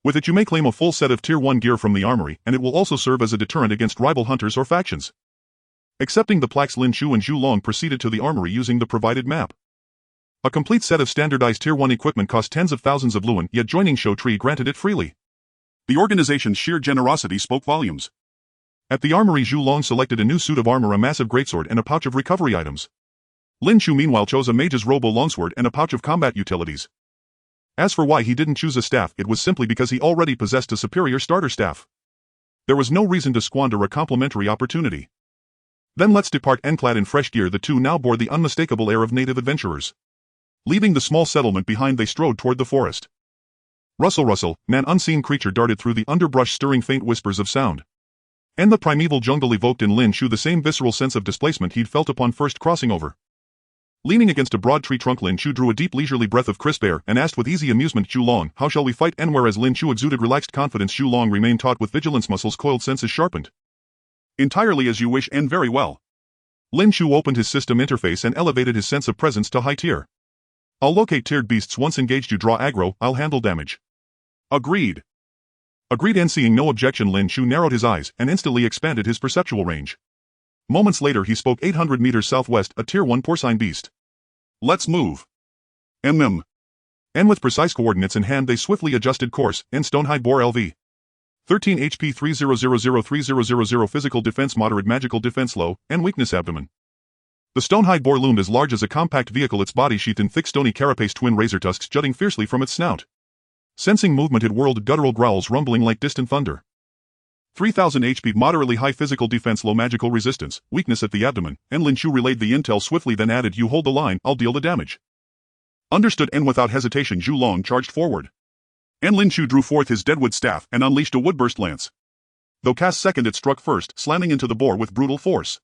Speaker 1: With it you may claim a full set of tier 1 gear from the armory, and it will also serve as a deterrent against rival hunters or factions. Accepting the plaques, Lin Chu and Zhu Long proceeded to the armory using the provided map. A complete set of standardized tier 1 equipment cost tens of thousands of Luan, yet joining Shou Tree granted it freely. The organization's sheer generosity spoke volumes. At the armory, Zhu Long selected a new suit of armor, a massive greatsword, and a pouch of recovery items. Lin Chu meanwhile chose a mage's robo longsword and a pouch of combat utilities. As for why he didn't choose a staff, it was simply because he already possessed a superior starter staff. There was no reason to squander a complimentary opportunity. Then let's depart. Clad in fresh gear, the two now bore the unmistakable air of native adventurers. Leaving the small settlement behind, they strode toward the forest. Rustle, rustle, an unseen creature darted through the underbrush, stirring faint whispers of sound. And the primeval jungle evoked in Lin Chu the same visceral sense of displacement he'd felt upon first crossing over. Leaning against a broad tree trunk, Lin Chu drew a deep leisurely breath of crisp air and asked with easy amusement, Zhu Long, how shall we fight? And whereas Lin Chu exuded relaxed confidence, Zhu Long remained taut with vigilance, muscles coiled, senses sharpened. Entirely as you wish, and very well. Lin Chu opened his system interface and elevated his sense of presence to high tier. I'll locate tiered beasts once engaged. You draw aggro, I'll handle damage. Agreed. Agreed. And seeing no objection, Lin Chu narrowed his eyes and instantly expanded his perceptual range. Moments later he spoke. 800 meters southwest, a tier 1 porcine beast. Let's move. And with precise coordinates in hand they swiftly adjusted course, and Stonehide Boar LV. 13 HP 30003000 physical defense moderate, magical defense low, and weakness abdomen. The Stonehide Boar loomed as large as a compact vehicle, its body sheathed in thick stony carapace, twin razor tusks jutting fiercely from its snout. Sensing movement it whirled, guttural growls rumbling like distant thunder. 3000 HP moderately high physical defense, low magical resistance, weakness at the abdomen, and Lin Chu relayed the intel swiftly, then added, you hold the line, I'll deal the damage. Understood. And without hesitation Zhu Long charged forward. And Lin Chu drew forth his deadwood staff and unleashed a woodburst lance. Though cast second it struck first, slamming into the boar with brutal force.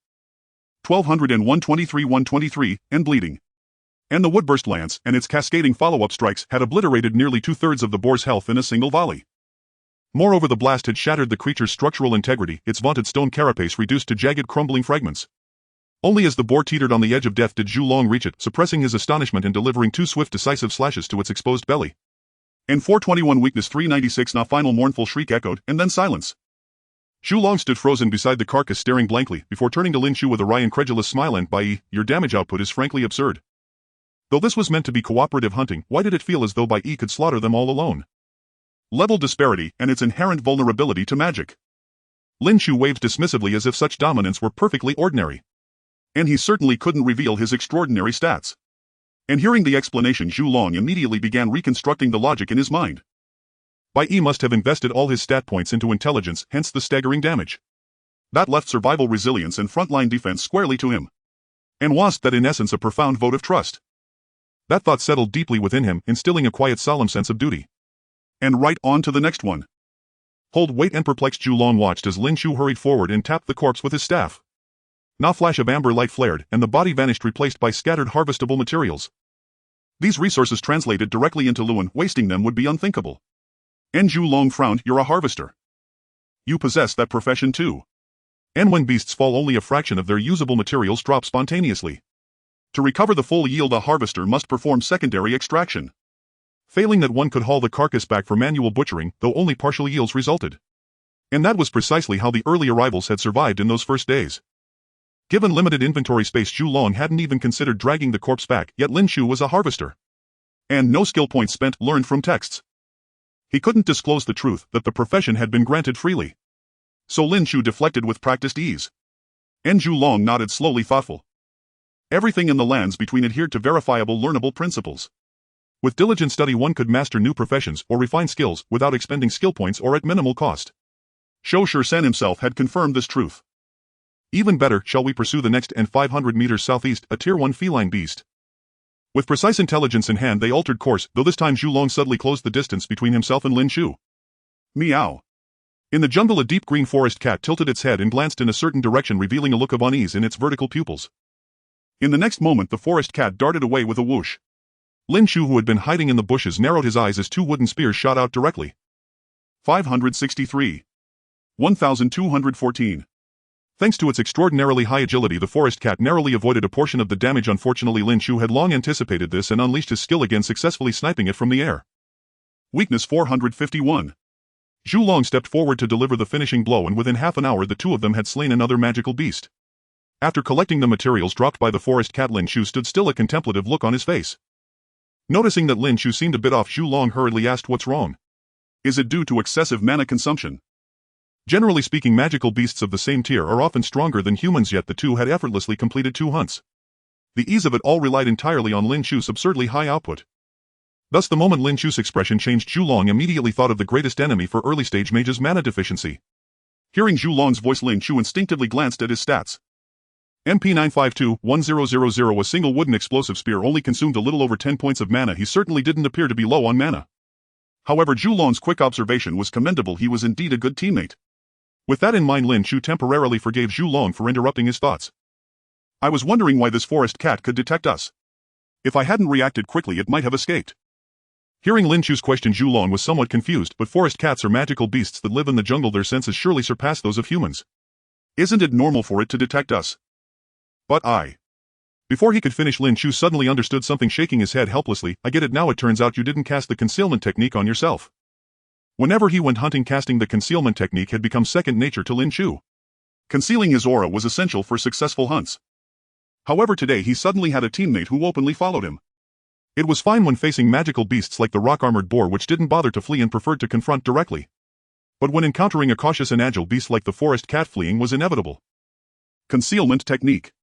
Speaker 1: 1200 123 and bleeding. And the woodburst lance and its cascading follow-up strikes had obliterated nearly 2/3 of the boar's health in a single volley. Moreover, the blast had shattered the creature's structural integrity, its vaunted stone carapace reduced to jagged, crumbling fragments. Only as the boar teetered on the edge of death did Zhu Long reach it, suppressing his astonishment and delivering 2 swift, decisive slashes to its exposed belly. And 421 weakness 396 now final mournful shriek echoed, and then silence. Zhu Long stood frozen beside the carcass, staring blankly, before turning to Lin Chu with a wry, incredulous smile and, by your damage output is frankly absurd. Though this was meant to be cooperative hunting, why did it feel as though by could slaughter them all alone? Level disparity, and its inherent vulnerability to magic. Lin Chu waved dismissively as if such dominance were perfectly ordinary. And he certainly couldn't reveal his extraordinary stats. And hearing the explanation, Zhu Long immediately began reconstructing the logic in his mind. Bai must have invested all his stat points into intelligence, hence the staggering damage. That left survival, resilience and frontline defense squarely to him. And was that in essence a profound vote of trust? That thought settled deeply within him, instilling a quiet, solemn sense of duty. And right on to the next one. Hold, wait, and perplexed Zhu Long watched as Lin Chu hurried forward and tapped the corpse with his staff. Now flash of amber light flared, and the body vanished, replaced by scattered harvestable materials. These resources translated directly into Luan, wasting them would be unthinkable. Zhu Long frowned. You're a harvester. You possess that profession too. And when beasts fall, only a fraction of their usable materials drop spontaneously. To recover the full yield, a harvester must perform secondary extraction. Failing that, one could haul the carcass back for manual butchering, though only partial yields resulted. And that was precisely how the early arrivals had survived in those first days. Given limited inventory space, Zhu Long hadn't even considered dragging the corpse back, yet Lin Chu was a harvester. And no skill points spent, learned from texts. He couldn't disclose the truth that the profession had been granted freely. So Lin Chu deflected with practiced ease. Zhu Long nodded slowly, thoughtful. Everything in the lands between adhered to verifiable, learnable principles. With diligent study, one could master new professions or refine skills without expending skill points or at minimal cost. Shou San himself had confirmed this truth. Even better, shall we pursue the next and 500 meters southeast, a tier 1 feline beast? With precise intelligence in hand, they altered course, though this time Zhu Long subtly closed the distance between himself and Lin Chu. Meow. In the jungle, a deep green forest cat tilted its head and glanced in a certain direction, revealing a look of unease in its vertical pupils. In the next moment, the forest cat darted away with a whoosh. Lin Chu, who had been hiding in the bushes, narrowed his eyes as two wooden spears shot out directly. 563. 1214. Thanks to its extraordinarily high agility, the forest cat narrowly avoided a portion of the damage. Unfortunately, Lin Chu had long anticipated this and unleashed his skill again, successfully sniping it from the air. Weakness 451. Zhu Long stepped forward to deliver the finishing blow, and within half an hour the two of them had slain another magical beast. After collecting the materials dropped by the forest cat, Lin Chu stood still, a contemplative look on his face. Noticing that Lin Chu seemed a bit off, Zhu Long hurriedly asked, "What's wrong? Is it due to excessive mana consumption?" Generally speaking, magical beasts of the same tier are often stronger than humans, yet the two had effortlessly completed 2 hunts. The ease of it all relied entirely on Lin Chu's absurdly high output. Thus, the moment Lin Chu's expression changed, Zhu Long immediately thought of the greatest enemy for early-stage mages: mana deficiency. Hearing Zhu Long's voice, Lin Chu instinctively glanced at his stats. MP 952-1000, a single wooden explosive spear only consumed a little over 10 points of mana. He certainly didn't appear to be low on mana. However, Zhu Long's quick observation was commendable. He was indeed a good teammate. With that in mind, Lin Chu temporarily forgave Zhu Long for interrupting his thoughts. "I was wondering why this forest cat could detect us. If I hadn't reacted quickly, it might have escaped." Hearing Lin Chu's question, Zhu Long was somewhat confused, but forest cats are magical beasts that live in the jungle. Their senses surely surpass those of humans. Isn't it normal for it to detect us? But Before he could finish, Lin Chu suddenly understood something, shaking his head helplessly. "I get it now. It turns out you didn't cast the concealment technique on yourself." Whenever he went hunting, casting the concealment technique had become second nature to Lin Chu. Concealing his aura was essential for successful hunts. However, today he suddenly had a teammate who openly followed him. It was fine when facing magical beasts like the rock-armored boar, which didn't bother to flee and preferred to confront directly. But when encountering a cautious and agile beast like the forest cat, fleeing was inevitable. Concealment technique.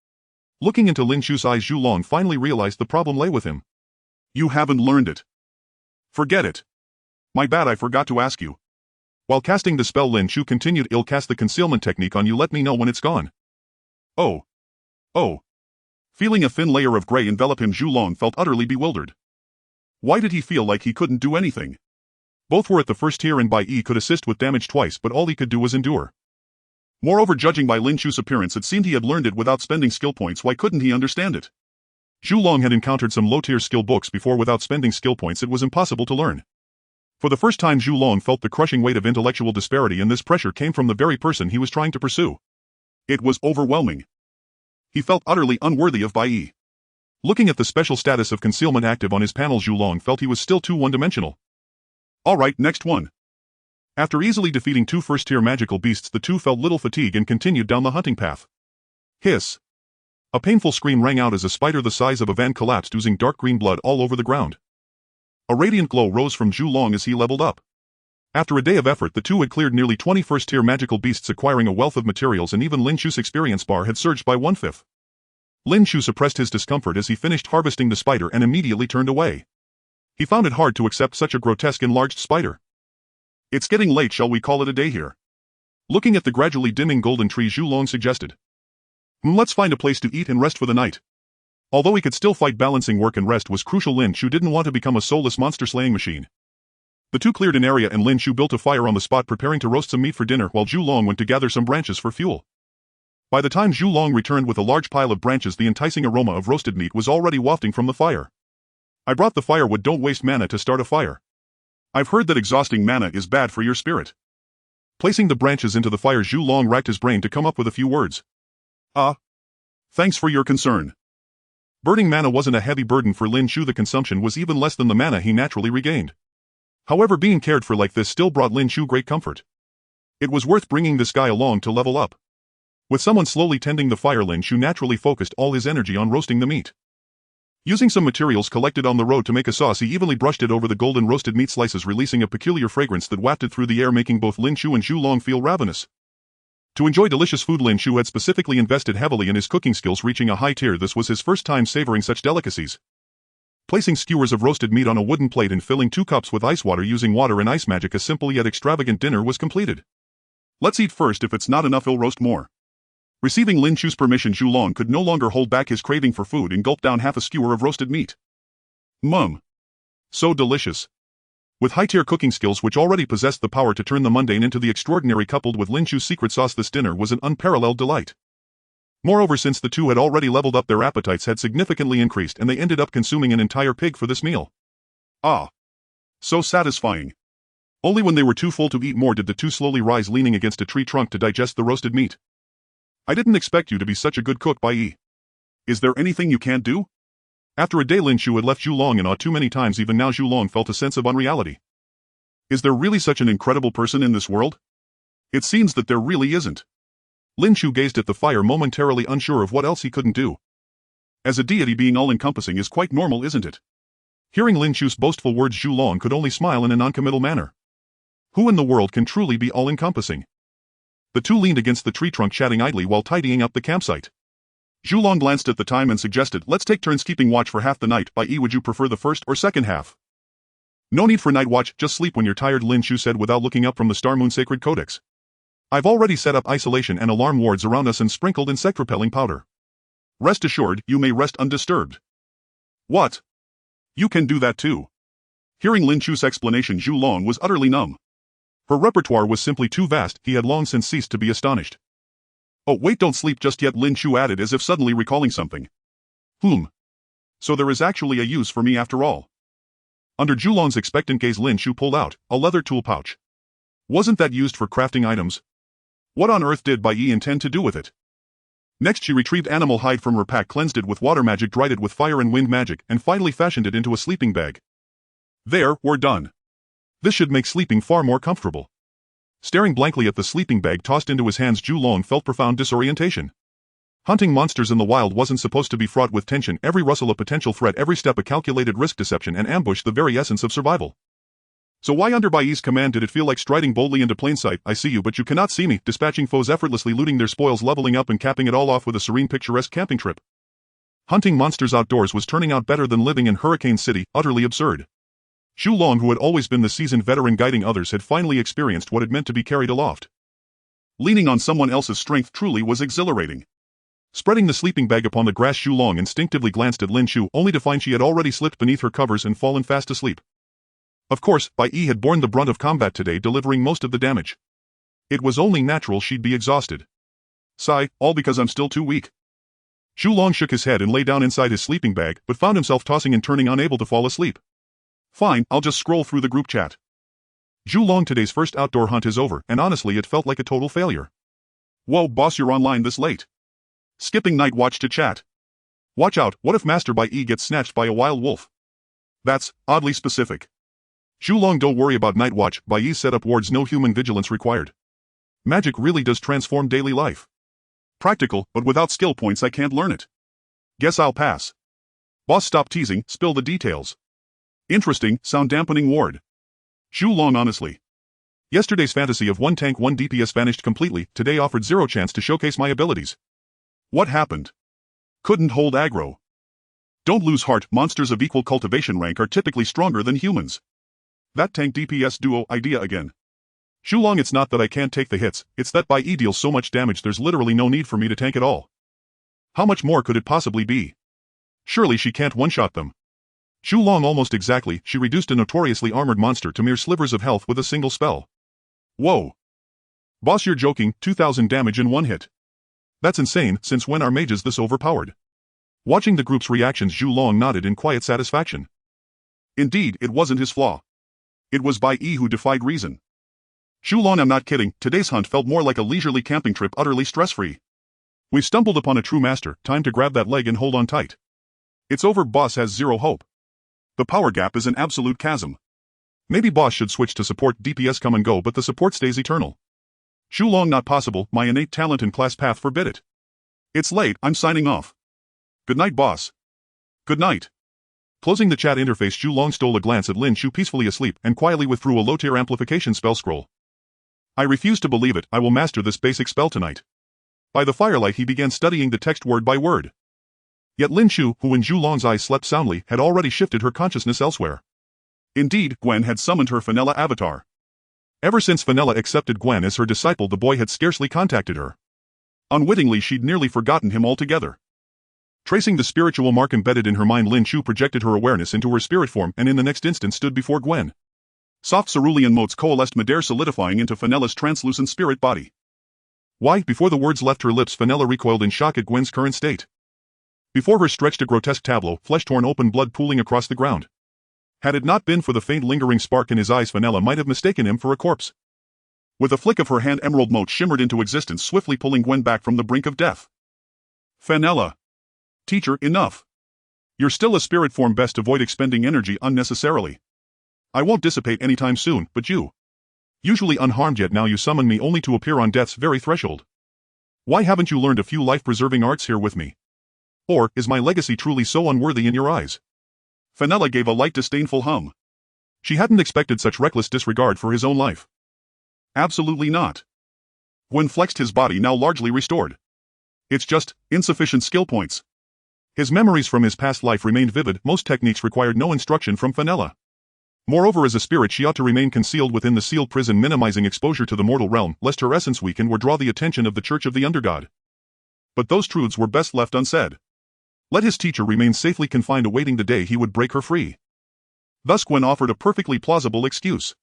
Speaker 1: Looking into Lin Chu's eyes, Zhu Long finally realized the problem lay with him. "You haven't learned it." "Forget it. My bad, I forgot to ask you." While casting the spell, Lin Chu continued, "I'll cast the concealment technique on you. Let me know when it's gone." Oh. Feeling a thin layer of gray envelop him, Zhu Long felt utterly bewildered. Why did he feel like he couldn't do anything? Both were at the first tier and Bai Yi could assist with damage twice, but all he could do was endure. Moreover, judging by Lin Chu's appearance, it seemed he had learned it without spending skill points. Why couldn't he understand it? Zhu Long had encountered some low-tier skill books before. Without spending skill points, it was impossible to learn. For the first time, Zhu Long felt the crushing weight of intellectual disparity, and this pressure came from the very person he was trying to pursue. It was overwhelming. He felt utterly unworthy of Bai Yi. Looking at the special status of concealment active on his panel, Zhu Long felt he was still too one-dimensional. Alright, next one. After easily defeating 2 first-tier magical beasts, the two felt little fatigue and continued down the hunting path. Hiss. A painful scream rang out as a spider the size of a van collapsed, oozing dark green blood all over the ground. A radiant glow rose from Zhu Long as he leveled up. After a day of effort, the two had cleared nearly 20 first-tier magical beasts, acquiring a wealth of materials, and even Lin Chu's experience bar had surged by 1/5. Lin Chu suppressed his discomfort as he finished harvesting the spider and immediately turned away. He found it hard to accept such a grotesque enlarged spider. "It's getting late, shall we call it a day here?" Looking at the gradually dimming golden tree, Zhu Long suggested. "Let's find a place to eat and rest for the night." Although he could still fight, balancing work and rest was crucial. Lin Chu didn't want to become a soulless monster-slaying machine. The two cleared an area and Lin Chu built a fire on the spot, preparing to roast some meat for dinner, while Zhu Long went to gather some branches for fuel. By the time Zhu Long returned with a large pile of branches, the enticing aroma of roasted meat was already wafting from the fire. I brought the firewood. Don't waste mana to start a fire. I've heard that exhausting mana is bad for your spirit. Placing the branches into the fire, Zhu Long racked his brain to come up with a few words. Thanks for your concern. Burning mana wasn't a heavy burden for Lin Chu. The consumption was even less than the mana he naturally regained. However, being cared for like this still brought Lin Chu great comfort. It was worth bringing this guy along to level up. With someone slowly tending the fire, Lin Chu naturally focused all his energy on roasting the meat. Using some materials collected on the road to make a sauce, he evenly brushed it over the golden roasted meat slices, releasing a peculiar fragrance that wafted through the air, making both Lin Chu and Zhu Long feel ravenous. To enjoy delicious food, Lin Chu had specifically invested heavily in his cooking skills, reaching a high tier. This was his first time savoring such delicacies. Placing skewers of roasted meat on a wooden plate and filling 2 cups with ice water using water and ice magic, a simple yet extravagant dinner was completed. Let's eat first. If it's not enough, he'll roast more. Receiving Lin Chu's permission, Zhu Long could no longer hold back his craving for food and gulped down half a skewer of roasted meat. So delicious. With high-tier cooking skills which already possessed the power to turn the mundane into the extraordinary, coupled with Lin Chu's secret sauce, this dinner was an unparalleled delight. Moreover, since the two had already leveled up, their appetites had significantly increased and they ended up consuming an entire pig for this meal. So satisfying. Only when they were too full to eat more did the two slowly rise, leaning against a tree trunk to digest the roasted meat. I didn't expect you to be such a good cook, Bai Yi. Is there anything you can't do? After a day, Lin Chu had left Zhu Long in awe too many times. Even now, Zhu Long felt a sense of unreality. Is there really such an incredible person in this world? It seems that there really isn't. Lin Chu gazed at the fire, momentarily unsure of what else he couldn't do. As a deity, being all-encompassing is quite normal, isn't it? Hearing Lin Chu's boastful words, Zhu Long could only smile in a non-committal manner. Who in the world can truly be all-encompassing? The two leaned against the tree trunk, chatting idly while tidying up the campsite. Zhu Long glanced at the time and suggested, let's take turns keeping watch for half the night. Bai Yi, would you prefer the first or second half? No need for night watch, just sleep when you're tired, Lin Chu said without looking up from the Star Moon Sacred Codex. I've already set up isolation and alarm wards around us and sprinkled insect-repelling powder. Rest assured, you may rest undisturbed. What? You can do that too. Hearing Lin Chu's explanation, Zhu Long was utterly numb. Her repertoire was simply too vast. He had long since ceased to be astonished. Oh wait, don't sleep just yet, Lin Chu added as if suddenly recalling something. So there is actually a use for me after all. Under Zhu Long's expectant gaze, Lin Chu pulled out a leather tool pouch. Wasn't that used for crafting items? What on earth did Bai Yi intend to do with it? Next, she retrieved animal hide from her pack, cleansed it with water magic, dried it with fire and wind magic, and finally fashioned it into a sleeping bag. There, we're done. This should make sleeping far more comfortable. Staring blankly at the sleeping bag tossed into his hands, Zhu Long felt profound disorientation. Hunting monsters in the wild wasn't supposed to be fraught with tension, every rustle a potential threat, every step a calculated risk, deception and ambush the very essence of survival. So why under Bai Yi's command did it feel like striding boldly into plain sight? I see you, but you cannot see me, dispatching foes effortlessly, looting their spoils, leveling up and capping it all off with a serene, picturesque camping trip. Hunting monsters outdoors was turning out better than living in Hurricane City, utterly absurd. Zhu Long, who had always been the seasoned veteran guiding others, had finally experienced what it meant to be carried aloft. Leaning on someone else's strength truly was exhilarating. Spreading the sleeping bag upon the grass, Zhu Long instinctively glanced at Lin Chu, only to find she had already slipped beneath her covers and fallen fast asleep. Of course, Bai Yi had borne the brunt of combat today, delivering most of the damage. It was only natural she'd be exhausted. Sigh, all because I'm still too weak. Zhu Long shook his head and lay down inside his sleeping bag, but found himself tossing and turning, unable to fall asleep. Fine, I'll just scroll through the group chat. Zhu Long, today's first outdoor hunt is over, and honestly it felt like a total failure. Whoa, boss, you're online this late. Skipping night watch to chat. Watch out, what if Master Bai Yi gets snatched by a wild wolf? That's oddly specific. Zhu Long, don't worry about night watch, Bai Yi set up wards, no human vigilance required. Magic really does transform daily life. Practical, but without skill points I can't learn it. Guess I'll pass. Boss, stop teasing, spill the details. Interesting, sound dampening ward. Zhu Long, honestly. Yesterday's fantasy of 1 tank 1 DPS vanished completely, today offered zero chance to showcase my abilities. What happened? Couldn't hold aggro. Don't lose heart, monsters of equal cultivation rank are typically stronger than humans. That tank DPS duo idea again. Zhu Long, it's not that I can't take the hits, it's that Bai Yi deals so much damage there's literally no need for me to tank at all. How much more could it possibly be? Surely she can't one-shot them. Zhu Long, almost exactly, she reduced a notoriously armored monster to mere slivers of health with a single spell. Whoa. Boss, you're joking, 2000 damage in one hit. That's insane, since when are mages this overpowered? Watching the group's reactions, Zhu Long nodded in quiet satisfaction. Indeed, it wasn't his flaw. It was Bai Yi who defied reason. Xulong, I'm not kidding, today's hunt felt more like a leisurely camping trip, utterly stress-free. We've stumbled upon a true master, time to grab that leg and hold on tight. It's over, boss has zero hope. The power gap is an absolute chasm. Maybe boss should switch to support. DPS come and go, but the support stays eternal. Xulong, not possible, my innate talent and class path forbid it. It's late, I'm signing off. Good night, boss. Good night. Closing the chat interface, Xulong stole a glance at Lin Chu peacefully asleep and quietly withdrew a low-tier amplification spell scroll. I refuse to believe it, I will master this basic spell tonight. By the firelight he began studying the text word by word. Yet Lin Chu, who in Xulong's eyes slept soundly, had already shifted her consciousness elsewhere. Indeed, Gwen had summoned her Fenella avatar. Ever since Fenella accepted Gwen as her disciple, the boy had scarcely contacted her. Unwittingly, she'd nearly forgotten him altogether. Tracing the spiritual mark embedded in her mind, Lin Chu projected her awareness into her spirit form and in the next instant stood before Gwen. Soft cerulean motes coalesced midair, solidifying into Fenella's translucent spirit body. Why, before the words left her lips, Fenella recoiled in shock at Gwen's current state. Before her stretched a grotesque tableau, flesh torn open, blood pooling across the ground. Had it not been for the faint lingering spark in his eyes, Fenella might have mistaken him for a corpse. With a flick of her hand, emerald motes shimmered into existence, swiftly pulling Gwen back from the brink of death. Fenella. Teacher, enough. You're still a spirit form, best avoid expending energy unnecessarily. I won't dissipate anytime soon, but you. Usually unharmed, yet now you summon me only to appear on death's very threshold. Why haven't you learned a few life-preserving arts here with me? Or, is my legacy truly so unworthy in your eyes? Fenella gave a light disdainful hum. She hadn't expected such reckless disregard for his own life. Absolutely not. Gwen flexed his body, now largely restored. It's just insufficient skill points. His memories from his past life remained vivid, most techniques required no instruction from Fenella. Moreover, as a spirit she ought to remain concealed within the sealed prison, minimizing exposure to the mortal realm, lest her essence weaken or draw the attention of the Church of the Undergod. But those truths were best left unsaid. Let his teacher remain safely confined, awaiting the day he would break her free. Thus Gwen offered a perfectly plausible excuse.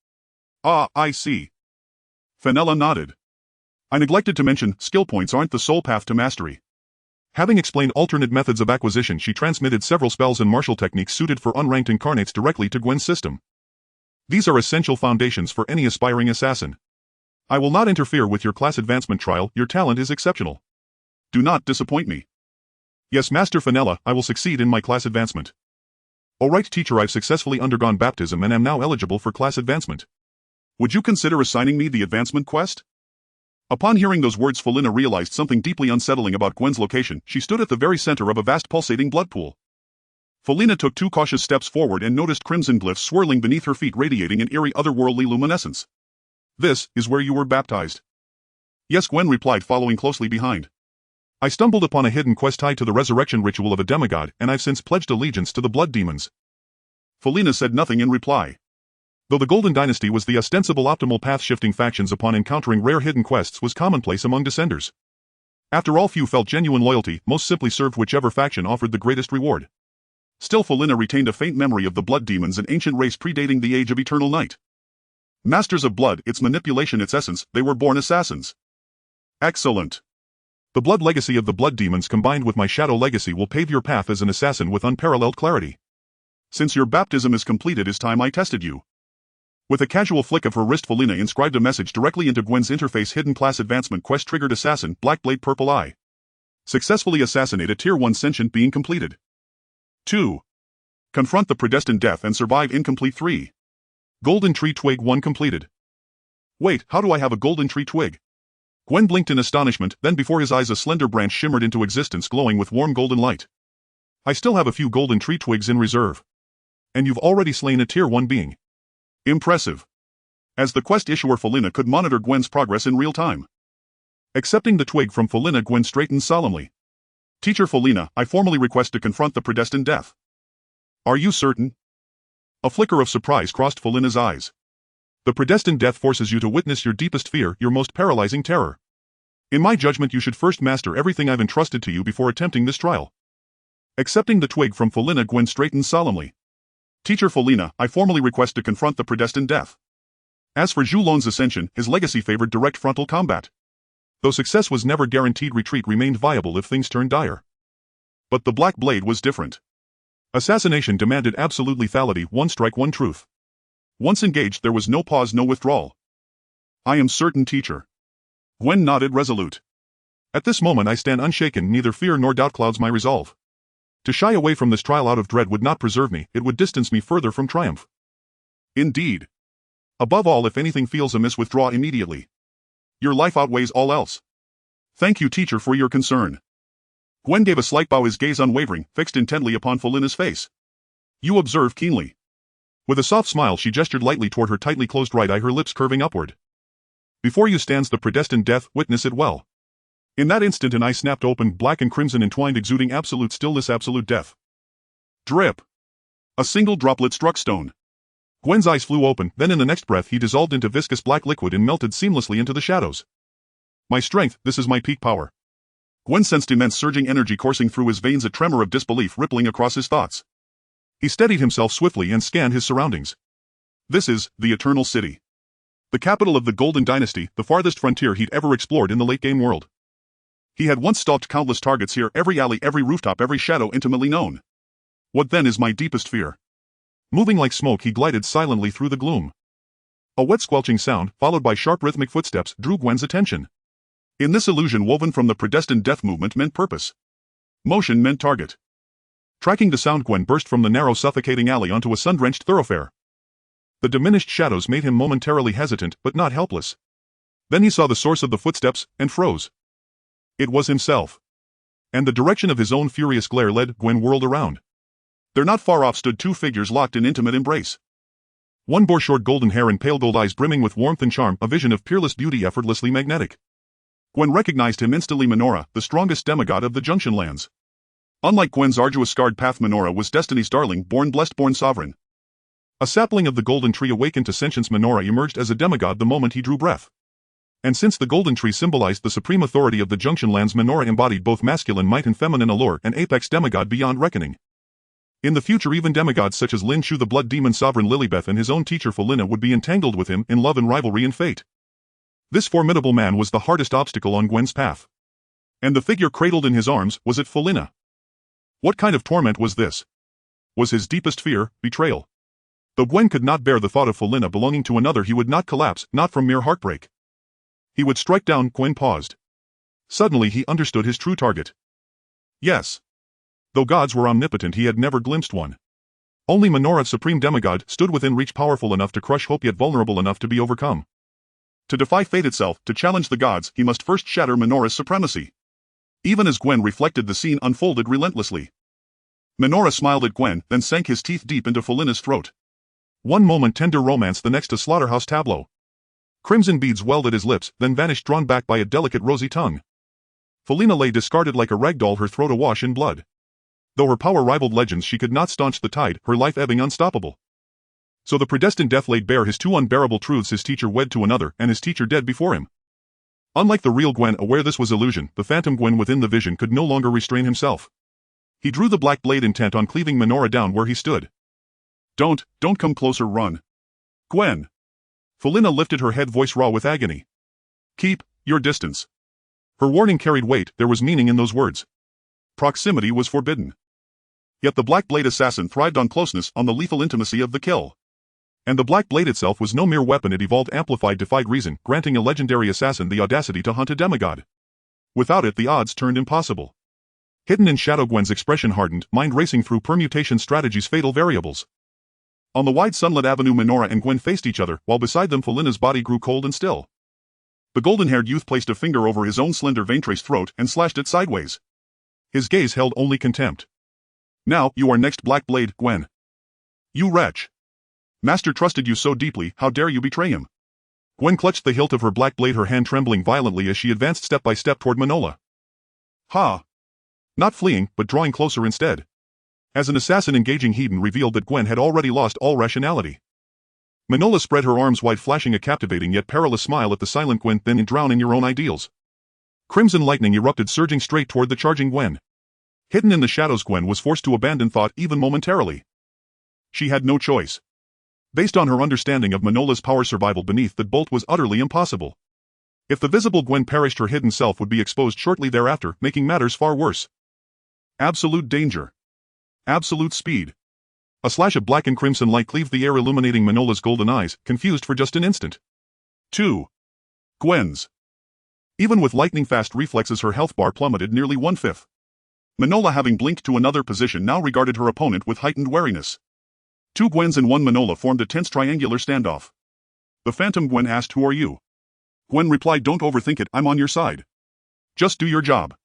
Speaker 1: Ah, I see. Fenella nodded. I neglected to mention, skill points aren't the sole path to mastery. Having explained alternate methods of acquisition, she transmitted several spells and martial techniques suited for unranked incarnates directly to Gwen's system. These are essential foundations for any aspiring assassin. I will not interfere with your class advancement trial, your talent is exceptional. Do not disappoint me. Yes, Master Fenella, I will succeed in my class advancement. Alright, teacher, I've successfully undergone baptism and am now eligible for class advancement. Would you consider assigning me the advancement quest? Upon hearing those words, Felina realized something deeply unsettling about Gwen's location. She stood at the very center of a vast pulsating blood pool. Felina took 2 cautious steps forward and noticed crimson glyphs swirling beneath her feet, radiating an eerie otherworldly luminescence. This is where you were baptized. Yes, Gwen replied, following closely behind. I stumbled upon a hidden quest tied to the resurrection ritual of a demigod, and I've since pledged allegiance to the blood demons. Felina said nothing in reply. Though the Golden Dynasty was the ostensible optimal path, shifting factions upon encountering rare hidden quests was commonplace among descenders. After all, few felt genuine loyalty, most simply served whichever faction offered the greatest reward. Still, Felina retained a faint memory of the blood demons, an ancient race predating the age of eternal night. Masters of blood, its manipulation, its essence, they were born assassins. Excellent. The blood legacy of the blood demons combined with my shadow legacy will pave your path as an assassin with unparalleled clarity. Since your baptism is complete, it is time I tested you. With a casual flick of her wrist, Felina inscribed a message directly into Gwen's interface. Hidden class advancement quest triggered. Assassin, Black Blade, Purple Eye. Successfully assassinate a Tier 1 sentient being completed. 2. Confront the predestined death and survive incomplete. 3. Golden Tree Twig 1 completed. Wait, how do I have a Golden Tree Twig? Gwen blinked in astonishment, then before his eyes a slender branch shimmered into existence, glowing with warm golden light. I still have a few Golden Tree Twigs in reserve. And you've already slain a Tier 1 being. Impressive. As the quest issuer, Felina could monitor Gwen's progress in real time. Accepting the twig from Felina, Gwen straightened solemnly. Teacher Felina, I formally request to confront the predestined death. Are you certain? A flicker of surprise crossed Felina's eyes. The predestined death forces you to witness your deepest fear, your most paralyzing terror. In my judgment, you should first master everything I've entrusted to you before attempting this trial. Accepting the twig from Felina, Gwen straightened solemnly. Teacher Felina, I formally request to confront the predestined death. As for Xulong's ascension, his legacy favored direct frontal combat. Though success was never guaranteed, retreat remained viable if things turned dire. But the Black Blade was different. Assassination demanded absolute lethality, one strike, one truth. Once engaged, there was no pause, no withdrawal. I am certain, teacher. Gwen nodded, resolute. At this moment I stand unshaken, neither fear nor doubt clouds my resolve. To shy away from this trial out of dread would not preserve me, it would distance me further from triumph. Indeed. Above all, if anything feels amiss, withdraw immediately. Your life outweighs all else. Thank you, teacher, for your concern. Gwen gave a slight bow, his gaze unwavering, fixed intently upon Felina's face. You observe keenly. With a soft smile she gestured lightly toward her tightly closed right eye, her lips curving upward. Before you stands the predestined death, witness it well. In that instant an eye snapped open, black and crimson entwined, exuding absolute stillness, absolute death. Drip. A single droplet struck stone. Gwen's eyes flew open, then in the next breath he dissolved into viscous black liquid and melted seamlessly into the shadows. My strength, this is my peak power. Gwen sensed immense surging energy coursing through his veins, a tremor of disbelief rippling across his thoughts. He steadied himself swiftly and scanned his surroundings. This is the Eternal City. The capital of the Golden Dynasty, the farthest frontier he'd ever explored in the late-game world. He had once stalked countless targets here, every alley, every rooftop, every shadow intimately known. What then is my deepest fear? Moving like smoke he glided silently through the gloom. A wet squelching sound, followed by sharp rhythmic footsteps, drew Gwen's attention. In this illusion woven from the predestined death, movement meant purpose. Motion meant target. Tracking the sound, Gwen burst from the narrow, suffocating alley onto a sun-drenched thoroughfare. The diminished shadows made him momentarily hesitant, but not helpless. Then he saw the source of the footsteps, and froze. It was himself. And the direction of his own furious glare led. Gwen whirled around. There not far off stood two figures locked in intimate embrace. One bore short golden hair and pale gold eyes brimming with warmth and charm, a vision of peerless beauty, effortlessly magnetic. Gwen recognized him instantly. Minora, the strongest demigod of the Junction Lands. Unlike Gwen's arduous scarred path, Minora was Destiny's darling, born blessed, born sovereign. A sapling of the Golden Tree awakened to sentience, Minora emerged as a demigod the moment he drew breath. And since the Golden Tree symbolized the supreme authority of the Junction Lands, Minora embodied both masculine might and feminine allure, an apex demigod beyond reckoning. In the future, even demigods such as Lin Chu, the blood demon sovereign Lilibeth, and his own teacher Felina would be entangled with him in love and rivalry and fate. This formidable man was the hardest obstacle on Gwen's path. And the figure cradled in his arms, was it Felina? What kind of torment was this? Was his deepest fear betrayal? Though Gwen could not bear the thought of Felina belonging to another, he would not collapse, not from mere heartbreak. He would strike down. Gwen paused. Suddenly he understood his true target. Yes. Though gods were omnipotent, he had never glimpsed one. Only Minora, supreme demigod, stood within reach, powerful enough to crush hope yet vulnerable enough to be overcome. To defy fate itself, to challenge the gods, he must first shatter Minora's supremacy. Even as Gwen reflected, the scene unfolded relentlessly. Minora smiled at Gwen, then sank his teeth deep into Felina's throat. One moment tender romance, the next a slaughterhouse tableau. Crimson beads welled at his lips, then vanished, drawn back by a delicate rosy tongue. Felina lay discarded like a rag doll, her throat awash in blood. Though her power rivaled legends, she could not staunch the tide, her life ebbing unstoppable. So the predestined death laid bare his two unbearable truths: his teacher wed to another, and his teacher dead before him. Unlike the real Gwen, aware this was illusion, the phantom Gwen within the vision could no longer restrain himself. He drew the black blade, intent on cleaving Minora down where he stood. Don't come closer, run. Gwen. Felina lifted her head, voice raw with agony. Keep your distance. Her warning carried weight, there was meaning in those words. Proximity was forbidden. Yet the black blade assassin thrived on closeness, on the lethal intimacy of the kill. And the black blade itself was no mere weapon, it evolved, amplified, defied reason, granting a legendary assassin the audacity to hunt a demigod. Without it, the odds turned impossible. Hidden in shadow, Gwen's expression hardened, mind racing through permutation strategies, fatal variables. On the wide sunlit avenue, Minora and Gwen faced each other, while beside them Felina's body grew cold and still. The golden-haired youth placed a finger over his own slender vein-traced throat and slashed it sideways. His gaze held only contempt. Now, you are next, Black Blade, Gwen. You wretch. Master trusted you so deeply, how dare you betray him? Gwen clutched the hilt of her black blade, her hand trembling violently as she advanced step by step toward Minola. Ha! Not fleeing, but drawing closer instead. As an assassin engaging Hedon revealed that Gwen had already lost all rationality. Minola spread her arms wide, flashing a captivating yet perilous smile at the silent Gwen. Then drown in your own ideals. Crimson lightning erupted, surging straight toward the charging Gwen. Hidden in the shadows, Gwen was forced to abandon thought even momentarily. She had no choice. Based on her understanding of Minola's power, survival beneath that bolt was utterly impossible. If the visible Gwen perished, her hidden self would be exposed shortly thereafter, making matters far worse. Absolute danger. Absolute speed. A slash of black and crimson light cleaved the air, illuminating Manola's golden eyes, confused for just an instant. 2. Gwen's. Even with lightning-fast reflexes, her health bar plummeted nearly 1/5. Manola, having blinked to another position, now regarded her opponent with heightened wariness. 2 Gwens and 1 Manola formed a tense triangular standoff. The Phantom Gwen asked, "Who are you?" Gwen replied, "Don't overthink it, I'm on your side. Just do your job."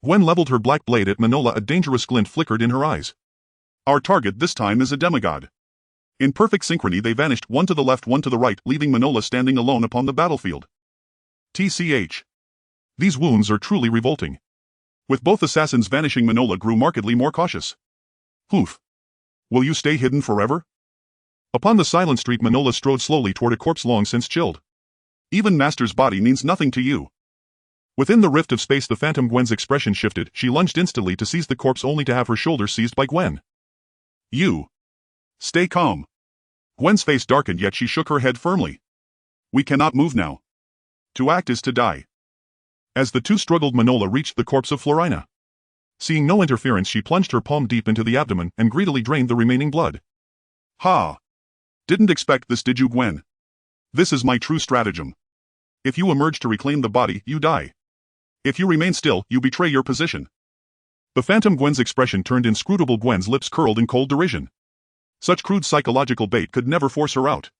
Speaker 1: Gwen leveled her black blade at Manola. A dangerous glint flickered in her eyes. "Our target this time is a demigod." In perfect synchrony they vanished, one to the left, one to the right, leaving Manola standing alone upon the battlefield. TCH. These wounds are truly revolting. With both assassins vanishing, Manola grew markedly more cautious. "Hoof. Will you stay hidden forever?" Upon the silent street, Manola strode slowly toward a corpse long since chilled. "Even Master's body means nothing to you." Within the rift of space, the Phantom Gwen's expression shifted. She lunged instantly to seize the corpse, only to have her shoulder seized by Gwen. "You. Stay calm." Gwen's face darkened, yet she shook her head firmly. "We cannot move now. To act is to die." As the two struggled, Manola reached the corpse of Florina. Seeing no interference, she plunged her palm deep into the abdomen and greedily drained the remaining blood. "Ha! Didn't expect this, did you, Gwen? This is my true stratagem. If you emerge to reclaim the body, you die. If you remain still, you betray your position." The Phantom Gwen's expression turned inscrutable. Gwen's lips curled in cold derision. Such crude psychological bait could never force her out.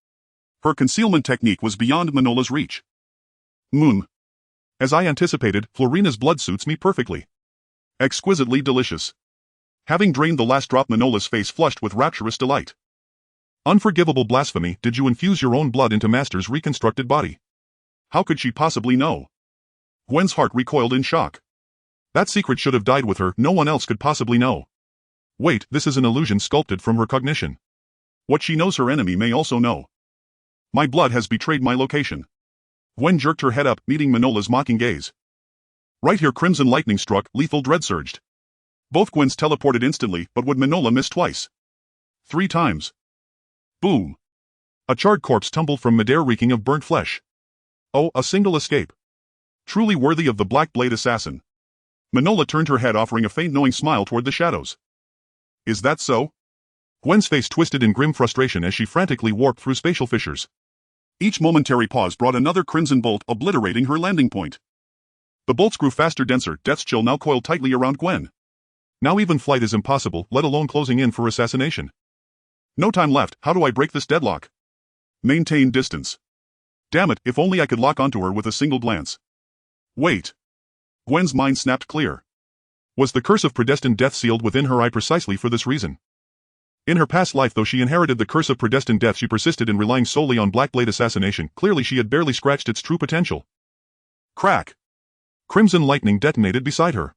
Speaker 1: Her concealment technique was beyond Manola's reach. As I anticipated, Florina's blood suits me perfectly. Exquisitely delicious." Having drained the last drop, Manola's face flushed with rapturous delight. "Unforgivable blasphemy, did you infuse your own blood into Master's reconstructed body?" How could she possibly know? Gwen's heart recoiled in shock. That secret should have died with her, no one else could possibly know. Wait, this is an illusion sculpted from her cognition. What she knows her enemy may also know. My blood has betrayed my location. Gwen jerked her head up, meeting Manola's mocking gaze. Right here, crimson lightning struck, lethal dread surged. Both Gwens teleported instantly, but would Manola miss twice? 3 times. Boom. A charred corpse tumbled from midair, reeking of burnt flesh. Oh, a single escape. Truly worthy of the Black Blade assassin. Manola turned her head, offering a faint knowing smile toward the shadows. Is that so? Gwen's face twisted in grim frustration as she frantically warped through spatial fissures. Each momentary pause brought another crimson bolt, obliterating her landing point. The bolts grew faster, denser, death's chill now coiled tightly around Gwen. Now even flight is impossible, let alone closing in for assassination. No time left, how do I break this deadlock? Maintain distance. Damn it, if only I could lock onto her with a single glance. Wait. Gwen's mind snapped clear. Was the curse of predestined death sealed within her eye precisely for this reason? In her past life, though she inherited the curse of predestined death, she persisted in relying solely on Black Blade assassination. Clearly she had barely scratched its true potential. Crack. Crimson lightning detonated beside her.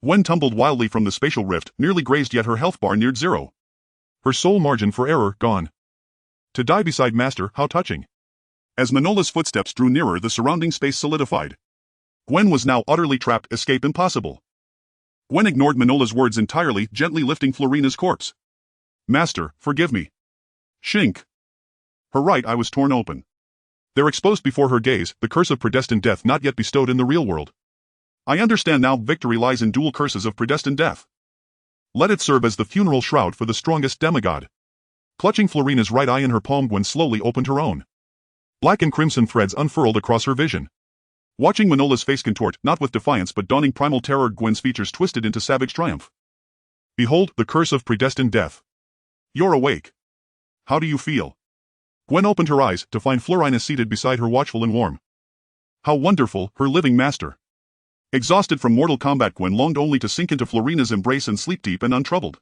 Speaker 1: Gwen tumbled wildly from the spatial rift, nearly grazed, yet her health bar neared 0. Her sole margin for error gone. To die beside Master, how touching. As Manola's footsteps drew nearer, the surrounding space solidified. Gwen was now utterly trapped, escape impossible. Gwen ignored Manola's words entirely, gently lifting Florina's corpse. Master, forgive me. Shink. Her right eye was torn open. There, exposed before her gaze, the curse of predestined death not yet bestowed in the real world. I understand now, victory lies in dual curses of predestined death. Let it serve as the funeral shroud for the strongest demigod. Clutching Florina's right eye in her palm, Gwen slowly opened her own. Black and crimson threads unfurled across her vision. Watching Manola's face contort, not with defiance but dawning primal terror, Gwen's features twisted into savage triumph. Behold, the curse of predestined death. You're awake. How do you feel? Gwen opened her eyes to find Florina seated beside her, watchful and warm. How wonderful, her living master. Exhausted from mortal combat, Gwen longed only to sink into Florina's embrace and sleep deep and untroubled.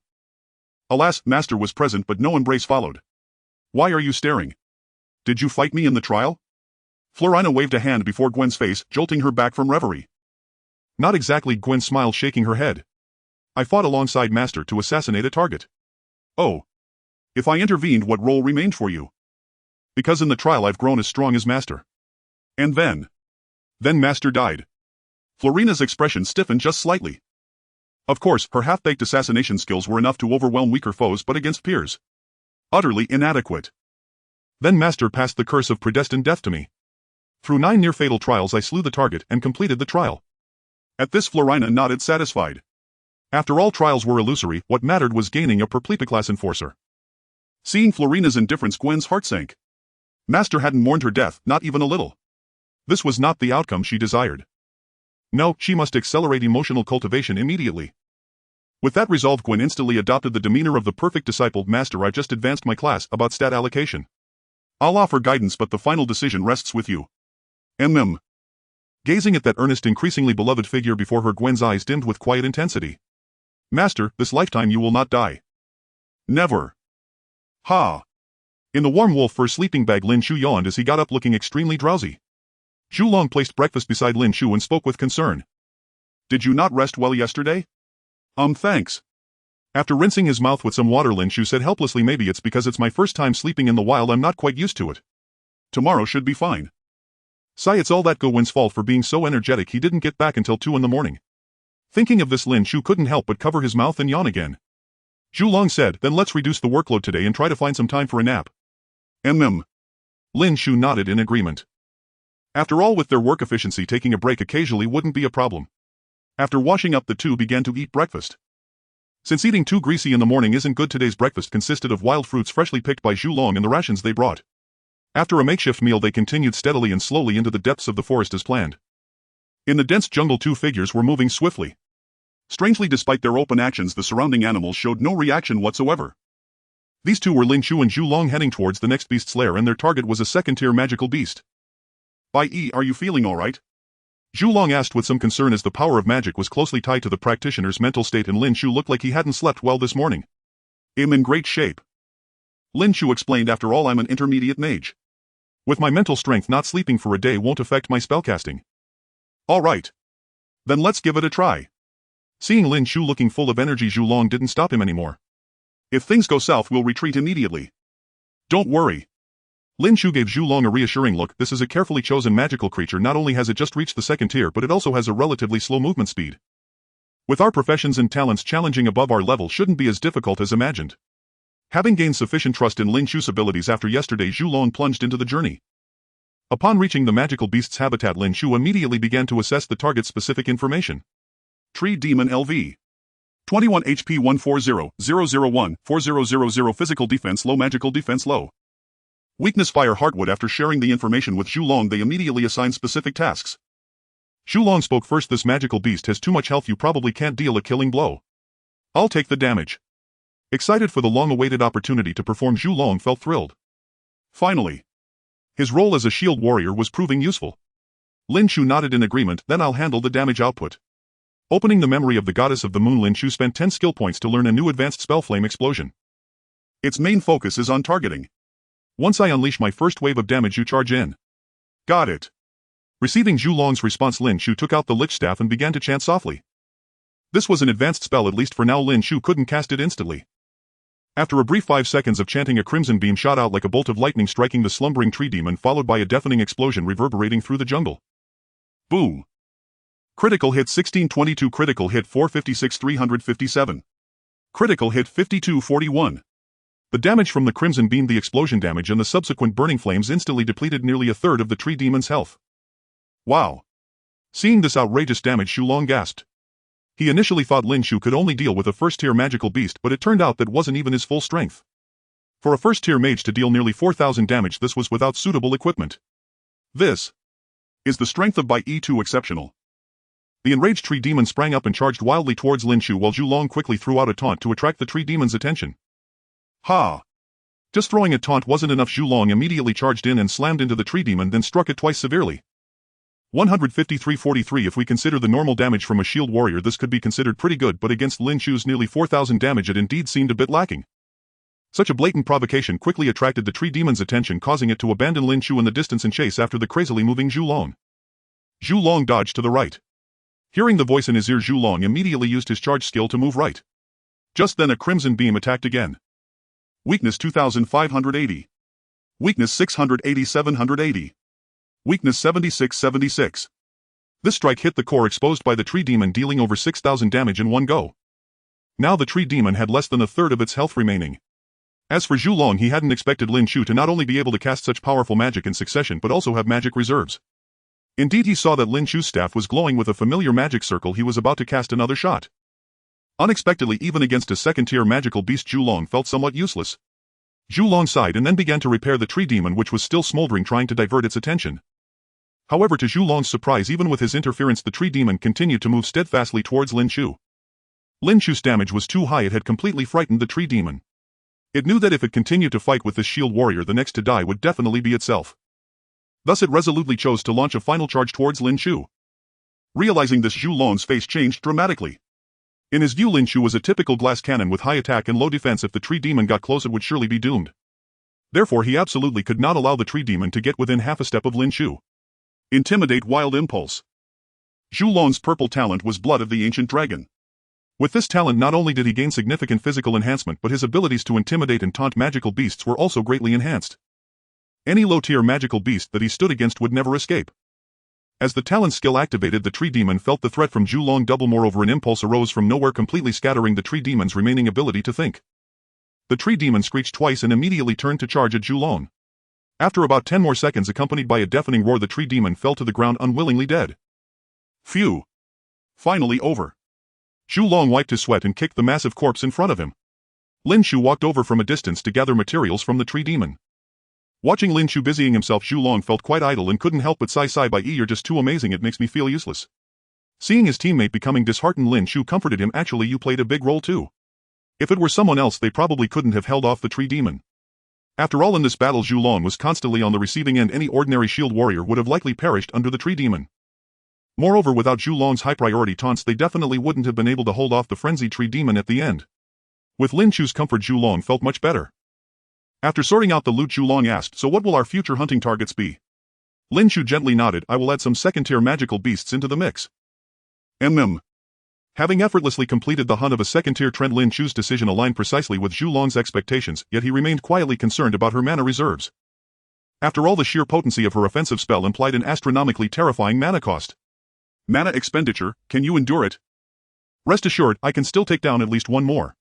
Speaker 1: Alas, Master was present but no embrace followed. Why are you staring? Did you fight me in the trial? Florina waved a hand before Gwen's face, jolting her back from reverie. Not exactly, Gwen smiled, shaking her head. I fought alongside Master to assassinate a target. Oh. If I intervened, what role remained for you? Because in the trial I've grown as strong as Master. And then? Then Master died. Florina's expression stiffened just slightly. Of course, her half-baked assassination skills were enough to overwhelm weaker foes, but against peers. Utterly inadequate. Then Master passed the curse of predestined death to me. Through 9 near-fatal trials I slew the target and completed the trial. At this Florina nodded, satisfied. After all, trials were illusory, what mattered was gaining a perplexiclass enforcer. Seeing Florina's indifference, Gwen's heart sank. Master hadn't mourned her death, not even a little. This was not the outcome she desired. No, she must accelerate emotional cultivation immediately. With that resolve, Gwen instantly adopted the demeanor of the perfect disciple. Master, I just advanced my class about stat allocation. I'll offer guidance, but the final decision rests with you. Gazing at that earnest, increasingly beloved figure before her, Gwen's eyes dimmed with quiet intensity. Master, this lifetime you will not die. Never. Ha! In the warm wolf fur sleeping bag, Lin Chu yawned as he got up, looking extremely drowsy. Zhulong placed breakfast beside Lin Chu and spoke with concern. Did you not rest well yesterday? Thanks. After rinsing his mouth with some water, Lin Chu said helplessly, maybe it's because it's my first time sleeping in the wild, I'm not quite used to it. Tomorrow should be fine. Sigh, it's all that Gwen's fault for being so energetic. He didn't get back until 2 in the morning. Thinking of this, Lin Chu couldn't help but cover his mouth and yawn again. Zhulong said, then let's reduce the workload today and try to find some time for a nap. Lin Chu nodded in agreement. After all, with their work efficiency, taking a break occasionally wouldn't be a problem. After washing up, the two began to eat breakfast. Since eating too greasy in the morning isn't good, today's breakfast consisted of wild fruits freshly picked by Zhulong and the rations they brought. After a makeshift meal, they continued steadily and slowly into the depths of the forest as planned. In the dense jungle, two figures were moving swiftly. Strangely, despite their open actions, the surrounding animals showed no reaction whatsoever. These two were Lin Chu and Zhulong, heading towards the next beast's lair, and their target was a second-tier magical beast. Are you feeling alright? Zhulong asked with some concern, as the power of magic was closely tied to the practitioner's mental state, and Lin Chu looked like he hadn't slept well this morning. I'm in great shape. Lin Chu explained, after all, I'm an intermediate mage. With my mental strength, not sleeping for a day won't affect my spellcasting. Alright. Then let's give it a try. Seeing Lin Chu looking full of energy, Zhulong didn't stop him anymore. If things go south, we'll retreat immediately. Don't worry. Lin Chu gave Zhulong a reassuring look. This is a carefully chosen magical creature. Not only has it just reached the second tier, but it also has a relatively slow movement speed. With our professions and talents, challenging above our level shouldn't be as difficult as imagined. Having gained sufficient trust in Lin Chu's abilities after yesterday, Zhulong plunged into the journey. Upon reaching the magical beast's habitat, Lin Chu immediately began to assess the target's specific information. Tree Demon LV. 21 HP 140, 001, 4000 physical defense low, magical defense low. Weakness Fire Heartwood. After sharing the information with Zhulong, they immediately assigned specific tasks. Zhulong spoke first. This magical beast has too much health, you probably can't deal a killing blow. I'll take the damage. Excited for the long-awaited opportunity to perform, Zhulong felt thrilled. Finally. His role as a shield warrior was proving useful. Lin Chu nodded in agreement. Then I'll handle the damage output. Opening the memory of the goddess of the moon, Lin Chu spent 10 skill points to learn a new advanced spell, Flame Explosion. Its main focus is on targeting. Once I unleash my first wave of damage, you charge in. Got it. Receiving Zhulong's response, Lin Chu took out the Lich Staff and began to chant softly. This was an advanced spell, at least for now. Lin Chu couldn't cast it instantly. After a brief 5 seconds of chanting, a crimson beam shot out like a bolt of lightning, striking the slumbering tree demon, followed by a deafening explosion reverberating through the jungle. Boom. Critical hit 1622, critical hit 456, 357. Critical hit 5241. The damage from the crimson beam, the explosion damage, and the subsequent burning flames instantly depleted nearly a third of the tree demon's health. Wow. Seeing this outrageous damage, Zhulong gasped. He initially thought Lin Chu could only deal with a first-tier magical beast, but it turned out that wasn't even his full strength. For a first-tier mage to deal nearly 4,000 damage, this was without suitable equipment. This is the strength of E2 exceptional. The enraged tree demon sprang up and charged wildly towards Lin Chu, while Zhulong quickly threw out a taunt to attract the tree demon's attention. Ha! Just throwing a taunt wasn't enough. Zhulong immediately charged in and slammed into the tree demon, then struck it twice severely. 153-43. If we consider the normal damage from a shield warrior, this could be considered pretty good, but against Lin Chu's nearly 4,000 damage, it indeed seemed a bit lacking. Such a blatant provocation quickly attracted the tree demon's attention, causing it to abandon Lin Chu in the distance and chase after the crazily moving Zhulong. Zhulong dodged to the right. Hearing the voice in his ear, Zhulong immediately used his charge skill to move right. Just then a crimson beam attacked again. Weakness 2580. Weakness 680, 780. Weakness 76, 76. This strike hit the core exposed by the tree demon, dealing over 6,000 damage in one go. Now the tree demon had less than a third of its health remaining. As for Zhulong, he hadn't expected Lin Chu to not only be able to cast such powerful magic in succession but also have magic reserves. Indeed, he saw that Lin Chu's staff was glowing with a familiar magic circle. He was about to cast another shot. Unexpectedly, even against a second-tier magical beast, Zhu Long felt somewhat useless. Zhu Long sighed and then began to repair the tree demon, which was still smoldering, trying to divert its attention. However, to Zhu Long's surprise, even with his interference, the tree demon continued to move steadfastly towards Lin Chu. Lin Chu's damage was too high. It had completely frightened the tree demon. It knew that if it continued to fight with this shield warrior, the next to die would definitely be itself. Thus it resolutely chose to launch a final charge towards Lin Chu. Realizing this, Zhu Long's face changed dramatically. In his view, Lin Chu was a typical glass cannon with high attack and low defense. If the tree demon got close, it would surely be doomed. Therefore, he absolutely could not allow the tree demon to get within half a step of Lin Chu. Intimidate, Wild Impulse. Zhu Long's purple talent was Blood of the Ancient Dragon. With this talent, not only did he gain significant physical enhancement, but his abilities to intimidate and taunt magical beasts were also greatly enhanced. Any low-tier magical beast that he stood against would never escape. As the talent skill activated, the tree demon felt the threat from Zhu Long double. Moreover, an impulse arose from nowhere, completely scattering the tree demon's remaining ability to think. The tree demon screeched twice and immediately turned to charge at Zhu Long. After about 10 more seconds, accompanied by a deafening roar, the tree demon fell to the ground, unwillingly dead. Phew. Finally over. Zhu Long wiped his sweat and kicked the massive corpse in front of him. Lin Chu walked over from a distance to gather materials from the tree demon. Watching Lin Chu busying himself, Zhu Long felt quite idle and couldn't help but sigh. By "You're just too amazing, it makes me feel useless." Seeing his teammate becoming disheartened, Lin Chu comforted him. "Actually, you played a big role too. If it were someone else, they probably couldn't have held off the tree demon. After all, in this battle, Zhu Long was constantly on the receiving end. Any ordinary shield warrior would have likely perished under the tree demon. Moreover, without Zhu Long's high-priority taunts, they definitely wouldn't have been able to hold off the frenzied tree demon at the end. With Lin Chu's comfort, Zhu Long felt much better. After sorting out the loot, Zhu Long asked, "So what will our future hunting targets be?" Lin Chu gently nodded. "I will add some second-tier magical beasts into the mix." Having effortlessly completed the hunt of a second-tier trend, Lin Chu's decision aligned precisely with Zhu Long's expectations, yet he remained quietly concerned about her mana reserves. After all, the sheer potency of her offensive spell implied an astronomically terrifying mana cost. "Mana expenditure, can you endure it?" "Rest assured, I can still take down at least one more."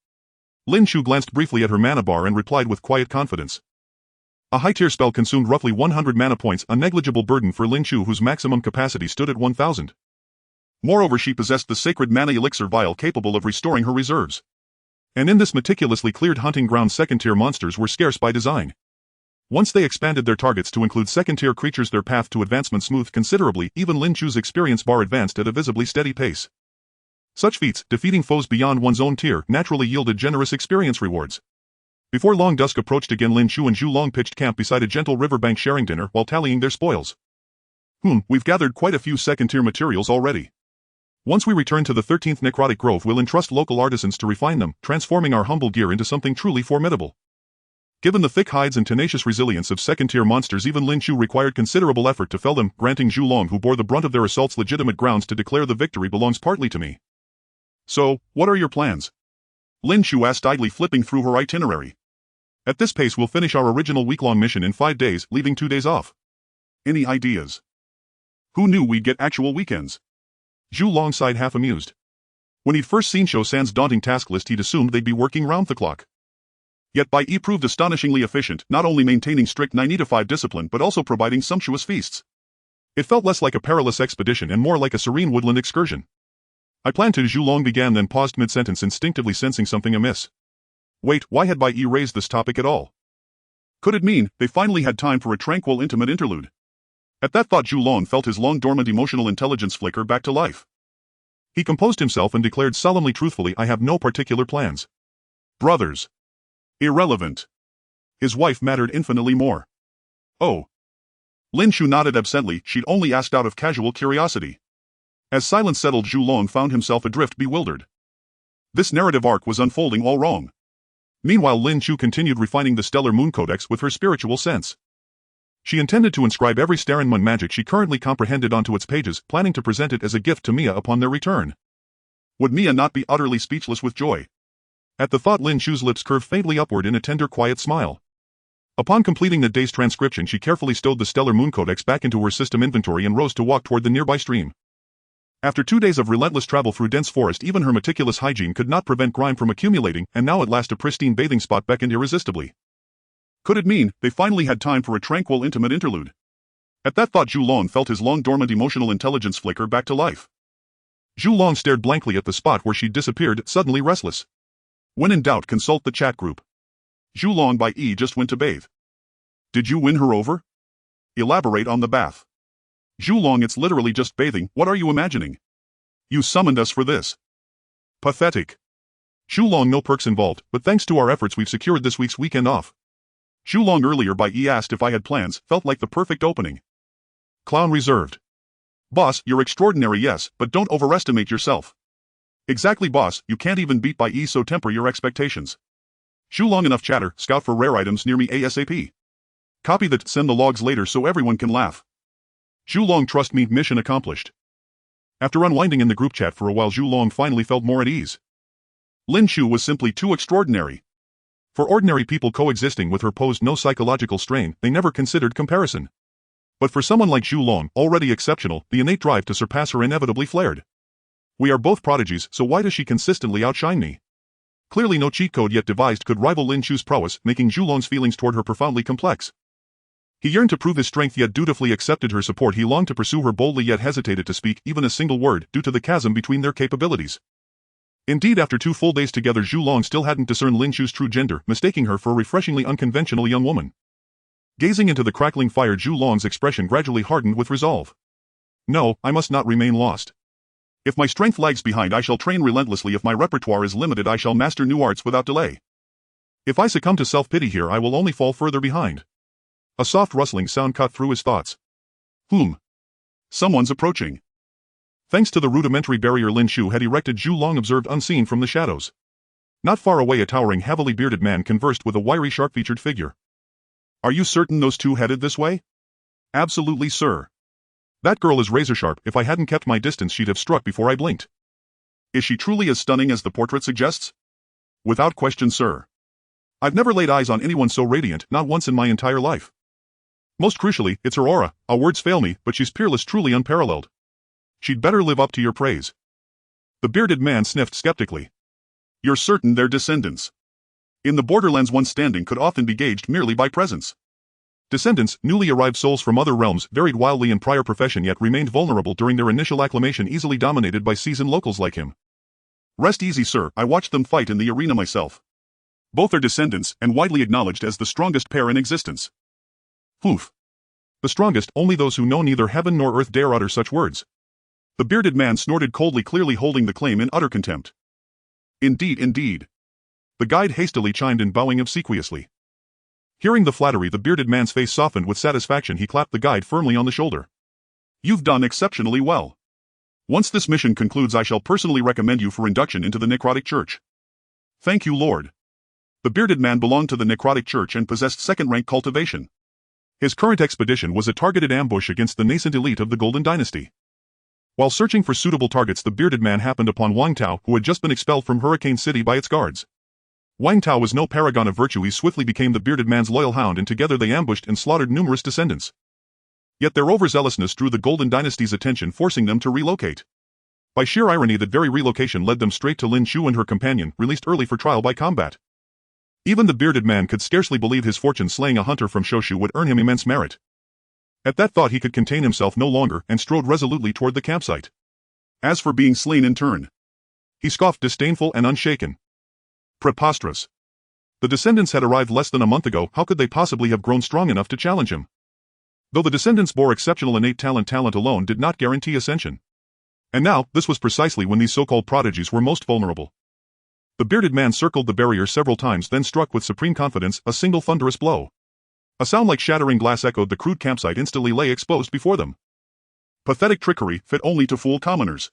Speaker 1: Lin Chu glanced briefly at her mana bar and replied with quiet confidence. A high-tier spell consumed roughly 100 mana points, a negligible burden for Lin Chu, whose maximum capacity stood at 1,000. Moreover, she possessed the sacred mana elixir vial capable of restoring her reserves. And in this meticulously cleared hunting ground, second-tier monsters were scarce by design. Once they expanded their targets to include second-tier creatures, their path to advancement smoothed considerably. Even Lin Chu's experience bar advanced at a visibly steady pace. Such feats, defeating foes beyond one's own tier, naturally yielded generous experience rewards. Before long, dusk approached again. Lin Chu and Zhu Long pitched camp beside a gentle riverbank, sharing dinner while tallying their spoils. We've gathered quite a few second-tier materials already. Once we return to the 13th Necrotic Grove, we'll entrust local artisans to refine them, transforming our humble gear into something truly formidable. Given the thick hides and tenacious resilience of second-tier monsters, even Lin Chu required considerable effort to fell them, granting Zhu Long, who bore the brunt of their assaults, legitimate grounds to declare the victory belongs partly to me. "So, what are your plans?" Lin Chu asked, idly flipping through her itinerary. "At this pace, we'll finish our original week-long mission in 5 days, leaving 2 days off." "Any ideas?" "Who knew we'd get actual weekends?" Zhu Long sighed, half amused. When he'd first seen Shou San's daunting task list, he'd assumed they'd be working round the clock. Yet Bai Yi proved astonishingly efficient, not only maintaining strict 9-to-5 discipline but also providing sumptuous feasts. It felt less like a perilous expedition and more like a serene woodland excursion. "I plan to," Zhu Long began, then paused mid-sentence, instinctively sensing something amiss. Wait, why had Bai Yi raised this topic at all? Could it mean they finally had time for a tranquil, intimate interlude? At that thought, Zhu Long felt his long-dormant emotional intelligence flicker back to life. He composed himself and declared solemnly, truthfully, "I have no particular plans. Brothers. Irrelevant." His wife mattered infinitely more. "Oh." Lin Chu nodded absently. She'd only asked out of casual curiosity. As silence settled, Zhu Long found himself adrift, bewildered. This narrative arc was unfolding all wrong. Meanwhile, Lin Chu continued refining the Stellar Moon Codex with her spiritual sense. She intended to inscribe every Starinmun magic she currently comprehended onto its pages, planning to present it as a gift to Mia upon their return. Would Mia not be utterly speechless with joy? At the thought, Lin Chu's lips curved faintly upward in a tender, quiet smile. Upon completing the day's transcription, she carefully stowed the Stellar Moon Codex back into her system inventory and rose to walk toward the nearby stream. After 2 days of relentless travel through dense forest, even her meticulous hygiene could not prevent grime from accumulating, and now at last a pristine bathing spot beckoned irresistibly. Could it mean they finally had time for a tranquil, intimate interlude? At that thought, Zhu Long felt his long-dormant emotional intelligence flicker back to life. Zhu Long stared blankly at the spot where she'd disappeared, suddenly restless. When in doubt, consult the chat group. Zhu Long by E just went to bathe. Did you win her over? Elaborate on the bath. Zhu Long, it's literally just bathing, what are you imagining? You summoned us for this. Pathetic. Zhu Long, no perks involved, but thanks to our efforts we've secured this week's weekend off. Zhu Long earlier by E asked if I had plans, felt like the perfect opening. Clown reserved. Boss, you're extraordinary, yes, but don't overestimate yourself. Exactly, boss, you can't even beat by E, so temper your expectations. Zhu Long, enough chatter, scout for rare items near me ASAP. Copy that, send the logs later so everyone can laugh. Zhu Long, trust me, mission accomplished. After unwinding in the group chat for a while, Zhu Long finally felt more at ease. Lin Chu was simply too extraordinary. For ordinary people coexisting with her posed no psychological strain, they never considered comparison. But for someone like Zhu Long, already exceptional, the innate drive to surpass her inevitably flared. We are both prodigies, so why does she consistently outshine me? Clearly no cheat code yet devised could rival Lin Chu's prowess, making Zhu Long's feelings toward her profoundly complex. He yearned to prove his strength yet dutifully accepted her support. He longed to pursue her boldly yet hesitated to speak even a single word due to the chasm between their capabilities. Indeed, after 2 full days together, Zhu Long still hadn't discerned Lin Chu's true gender, mistaking her for a refreshingly unconventional young woman. Gazing into the crackling fire, Zhu Long's expression gradually hardened with resolve. No, I must not remain lost. If my strength lags behind, I shall train relentlessly. If my repertoire is limited, I shall master new arts without delay. If I succumb to self-pity here, I will only fall further behind. A soft rustling sound cut through his thoughts. Someone's approaching. Thanks to the rudimentary barrier Lin Chu had erected, Zhu Long observed unseen from the shadows. Not far away, a towering, heavily bearded man conversed with a wiry, sharp-featured figure. Are you certain those two headed this way? Absolutely, sir. That girl is razor-sharp. If I hadn't kept my distance, she'd have struck before I blinked. Is she truly as stunning as the portrait suggests? Without question, sir. I've never laid eyes on anyone so radiant, not once in my entire life. Most crucially, it's her aura. Words fail me, but she's peerless, truly unparalleled. She'd better live up to your praise. The bearded man sniffed skeptically. You're certain they're descendants? In the Borderlands, one standing could often be gauged merely by presence. Descendants, newly arrived souls from other realms, varied wildly in prior profession yet remained vulnerable during their initial acclimation, easily dominated by seasoned locals like him. Rest easy, sir, I watched them fight in the arena myself. Both are descendants, and widely acknowledged as the strongest pair in existence. The strongest, only those who know neither heaven nor earth dare utter such words. The bearded man snorted coldly, clearly holding the claim in utter contempt. Indeed, indeed. The guide hastily chimed in, bowing obsequiously. Hearing the flattery, the bearded man's face softened with satisfaction. He clapped the guide firmly on the shoulder. You've done exceptionally well. Once this mission concludes, I shall personally recommend you for induction into the Necrotic Church. Thank you, Lord. The bearded man belonged to the Necrotic Church and possessed second-rank cultivation. His current expedition was a targeted ambush against the nascent elite of the Golden Dynasty. While searching for suitable targets, the bearded man happened upon Wang Tao, who had just been expelled from Hurricane City by its guards. Wang Tao was no paragon of virtue. He swiftly became the bearded man's loyal hound, and together they ambushed and slaughtered numerous descendants. Yet their overzealousness drew the Golden Dynasty's attention, forcing them to relocate. By sheer irony, that very relocation led them straight to Lin Chu and her companion, released early for trial by combat. Even the bearded man could scarcely believe his fortune. Slaying a hunter from Shoshu would earn him immense merit. At that thought he could contain himself no longer, and strode resolutely toward the campsite. As for being slain in turn, he scoffed, disdainful and unshaken. Preposterous. The descendants had arrived less than a month ago. How could they possibly have grown strong enough to challenge him? Though the descendants bore exceptional innate talent alone did not guarantee ascension. And now, this was precisely when these so-called prodigies were most vulnerable. The bearded man circled the barrier several times, then struck with supreme confidence a single thunderous blow. A sound like shattering glass echoed the crude campsite, instantly lay exposed before them. Pathetic trickery, fit only to fool commoners.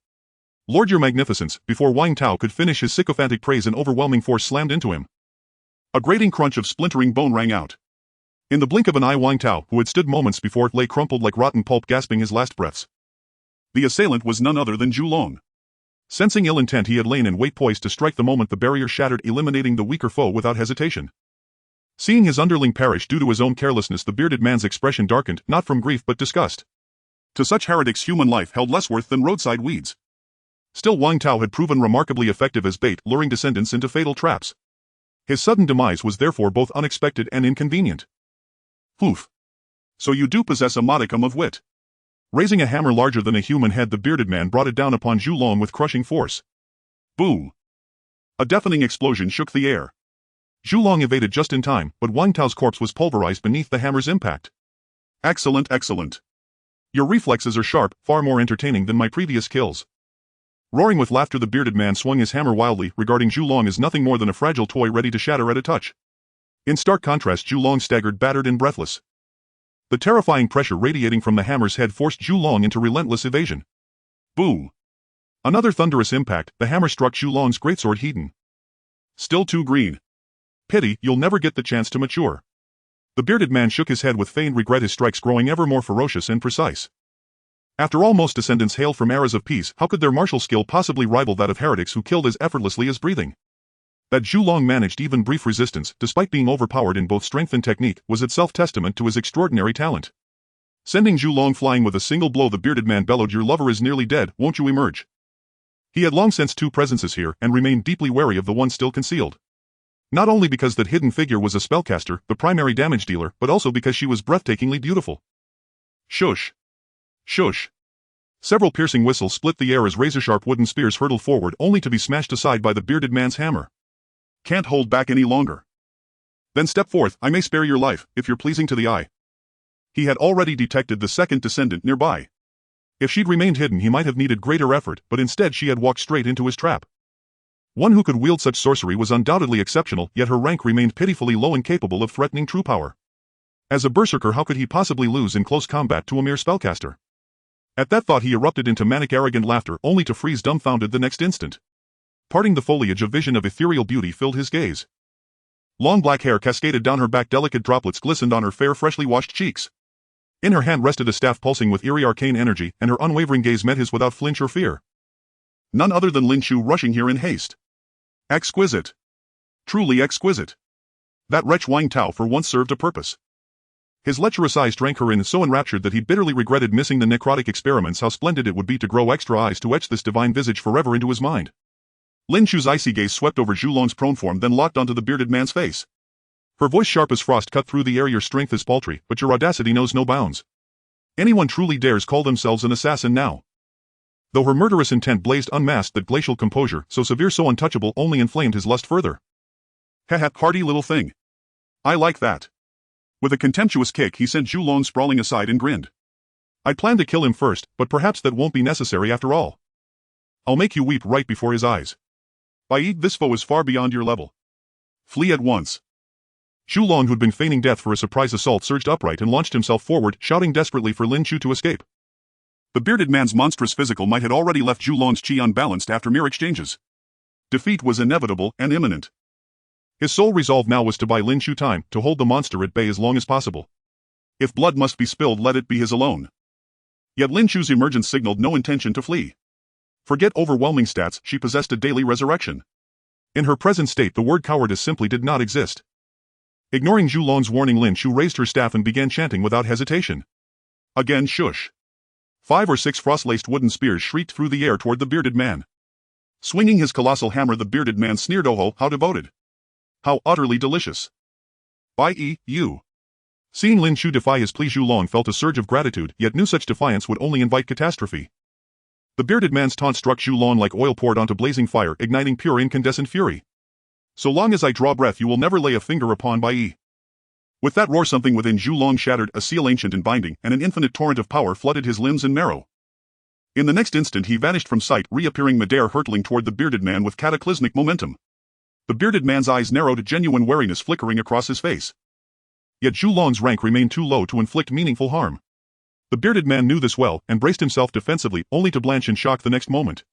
Speaker 1: Lord, your magnificence. Before Wang Tao could finish his sycophantic praise, an overwhelming force slammed into him. A grating crunch of splintering bone rang out. In the blink of an eye, Wang Tao, who had stood moments before, lay crumpled like rotten pulp, gasping his last breaths. The assailant was none other than Zhu Long. Sensing ill intent, he had lain in wait, poised to strike the moment the barrier shattered, eliminating the weaker foe without hesitation. Seeing his underling perish due to his own carelessness, the bearded man's expression darkened, not from grief but disgust. To such heretics, human life held less worth than roadside weeds. Still, Wang Tao had proven remarkably effective as bait, luring descendants into fatal traps. His sudden demise was therefore both unexpected and inconvenient. So you do possess a modicum of wit. Raising a hammer larger than a human head, the bearded man brought it down upon Zhu Long with crushing force. Boom! A deafening explosion shook the air. Zhu Long evaded just in time, but Wang Tao's corpse was pulverized beneath the hammer's impact. Excellent, excellent. Your reflexes are sharp, far more entertaining than my previous kills. Roaring with laughter, the bearded man swung his hammer wildly, regarding Zhu Long as nothing more than a fragile toy ready to shatter at a touch. In stark contrast, Zhu Long staggered, battered and breathless. The terrifying pressure radiating from the hammer's head forced Zhu Long into relentless evasion. Boom! Another thunderous impact, the hammer struck Zhu Long's greatsword Hedon. Still too green. Pity, you'll never get the chance to mature. The bearded man shook his head with feigned regret, his strikes growing ever more ferocious and precise. After all, most descendants hail from eras of peace, how could their martial skill possibly rival that of heretics who killed as effortlessly as breathing? That Zhu Long managed even brief resistance, despite being overpowered in both strength and technique, was itself testament to his extraordinary talent. Sending Zhu Long flying with a single blow, the bearded man bellowed, "Your lover is nearly dead, won't you emerge?" He had long sensed two presences here and remained deeply wary of the one still concealed. Not only because that hidden figure was a spellcaster, the primary damage dealer, but also because she was breathtakingly beautiful. Shush! Shush! Several piercing whistles split the air as razor-sharp wooden spears hurtled forward, only to be smashed aside by the bearded man's hammer. Can't hold back any longer. Then step forth, I may spare your life, if you're pleasing to the eye. He had already detected the second descendant nearby. If she'd remained hidden, he might have needed greater effort, but instead she had walked straight into his trap. One who could wield such sorcery was undoubtedly exceptional, yet her rank remained pitifully low, incapable of threatening true power. As a berserker, how could he possibly lose in close combat to a mere spellcaster? At that thought he erupted into manic arrogant laughter, only to freeze dumbfounded the next instant. Parting the foliage, a vision of ethereal beauty filled his gaze. Long black hair cascaded down her back, delicate droplets glistened on her fair, freshly washed cheeks. In her hand rested a staff pulsing with eerie arcane energy, and her unwavering gaze met his without flinch or fear. None other than Lin Chu, rushing here in haste. Exquisite. Truly exquisite. That wretch Wang Tao for once served a purpose. His lecherous eyes drank her in, so enraptured that he bitterly regretted missing the necrotic experiments. How splendid it would be to grow extra eyes to etch this divine visage forever into his mind. Lin Chu's icy gaze swept over Zhu Long's prone form, then locked onto the bearded man's face. Her voice sharp as frost cut through the air. Your strength is paltry, but your audacity knows no bounds. Anyone truly dares call themselves an assassin now? Though her murderous intent blazed unmasked, that glacial composure, so severe, so untouchable, only inflamed his lust further. Ha, hardy little thing. I like that. With a contemptuous kick he sent Zhu Long sprawling aside and grinned. I'd planned to kill him first, but perhaps that won't be necessary after all. I'll make you weep right before his eyes. This foe is far beyond your level. Flee at once. Zhu Long, who'd been feigning death for a surprise assault, surged upright and launched himself forward, shouting desperately for Lin Chu to escape. The bearded man's monstrous physical might had already left Zhu Long's chi unbalanced after mere exchanges. Defeat was inevitable and imminent. His sole resolve now was to buy Lin Chu time, to hold the monster at bay as long as possible. If blood must be spilled, let it be his alone. Yet Lin Chu's emergence signaled no intention to flee. Forget overwhelming stats, she possessed a daily resurrection. In her present state, the word cowardice simply did not exist. Ignoring Zhu Long's warning, Lin Chu raised her staff and began chanting without hesitation. Again, shush. 5 or 6 frost-laced wooden spears shrieked through the air toward the bearded man. Swinging his colossal hammer, the bearded man sneered, "Oh, how devoted. How utterly delicious. You." Seeing Lin Chu defy his plea, Zhu Long felt a surge of gratitude, yet knew such defiance would only invite catastrophe. The bearded man's taunt struck Zhu Long like oil poured onto blazing fire, igniting pure incandescent fury. So long as I draw breath, you will never lay a finger upon Bai. With that roar, something within Zhu Long shattered, a seal ancient and binding, and an infinite torrent of power flooded his limbs and marrow. In the next instant he vanished from sight, reappearing midair, hurtling toward the bearded man with cataclysmic momentum. The bearded man's eyes narrowed, genuine wariness flickering across his face. Yet Zhu Long's rank remained too low to inflict meaningful harm. The bearded man knew this well, and braced himself defensively, only to blanch in shock the next moment.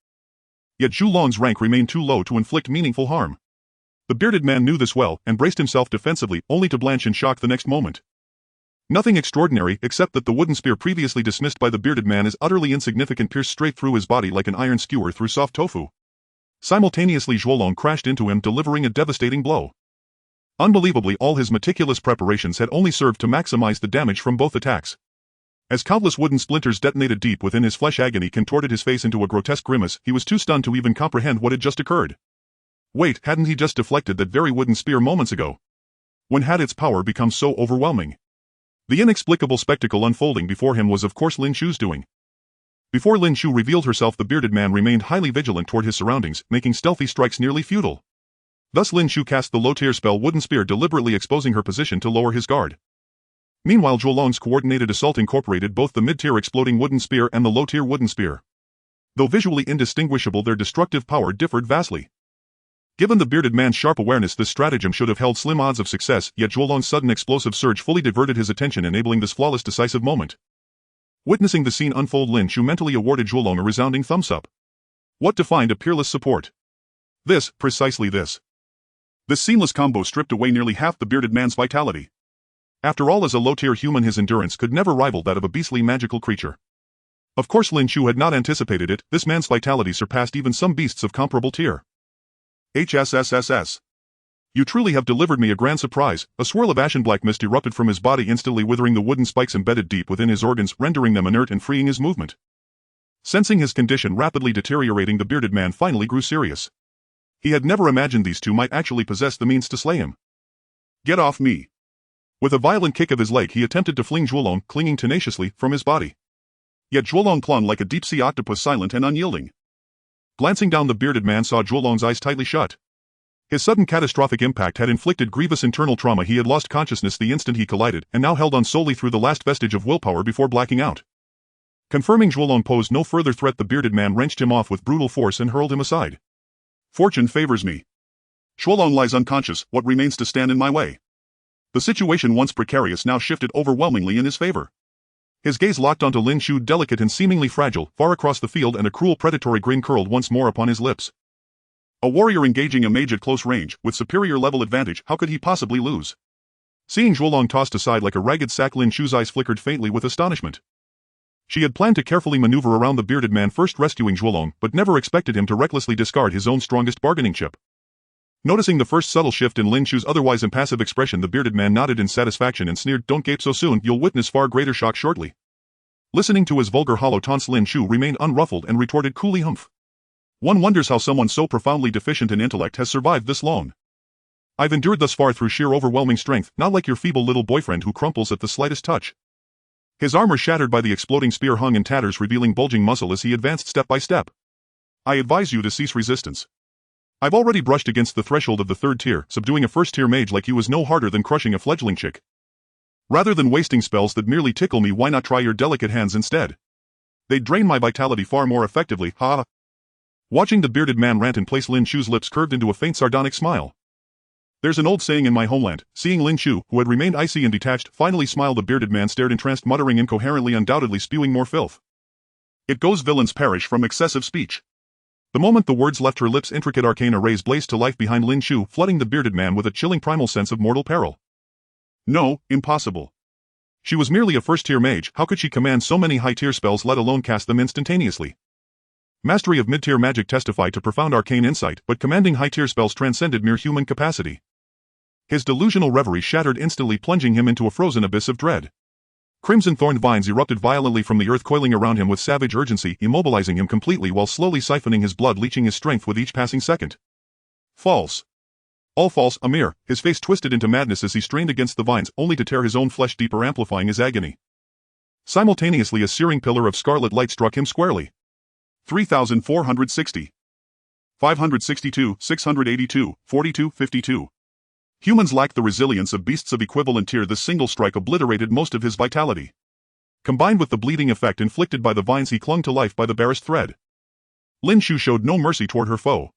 Speaker 1: Yet Zhu Long's rank remained too low to inflict meaningful harm. The bearded man knew this well, and braced himself defensively, only to blanch in shock the next moment. Nothing extraordinary, except that the wooden spear previously dismissed by the bearded man as utterly insignificant pierced straight through his body like an iron skewer through soft tofu. Simultaneously Zhu Long crashed into him, delivering a devastating blow. Unbelievably, all his meticulous preparations had only served to maximize the damage from both attacks. As countless wooden splinters detonated deep within his flesh, agony contorted his face into a grotesque grimace. He was too stunned to even comprehend what had just occurred. Wait, hadn't he just deflected that very wooden spear moments ago? When had its power become so overwhelming? The inexplicable spectacle unfolding before him was of course Lin Chu's doing. Before Lin Chu revealed herself, the bearded man remained highly vigilant toward his surroundings, making stealthy strikes nearly futile. Thus Lin Chu cast the low-tier spell Wooden Spear, deliberately exposing her position to lower his guard. Meanwhile, Zhuolong's coordinated assault incorporated both the mid-tier exploding Wooden Spear and the low-tier Wooden Spear. Though visually indistinguishable, their destructive power differed vastly. Given the bearded man's sharp awareness, this stratagem should have held slim odds of success, yet Zhuolong's sudden explosive surge fully diverted his attention, enabling this flawless decisive moment. Witnessing the scene unfold, Lin Chu mentally awarded Zhuolong a resounding thumbs-up. What defined a peerless support? Precisely this. This seamless combo stripped away nearly half the bearded man's vitality. After all, as a low-tier human, his endurance could never rival that of a beastly magical creature. Of course Lin Chu had not anticipated it, this man's vitality surpassed even some beasts of comparable tier. HSSSS. You truly have delivered me a grand surprise. A swirl of ashen black mist erupted from his body, instantly withering the wooden spikes embedded deep within his organs, rendering them inert and freeing his movement. Sensing his condition rapidly deteriorating, the bearded man finally grew serious. He had never imagined these two might actually possess the means to slay him. Get off me. With a violent kick of his leg, he attempted to fling Zhuolong, clinging tenaciously, from his body. Yet Zhuolong clung like a deep-sea octopus, silent and unyielding. Glancing down, the bearded man saw Zhuolong's eyes tightly shut. His sudden catastrophic impact had inflicted grievous internal trauma. He had lost consciousness the instant he collided, and now held on solely through the last vestige of willpower before blacking out. Confirming Zhuolong posed no further threat, the bearded man wrenched him off with brutal force and hurled him aside. Fortune favors me. Zhuolong lies unconscious, what remains to stand in my way? The situation, once precarious, now shifted overwhelmingly in his favor. His gaze locked onto Lin Chu, delicate and seemingly fragile, far across the field, and a cruel predatory grin curled once more upon his lips. A warrior engaging a mage at close range, with superior level advantage, how could he possibly lose? Seeing Zhuolong tossed aside like a ragged sack, Lin Chu's eyes flickered faintly with astonishment. She had planned to carefully maneuver around the bearded man, first rescuing Zhuolong, but never expected him to recklessly discard his own strongest bargaining chip. Noticing the first subtle shift in Lin Chu's otherwise impassive expression, the bearded man nodded in satisfaction and sneered, "Don't gape so soon, you'll witness far greater shock shortly." Listening to his vulgar hollow taunts, Lin Chu remained unruffled and retorted coolly, "Humph. One wonders how someone so profoundly deficient in intellect has survived this long. I've endured thus far through sheer overwhelming strength, not like your feeble little boyfriend who crumples at the slightest touch." His armor shattered by the exploding spear hung in tatters, revealing bulging muscle as he advanced step by step. "I advise you to cease resistance. I've already brushed against the threshold of the third tier, subduing a first-tier mage like you is no harder than crushing a fledgling chick. Rather than wasting spells that merely tickle me, why not try your delicate hands instead? They'd drain my vitality far more effectively, ha." Watching the bearded man rant in place, Lin Chu's lips curved into a faint sardonic smile. "There's an old saying in my homeland." Seeing Lin Chu, who had remained icy and detached, finally smile, the bearded man stared entranced, muttering incoherently, undoubtedly spewing more filth. "It goes villains perish from excessive speech." The moment the words left her lips, intricate arcane arrays blazed to life behind Lin Chu, flooding the bearded man with a chilling primal sense of mortal peril. No, impossible. She was merely a first-tier mage, how could she command so many high-tier spells, let alone cast them instantaneously? Mastery of mid-tier magic testified to profound arcane insight, but commanding high-tier spells transcended mere human capacity. His delusional reverie shattered instantly, plunging him into a frozen abyss of dread. Crimson thorned vines erupted violently from the earth, coiling around him with savage urgency, immobilizing him completely while slowly siphoning his blood, leeching his strength with each passing second. False. All false, Amir. His face twisted into madness as he strained against the vines, only to tear his own flesh deeper, amplifying his agony. Simultaneously, a searing pillar of scarlet light struck him squarely. 3,460. 562, 682, 42, 52. Humans lack the resilience of beasts of equivalent tier. This single strike obliterated most of his vitality. Combined with the bleeding effect inflicted by the vines, he clung to life by the barest thread. Lin Chu showed no mercy toward her foe.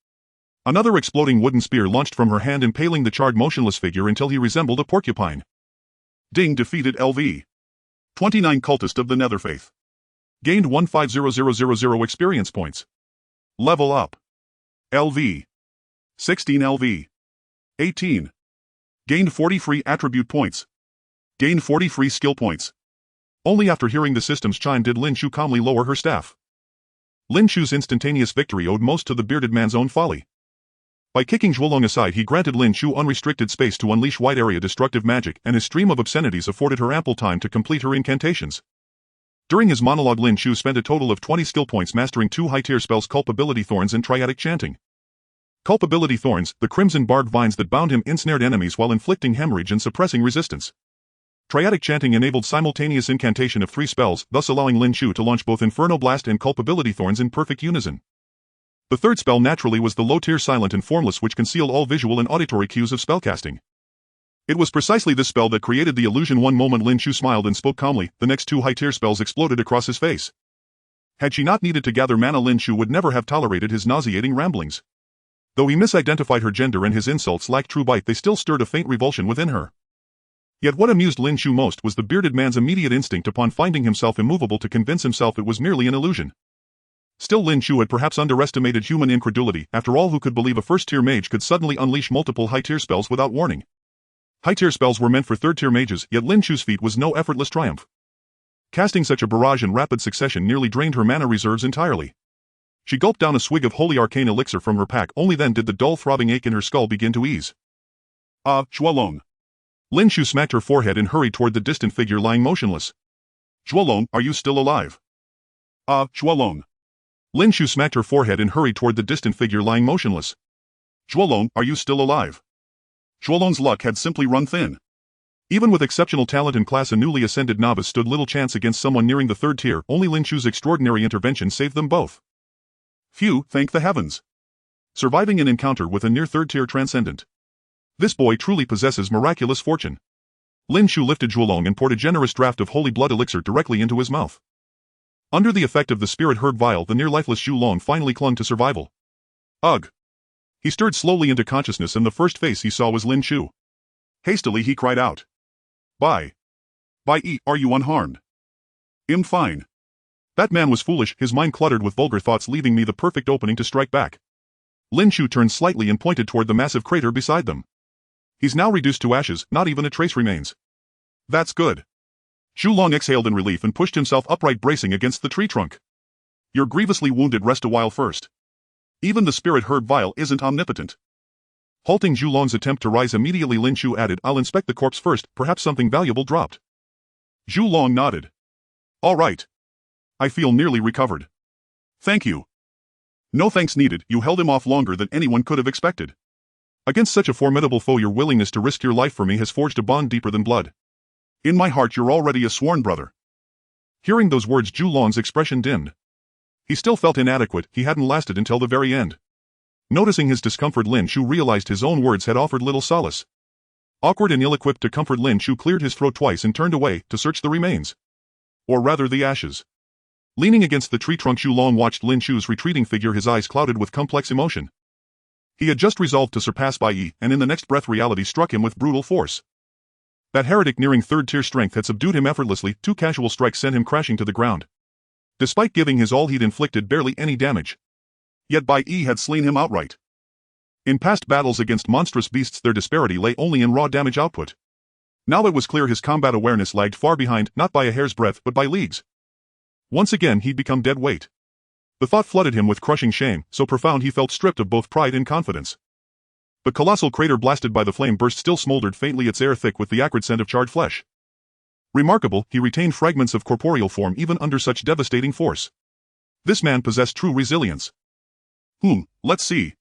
Speaker 1: Another exploding wooden spear launched from her hand, impaling the charred motionless figure until he resembled a porcupine. Ding defeated LV. 29 Cultist of the Netherfaith. Gained 150000 experience points. Level up. LV. 16 LV. 18. Gained 40 free attribute points. Gained 40 free skill points. Only after hearing the system's chime did Lin Chu calmly lower her staff. Lin Chu's instantaneous victory owed most to the bearded man's own folly. By kicking Zhuolong aside, he granted Lin Chu unrestricted space to unleash wide-area destructive magic, and his stream of obscenities afforded her ample time to complete her incantations. During his monologue, Lin Chu spent a total of 20 skill points mastering 2 high-tier spells, Culpability Thorns and Triadic Chanting. Culpability Thorns, the crimson barbed vines that bound him, ensnared enemies while inflicting hemorrhage and suppressing resistance. Triadic chanting enabled simultaneous incantation of 3 spells, thus allowing Lin Chu to launch both Inferno Blast and Culpability Thorns in perfect unison. The third spell naturally was the low-tier Silent and Formless, which concealed all visual and auditory cues of spellcasting. It was precisely this spell that created the illusion. One moment Lin Chu smiled and spoke calmly, the next 2 high-tier spells exploded across his face. Had she not needed to gather mana, Lin Chu would never have tolerated his nauseating ramblings. Though he misidentified her gender and his insults lacked true bite, they still stirred a faint revulsion within her. Yet what amused Lin Chu most was the bearded man's immediate instinct upon finding himself immovable to convince himself it was merely an illusion. Still, Lin Chu had perhaps underestimated human incredulity. After all, who could believe a first-tier mage could suddenly unleash multiple high-tier spells without warning? High-tier spells were meant for third-tier mages, yet Lin Chu's feat was no effortless triumph. Casting such a barrage in rapid succession nearly drained her mana reserves entirely. She gulped down a swig of holy arcane elixir from her pack, only then did the dull throbbing ache in her skull begin to ease. Zhuolong. Lin Chu smacked her forehead and hurried toward the distant figure lying motionless. Zhuolong, are you still alive? Zhuolong. Lin Chu smacked her forehead and hurried toward the distant figure lying motionless. Zhuolong, are you still alive? Zhuolong's luck had simply run thin. Even with exceptional talent and class, a newly ascended novice stood little chance against someone nearing the 3rd tier. Only Lin Chu's extraordinary intervention saved them both. Phew, thank the heavens. Surviving an encounter with a near 3rd tier transcendent. This boy truly possesses miraculous fortune. Lin Chu lifted Zhuolong and poured a generous draught of holy blood elixir directly into his mouth. Under the effect of the spirit herb vial, the near-lifeless Zhuolong finally clung to survival. Ugh! He stirred slowly into consciousness, and the first face he saw was Lin Chu. Hastily he cried out. By E, are you unharmed? Fine. That man was foolish, his mind cluttered with vulgar thoughts, leaving me the perfect opening to strike back. Lin Chu turned slightly and pointed toward the massive crater beside them. He's now reduced to ashes, not even a trace remains. That's good. Zhuolong exhaled in relief and pushed himself upright, bracing against the tree trunk. You're grievously wounded, rest a while first. Even the spirit herb vial isn't omnipotent. Halting Zhuolong's attempt to rise immediately, Lin Chu added, I'll inspect the corpse first, perhaps something valuable dropped. Zhuolong nodded. All right. I feel nearly recovered. Thank you. No thanks needed, you held him off longer than anyone could have expected. Against such a formidable foe, your willingness to risk your life for me has forged a bond deeper than blood. In my heart you're already a sworn brother. Hearing those words, Zhuolong's expression dimmed. He still felt inadequate, he hadn't lasted until the very end. Noticing his discomfort, Lin Chu realized his own words had offered little solace. Awkward and ill-equipped to comfort, Lin Chu cleared his throat twice and turned away to search the remains. Or rather the ashes. Leaning against the tree trunk, Zhuolong watched Lin Chu's retreating figure, his eyes clouded with complex emotion. He had just resolved to surpass Bai Yi, and in the next breath reality struck him with brutal force. That heretic nearing 3rd tier strength had subdued him effortlessly, 2 casual strikes sent him crashing to the ground. Despite giving his all, he'd inflicted barely any damage. Yet Bai Yi had slain him outright. In past battles against monstrous beasts, their disparity lay only in raw damage output. Now it was clear his combat awareness lagged far behind, not by a hair's breadth but by leagues. Once again he'd become dead weight. The thought flooded him with crushing shame, so profound he felt stripped of both pride and confidence. The colossal crater blasted by the flame burst still smoldered faintly, its air thick with the acrid scent of charred flesh. Remarkable, he retained fragments of corporeal form even under such devastating force. This man possessed true resilience. Let's see.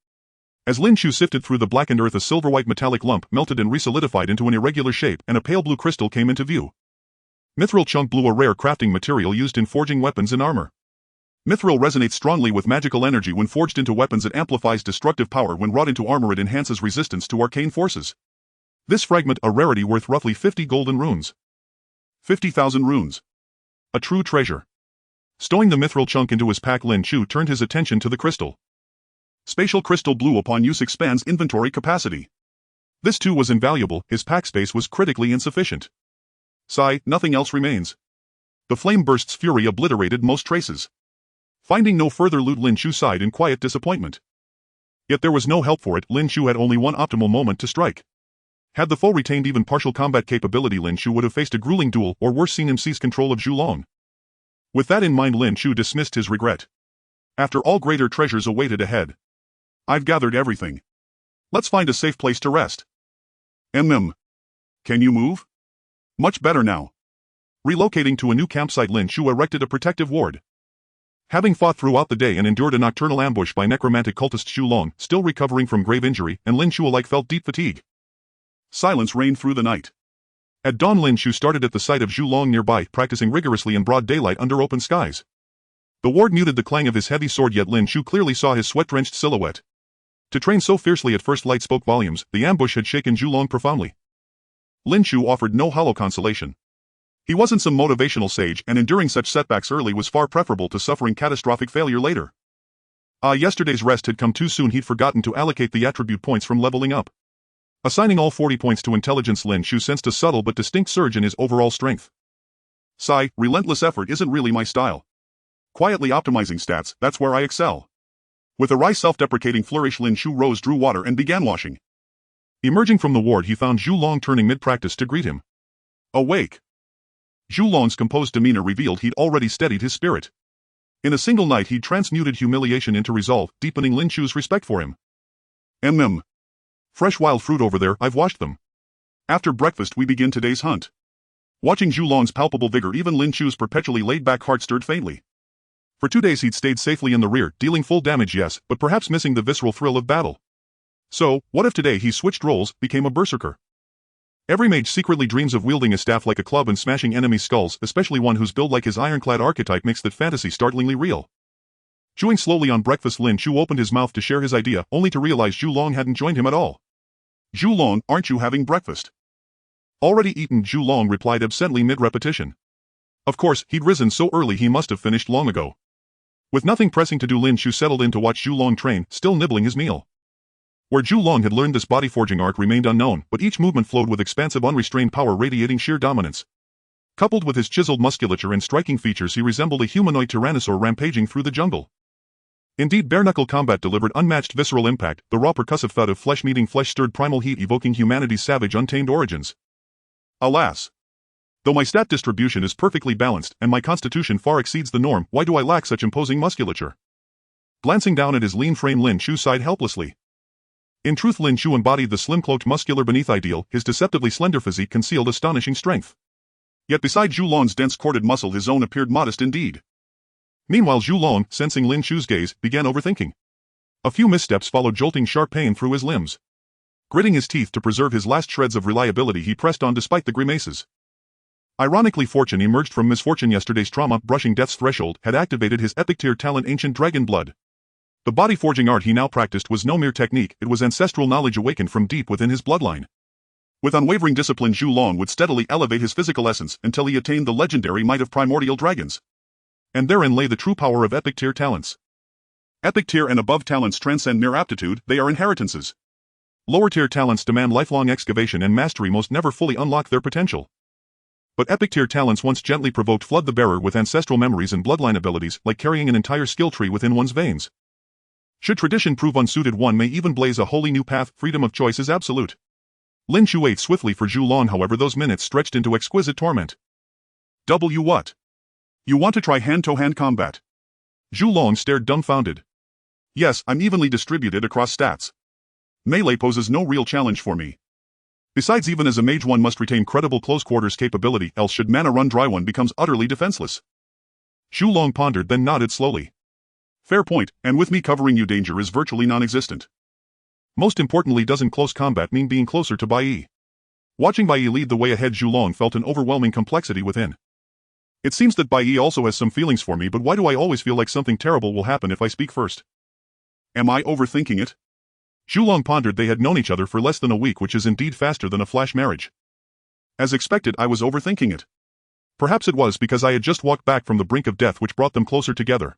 Speaker 1: As Lin Chu sifted through the blackened earth, a silver-white metallic lump melted and resolidified into an irregular shape, and a pale blue crystal came into view. Mithril chunk blue, a rare crafting material used in forging weapons and armor. Mithril resonates strongly with magical energy when forged into weapons. It amplifies destructive power. When wrought into armor, it enhances resistance to arcane forces. This fragment, a rarity worth roughly 50 golden runes. 50,000 runes. A true treasure. Stowing the mithril chunk into his pack, Lin Chu turned his attention to the crystal. Spatial crystal blue, upon use expands inventory capacity. This too was invaluable, his pack space was critically insufficient. Sigh, nothing else remains. The flame burst's fury obliterated most traces. Finding no further loot, Lin Chu sighed in quiet disappointment. Yet there was no help for it, Lin Chu had only one optimal moment to strike. Had the foe retained even partial combat capability, Lin Chu would have faced a grueling duel, or worse, seen him seize control of Zhuolong. With that in mind, Lin Chu dismissed his regret. After all, greater treasures awaited ahead. I've gathered everything. Let's find a safe place to rest. Can you move? Much better now. Relocating to a new campsite, Lin Chu erected a protective ward. Having fought throughout the day and endured a nocturnal ambush by necromantic cultist Zhuolong, still recovering from grave injury, and Lin Chu alike felt deep fatigue. Silence reigned through the night. At dawn Lin Chu started at the sight of Zhu Long nearby, practicing rigorously in broad daylight under open skies. The ward muted the clang of his heavy sword, yet Lin Chu clearly saw his sweat-drenched silhouette. To train so fiercely at first light spoke volumes. The ambush had shaken Zhu Long profoundly. Lin Chu offered no hollow consolation. He wasn't some motivational sage, and enduring such setbacks early was far preferable to suffering catastrophic failure later. Yesterday's rest had come too soon. He'd forgotten to allocate the attribute points from leveling up. Assigning all 40 points to intelligence, Lin Chu sensed a subtle but distinct surge in his overall strength. Sigh, relentless effort isn't really my style. Quietly optimizing stats, that's where I excel. With a wry self-deprecating flourish, Lin Chu rose, drew water, and began washing. Emerging from the ward, he found Zhu Long turning mid-practice to greet him. Awake. Zhu Long's composed demeanor revealed he'd already steadied his spirit. In a single night he'd transmuted humiliation into resolve, deepening Lin Chu's respect for him. Fresh wild fruit over there, I've washed them. After breakfast we begin today's hunt. Watching Zhu Long's palpable vigor, even Lin Chu's perpetually laid-back heart stirred faintly. For 2 days he'd stayed safely in the rear, dealing full damage, yes, but perhaps missing the visceral thrill of battle. So, what if today he switched roles, became a berserker? Every mage secretly dreams of wielding a staff like a club and smashing enemies' skulls, especially one whose build like his ironclad archetype makes that fantasy startlingly real. Chewing slowly on breakfast, Lin Chu opened his mouth to share his idea, only to realize Zhu Long hadn't joined him at all. Zhu Long, aren't you having breakfast? Already eaten, Zhu Long replied absently mid-repetition. Of course, he'd risen so early he must have finished long ago. With nothing pressing to do, Lin Chu settled in to watch Zhu Long train, still nibbling his meal. Where Zhu Long had learned this body-forging art remained unknown, but each movement flowed with expansive unrestrained power radiating sheer dominance. Coupled with his chiseled musculature and striking features, he resembled a humanoid tyrannosaur rampaging through the jungle. Indeed, bare-knuckle combat delivered unmatched visceral impact, the raw percussive thud of flesh meeting flesh stirred primal heat evoking humanity's savage untamed origins. Alas! Though my stat distribution is perfectly balanced and my constitution far exceeds the norm, why do I lack such imposing musculature? Glancing down at his lean frame, Lin Chu sighed helplessly. In truth, Lin Chu embodied the slim-cloaked muscular beneath ideal, his deceptively slender physique concealed astonishing strength. Yet beside Zhu Long's dense corded muscle, his own appeared modest indeed. Meanwhile, Zhu Long, sensing Lin Chu's gaze, began overthinking. A few missteps followed jolting sharp pain through his limbs. Gritting his teeth to preserve his last shreds of reliability, he pressed on despite the grimaces. Ironically, fortune emerged from misfortune. Yesterday's trauma, brushing death's threshold, had activated his epic tier talent, ancient dragon blood. The body-forging art he now practiced was no mere technique, it was ancestral knowledge awakened from deep within his bloodline. With unwavering discipline, Zhu Long would steadily elevate his physical essence until he attained the legendary might of primordial dragons. And therein lay the true power of epic tier talents. Epic tier and above talents transcend mere aptitude, they are inheritances. Lower tier talents demand lifelong excavation and mastery, most never fully unlock their potential. But epic tier talents once gently provoked flood the bearer with ancestral memories and bloodline abilities, like carrying an entire skill tree within one's veins. Should tradition prove unsuited, one may even blaze a wholly new path. Freedom of choice is absolute. Lin Chu ate swiftly for Zhu Long, however those minutes stretched into exquisite torment. What? You want to try hand-to-hand combat? Zhu Long stared dumbfounded. Yes, I'm evenly distributed across stats. Melee poses no real challenge for me. Besides, even as a mage one must retain credible close-quarters capability, else should mana run dry one becomes utterly defenseless. Zhu Long pondered, then nodded slowly. Fair point, and with me covering you, danger is virtually non-existent. Most importantly, doesn't close combat mean being closer to Bai? Watching Bai lead the way ahead, Zhu Long felt an overwhelming complexity within. It seems that Bai also has some feelings for me, but why do I always feel like something terrible will happen if I speak first? Am I overthinking it? Zhu Long pondered. They had known each other for less than a week, which is indeed faster than a flash marriage. As expected, I was overthinking it. Perhaps it was because I had just walked back from the brink of death, which brought them closer together.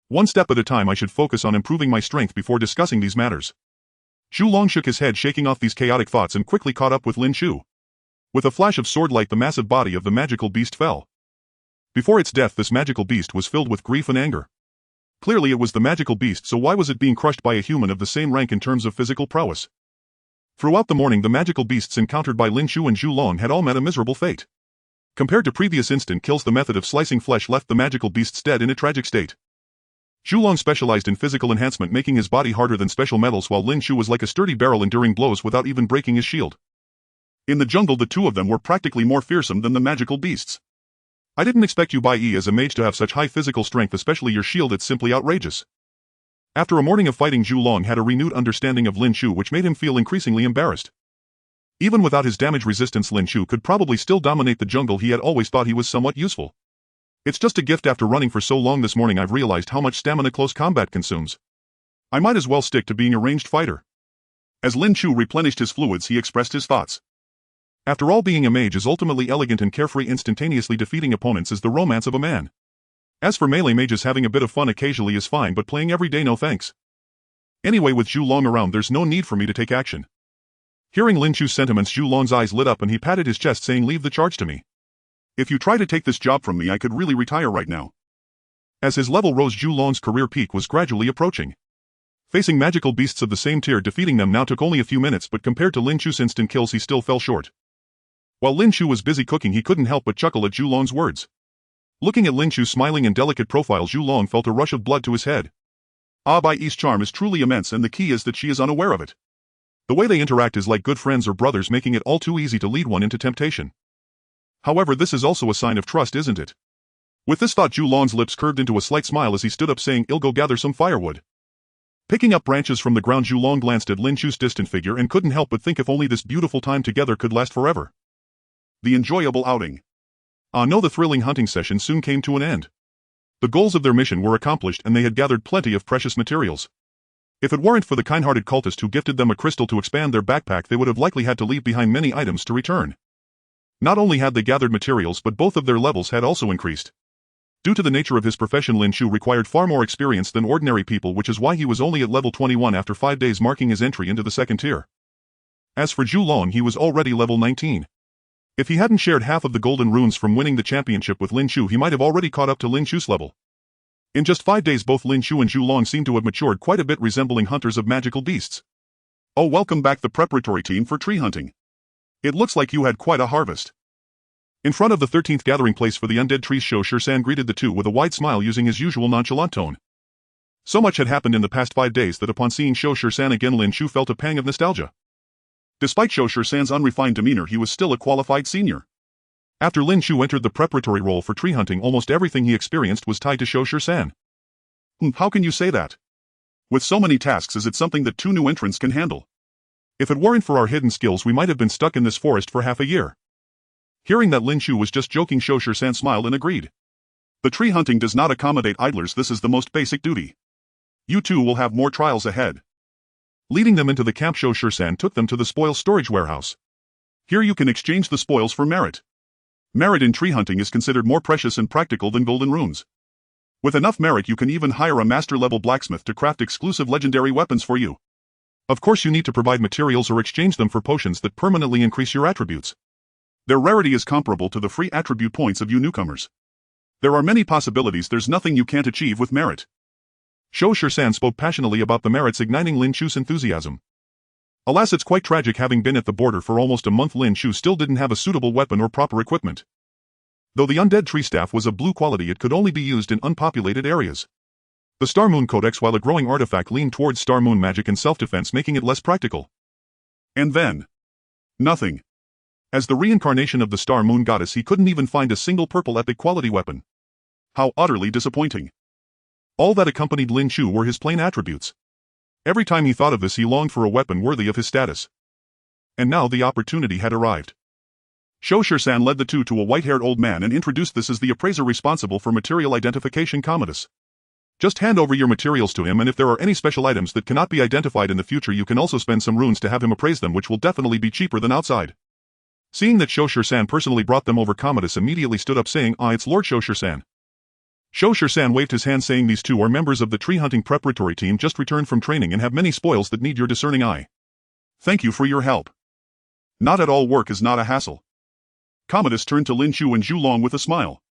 Speaker 1: One step at a time, I should focus on improving my strength before discussing these matters. Zhu Long shook his head, shaking off these chaotic thoughts, and quickly caught up with Lin Chu. With a flash of sword-light, the massive body of the magical beast fell. Before its death, this magical beast was filled with grief and anger. Clearly it was the magical beast, so why was it being crushed by a human of the same rank in terms of physical prowess? Throughout the morning, the magical beasts encountered by Lin Chu and Zhu Long had all met a miserable fate. Compared to previous instant kills, the method of slicing flesh left the magical beasts dead in a tragic state. Zhu Long specialized in physical enhancement, making his body harder than special metals, while Lin Chu was like a sturdy barrel, enduring blows without even breaking his shield. In the jungle, the two of them were practically more fearsome than the magical beasts. I didn't expect you, Bai, as a mage to have such high physical strength, especially your shield. It's simply outrageous. After a morning of fighting, Zhu Long had a renewed understanding of Lin Chu, which made him feel increasingly embarrassed. Even without his damage resistance, Lin Chu could probably still dominate the jungle. He had always thought he was somewhat useful. It's just a gift. After running for so long this morning, I've realized how much stamina close combat consumes. I might as well stick to being a ranged fighter. As Lin Chu replenished his fluids, he expressed his thoughts. After all, being a mage is ultimately elegant and carefree. Instantaneously defeating opponents is the romance of a man. As for melee mages, having a bit of fun occasionally is fine, but playing every day, no thanks. Anyway, with Zhu Long around, there's no need for me to take action. Hearing Lin Chu's sentiments, Zhu Long's eyes lit up and he patted his chest, saying, "Leave the charge to me. If you try to take this job from me, I could really retire right now." As his level rose, Zhu Long's career peak was gradually approaching. Facing magical beasts of the same tier, defeating them now took only a few minutes, but compared to Lin Chu's instant kills, he still fell short. While Lin Chu was busy cooking, he couldn't help but chuckle at Zhu Long's words. Looking at Lin Chu's smiling and delicate profile, Zhu Long felt a rush of blood to his head. Bai Yi's charm is truly immense, and the key is that she is unaware of it. The way they interact is like good friends or brothers, making it all too easy to lead one into temptation. However, this is also a sign of trust, isn't it? With this thought, Zhu Long's lips curved into a slight smile as he stood up, saying, "I'll go gather some firewood." Picking up branches from the ground, Zhu Long glanced at Lin Chu's distant figure and couldn't help but think if only this beautiful time together could last forever. The enjoyable outing. No, the thrilling hunting session soon came to an end. The goals of their mission were accomplished and they had gathered plenty of precious materials. If it weren't for the kind-hearted cultist who gifted them a crystal to expand their backpack, they would have likely had to leave behind many items to return. Not only had they gathered materials, but both of their levels had also increased. Due to the nature of his profession, Lin Chu required far more experience than ordinary people, which is why he was only at level 21 after 5 days, marking his entry into the second tier. As for Zhu Long, he was already level 19. If he hadn't shared half of the golden runes from winning the championship with Lin Chu, he might have already caught up to Lin Chu's level. In just 5 days, both Lin Chu and Zhu Long seemed to have matured quite a bit, resembling hunters of magical beasts. "Oh, welcome back, the preparatory team for tree hunting. It looks like you had quite a harvest." In front of the 13th gathering place for the undead trees, Shou Shisan greeted the two with a wide smile, using his usual nonchalant tone. So much had happened in the past 5 days that upon seeing Shou Shisan again, Lin Chu felt a pang of nostalgia. Despite Shou Shisan's unrefined demeanor, he was still a qualified senior. After Lin Chu entered the preparatory role for tree hunting, almost everything he experienced was tied to Shou Shisan. How can you say that? With so many tasks, is it something that 2 new entrants can handle? If it weren't for our hidden skills, we might have been stuck in this forest for half a year. Hearing that Lin Chu was just joking, Shou Shisan smiled and agreed. The tree hunting does not accommodate idlers. This is the most basic duty. You two will have more trials ahead. Leading them into the camp, Shou Shisan took them to the spoil storage warehouse. Here you can exchange the spoils for merit. Merit in tree hunting is considered more precious and practical than golden runes. With enough merit, you can even hire a master-level blacksmith to craft exclusive legendary weapons for you. Of course, you need to provide materials or exchange them for potions that permanently increase your attributes. Their rarity is comparable to the free attribute points of you newcomers. There are many possibilities. There's nothing you can't achieve with merit. Shou Shisan spoke passionately about the merits, igniting Lin Chu's enthusiasm. Alas, it's quite tragic. Having been at the border for almost a month, Lin Chu still didn't have a suitable weapon or proper equipment. Though the undead tree staff was of blue quality, it could only be used in unpopulated areas. The Star Moon Codex, while a growing artifact, leaned towards Star Moon magic and self-defense, making it less practical. And then, nothing. As the reincarnation of the Star Moon Goddess, he couldn't even find a single purple epic quality weapon. How utterly disappointing. All that accompanied Lin Chu were his plain attributes. Every time he thought of this, he longed for a weapon worthy of his status. And now the opportunity had arrived. Shou Shisan led the two to a white-haired old man and introduced this as the appraiser responsible for material identification, Commodus. Just hand over your materials to him, and if there are any special items that cannot be identified in the future, you can also spend some runes to have him appraise them, which will definitely be cheaper than outside. Seeing that Shou Shisan personally brought them over, Commodus immediately stood up, saying, "It's Lord Shou Shisan." Shou Shisan waved his hand, saying, "These two are members of the tree hunting preparatory team, just returned from training and have many spoils that need your discerning eye. Thank you for your help. Not at all, work is not a hassle." Commodus turned to Lin Chu and Zhu Long with a smile.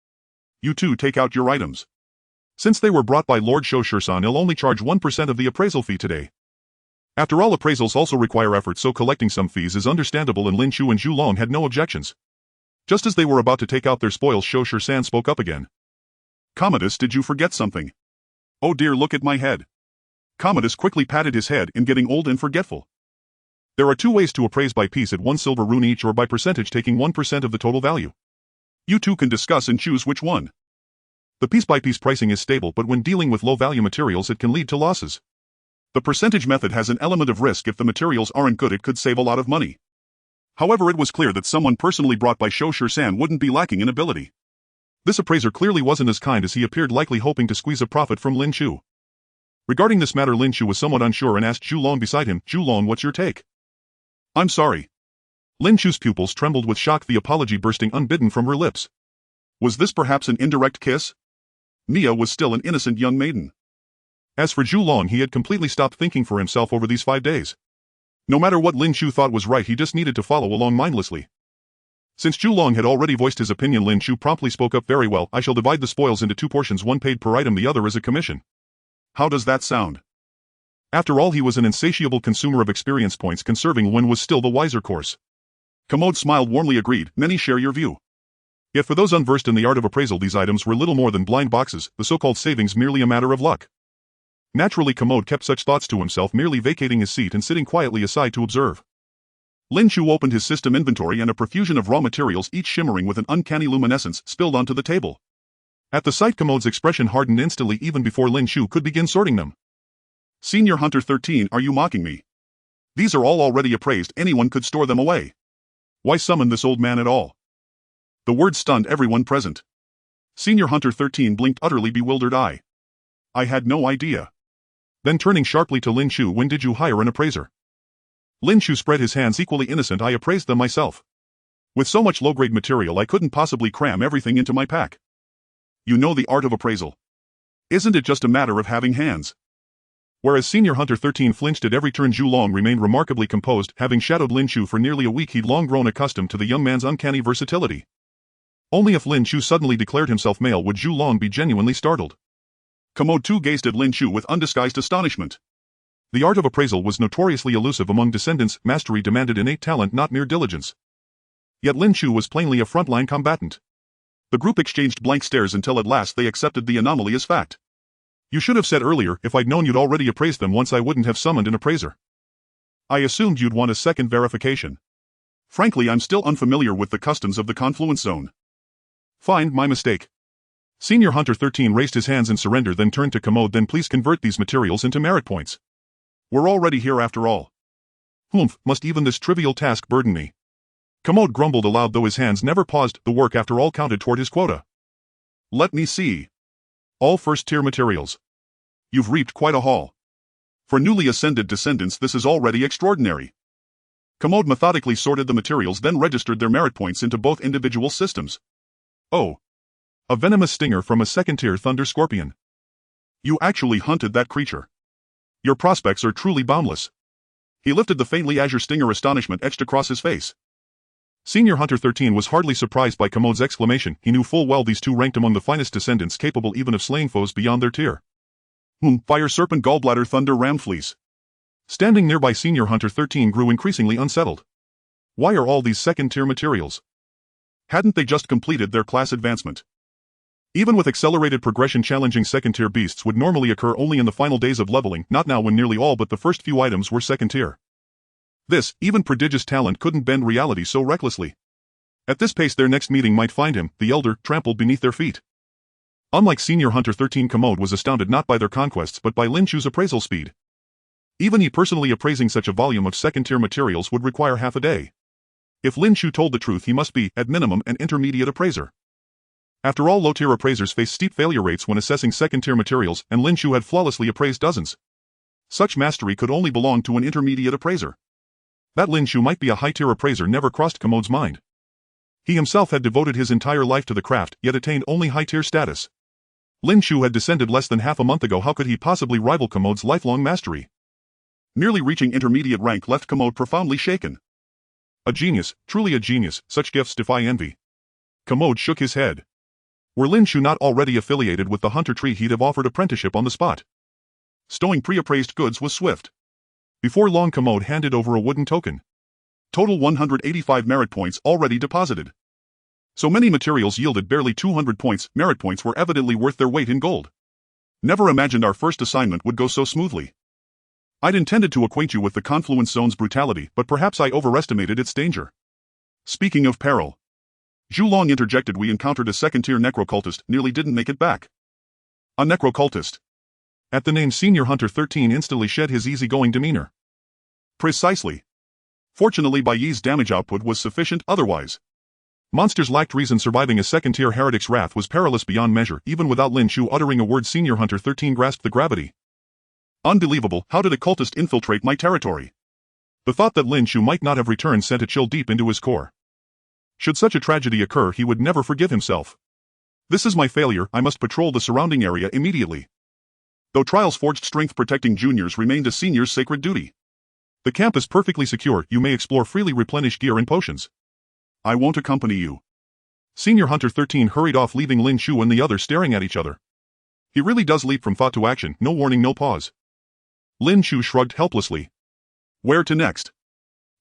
Speaker 1: "You two take out your items. Since they were brought by Lord Shou Shisan, he'll only charge 1% of the appraisal fee today. After all, appraisals also require effort, so collecting some fees is understandable," and Lin Chu and Zhu Long had no objections. Just as they were about to take out their spoils, Shou Shisan spoke up again. "Commodus, did you forget something? Oh dear, look at my head." Commodus quickly patted his head, in getting old and forgetful. There are 2 ways to appraise: by piece at 1 silver rune each, or by percentage, taking 1% of the total value. You two can discuss and choose which one. The piece-by-piece pricing is stable, but when dealing with low-value materials it can lead to losses. The percentage method has an element of risk. If the materials aren't good, it could save a lot of money. However, it was clear that someone personally brought by Shou Shisan wouldn't be lacking in ability. This appraiser clearly wasn't as kind as he appeared, likely hoping to squeeze a profit from Lin Chu. Regarding this matter, Lin Chu was somewhat unsure and asked Zhu Long beside him, "Zhu Long, what's your take?" "I'm sorry." Lin Chu's pupils trembled with shock, the apology bursting unbidden from her lips. Was this perhaps an indirect kiss? Mia was still an innocent young maiden. As for Zhu Long, he had completely stopped thinking for himself over these 5 days. No matter what Lin Chu thought was right, he just needed to follow along mindlessly. Since Zhu Long had already voiced his opinion, Lin Chu promptly spoke up, "Very well, I shall divide the spoils into 2 portions, one paid per item, the other as a commission." How does that sound? After all, he was an insatiable consumer of experience points, conserving one was still the wiser course. Commode smiled warmly, agreed, "Many share your view." Yet for those unversed in the art of appraisal, these items were little more than blind boxes, the so-called savings merely a matter of luck. Naturally, Commode kept such thoughts to himself, merely vacating his seat and sitting quietly aside to observe. Lin Chu opened his system inventory and a profusion of raw materials, each shimmering with an uncanny luminescence, spilled onto the table. At the sight, Commode's expression hardened instantly even before Lin Chu could begin sorting them. "Senior Hunter 13, are you mocking me? These are all already appraised, anyone could store them away. Why summon this old man at all?" The word stunned everyone present. Senior Hunter 13 blinked utterly bewildered eye. "I had no idea." Then turning sharply to Lin Chu, "When did you hire an appraiser?" Lin Chu spread his hands, equally innocent, "I appraised them myself. With so much low-grade material I couldn't possibly cram everything into my pack. You know the art of appraisal. Isn't it just a matter of having hands?" Whereas Senior Hunter 13 flinched at every turn, Zhu Long remained remarkably composed, having shadowed Lin Chu for nearly a week. He'd long grown accustomed to the young man's uncanny versatility. Only if Lin Chu suddenly declared himself male would Zhu Long be genuinely startled. Commode too gazed at Lin Chu with undisguised astonishment. The art of appraisal was notoriously elusive among descendants, mastery demanded innate talent, not mere diligence. Yet Lin Chu was plainly a frontline combatant. The group exchanged blank stares until at last they accepted the anomaly as fact. "You should have said earlier, if I'd known you'd already appraised them once I wouldn't have summoned an appraiser. I assumed you'd want a second verification. Frankly, I'm still unfamiliar with the customs of the Confluence Zone." "Fine, my mistake." Senior Hunter 13 raised his hands in surrender, then turned to Commode, "Then please convert these materials into merit points. We're already here after all." "Humph, must even this trivial task burden me?" Commode grumbled aloud, though his hands never paused, the work after all counted toward his quota. "Let me see. All first-tier materials. You've reaped quite a haul. For newly ascended descendants this is already extraordinary." Commode methodically sorted the materials, then registered their merit points into both individual systems. "Oh. A venomous stinger from a second-tier thunder scorpion. You actually hunted that creature. Your prospects are truly boundless." He lifted the faintly azure stinger, astonishment etched across his face. Senior Hunter 13 was hardly surprised by Commode's exclamation. He knew full well these two ranked among the finest descendants, capable even of slaying foes beyond their tier. Fire Serpent Gallbladder Thunder Ram Fleece. Standing nearby, Senior Hunter 13 grew increasingly unsettled. Why are all these second-tier materials? Hadn't they just completed their class advancement? Even with accelerated progression, challenging second-tier beasts would normally occur only in the final days of leveling, not now when nearly all but the first few items were second-tier. This, even prodigious talent couldn't bend reality so recklessly. At this pace their next meeting might find him, the Elder, trampled beneath their feet. Unlike Senior Hunter 13, Commode was astounded not by their conquests but by Lin Chu's appraisal speed. Even he personally appraising such a volume of second-tier materials would require half a day. If Lin Chu told the truth, he must be, at minimum, an intermediate appraiser. After all, low-tier appraisers face steep failure rates when assessing second-tier materials, and Lin Chu had flawlessly appraised dozens. Such mastery could only belong to an intermediate appraiser. That Lin Chu might be a high-tier appraiser never crossed Commode's mind. He himself had devoted his entire life to the craft, yet attained only high-tier status. Lin Chu had descended less than half a month ago. How could he possibly rival Commode's lifelong mastery? Merely reaching intermediate rank left Commode profoundly shaken. A genius, truly a genius, such gifts defy envy. Commode shook his head. Were Lin Chu not already affiliated with the hunter tree, he'd have offered apprenticeship on the spot. Stowing pre-appraised goods was swift. Before long, Commode handed over a wooden token. Total 185 merit points already deposited. So many materials yielded barely 200 points. Merit points were evidently worth their weight in gold. Never imagined our first assignment would go so smoothly. I'd intended to acquaint you with the Confluence Zone's brutality, but perhaps I overestimated its danger. Speaking of peril. Zhu Long interjected, we encountered a second-tier necrocultist, nearly didn't make it back. A necrocultist. At the name, Senior Hunter 13 instantly shed his easygoing demeanor. Precisely. Fortunately Bai Yi's damage output was sufficient otherwise. Monsters lacked reason. Surviving a second-tier heretic's wrath was perilous beyond measure. Even without Lin Chu uttering a word, Senior Hunter 13 grasped the gravity. Unbelievable, how did a cultist infiltrate my territory? The thought that Lin Chu might not have returned sent a chill deep into his core. Should such a tragedy occur, he would never forgive himself. This is my failure, I must patrol the surrounding area immediately. Though trials forged strength, protecting juniors remained a senior's sacred duty. The camp is perfectly secure, you may explore freely, replenish gear and potions. I won't accompany you. Senior Hunter 13 hurried off, leaving Lin Chu and the others staring at each other. He really does leap from thought to action, no warning, no pause. Lin Chu shrugged helplessly. Where to next?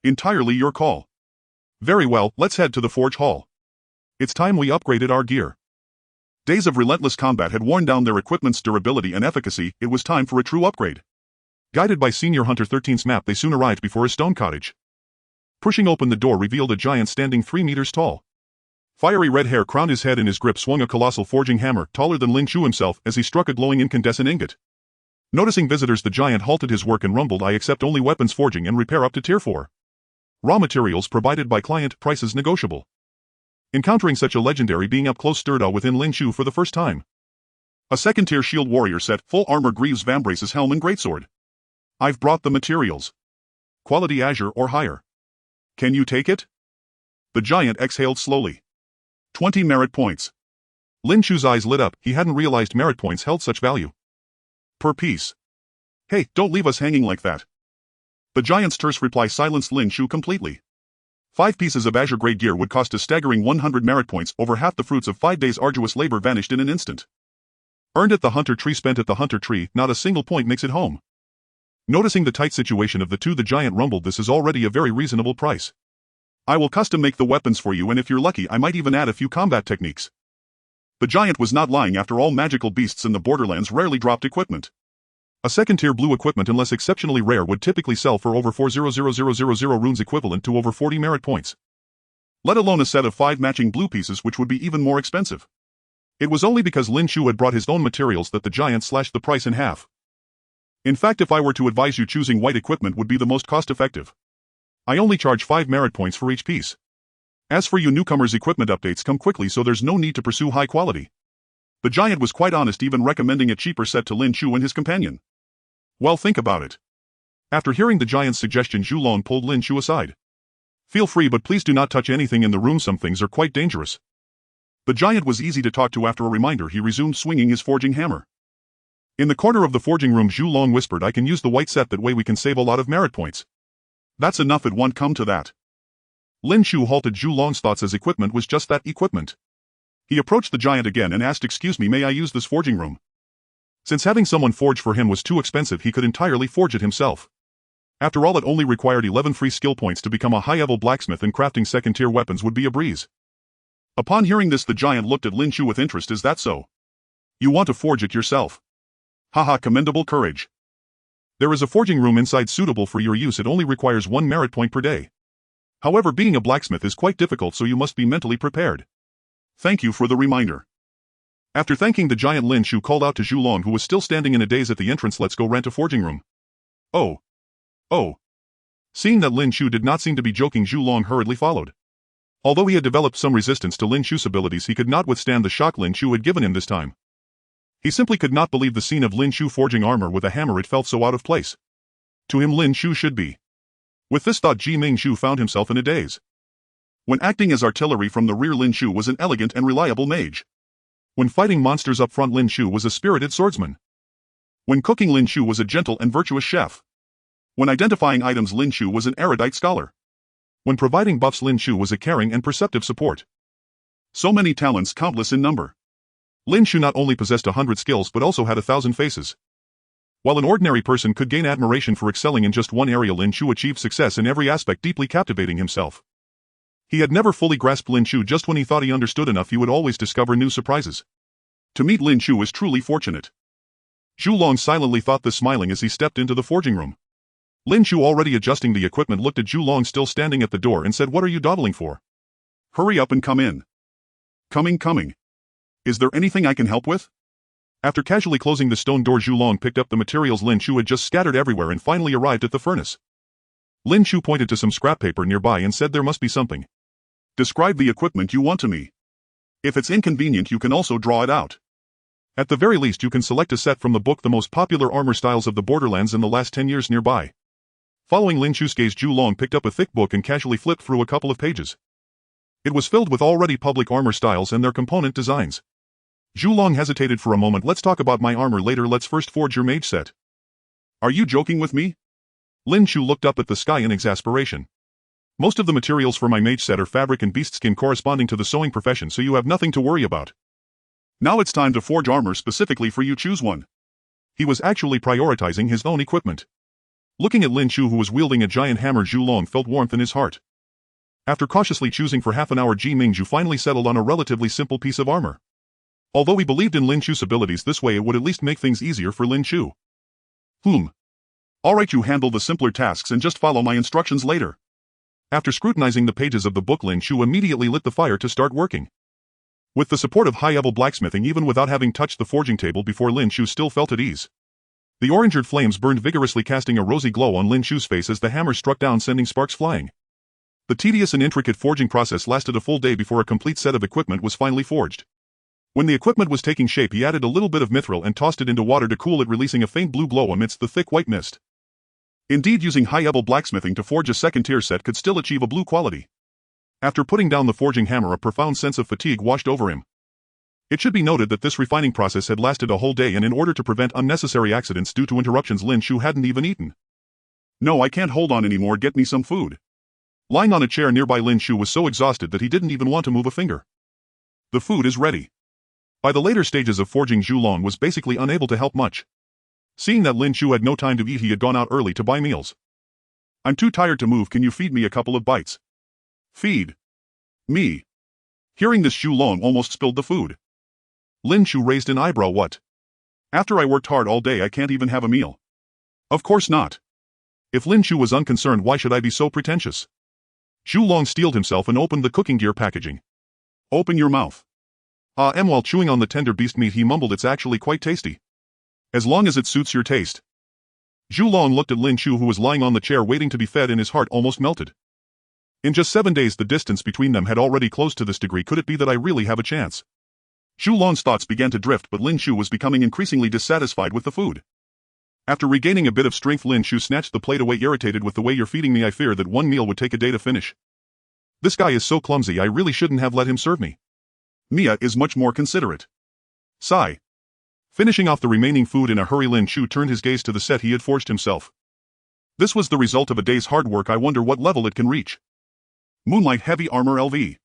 Speaker 1: Entirely your call. Very well, let's head to the Forge Hall. It's time we upgraded our gear. Days of relentless combat had worn down their equipment's durability and efficacy, it was time for a true upgrade. Guided by Senior Hunter 13's map, they soon arrived before his stone cottage. Pushing open the door revealed a giant standing 3 meters tall. Fiery red hair crowned his head, in his grip swung a colossal forging hammer, taller than Lin Chu himself, as he struck a glowing incandescent ingot. Noticing visitors, the giant halted his work and rumbled, I accept only weapons forging and repair up to tier 4. Raw materials provided by client, prices negotiable. Encountering such a legendary being up close stirred awe within Lin Chu for the first time. A second-tier shield warrior set, full armor, greaves, vambraces, helm and greatsword. I've brought the materials. Quality Azure or higher. Can you take it? The giant exhaled slowly. 20 merit points. Lin Chu's eyes lit up, he hadn't realized merit points held such value. Per piece. Hey, don't leave us hanging like that. The giant's terse reply silenced Lin Chu completely. 5 pieces of Azure-grade gear would cost a staggering 100 merit points, over half the fruits of 5 days' arduous labor vanished in an instant. Earned at the Hunter Tree, spent at the Hunter Tree, not a single point makes it home. Noticing the tight situation of the two, the giant rumbled, this is already a very reasonable price. I will custom make the weapons for you, and if you're lucky I might even add a few combat techniques. The giant was not lying, after all, magical beasts in the Borderlands rarely dropped equipment. A second-tier blue equipment, unless exceptionally rare, would typically sell for over 4,000,000 runes, equivalent to over 40 merit points. Let alone a set of 5 matching blue pieces, which would be even more expensive. It was only because Lin Chu had brought his own materials that the giant slashed the price in half. In fact, if I were to advise you, choosing white equipment would be the most cost-effective. I only charge 5 merit points for each piece. As for you newcomers, equipment updates come quickly, so there's no need to pursue high quality. The giant was quite honest, even recommending a cheaper set to Lin Chu and his companion. Well, think about it. After hearing the giant's suggestion, Zhu Long pulled Lin Chu aside. Feel free, but please do not touch anything in the room, some things are quite dangerous. The giant was easy to talk to. After a reminder, he resumed swinging his forging hammer. In the corner of the forging room, Zhu Long whispered, I can use the white set, that way we can save a lot of merit points. That's enough, it won't come to that. Lin Chu halted Zhu Long's thoughts, as equipment was just that, equipment. He approached the giant again and asked, excuse me, may I use this forging room? Since having someone forge for him was too expensive, he could entirely forge it himself. After all, it only required 11 free skill points to become a high-level blacksmith, and crafting second-tier weapons would be a breeze. Upon hearing this, the giant looked at Lin Chu with interest. Is that so? You want to forge it yourself? Haha, commendable courage. There is a forging room inside suitable for your use. It only requires 1 merit point per day. However, being a blacksmith is quite difficult, so you must be mentally prepared. Thank you for the reminder. After thanking the giant, Lin Chu called out to Zhu Long, who was still standing in a daze at the entrance, let's go rent a forging room. Oh. Seeing that Lin Chu did not seem to be joking, Zhu Long hurriedly followed. Although he had developed some resistance to Lin Chu's abilities, he could not withstand the shock Lin Chu had given him this time. He simply could not believe the scene of Lin Chu forging armor with a hammer. It felt so out of place. To him, Lin Chu should be. With this thought, Ji Ming Zhu found himself in a daze. When acting as artillery from the rear, Lin Chu was an elegant and reliable mage. When fighting monsters up front, Lin Chu was a spirited swordsman. When cooking, Lin Chu was a gentle and virtuous chef. When identifying items, Lin Chu was an erudite scholar. When providing buffs, Lin Chu was a caring and perceptive support. So many talents, countless in number. Lin Chu not only possessed 100 skills but also had 1,000 faces. While an ordinary person could gain admiration for excelling in just one area, Lin Chu achieved success in every aspect, deeply captivating himself. He had never fully grasped Lin Chu. Just when he thought he understood enough, he would always discover new surprises. To meet Lin Chu was truly fortunate. Zhu Long silently thought this, smiling as he stepped into the forging room. Lin Chu, already adjusting the equipment, looked at Zhu Long still standing at the door and said, what are you dawdling for? Hurry up and come in. Coming. Is there anything I can help with? After casually closing the stone door, Zhu Long picked up the materials Lin Chu had just scattered everywhere and finally arrived at the furnace. Lin Chu pointed to some scrap paper nearby and said there must be something. Describe the equipment you want to me. If it's inconvenient you can also draw it out. At the very least you can select a set from the book The Most Popular Armor Styles of the Borderlands in the Last 10 Years nearby. Following Lin Chu's gaze, Zhu Long picked up a thick book and casually flipped through a couple of pages. It was filled with already public armor styles and their component designs. Zhu Long hesitated for a moment. Let's talk about my armor later, let's first forge your mage set. Are you joking with me? Lin Chu looked up at the sky in exasperation. Most of the materials for my mage set are fabric and beast skin corresponding to the sewing profession, so you have nothing to worry about. Now it's time to forge armor specifically for you, choose one. He was actually prioritizing his own equipment. Looking at Lin Chu, who was wielding a giant hammer, Zhu Long felt warmth in his heart. After cautiously choosing for half an hour, Ji Mingzhu finally settled on a relatively simple piece of armor. Although he believed in Lin Chu's abilities, this way it would at least make things easier for Lin Chu. Alright, you handle the simpler tasks and just follow my instructions later. After scrutinizing the pages of the book, Lin Chu immediately lit the fire to start working. With the support of high-level blacksmithing, even without having touched the forging table before, Lin Chu still felt at ease. The orange-red flames burned vigorously, casting a rosy glow on Lin Chu's face as the hammer struck down, sending sparks flying. The tedious and intricate forging process lasted a full day before a complete set of equipment was finally forged. When the equipment was taking shape, he added a little bit of mithril and tossed it into water to cool it, releasing a faint blue glow amidst the thick white mist. Indeed, using high-level blacksmithing to forge a second-tier set could still achieve a blue quality. After putting down the forging hammer, a profound sense of fatigue washed over him. It should be noted that this refining process had lasted a whole day, and in order to prevent unnecessary accidents due to interruptions, Lin Chu hadn't even eaten. No, I can't hold on anymore, get me some food. Lying on a chair nearby, Lin Chu was so exhausted that he didn't even want to move a finger. The food is ready. By the later stages of forging, Zhu Long was basically unable to help much. Seeing that Lin Chu had no time to eat, he had gone out early to buy meals. I'm too tired to move, can you feed me a couple of bites? Feed me. Hearing this, Zhu Long almost spilled the food. Lin Chu raised an eyebrow. What? After I worked hard all day I can't even have a meal? Of course not. If Lin Chu was unconcerned, why should I be so pretentious? Zhu Long steeled himself and opened the cooking gear packaging. Open your mouth. While chewing on the tender beast meat he mumbled, it's actually quite tasty. As long as it suits your taste. Zhu Long looked at Lin Chu, who was lying on the chair waiting to be fed, and his heart almost melted. In just 7 days the distance between them had already closed to this degree. Could it be that I really have a chance? Zhu Long's thoughts began to drift, but Lin Chu was becoming increasingly dissatisfied with the food. After regaining a bit of strength, Lin Chu snatched the plate away. Irritated with the way you're feeding me, I fear that one meal would take a day to finish. This guy is so clumsy, I really shouldn't have let him serve me. Mia is much more considerate. Sigh. Finishing off the remaining food in a hurry, Lin Chu turned his gaze to the set he had forged himself. This was the result of a day's hard work. I wonder what level it can reach. Moonlight Heavy Armor LV.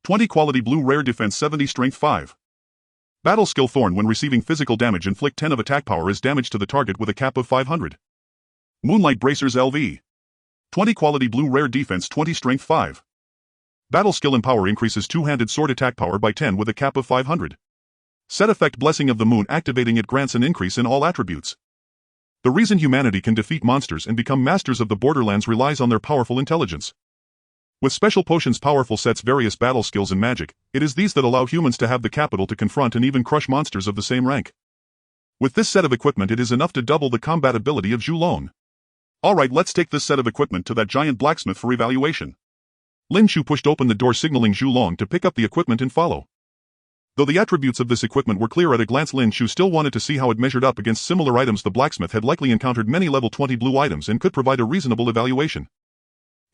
Speaker 1: 20 Quality Blue Rare Defense 70 Strength 5. Battle Skill Thorn. When receiving physical damage, inflict 10 of attack power as damage to the target with a cap of 500. Moonlight Bracers LV. 20 Quality Blue Rare Defense 20 Strength 5. Battle Skill Empower. Increases two-handed sword attack power by 10 with a cap of 500. Set effect Blessing of the Moon. Activating it grants an increase in all attributes. The reason humanity can defeat monsters and become masters of the Borderlands relies on their powerful intelligence. With special potions, powerful sets, various battle skills and magic, it is these that allow humans to have the capital to confront and even crush monsters of the same rank. With this set of equipment it is enough to double the combat ability of Zhu Long. Alright, let's take this set of equipment to that giant blacksmith for evaluation. Lin Chu pushed open the door, signaling Zhu Long to pick up the equipment and follow. Though the attributes of this equipment were clear at a glance, Lin Chu still wanted to see how it measured up against similar items. The blacksmith had likely encountered many level 20 blue items and could provide a reasonable evaluation.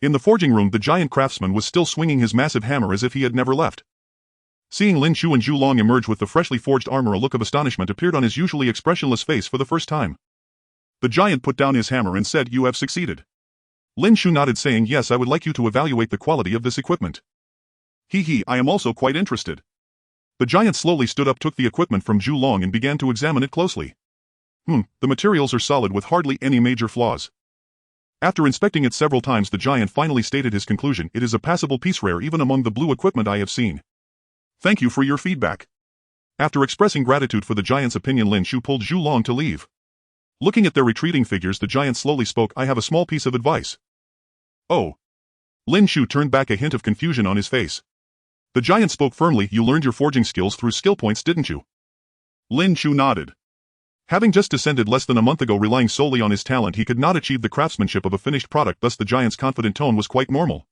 Speaker 1: In the forging room, the giant craftsman was still swinging his massive hammer as if he had never left. Seeing Lin Chu and Zhu Long emerge with the freshly forged armor, a look of astonishment appeared on his usually expressionless face for the first time. The giant put down his hammer and said, "You have succeeded." Lin Chu nodded, saying, "Yes, I would like you to evaluate the quality of this equipment." I am also quite interested." The giant slowly stood up, took the equipment from Zhu Long and began to examine it closely. The materials are solid with hardly any major flaws. After inspecting it several times, the giant finally stated his conclusion: "It is a passable piece, rare even among the blue equipment I have seen. Thank you for your feedback." After expressing gratitude for the giant's opinion, Lin Chu pulled Zhu Long to leave. Looking at their retreating figures, the giant slowly spoke, "I have a small piece of advice." "Oh." Lin Chu turned back, a hint of confusion on his face. The giant spoke firmly, "You learned your forging skills through skill points, didn't you?" Lin Chu nodded. Having just descended less than a month ago relying solely on his talent, he could not achieve the craftsmanship of a finished product, thus the giant's confident tone was quite normal.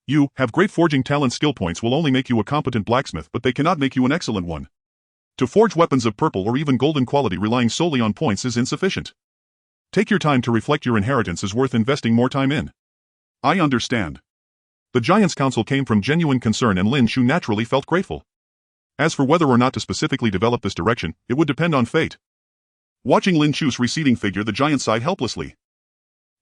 Speaker 1: You have great forging talent. Skill points will only make you a competent blacksmith, but they cannot make you an excellent one. To forge weapons of purple or even golden quality relying solely on points is insufficient. Take your time to reflect. Your inheritance is worth investing more time in. I understand. The giant's counsel came from genuine concern, and Lin Chu naturally felt grateful. As for whether or not to specifically develop this direction, it would depend on fate. Watching Lin Chu's receding figure, the giant sighed helplessly.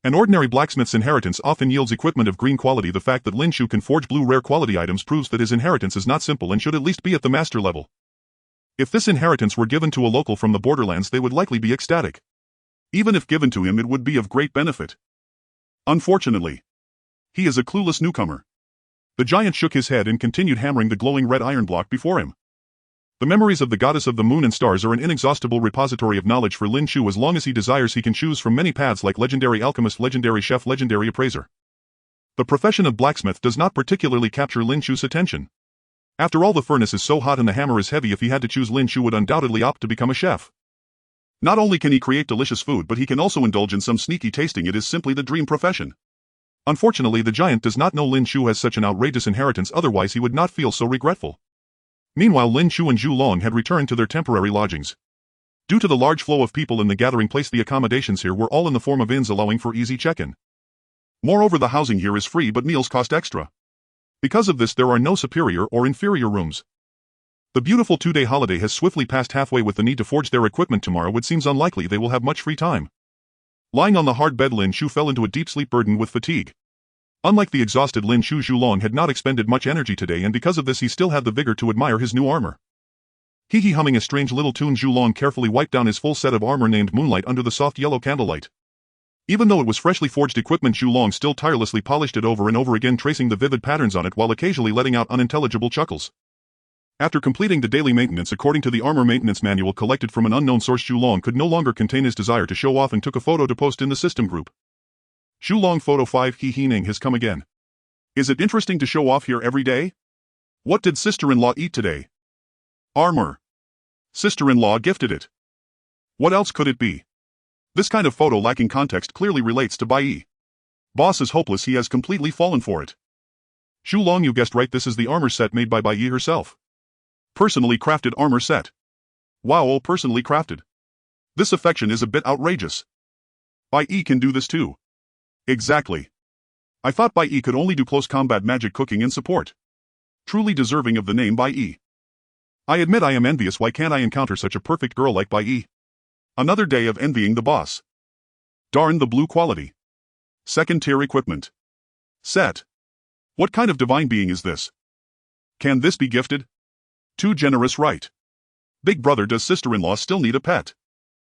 Speaker 1: An ordinary blacksmith's inheritance often yields equipment of green quality. The fact that Lin Chu can forge blue rare quality items proves that his inheritance is not simple and should at least be at the master level. If this inheritance were given to a local from the borderlands, they would likely be ecstatic. Even if given to him, it would be of great benefit. Unfortunately, he is a clueless newcomer. The giant shook his head and continued hammering the glowing red iron block before him. The memories of the goddess of the moon and stars are an inexhaustible repository of knowledge for Lin Chu. As long as he desires, he can choose from many paths like legendary alchemist, legendary chef, legendary appraiser. The profession of blacksmith does not particularly capture Lin Chu's attention. After all, the furnace is so hot and the hammer is heavy. If he had to choose, Lin Chu would undoubtedly opt to become a chef. Not only can he create delicious food, but he can also indulge in some sneaky tasting. It is simply the dream profession. Unfortunately, the giant does not know Lin Chu has such an outrageous inheritance, otherwise he would not feel so regretful. Meanwhile, Lin Chu and Zhu Long had returned to their temporary lodgings. Due to the large flow of people in the gathering place, the accommodations here were all in the form of inns, allowing for easy check-in. Moreover, the housing here is free, but meals cost extra. Because of this, there are no superior or inferior rooms. The beautiful 2-day holiday has swiftly passed halfway. With the need to forge their equipment tomorrow, it seems unlikely they will have much free time. Lying on the hard bed, Lin Chu fell into a deep sleep burdened with fatigue. Unlike the exhausted Lin Chu, Zhu Long had not expended much energy today, and because of this he still had the vigor to admire his new armor. Hee humming a strange little tune, Zhu Long carefully wiped down his full set of armor named Moonlight under the soft yellow candlelight. Even though it was freshly forged equipment, Zhu Long still tirelessly polished it over and over again, tracing the vivid patterns on it while occasionally letting out unintelligible chuckles. After completing the daily maintenance according to the armor maintenance manual collected from an unknown source, Zhu Long could no longer contain his desire to show off and took a photo to post in the system group. Zhu Long photo 5. Ning has come again. Is it interesting to show off here every day? What did sister-in-law eat today? Armor. Sister-in-law gifted it. What else could it be? This kind of photo lacking context clearly relates to Bai Yi. Boss is hopeless, he has completely fallen for it. Zhu Long, you guessed right, this is the armor set made by Bai Yi herself. Personally crafted armor set. Wow, all personally crafted. This affection is a bit outrageous. Bai Yi can do this too. Exactly. I thought Bai Yi could only do close combat, magic, cooking, and support. Truly deserving of the name Bai Yi. I admit I am envious. Why can't I encounter such a perfect girl like Bai Yi? Another day of envying the boss. Darn the blue quality. Second-tier equipment. Set. What kind of divine being is this? Can this be gifted? Too generous, right? Big brother, does sister-in-law still need a pet?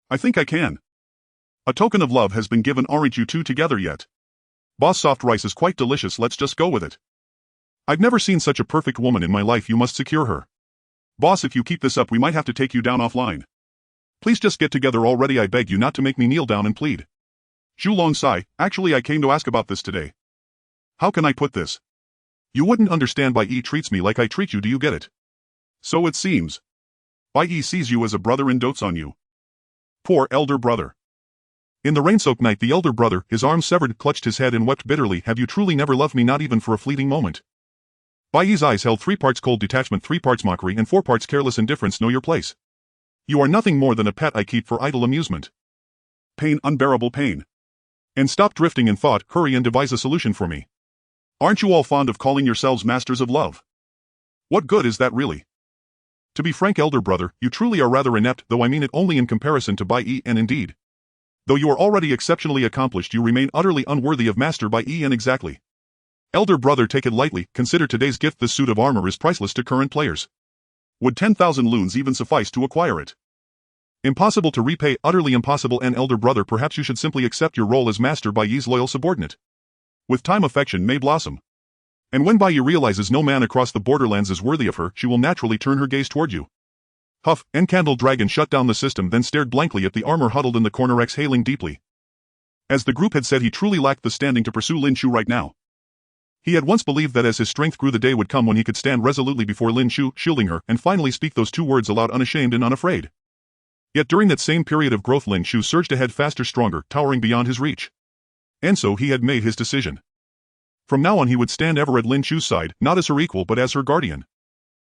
Speaker 1: I think I can. A token of love has been given. Aren't you two together yet? Boss, soft rice is quite delicious, let's just go with it. I've never seen such a perfect woman in my life, you must secure her. Boss, if you keep this up we might have to take you down offline. Please just get together already, I beg you not to make me kneel down and plead. Zhu Long sigh, actually I came to ask about this today. How can I put this? You wouldn't understand. Bai Yi treats me like I treat you, do you get it? So it seems. Bai Yi sees you as a brother and dotes on you. Poor elder brother. In the rain-soaked night, the elder brother, his arms severed, clutched his head and wept bitterly. Have you truly never loved me, not even for a fleeting moment? Bai Yi's eyes held 3 parts cold detachment, 3 parts mockery, and 4 parts careless indifference. Know your place. You are nothing more than a pet I keep for idle amusement. Pain, unbearable pain. And stop drifting in thought, hurry and devise a solution for me. Aren't you all fond of calling yourselves masters of love? What good is that really? To be frank, elder brother, you truly are rather inept, though I mean it only in comparison to Bai Yi, and indeed. Though you are already exceptionally accomplished, you remain utterly unworthy of Master Bai Yi. And exactly. Elder brother, take it lightly, consider today's gift. This suit of armor is priceless to current players. Would 10,000 loons even suffice to acquire it? Impossible to repay, utterly impossible. And elder brother, perhaps you should simply accept your role as Master Bai Yi's loyal subordinate. With time, affection may blossom. And when Bai Yi realizes no man across the borderlands is worthy of her, she will naturally turn her gaze toward you. Huff, Encandle Dragon shut down the system, then stared blankly at the armor huddled in the corner, exhaling deeply. As the group had said, he truly lacked the standing to pursue Lin Chu right now. He had once believed that as his strength grew, the day would come when he could stand resolutely before Lin Chu, shielding her, and finally speak those 2 words aloud, unashamed and unafraid. Yet during that same period of growth Lin Chu surged ahead faster, stronger, towering beyond his reach. And so he had made his decision. From now on he would stand ever at Lin Chu's side, not as her equal but as her guardian.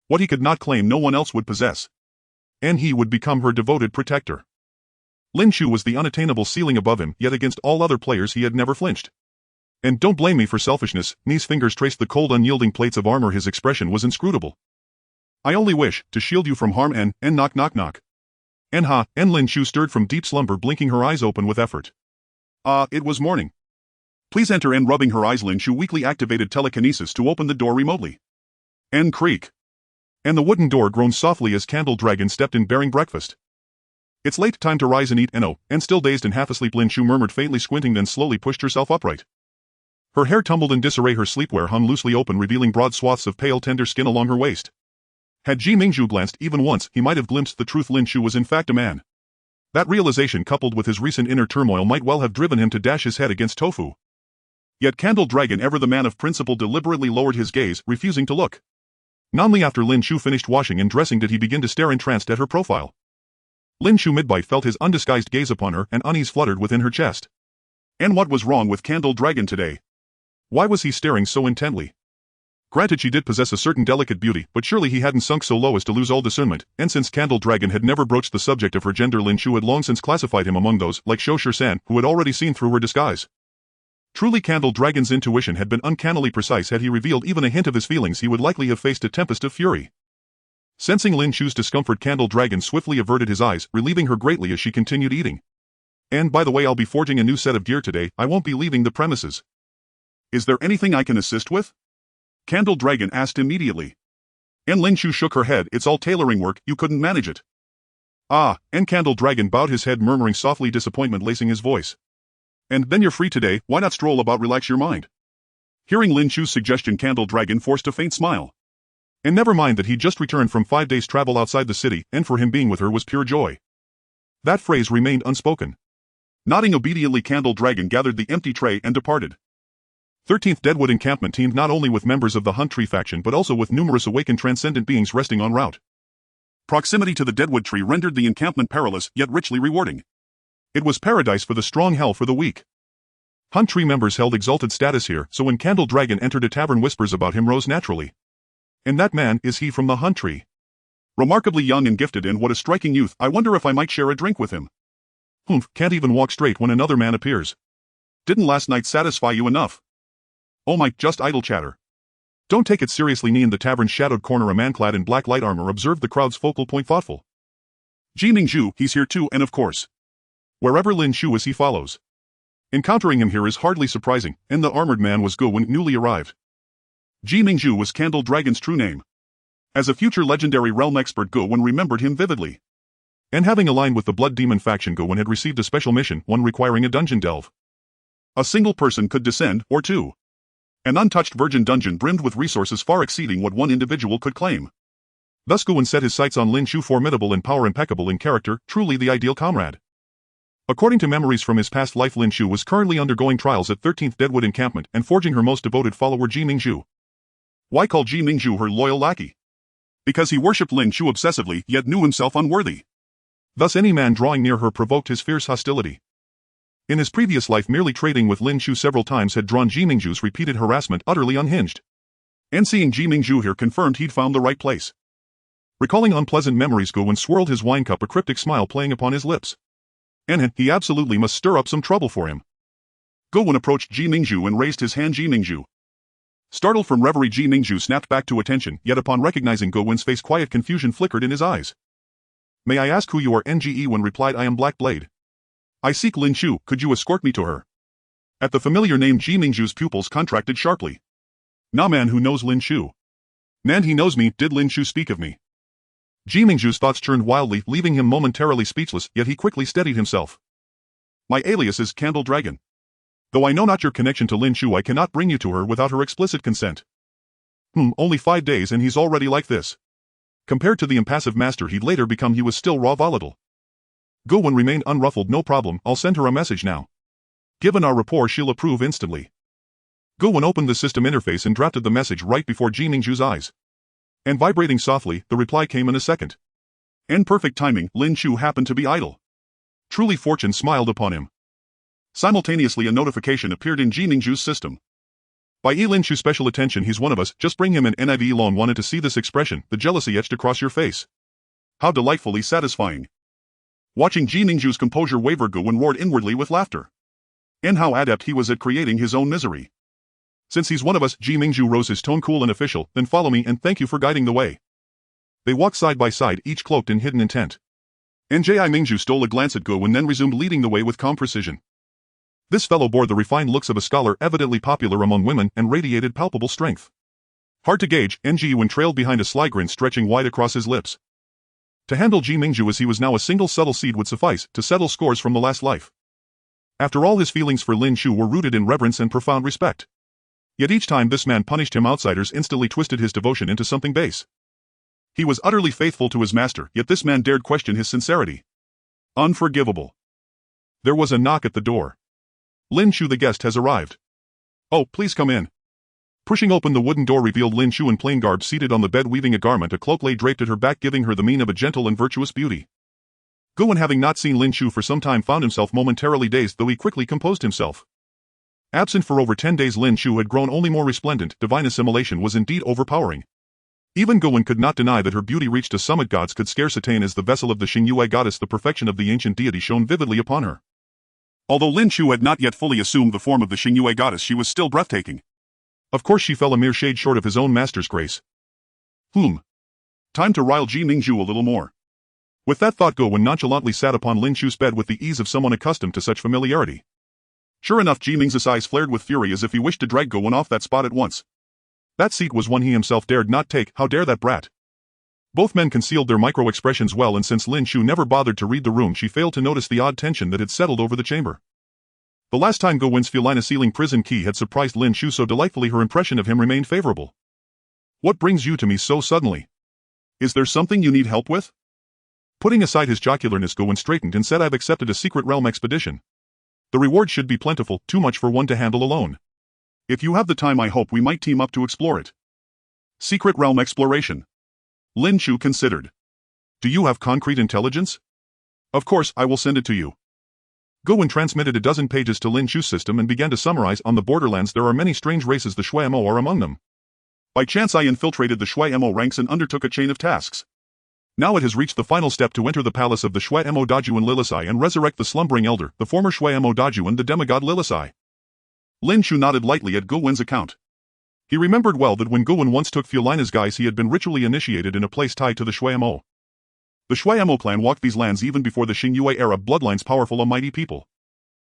Speaker 1: What he could not claim no one else would possess. And he would become her devoted protector. Lin Chu was the unattainable ceiling above him, yet against all other players he had never flinched. And don't blame me for selfishness, Ni's fingers traced the cold unyielding plates of armor. His expression was inscrutable. I only wish to shield you from harm and knock knock knock. And Lin Chu stirred from deep slumber, blinking her eyes open with effort. It was morning. Please enter. And rubbing her eyes, Lin Chu weakly activated telekinesis to open the door remotely. And creak. And the wooden door groaned softly as Candle Dragon stepped in bearing breakfast. It's late, time to rise and eat. And still dazed and half asleep, Lin Chu murmured faintly, squinting, then slowly pushed herself upright. Her hair tumbled in disarray, her sleepwear hung loosely open, revealing broad swaths of pale tender skin along her waist. Had Ji Mingzhu glanced even once, he might have glimpsed the truth. Lin Chu was in fact a man. That realization, coupled with his recent inner turmoil, might well have driven him to dash his head against Tofu. Yet Candle Dragon, ever the man of principle, deliberately lowered his gaze, refusing to look. Only after Lin Chu finished washing and dressing did he begin to stare entranced at her profile. Lin Chu midbite felt his undisguised gaze upon her, and unease fluttered within her chest. And what was wrong with Candle Dragon today? Why was he staring so intently? Granted, she did possess a certain delicate beauty, but surely he hadn't sunk so low as to lose all discernment, and since Candle Dragon had never broached the subject of her gender, Lin Chu had long since classified him among those, like Shou San, who had already seen through her disguise. Truly, Candle Dragon's intuition had been uncannily precise. Had he revealed even a hint of his feelings, he would likely have faced a tempest of fury. Sensing Lin Chu's discomfort, Candle Dragon swiftly averted his eyes, relieving her greatly as she continued eating. And by the way, I'll be forging a new set of gear today. I won't be leaving the premises. Is there anything I can assist with? Candle Dragon asked immediately. And Lin Chu shook her head. It's all tailoring work, you couldn't manage it. And Candle Dragon bowed his head, murmuring softly, disappointment lacing his voice. And then you're free today, why not stroll about, relax your mind? Hearing Lin Chu's suggestion, Candle Dragon forced a faint smile. And never mind that he'd just returned from 5 days' travel outside the city, and for him being with her was pure joy. That phrase remained unspoken. Nodding obediently, Candle Dragon gathered the empty tray and departed. 13th Deadwood Encampment teamed not only with members of the Hunt Tree faction but also with numerous awakened transcendent beings resting en route. Proximity to the Deadwood Tree rendered the encampment perilous yet richly rewarding. It was paradise for the strong, hell for the weak. Hunt Tree members held exalted status here, so when Candle Dragon entered a tavern, whispers about him rose naturally. And that man, is he from the Hunt Tree? Remarkably young and gifted, and what a striking youth. I wonder if I might share a drink with him. Can't even walk straight when another man appears. Didn't last night satisfy you enough? Oh my, just idle chatter. Don't take it seriously. Ni in the tavern's shadowed corner, a man clad in black light armor observed the crowd's focal point, thoughtful. Ji Mingzhu, he's here too, and of course. Wherever Lin Chu is, he follows. Encountering him here is hardly surprising, and the armored man was Go when newly arrived. Ji Mingzhu was Candle Dragon's true name. As a future legendary realm expert, Go Wen remembered him vividly. And having aligned with the Blood Demon faction, Go Wen had received a special mission, one requiring a dungeon delve. A single person could descend, or two. An untouched virgin dungeon brimmed with resources far exceeding what one individual could claim. Thus Go Wen set his sights on Lin Chu, formidable in power, impeccable in character, truly the ideal comrade. According to memories from his past life, Lin Chu was currently undergoing trials at 13th Deadwood Encampment and forging her most devoted follower, Ji Mingzhu. Why call Ji Mingzhu her loyal lackey? Because he worshipped Lin Chu obsessively, yet knew himself unworthy. Thus any man drawing near her provoked his fierce hostility. In his previous life, merely trading with Lin Chu several times had drawn Ji Mingzhu's repeated harassment utterly unhinged. And seeing Ji Mingzhu here confirmed he'd found the right place. Recalling unpleasant memories, Go Wen swirled his wine cup, a cryptic smile playing upon his lips. And he absolutely must stir up some trouble for him. Go Wen approached Ji Mingzhu and raised his hand. Ji Mingzhu. Startled from reverie, Ji Mingzhu snapped back to attention, yet upon recognizing Go Wen's face, quiet confusion flickered in his eyes. May I ask who you are? Nge Wen replied, I am Black Blade. I seek Lin Chu, could you escort me to her? At the familiar name, Ji Mingzhu's pupils contracted sharply. Na man who knows Lin Chu? Nan, he knows me. Did Lin Chu speak of me? Ji Mingzhu's thoughts churned wildly, leaving him momentarily speechless, yet he quickly steadied himself. My alias is Candle Dragon. Though I know not your connection to Lin Chu, I cannot bring you to her without her explicit consent. Only 5 days and he's already like this. Compared to the impassive master he'd later become, he was still raw volatile. Go Wen remained unruffled. No problem, I'll send her a message now. Given our rapport, she'll approve instantly. Go Wen opened the system interface and drafted the message right before Ji Mingzhu's eyes. And vibrating softly, the reply came in a second. In perfect timing, Lin Chu happened to be idle. Truly fortune smiled upon him. Simultaneously a notification appeared in Ji Ningju's system. By Lin Chu special attention, he's one of us, just bring him an NIV loan. Wanted to see this expression, the jealousy etched across your face. How delightfully satisfying. Watching Ji Ningju's composure waver, Guwen roared inwardly with laughter. And how adept he was at creating his own misery. Since he's one of us, Ji Ningju rose his tone cool and official, then follow me and thank you for guiding the way. They walked side by side, each cloaked in hidden intent. Nji Mingju stole a glance at Guwen, then resumed leading the way with calm precision. This fellow bore the refined looks of a scholar, evidently popular among women, and radiated palpable strength. Hard to gauge, Nji Yuan trailed behind, a sly grin stretching wide across his lips. To handle Ji Ningju as he was now, a single subtle seed would suffice to settle scores from the last life. After all, his feelings for Lin Chu were rooted in reverence and profound respect. Yet each time this man punished him, outsiders instantly twisted his devotion into something base. He was utterly faithful to his master, yet this man dared question his sincerity. Unforgivable. There was a knock at the door. Lin Chu, the guest has arrived. Oh, please come in. Pushing open the wooden door revealed Lin Chu in plain garb, seated on the bed weaving a garment, a cloak lay draped at her back, giving her the mien of a gentle and virtuous beauty. Guwen, having not seen Lin Chu for some time, found himself momentarily dazed, though he quickly composed himself. Absent for over 10 days, Lin Chu had grown only more resplendent. Divine assimilation was indeed overpowering. Even Guwen could not deny that her beauty reached a summit gods could scarce attain. As the vessel of the Xingyue goddess, the perfection of the ancient deity shone vividly upon her. Although Lin Chu had not yet fully assumed the form of the Xingyue goddess, she was still breathtaking. Of course she fell a mere shade short of his own master's grace. Time to rile Ji Ningju a little more. With that thought, Guwen nonchalantly sat upon Lin Chu's bed with the ease of someone accustomed to such familiarity. Sure enough, Ji Ning's eyes flared with fury as if he wished to drag Guwen off that spot at once. That seat was one he himself dared not take. How dare that brat? Both men concealed their micro-expressions well, and since Lin Chu never bothered to read the room, she failed to notice the odd tension that had settled over the chamber. The last time Guwen's Felina-sealing prison key had surprised Lin Chu so delightfully, her impression of him remained favorable. What brings you to me so suddenly? Is there something you need help with? Putting aside his jocularness, Guwen straightened and said, I've accepted a secret realm expedition. The reward should be plentiful, too much for one to handle alone. If you have the time, I hope we might team up to explore it. Secret realm exploration. Lin Chu considered. Do you have concrete intelligence? Of course, I will send it to you. Guwen transmitted a dozen pages to Lin Chu's system and began to summarize. On the borderlands there are many strange races, the Shui Mo are among them. By chance I infiltrated the Shui Mo ranks and undertook a chain of tasks. Now it has reached the final step to enter the palace of the Shui Mo Dajuan Lilisai and resurrect the slumbering elder, the former Shui Mo Dajuan, the demigod Lilisai. Lin Chu nodded lightly at Guwen's account. He remembered well that when Guwen once took Felina's guise, he had been ritually initiated in a place tied to the Shui Mo. The Shui Mo clan walked these lands even before the Xingyue era, bloodlines powerful, a mighty people.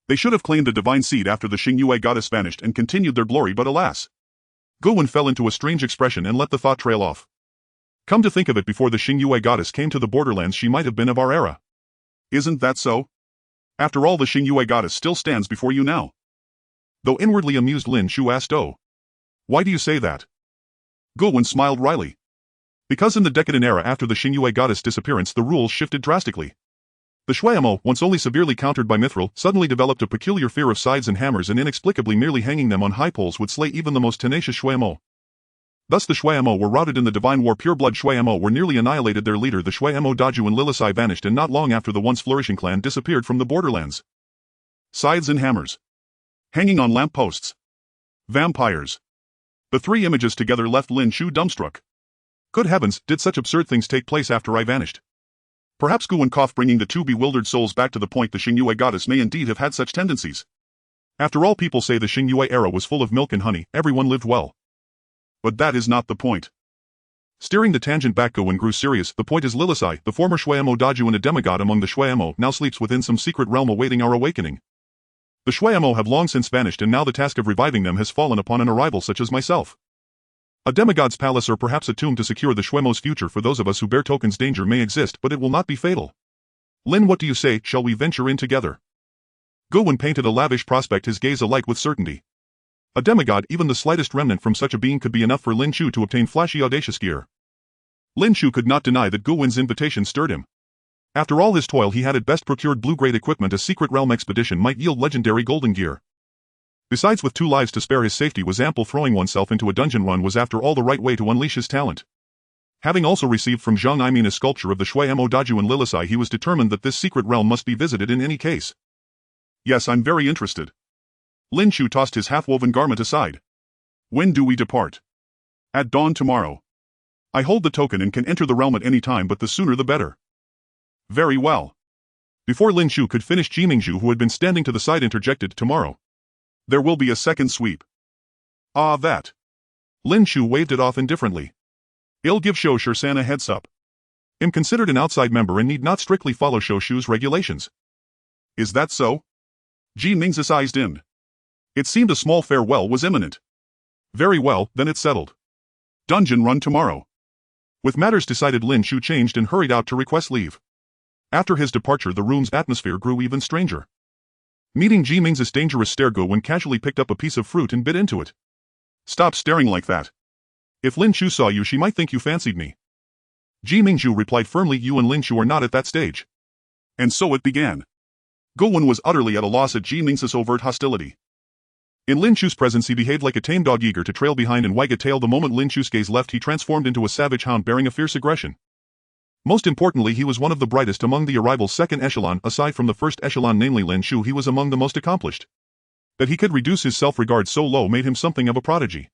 Speaker 1: They should have claimed the divine seed after the Xingyue goddess vanished and continued their glory, but alas. Guwen fell into a strange expression and let the thought trail off. Come to think of it, before the Xingyue goddess came to the borderlands, she might have been of our era. Isn't that so? After all, the Xingyue goddess still stands before you now. Though inwardly amused, Lin Chu asked, oh. Why do you say that? Guwen smiled wryly. Because in the decadent era after the Xingyue goddess' disappearance, the rules shifted drastically. The Shui Mo, once only severely countered by Mithril, suddenly developed a peculiar fear of scythes and hammers, and inexplicably merely hanging them on high poles would slay even the most tenacious Shui Mo. Thus the Shui Mo were routed in the divine war. Pureblood Shui Mo were nearly annihilated. Their leader, the Shui Mo Dajuan Lilisai, vanished, and not long after the once flourishing clan disappeared from the borderlands. Scythes and hammers. Hanging on lamp posts. Vampires. The three images together left Lin Chu dumbstruck. Good heavens, did such absurd things take place after I vanished? Perhaps Guwen coughed, bringing the two bewildered souls back to the point. The Xingyue goddess may indeed have had such tendencies. After all, people say the Xingyue era was full of milk and honey, everyone lived well. But that is not the point. Steering the tangent back, Guwen grew serious. The point is, Lilisai, the former Shui Mo Dajuan, a demigod among the Shui Mo, now sleeps within some secret realm awaiting our awakening. The Shui Mo have long since vanished, and now the task of reviving them has fallen upon an arrival such as myself. A demigod's palace, or perhaps a tomb to secure the Shui Mo's future for those of us who bear tokens. Danger may exist, but it will not be fatal. Lin, what do you say, shall we venture in together? Guwen painted a lavish prospect, his gaze alight with certainty. A demigod, even the slightest remnant from such a being, could be enough for Lin Chu to obtain flashy, audacious gear. Lin Chu could not deny that Guwen's invitation stirred him. After all his toil, he had at best procured blue-grade equipment. A secret realm expedition might yield legendary golden gear. Besides, with 2 lives to spare, his safety was ample. Throwing oneself into a dungeon run was after all the right way to unleash his talent. Having also received from Zhang Imin a sculpture of the Shui Mo Daju and Lilisai, he was determined that this secret realm must be visited in any case. Yes, I'm very interested. Lin Chu tossed his half-woven garment aside. When do we depart? At dawn tomorrow. I hold the token and can enter the realm at any time, but the sooner the better. Very well. Before Lin Chu could finish, Ji Mingzhu, who had been standing to the side, interjected, tomorrow. There will be a second sweep. Ah, that. Lin Chu waved it off indifferently. I'll give Shou Shan a heads up. I'm considered an outside member and need not strictly follow Shou Shu's regulations. Is that so? Ji Ming's eyes dimmed. It seemed a small farewell was imminent. Very well, then it's settled. Dungeon run tomorrow. With matters decided, Lin Chu changed and hurried out to request leave. After his departure, the room's atmosphere grew even stranger. Meeting Ji Ming's dangerous stare, Guwen casually picked up a piece of fruit and bit into it. Stop staring like that. If Lin Chu saw you, she might think you fancied me. Ji Mingzhu replied firmly, you and Lin Chu are not at that stage. And so it began. Guwen was utterly at a loss at Ji Ming's overt hostility. In Lin Chu's presence, he behaved like a tame dog, eager to trail behind and wag a tail. The moment Lin Chu's gaze left, he transformed into a savage hound bearing a fierce aggression. Most importantly, he was one of the brightest among the arrival's second echelon. Aside from the first echelon, namely Lin Chu, he was among the most accomplished. That he could reduce his self-regard so low made him something of a prodigy.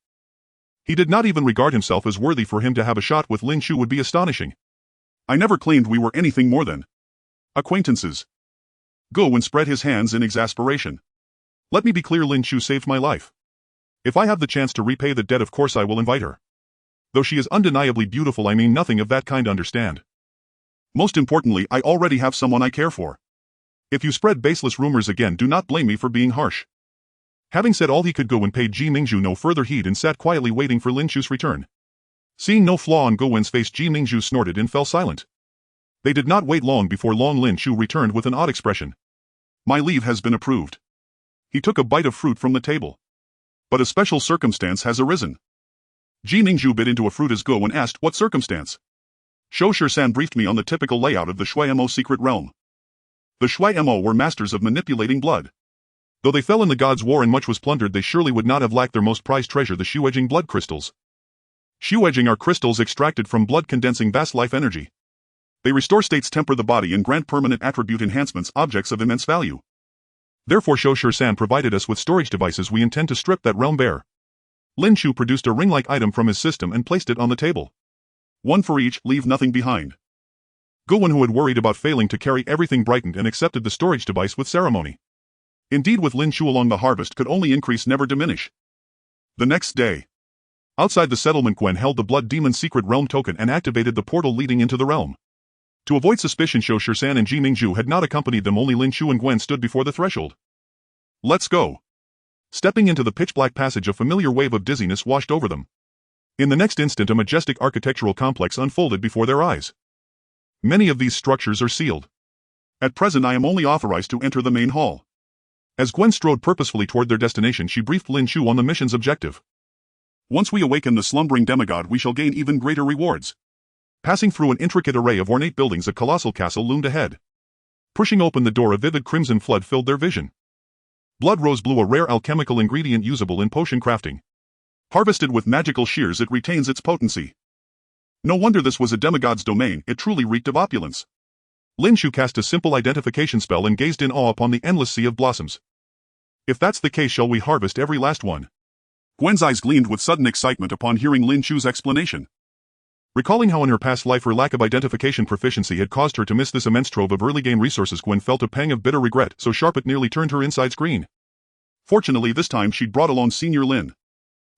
Speaker 1: He did not even regard himself as worthy. For him to have a shot with Lin Chu would be astonishing. I never claimed we were anything more than acquaintances. Guwen spread his hands in exasperation. Let me be clear, Lin Chu saved my life. If I have the chance to repay the debt, of course I will invite her. Though she is undeniably beautiful, I mean nothing of that kind, understand. Most importantly, I already have someone I care for. If you spread baseless rumors again, do not blame me for being harsh. Having said all he could, Guwen paid Ji Mingzhu no further heed and sat quietly waiting for Lin Chu's return. Seeing no flaw on Guwen's face, Ji Mingzhu snorted and fell silent. They did not wait long before Lin Chu returned with an odd expression. My leave has been approved. He took a bite of fruit from the table. But a special circumstance has arisen. Ji Mingzhu bit into a fruit as Guwen asked, what circumstance? Shou Shan briefed me on the typical layout of the Shui Mo secret realm. The Shui Mo were masters of manipulating blood. Though they fell in the God's War and much was plundered, they surely would not have lacked their most prized treasure, the Shuejing blood crystals. Shuejing are crystals extracted from blood, condensing vast life energy. They restore states, temper the body, and grant permanent attribute enhancements, objects of immense value. Therefore Shou Shan provided us with storage devices. We intend to strip that realm bare. Lin Chu produced a ring-like item from his system and placed it on the table. One for each, leave nothing behind. Guwen, who had worried about failing to carry everything, brightened and accepted the storage device with ceremony. Indeed, with Lin Chu along, the harvest could only increase, never diminish. The next day. Outside the settlement, Gwen held the Blood Demon secret realm token and activated the portal leading into the realm. To avoid suspicion, Shou Shan and Ji Mingzhu had not accompanied them. Only Lin Chu and Gwen stood before the threshold. Let's go. Stepping into the pitch-black passage, a familiar wave of dizziness washed over them. In the next instant, a majestic architectural complex unfolded before their eyes. Many of these structures are sealed. At present, I am only authorized to enter the main hall. As Gwen strode purposefully toward their destination, she briefed Lin Chu on the mission's objective. Once we awaken the slumbering demigod, we shall gain even greater rewards. Passing through an intricate array of ornate buildings, a colossal castle loomed ahead. Pushing open the door, a vivid crimson flood filled their vision. Blood rose blue, a rare alchemical ingredient usable in potion crafting. Harvested with magical shears, it retains its potency. No wonder this was a demigod's domain, it truly reeked of opulence. Lin Chu cast a simple identification spell and gazed in awe upon the endless sea of blossoms. If that's the case, shall we harvest every last one? Gwen's eyes gleamed with sudden excitement upon hearing Lin Chu's explanation. Recalling how in her past life her lack of identification proficiency had caused her to miss this immense trove of early game resources, Gwen felt a pang of bitter regret, so sharp it nearly turned her insides green. Fortunately, this time she'd brought along Senior Lin.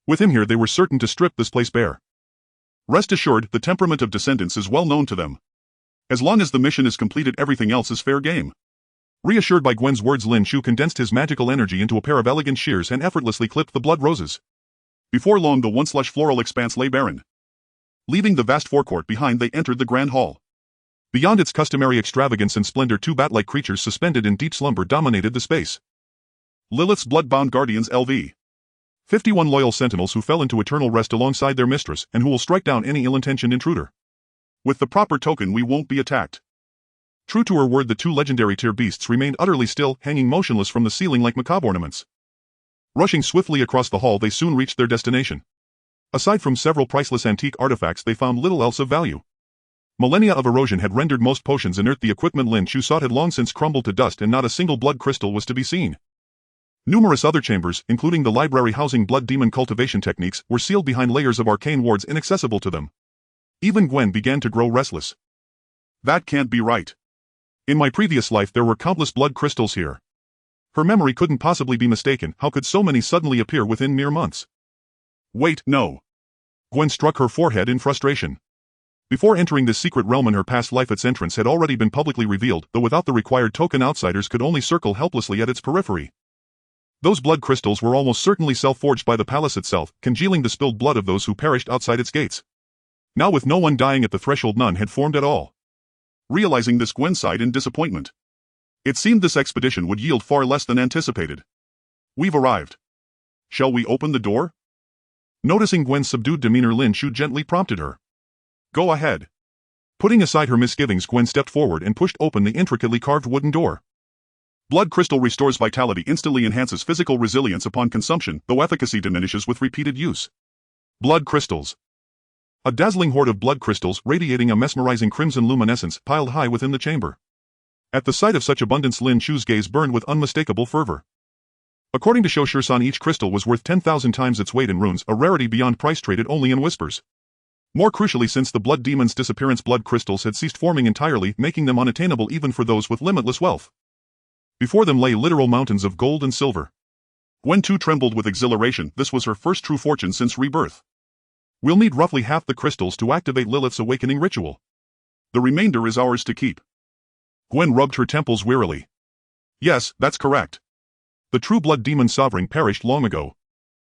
Speaker 1: With him here, they were certain to strip this place bare. Rest assured, the temperament of descendants is well known to them. As long as the mission is completed, everything else is fair game. Reassured by Gwen's words, Lin Chu condensed his magical energy into a pair of elegant shears and effortlessly clipped the blood roses. Before long, the once lush floral expanse lay barren. Leaving the vast forecourt behind, they entered the grand hall. Beyond its customary extravagance and splendor, two bat-like creatures suspended in deep slumber dominated the space. Lilith's blood-bound guardians, LV. 51 loyal sentinels who fell into eternal rest alongside their mistress and who will strike down any ill-intentioned intruder. With the proper token, we won't be attacked. True to her word, the two legendary tier beasts remained utterly still, hanging motionless from the ceiling like macabre ornaments. Rushing swiftly across the hall, they soon reached their destination. Aside from several priceless antique artifacts, they found little else of value. Millennia of erosion had rendered most potions inert. The equipment Lin Chu sought had long since crumbled to dust, and not a single blood crystal was to be seen. Numerous other chambers, including the library housing blood demon cultivation techniques, were sealed behind layers of arcane wards inaccessible to them. Even Gwen began to grow restless. That can't be right. In my previous life there were countless blood crystals here. Her memory couldn't possibly be mistaken. How could so many suddenly appear within mere months? Wait, no. Gwen struck her forehead in frustration. Before entering this secret realm in her past life, its entrance had already been publicly revealed, though without the required token outsiders could only circle helplessly at its periphery. Those blood crystals were almost certainly self-forged by the palace itself, congealing the spilled blood of those who perished outside its gates. Now with no one dying at the threshold, none had formed at all. Realizing this, Gwen sighed in disappointment. It seemed this expedition would yield far less than anticipated. We've arrived. Shall we open the door? Noticing Gwen's subdued demeanor, Lin Chu gently prompted her. Go ahead. Putting aside her misgivings, Gwen stepped forward and pushed open the intricately carved wooden door. Blood crystal restores vitality, instantly enhances physical resilience upon consumption, though efficacy diminishes with repeated use. Blood crystals. A dazzling hoard of blood crystals, radiating a mesmerizing crimson luminescence, piled high within the chamber. At the sight of such abundance, Lin Chu's gaze burned with unmistakable fervor. According to Shoshu-san, each crystal was worth 10,000 times its weight in runes, a rarity beyond price, traded only in whispers. More crucially, since the blood demon's disappearance, blood crystals had ceased forming entirely, making them unattainable even for those with limitless wealth. Before them lay literal mountains of gold and silver. Gwen too trembled with exhilaration. This was her first true fortune since rebirth. We'll need roughly half the crystals to activate Lilith's awakening ritual. The remainder is ours to keep. Gwen rubbed her temples wearily. Yes, that's correct. The true blood demon sovereign perished long ago.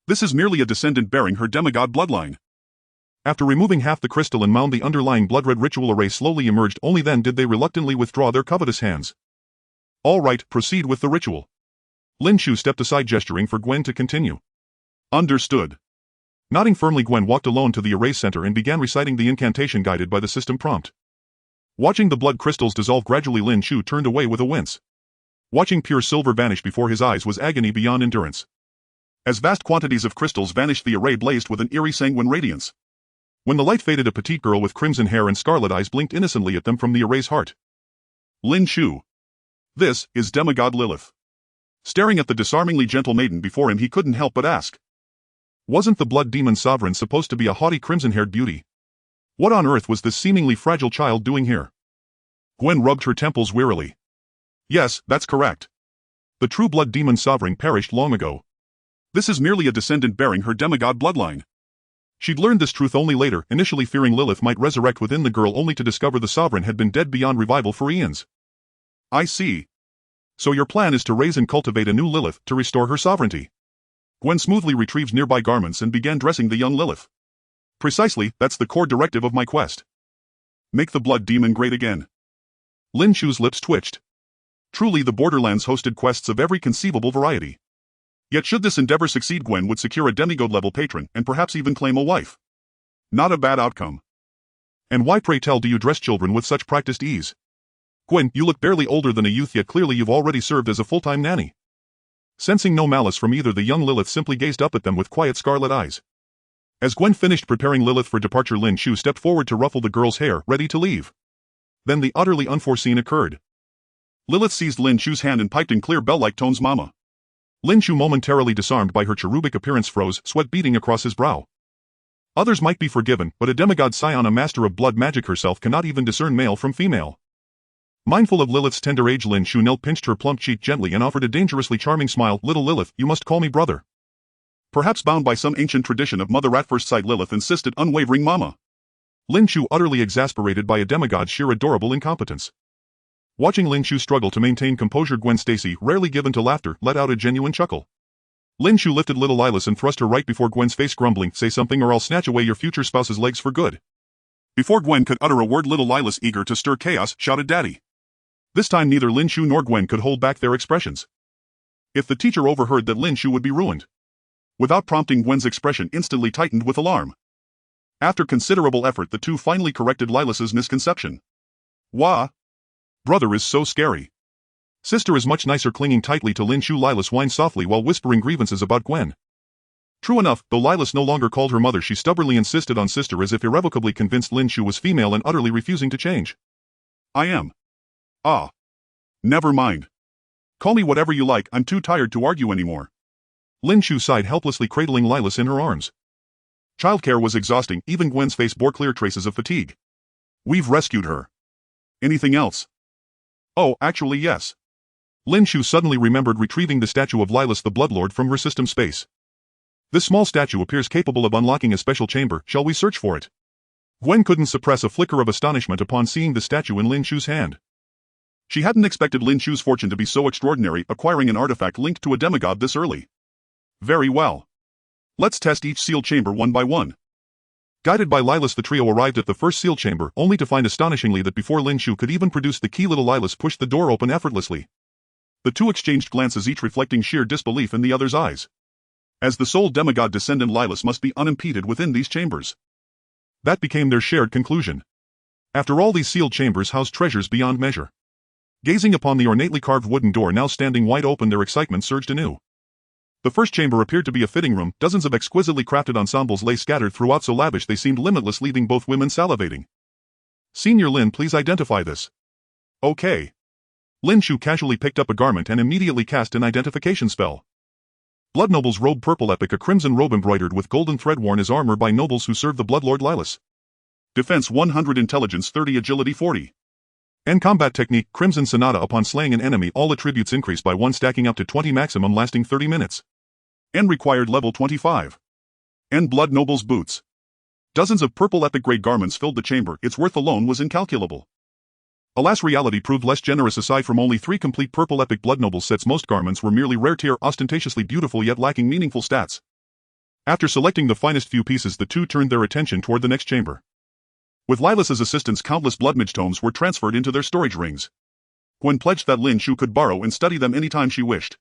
Speaker 1: This is merely a descendant bearing her demigod bloodline. After removing half the crystal and mound, the underlying blood-red ritual array slowly emerged. Only then did they reluctantly withdraw their covetous hands. All right, proceed with the ritual. Lin Chu stepped aside, gesturing for Gwen to continue. Understood. Nodding firmly, Gwen walked alone to the array center and began reciting the incantation guided by the system prompt. Watching the blood crystals dissolve gradually, Lin Chu turned away with a wince. Watching pure silver vanish before his eyes was agony beyond endurance. As vast quantities of crystals vanished, the array blazed with an eerie sanguine radiance. When the light faded, a petite girl with crimson hair and scarlet eyes blinked innocently at them from the array's heart. Lin Chu. This is demigod Lilith. Staring at the disarmingly gentle maiden before him, he couldn't help but ask. Wasn't the blood demon sovereign supposed to be a haughty crimson-haired beauty? What on earth was this seemingly fragile child doing here? Gwen rubbed her temples wearily. Yes, that's correct. The true blood demon sovereign perished long ago. This is merely a descendant bearing her demigod bloodline. She'd learned this truth only later, initially fearing Lilith might resurrect within the girl, only to discover the sovereign had been dead beyond revival for eons. I see. So your plan is to raise and cultivate a new Lilith to restore her sovereignty. Gwen smoothly retrieved nearby garments and began dressing the young Lilith. Precisely, that's the core directive of my quest. Make the blood demon great again. Lin Chu's lips twitched. Truly, the Borderlands hosted quests of every conceivable variety. Yet should this endeavor succeed, Gwen would secure a demigod-level patron and perhaps even claim a wife. Not a bad outcome. And why, pray tell, do you dress children with such practiced ease? Gwen, you look barely older than a youth, yet clearly you've already served as a full-time nanny. Sensing no malice from either, the young Lilith simply gazed up at them with quiet scarlet eyes. As Gwen finished preparing Lilith for departure, Lin Chu stepped forward to ruffle the girl's hair, ready to leave. Then the utterly unforeseen occurred. Lilith seized Lin Chu's hand and piped in clear bell-like tones, "Mama." Lin Chu, momentarily disarmed by her cherubic appearance, froze, sweat beading across his brow. Others might be forgiven, but a demigod scion, a master of blood magic herself, cannot even discern male from female. Mindful of Lilith's tender age, Lin Chu pinched her plump cheek gently and offered a dangerously charming smile. "Little Lilith, you must call me brother." Perhaps bound by some ancient tradition of mother at first sight, Lilith insisted, unwavering, "Mama." Lin Chu, utterly exasperated by a demigod's sheer adorable incompetence. Watching Lin Chu struggle to maintain composure, Gwen Stacy, rarely given to laughter, let out a genuine chuckle. Lin Chu lifted little Lilas and thrust her right before Gwen's face, grumbling, "Say something or I'll snatch away your future spouse's legs for good." Before Gwen could utter a word, little Lilas, eager to stir chaos, shouted, "Daddy." This time neither Lin Chu nor Gwen could hold back their expressions. If the teacher overheard that, Lin Chu would be ruined. Without prompting, Gwen's expression instantly tightened with alarm. After considerable effort, the two finally corrected Lilas's misconception. "Wah! Brother is so scary. Sister is much nicer." Clinging tightly to Lin Chu, Lilas whined softly while whispering grievances about Gwen. True enough, though Lilas no longer called her mother, she stubbornly insisted on sister, as if irrevocably convinced Lin Chu was female and utterly refusing to change. I am. Ah. Never mind. Call me whatever you like, I'm too tired to argue anymore. Lin Chu sighed, helplessly cradling Lilas in her arms. Childcare was exhausting, even Gwen's face bore clear traces of fatigue. We've rescued her. Anything else? Oh, actually yes. Lin Chu suddenly remembered retrieving the statue of Lilas the Bloodlord from her system space. This small statue appears capable of unlocking a special chamber, shall we search for it? Gwen couldn't suppress a flicker of astonishment upon seeing the statue in Lin Chu's hand. She hadn't expected Lin Chu's fortune to be so extraordinary, acquiring an artifact linked to a demigod this early. Very well. Let's test each sealed chamber one by one. Guided by Lilas, the trio arrived at the first sealed chamber, only to find astonishingly that before Lin Chu could even produce the key, little Lilas pushed the door open effortlessly. The two exchanged glances, each reflecting sheer disbelief in the other's eyes. As the sole demigod descendant, Lilas must be unimpeded within these chambers. That became their shared conclusion. After all, these sealed chambers housed treasures beyond measure. Gazing upon the ornately carved wooden door now standing wide open, their excitement surged anew. The first chamber appeared to be a fitting room, dozens of exquisitely crafted ensembles lay scattered throughout, so lavish they seemed limitless, leaving both women salivating. Senior Lin, please identify this. Okay. Lin Chu casually picked up a garment and immediately cast an identification spell. Blood Noble's robe, purple epic, a crimson robe embroidered with golden thread, worn as armor by nobles who serve the Bloodlord Lilas. Defense 100, intelligence 30, agility 40. And combat technique, Crimson Sonata. Upon slaying an enemy, all attributes increase by 1, stacking up to 20, maximum lasting 30 minutes. And required level 25. And Blood Noble's boots. Dozens of purple epic grade garments filled the chamber, its worth alone was incalculable. Alas, reality proved less generous. Aside from only 3 complete purple epic Blood Noble sets, most garments were merely rare tier, ostentatiously beautiful yet lacking meaningful stats. After selecting the finest few pieces, the two turned their attention toward the next chamber. With Lilas's assistance, countless Bloodmage tomes were transferred into their storage rings. Gwen pledged that Lin Chu could borrow and study them anytime she wished.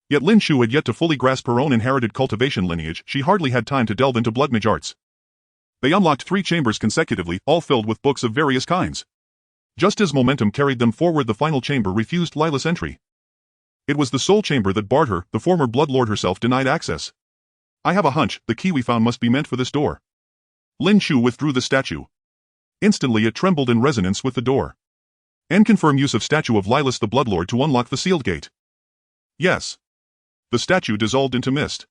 Speaker 1: Yet Lin Chu had yet to fully grasp her own inherited cultivation lineage. She hardly had time to delve into Bloodmage arts. They unlocked 3 chambers consecutively, all filled with books of various kinds. Just as momentum carried them forward, the final chamber refused Lilas entry. It was the sole chamber that barred her. The former Bloodlord herself denied access. I have a hunch, the key we found must be meant for this door. Lin Chu withdrew the statue. Instantly it trembled in resonance with the door. And confirm use of statue of Lilas the Bloodlord to unlock the sealed gate. Yes. The statue dissolved into mist.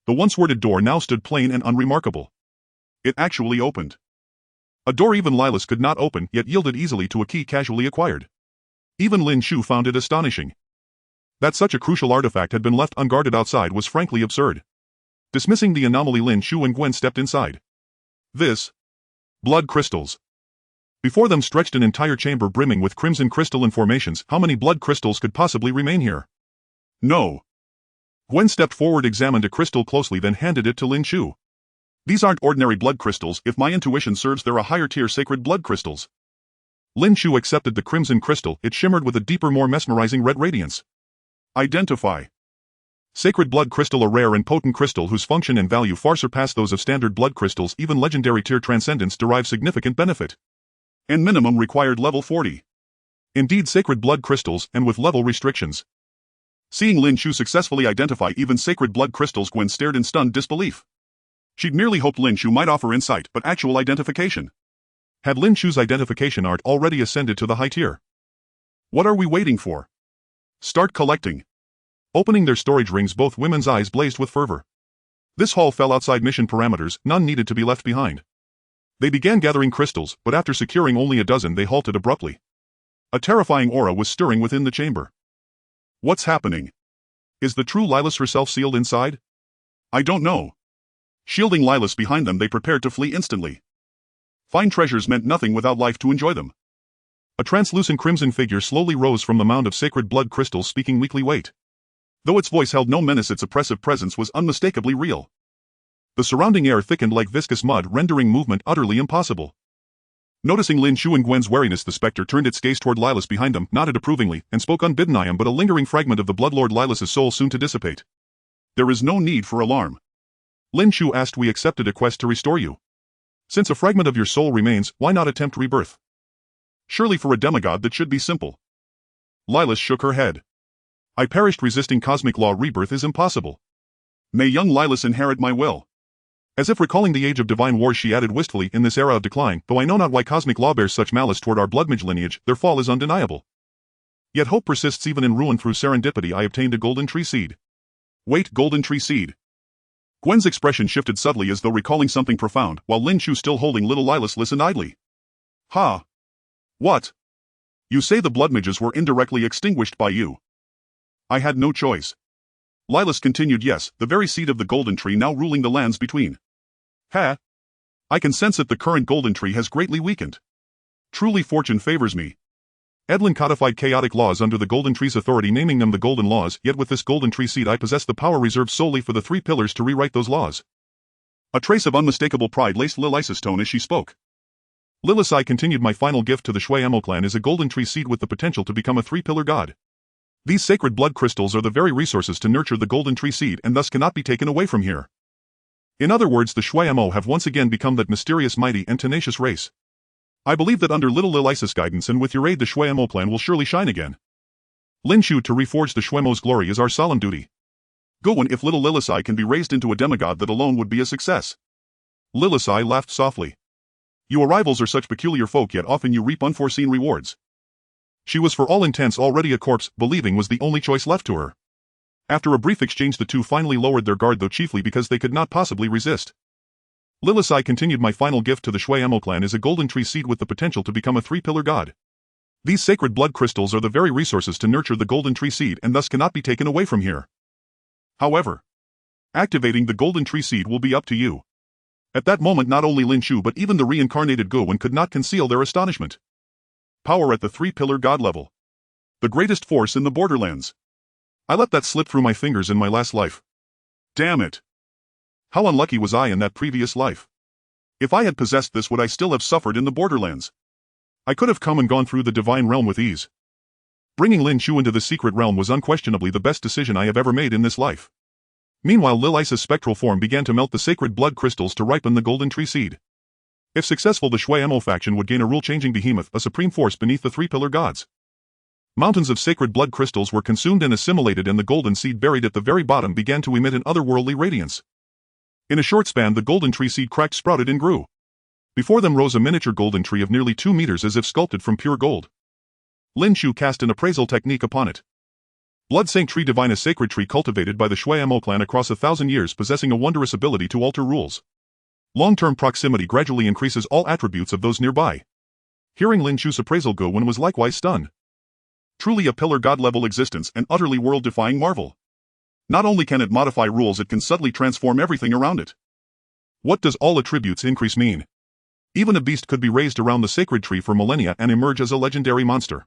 Speaker 1: The once worded door now stood plain and unremarkable. It actually opened. A door even Lilas could not open, yet yielded easily to a key casually acquired. Even Lin Chu found it astonishing. That such a crucial artifact had been left unguarded outside was frankly absurd. Dismissing the anomaly, Lin Chu and Gwen stepped inside. This. Blood crystals. Before them stretched an entire chamber brimming with crimson crystalline formations. How many blood crystals could possibly remain here? No. Gwen stepped forward, examined a crystal closely, then handed it to Lin Chu. These aren't ordinary blood crystals. If my intuition serves, they're a higher tier sacred blood crystals. Lin Chu accepted the crimson crystal. It shimmered with a deeper, more mesmerizing red radiance. Identify. Sacred blood crystal, a rare and potent crystal whose function and value far surpass those of standard blood crystals. Even legendary tier transcendents derive significant benefit. And minimum required level 40. Indeed, sacred blood crystals, and with level restrictions. Seeing Lin Chu successfully identify even sacred blood crystals, Gwen stared in stunned disbelief. She'd merely hoped Lin Chu might offer insight, but actual identification. Had Lin Chu's identification art already ascended to the high tier? What are we waiting for? Start collecting. Opening their storage rings, both women's eyes blazed with fervor. This haul fell outside mission parameters, none needed to be left behind. They began gathering crystals, but after securing only a dozen they halted abruptly. A terrifying aura was stirring within the chamber. What's happening? Is the true Lilas herself sealed inside? I don't know. Shielding Lilas behind them, they prepared to flee instantly. Fine treasures meant nothing without life to enjoy them. A translucent crimson figure slowly rose from the mound of sacred blood crystals, speaking weakly. Wait. Though its voice held no menace, its oppressive presence was unmistakably real. The surrounding air thickened like viscous mud, rendering movement utterly impossible. Noticing Lin Chu and Gwen's wariness, the specter turned its gaze toward Lilas behind them, nodded approvingly, and spoke unbidden. I am but a lingering fragment of the Bloodlord Lilas's soul, soon to dissipate. There is no need for alarm. Lin Chu asked, we accepted a quest to restore you. Since a fragment of your soul remains, why not attempt rebirth? Surely for a demigod that should be simple. Lilas shook her head. I perished resisting cosmic law. Rebirth is impossible. May young Lilas inherit my will. As if recalling the age of divine wars, she added wistfully, in this era of decline, though I know not why cosmic law bears such malice toward our bloodmage lineage, their fall is undeniable. Yet hope persists even in ruin. Through serendipity I obtained a golden tree seed. Wait, golden tree seed. Gwen's expression shifted subtly as though recalling something profound, while Lin Chu, still holding little Lilas, listened idly. Ha! What? You say the bloodmages were indirectly extinguished by you? I had no choice. Lilas continued. Yes, the very seed of the golden tree now ruling the lands between. Ha! I can sense that the current golden tree has greatly weakened. Truly fortune favors me. Edlin codified chaotic laws under the golden tree's authority, naming them the golden laws, yet with this golden tree seed I possess the power reserved solely for the three pillars to rewrite those laws. A trace of unmistakable pride laced Lilas's tone as she spoke. Lilas, I continued, my final gift to the Shui Emo clan is a golden tree seed with the potential to become a three-pillar god. These sacred blood crystals are the very resources to nurture the golden tree seed and thus cannot be taken away from here. In other words, the Shui Emo have once again become that mysterious, mighty, and tenacious race. I believe that under little Lilas's guidance and with your aid the Shui Emo clan will surely shine again. Lin Chu, to reforge the Shui Emo's glory is our solemn duty. Go, and if little Lilasai can be raised into a demigod, that alone would be a success. Lilasai laughed softly. You arrivals are such peculiar folk, yet often you reap unforeseen rewards. She was for all intents already a corpse, believing was the only choice left to her. After a brief exchange the two finally lowered their guard, though chiefly because they could not possibly resist. Lilasai continued, my final gift to the Shui Emo clan is a golden tree seed with the potential to become a three-pillar god. These sacred blood crystals are the very resources to nurture the golden tree seed and thus cannot be taken away from here. However, activating the golden tree seed will be up to you. At that moment not only Lin Chu but even the reincarnated Gowen could not conceal their astonishment. Power at the three-pillar god level. The greatest force in the Borderlands. I let that slip through my fingers in my last life. Damn it. How unlucky was I in that previous life? If I had possessed this, would I still have suffered in the Borderlands? I could have come and gone through the divine realm with ease. Bringing Lin Chu into the secret realm was unquestionably the best decision I have ever made in this life. Meanwhile, Lilas's spectral form began to melt the sacred blood crystals to ripen the golden tree seed. If successful, the Shui Emo faction would gain a rule-changing behemoth, a supreme force beneath the three-pillar gods. Mountains of sacred blood crystals were consumed and assimilated, and the golden seed buried at the very bottom began to emit an otherworldly radiance. In a short span the golden tree seed cracked, sprouted, and grew. Before them rose a miniature golden tree of nearly 2 meters, as if sculpted from pure gold. Lin Chu cast an appraisal technique upon it. Blood Saint Tree Divine, a sacred tree cultivated by the Shui Emo clan across 1,000 years, possessing a wondrous ability to alter rules. Long-term proximity gradually increases all attributes of those nearby. Hearing Lin Chu's appraisal, Gowen was likewise stunned. Truly a pillar god-level existence, an utterly world-defying marvel. Not only can it modify rules, it can subtly transform everything around it. What does all attributes increase mean? Even a beast could be raised around the sacred tree for millennia and emerge as a legendary monster.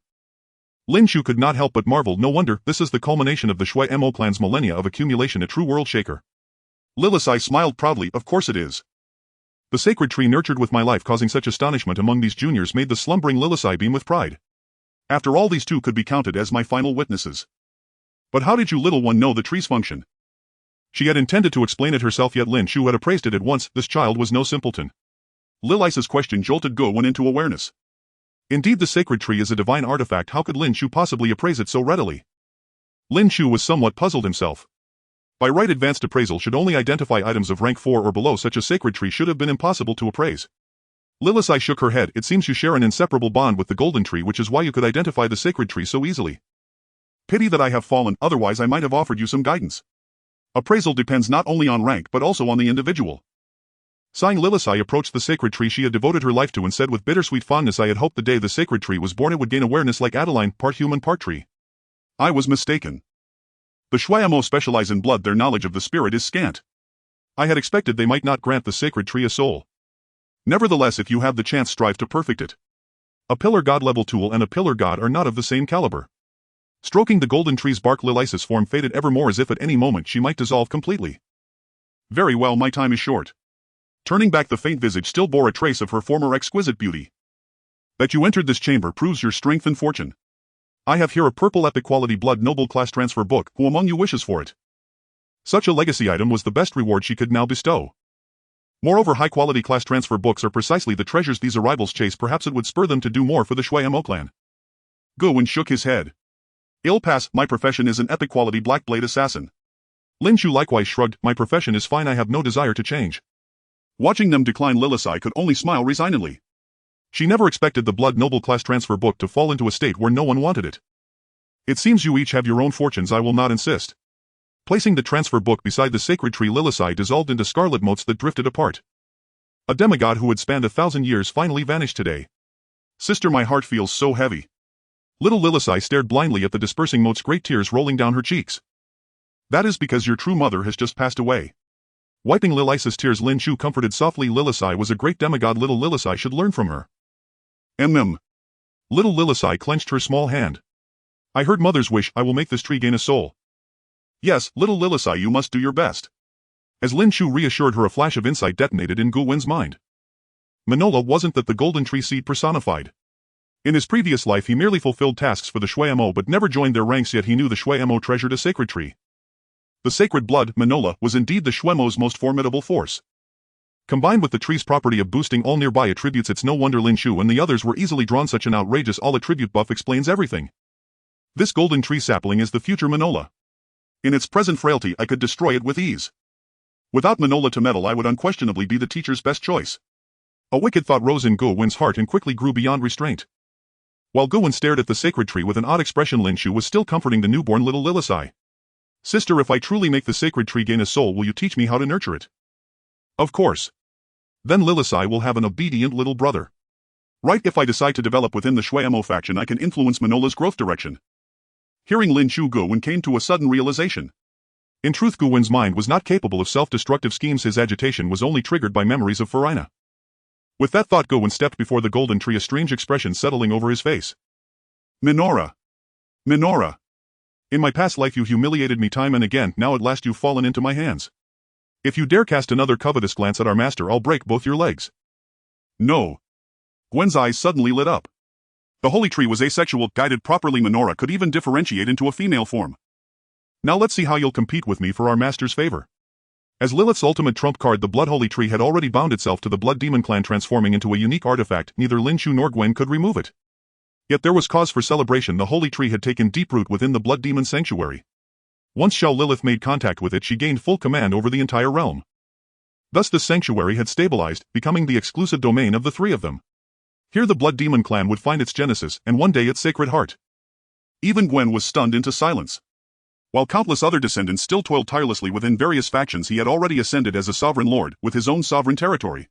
Speaker 1: Lin Chu could not help but marvel. No wonder, this is the culmination of the Shui Emo clan's millennia of accumulation, a true world shaker. Lilasai smiled proudly. Of course it is. The sacred tree nurtured with my life, causing such astonishment among these juniors, made the slumbering Lilasai beam with pride. After all, these two could be counted as my final witnesses. But how did you, little one, know the tree's function? She had intended to explain it herself, yet Lin Chu had appraised it at once. This child was no simpleton. Lilas's question jolted Gowen into awareness. Indeed, the sacred tree is a divine artifact. How could Lin Chu possibly appraise it so readily? Lin Chu was somewhat puzzled himself. By right, advanced appraisal should only identify items of rank 4 or below. Such a sacred tree should have been impossible to appraise. Lilasai shook her head. It seems you share an inseparable bond with the golden tree, which is why you could identify the sacred tree so easily. Pity that I have fallen, otherwise I might have offered you some guidance. Appraisal depends not only on rank but also on the individual. Sighing, Lilasai approached the sacred tree she had devoted her life to and said with bittersweet fondness, I had hoped the day the sacred tree was born it would gain awareness like Adeline, part human, part tree. I was mistaken. The Shui Emo specialize in blood, their knowledge of the spirit is scant. I had expected they might not grant the sacred tree a soul. Nevertheless, if you have the chance, strive to perfect it. A pillar god level tool and a pillar god are not of the same caliber. Stroking the golden tree's bark, Lilas's form faded ever more, as if at any moment she might dissolve completely. Very well, my time is short. Turning back, the faint visage still bore a trace of her former exquisite beauty. That you entered this chamber proves your strength and fortune. I have here a purple epic quality blood noble class transfer book. Who among you wishes for it? Such a legacy item was the best reward she could now bestow. Moreover, high-quality class transfer books are precisely the treasures these arrivals chase. Perhaps it would spur them to do more for the Shui Emo clan. Gowen shook his head. Ill pass, my profession is an epic quality black blade assassin. Lin Chu likewise shrugged, my profession is fine, I have no desire to change. Watching them decline, Lilisai could only smile resignedly. She never expected the Blood Noble class transfer book to fall into a state where no one wanted it. It seems you each have your own fortunes, I will not insist. Placing the transfer book beside the sacred tree, Lilisai dissolved into scarlet motes that drifted apart. A demigod who had spanned 1,000 years finally vanished today. Sister, my heart feels so heavy. Little Lilisai stared blindly at the dispersing motes, great tears rolling down her cheeks. That is because your true mother has just passed away. Wiping Lilisa's tears, Lin Chu comforted softly. Lilisai was a great demigod, little Lilisai should learn from her. Little Lilisai clenched her small hand. I heard mother's wish, I will make this tree gain a soul. Yes, little Lilisai, you must do your best. As Lin Chu reassured her, a flash of insight detonated in Guwen's mind. Manola wasn't that the golden tree seed personified. In his previous life he merely fulfilled tasks for the Shui Mo but never joined their ranks, yet he knew the Shui Mo treasured a sacred tree. The sacred blood, Manola, was indeed the Shui Mo's most formidable force. Combined with the tree's property of boosting all nearby attributes, it's no wonder Lin Chu and the others were easily drawn. Such an outrageous all-attribute buff explains everything. This golden tree sapling is the future Manola. In its present frailty I could destroy it with ease. Without Manola to meddle, I would unquestionably be the teacher's best choice. A wicked thought rose in Guwen's heart and quickly grew beyond restraint. While Guwen stared at the sacred tree with an odd expression, Lin Chu was still comforting the newborn little Lilisai. Sister, if I truly make the sacred tree gain a soul, will you teach me how to nurture it? Of course. Then Lilisai will have an obedient little brother. Right, if I decide to develop within the Shui Mo faction, I can influence Manola's growth direction. Hearing Lin Chu, Guwen came to a sudden realization. In truth, Guwen's mind was not capable of self-destructive schemes. His agitation was only triggered by memories of Farina. With that thought, Guwen stepped before the golden tree, a strange expression settling over his face. Minora. Minora. In my past life you humiliated me time and again, now at last you've fallen into my hands. If you dare cast another covetous glance at our master, I'll break both your legs. No. Gwen's eyes suddenly lit up. The holy tree was asexual, guided properly. Minora could even differentiate into a female form. Now let's see how you'll compete with me for our master's favor. As Lilith's ultimate trump card, the Blood Holy Tree had already bound itself to the Blood Demon clan, transforming into a unique artifact. Neither Lin Chu nor Gwen could remove it. Yet there was cause for celebration. The holy tree had taken deep root within the Blood Demon sanctuary. Once Xiao Lilith made contact with it, she gained full command over the entire realm. Thus the sanctuary had stabilized, becoming the exclusive domain of the three of them. Here the Blood Demon clan would find its genesis, and one day its sacred heart. Even Gwen was stunned into silence. While countless other descendants still toiled tirelessly within various factions, he had already ascended as a sovereign lord, with his own sovereign territory.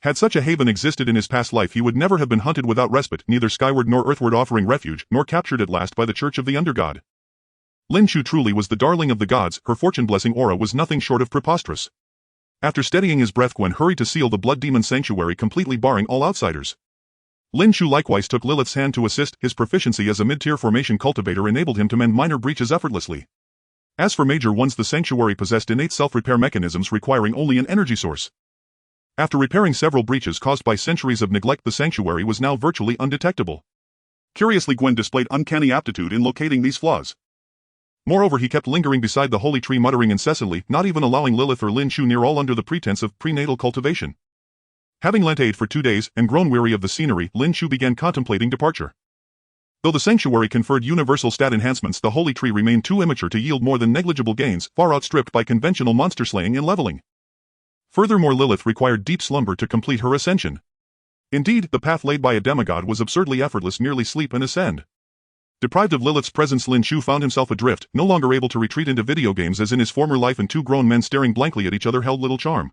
Speaker 1: Had such a haven existed in his past life, he would never have been hunted without respite, neither skyward nor earthward offering refuge, nor captured at last by the Church of the Undergod. Lin Chu truly was the darling of the gods. Her fortune-blessing aura was nothing short of preposterous. After steadying his breath, Gwen hurried to seal the Blood Demon sanctuary, completely barring all outsiders. Lin Chu likewise took Lilith's hand to assist. His proficiency as a mid-tier formation cultivator enabled him to mend minor breaches effortlessly. As for major ones, the sanctuary possessed innate self-repair mechanisms requiring only an energy source. After repairing several breaches caused by centuries of neglect, the sanctuary was now virtually undetectable. Curiously, Gwen displayed uncanny aptitude in locating these flaws. Moreover, he kept lingering beside the holy tree, muttering incessantly, not even allowing Lilith or Lin Chu near, all under the pretense of prenatal cultivation. Having lent aid for 2 days, and grown weary of the scenery, Lin Chu began contemplating departure. Though the sanctuary conferred universal stat enhancements, the holy tree remained too immature to yield more than negligible gains, far outstripped by conventional monster slaying and leveling. Furthermore, Lilith required deep slumber to complete her ascension. Indeed, the path laid by a demigod was absurdly effortless, merely sleep and ascend. Deprived of Lilith's presence, Lin Chu found himself adrift, no longer able to retreat into video games as in his former life, and two grown men staring blankly at each other held little charm.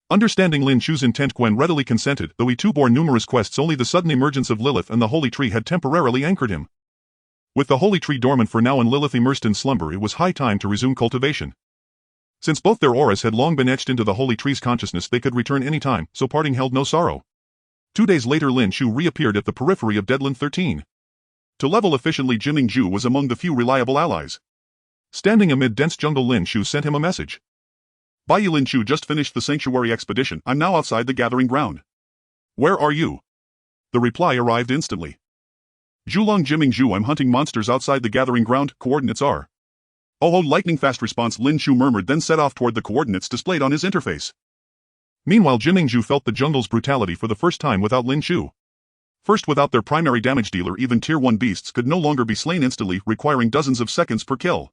Speaker 1: Understanding Lin Chu's intent, Gwen readily consented, though he too bore numerous quests. Only the sudden emergence of Lilith and the holy tree had temporarily anchored him. With the holy tree dormant for now and Lilith immersed in slumber, it was high time to resume cultivation. Since both their auras had long been etched into the holy tree's consciousness, they could return any time, so parting held no sorrow. 2 days later, Lin Chu reappeared at the periphery of Deadland 13. To level efficiently, Jiming Ju was among the few reliable allies. Standing amid dense jungle, Lin Chu sent him a message. Bai Lin Chu just finished the sanctuary expedition. I'm now outside the gathering ground. Where are you? The reply arrived instantly. Zhulong Jiming Ju, I'm hunting monsters outside the gathering ground. Coordinates are. Oh, lightning fast response, Lin Chu murmured, then set off toward the coordinates displayed on his interface. Meanwhile, Jiming Ju felt the jungle's brutality for the first time without Lin Chu. First, without their primary damage dealer, even tier 1 beasts could no longer be slain instantly, requiring dozens of seconds per kill.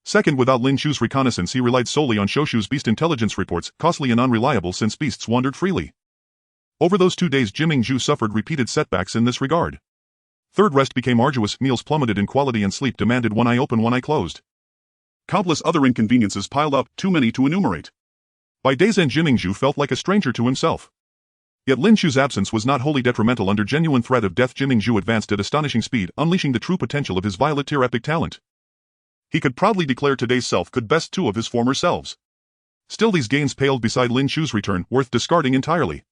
Speaker 1: Second, without Lin Chu's reconnaissance he relied solely on Shoshu's beast intelligence reports, costly and unreliable since beasts wandered freely. Over those 2 days Jimingju suffered repeated setbacks in this regard. Third, rest became arduous, meals plummeted in quality and sleep demanded one eye open one eye closed. Countless other inconveniences piled up, too many to enumerate. By day's end Jimingju felt like a stranger to himself. Yet Lin Chu's absence was not wholly detrimental. Under genuine threat of death Jimingju advanced at astonishing speed, unleashing the true potential of his violet-tier epic talent. He could proudly declare today's self could best 2 of his former selves. Still these gains paled beside Lin Chu's return, worth discarding entirely.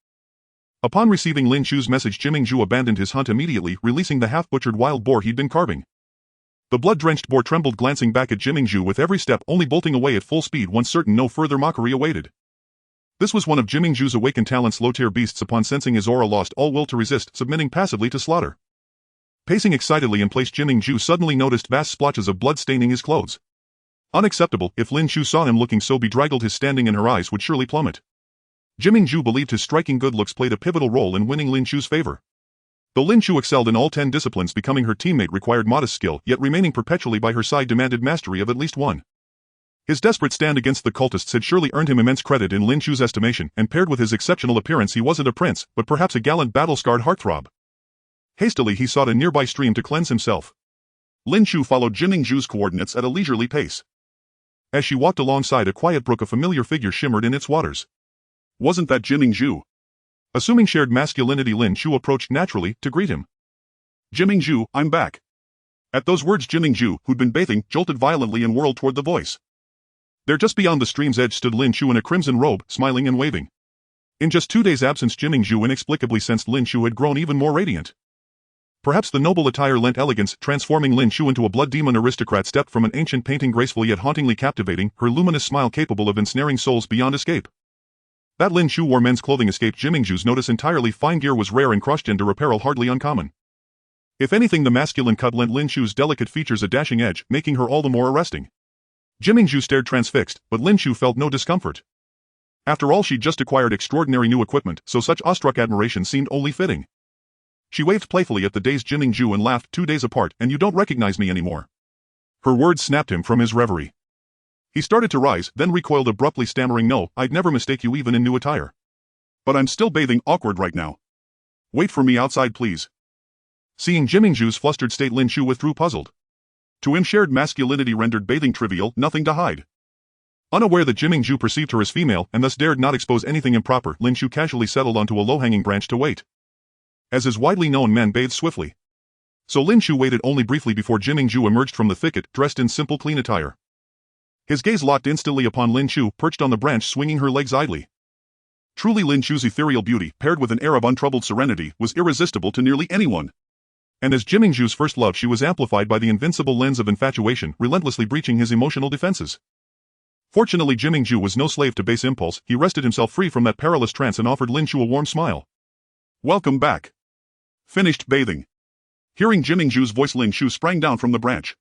Speaker 1: Upon receiving Lin Chu's message Jimingju abandoned his hunt immediately, releasing the half-butchered wild boar he'd been carving. The blood-drenched boar trembled, glancing back at Jimingju with every step, only bolting away at full speed once certain no further mockery awaited. This was one of Jimingju's awakened talent's low-tier beasts. Upon sensing his aura lost all will to resist, submitting passively to slaughter. Pacing excitedly in place Jimingju suddenly noticed vast splotches of blood staining his clothes. Unacceptable, if Lin Chu saw him looking so bedraggled his standing in her eyes would surely plummet. Jimingju believed his striking good looks played a pivotal role in winning Lin Chu's favor. Though Lin Chu excelled in all 10 disciplines, becoming her teammate required modest skill, yet remaining perpetually by her side demanded mastery of at least one. His desperate stand against the cultists had surely earned him immense credit in Lin Chu's estimation, and paired with his exceptional appearance he wasn't a prince, but perhaps a gallant battle-scarred heartthrob. Hastily he sought a nearby stream to cleanse himself. Lin Chu followed Jimingju's coordinates at a leisurely pace. As she walked alongside a quiet brook, a familiar figure shimmered in its waters. Wasn't that Jimingju? Assuming shared masculinity, Lin Chu approached naturally to greet him. Jimingju, I'm back. At those words Jimingju, who'd been bathing, jolted violently and whirled toward the voice. There just beyond the stream's edge stood Lin Chu in a crimson robe, smiling and waving. In just 2 days' absence Jimingju inexplicably sensed Lin Chu had grown even more radiant. Perhaps the noble attire lent elegance, transforming Lin Chu into a blood demon aristocrat stepped from an ancient painting, graceful yet hauntingly captivating, her luminous smile capable of ensnaring souls beyond escape. That Lin Chu wore men's clothing escaped Jimingju's notice entirely. Fine gear was rare and cross-gender apparel hardly uncommon. If anything, the masculine cut lent Lin Chu's delicate features a dashing edge, making her all the more arresting. Jimingju stared transfixed, but Lin Chu felt no discomfort. After all, she'd just acquired extraordinary new equipment, so such awestruck admiration seemed only fitting. She waved playfully at the dazed Jimingju and laughed. 2 days apart, and you don't recognize me anymore. Her words snapped him from his reverie. He started to rise, then recoiled abruptly, stammering, No, I'd never mistake you even in new attire. But I'm still bathing, awkward right now. Wait for me outside, please. Seeing Jimingju's flustered state, Lin Chu withdrew, puzzled. To him, shared masculinity rendered bathing trivial, nothing to hide. Unaware that Jimingju perceived her as female and thus dared not expose anything improper, Lin Chu casually settled onto a low-hanging branch to wait. As is widely known, men bathe swiftly. So Lin Chu waited only briefly before Jimingju emerged from the thicket, dressed in simple clean attire. His gaze locked instantly upon Lin Chu, perched on the branch swinging her legs idly. Truly, Lin Chu's ethereal beauty, paired with an air of untroubled serenity, was irresistible to nearly anyone. And as Jimingju's first love, she was amplified by the invincible lens of infatuation, relentlessly breaching his emotional defenses. Fortunately, Jimingju was no slave to base impulse. He wrested himself free from that perilous trance and offered Lin Chu a warm smile. Welcome back. Finished bathing. Hearing Jimingju's voice, Lin Chu sprang down from the branch.